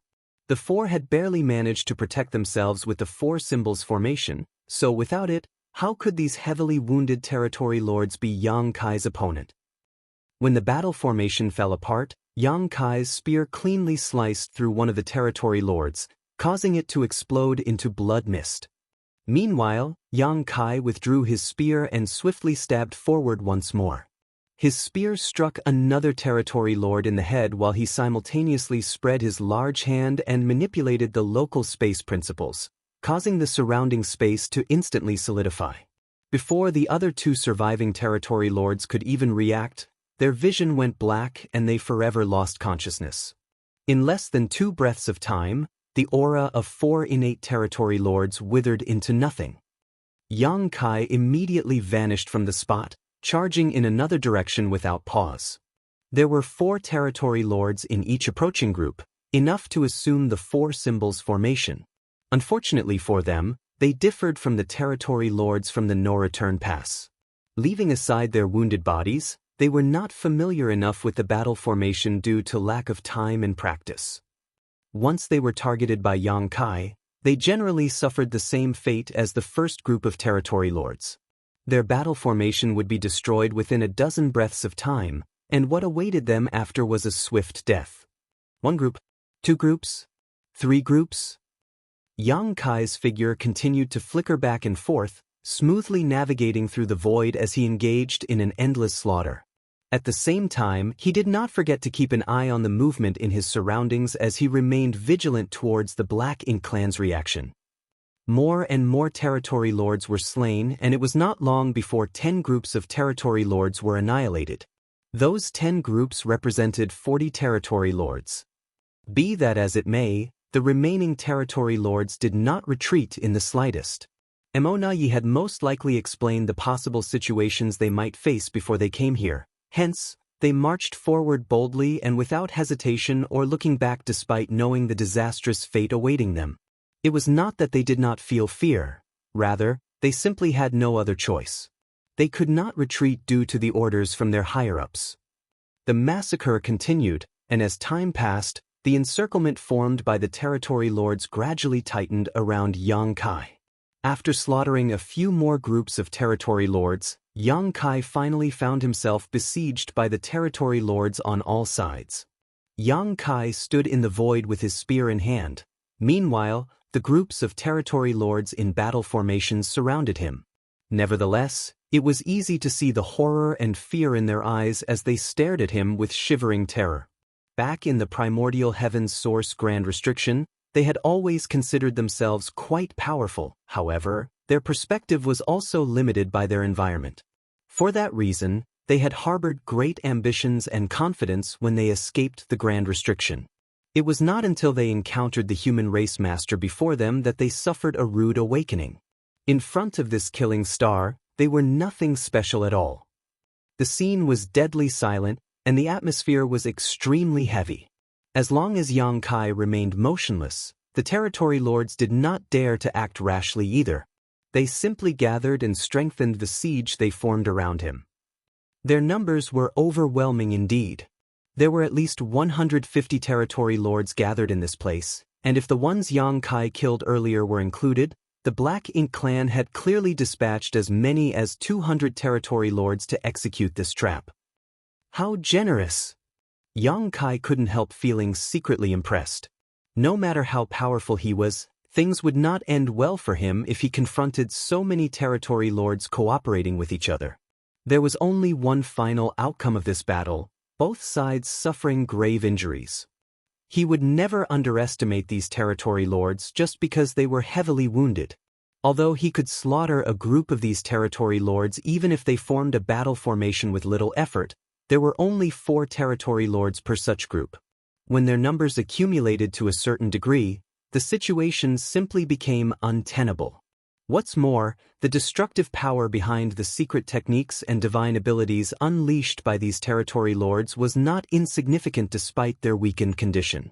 The 4 had barely managed to protect themselves with the 4 symbols formation, so without it, how could these heavily wounded territory lords be Yang Kai's opponent? When the battle formation fell apart, Yang Kai's spear cleanly sliced through one of the territory lords, causing it to explode into blood mist. Meanwhile, Yang Kai withdrew his spear and swiftly stabbed forward once more. His spear struck another territory lord in the head while he simultaneously spread his large hand and manipulated the local space principles, causing the surrounding space to instantly solidify. Before the other 2 surviving territory lords could even react, their vision went black and they forever lost consciousness. In less than 2 breaths of time, the aura of 4 innate territory lords withered into nothing. Yang Kai immediately vanished from the spot, charging in another direction without pause. There were 4 territory lords in each approaching group, enough to assume the 4 symbols formation. Unfortunately for them, they differed from the territory lords from the no-return pass. Leaving aside their wounded bodies, they were not familiar enough with the battle formation due to lack of time and practice. Once they were targeted by Yang Kai, they generally suffered the same fate as the first group of territory lords. Their battle formation would be destroyed within a dozen breaths of time, and what awaited them after was a swift death. 1 group, 2 groups, 3 groups. Yang Kai's figure continued to flicker back and forth, smoothly navigating through the void as he engaged in an endless slaughter. At the same time, he did not forget to keep an eye on the movement in his surroundings as he remained vigilant towards the Black Ink clan's reaction. More and more territory lords were slain, and it was not long before 10 groups of territory lords were annihilated. Those 10 groups represented 40 territory lords. Be that as it may, the remaining territory lords did not retreat in the slightest. Mo Na Ye had most likely explained the possible situations they might face before they came here. Hence, they marched forward boldly and without hesitation or looking back despite knowing the disastrous fate awaiting them. It was not that they did not feel fear, rather, they simply had no other choice. They could not retreat due to the orders from their higher-ups. The massacre continued, and as time passed, the encirclement formed by the territory lords gradually tightened around Yang Kai. After slaughtering a few more groups of territory lords, Yang Kai finally found himself besieged by the territory lords on all sides. Yang Kai stood in the void with his spear in hand. Meanwhile, the groups of territory lords in battle formations surrounded him. Nevertheless, it was easy to see the horror and fear in their eyes as they stared at him with shivering terror. Back in the primordial heaven's source Grand Restriction, they had always considered themselves quite powerful. However, their perspective was also limited by their environment. For that reason, they had harbored great ambitions and confidence when they escaped the Grand Restriction. It was not until they encountered the human race master before them that they suffered a rude awakening. In front of this killing star, they were nothing special at all. The scene was deadly silent, and the atmosphere was extremely heavy. As long as Yang Kai remained motionless, the territory lords did not dare to act rashly either. They simply gathered and strengthened the siege they formed around him. Their numbers were overwhelming indeed. There were at least 150 territory lords gathered in this place, and if the ones Yang Kai killed earlier were included, The Black Ink clan had clearly dispatched as many as 200 territory lords to execute this trap. How generous! Yang Kai couldn't help feeling secretly impressed. No matter how powerful he was, things would not end well for him if he confronted so many territory lords cooperating with each other. There was only one final outcome of this battle, both sides suffering grave injuries. He would never underestimate these territory lords just because they were heavily wounded. Although he could slaughter a group of these territory lords even if they formed a battle formation with little effort, there were only 4 territory lords per such group. When their numbers accumulated to a certain degree, the situation simply became untenable. What's more, the destructive power behind the secret techniques and divine abilities unleashed by these territory lords was not insignificant despite their weakened condition.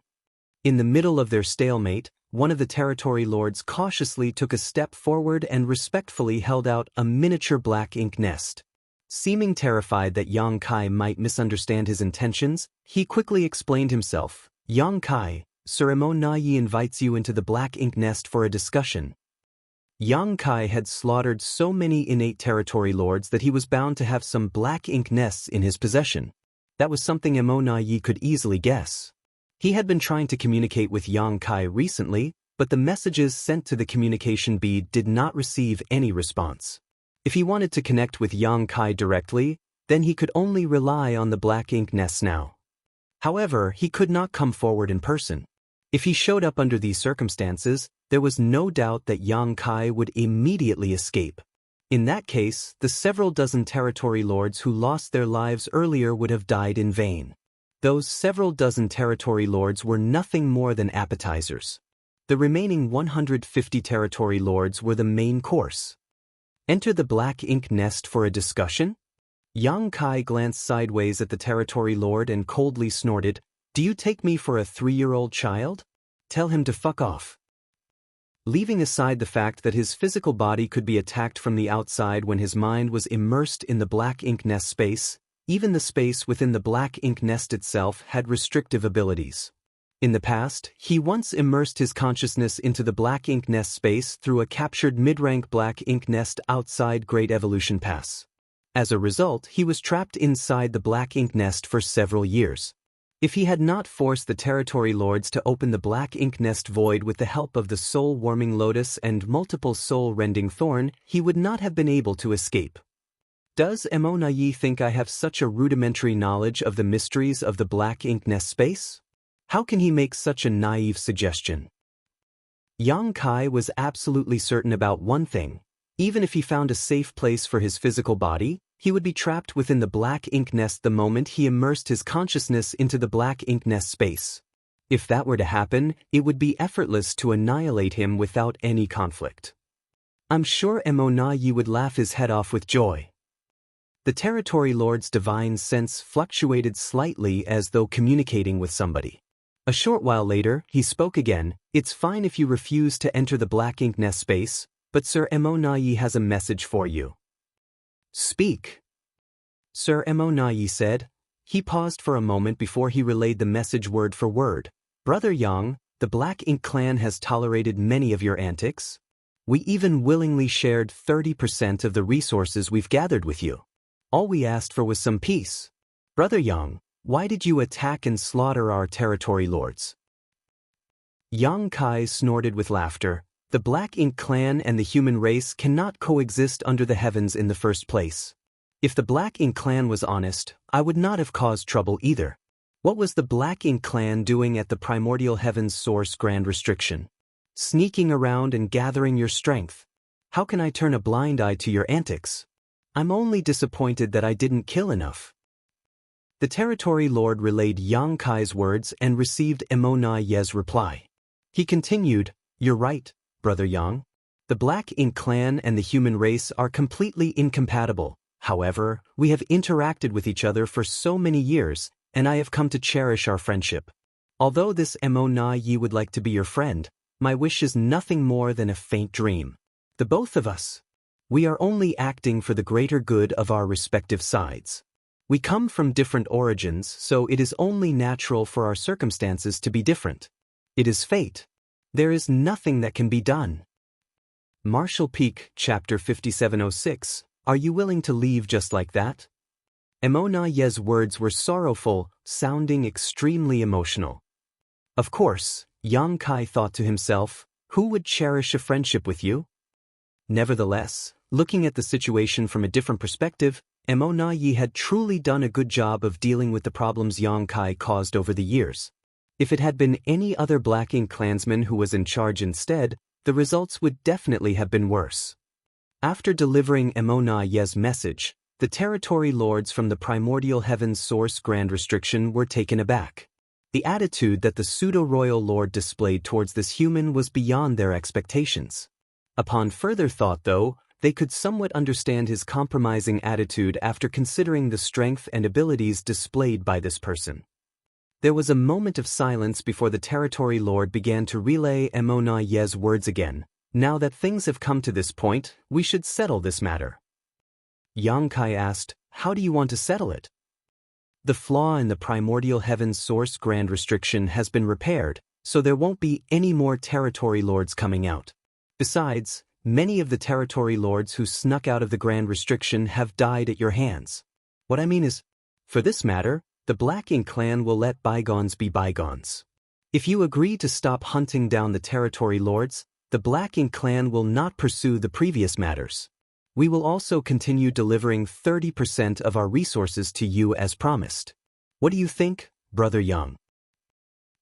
In the middle of their stalemate, one of the territory lords cautiously took a step forward and respectfully held out a miniature black ink nest. Seeming terrified that Yang Kai might misunderstand his intentions, he quickly explained himself. Yang Kai, Sir Emo Nayi invites you into the black ink nest for a discussion. Yang Kai had slaughtered so many innate territory lords that he was bound to have some black ink nests in his possession. That was something Emo Nayi could easily guess. He had been trying to communicate with Yang Kai recently, but the messages sent to the communication bead did not receive any response. If he wanted to connect with Yang Kai directly, then he could only rely on the black ink nests now. However, he could not come forward in person. If he showed up under these circumstances, there was no doubt that Yang Kai would immediately escape. In that case, the several dozen territory lords who lost their lives earlier would have died in vain. Those several dozen territory lords were nothing more than appetizers. The remaining 150 territory lords were the main course. Enter the black ink nest for a discussion? Yang Kai glanced sideways at the territory lord and coldly snorted, "Do you take me for a 3-year-old child? Tell him to fuck off." Leaving aside the fact that his physical body could be attacked from the outside when his mind was immersed in the black ink nest space, even the space within the black ink nest itself had restrictive abilities. In the past, he once immersed his consciousness into the black ink nest space through a captured mid-rank black ink nest outside Great Evolution Pass. As a result, he was trapped inside the black ink nest for several years. If he had not forced the territory lords to open the black ink nest void with the help of the soul-warming lotus and multiple soul-rending thorn, he would not have been able to escape. Does Emo Nayi think I have such a rudimentary knowledge of the mysteries of the black ink nest space? How can he make such a naive suggestion? Yang Kai was absolutely certain about one thing. Even if he found a safe place for his physical body, he would be trapped within the black ink nest the moment he immersed his consciousness into the black ink nest space. If that were to happen, it would be effortless to annihilate him without any conflict. I'm sure Emo Nayi would laugh his head off with joy. The territory lord's divine sense fluctuated slightly as though communicating with somebody. A short while later, he spoke again. "It's fine if you refuse to enter the black ink nest space, but Sir Emo Nayi has a message for you." "Speak," Sir Emo Nayi said. He paused for a moment before he relayed the message word for word. "Brother Yang, the Black Ink clan has tolerated many of your antics. We even willingly shared 30% of the resources we've gathered with you. All we asked for was some peace. Brother Yang, why did you attack and slaughter our territory lords?" Yang Kai snorted with laughter. The Black Ink clan and the human race cannot coexist under the heavens in the first place. If the Black Ink clan was honest, I would not have caused trouble either. What was the Black Ink clan doing at the primordial heavens source grand restriction? Sneaking around and gathering your strength. How can I turn a blind eye to your antics? I'm only disappointed that I didn't kill enough. The territory lord relayed Yang Kai's words and received Emo Nayi's reply. He continued, "You're right, Brother Yang. The Black Ink clan and the human race are completely incompatible. However, we have interacted with each other for so many years, and I have come to cherish our friendship. Although this Emo Nayi would like to be your friend, my wish is nothing more than a faint dream. The both of us, we are only acting for the greater good of our respective sides. We come from different origins, so it is only natural for our circumstances to be different. It is fate. There is nothing that can be done." Marshall Peak, Chapter 5706, Are you willing to leave just like that? Emona Ye's words were sorrowful, sounding extremely emotional. Of course, Yang Kai thought to himself, who would cherish a friendship with you? Nevertheless, looking at the situation from a different perspective, Emona Ye had truly done a good job of dealing with the problems Yang Kai caused over the years. If it had been any other Black Ink clansman who was in charge instead, the results would definitely have been worse. After delivering Emona Ye's message, the territory lords from the primordial heaven's source Grand Restriction were taken aback. The attitude that the pseudo-royal lord displayed towards this human was beyond their expectations. Upon further thought, though, they could somewhat understand his compromising attitude after considering the strength and abilities displayed by this person. There was a moment of silence before the territory lord began to relay Emona Ye's words again. Now that things have come to this point, we should settle this matter. Yang Kai asked, how do you want to settle it? The flaw in the primordial heaven's source Grand Restriction has been repaired, so there won't be any more territory lords coming out. Besides, many of the territory lords who snuck out of the Grand Restriction have died at your hands. What I mean is, for this matter, the Black Ink clan will let bygones be bygones. If you agree to stop hunting down the territory lords, the Black Ink clan will not pursue the previous matters. We will also continue delivering 30% of our resources to you as promised. What do you think, Brother Yang?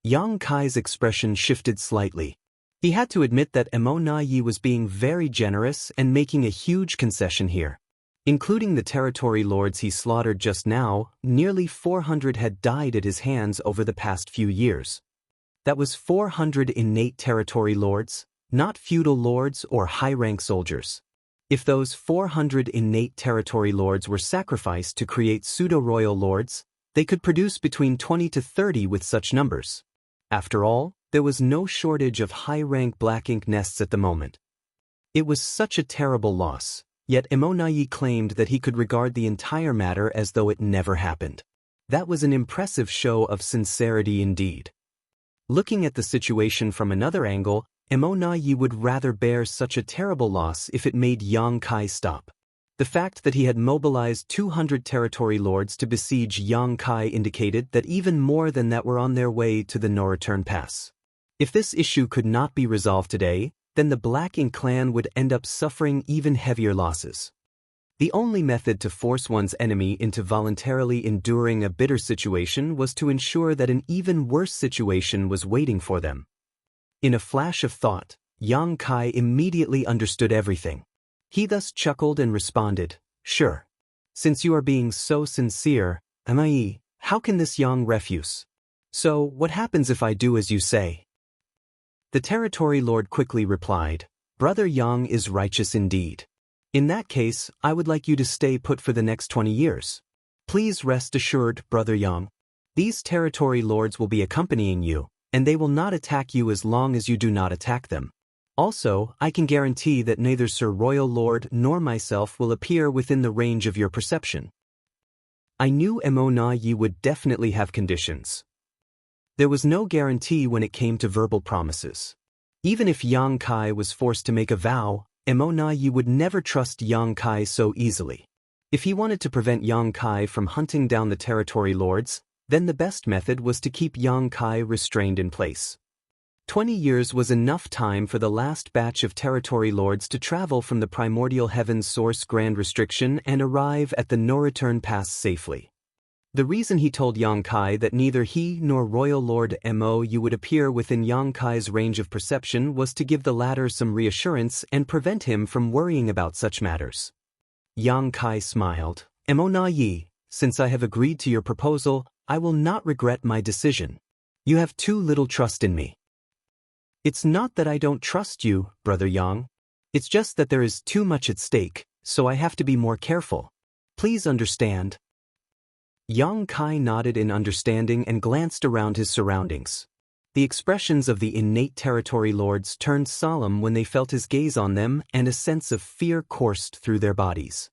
Yang Kai's expression shifted slightly. He had to admit that Emona Ye was being very generous and making a huge concession here. Including the territory lords he slaughtered just now, nearly 400 had died at his hands over the past few years. That was 400 innate territory lords, not feudal lords or high-rank soldiers. If those 400 innate territory lords were sacrificed to create pseudo-royal lords, they could produce between 20 to 30 with such numbers. After all, there was no shortage of high-rank Black Ink nests at the moment. It was such a terrible loss, yet Emona Ye claimed that he could regard the entire matter as though it never happened. That was an impressive show of sincerity indeed. Looking at the situation from another angle, Emona Ye would rather bear such a terrible loss if it made Yang Kai stop. The fact that he had mobilized 200 territory lords to besiege Yang Kai indicated that even more than that were on their way to the no-return pass. If this issue could not be resolved today, then the Black Ink clan would end up suffering even heavier losses. The only method to force one's enemy into voluntarily enduring a bitter situation was to ensure that an even worse situation was waiting for them. In a flash of thought, Yang Kai immediately understood everything. He thus chuckled and responded, sure. Since you are being so sincere, Emona, how can this Yang refuse? So, what happens if I do as you say? The territory lord quickly replied, Brother Yang is righteous indeed. In that case, I would like you to stay put for the next 20 years. Please rest assured, Brother Yang. These territory lords will be accompanying you, and they will not attack you as long as you do not attack them. Also, I can guarantee that neither Sir Royal Lord nor myself will appear within the range of your perception. I knew Emona Ye would definitely have conditions. There was no guarantee when it came to verbal promises. Even if Yang Kai was forced to make a vow, Emona Ye would never trust Yang Kai so easily. If he wanted to prevent Yang Kai from hunting down the territory lords, then the best method was to keep Yang Kai restrained in place. 20 years was enough time for the last batch of territory lords to travel from the primordial heaven's source Grand Restriction and arrive at the no-return pass safely. The reason he told Yang Kai that neither he nor Royal Lord Mo Yu would appear within Yang Kai's range of perception was to give the latter some reassurance and prevent him from worrying about such matters. Yang Kai smiled. Emona Yi, since I have agreed to your proposal, I will not regret my decision. You have too little trust in me. It's not that I don't trust you, Brother Yang. It's just that there is too much at stake, so I have to be more careful. Please understand. Yang Kai nodded in understanding and glanced around his surroundings. The expressions of the innate territory lords turned solemn when they felt his gaze on them, and a sense of fear coursed through their bodies.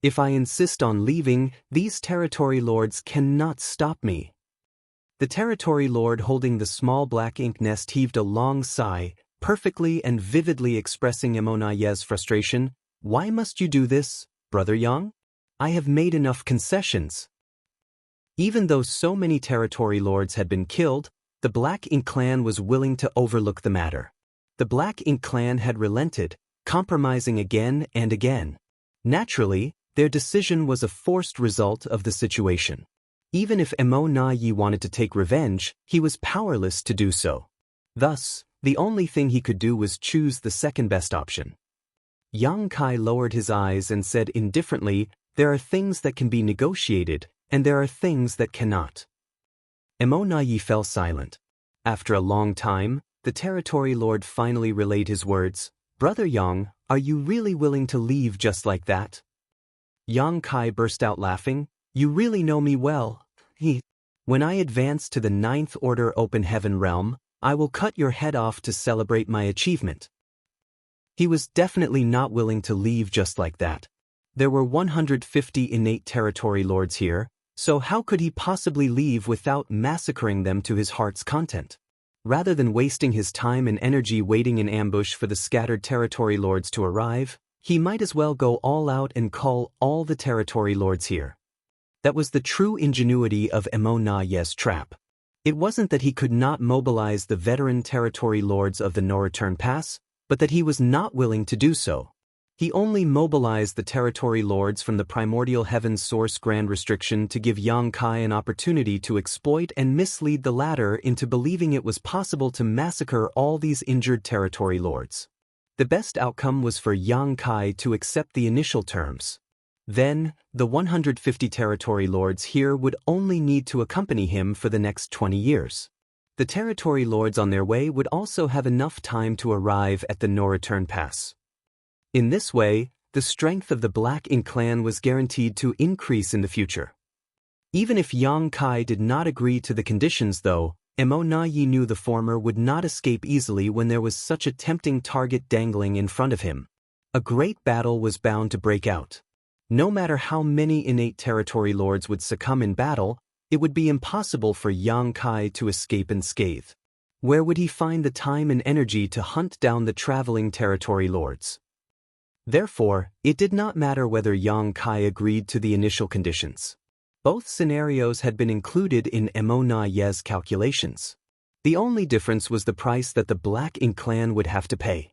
If I insist on leaving, these territory lords cannot stop me. The territory lord holding the small Black Ink nest heaved a long sigh, perfectly and vividly expressing Emonaye's frustration. "Why must you do this, Brother Yang? I have made enough concessions." Even though so many territory lords had been killed, the Black Ink clan was willing to overlook the matter. The Black Ink clan had relented, compromising again and again. Naturally, their decision was a forced result of the situation. Even if Emonaye wanted to take revenge, he was powerless to do so. Thus, the only thing he could do was choose the second best option. Yang Kai lowered his eyes and said indifferently, "There are things that can be negotiated, and there are things that cannot." Emonaye fell silent. After a long time, the territory lord finally relayed his words. "Brother Yang, are you really willing to leave just like that?" Yang Kai burst out laughing. "You really know me well. When I advance to the 9th Order Open Heaven realm, I will cut your head off to celebrate my achievement." He was definitely not willing to leave just like that. There were 150 innate territory lords here, so how could he possibly leave without massacring them to his heart's content? Rather than wasting his time and energy waiting in ambush for the scattered territory lords to arrive, he might as well go all out and call all the territory lords here. That was the true ingenuity of Emonaye's trap. It wasn't that he could not mobilize the veteran territory lords of the No Return Pass, but that he was not willing to do so. He only mobilized the territory lords from the primordial heaven's source grand restriction to give Yang Kai an opportunity to exploit and mislead the latter into believing it was possible to massacre all these injured territory lords. The best outcome was for Yang Kai to accept the initial terms. Then, the 150 territory lords here would only need to accompany him for the next 20 years. The territory lords on their way would also have enough time to arrive at the No Return Pass. In this way, the strength of the Black Ink clan was guaranteed to increase in the future. Even if Yang Kai did not agree to the conditions though, Emonaye knew the former would not escape easily when there was such a tempting target dangling in front of him. A great battle was bound to break out. No matter how many innate territory lords would succumb in battle, it would be impossible for Yang Kai to escape unscathed. Where would he find the time and energy to hunt down the traveling territory lords? Therefore, it did not matter whether Yang Kai agreed to the initial conditions. Both scenarios had been included in Emonaye's calculations. The only difference was the price that the Black Ink clan would have to pay.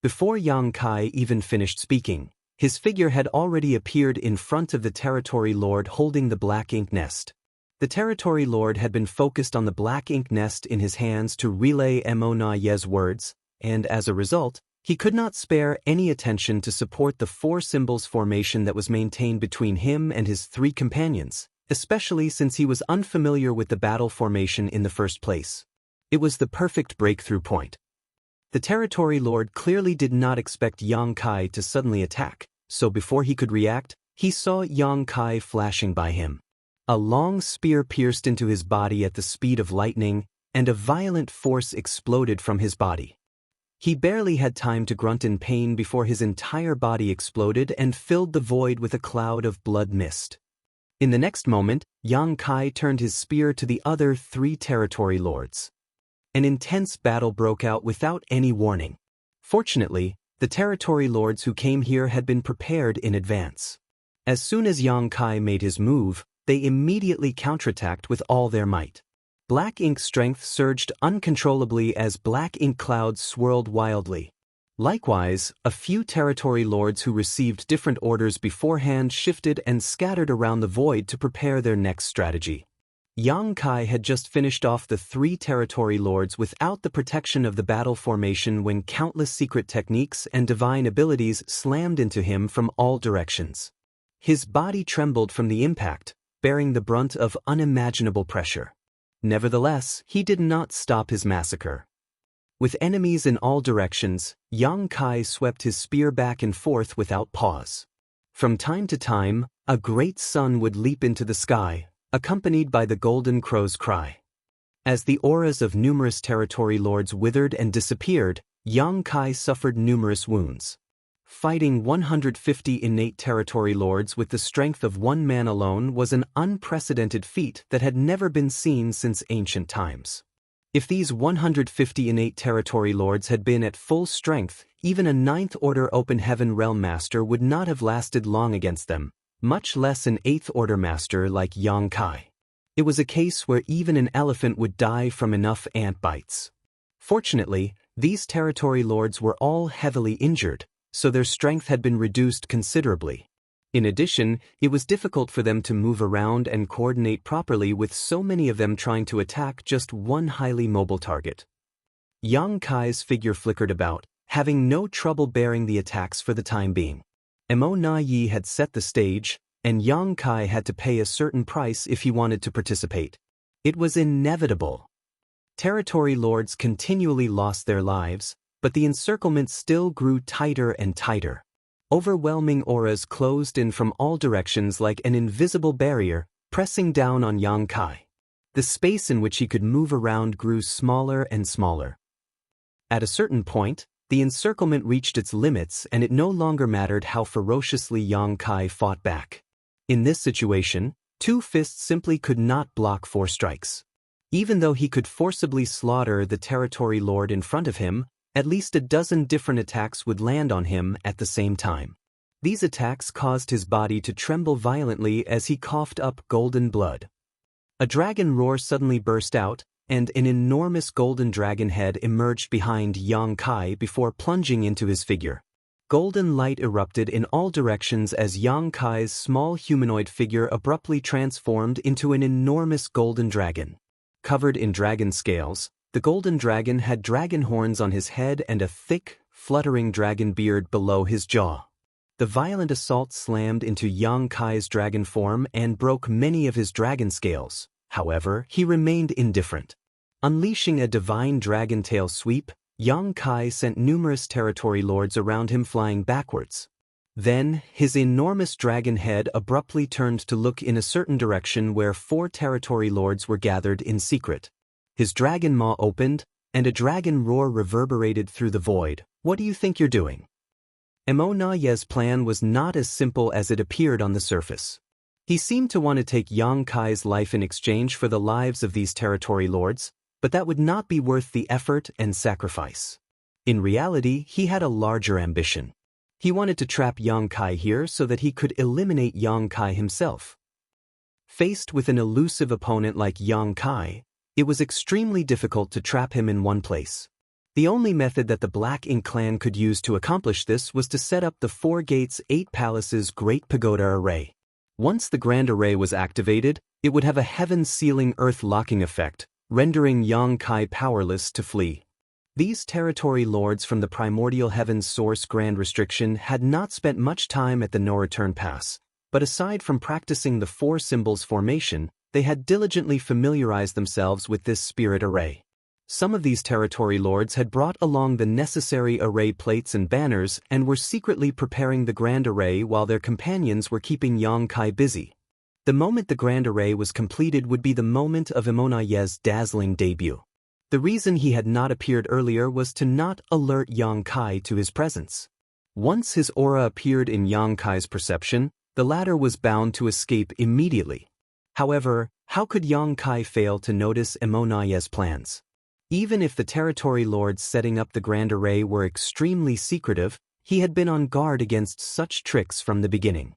Before Yang Kai even finished speaking, his figure had already appeared in front of the territory lord holding the Black Ink nest. The territory lord had been focused on the Black Ink nest in his hands to relay Emonaye's words, and as a result, he could not spare any attention to support the 4 symbols formation that was maintained between him and his 3 companions, especially since he was unfamiliar with the battle formation in the first place. It was the perfect breakthrough point. The territory lord clearly did not expect Yang Kai to suddenly attack, so before he could react, he saw Yang Kai flashing by him. A long spear pierced into his body at the speed of lightning, and a violent force exploded from his body. He barely had time to grunt in pain before his entire body exploded and filled the void with a cloud of blood mist. In the next moment, Yang Kai turned his spear to the other 3 territory lords. An intense battle broke out without any warning. Fortunately, the territory lords who came here had been prepared in advance. As soon as Yang Kai made his move, they immediately counterattacked with all their might. Black Ink's strength surged uncontrollably as Black Ink clouds swirled wildly. Likewise, a few territory lords who received different orders beforehand shifted and scattered around the void to prepare their next strategy. Yang Kai had just finished off the 3 territory lords without the protection of the battle formation when countless secret techniques and divine abilities slammed into him from all directions. His body trembled from the impact, bearing the brunt of unimaginable pressure. Nevertheless, he did not stop his massacre. With enemies in all directions, Yang Kai swept his spear back and forth without pause. From time to time, a great sun would leap into the sky, accompanied by the golden crow's cry. As the auras of numerous territory lords withered and disappeared, Yang Kai suffered numerous wounds. Fighting 150 innate territory lords with the strength of one man alone was an unprecedented feat that had never been seen since ancient times. If these 150 innate territory lords had been at full strength, even a ninth-order open heaven realm master would not have lasted long against them, much less an eighth-order master like Yang Kai. It was a case where even an elephant would die from enough ant bites. Fortunately, these territory lords were all heavily injured, so their strength had been reduced considerably. In addition, it was difficult for them to move around and coordinate properly with so many of them trying to attack just one highly mobile target. Yang Kai's figure flickered about, having no trouble bearing the attacks for the time being. Mo Na Yi had set the stage, and Yang Kai had to pay a certain price if he wanted to participate. It was inevitable. Territory lords continually lost their lives, but the encirclement still grew tighter and tighter. Overwhelming auras closed in from all directions like an invisible barrier, pressing down on Yang Kai. The space in which he could move around grew smaller and smaller. At a certain point, the encirclement reached its limits and it no longer mattered how ferociously Yang Kai fought back. In this situation, two fists simply could not block four strikes. Even though he could forcibly slaughter the territory lord in front of him, at least a dozen different attacks would land on him at the same time. These attacks caused his body to tremble violently as he coughed up golden blood. A dragon roar suddenly burst out, and an enormous golden dragon head emerged behind Yang Kai before plunging into his figure. Golden light erupted in all directions as Yang Kai's small humanoid figure abruptly transformed into an enormous golden dragon. Covered in dragon scales, the golden dragon had dragon horns on his head and a thick, fluttering dragon beard below his jaw. The violent assault slammed into Yang Kai's dragon form and broke many of his dragon scales. However, he remained indifferent. Unleashing a divine dragon tail sweep, Yang Kai sent numerous territory lords around him flying backwards. Then, his enormous dragon head abruptly turned to look in a certain direction where four territory lords were gathered in secret. His dragon maw opened, and a dragon roar reverberated through the void. "What do you think you're doing?" Mo Na Yi's plan was not as simple as it appeared on the surface. He seemed to want to take Yang Kai's life in exchange for the lives of these territory lords, but that would not be worth the effort and sacrifice. In reality, he had a larger ambition. He wanted to trap Yang Kai here so that he could eliminate Yang Kai himself. Faced with an elusive opponent like Yang Kai, it was extremely difficult to trap him in one place. The only method that the Black Ink clan could use to accomplish this was to set up the Four Gates 8 Palaces Great Pagoda Array. Once the Grand Array was activated, it would have a heaven-sealing earth-locking effect, rendering Yang Kai powerless to flee. These territory lords from the primordial heaven's source Grand Restriction had not spent much time at the no-return pass, but aside from practicing the four symbols formation, they had diligently familiarized themselves with this spirit array. Some of these territory lords had brought along the necessary array plates and banners and were secretly preparing the Grand Array while their companions were keeping Yang Kai busy. The moment the Grand Array was completed would be the moment of Mo Na Yi's dazzling debut. The reason he had not appeared earlier was to not alert Yang Kai to his presence. Once his aura appeared in Yang Kai's perception, the latter was bound to escape immediately. However, how could Yang Kai fail to notice Mo Na Yi's plans? Even if the territory lords setting up the Grand Array were extremely secretive, he had been on guard against such tricks from the beginning.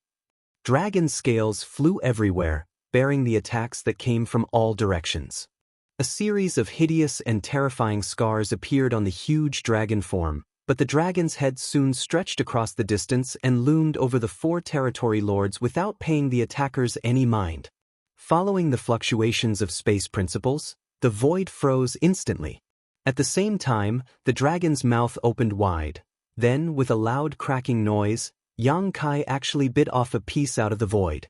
Dragon scales flew everywhere, bearing the attacks that came from all directions. A series of hideous and terrifying scars appeared on the huge dragon form, but the dragon's head soon stretched across the distance and loomed over the four territory lords without paying the attackers any mind. Following the fluctuations of space principles, the void froze instantly. At the same time, the dragon's mouth opened wide. Then, with a loud cracking noise, Yang Kai actually bit off a piece out of the void.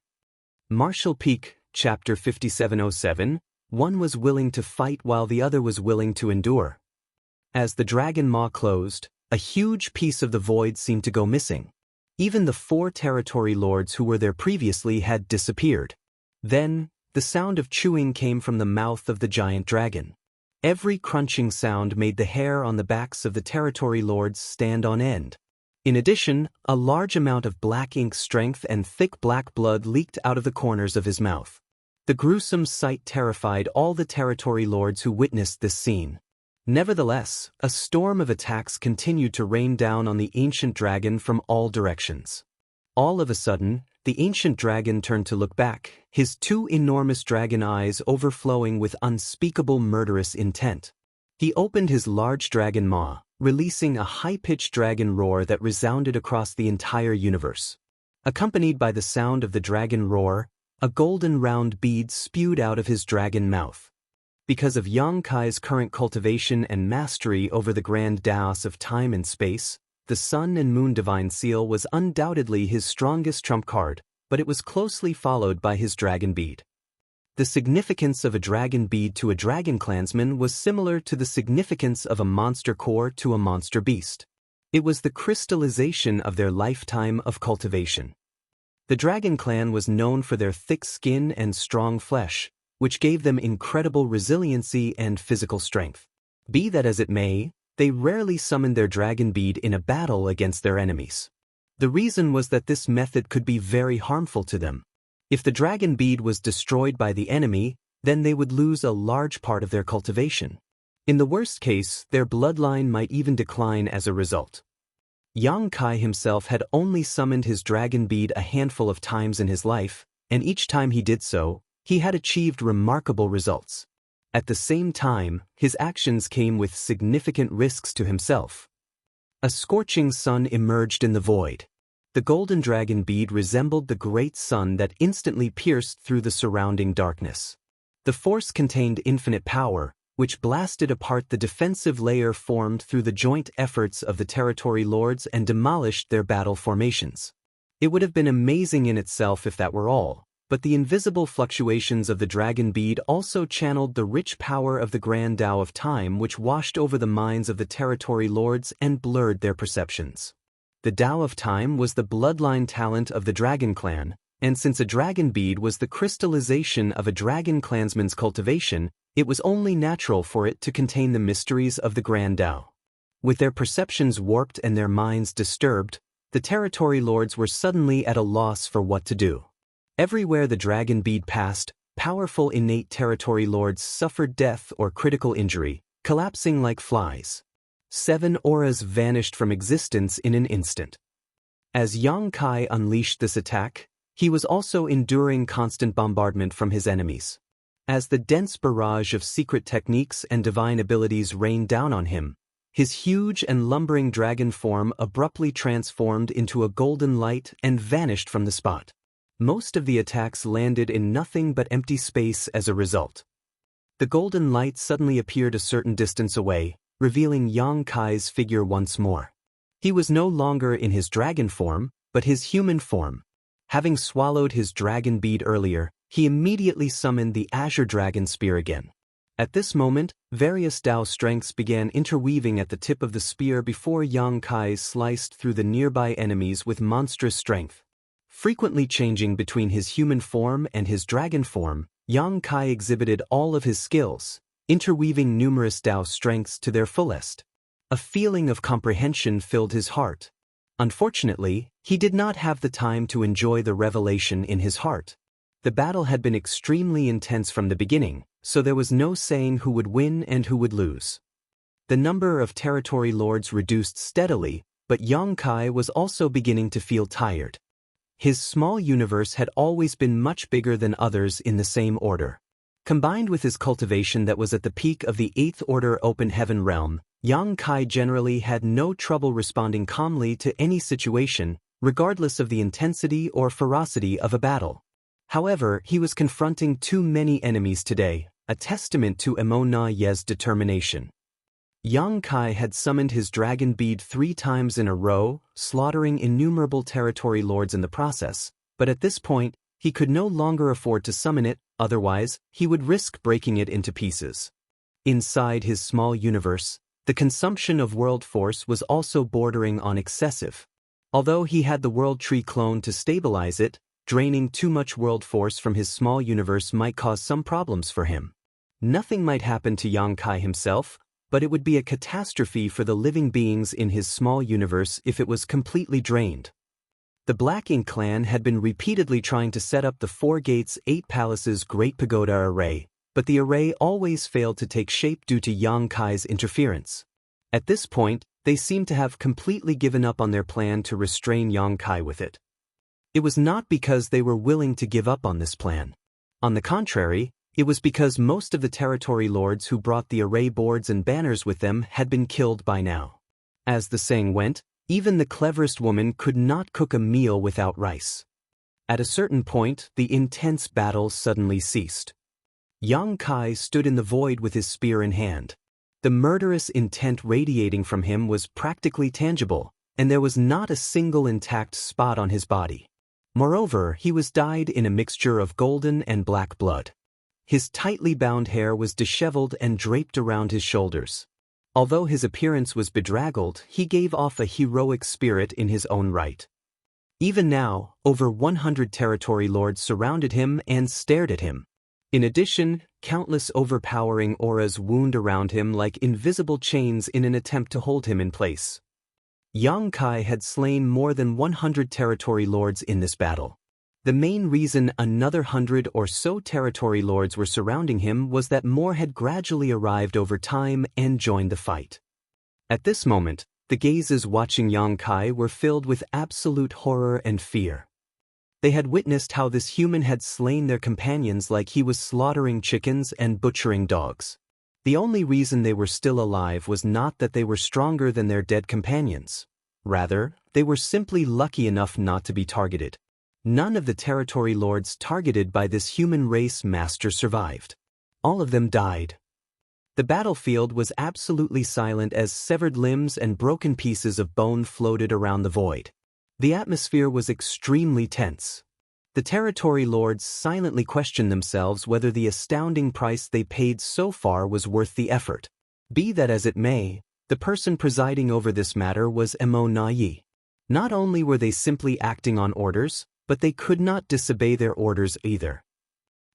Martial Peak, Chapter 5707. One was willing to fight while the other was willing to endure. As the dragon maw closed, a huge piece of the void seemed to go missing. Even the four territory lords who were there previously had disappeared. Then, the sound of chewing came from the mouth of the giant dragon. Every crunching sound made the hair on the backs of the territory lords stand on end. In addition, a large amount of black ink strength and thick black blood leaked out of the corners of his mouth. The gruesome sight terrified all the territory lords who witnessed this scene. Nevertheless, a storm of attacks continued to rain down on the ancient dragon from all directions. All of a sudden, the ancient dragon turned to look back, his two enormous dragon eyes overflowing with unspeakable murderous intent. He opened his large dragon maw, releasing a high-pitched dragon roar that resounded across the entire universe. Accompanied by the sound of the dragon roar, a golden round bead spewed out of his dragon mouth. Because of Yang Kai's current cultivation and mastery over the grand Daos of time and space, the Sun and Moon Divine Seal was undoubtedly his strongest trump card, but it was closely followed by his dragon bead. The significance of a dragon bead to a dragon clansman was similar to the significance of a monster core to a monster beast. It was the crystallization of their lifetime of cultivation. The dragon clan was known for their thick skin and strong flesh, which gave them incredible resiliency and physical strength. Be that as it may, they rarely summoned their dragon bead in a battle against their enemies. The reason was that this method could be very harmful to them. If the dragon bead was destroyed by the enemy, then they would lose a large part of their cultivation. In the worst case, their bloodline might even decline as a result. Yang Kai himself had only summoned his dragon bead a handful of times in his life, and each time he did so, he had achieved remarkable results. At the same time, his actions came with significant risks to himself. A scorching sun emerged in the void. The golden dragon bead resembled the great sun that instantly pierced through the surrounding darkness. The force contained infinite power, which blasted apart the defensive layer formed through the joint efforts of the territory lords and demolished their battle formations. It would have been amazing in itself if that were all. But the invisible fluctuations of the dragon bead also channeled the rich power of the grand Tao of time, which washed over the minds of the territory lords and blurred their perceptions. The Tao of time was the bloodline talent of the dragon clan, and since a dragon bead was the crystallization of a dragon clansman's cultivation, it was only natural for it to contain the mysteries of the grand Tao. With their perceptions warped and their minds disturbed, the territory lords were suddenly at a loss for what to do. Everywhere the dragon bead passed, powerful innate territory lords suffered death or critical injury, collapsing like flies. 7 auras vanished from existence in an instant. As Yang Kai unleashed this attack, he was also enduring constant bombardment from his enemies. As the dense barrage of secret techniques and divine abilities rained down on him, his huge and lumbering dragon form abruptly transformed into a golden light and vanished from the spot. Most of the attacks landed in nothing but empty space as a result. The golden light suddenly appeared a certain distance away, revealing Yang Kai's figure once more. He was no longer in his dragon form, but his human form. Having swallowed his dragon bead earlier, he immediately summoned the Azure Dragon Spear again. At this moment, various Tao strengths began interweaving at the tip of the spear before Yang Kai sliced through the nearby enemies with monstrous strength. Frequently changing between his human form and his dragon form, Yang Kai exhibited all of his skills, interweaving numerous Tao strengths to their fullest. A feeling of comprehension filled his heart. Unfortunately, he did not have the time to enjoy the revelation in his heart. The battle had been extremely intense from the beginning, so there was no saying who would win and who would lose. The number of territory lords reduced steadily, but Yang Kai was also beginning to feel tired. His small universe had always been much bigger than others in the same order. Combined with his cultivation that was at the peak of the 8th Order Open Heaven realm, Yang Kai generally had no trouble responding calmly to any situation, regardless of the intensity or ferocity of a battle. However, he was confronting too many enemies today, a testament to Emo Ye's determination. Yang Kai had summoned his dragon bead 3 times in a row, slaughtering innumerable territory lords in the process, but at this point, he could no longer afford to summon it, otherwise, he would risk breaking it into pieces. Inside his small universe, the consumption of world force was also bordering on excessive. Although he had the world tree clone to stabilize it, draining too much world force from his small universe might cause some problems for him. Nothing might happen to Yang Kai himself, but it would be a catastrophe for the living beings in his small universe if it was completely drained. The Black Ink clan had been repeatedly trying to set up the 4 gates 8 palaces Great Pagoda array, but the array always failed to take shape due to Yang Kai's interference. At this point, they seemed to have completely given up on their plan to restrain Yang Kai with it. It was not because they were willing to give up on this plan. On the contrary, it was because most of the territory lords who brought the array boards and banners with them had been killed by now. As the saying went, even the cleverest woman could not cook a meal without rice. At a certain point, the intense battle suddenly ceased. Yang Kai stood in the void with his spear in hand. The murderous intent radiating from him was practically tangible, and there was not a single intact spot on his body. Moreover, he was dyed in a mixture of golden and black blood. His tightly bound hair was disheveled and draped around his shoulders. Although his appearance was bedraggled, he gave off a heroic spirit in his own right. Even now, over 100 territory lords surrounded him and stared at him. In addition, countless overpowering auras wound around him like invisible chains in an attempt to hold him in place. Yang Kai had slain more than 100 territory lords in this battle. The main reason another 100 or so territory lords were surrounding him was that more had gradually arrived over time and joined the fight. At this moment, the gazes watching Yang Kai were filled with absolute horror and fear. They had witnessed how this human had slain their companions like he was slaughtering chickens and butchering dogs. The only reason they were still alive was not that they were stronger than their dead companions. Rather, they were simply lucky enough not to be targeted. None of the territory lords targeted by this human race master survived. All of them died. The battlefield was absolutely silent as severed limbs and broken pieces of bone floated around the void. The atmosphere was extremely tense. The territory lords silently questioned themselves whether the astounding price they paid so far was worth the effort. Be that as it may, the person presiding over this matter was Emo Nayi. Not only were they simply acting on orders, but they could not disobey their orders either.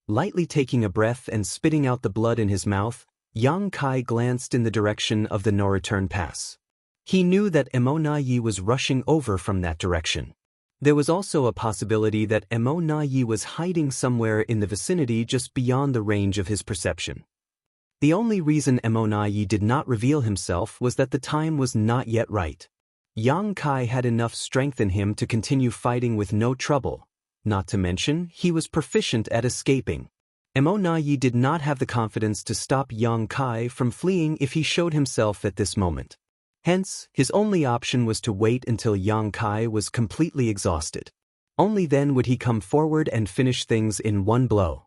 Lightly taking a breath and spitting out the blood in his mouth, Yang Kai glanced in the direction of the no-return pass. He knew that Emo Nayi was rushing over from that direction. There was also a possibility that Emo Nayi was hiding somewhere in the vicinity just beyond the range of his perception. The only reason Emo Nayi did not reveal himself was that the time was not yet right. Yang Kai had enough strength in him to continue fighting with no trouble. Not to mention, he was proficient at escaping. Emo Nayi did not have the confidence to stop Yang Kai from fleeing if he showed himself at this moment. Hence, his only option was to wait until Yang Kai was completely exhausted. Only then would he come forward and finish things in one blow.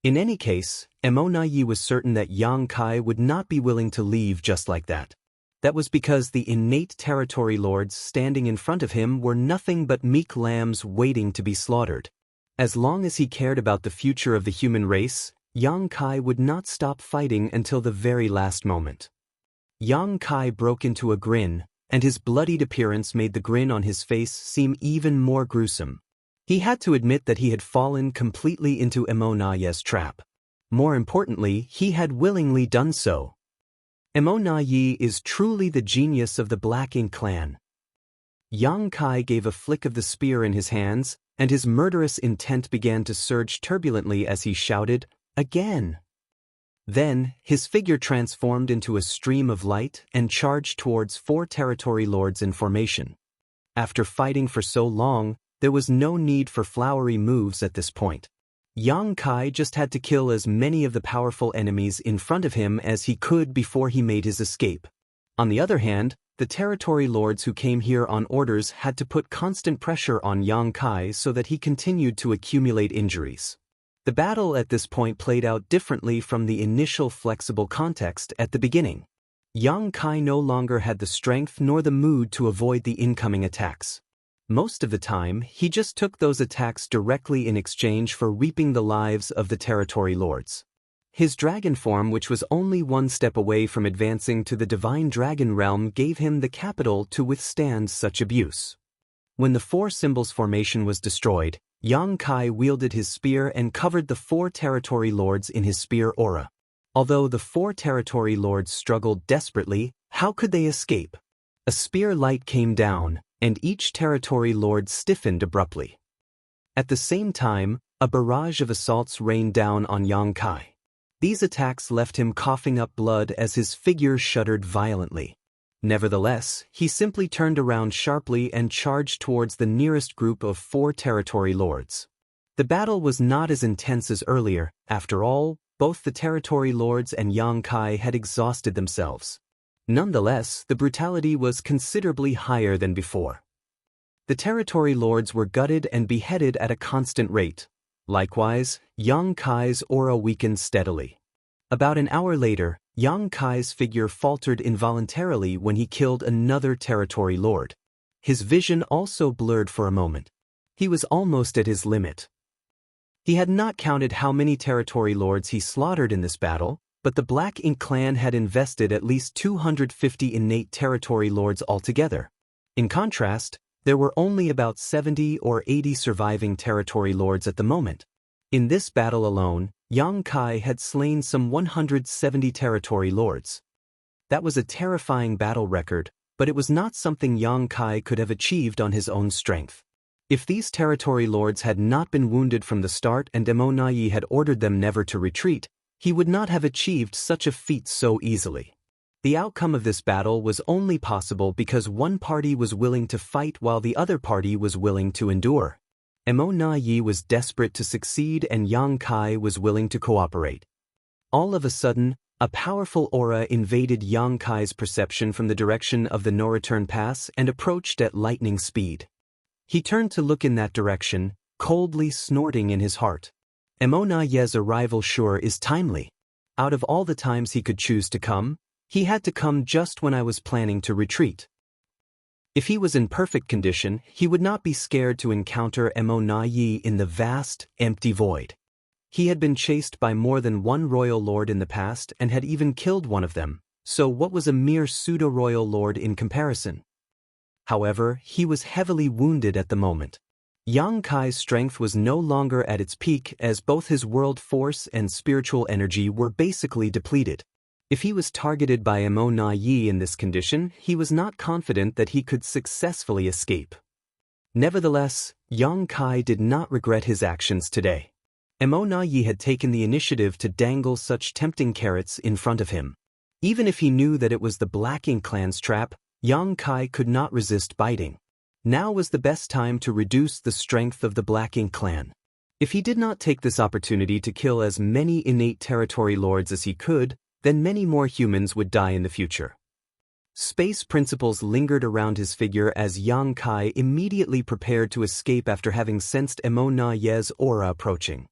In any case, Emo Nayi was certain that Yang Kai would not be willing to leave just like that. That was because the innate territory lords standing in front of him were nothing but meek lambs waiting to be slaughtered. As long as he cared about the future of the human race, Yang Kai would not stop fighting until the very last moment. Yang Kai broke into a grin, and his bloodied appearance made the grin on his face seem even more gruesome. He had to admit that he had fallen completely into Emo Nayi's trap. More importantly, he had willingly done so. Emo Nayi is truly the genius of the Black Ink clan. Yang Kai gave a flick of the spear in his hands, and his murderous intent began to surge turbulently as he shouted, "Again!" Then, his figure transformed into a stream of light and charged towards 4 territory lords in formation. After fighting for so long, there was no need for flowery moves at this point. Yang Kai just had to kill as many of the powerful enemies in front of him as he could before he made his escape. On the other hand, the territory lords who came here on orders had to put constant pressure on Yang Kai so that he continued to accumulate injuries. The battle at this point played out differently from the initial flexible context at the beginning. Yang Kai no longer had the strength nor the mood to avoid the incoming attacks. Most of the time, he just took those attacks directly in exchange for reaping the lives of the territory lords. His dragon form, which was only one step away from advancing to the divine dragon realm, gave him the capital to withstand such abuse. When the 4 symbols formation was destroyed, Yang Kai wielded his spear and covered the 4 territory lords in his spear aura. Although the 4 territory lords struggled desperately, how could they escape? A spear light came down, and each territory lord stiffened abruptly. At the same time, a barrage of assaults rained down on Yang Kai. These attacks left him coughing up blood as his figure shuddered violently. Nevertheless, he simply turned around sharply and charged towards the nearest group of 4 territory lords. The battle was not as intense as earlier. After all, both the territory lords and Yang Kai had exhausted themselves. Nonetheless, the brutality was considerably higher than before. The territory lords were gutted and beheaded at a constant rate. Likewise, Yang Kai's aura weakened steadily. About an hour later, Yang Kai's figure faltered involuntarily when he killed another territory lord. His vision also blurred for a moment. He was almost at his limit. He had not counted how many territory lords he slaughtered in this battle, but the Black Ink clan had invested at least 250 innate territory lords altogether. In contrast, there were only about 70 or 80 surviving territory lords at the moment. In this battle alone, Yang Kai had slain some 170 territory lords. That was a terrifying battle record, but it was not something Yang Kai could have achieved on his own strength. If these territory lords had not been wounded from the start and Emonayi had ordered them never to retreat, he would not have achieved such a feat so easily. The outcome of this battle was only possible because one party was willing to fight while the other party was willing to endure. Emonayi was desperate to succeed and Yang Kai was willing to cooperate. All of a sudden, a powerful aura invaded Yang Kai's perception from the direction of the no-return pass and approached at lightning speed. He turned to look in that direction, coldly snorting in his heart. Emonayi's arrival sure is timely. Out of all the times he could choose to come, he had to come just when I was planning to retreat. If he was in perfect condition, he would not be scared to encounter Emonayi in the vast, empty void. He had been chased by more than one royal lord in the past and had even killed one of them, so what was a mere pseudo-royal lord in comparison? However, he was heavily wounded at the moment. Yang Kai's strength was no longer at its peak as both his world force and spiritual energy were basically depleted. If he was targeted by Emonayi in this condition, he was not confident that he could successfully escape. Nevertheless, Yang Kai did not regret his actions today. Emonayi had taken the initiative to dangle such tempting carrots in front of him. Even if he knew that it was the Black Ink clan's trap, Yang Kai could not resist biting. Now was the best time to reduce the strength of the Black Ink clan. If he did not take this opportunity to kill as many innate territory lords as he could, then many more humans would die in the future. Space principles lingered around his figure as Yang Kai immediately prepared to escape after having sensed Emonayi's aura approaching.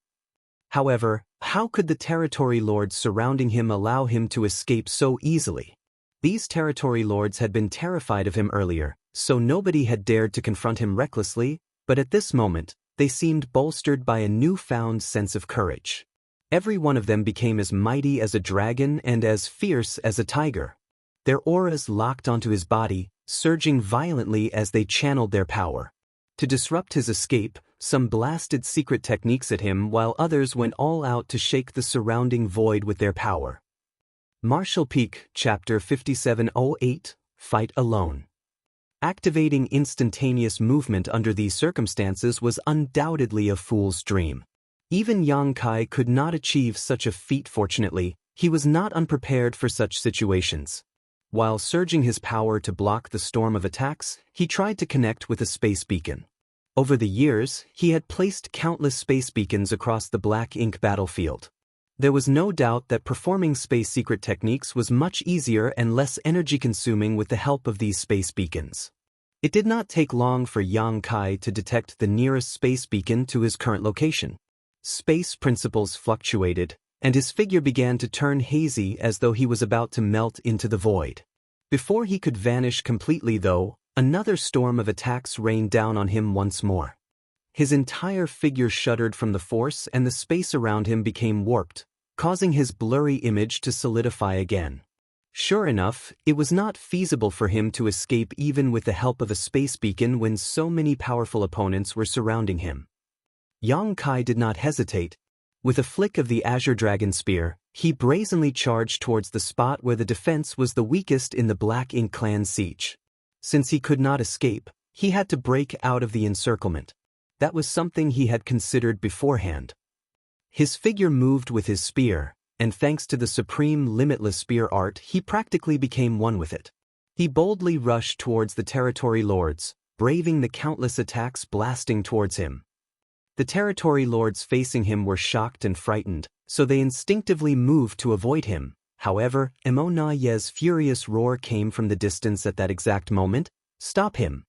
However, how could the territory lords surrounding him allow him to escape so easily? These territory lords had been terrified of him earlier, so nobody had dared to confront him recklessly, but at this moment, they seemed bolstered by a newfound sense of courage. Every one of them became as mighty as a dragon and as fierce as a tiger. Their auras locked onto his body, surging violently as they channeled their power. To disrupt his escape, some blasted secret techniques at him while others went all out to shake the surrounding void with their power. Martial Peak, Chapter 5708, Fight Alone. Activating instantaneous movement under these circumstances was undoubtedly a fool's dream. Even Yang Kai could not achieve such a feat. Fortunately, he was not unprepared for such situations. While surging his power to block the storm of attacks, he tried to connect with a space beacon. Over the years, he had placed countless space beacons across the Black Ink battlefield. There was no doubt that performing space secret techniques was much easier and less energy-consuming with the help of these space beacons. It did not take long for Yang Kai to detect the nearest space beacon to his current location. Space principles fluctuated, and his figure began to turn hazy as though he was about to melt into the void. Before he could vanish completely though, another storm of attacks rained down on him once more. His entire figure shuddered from the force and the space around him became warped, causing his blurry image to solidify again. Sure enough, it was not feasible for him to escape even with the help of a space beacon when so many powerful opponents were surrounding him. Yang Kai did not hesitate. With a flick of the Azure Dragon Spear, he brazenly charged towards the spot where the defense was the weakest in the Black Ink clan siege. Since he could not escape, he had to break out of the encirclement. That was something he had considered beforehand. His figure moved with his spear, and thanks to the supreme limitless spear art, he practically became one with it. He boldly rushed towards the territory lords, braving the countless attacks blasting towards him. The territory lords facing him were shocked and frightened, so they instinctively moved to avoid him. However, Emonaye's furious roar came from the distance at that exact moment. "Stop him!"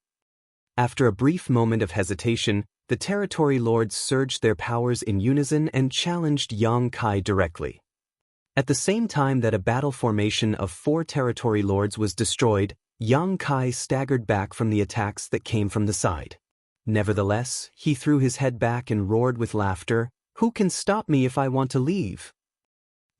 After a brief moment of hesitation, the territory lords surged their powers in unison and challenged Yang Kai directly. At the same time that a battle formation of 4 territory lords was destroyed, Yang Kai staggered back from the attacks that came from the side. Nevertheless, he threw his head back and roared with laughter, "Who can stop me if I want to leave?"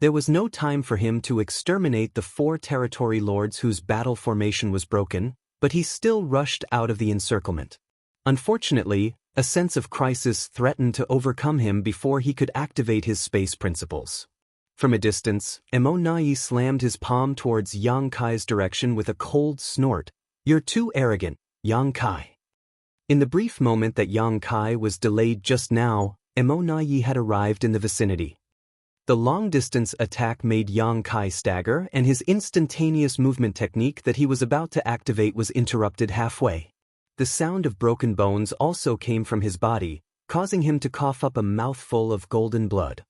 There was no time for him to exterminate the 4 territory lords whose battle formation was broken, but he still rushed out of the encirclement. Unfortunately, a sense of crisis threatened to overcome him before he could activate his space principles. From a distance, Emonaye slammed his palm towards Yang Kai's direction with a cold snort. "You're too arrogant, Yang Kai." In the brief moment that Yang Kai was delayed just now, Emonaye had arrived in the vicinity. The long-distance attack made Yang Kai stagger, and his instantaneous movement technique that he was about to activate was interrupted halfway. The sound of broken bones also came from his body, causing him to cough up a mouthful of golden blood.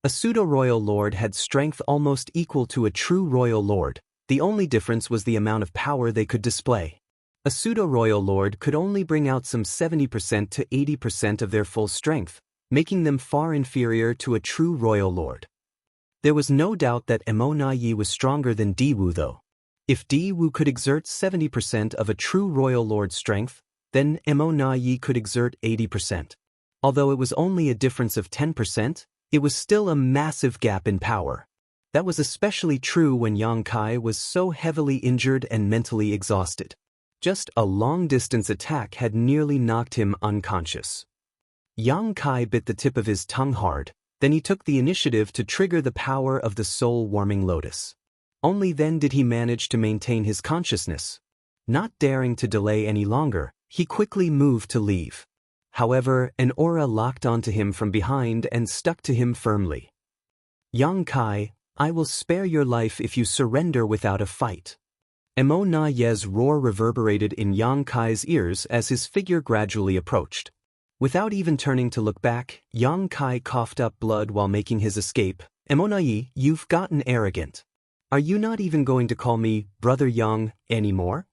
A pseudo-royal lord had strength almost equal to a true royal lord. The only difference was the amount of power they could display. A pseudo-royal lord could only bring out some 70% to 80% of their full strength, making them far inferior to a true royal lord. There was no doubt that Emonaye was stronger than Diwu though. If Diwu could exert 70% of a true royal lord's strength, then Emonaye could exert 80%. Although it was only a difference of 10%, it was still a massive gap in power. That was especially true when Yang Kai was so heavily injured and mentally exhausted. Just a long-distance attack had nearly knocked him unconscious. Yang Kai bit the tip of his tongue hard, then he took the initiative to trigger the power of the soul-warming lotus. Only then did he manage to maintain his consciousness. Not daring to delay any longer, he quickly moved to leave. However, an aura locked onto him from behind and stuck to him firmly. "Yang Kai, I will spare your life if you surrender without a fight." Emonaye's roar reverberated in Yang Kai's ears as his figure gradually approached. Without even turning to look back, Yang Kai coughed up blood while making his escape. "Emonaye, you've gotten arrogant. Are you not even going to call me Brother Yang anymore?"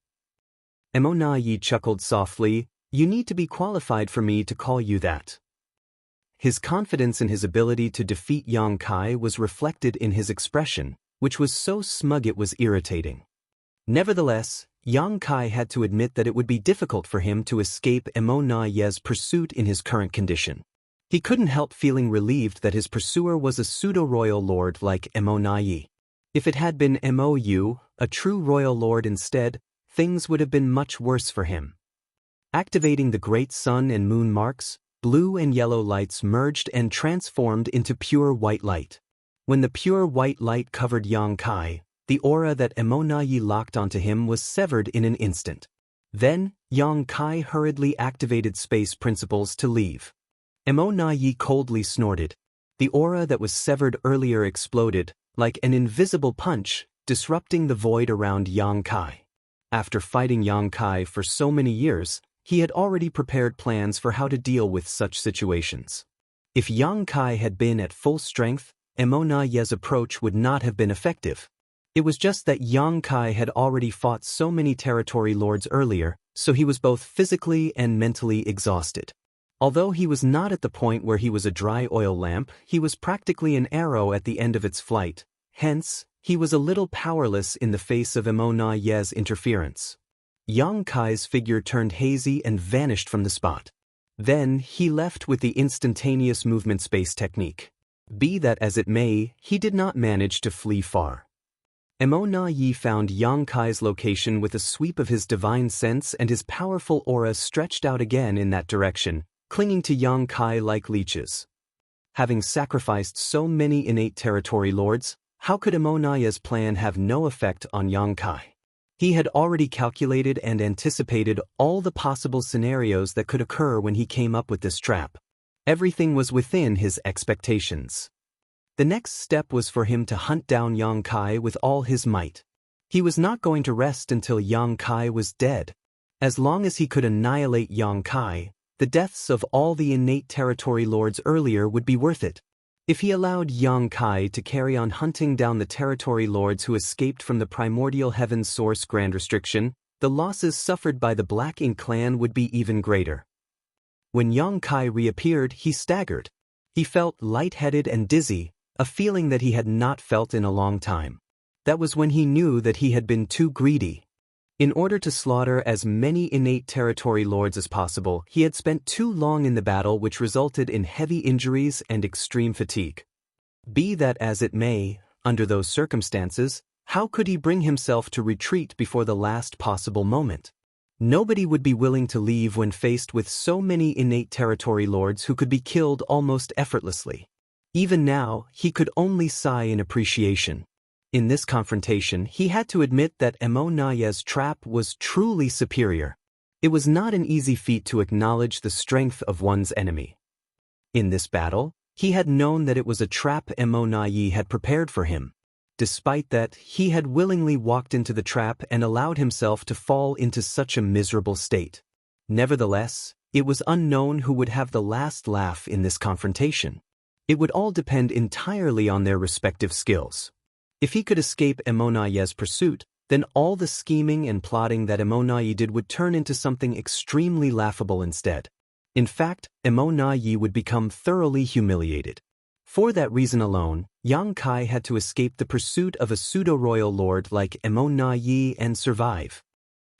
Emonaye chuckled softly. "You need to be qualified for me to call you that." His confidence in his ability to defeat Yang Kai was reflected in his expression, which was so smug it was irritating. Nevertheless, Yang Kai had to admit that it would be difficult for him to escape Emonaye's pursuit in his current condition. He couldn't help feeling relieved that his pursuer was a pseudo-royal lord like Emonaye. If it had been Mou, a true royal lord instead, things would have been much worse for him. Activating the great sun and moon marks, blue and yellow lights merged and transformed into pure white light. When the pure white light covered Yang Kai, the aura that Emonaye locked onto him was severed in an instant. Then, Yang Kai hurriedly activated space principles to leave. Emonaye coldly snorted. The aura that was severed earlier exploded, like an invisible punch, disrupting the void around Yang Kai. After fighting Yang Kai for so many years, he had already prepared plans for how to deal with such situations. If Yang Kai had been at full strength, Emonaye's approach would not have been effective. It was just that Yang Kai had already fought so many territory lords earlier, so he was both physically and mentally exhausted. Although he was not at the point where he was a dry oil lamp, he was practically an arrow at the end of its flight. Hence, he was a little powerless in the face of Emonaye's interference. Yang Kai's figure turned hazy and vanished from the spot. Then, he left with the instantaneous movement space technique. Be that as it may, he did not manage to flee far. Emonaye found Yang Kai's location with a sweep of his divine sense, and his powerful aura stretched out again in that direction, clinging to Yang Kai like leeches. Having sacrificed so many innate territory lords, how could Emonaye's plan have no effect on Yang Kai? He had already calculated and anticipated all the possible scenarios that could occur when he came up with this trap. Everything was within his expectations. The next step was for him to hunt down Yang Kai with all his might. He was not going to rest until Yang Kai was dead. As long as he could annihilate Yang Kai, the deaths of all the innate territory lords earlier would be worth it. If he allowed Yang Kai to carry on hunting down the territory lords who escaped from the primordial heaven's source grand restriction, the losses suffered by the Black Ink clan would be even greater. When Yang Kai reappeared, he staggered. He felt lightheaded and dizzy, a feeling that he had not felt in a long time. That was when he knew that he had been too greedy. In order to slaughter as many innate territory lords as possible, he had spent too long in the battle, which resulted in heavy injuries and extreme fatigue. Be that as it may, under those circumstances, how could he bring himself to retreat before the last possible moment? Nobody would be willing to leave when faced with so many innate territory lords who could be killed almost effortlessly. Even now, he could only sigh in appreciation. In this confrontation, he had to admit that Emo Naye's trap was truly superior. It was not an easy feat to acknowledge the strength of one's enemy. In this battle, he had known that it was a trap Emo Naye had prepared for him. Despite that, he had willingly walked into the trap and allowed himself to fall into such a miserable state. Nevertheless, it was unknown who would have the last laugh in this confrontation. It would all depend entirely on their respective skills. If he could escape Emo Naye's pursuit, then all the scheming and plotting that Emo Naye did would turn into something extremely laughable instead. In fact, Emo Naye would become thoroughly humiliated. For that reason alone, Yang Kai had to escape the pursuit of a pseudo-royal lord like Emo Naye and survive.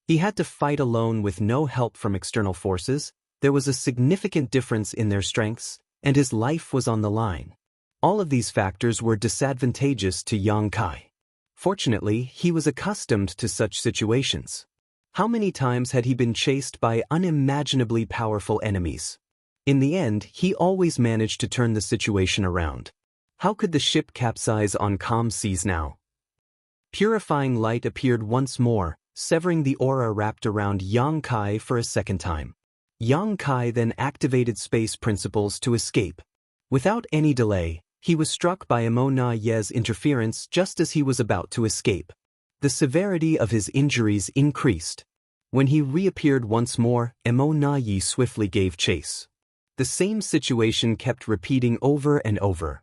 He had to fight alone with no help from external forces. There was a significant difference in their strengths, and his life was on the line. All of these factors were disadvantageous to Yang Kai. Fortunately, he was accustomed to such situations. How many times had he been chased by unimaginably powerful enemies? In the end, he always managed to turn the situation around. How could the ship capsize on calm seas now? Purifying light appeared once more, severing the aura wrapped around Yang Kai for a second time. Yang Kai then activated space principles to escape. Without any delay, he was struck by Emo Naye's interference just as he was about to escape. The severity of his injuries increased. When he reappeared once more, Emo Naye swiftly gave chase. The same situation kept repeating over and over.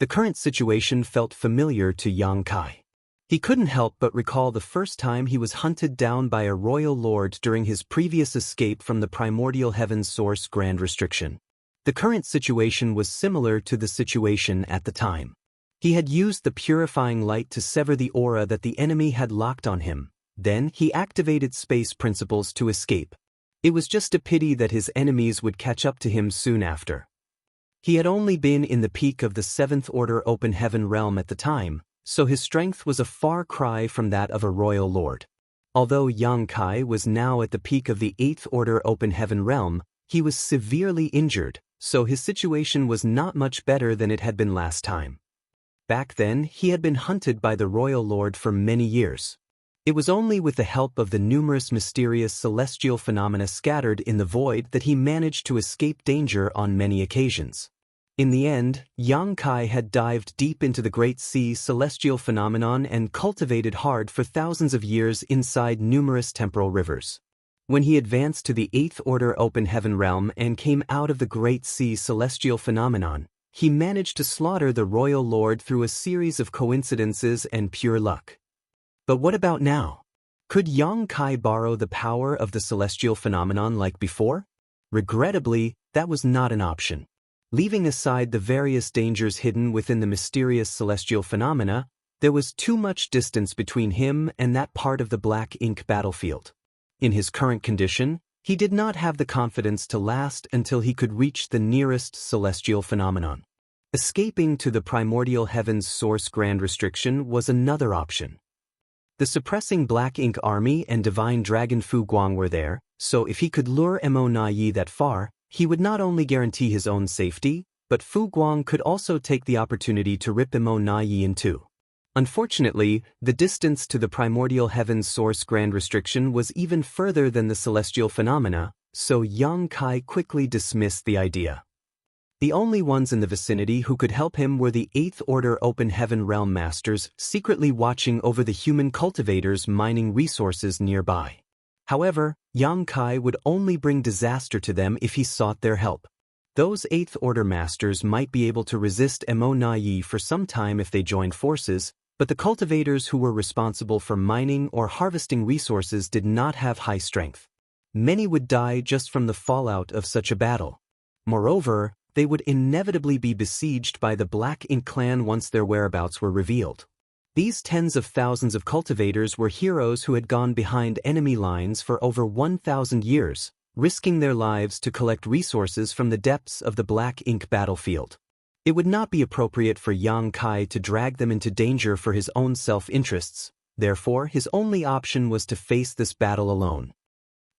The current situation felt familiar to Yang Kai. He couldn't help but recall the first time he was hunted down by a royal lord during his previous escape from the primordial heaven's source grand restriction. The current situation was similar to the situation at the time. He had used the purifying light to sever the aura that the enemy had locked on him. Then he activated space principles to escape. It was just a pity that his enemies would catch up to him soon after. He had only been in the peak of the 7th Order Open Heaven realm at the time, so his strength was a far cry from that of a royal lord. Although Yang Kai was now at the peak of the 8th Order Open Heaven realm, he was severely injured, so his situation was not much better than it had been last time. Back then, he had been hunted by the royal lord for many years. It was only with the help of the numerous mysterious celestial phenomena scattered in the void that he managed to escape danger on many occasions. In the end, Yang Kai had dived deep into the Great Sea celestial phenomenon and cultivated hard for thousands of years inside numerous temporal rivers. When he advanced to the 8th Order Open Heaven realm and came out of the Great Sea celestial phenomenon, he managed to slaughter the royal lord through a series of coincidences and pure luck. But what about now? Could Yang Kai borrow the power of the celestial phenomenon like before? Regrettably, that was not an option. Leaving aside the various dangers hidden within the mysterious celestial phenomena, there was too much distance between him and that part of the Black Ink battlefield. In his current condition, he did not have the confidence to last until he could reach the nearest celestial phenomenon. Escaping to the primordial heaven's source grand restriction was another option. The suppressing Black Ink army and divine dragon Fu Guang were there, so if he could lure Emo Naye that far, he would not only guarantee his own safety, but Fu Guang could also take the opportunity to rip Emo Naye in two. Unfortunately, the distance to the primordial heaven's source grand restriction was even further than the celestial phenomena, so Yang Kai quickly dismissed the idea. The only ones in the vicinity who could help him were the 8th Order Open Heaven Realm Masters secretly watching over the human cultivators mining resources nearby. However, Yang Kai would only bring disaster to them if he sought their help. Those 8th Order Masters might be able to resist Mo Na Yi for some time if they joined forces, but the cultivators who were responsible for mining or harvesting resources did not have high strength. Many would die just from the fallout of such a battle. Moreover, they would inevitably be besieged by the Black Ink clan once their whereabouts were revealed. These tens of thousands of cultivators were heroes who had gone behind enemy lines for over 1,000 years, risking their lives to collect resources from the depths of the Black Ink battlefield. It would not be appropriate for Yang Kai to drag them into danger for his own self-interests, therefore his only option was to face this battle alone.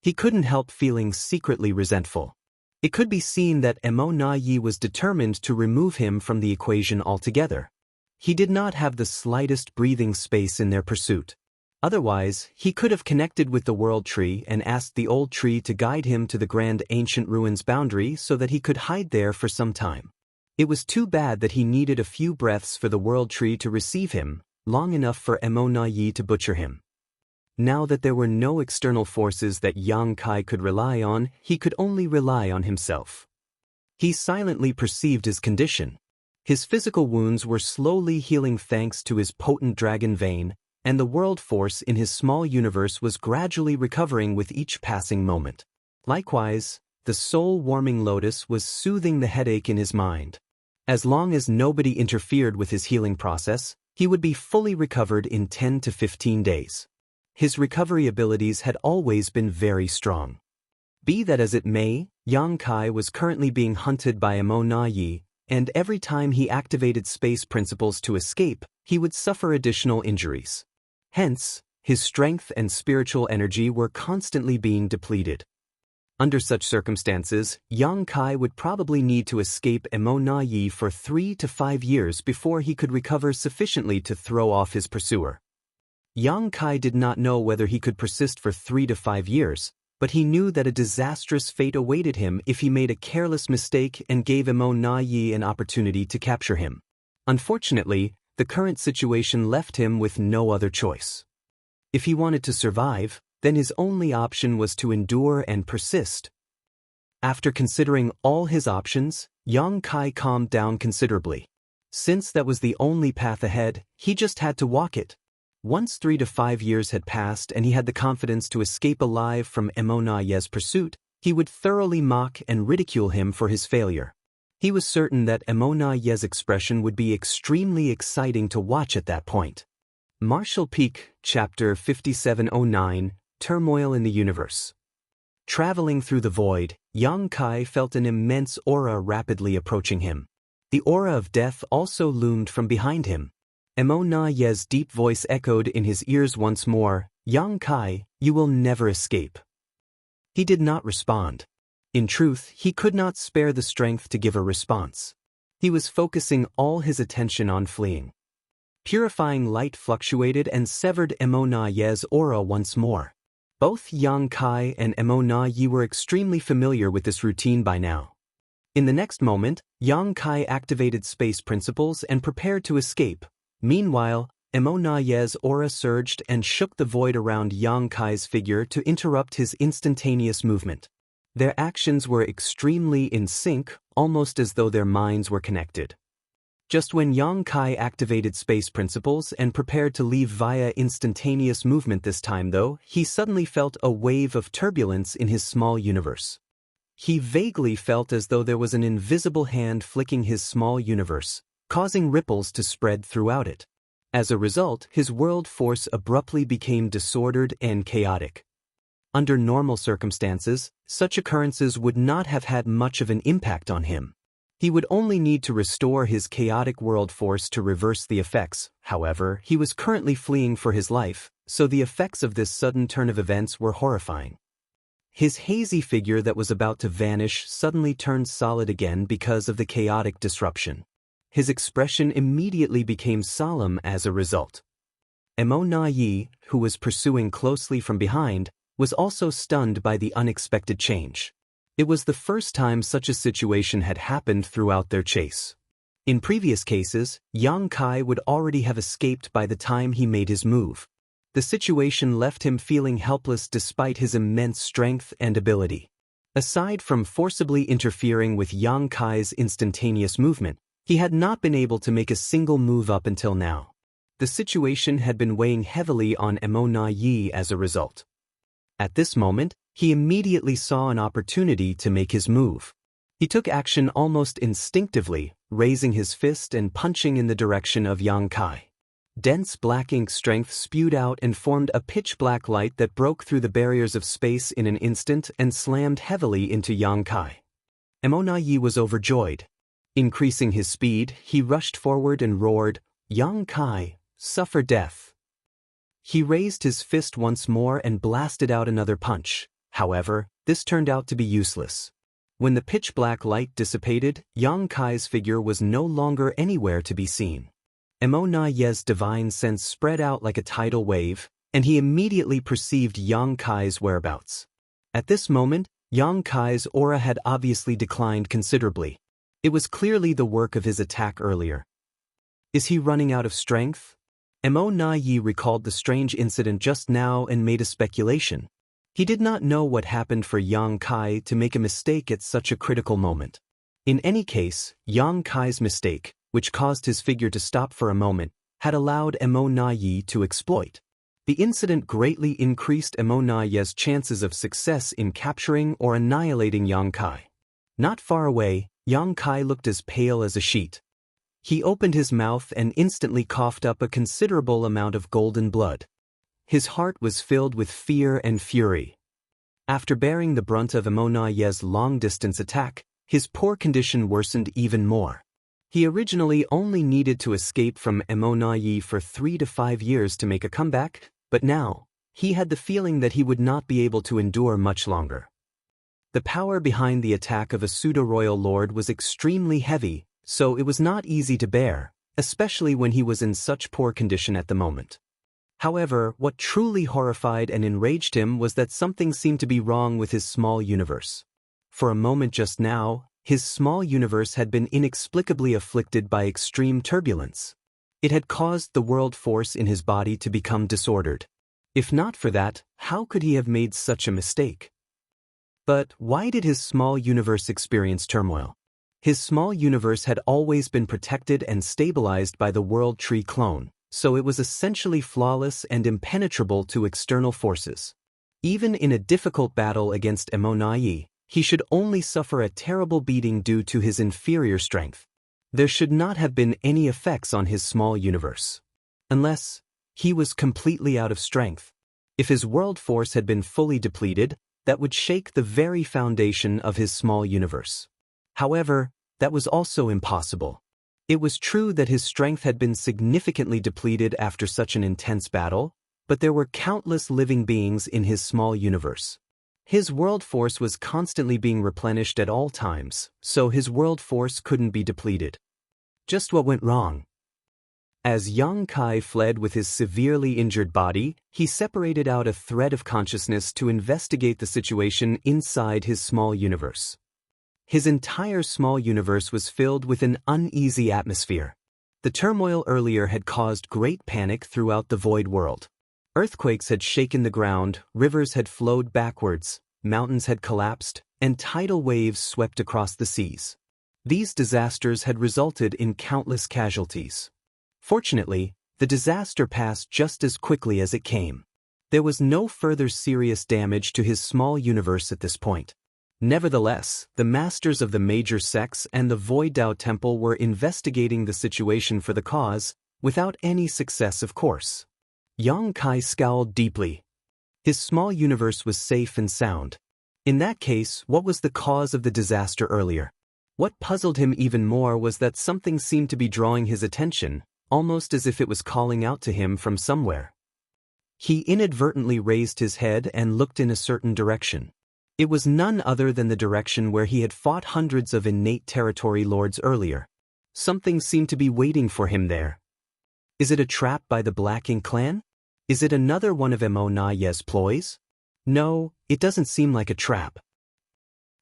He couldn't help feeling secretly resentful. It could be seen that Mo Na Yi was determined to remove him from the equation altogether. He did not have the slightest breathing space in their pursuit. Otherwise, he could have connected with the World Tree and asked the Old Tree to guide him to the Grand Ancient Ruins boundary so that he could hide there for some time. It was too bad that he needed a few breaths for the World Tree to receive him, long enough for Mo Na Yi to butcher him. Now that there were no external forces that Yang Kai could rely on, he could only rely on himself. He silently perceived his condition. His physical wounds were slowly healing thanks to his potent dragon vein, and the world force in his small universe was gradually recovering with each passing moment. Likewise, the soul-warming lotus was soothing the headache in his mind. As long as nobody interfered with his healing process, he would be fully recovered in 10 to 15 days. His recovery abilities had always been very strong. Be that as it may, Yang Kai was currently being hunted by Mo Na Yi, and every time he activated space principles to escape, he would suffer additional injuries. Hence, his strength and spiritual energy were constantly being depleted. Under such circumstances, Yang Kai would probably need to escape Mo Na Yi for 3 to 5 years before he could recover sufficiently to throw off his pursuer. Yang Kai did not know whether he could persist for 3 to 5 years, but he knew that a disastrous fate awaited him if he made a careless mistake and gave Mo Na Yi an opportunity to capture him. Unfortunately, the current situation left him with no other choice. If he wanted to survive, then his only option was to endure and persist. After considering all his options, Yang Kai calmed down considerably. Since that was the only path ahead, he just had to walk it. Once 3 to 5 years had passed and he had the confidence to escape alive from Mo Na Yi's pursuit, he would thoroughly mock and ridicule him for his failure. He was certain that Mo Na Yi's expression would be extremely exciting to watch at that point. Martial Peak, Chapter 5709, Turmoil in the Universe. Traveling through the void, Yang Kai felt an immense aura rapidly approaching him. The aura of death also loomed from behind him. Mo Na Yi's deep voice echoed in his ears once more, "Yang Kai, you will never escape." He did not respond. In truth, he could not spare the strength to give a response. He was focusing all his attention on fleeing. Purifying light fluctuated and severed Mo Na Yi's aura once more. Both Yang Kai and Mo Na Yi were extremely familiar with this routine by now. In the next moment, Yang Kai activated space principles and prepared to escape. Meanwhile, Mo Na Yi's aura surged and shook the void around Yang Kai's figure to interrupt his instantaneous movement. Their actions were extremely in sync, almost as though their minds were connected. Just when Yang Kai activated space principles and prepared to leave via instantaneous movement this time though, he suddenly felt a wave of turbulence in his small universe. He vaguely felt as though there was an invisible hand flicking his small universe, causing ripples to spread throughout it. As a result, his world force abruptly became disordered and chaotic. Under normal circumstances, such occurrences would not have had much of an impact on him. He would only need to restore his chaotic world force to reverse the effects. However, he was currently fleeing for his life, so the effects of this sudden turn of events were horrifying. His hazy figure that was about to vanish suddenly turned solid again because of the chaotic disruption. His expression immediately became solemn as a result. Mo Na Yi, who was pursuing closely from behind, was also stunned by the unexpected change. It was the first time such a situation had happened throughout their chase. In previous cases, Yang Kai would already have escaped by the time he made his move. The situation left him feeling helpless despite his immense strength and ability. Aside from forcibly interfering with Yang Kai's instantaneous movement, he had not been able to make a single move up until now. The situation had been weighing heavily on Mo Na Yi as a result. At this moment, he immediately saw an opportunity to make his move. He took action almost instinctively, raising his fist and punching in the direction of Yang Kai. Dense black ink strength spewed out and formed a pitch-black light that broke through the barriers of space in an instant and slammed heavily into Yang Kai. Mo Na Yi was overjoyed. Increasing his speed, he rushed forward and roared, "Yang Kai, suffer death." He raised his fist once more and blasted out another punch. However, this turned out to be useless. When the pitch-black light dissipated, Yang Kai's figure was no longer anywhere to be seen. Mo Na Yi's divine sense spread out like a tidal wave, and he immediately perceived Yang Kai's whereabouts. At this moment, Yang Kai's aura had obviously declined considerably. It was clearly the work of his attack earlier. Is he running out of strength? Mo Na Yi recalled the strange incident just now and made a speculation. He did not know what happened for Yang Kai to make a mistake at such a critical moment. In any case, Yang Kai's mistake, which caused his figure to stop for a moment, had allowed Mo Na Yi to exploit. The incident greatly increased Mo Na Yi's chances of success in capturing or annihilating Yang Kai. Not far away, Yang Kai looked as pale as a sheet. He opened his mouth and instantly coughed up a considerable amount of golden blood. His heart was filled with fear and fury. After bearing the brunt of Mo Na Yi's long-distance attack, his poor condition worsened even more. He originally only needed to escape from Mo Na Yi for 3 to 5 years to make a comeback, but now, he had the feeling that he would not be able to endure much longer. The power behind the attack of a pseudo-royal lord was extremely heavy, so it was not easy to bear, especially when he was in such poor condition at the moment. However, what truly horrified and enraged him was that something seemed to be wrong with his small universe. For a moment just now, his small universe had been inexplicably afflicted by extreme turbulence. It had caused the world force in his body to become disordered. If not for that, how could he have made such a mistake? But why did his small universe experience turmoil? His small universe had always been protected and stabilized by the World Tree clone, so it was essentially flawless and impenetrable to external forces. Even in a difficult battle against Mo Na Yi, he should only suffer a terrible beating due to his inferior strength. There should not have been any effects on his small universe. Unless he was completely out of strength. If his world force had been fully depleted, that would shake the very foundation of his small universe. However, that was also impossible. It was true that his strength had been significantly depleted after such an intense battle, but there were countless living beings in his small universe. His world force was constantly being replenished at all times, so his world force couldn't be depleted. Just what went wrong? As Yang Kai fled with his severely injured body, he separated out a thread of consciousness to investigate the situation inside his small universe. His entire small universe was filled with an uneasy atmosphere. The turmoil earlier had caused great panic throughout the void world. Earthquakes had shaken the ground, rivers had flowed backwards, mountains had collapsed, and tidal waves swept across the seas. These disasters had resulted in countless casualties. Fortunately, the disaster passed just as quickly as it came. There was no further serious damage to his small universe at this point. Nevertheless, the masters of the major sects and the Void Dao Temple were investigating the situation for the cause, without any success of course. Yang Kai scowled deeply. His small universe was safe and sound. In that case, what was the cause of the disaster earlier? What puzzled him even more was that something seemed to be drawing his attention, almost as if it was calling out to him from somewhere. He inadvertently raised his head and looked in a certain direction. It was none other than the direction where he had fought hundreds of innate territory lords earlier. Something seemed to be waiting for him there. Is it a trap by the Black Ink clan? Is it another one of Mo Na Ye's ploys? No, it doesn't seem like a trap.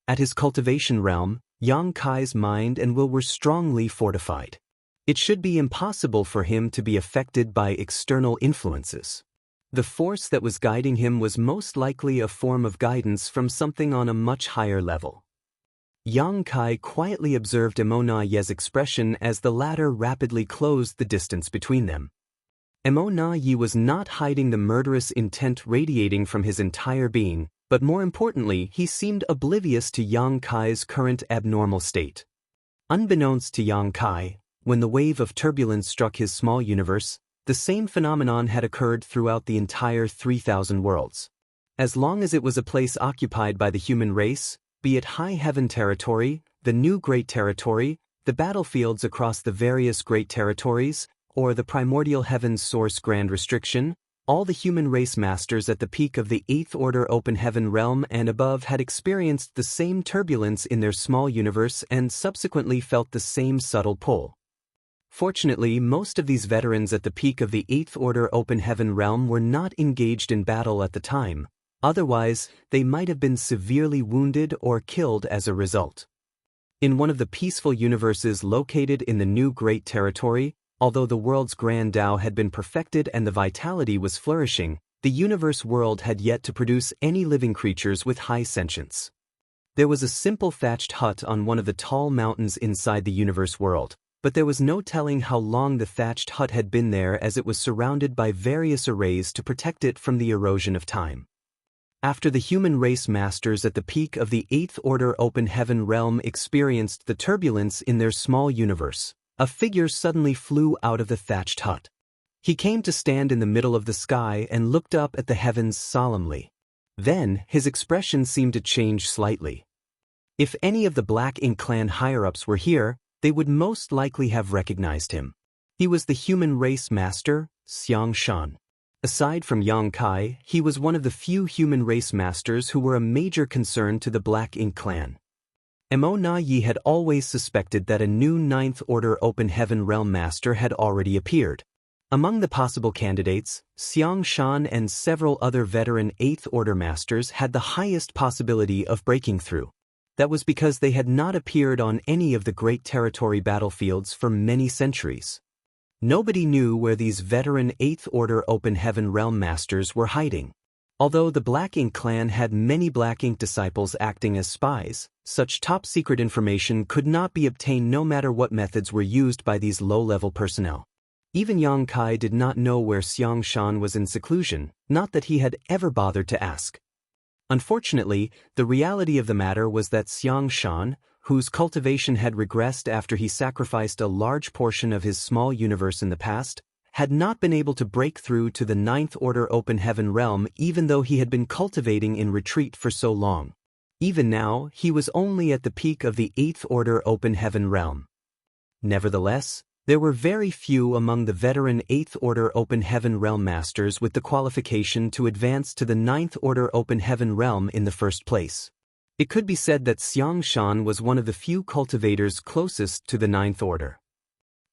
At his cultivation realm, Yang Kai's mind and will were strongly fortified. It should be impossible for him to be affected by external influences. The force that was guiding him was most likely a form of guidance from something on a much higher level. Yang Kai quietly observed Mo Na Ye's expression as the latter rapidly closed the distance between them. Mo Na Ye was not hiding the murderous intent radiating from his entire being, but more importantly, he seemed oblivious to Yang Kai's current abnormal state. Unbeknownst to Yang Kai, when the wave of turbulence struck his small universe, the same phenomenon had occurred throughout the entire 3,000 worlds. As long as it was a place occupied by the human race, be it High Heaven territory, the New Great Territory, the battlefields across the various Great Territories, or the Primordial Heaven's Source Grand Restriction, all the human race masters at the peak of the 8th Order Open Heaven realm and above had experienced the same turbulence in their small universe and subsequently felt the same subtle pull. Fortunately, most of these veterans at the peak of the 8th Order Open Heaven realm were not engaged in battle at the time. Otherwise, they might have been severely wounded or killed as a result. In one of the peaceful universes located in the New Great Territory, although the world's Grand Tao had been perfected and the vitality was flourishing, the universe world had yet to produce any living creatures with high sentience. There was a simple thatched hut on one of the tall mountains inside the universe world, but there was no telling how long the thatched hut had been there as it was surrounded by various arrays to protect it from the erosion of time. After the human race masters at the peak of the 8th Order Open Heaven realm experienced the turbulence in their small universe, a figure suddenly flew out of the thatched hut. He came to stand in the middle of the sky and looked up at the heavens solemnly. Then, his expression seemed to change slightly. If any of the Black Ink clan higher-ups were here, they would most likely have recognized him. He was the human race master, Xiang Shan. Aside from Yang Kai, he was one of the few human race masters who were a major concern to the Black Ink clan. Mo Na Ye had always suspected that a new 9th Order Open Heaven realm master had already appeared. Among the possible candidates, Xiang Shan and several other veteran 8th Order masters had the highest possibility of breaking through. That was because they had not appeared on any of the Great Territory battlefields for many centuries. Nobody knew where these veteran 8th Order Open Heaven realm masters were hiding. Although the Black Ink clan had many Black Ink disciples acting as spies, such top-secret information could not be obtained no matter what methods were used by these low-level personnel. Even Yang Kai did not know where Xiang Shan was in seclusion, not that he had ever bothered to ask. Unfortunately, the reality of the matter was that Xiang Shan, whose cultivation had regressed after he sacrificed a large portion of his small universe in the past, had not been able to break through to the 9th Order Open Heaven realm even though he had been cultivating in retreat for so long. Even now, he was only at the peak of the 8th Order Open Heaven realm. Nevertheless, there were very few among the veteran 8th Order Open Heaven realm masters with the qualification to advance to the 9th Order Open Heaven realm in the first place. It could be said that Xiang Shan was one of the few cultivators closest to the 9th Order.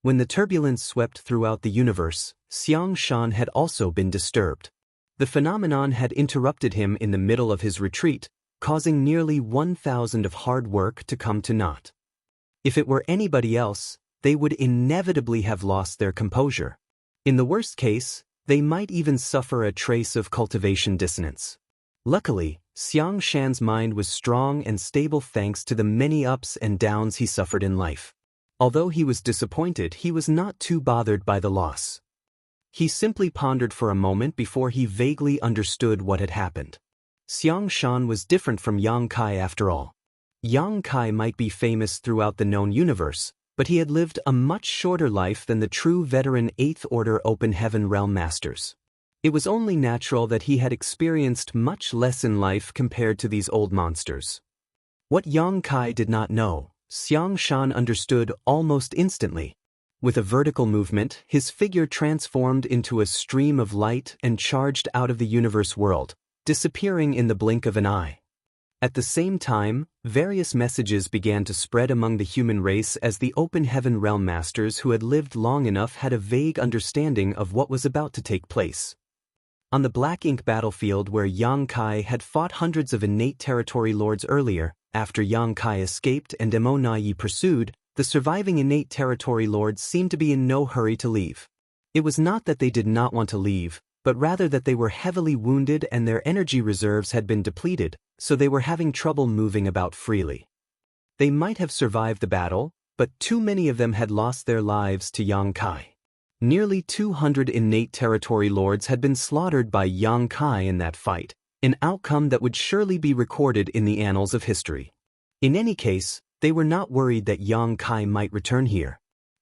When the turbulence swept throughout the universe, Xiang Shan had also been disturbed. The phenomenon had interrupted him in the middle of his retreat, causing nearly 1,000 of hard work to come to naught. If it were anybody else, they would inevitably have lost their composure. In the worst case, they might even suffer a trace of cultivation dissonance. Luckily, Xiang Shan's mind was strong and stable thanks to the many ups and downs he suffered in life. Although he was disappointed, he was not too bothered by the loss. He simply pondered for a moment before he vaguely understood what had happened. Xiang Shan was different from Yang Kai after all. Yang Kai might be famous throughout the known universe, but he had lived a much shorter life than the true veteran 8th Order Open Heaven realm masters. It was only natural that he had experienced much less in life compared to these old monsters. What Yang Kai did not know, Xiang Shan understood almost instantly. With a vertical movement, his figure transformed into a stream of light and charged out of the universe world, disappearing in the blink of an eye. At the same time, various messages began to spread among the human race as the open heaven realm masters who had lived long enough had a vague understanding of what was about to take place. On the black ink battlefield where Yang Kai had fought hundreds of innate territory lords earlier, after Yang Kai escaped and Mo Na Yi pursued, the surviving innate territory lords seemed to be in no hurry to leave. It was not that they did not want to leave, but rather that they were heavily wounded and their energy reserves had been depleted, so they were having trouble moving about freely. They might have survived the battle, but too many of them had lost their lives to Yang Kai. Nearly 200 innate territory lords had been slaughtered by Yang Kai in that fight, an outcome that would surely be recorded in the annals of history. In any case, they were not worried that Yang Kai might return here.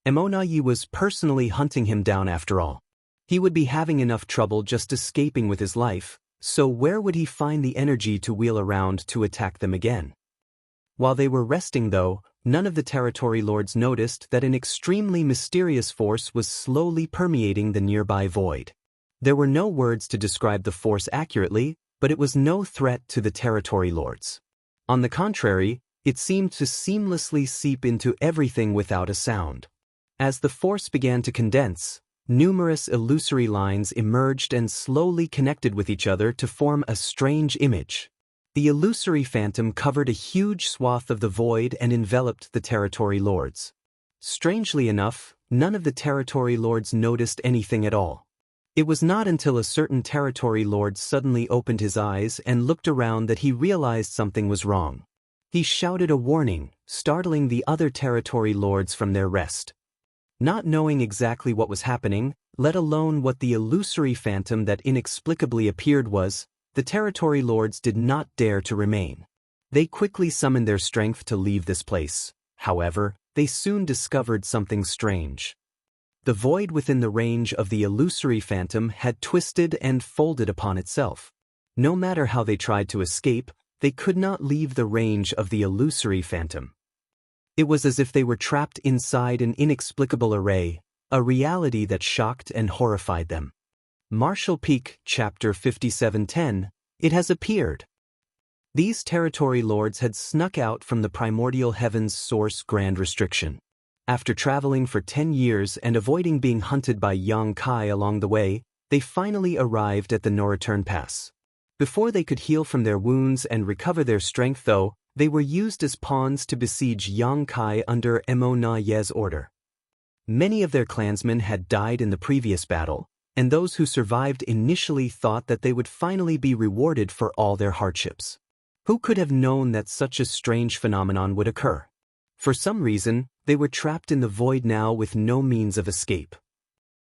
Mo Na Yi was personally hunting him down after all. He would be having enough trouble just escaping with his life, so where would he find the energy to wheel around to attack them again? While they were resting though, none of the territory lords noticed that an extremely mysterious force was slowly permeating the nearby void. There were no words to describe the force accurately, but it was no threat to the territory lords. On the contrary, it seemed to seamlessly seep into everything without a sound. As the force began to condense, numerous illusory lines emerged and slowly connected with each other to form a strange image. The illusory phantom covered a huge swath of the void and enveloped the territory lords. Strangely enough, none of the territory lords noticed anything at all. It was not until a certain territory lord suddenly opened his eyes and looked around that he realized something was wrong. He shouted a warning, startling the other territory lords from their rest. Not knowing exactly what was happening, let alone what the illusory phantom that inexplicably appeared was, the territory lords did not dare to remain. They quickly summoned their strength to leave this place. However, they soon discovered something strange. The void within the range of the illusory phantom had twisted and folded upon itself. No matter how they tried to escape, they could not leave the range of the illusory phantom. It was as if they were trapped inside an inexplicable array, a reality that shocked and horrified them. Martial Peak, Chapter 5710, It has appeared. These territory lords had snuck out from the primordial heaven's source grand restriction. After traveling for 10 years and avoiding being hunted by Yang Kai along the way, they finally arrived at the no-return pass. Before they could heal from their wounds and recover their strength though, they were used as pawns to besiege Yang Kai under Mo Na Yi's order. Many of their clansmen had died in the previous battle, and those who survived initially thought that they would finally be rewarded for all their hardships. Who could have known that such a strange phenomenon would occur? For some reason, they were trapped in the void now with no means of escape.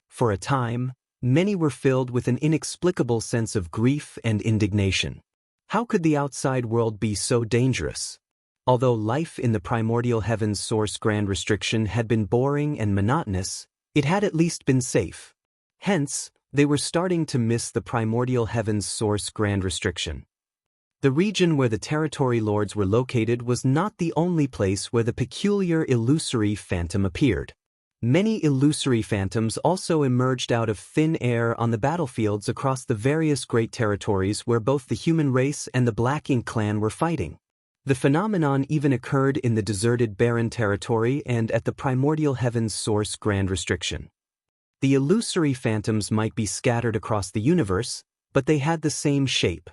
For a time, many were filled with an inexplicable sense of grief and indignation. How could the outside world be so dangerous? Although life in the primordial heaven's source grand restriction had been boring and monotonous, it had at least been safe. Hence, they were starting to miss the primordial heaven's source grand restriction. The region where the territory lords were located was not the only place where the peculiar illusory phantom appeared. Many illusory phantoms also emerged out of thin air on the battlefields across the various great territories where both the human race and the Black Ink clan were fighting. The phenomenon even occurred in the deserted barren territory and at the primordial heaven's source grand restriction. The illusory phantoms might be scattered across the universe, but they had the same shape.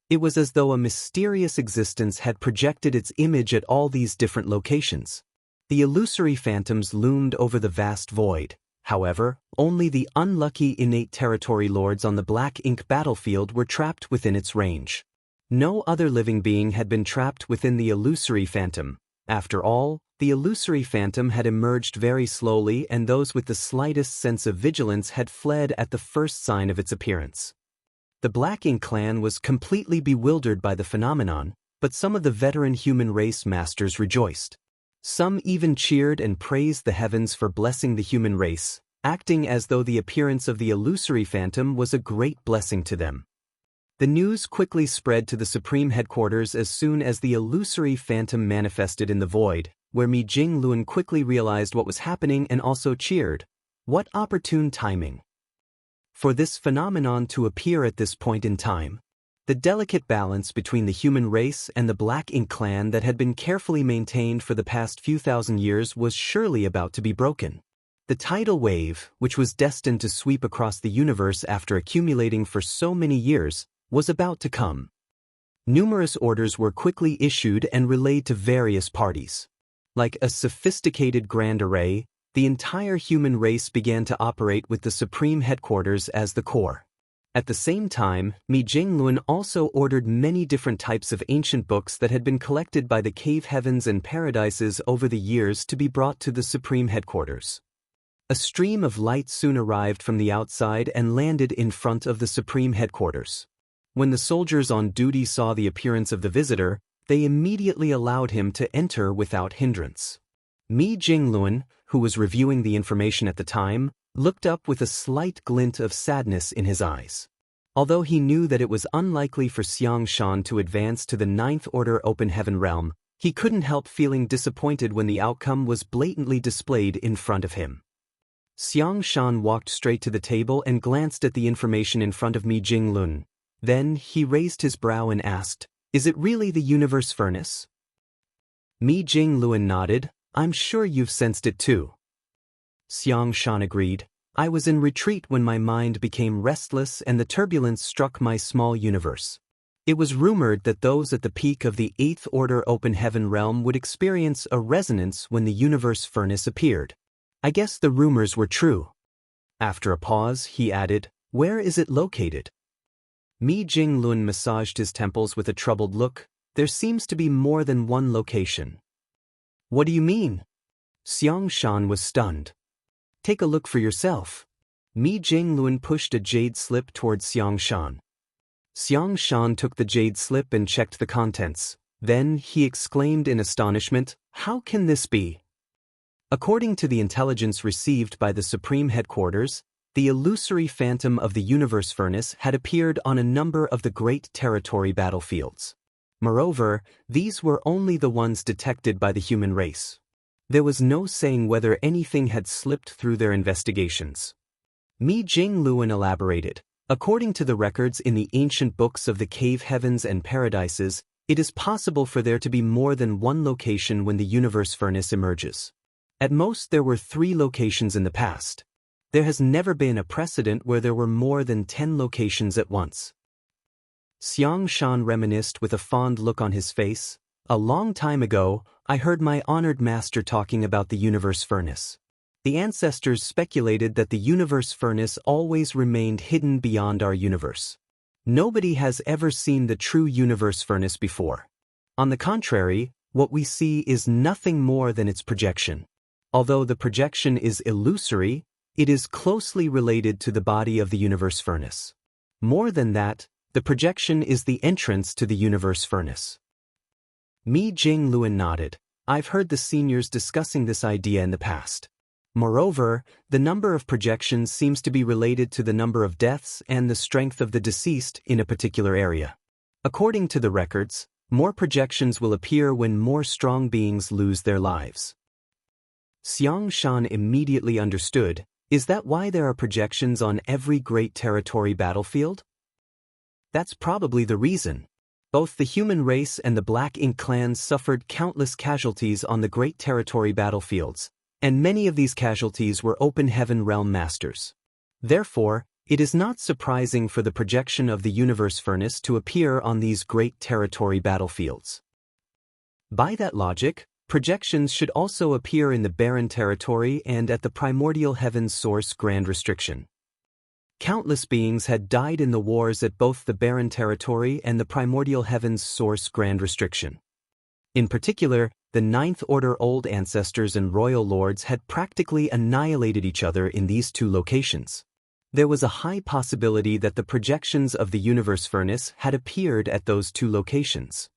It was as though a mysterious existence had projected its image at all these different locations. The illusory phantoms loomed over the vast void. However, only the unlucky innate territory lords on the Black Ink battlefield were trapped within its range. No other living being had been trapped within the illusory phantom. After all, the illusory phantom had emerged very slowly and those with the slightest sense of vigilance had fled at the first sign of its appearance. The Black Ink clan was completely bewildered by the phenomenon, but some of the veteran human race masters rejoiced. Some even cheered and praised the heavens for blessing the human race, acting as though the appearance of the illusory phantom was a great blessing to them. The news quickly spread to the supreme headquarters as soon as the illusory phantom manifested in the void, where Mi Jingluan quickly realized what was happening and also cheered. What opportune timing! For this phenomenon to appear at this point in time. The delicate balance between the human race and the Black Ink clan that had been carefully maintained for the past few thousand years was surely about to be broken. The tidal wave, which was destined to sweep across the universe after accumulating for so many years, was about to come. Numerous orders were quickly issued and relayed to various parties. Like a sophisticated grand array, the entire human race began to operate with the Supreme Headquarters as the core. At the same time, Mi Jinglun also ordered many different types of ancient books that had been collected by the cave heavens and paradises over the years to be brought to the Supreme Headquarters. A stream of light soon arrived from the outside and landed in front of the Supreme Headquarters. When the soldiers on duty saw the appearance of the visitor, they immediately allowed him to enter without hindrance. Mi Jinglun, who was reviewing the information at the time, looked up with a slight glint of sadness in his eyes. Although he knew that it was unlikely for Xiang Shan to advance to the Ninth Order Open Heaven realm, he couldn't help feeling disappointed when the outcome was blatantly displayed in front of him. Xiang Shan walked straight to the table and glanced at the information in front of Mi Jinglun. Then he raised his brow and asked, "Is it really the universe furnace?" Mi Jinglun nodded. "I'm sure you've sensed it too." Xiang Shan agreed. "I was in retreat when my mind became restless and the turbulence struck my small universe. It was rumored that those at the peak of the Eighth Order Open Heaven realm would experience a resonance when the universe furnace appeared. I guess the rumors were true." After a pause, he added, "Where is it located?" Mi Jinglun massaged his temples with a troubled look. "There seems to be more than one location." "What do you mean?" Xiang Shan was stunned. "Take a look for yourself." Mi Jinglun pushed a jade slip towards Xiang Shan. Xiang Shan took the jade slip and checked the contents. Then he exclaimed in astonishment, "How can this be?" According to the intelligence received by the Supreme Headquarters, the illusory phantom of the universe furnace had appeared on a number of the great territory battlefields. Moreover, these were only the ones detected by the human race. There was no saying whether anything had slipped through their investigations. Mi Jinglun elaborated. According to the records in the ancient books of the cave heavens and paradises, it is possible for there to be more than one location when the universe furnace emerges. At most there were 3 locations in the past. There has never been a precedent where there were more than 10 locations at once. Xiang Shan reminisced with a fond look on his face. "A long time ago, I heard my honored master talking about the universe furnace. The ancestors speculated that the universe furnace always remained hidden beyond our universe. Nobody has ever seen the true universe furnace before. On the contrary, what we see is nothing more than its projection. Although the projection is illusory, it is closely related to the body of the universe furnace. More than that, the projection is the entrance to the universe furnace." Mi Jinglun nodded. "I've heard the seniors discussing this idea in the past. Moreover, the number of projections seems to be related to the number of deaths and the strength of the deceased in a particular area. According to the records, more projections will appear when more strong beings lose their lives." Xiang Shan immediately understood. "Is that why there are projections on every great territory battlefield?" "That's probably the reason. Both the human race and the Black Ink clans suffered countless casualties on the great territory battlefields, and many of these casualties were Open Heaven realm masters. Therefore, it is not surprising for the projection of the universe furnace to appear on these great territory battlefields. By that logic, projections should also appear in the barren territory and at the primordial heaven's source grand restriction. Countless beings had died in the wars at both the barren territory and the primordial heaven's source grand restriction. In particular, the Ninth Order old ancestors and royal lords had practically annihilated each other in these 2 locations. There was a high possibility that the projections of the universe furnace had appeared at those 2 locations.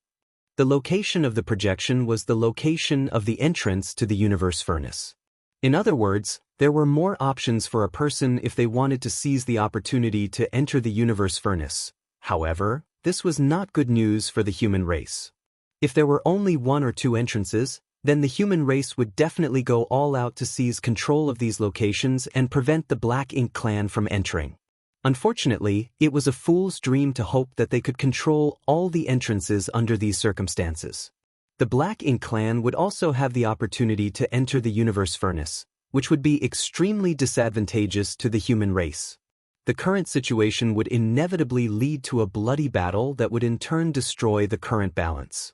The location of the projection was the location of the entrance to the universe furnace. In other words, there were more options for a person if they wanted to seize the opportunity to enter the universe furnace. However, this was not good news for the human race. If there were only 1 or 2 entrances, then the human race would definitely go all out to seize control of these locations and prevent the Black Ink clan from entering. Unfortunately, it was a fool's dream to hope that they could control all the entrances under these circumstances. The Black Ink clan would also have the opportunity to enter the universe furnace, which would be extremely disadvantageous to the human race. The current situation would inevitably lead to a bloody battle that would in turn destroy the current balance.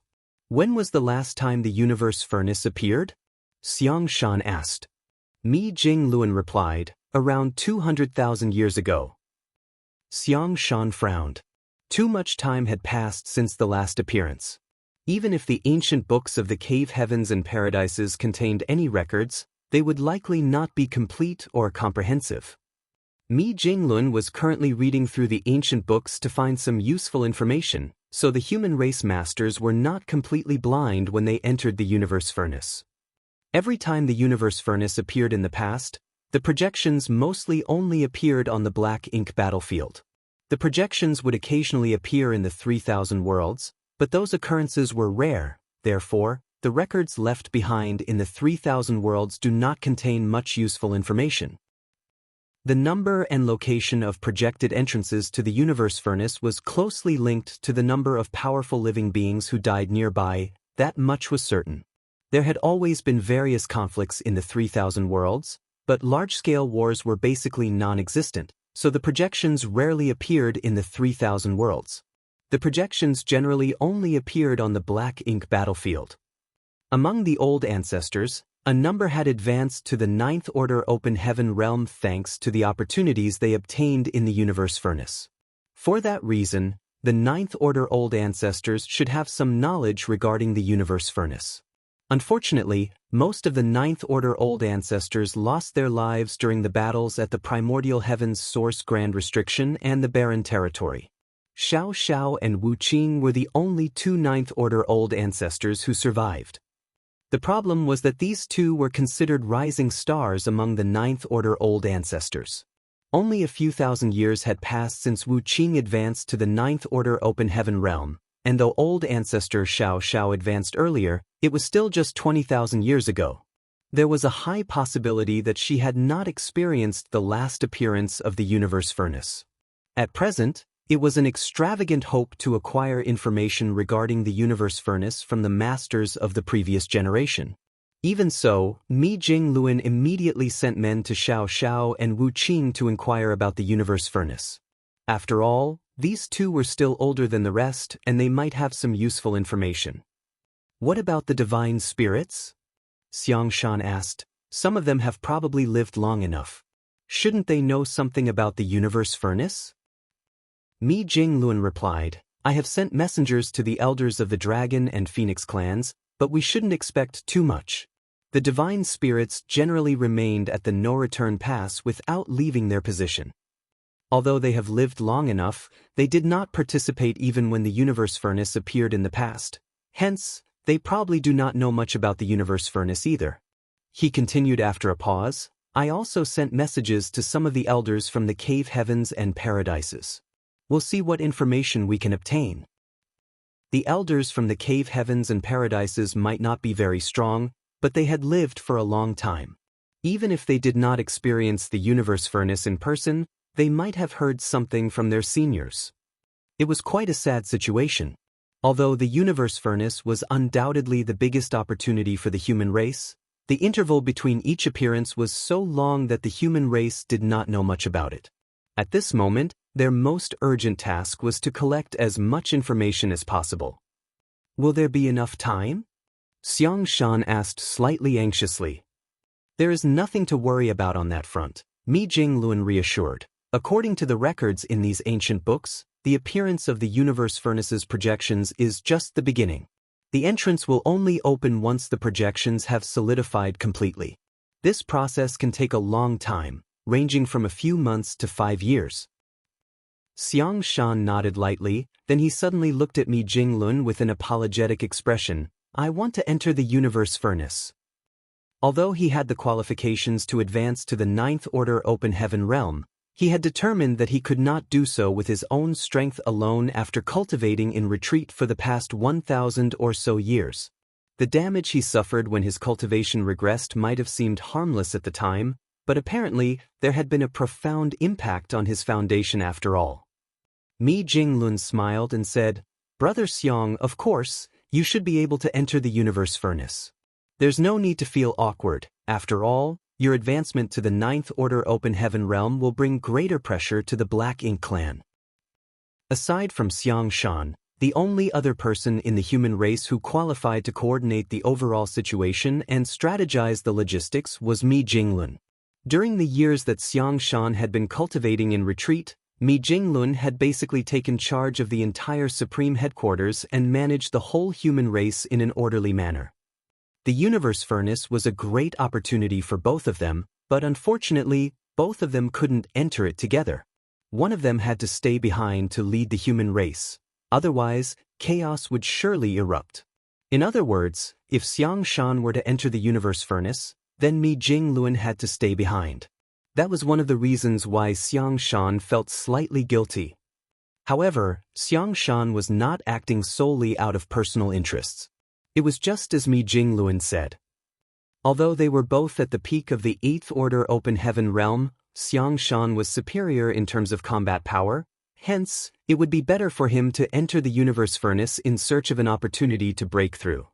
When was the last time the universe furnace appeared? Xiang Shan asked. Mi Jing Luan replied, around 200,000 years ago. Xiang Shan frowned. Too much time had passed since the last appearance. Even if the ancient books of the cave heavens and paradises contained any records, they would likely not be complete or comprehensive. Mi Jinglun was currently reading through the ancient books to find some useful information, so the human race masters were not completely blind when they entered the universe furnace. Every time the universe furnace appeared in the past, the projections mostly only appeared on the Black Ink battlefield. The projections would occasionally appear in the 3000 worlds, but those occurrences were rare. Therefore, the records left behind in the 3000 worlds do not contain much useful information. The number and location of projected entrances to the universe furnace was closely linked to the number of powerful living beings who died nearby. That much was certain. There had always been various conflicts in the 3000 worlds, but large-scale wars were basically non-existent, so the projections rarely appeared in the 3000 worlds. The projections generally only appeared on the Black Ink battlefield. Among the old ancestors, a number had advanced to the Ninth Order Open Heaven realm thanks to the opportunities they obtained in the universe furnace. For that reason, the Ninth Order Old Ancestors should have some knowledge regarding the universe furnace. Unfortunately, most of the Ninth Order Old Ancestors lost their lives during the battles at the Primordial Heavens Source Grand Restriction and the Barren Territory. Xiao Xiao and Wu Qing were the only two Ninth Order Old Ancestors who survived. The problem was that these two were considered rising stars among the Ninth Order Old Ancestors. Only a few thousand years had passed since Wu Qing advanced to the Ninth Order Open Heaven realm, and though Old Ancestor Xiao Xiao advanced earlier, it was still just 20,000 years ago. There was a high possibility that she had not experienced the last appearance of the universe furnace. At present, it was an extravagant hope to acquire information regarding the universe furnace from the masters of the previous generation. Even so, Mi Jingluan immediately sent men to Xiao Xiao and Wu Qing to inquire about the universe furnace. After all, these two were still older than the rest, and they might have some useful information. What about the divine spirits? Xiang Shan asked. Some of them have probably lived long enough. Shouldn't they know something about the universe furnace? Mi Jingluan replied, I have sent messengers to the elders of the Dragon and Phoenix clans, but we shouldn't expect too much. The divine spirits generally remained at the no-return pass without leaving their position. Although they have lived long enough, they did not participate even when the universe furnace appeared in the past. Hence, they probably do not know much about the universe furnace either. He continued after a pause, I also sent messages to some of the elders from the cave heavens and paradises. We'll see what information we can obtain. The elders from the cave heavens and paradises might not be very strong, but they had lived for a long time. Even if they did not experience the universe furnace in person, they might have heard something from their seniors. It was quite a sad situation. Although the universe furnace was undoubtedly the biggest opportunity for the human race, the interval between each appearance was so long that the human race did not know much about it. At this moment, their most urgent task was to collect as much information as possible. Will there be enough time? Xiang Shan asked slightly anxiously. There is nothing to worry about on that front, Mi Jingluan reassured. According to the records in these ancient books, the appearance of the universe furnace's projections is just the beginning. The entrance will only open once the projections have solidified completely. This process can take a long time, ranging from a few months to 5 years. Xiang Shan nodded lightly, then he suddenly looked at Mi Jinglun with an apologetic expression. I want to enter the universe furnace. Although he had the qualifications to advance to the Ninth Order Open Heaven realm, he had determined that he could not do so with his own strength alone after cultivating in retreat for the past 1,000 or so years. The damage he suffered when his cultivation regressed might have seemed harmless at the time, but apparently there had been a profound impact on his foundation after all. Mi Jinglun smiled and said, "Brother Xiang, of course, you should be able to enter the universe furnace. There's no need to feel awkward. After all, your advancement to the Ninth Order Open Heaven realm will bring greater pressure to the Black Ink clan." Aside from Xiang Shan, the only other person in the human race who qualified to coordinate the overall situation and strategize the logistics was Mi Jinglun. During the years that Xiang Shan had been cultivating in retreat, Mi Jinglun had basically taken charge of the entire Supreme Headquarters and managed the whole human race in an orderly manner. The universe furnace was a great opportunity for both of them, but unfortunately, both of them couldn't enter it together. One of them had to stay behind to lead the human race. Otherwise, chaos would surely erupt. In other words, if Xiang Shan were to enter the universe furnace, then Mi Jinglun had to stay behind. That was one of the reasons why Xiang Shan felt slightly guilty. However, Xiang Shan was not acting solely out of personal interests. It was just as Mi Jinglun said. Although they were both at the peak of the Eighth Order Open Heaven realm, Xiang Shan was superior in terms of combat power. Hence, it would be better for him to enter the universe furnace in search of an opportunity to break through.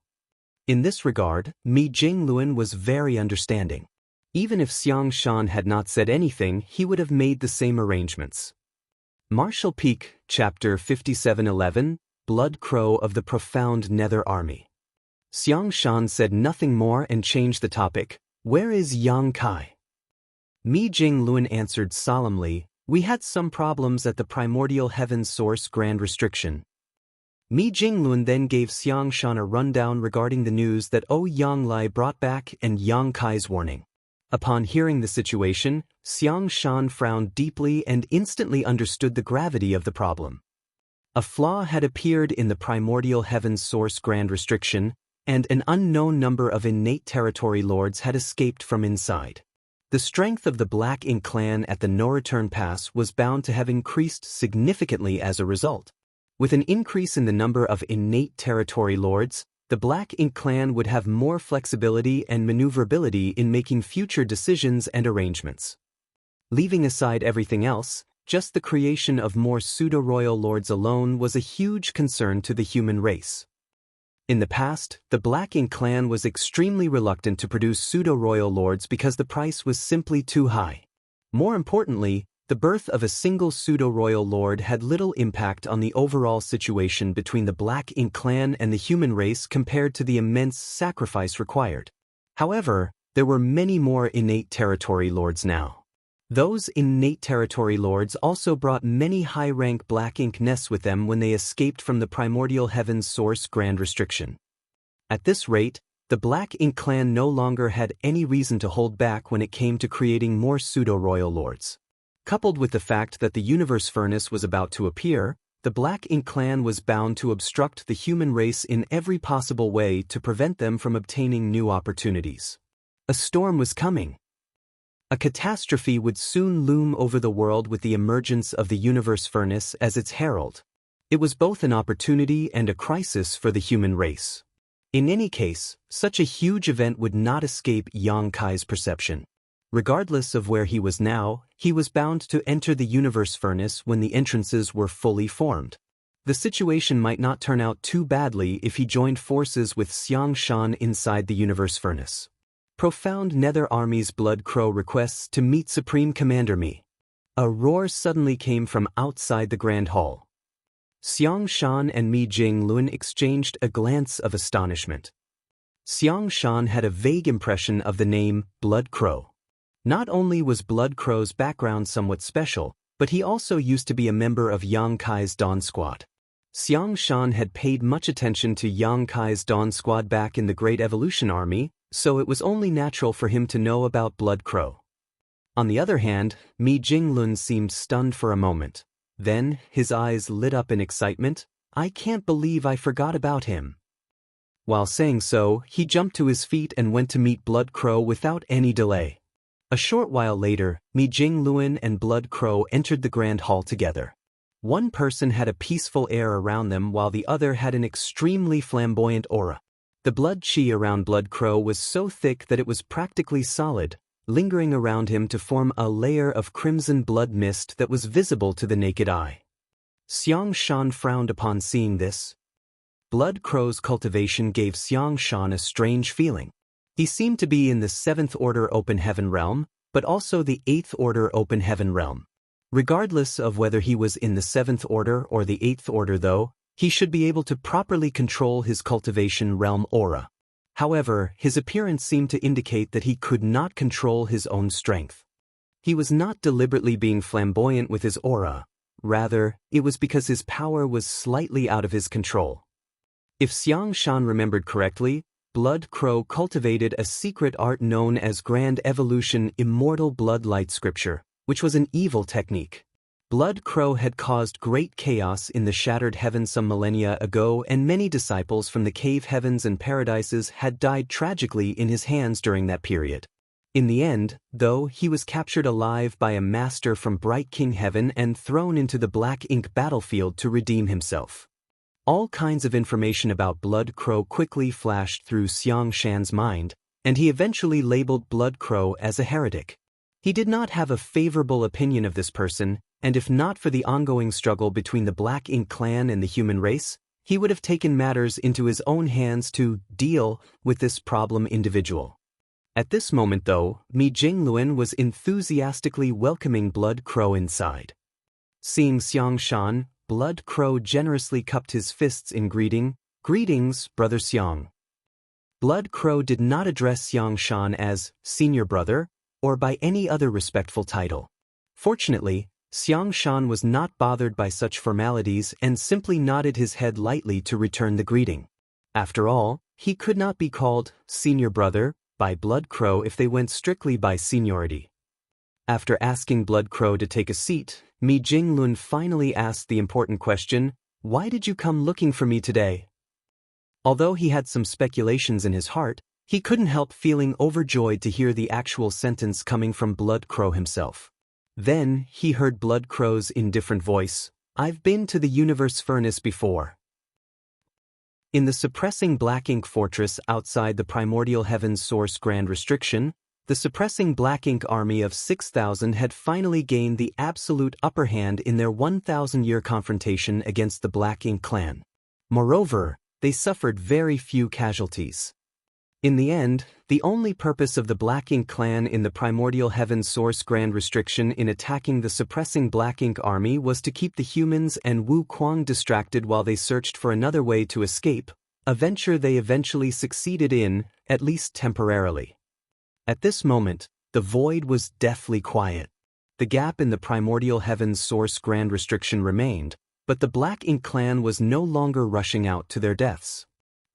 In this regard, Mi Jinglun was very understanding. Even if Xiang Shan had not said anything, he would have made the same arrangements. Martial Peak, Chapter 5711, Blood Crow of the Profound Nether Army. Xiang Shan said nothing more and changed the topic. "Where is Yang Kai?" Mi Jinglun answered solemnly, "We had some problems at the Primordial Heaven Source Grand Restriction." Mi Jinglun then gave Xiang Shan a rundown regarding the news that Yang Lai brought back and Yang Kai's warning. Upon hearing the situation, Xiang Shan frowned deeply and instantly understood the gravity of the problem. A flaw had appeared in the Primordial Heaven Source Grand Restriction, and an unknown number of innate territory lords had escaped from inside. The strength of the Black Ink clan at the No-Return Pass was bound to have increased significantly as a result. With an increase in the number of innate territory lords, the Black Ink clan would have more flexibility and maneuverability in making future decisions and arrangements. Leaving aside everything else, just the creation of more pseudo-royal lords alone was a huge concern to the human race. In the past, the Black Ink clan was extremely reluctant to produce pseudo-royal lords because the price was simply too high. More importantly, the birth of a single pseudo-royal lord had little impact on the overall situation between the Black Ink clan and the human race compared to the immense sacrifice required. However, there were many more innate territory lords now. Those innate territory lords also brought many high-rank Black Ink nests with them when they escaped from the Primordial Heaven Source Grand Restriction. At this rate, the Black Ink clan no longer had any reason to hold back when it came to creating more pseudo-royal lords. Coupled with the fact that the universe furnace was about to appear, the Black Ink clan was bound to obstruct the human race in every possible way to prevent them from obtaining new opportunities. A storm was coming. A catastrophe would soon loom over the world with the emergence of the universe furnace as its herald. It was both an opportunity and a crisis for the human race. In any case, such a huge event would not escape Yang Kai's perception. Regardless of where he was now, he was bound to enter the universe furnace when the entrances were fully formed. The situation might not turn out too badly if he joined forces with Xiang Shan inside the universe furnace. Profound Nether Army's Blood Crow requests to meet Supreme Commander Mi. A roar suddenly came from outside the Grand Hall. Xiang Shan and Mi Jinglun exchanged a glance of astonishment. Xiang Shan had a vague impression of the name Blood Crow. Not only was Blood Crow's background somewhat special, but he also used to be a member of Yang Kai's Dawn Squad. Xiang Shan had paid much attention to Yang Kai's Dawn Squad back in the Great Evolution Army, so it was only natural for him to know about Blood Crow. On the other hand, Mi Jinglun seemed stunned for a moment. Then, his eyes lit up in excitement. "I can't believe I forgot about him." While saying so, he jumped to his feet and went to meet Blood Crow without any delay. A short while later, Mi Jinglun and Blood Crow entered the Grand Hall together. One person had a peaceful air around them while the other had an extremely flamboyant aura. The blood chi around Blood Crow was so thick that it was practically solid, lingering around him to form a layer of crimson blood mist that was visible to the naked eye. Xiang Shan frowned upon seeing this. Blood Crow's cultivation gave Xiang Shan a strange feeling. He seemed to be in the 7th Order Open Heaven realm, but also the 8th Order Open Heaven realm. Regardless of whether he was in the 7th Order or the 8th Order though, he should be able to properly control his cultivation realm aura. However, his appearance seemed to indicate that he could not control his own strength. He was not deliberately being flamboyant with his aura. Rather, it was because his power was slightly out of his control. If Xiang Shan remembered correctly, Blood Crow cultivated a secret art known as Grand Evolution Immortal Blood Light Scripture, which was an evil technique. Blood Crow had caused great chaos in the Shattered Heaven some millennia ago, and many disciples from the cave heavens and paradises had died tragically in his hands during that period. In the end, though, he was captured alive by a master from Bright King Heaven and thrown into the Black Ink battlefield to redeem himself. All kinds of information about Blood Crow quickly flashed through Xiang Shan's mind, and he eventually labeled Blood Crow as a heretic. He did not have a favorable opinion of this person, and if not for the ongoing struggle between the Black Ink clan and the human race, he would have taken matters into his own hands to deal with this problem individual. At this moment though, Mi Jingluan was enthusiastically welcoming Blood Crow inside. Seeing Xiang Shan, Blood Crow generously cupped his fists in greeting. "Greetings, Brother Xiang." Blood Crow did not address Xiang Shan as senior brother or by any other respectful title. Fortunately, Xiang Shan was not bothered by such formalities and simply nodded his head lightly to return the greeting. After all, he could not be called senior brother by Blood Crow if they went strictly by seniority. After asking Blood Crow to take a seat, Mi Jinglun finally asked the important question, "Why did you come looking for me today?" Although he had some speculations in his heart, he couldn't help feeling overjoyed to hear the actual sentence coming from Blood Crow himself. Then, he heard Blood Crow's indifferent voice, "I've been to the Universe Furnace before." In the suppressing Black Ink fortress outside the Primordial Heaven's Source Grand Restriction, the suppressing Black Ink army of 6,000 had finally gained the absolute upper hand in their 1,000-year confrontation against the Black Ink clan. Moreover, they suffered very few casualties. In the end, the only purpose of the Black Ink clan in the Primordial Heaven Source Grand Restriction in attacking the suppressing Black Ink army was to keep the humans and Wu Kuang distracted while they searched for another way to escape, a venture they eventually succeeded in, at least temporarily. At this moment, the void was deathly quiet. The gap in the Primordial Heaven's Source Grand Restriction remained, but the Black Ink clan was no longer rushing out to their deaths.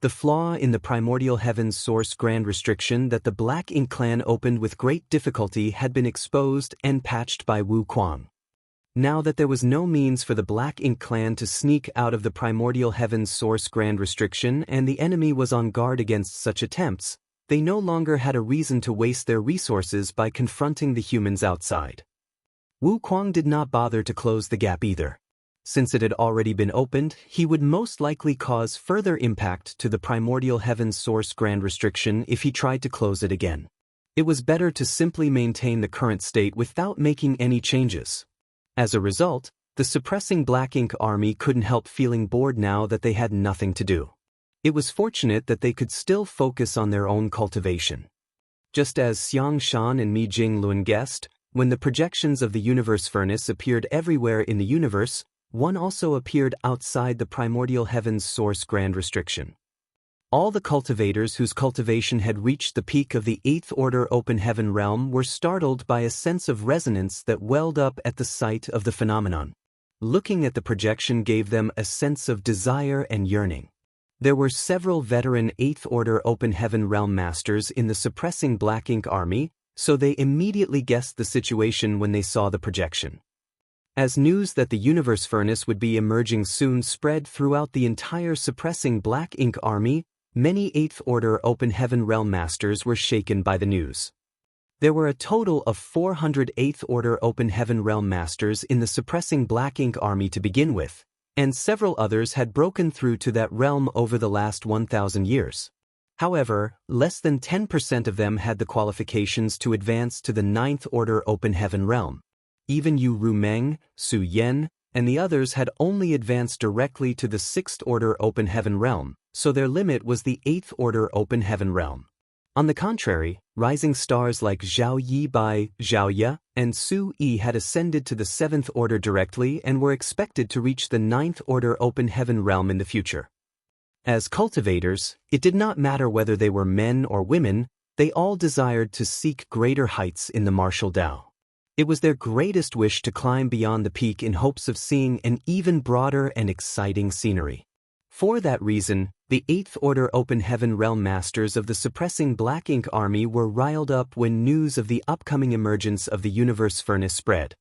The flaw in the Primordial Heaven's Source Grand Restriction that the Black Ink clan opened with great difficulty had been exposed and patched by Wu Kuang. Now that there was no means for the Black Ink clan to sneak out of the Primordial Heaven's Source Grand Restriction and the enemy was on guard against such attempts, they no longer had a reason to waste their resources by confronting the humans outside. Wu Kuang did not bother to close the gap either. Since it had already been opened, he would most likely cause further impact to the Primordial Heaven's Source Grand Restriction if he tried to close it again. It was better to simply maintain the current state without making any changes. As a result, the suppressing Black Ink army couldn't help feeling bored now that they had nothing to do. It was fortunate that they could still focus on their own cultivation. Just as Xiang Shan and Mi Jinglun guessed, when the projections of the Universe Furnace appeared everywhere in the universe, one also appeared outside the Primordial Heaven's Source Grand Restriction. All the cultivators whose cultivation had reached the peak of the 8th Order Open Heaven realm were startled by a sense of resonance that welled up at the sight of the phenomenon. Looking at the projection gave them a sense of desire and yearning. There were several veteran 8th Order Open Heaven realm masters in the suppressing Black Ink army, so they immediately guessed the situation when they saw the projection. As news that the Universe Furnace would be emerging soon spread throughout the entire suppressing Black Ink army, many 8th Order Open Heaven realm masters were shaken by the news. There were a total of 400 8th Order Open Heaven realm masters in the suppressing Black Ink army to begin with, and several others had broken through to that realm over the last 1,000 years. However, less than 10% of them had the qualifications to advance to the ninth order open heaven realm. Even Yu Rumeng, Su Yen, and the others had only advanced directly to the sixth order open heaven realm, so their limit was the eighth order open heaven realm. On the contrary, rising stars like Zhao Yibai, Zhao Ye, and Su Yi had ascended to the seventh order directly and were expected to reach the ninth order open heaven realm in the future. As cultivators, it did not matter whether they were men or women, they all desired to seek greater heights in the martial Tao. It was their greatest wish to climb beyond the peak in hopes of seeing an even broader and exciting scenery. For that reason, the eighth order open heaven realm masters of the suppressing Black Ink army were riled up when news of the upcoming emergence of the universe furnace spread.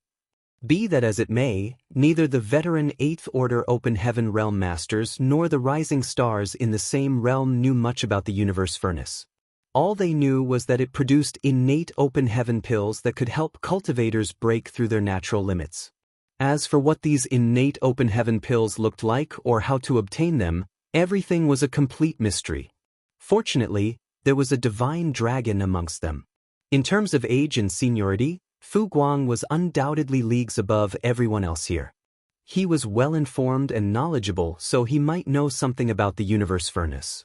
Be that as it may, neither the veteran eighth order open heaven realm masters nor the rising stars in the same realm knew much about the universe furnace. All they knew was that it produced innate open heaven pills that could help cultivators break through their natural limits. As for what these innate open heaven pills looked like or how to obtain them, everything was a complete mystery. Fortunately, there was a divine dragon amongst them. In terms of age and seniority, Fu Guang was undoubtedly leagues above everyone else here. He was well-informed and knowledgeable, so he might know something about the universe furnace.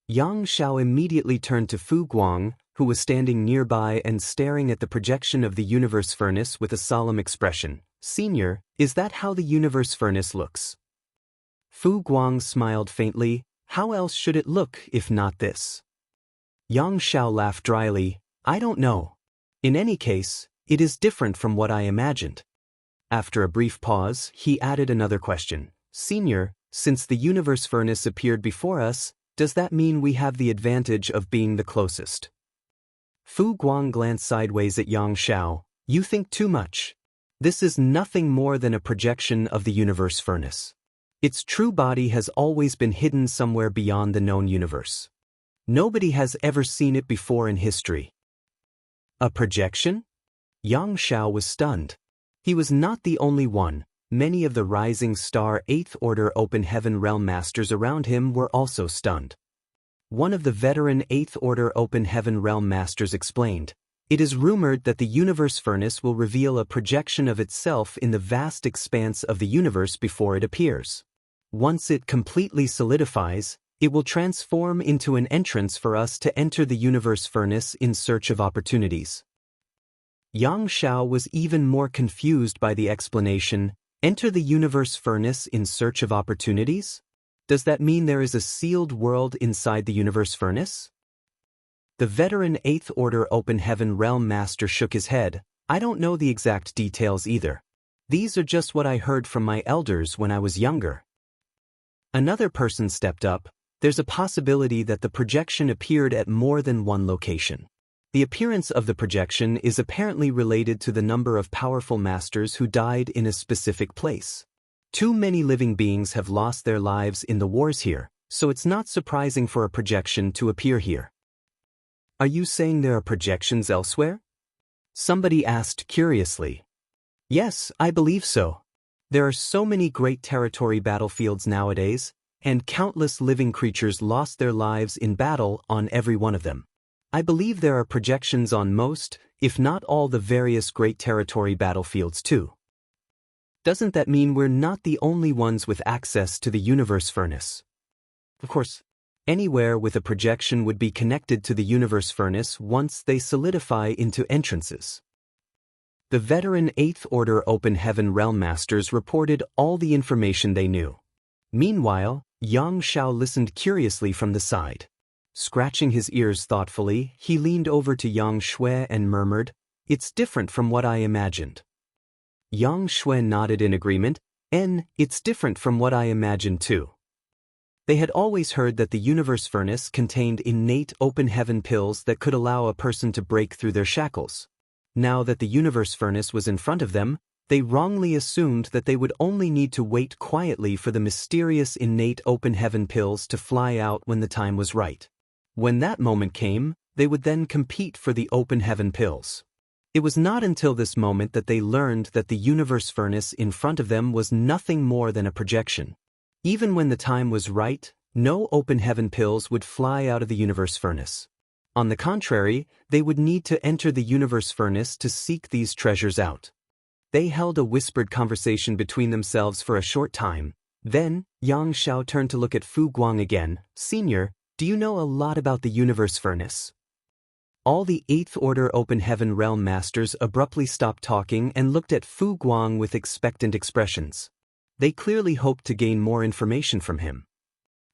Yang Xiao immediately turned to Fu Guang, who was standing nearby and staring at the projection of the universe furnace with a solemn expression. "Senior, is that how the universe furnace looks?" Fu Guang smiled faintly. "How else should it look if not this?" Yang Xiao laughed dryly. "I don't know. In any case, it is different from what I imagined." After a brief pause, he added another question. "Senior, since the universe furnace appeared before us, does that mean we have the advantage of being the closest?" Fu Guang glanced sideways at Yang Xiao. "You think too much. This is nothing more than a projection of the universe furnace. Its true body has always been hidden somewhere beyond the known universe. Nobody has ever seen it before in history." A projection? Yang Xiao was stunned. He was not the only one. Many of the rising star 8th Order Open Heaven Realm Masters around him were also stunned. One of the veteran 8th Order Open Heaven Realm Masters explained, "It is rumored that the universe furnace will reveal a projection of itself in the vast expanse of the universe before it appears. Once it completely solidifies, it will transform into an entrance for us to enter the universe furnace in search of opportunities." Yang Xiao was even more confused by the explanation. Enter the universe furnace in search of opportunities? Does that mean there is a sealed world inside the universe furnace? The veteran 8th Order Open Heaven Realm Master shook his head. "I don't know the exact details either. These are just what I heard from my elders when I was younger." Another person stepped up. "There's a possibility that the projection appeared at more than one location. The appearance of the projection is apparently related to the number of powerful masters who died in a specific place. Too many living beings have lost their lives in the wars here, so it's not surprising for a projection to appear here." "Are you saying there are projections elsewhere?" somebody asked curiously. "Yes, I believe so. There are so many great territory battlefields nowadays, and countless living creatures lost their lives in battle on every one of them. I believe there are projections on most, if not all, the various great territory battlefields too." "Doesn't that mean we're not the only ones with access to the universe furnace?" "Of course, anywhere with a projection would be connected to the universe furnace once they solidify into entrances." The veteran 8th Order Open Heaven Realm Masters reported all the information they knew. Meanwhile, Yang Xiao listened curiously from the side. Scratching his ears thoughtfully, he leaned over to Yang Shui and murmured, "It's different from what I imagined." Yang Shui nodded in agreement, "It's different from what I imagined too." They had always heard that the universe furnace contained innate open heaven pills that could allow a person to break through their shackles. Now that the universe furnace was in front of them, they wrongly assumed that they would only need to wait quietly for the mysterious innate open heaven pills to fly out when the time was right. When that moment came, they would then compete for the open heaven pills. It was not until this moment that they learned that the universe furnace in front of them was nothing more than a projection. Even when the time was right, no open heaven pills would fly out of the universe furnace. On the contrary, they would need to enter the universe furnace to seek these treasures out. They held a whispered conversation between themselves for a short time. Then, Yang Xiao turned to look at Fu Guang again. Senior, do you know a lot about the universe furnace? All the Eighth Order Open Heaven Realm Masters abruptly stopped talking and looked at Fu Guang with expectant expressions. They clearly hoped to gain more information from him.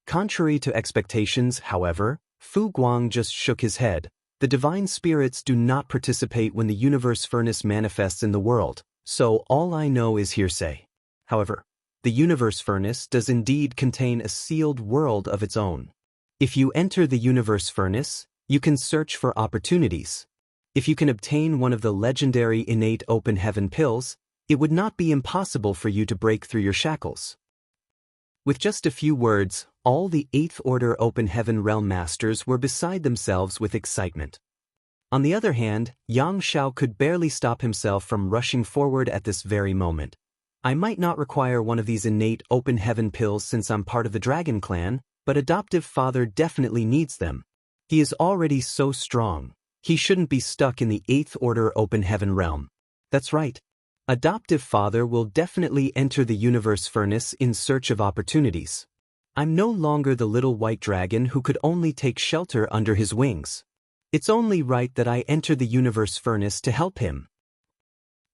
Contrary to expectations, however, Fu Guang just shook his head. The divine spirits do not participate when the universe furnace manifests in the world, so all I know is hearsay. However, the universe furnace does indeed contain a sealed world of its own. If you enter the universe furnace, you can search for opportunities. If you can obtain one of the legendary innate open heaven pills, it would not be impossible for you to break through your shackles. With just a few words, all the Eighth Order Open Heaven Realm Masters were beside themselves with excitement. On the other hand, Yang Xiao could barely stop himself from rushing forward at this very moment. I might not require one of these innate open heaven pills since I'm part of the Dragon Clan, but adoptive father definitely needs them. He is already so strong. He shouldn't be stuck in the Eighth Order Open Heaven realm. That's right. Adoptive father will definitely enter the universe furnace in search of opportunities. I'm no longer the little white dragon who could only take shelter under his wings. It's only right that I enter the universe furnace to help him.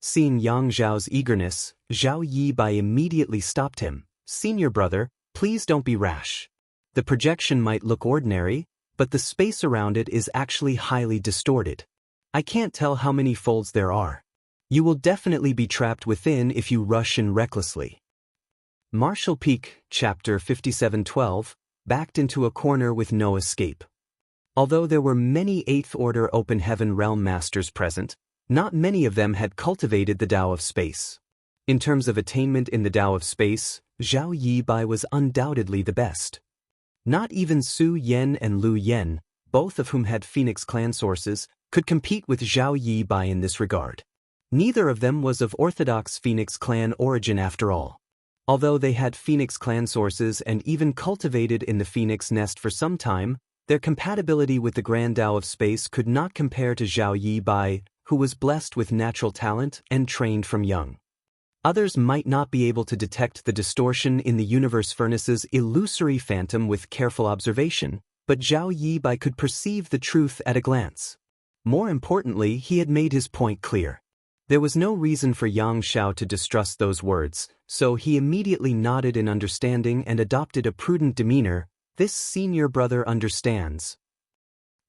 Seeing Yang Zhao's eagerness, Zhao Yibai immediately stopped him. Senior brother, please don't be rash. The projection might look ordinary, but the space around it is actually highly distorted. I can't tell how many folds there are. You will definitely be trapped within if you rush in recklessly. Marshall Peak, Chapter 5712, backed into a corner with no escape. Although there were many Eighth Order Open Heaven Realm Masters present, not many of them had cultivated the Tao of Space. In terms of attainment in the Tao of Space, Zhao Yibai was undoubtedly the best. Not even Su Yen and Lu Yen, both of whom had Phoenix Clan sources, could compete with Zhao Yibai in this regard. Neither of them was of orthodox Phoenix Clan origin after all. Although they had Phoenix Clan sources and even cultivated in the Phoenix Nest for some time, their compatibility with the Grand Tao of Space could not compare to Zhao Yibai, who was blessed with natural talent and trained from young. Others might not be able to detect the distortion in the universe furnace's illusory phantom with careful observation, but Zhao Yibai could perceive the truth at a glance. More importantly, he had made his point clear. There was no reason for Yang Xiao to distrust those words, so he immediately nodded in understanding and adopted a prudent demeanor. This senior brother understands.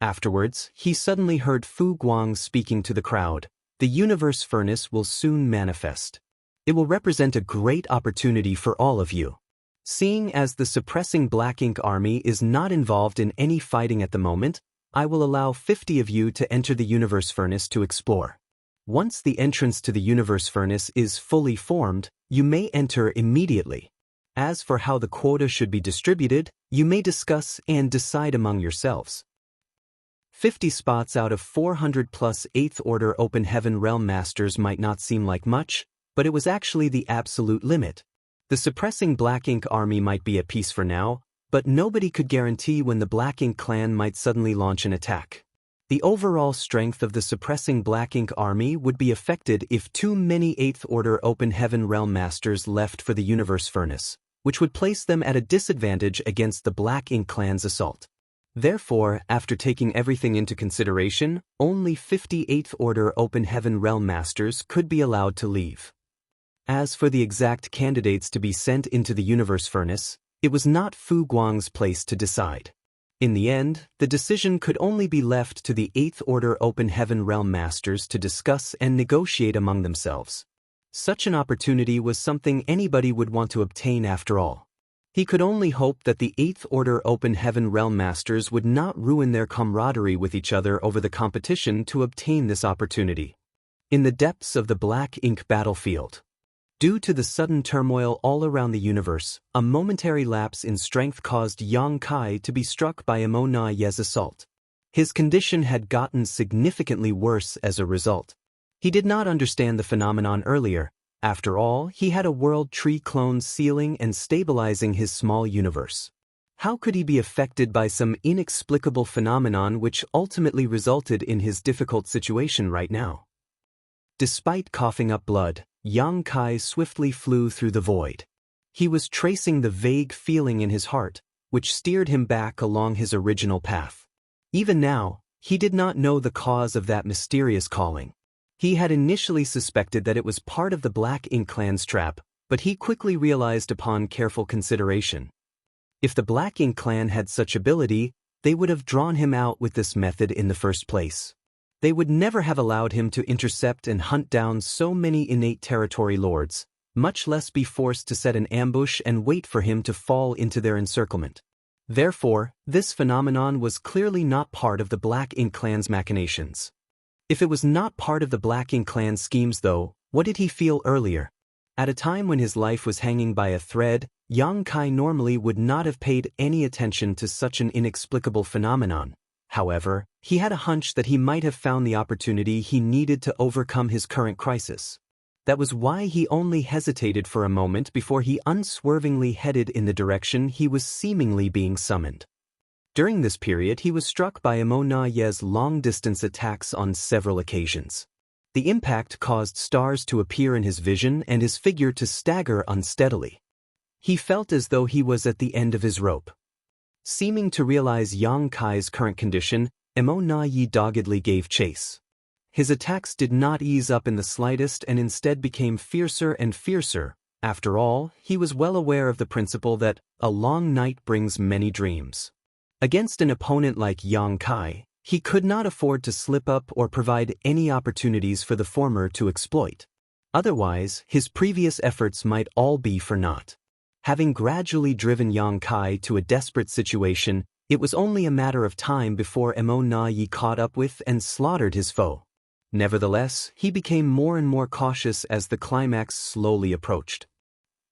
Afterwards, he suddenly heard Fu Guang speaking to the crowd. The universe furnace will soon manifest. It will represent a great opportunity for all of you. Seeing as the suppressing Black Ink army is not involved in any fighting at the moment, I will allow 50 of you to enter the universe furnace to explore. Once the entrance to the universe furnace is fully formed, you may enter immediately. As for how the quota should be distributed, you may discuss and decide among yourselves. 50 spots out of 400 plus 8th Order Open Heaven Realm Masters might not seem like much, but it was actually the absolute limit. The suppressing Black Ink army might be at peace for now, but nobody could guarantee when the Black Ink clan might suddenly launch an attack. The overall strength of the suppressing Black Ink army would be affected if too many 8th Order Open Heaven Realm Masters left for the Universe Furnace, which would place them at a disadvantage against the Black Ink clan's assault. Therefore, after taking everything into consideration, only 58th Order Open Heaven Realm Masters could be allowed to leave. As for the exact candidates to be sent into the Universe Furnace, it was not Fu Guang's place to decide. In the end, the decision could only be left to the 8th Order Open Heaven Realm Masters to discuss and negotiate among themselves. Such an opportunity was something anybody would want to obtain after all. He could only hope that the 8th Order Open Heaven Realm Masters would not ruin their camaraderie with each other over the competition to obtain this opportunity. In the depths of the Black Ink battlefield, due to the sudden turmoil all around the universe, a momentary lapse in strength caused Yang Kai to be struck by Emo Na Ye's assault. His condition had gotten significantly worse as a result. He did not understand the phenomenon earlier. After all, he had a world tree clone sealing and stabilizing his small universe. How could he be affected by some inexplicable phenomenon which ultimately resulted in his difficult situation right now? Despite coughing up blood, Yang Kai swiftly flew through the void. He was tracing the vague feeling in his heart, which steered him back along his original path. Even now, he did not know the cause of that mysterious calling. He had initially suspected that it was part of the Black Ink Clan's trap, but he quickly realized upon careful consideration. If the Black Ink Clan had such ability, they would have drawn him out with this method in the first place. They would never have allowed him to intercept and hunt down so many innate territory lords, much less be forced to set an ambush and wait for him to fall into their encirclement. Therefore, this phenomenon was clearly not part of the Black Ink Clan's machinations. If it was not part of the Black Ink Clan's schemes though, what did he feel earlier? At a time when his life was hanging by a thread, Yang Kai normally would not have paid any attention to such an inexplicable phenomenon. However, he had a hunch that he might have found the opportunity he needed to overcome his current crisis. That was why he only hesitated for a moment before he unswervingly headed in the direction he was seemingly being summoned. During this period he was struck by Emo Na Ye's long-distance attacks on several occasions. The impact caused stars to appear in his vision and his figure to stagger unsteadily. He felt as though he was at the end of his rope. Seeming to realize Yang Kai's current condition, Emo Na Ye doggedly gave chase. His attacks did not ease up in the slightest and instead became fiercer and fiercer. After all, he was well aware of the principle that a long night brings many dreams. Against an opponent like Yang Kai, he could not afford to slip up or provide any opportunities for the former to exploit. Otherwise, his previous efforts might all be for naught. Having gradually driven Yang Kai to a desperate situation, it was only a matter of time before Emo Na Ye caught up with and slaughtered his foe. Nevertheless, he became more and more cautious as the climax slowly approached.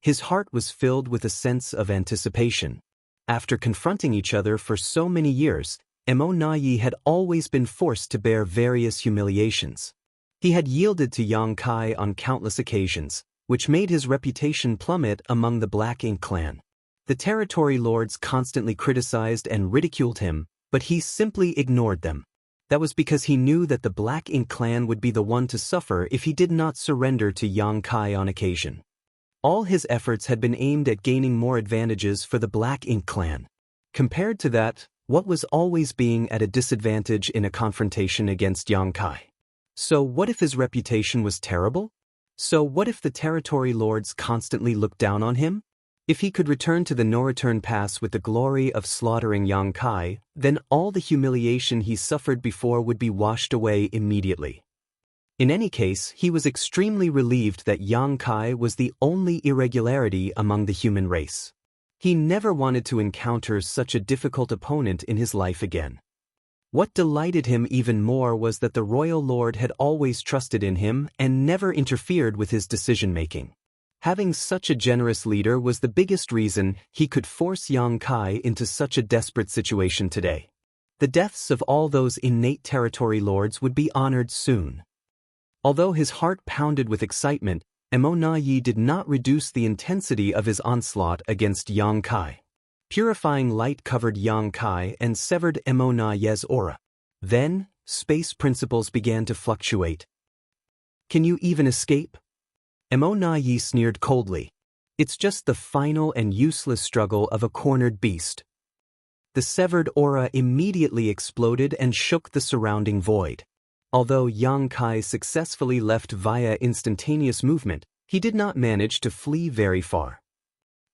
His heart was filled with a sense of anticipation. After confronting each other for so many years, Emo Na Ye had always been forced to bear various humiliations. He had yielded to Yang Kai on countless occasions, which made his reputation plummet among the Black Ink Clan. The territory lords constantly criticized and ridiculed him, but he simply ignored them. That was because he knew that the Black Ink Clan would be the one to suffer if he did not surrender to Yang Kai on occasion. All his efforts had been aimed at gaining more advantages for the Black Ink Clan. Compared to that, what was always being at a disadvantage in a confrontation against Yang Kai? So what if his reputation was terrible? So what if the territory lords constantly looked down on him? If he could return to the no-return pass with the glory of slaughtering Yang Kai, then all the humiliation he suffered before would be washed away immediately. In any case, he was extremely relieved that Yang Kai was the only irregularity among the human race. He never wanted to encounter such a difficult opponent in his life again. What delighted him even more was that the royal lord had always trusted in him and never interfered with his decision-making. Having such a generous leader was the biggest reason he could force Yang Kai into such a desperate situation today. The deaths of all those innate territory lords would be honored soon. Although his heart pounded with excitement, Emo Na Ye did not reduce the intensity of his onslaught against Yang Kai. Purifying light covered Yang Kai and severed Emo Na Ye's aura. Then, space principles began to fluctuate. Can you even escape? Emo Na Ye sneered coldly. It's just the final and useless struggle of a cornered beast. The severed aura immediately exploded and shook the surrounding void. Although Yang Kai successfully left via instantaneous movement, he did not manage to flee very far.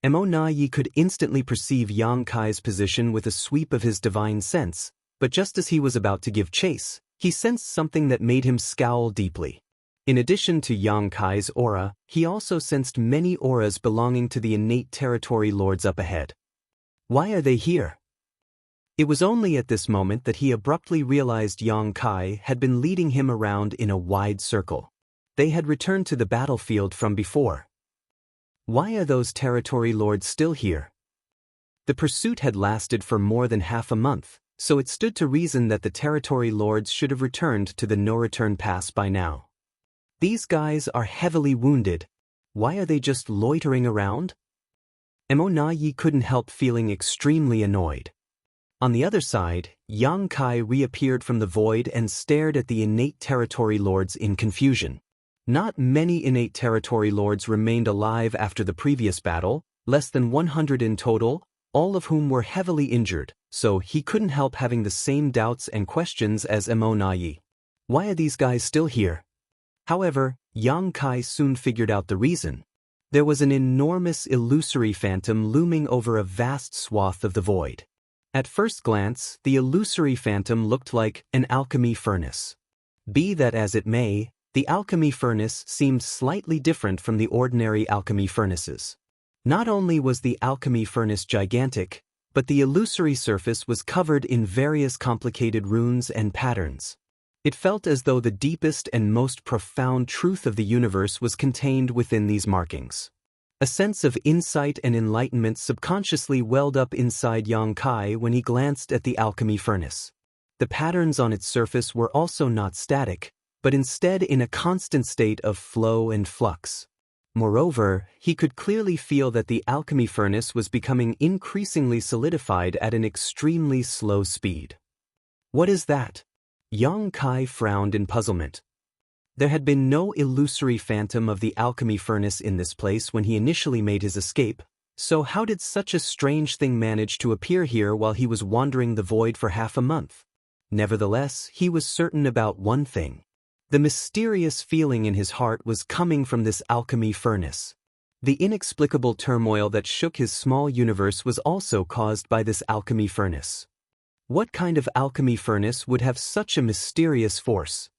Emo Na Ye could instantly perceive Yang Kai's position with a sweep of his divine sense, but just as he was about to give chase, he sensed something that made him scowl deeply. In addition to Yang Kai's aura, he also sensed many auras belonging to the innate territory lords up ahead. Why are they here? It was only at this moment that he abruptly realized Yang Kai had been leading him around in a wide circle. They had returned to the battlefield from before. Why are those territory lords still here? The pursuit had lasted for more than half a month, so it stood to reason that the territory lords should have returned to the no-return pass by now. These guys are heavily wounded. Why are they just loitering around? Mo Na-yi couldn't help feeling extremely annoyed. On the other side, Yang Kai reappeared from the void and stared at the innate territory lords in confusion. Not many innate territory lords remained alive after the previous battle, less than 100 in total, all of whom were heavily injured, so he couldn't help having the same doubts and questions as Mo Na-yi. Why are these guys still here? However, Yang Kai soon figured out the reason. There was an enormous illusory phantom looming over a vast swath of the void. At first glance, the illusory phantom looked like an alchemy furnace. Be that as it may, the alchemy furnace seemed slightly different from the ordinary alchemy furnaces. Not only was the alchemy furnace gigantic, but the illusory surface was covered in various complicated runes and patterns. It felt as though the deepest and most profound truth of the universe was contained within these markings. A sense of insight and enlightenment subconsciously welled up inside Yang Kai when he glanced at the alchemy furnace. The patterns on its surface were also not static, but instead in a constant state of flow and flux. Moreover, he could clearly feel that the alchemy furnace was becoming increasingly solidified at an extremely slow speed. What is that? Yang Kai frowned in puzzlement. There had been no illusory phantom of the alchemy furnace in this place when he initially made his escape, so how did such a strange thing manage to appear here while he was wandering the void for half a month? Nevertheless, he was certain about one thing. The mysterious feeling in his heart was coming from this alchemy furnace. The inexplicable turmoil that shook his small universe was also caused by this alchemy furnace. What kind of alchemy furnace would have such a mysterious force?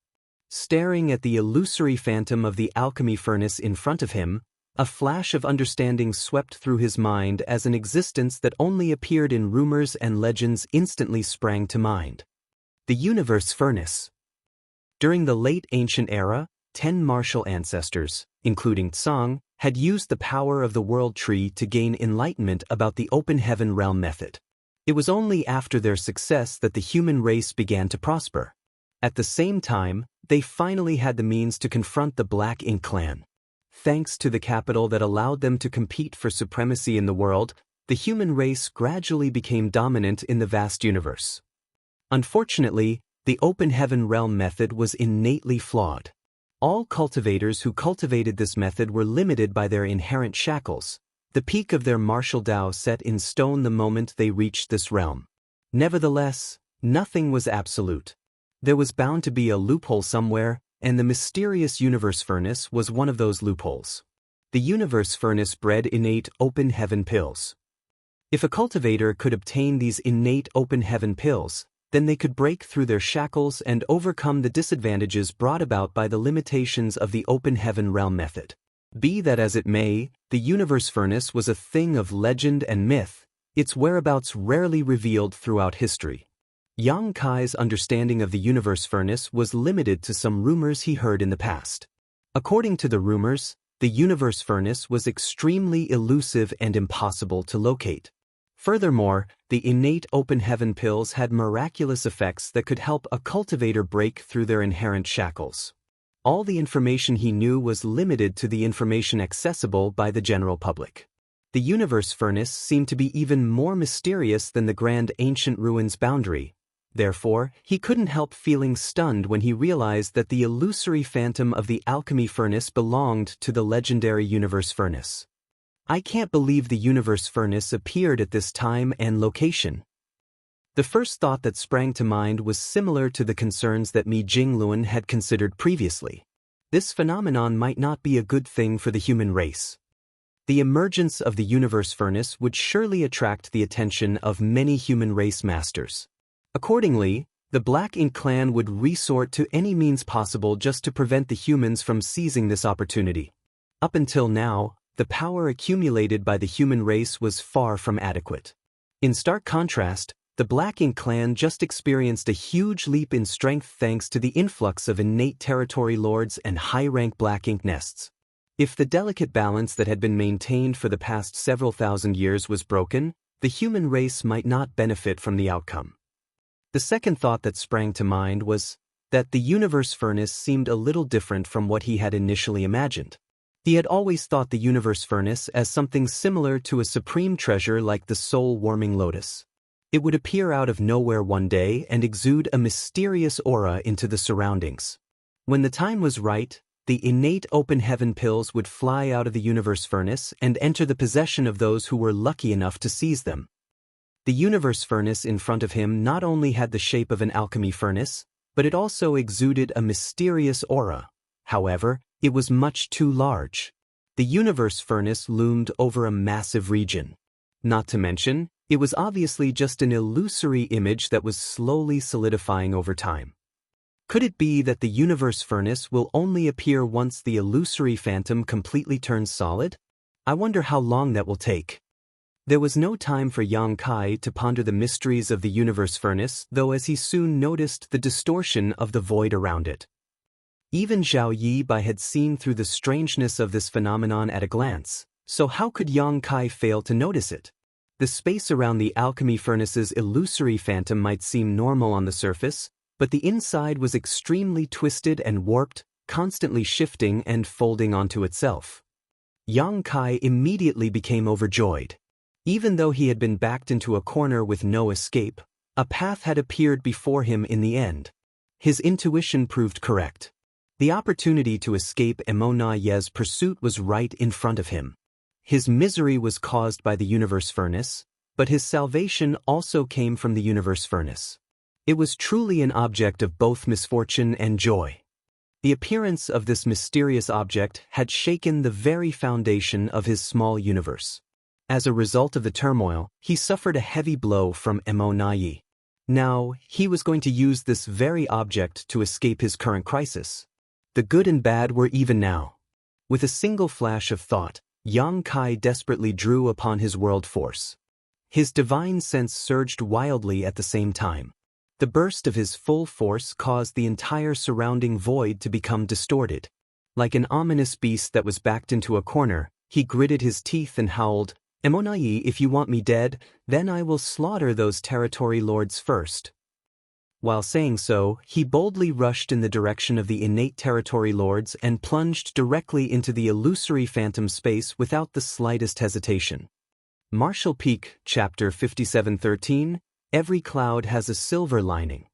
Staring at the illusory phantom of the alchemy furnace in front of him, a flash of understanding swept through his mind as an existence that only appeared in rumors and legends instantly sprang to mind. The universe furnace. During the late ancient era, 10 martial ancestors, including Tsang, had used the power of the world tree to gain enlightenment about the open heaven realm method. It was only after their success that the human race began to prosper. At the same time, they finally had the means to confront the Black Ink clan. Thanks to the capital that allowed them to compete for supremacy in the world, the human race gradually became dominant in the vast universe. Unfortunately, the open heaven realm method was innately flawed. All cultivators who cultivated this method were limited by their inherent shackles, the peak of their martial Tao set in stone the moment they reached this realm. Nevertheless, nothing was absolute. There was bound to be a loophole somewhere, and the mysterious universe furnace was one of those loopholes. The universe furnace bred innate open heaven pills. If a cultivator could obtain these innate open heaven pills, then they could break through their shackles and overcome the disadvantages brought about by the limitations of the open heaven realm method. Be that as it may, the universe furnace was a thing of legend and myth, its whereabouts rarely revealed throughout history. Yang Kai's understanding of the universe furnace was limited to some rumors he heard in the past. According to the rumors, the universe furnace was extremely elusive and impossible to locate. Furthermore, the innate open heaven pills had miraculous effects that could help a cultivator break through their inherent shackles. All the information he knew was limited to the information accessible by the general public. The universe furnace seemed to be even more mysterious than the grand ancient ruins boundary. Therefore, he couldn't help feeling stunned when he realized that the illusory phantom of the alchemy furnace belonged to the legendary universe furnace. I can't believe the universe furnace appeared at this time and location. The first thought that sprang to mind was similar to the concerns that Mi Jingluan had considered previously. This phenomenon might not be a good thing for the human race. The emergence of the universe furnace would surely attract the attention of many human race masters. Accordingly, the Black Ink clan would resort to any means possible just to prevent the humans from seizing this opportunity. Up until now, the power accumulated by the human race was far from adequate. In stark contrast, the Black Ink clan just experienced a huge leap in strength thanks to the influx of innate territory lords and high-rank Black Ink nests. If the delicate balance that had been maintained for the past several thousand years was broken, the human race might not benefit from the outcome. The second thought that sprang to mind was that the universe furnace seemed a little different from what he had initially imagined. He had always thought the universe furnace as something similar to a supreme treasure like the soul-warming lotus. It would appear out of nowhere one day and exude a mysterious aura into the surroundings. When the time was right, the innate open heaven pills would fly out of the universe furnace and enter the possession of those who were lucky enough to seize them. The universe furnace in front of him not only had the shape of an alchemy furnace, but it also exuded a mysterious aura. However, it was much too large. The universe furnace loomed over a massive region. Not to mention, it was obviously just an illusory image that was slowly solidifying over time. Could it be that the universe furnace will only appear once the illusory phantom completely turns solid? I wonder how long that will take. There was no time for Yang Kai to ponder the mysteries of the universe furnace, though, as he soon noticed the distortion of the void around it. Even Zhao Yibai had seen through the strangeness of this phenomenon at a glance, so how could Yang Kai fail to notice it? The space around the alchemy furnace's illusory phantom might seem normal on the surface, but the inside was extremely twisted and warped, constantly shifting and folding onto itself. Yang Kai immediately became overjoyed. Even though he had been backed into a corner with no escape, a path had appeared before him in the end. His intuition proved correct. The opportunity to escape Emona Ye's pursuit was right in front of him. His misery was caused by the universe furnace, but his salvation also came from the universe furnace. It was truly an object of both misfortune and joy. The appearance of this mysterious object had shaken the very foundation of his small universe. As a result of the turmoil, he suffered a heavy blow from Emona Ye. Now, he was going to use this very object to escape his current crisis. The good and bad were even now. With a single flash of thought, Yang Kai desperately drew upon his world force. His divine sense surged wildly at the same time. The burst of his full force caused the entire surrounding void to become distorted. Like an ominous beast that was backed into a corner, he gritted his teeth and howled, "Emona Ye, if you want me dead, then I will slaughter those territory lords first." While saying so, he boldly rushed in the direction of the innate territory lords and plunged directly into the illusory phantom space without the slightest hesitation. Martial Peak, Chapter 57:13, Every cloud has a silver lining.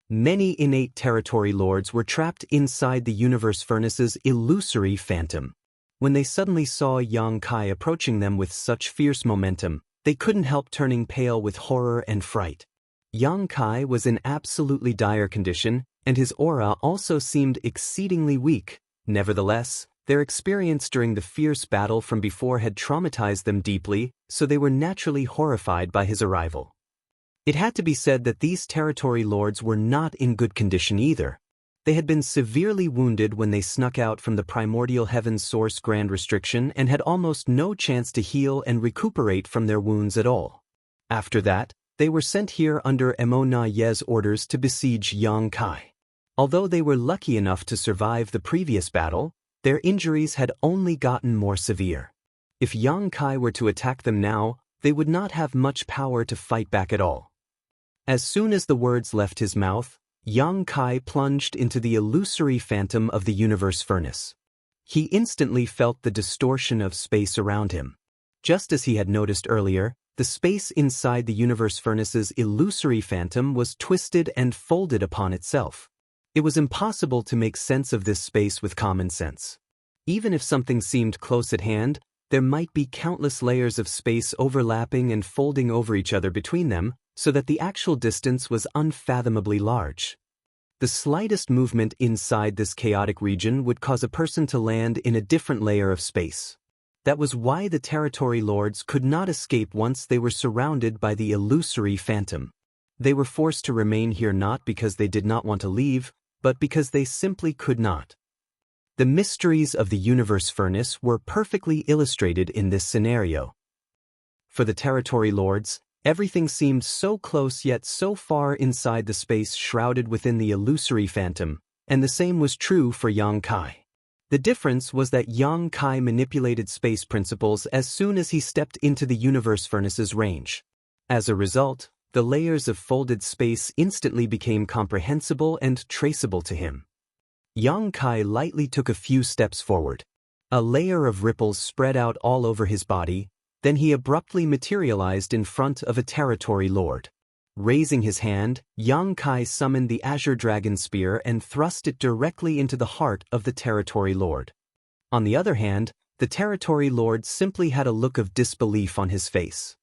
Many innate territory lords were trapped inside the universe furnace's illusory phantom. When they suddenly saw Yang Kai approaching them with such fierce momentum, they couldn't help turning pale with horror and fright. Yang Kai was in absolutely dire condition, and his aura also seemed exceedingly weak. Nevertheless, their experience during the fierce battle from before had traumatized them deeply, so they were naturally horrified by his arrival. It had to be said that these territory lords were not in good condition either. They had been severely wounded when they snuck out from the primordial heaven's source Grand Restriction and had almost no chance to heal and recuperate from their wounds at all. After that, they were sent here under Emona Ye's orders to besiege Yang Kai. Although they were lucky enough to survive the previous battle, their injuries had only gotten more severe. If Yang Kai were to attack them now, they would not have much power to fight back at all. As soon as the words left his mouth, Yang Kai plunged into the illusory phantom of the universe furnace. He instantly felt the distortion of space around him. Just as he had noticed earlier, the space inside the universe furnace's illusory phantom was twisted and folded upon itself. It was impossible to make sense of this space with common sense. Even if something seemed close at hand, there might be countless layers of space overlapping and folding over each other between them, so that the actual distance was unfathomably large. The slightest movement inside this chaotic region would cause a person to land in a different layer of space. That was why the territory lords could not escape once they were surrounded by the illusory phantom. They were forced to remain here not because they did not want to leave, but because they simply could not. The mysteries of the universe furnace were perfectly illustrated in this scenario. For the territory lords, everything seemed so close yet so far inside the space shrouded within the illusory phantom, and the same was true for Yang Kai. The difference was that Yang Kai manipulated space principles as soon as he stepped into the universe furnace's range. As a result, the layers of folded space instantly became comprehensible and traceable to him. Yang Kai lightly took a few steps forward. A layer of ripples spread out all over his body, then he abruptly materialized in front of a territory lord. Raising his hand, Yang Kai summoned the Azure Dragon Spear and thrust it directly into the heart of the territory lord. On the other hand, the territory lord simply had a look of disbelief on his face.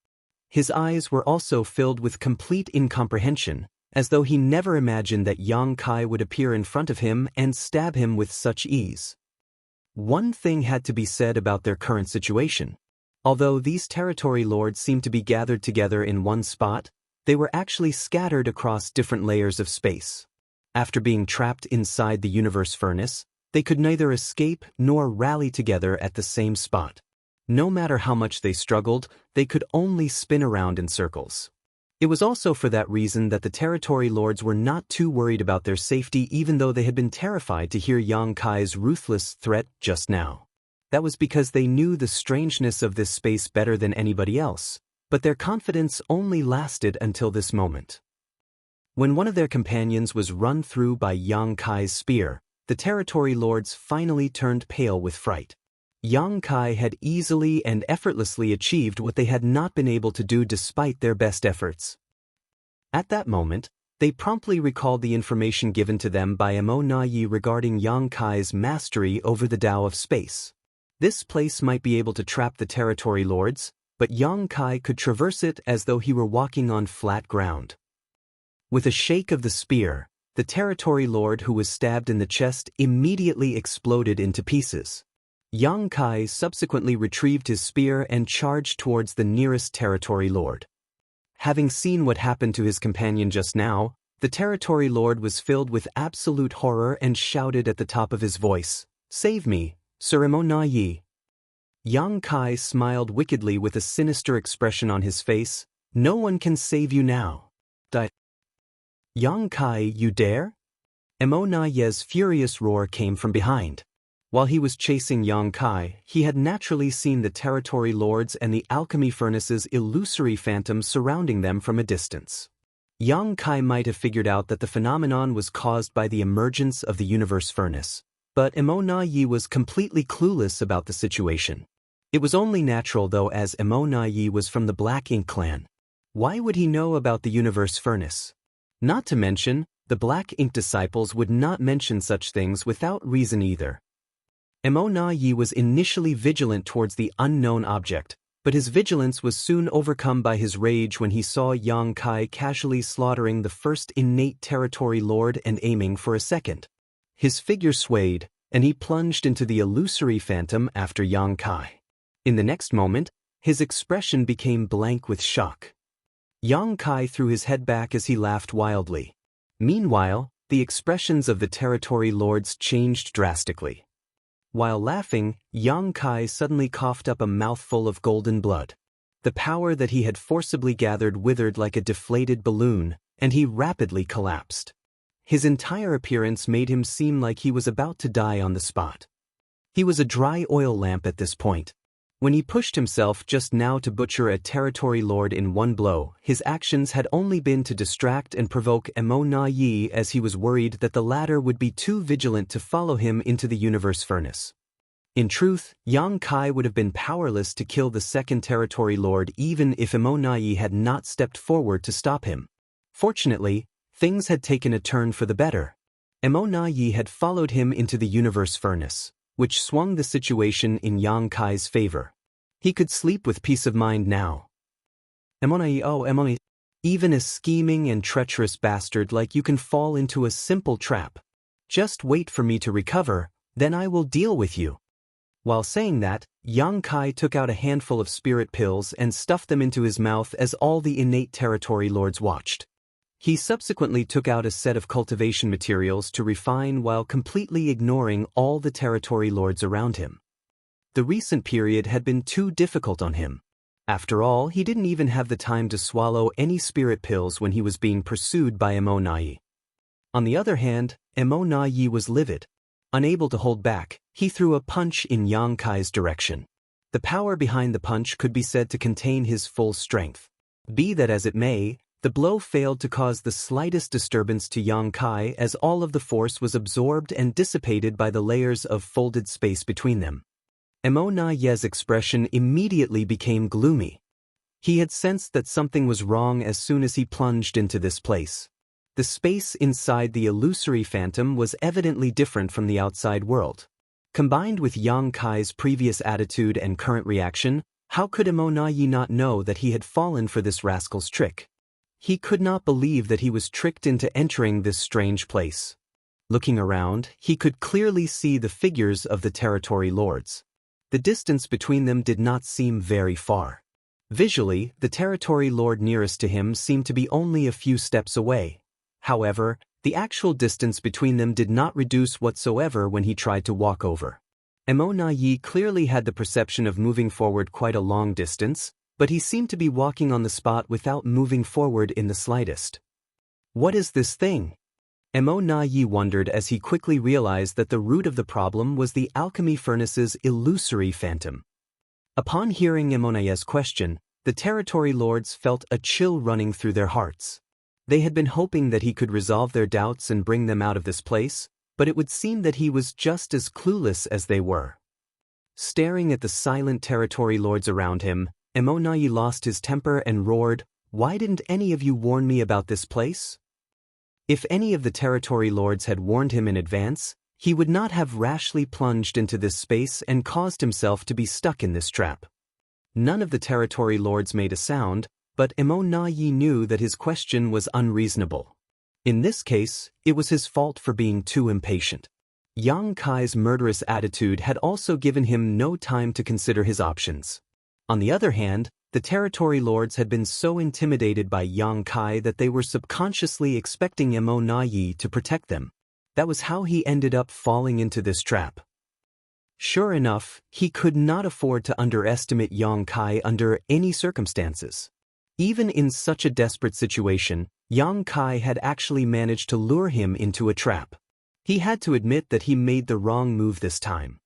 His eyes were also filled with complete incomprehension, as though he never imagined that Yang Kai would appear in front of him and stab him with such ease. One thing had to be said about their current situation. Although these territory lords seemed to be gathered together in one spot, they were actually scattered across different layers of space. After being trapped inside the universe furnace, they could neither escape nor rally together at the same spot. No matter how much they struggled, they could only spin around in circles. It was also for that reason that the territory lords were not too worried about their safety, even though they had been terrified to hear Yang Kai's ruthless threat just now. That was because they knew the strangeness of this space better than anybody else, but their confidence only lasted until this moment. When one of their companions was run through by Yang Kai's spear, the territory lords finally turned pale with fright. Yang Kai had easily and effortlessly achieved what they had not been able to do despite their best efforts. At that moment, they promptly recalled the information given to them by Mo Na Yi regarding Yang Kai's mastery over the Tao of space. This place might be able to trap the territory lords, but Yang Kai could traverse it as though he were walking on flat ground. With a shake of the spear, the territory lord who was stabbed in the chest immediately exploded into pieces. Yang Kai subsequently retrieved his spear and charged towards the nearest territory lord. Having seen what happened to his companion just now, the territory lord was filled with absolute horror and shouted at the top of his voice, "Save me, Sir Mo Na Yi." Yang Kai smiled wickedly with a sinister expression on his face. "No one can save you now." Yang Kai, you dare? Mo Na Yi's furious roar came from behind. While he was chasing Yang Kai, he had naturally seen the territory lords and the alchemy furnace's illusory phantoms surrounding them from a distance. Yang Kai might have figured out that the phenomenon was caused by the emergence of the universe furnace, but Mo Na Yi was completely clueless about the situation. It was only natural though, as Mo Na Yi was from the Black Ink clan. Why would he know about the universe furnace? Not to mention, the Black Ink disciples would not mention such things without reason either. Mo Na Yi was initially vigilant towards the unknown object, but his vigilance was soon overcome by his rage when he saw Yang Kai casually slaughtering the first innate territory lord and aiming for a second. His figure swayed, and he plunged into the illusory phantom after Yang Kai. In the next moment, his expression became blank with shock. Yang Kai threw his head back as he laughed wildly. Meanwhile, the expressions of the territory lords changed drastically. While laughing, Yang Kai suddenly coughed up a mouthful of golden blood. The power that he had forcibly gathered withered like a deflated balloon, and he rapidly collapsed. His entire appearance made him seem like he was about to die on the spot. He was a dry oil lamp at this point. When he pushed himself just now to butcher a territory lord in one blow, his actions had only been to distract and provoke Mo Na Yi, as he was worried that the latter would be too vigilant to follow him into the universe furnace. In truth, Yang Kai would have been powerless to kill the second territory lord even if Mo Na Yi had not stepped forward to stop him. Fortunately, things had taken a turn for the better. Mo Na Yi had followed him into the universe furnace, which swung the situation in Yang Kai's favor. He could sleep with peace of mind now. Emoni, even a scheming and treacherous bastard like you can fall into a simple trap. Just wait for me to recover, then I will deal with you. While saying that, Yang Kai took out a handful of spirit pills and stuffed them into his mouth as all the innate territory lords watched. He subsequently took out a set of cultivation materials to refine while completely ignoring all the territory lords around him. The recent period had been too difficult on him. After all, he didn't even have the time to swallow any spirit pills when he was being pursued by Mo Na Yi. On the other hand, Mo Na Yi was livid. Unable to hold back, he threw a punch in Yang Kai's direction. The power behind the punch could be said to contain his full strength. Be that as it may, the blow failed to cause the slightest disturbance to Yang Kai, as all of the force was absorbed and dissipated by the layers of folded space between them. Emo Na-ye's expression immediately became gloomy. He had sensed that something was wrong as soon as he plunged into this place. The space inside the illusory phantom was evidently different from the outside world. Combined with Yang Kai's previous attitude and current reaction, how could Emo Na-ye not know that he had fallen for this rascal's trick? He could not believe that he was tricked into entering this strange place. Looking around, he could clearly see the figures of the territory lords. The distance between them did not seem very far. Visually, the territory lord nearest to him seemed to be only a few steps away. However, the actual distance between them did not reduce whatsoever when he tried to walk over. Emo Na-ye clearly had the perception of moving forward quite a long distance, but he seemed to be walking on the spot without moving forward in the slightest. What is this thing? Emo Na-ye wondered as he quickly realized that the root of the problem was the alchemy furnace's illusory phantom. Upon hearing Emo Na-ye's question, the territory lords felt a chill running through their hearts. They had been hoping that he could resolve their doubts and bring them out of this place, but it would seem that he was just as clueless as they were. Staring at the silent territory lords around him, Emo Na-ye lost his temper and roared, "Why didn't any of you warn me about this place?" If any of the territory lords had warned him in advance, he would not have rashly plunged into this space and caused himself to be stuck in this trap. None of the territory lords made a sound, but Emo Na-ye knew that his question was unreasonable. In this case, it was his fault for being too impatient. Yang Kai's murderous attitude had also given him no time to consider his options. On the other hand, the territory lords had been so intimidated by Yang Kai that they were subconsciously expecting Emo Na-ye to protect them. That was how he ended up falling into this trap. Sure enough, he could not afford to underestimate Yang Kai under any circumstances. Even in such a desperate situation, Yang Kai had actually managed to lure him into a trap. He had to admit that he made the wrong move this time.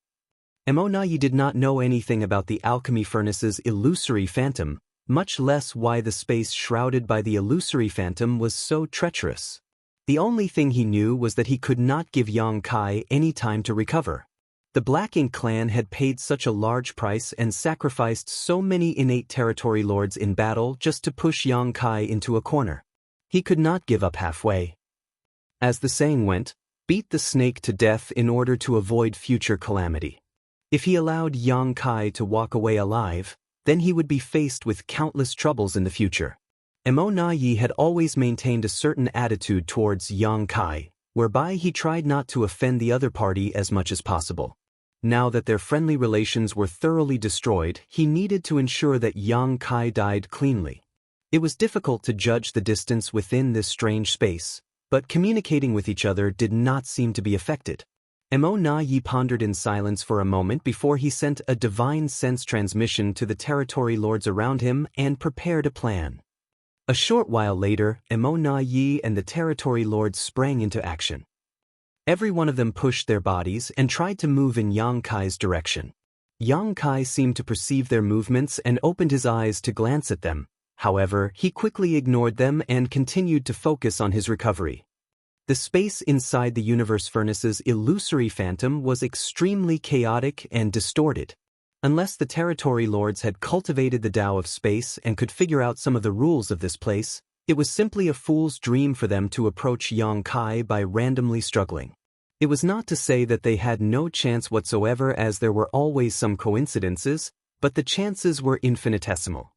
Emo Na-ye did not know anything about the alchemy furnace's illusory phantom, much less why the space shrouded by the illusory phantom was so treacherous. The only thing he knew was that he could not give Yang Kai any time to recover. The Black Ink clan had paid such a large price and sacrificed so many innate territory lords in battle just to push Yang Kai into a corner. He could not give up halfway. As the saying went, beat the snake to death in order to avoid future calamity. If he allowed Yang Kai to walk away alive, then he would be faced with countless troubles in the future. Emo Na-ye had always maintained a certain attitude towards Yang Kai, whereby he tried not to offend the other party as much as possible. Now that their friendly relations were thoroughly destroyed, he needed to ensure that Yang Kai died cleanly. It was difficult to judge the distance within this strange space, but communicating with each other did not seem to be affected. Emo Na-ye pondered in silence for a moment before he sent a divine sense transmission to the territory lords around him and prepared a plan. A short while later, Emo Na-ye and the territory lords sprang into action. Every one of them pushed their bodies and tried to move in Yang Kai's direction. Yang Kai seemed to perceive their movements and opened his eyes to glance at them. However, he quickly ignored them and continued to focus on his recovery. The space inside the universe furnace's illusory phantom was extremely chaotic and distorted. Unless the territory lords had cultivated the Tao of space and could figure out some of the rules of this place, it was simply a fool's dream for them to approach Yang Kai by randomly struggling. It was not to say that they had no chance whatsoever, as there were always some coincidences, but the chances were infinitesimal.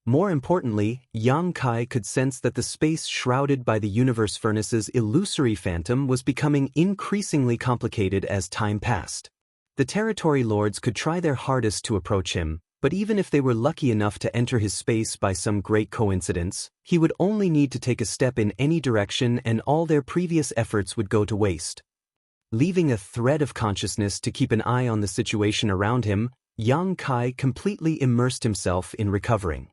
More importantly, Yang Kai could sense that the space shrouded by the universe furnace's illusory phantom was becoming increasingly complicated as time passed. The territory lords could try their hardest to approach him, but even if they were lucky enough to enter his space by some great coincidence, he would only need to take a step in any direction and all their previous efforts would go to waste. Leaving a thread of consciousness to keep an eye on the situation around him, Yang Kai completely immersed himself in recovering.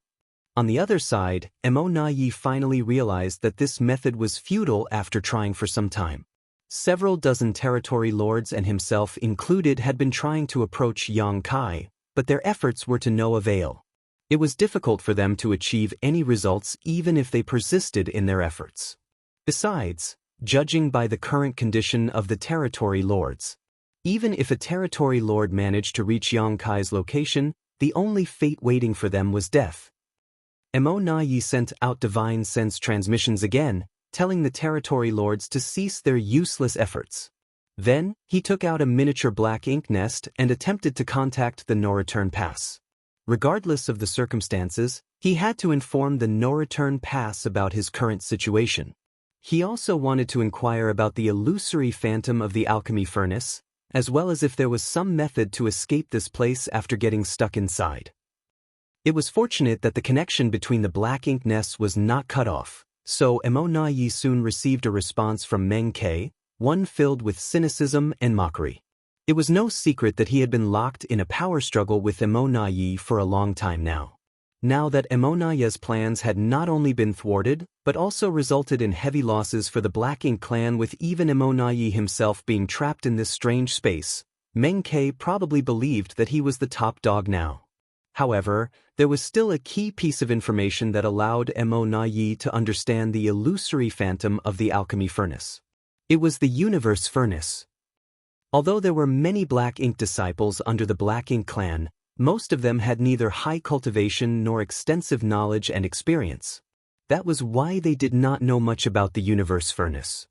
On the other side, Emo Na-ye finally realized that this method was futile after trying for some time. Several dozen territory lords and himself included had been trying to approach Yang Kai, but their efforts were to no avail. It was difficult for them to achieve any results even if they persisted in their efforts. Besides, judging by the current condition of the territory lords, Even if a territory lord managed to reach Yang Kai's location, the only fate waiting for them was death. Mo Na Yi sent out divine sense transmissions again, telling the territory lords to cease their useless efforts. Then, he took out a miniature black ink nest and attempted to contact the no-return pass. Regardless of the circumstances, he had to inform the no-return pass about his current situation. He also wanted to inquire about the illusory phantom of the alchemy furnace, as well as if there was some method to escape this place after getting stuck inside. It was fortunate that the connection between the black ink nests was not cut off, so Mo Na Yi soon received a response from Meng Ke, one filled with cynicism and mockery. It was no secret that he had been locked in a power struggle with Mo Na Yi for a long time now. Now that Mo Na Yi's plans had not only been thwarted, but also resulted in heavy losses for the Black Ink clan, with even Mo Na Yi himself being trapped in this strange space, Meng Ke probably believed that he was the top dog now. However, there was still a key piece of information that allowed Mo Na Yi to understand the illusory phantom of the alchemy furnace. It was the universe furnace. Although there were many Black Ink disciples under the Black Ink clan, most of them had neither high cultivation nor extensive knowledge and experience. That was why they did not know much about the universe furnace.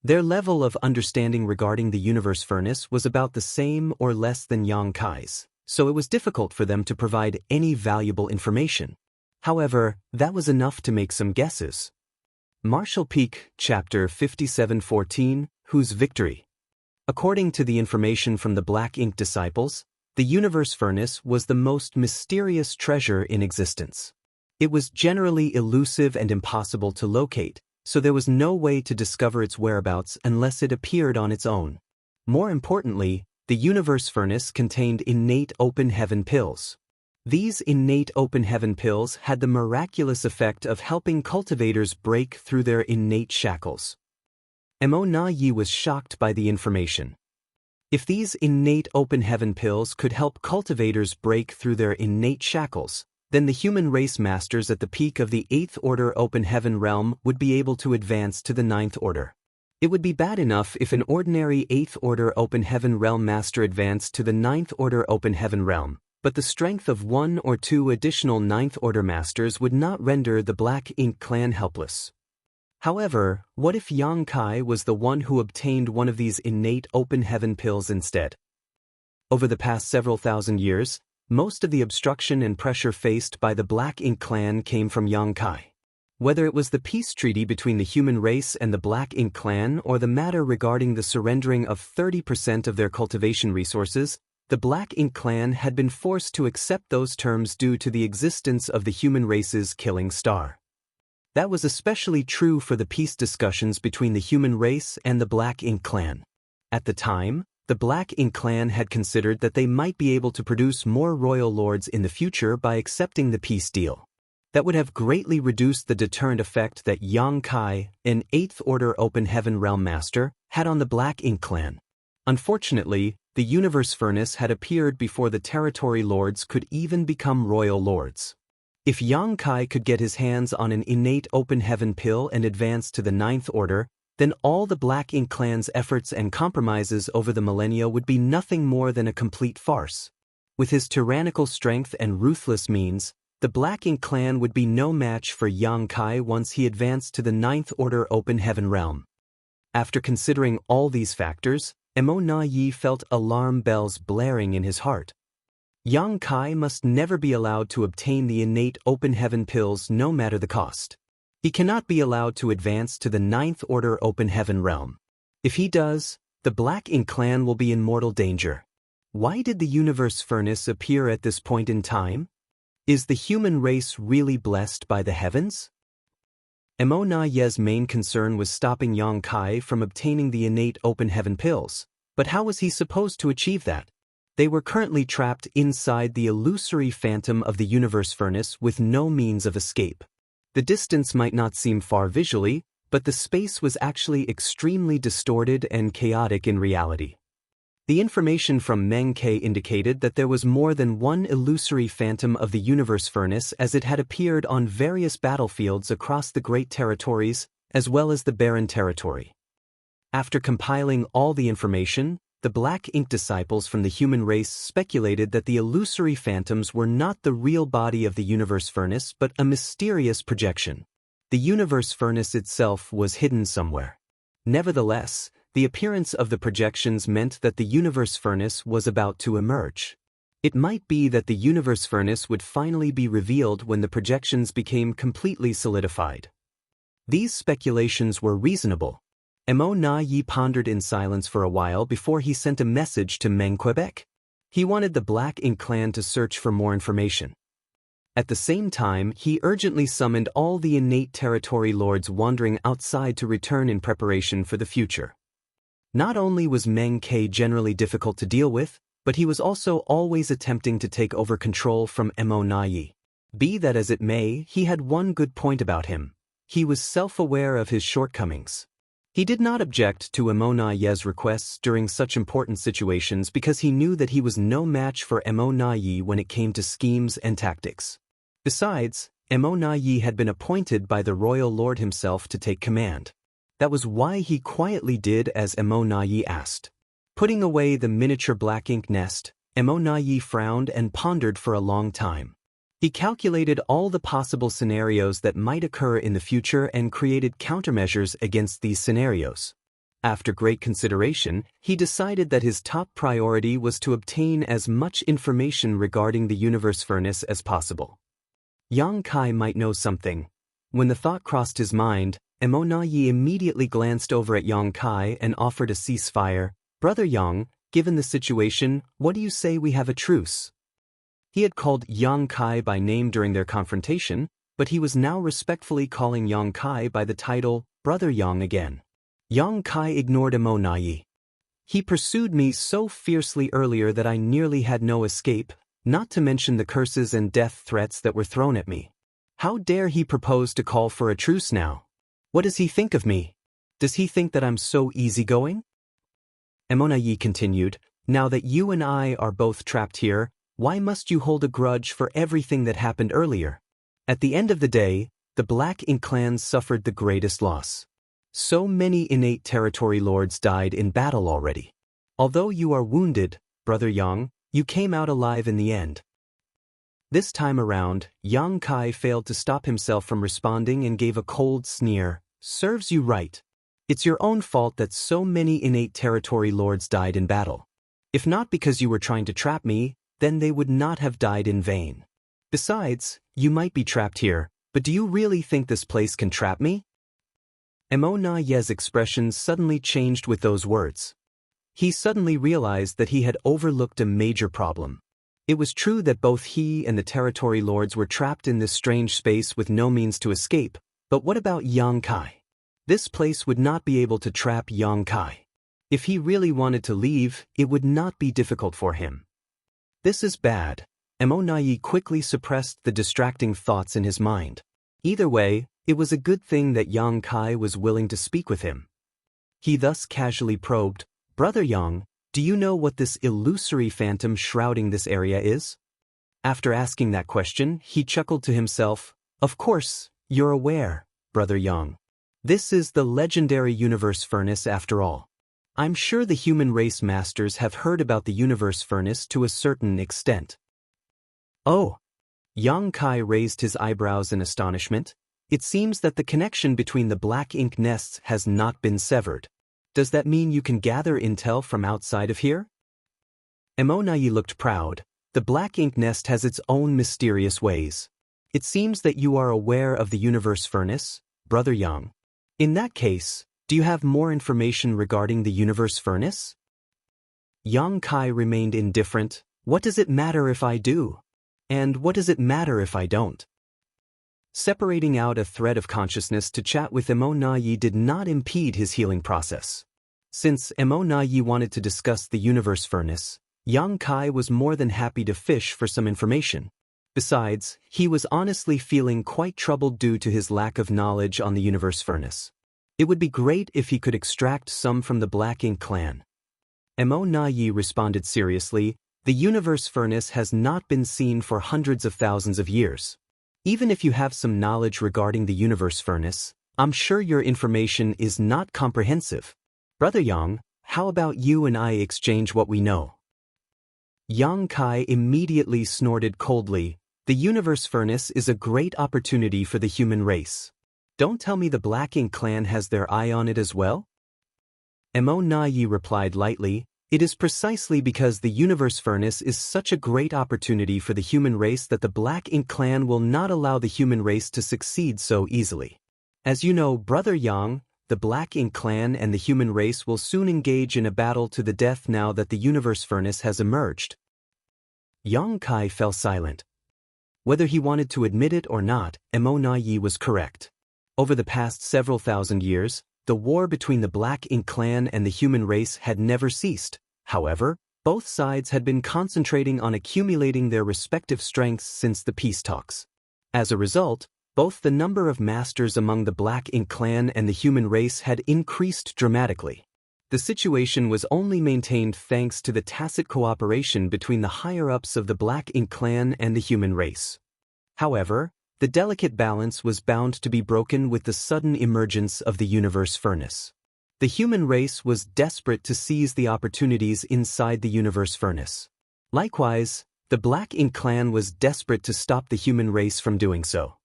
Their level of understanding regarding the universe furnace was about the same or less than Yang Kai's, so it was difficult for them to provide any valuable information. However, that was enough to make some guesses. Martial Peak, Chapter 5714, Whose Victory? According to the information from the Black Ink disciples, the universe furnace was the most mysterious treasure in existence. It was generally elusive and impossible to locate, so there was no way to discover its whereabouts unless it appeared on its own. More importantly, the universe furnace contained innate open heaven pills. These innate open heaven pills had the miraculous effect of helping cultivators break through their innate shackles. Mo Na Yi was shocked by the information. If these innate open heaven pills could help cultivators break through their innate shackles, then the human race masters at the peak of the 8th Order Open Heaven realm would be able to advance to the 9th Order. It would be bad enough if an ordinary 8th Order Open Heaven realm master advanced to the 9th Order Open Heaven realm, but the strength of 1 or 2 additional 9th Order masters would not render the Black Ink clan helpless. However, what if Yang Kai was the one who obtained one of these innate open heaven pills instead? Over the past several thousand years, most of the obstruction and pressure faced by the Black Ink clan came from Yang Kai. Whether it was the peace treaty between the human race and the Black Ink clan or the matter regarding the surrendering of 30% of their cultivation resources, the Black Ink clan had been forced to accept those terms due to the existence of the human race's killing star. That was especially true for the peace discussions between the human race and the Black Ink clan. At the time, the Black Ink clan had considered that they might be able to produce more royal lords in the future by accepting the peace deal. That would have greatly reduced the deterrent effect that Yang Kai, an 8th Order Open Heaven realm master, had on the Black Ink clan. Unfortunately, the universe furnace had appeared before the territory lords could even become royal lords. If Yang Kai could get his hands on an innate open heaven pill and advance to the 9th Order, then all the Black Ink clan's efforts and compromises over the millennia would be nothing more than a complete farce. With his tyrannical strength and ruthless means, the Black Ink clan would be no match for Yang Kai once he advanced to the 9th Order Open Heaven realm. After considering all these factors, Mo Na Yi felt alarm bells blaring in his heart. Yang Kai must never be allowed to obtain the innate open heaven pills no matter the cost. He cannot be allowed to advance to the 9th Order Open Heaven realm. If he does, the Black Ink clan will be in mortal danger. Why did the universe furnace appear at this point in time? Is the human race really blessed by the heavens? Mo Na Yi's main concern was stopping Yang Kai from obtaining the innate open heaven pills, but how was he supposed to achieve that? They were currently trapped inside the illusory phantom of the universe furnace with no means of escape. The distance might not seem far visually, but the space was actually extremely distorted and chaotic in reality. The information from Meng Ke indicated that there was more than one illusory phantom of the universe furnace, as it had appeared on various battlefields across the Great Territories as well as the Barren Territory. After compiling all the information, the black ink disciples from the human race speculated that the illusory phantoms were not the real body of the universe furnace but a mysterious projection. The universe furnace itself was hidden somewhere. Nevertheless, the appearance of the projections meant that the universe furnace was about to emerge. It might be that the universe furnace would finally be revealed when the projections became completely solidified. These speculations were reasonable. Mo Na Yi pondered in silence for a while before he sent a message to Meng Quebec. He wanted the Black Ink clan to search for more information. At the same time, he urgently summoned all the innate territory lords wandering outside to return in preparation for the future. Not only was Meng Ke generally difficult to deal with, but he was also always attempting to take over control from Mo Na Yi. Be that as it may, he had one good point about him. He was self-aware of his shortcomings. He did not object to Mo Na Yi's requests during such important situations because he knew that he was no match for Mo Na Yi when it came to schemes and tactics. Besides, Mo Na Yi had been appointed by the royal lord himself to take command. That was why he quietly did as Mo Na Yi asked. Putting away the miniature black ink nest, Mo Na Yi frowned and pondered for a long time. He calculated all the possible scenarios that might occur in the future and created countermeasures against these scenarios. After great consideration, he decided that his top priority was to obtain as much information regarding the universe furnace as possible. Yang Kai might know something. When the thought crossed his mind, Mo Na Yi immediately glanced over at Yang Kai and offered a ceasefire. "Brother Yang, given the situation, what do you say we have a truce?" He had called Yang Kai by name during their confrontation, but he was now respectfully calling Yang Kai by the title, Brother Yang again. Yang Kai ignored Mo Na Yi. "He pursued me so fiercely earlier that I nearly had no escape, not to mention the curses and death threats that were thrown at me. How dare he propose to call for a truce now? What does he think of me? Does he think that I'm so easygoing?" Mo Na Yi continued, "Now that you and I are both trapped here, why must you hold a grudge for everything that happened earlier? At the end of the day, the Black Ink clan suffered the greatest loss. So many innate territory lords died in battle already. Although you are wounded, Brother Yang, you came out alive in the end." This time around, Yang Kai failed to stop himself from responding and gave a cold sneer. "Serves you right. It's your own fault that so many innate territory lords died in battle. If not because you were trying to trap me, then they would not have died in vain. Besides, you might be trapped here, but do you really think this place can trap me?" Mo Na Yi's expression suddenly changed with those words. He suddenly realized that he had overlooked a major problem. It was true that both he and the territory lords were trapped in this strange space with no means to escape, but what about Yang Kai? This place would not be able to trap Yang Kai. If he really wanted to leave, it would not be difficult for him. This is bad. Mo Na Yi quickly suppressed the distracting thoughts in his mind. Either way, it was a good thing that Yang Kai was willing to speak with him. He thus casually probed, "Brother Yang, do you know what this illusory phantom shrouding this area is?" After asking that question, he chuckled to himself, "Of course, you're aware, Brother Yang. This is the legendary universe furnace after all. I'm sure the human race masters have heard about the universe furnace to a certain extent." "Oh." Yang Kai raised his eyebrows in astonishment. "It seems that the connection between the black ink nests has not been severed. Does that mean you can gather intel from outside of here?" Mo Na Yi looked proud. "The black ink nest has its own mysterious ways. It seems that you are aware of the universe furnace, Brother Yang. In that case, do you have more information regarding the universe furnace?" Yang Kai remained indifferent. "What does it matter if I do? And what does it matter if I don't?" Separating out a thread of consciousness to chat with Mo Na Yi did not impede his healing process. Since Mo Na Yi wanted to discuss the universe furnace, Yang Kai was more than happy to fish for some information. Besides, he was honestly feeling quite troubled due to his lack of knowledge on the universe furnace. It would be great if he could extract some from the Black Ink clan. Mo Na Yi responded seriously, "The universe furnace has not been seen for hundreds of thousands of years. Even if you have some knowledge regarding the universe furnace, I'm sure your information is not comprehensive. Brother Yang, how about you and I exchange what we know? Yang Kai immediately snorted coldly. The universe furnace is a great opportunity for the human race. Don't tell me the Black Ink clan has their eye on it as well? Mo Na Yi replied lightly, it is precisely because the universe furnace is such a great opportunity for the human race that the Black Ink clan will not allow the human race to succeed so easily. As you know, Brother Yang, the Black Ink clan and the human race will soon engage in a battle to the death now that the universe furnace has emerged. Yang Kai fell silent. Whether he wanted to admit it or not, Mo Na Yi was correct. Over the past several thousand years, the war between the Black Ink clan and the human race had never ceased. However, both sides had been concentrating on accumulating their respective strengths since the peace talks. As a result, both the number of masters among the Black Ink clan and the human race had increased dramatically. The situation was only maintained thanks to the tacit cooperation between the higher-ups of the Black Ink clan and the human race. However, the delicate balance was bound to be broken with the sudden emergence of the universe furnace. The human race was desperate to seize the opportunities inside the universe furnace. Likewise, the Black Ink clan was desperate to stop the human race from doing so.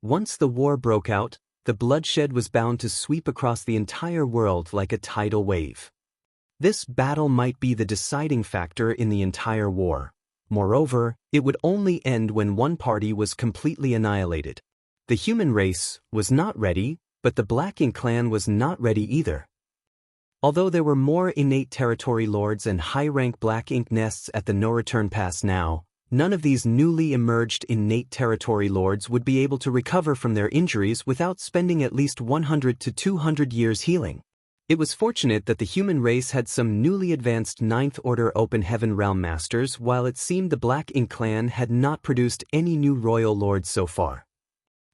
Once the war broke out, the bloodshed was bound to sweep across the entire world like a tidal wave. This battle might be the deciding factor in the entire war. Moreover, it would only end when one party was completely annihilated. The human race was not ready, but the Black Ink clan was not ready either. Although there were more innate territory lords and high-rank Black Ink nests at the no-return pass now, none of these newly emerged innate territory lords would be able to recover from their injuries without spending at least 100 to 200 years healing. It was fortunate that the human race had some newly advanced Ninth Order Open Heaven Realm Masters, while it seemed the Black Ink clan had not produced any new royal lords so far.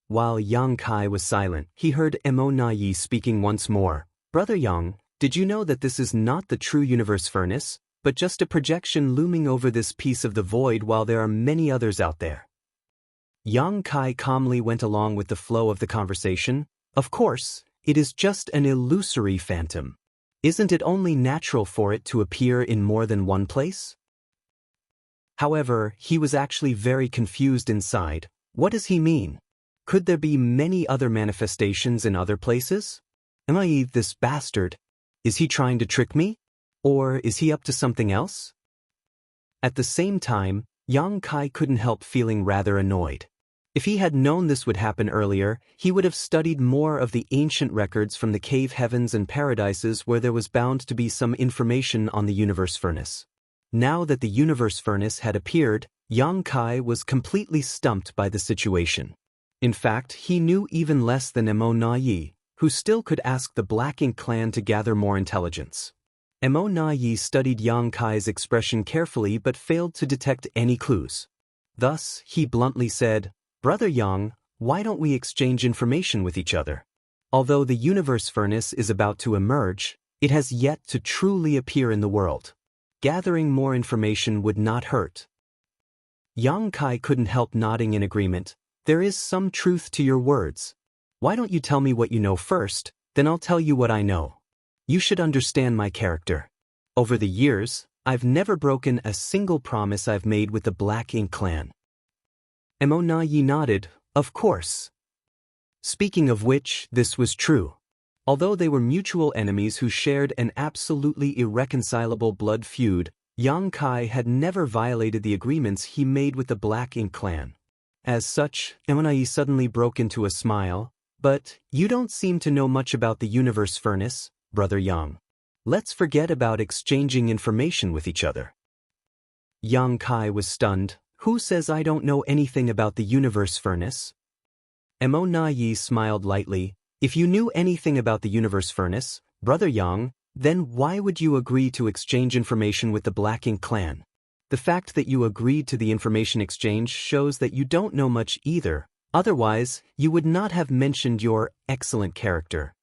While Yang Kai was silent, he heard Mo Na Yi speaking once more. Brother Yang, did you know that this is not the true universe furnace, but just a projection looming over this piece of the void while there are many others out there? Yang Kai calmly went along with the flow of the conversation. Of course, it is just an illusory phantom. Isn't it only natural for it to appear in more than one place? However, he was actually very confused inside. What does he mean? Could there be many other manifestations in other places? Am I this bastard? Is he trying to trick me? Or is he up to something else? At the same time, Yang Kai couldn't help feeling rather annoyed. If he had known this would happen earlier, he would have studied more of the ancient records from the cave heavens and paradises where there was bound to be some information on the universe furnace. Now that the universe furnace had appeared, Yang Kai was completely stumped by the situation. In fact, he knew even less than Mo Na Yi, who still could ask the Black Ink clan to gather more intelligence. Mo Na Yi studied Yang Kai's expression carefully but failed to detect any clues. Thus, he bluntly said, Brother Yang, why don't we exchange information with each other? Although the universe furnace is about to emerge, it has yet to truly appear in the world. Gathering more information would not hurt. Yang Kai couldn't help nodding in agreement. There is some truth to your words. Why don't you tell me what you know first, then I'll tell you what I know. You should understand my character. Over the years, I've never broken a single promise I've made with the Black Ink clan. Mo Na Yi nodded, of course. Speaking of which, this was true. Although they were mutual enemies who shared an absolutely irreconcilable blood feud, Yang Kai had never violated the agreements he made with the Black Ink clan. As such, Mo Na Yi suddenly broke into a smile. But you don't seem to know much about the universe furnace, Brother Yang. Let's forget about exchanging information with each other. Yang Kai was stunned. Who says I don't know anything about the universe furnace? Mo Na Yi smiled lightly. If you knew anything about the universe furnace, Brother Yang, then why would you agree to exchange information with the Black Ink clan? The fact that you agreed to the information exchange shows that you don't know much either. Otherwise, you would not have mentioned your excellent character.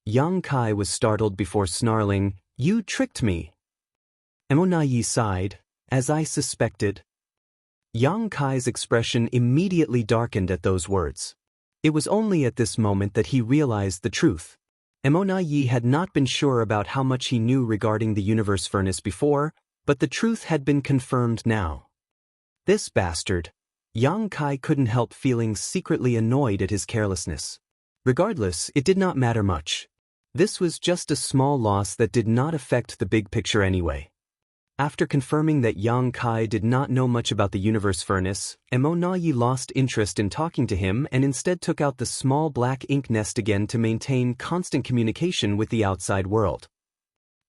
Yang Kai was startled before snarling, You tricked me. Mo Na Yi sighed, as I suspected. Yang Kai's expression immediately darkened at those words. It was only at this moment that he realized the truth. Emonayi had not been sure about how much he knew regarding the universe furnace before, but the truth had been confirmed now. This bastard. Yang Kai couldn't help feeling secretly annoyed at his carelessness. Regardless, it did not matter much. This was just a small loss that did not affect the big picture anyway. After confirming that Yang Kai did not know much about the universe furnace, Emonayi lost interest in talking to him and instead took out the small black ink nest again to maintain constant communication with the outside world.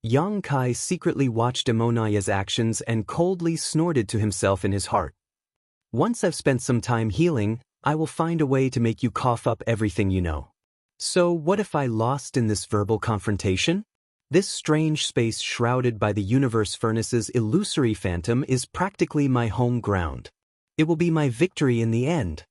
Yang Kai secretly watched Emonayi's actions and coldly snorted to himself in his heart. Once I've spent some time healing, I will find a way to make you cough up everything you know. So what if I lost in this verbal confrontation? This strange space shrouded by the universe furnace's illusory phantom is practically my home ground. It will be my victory in the end.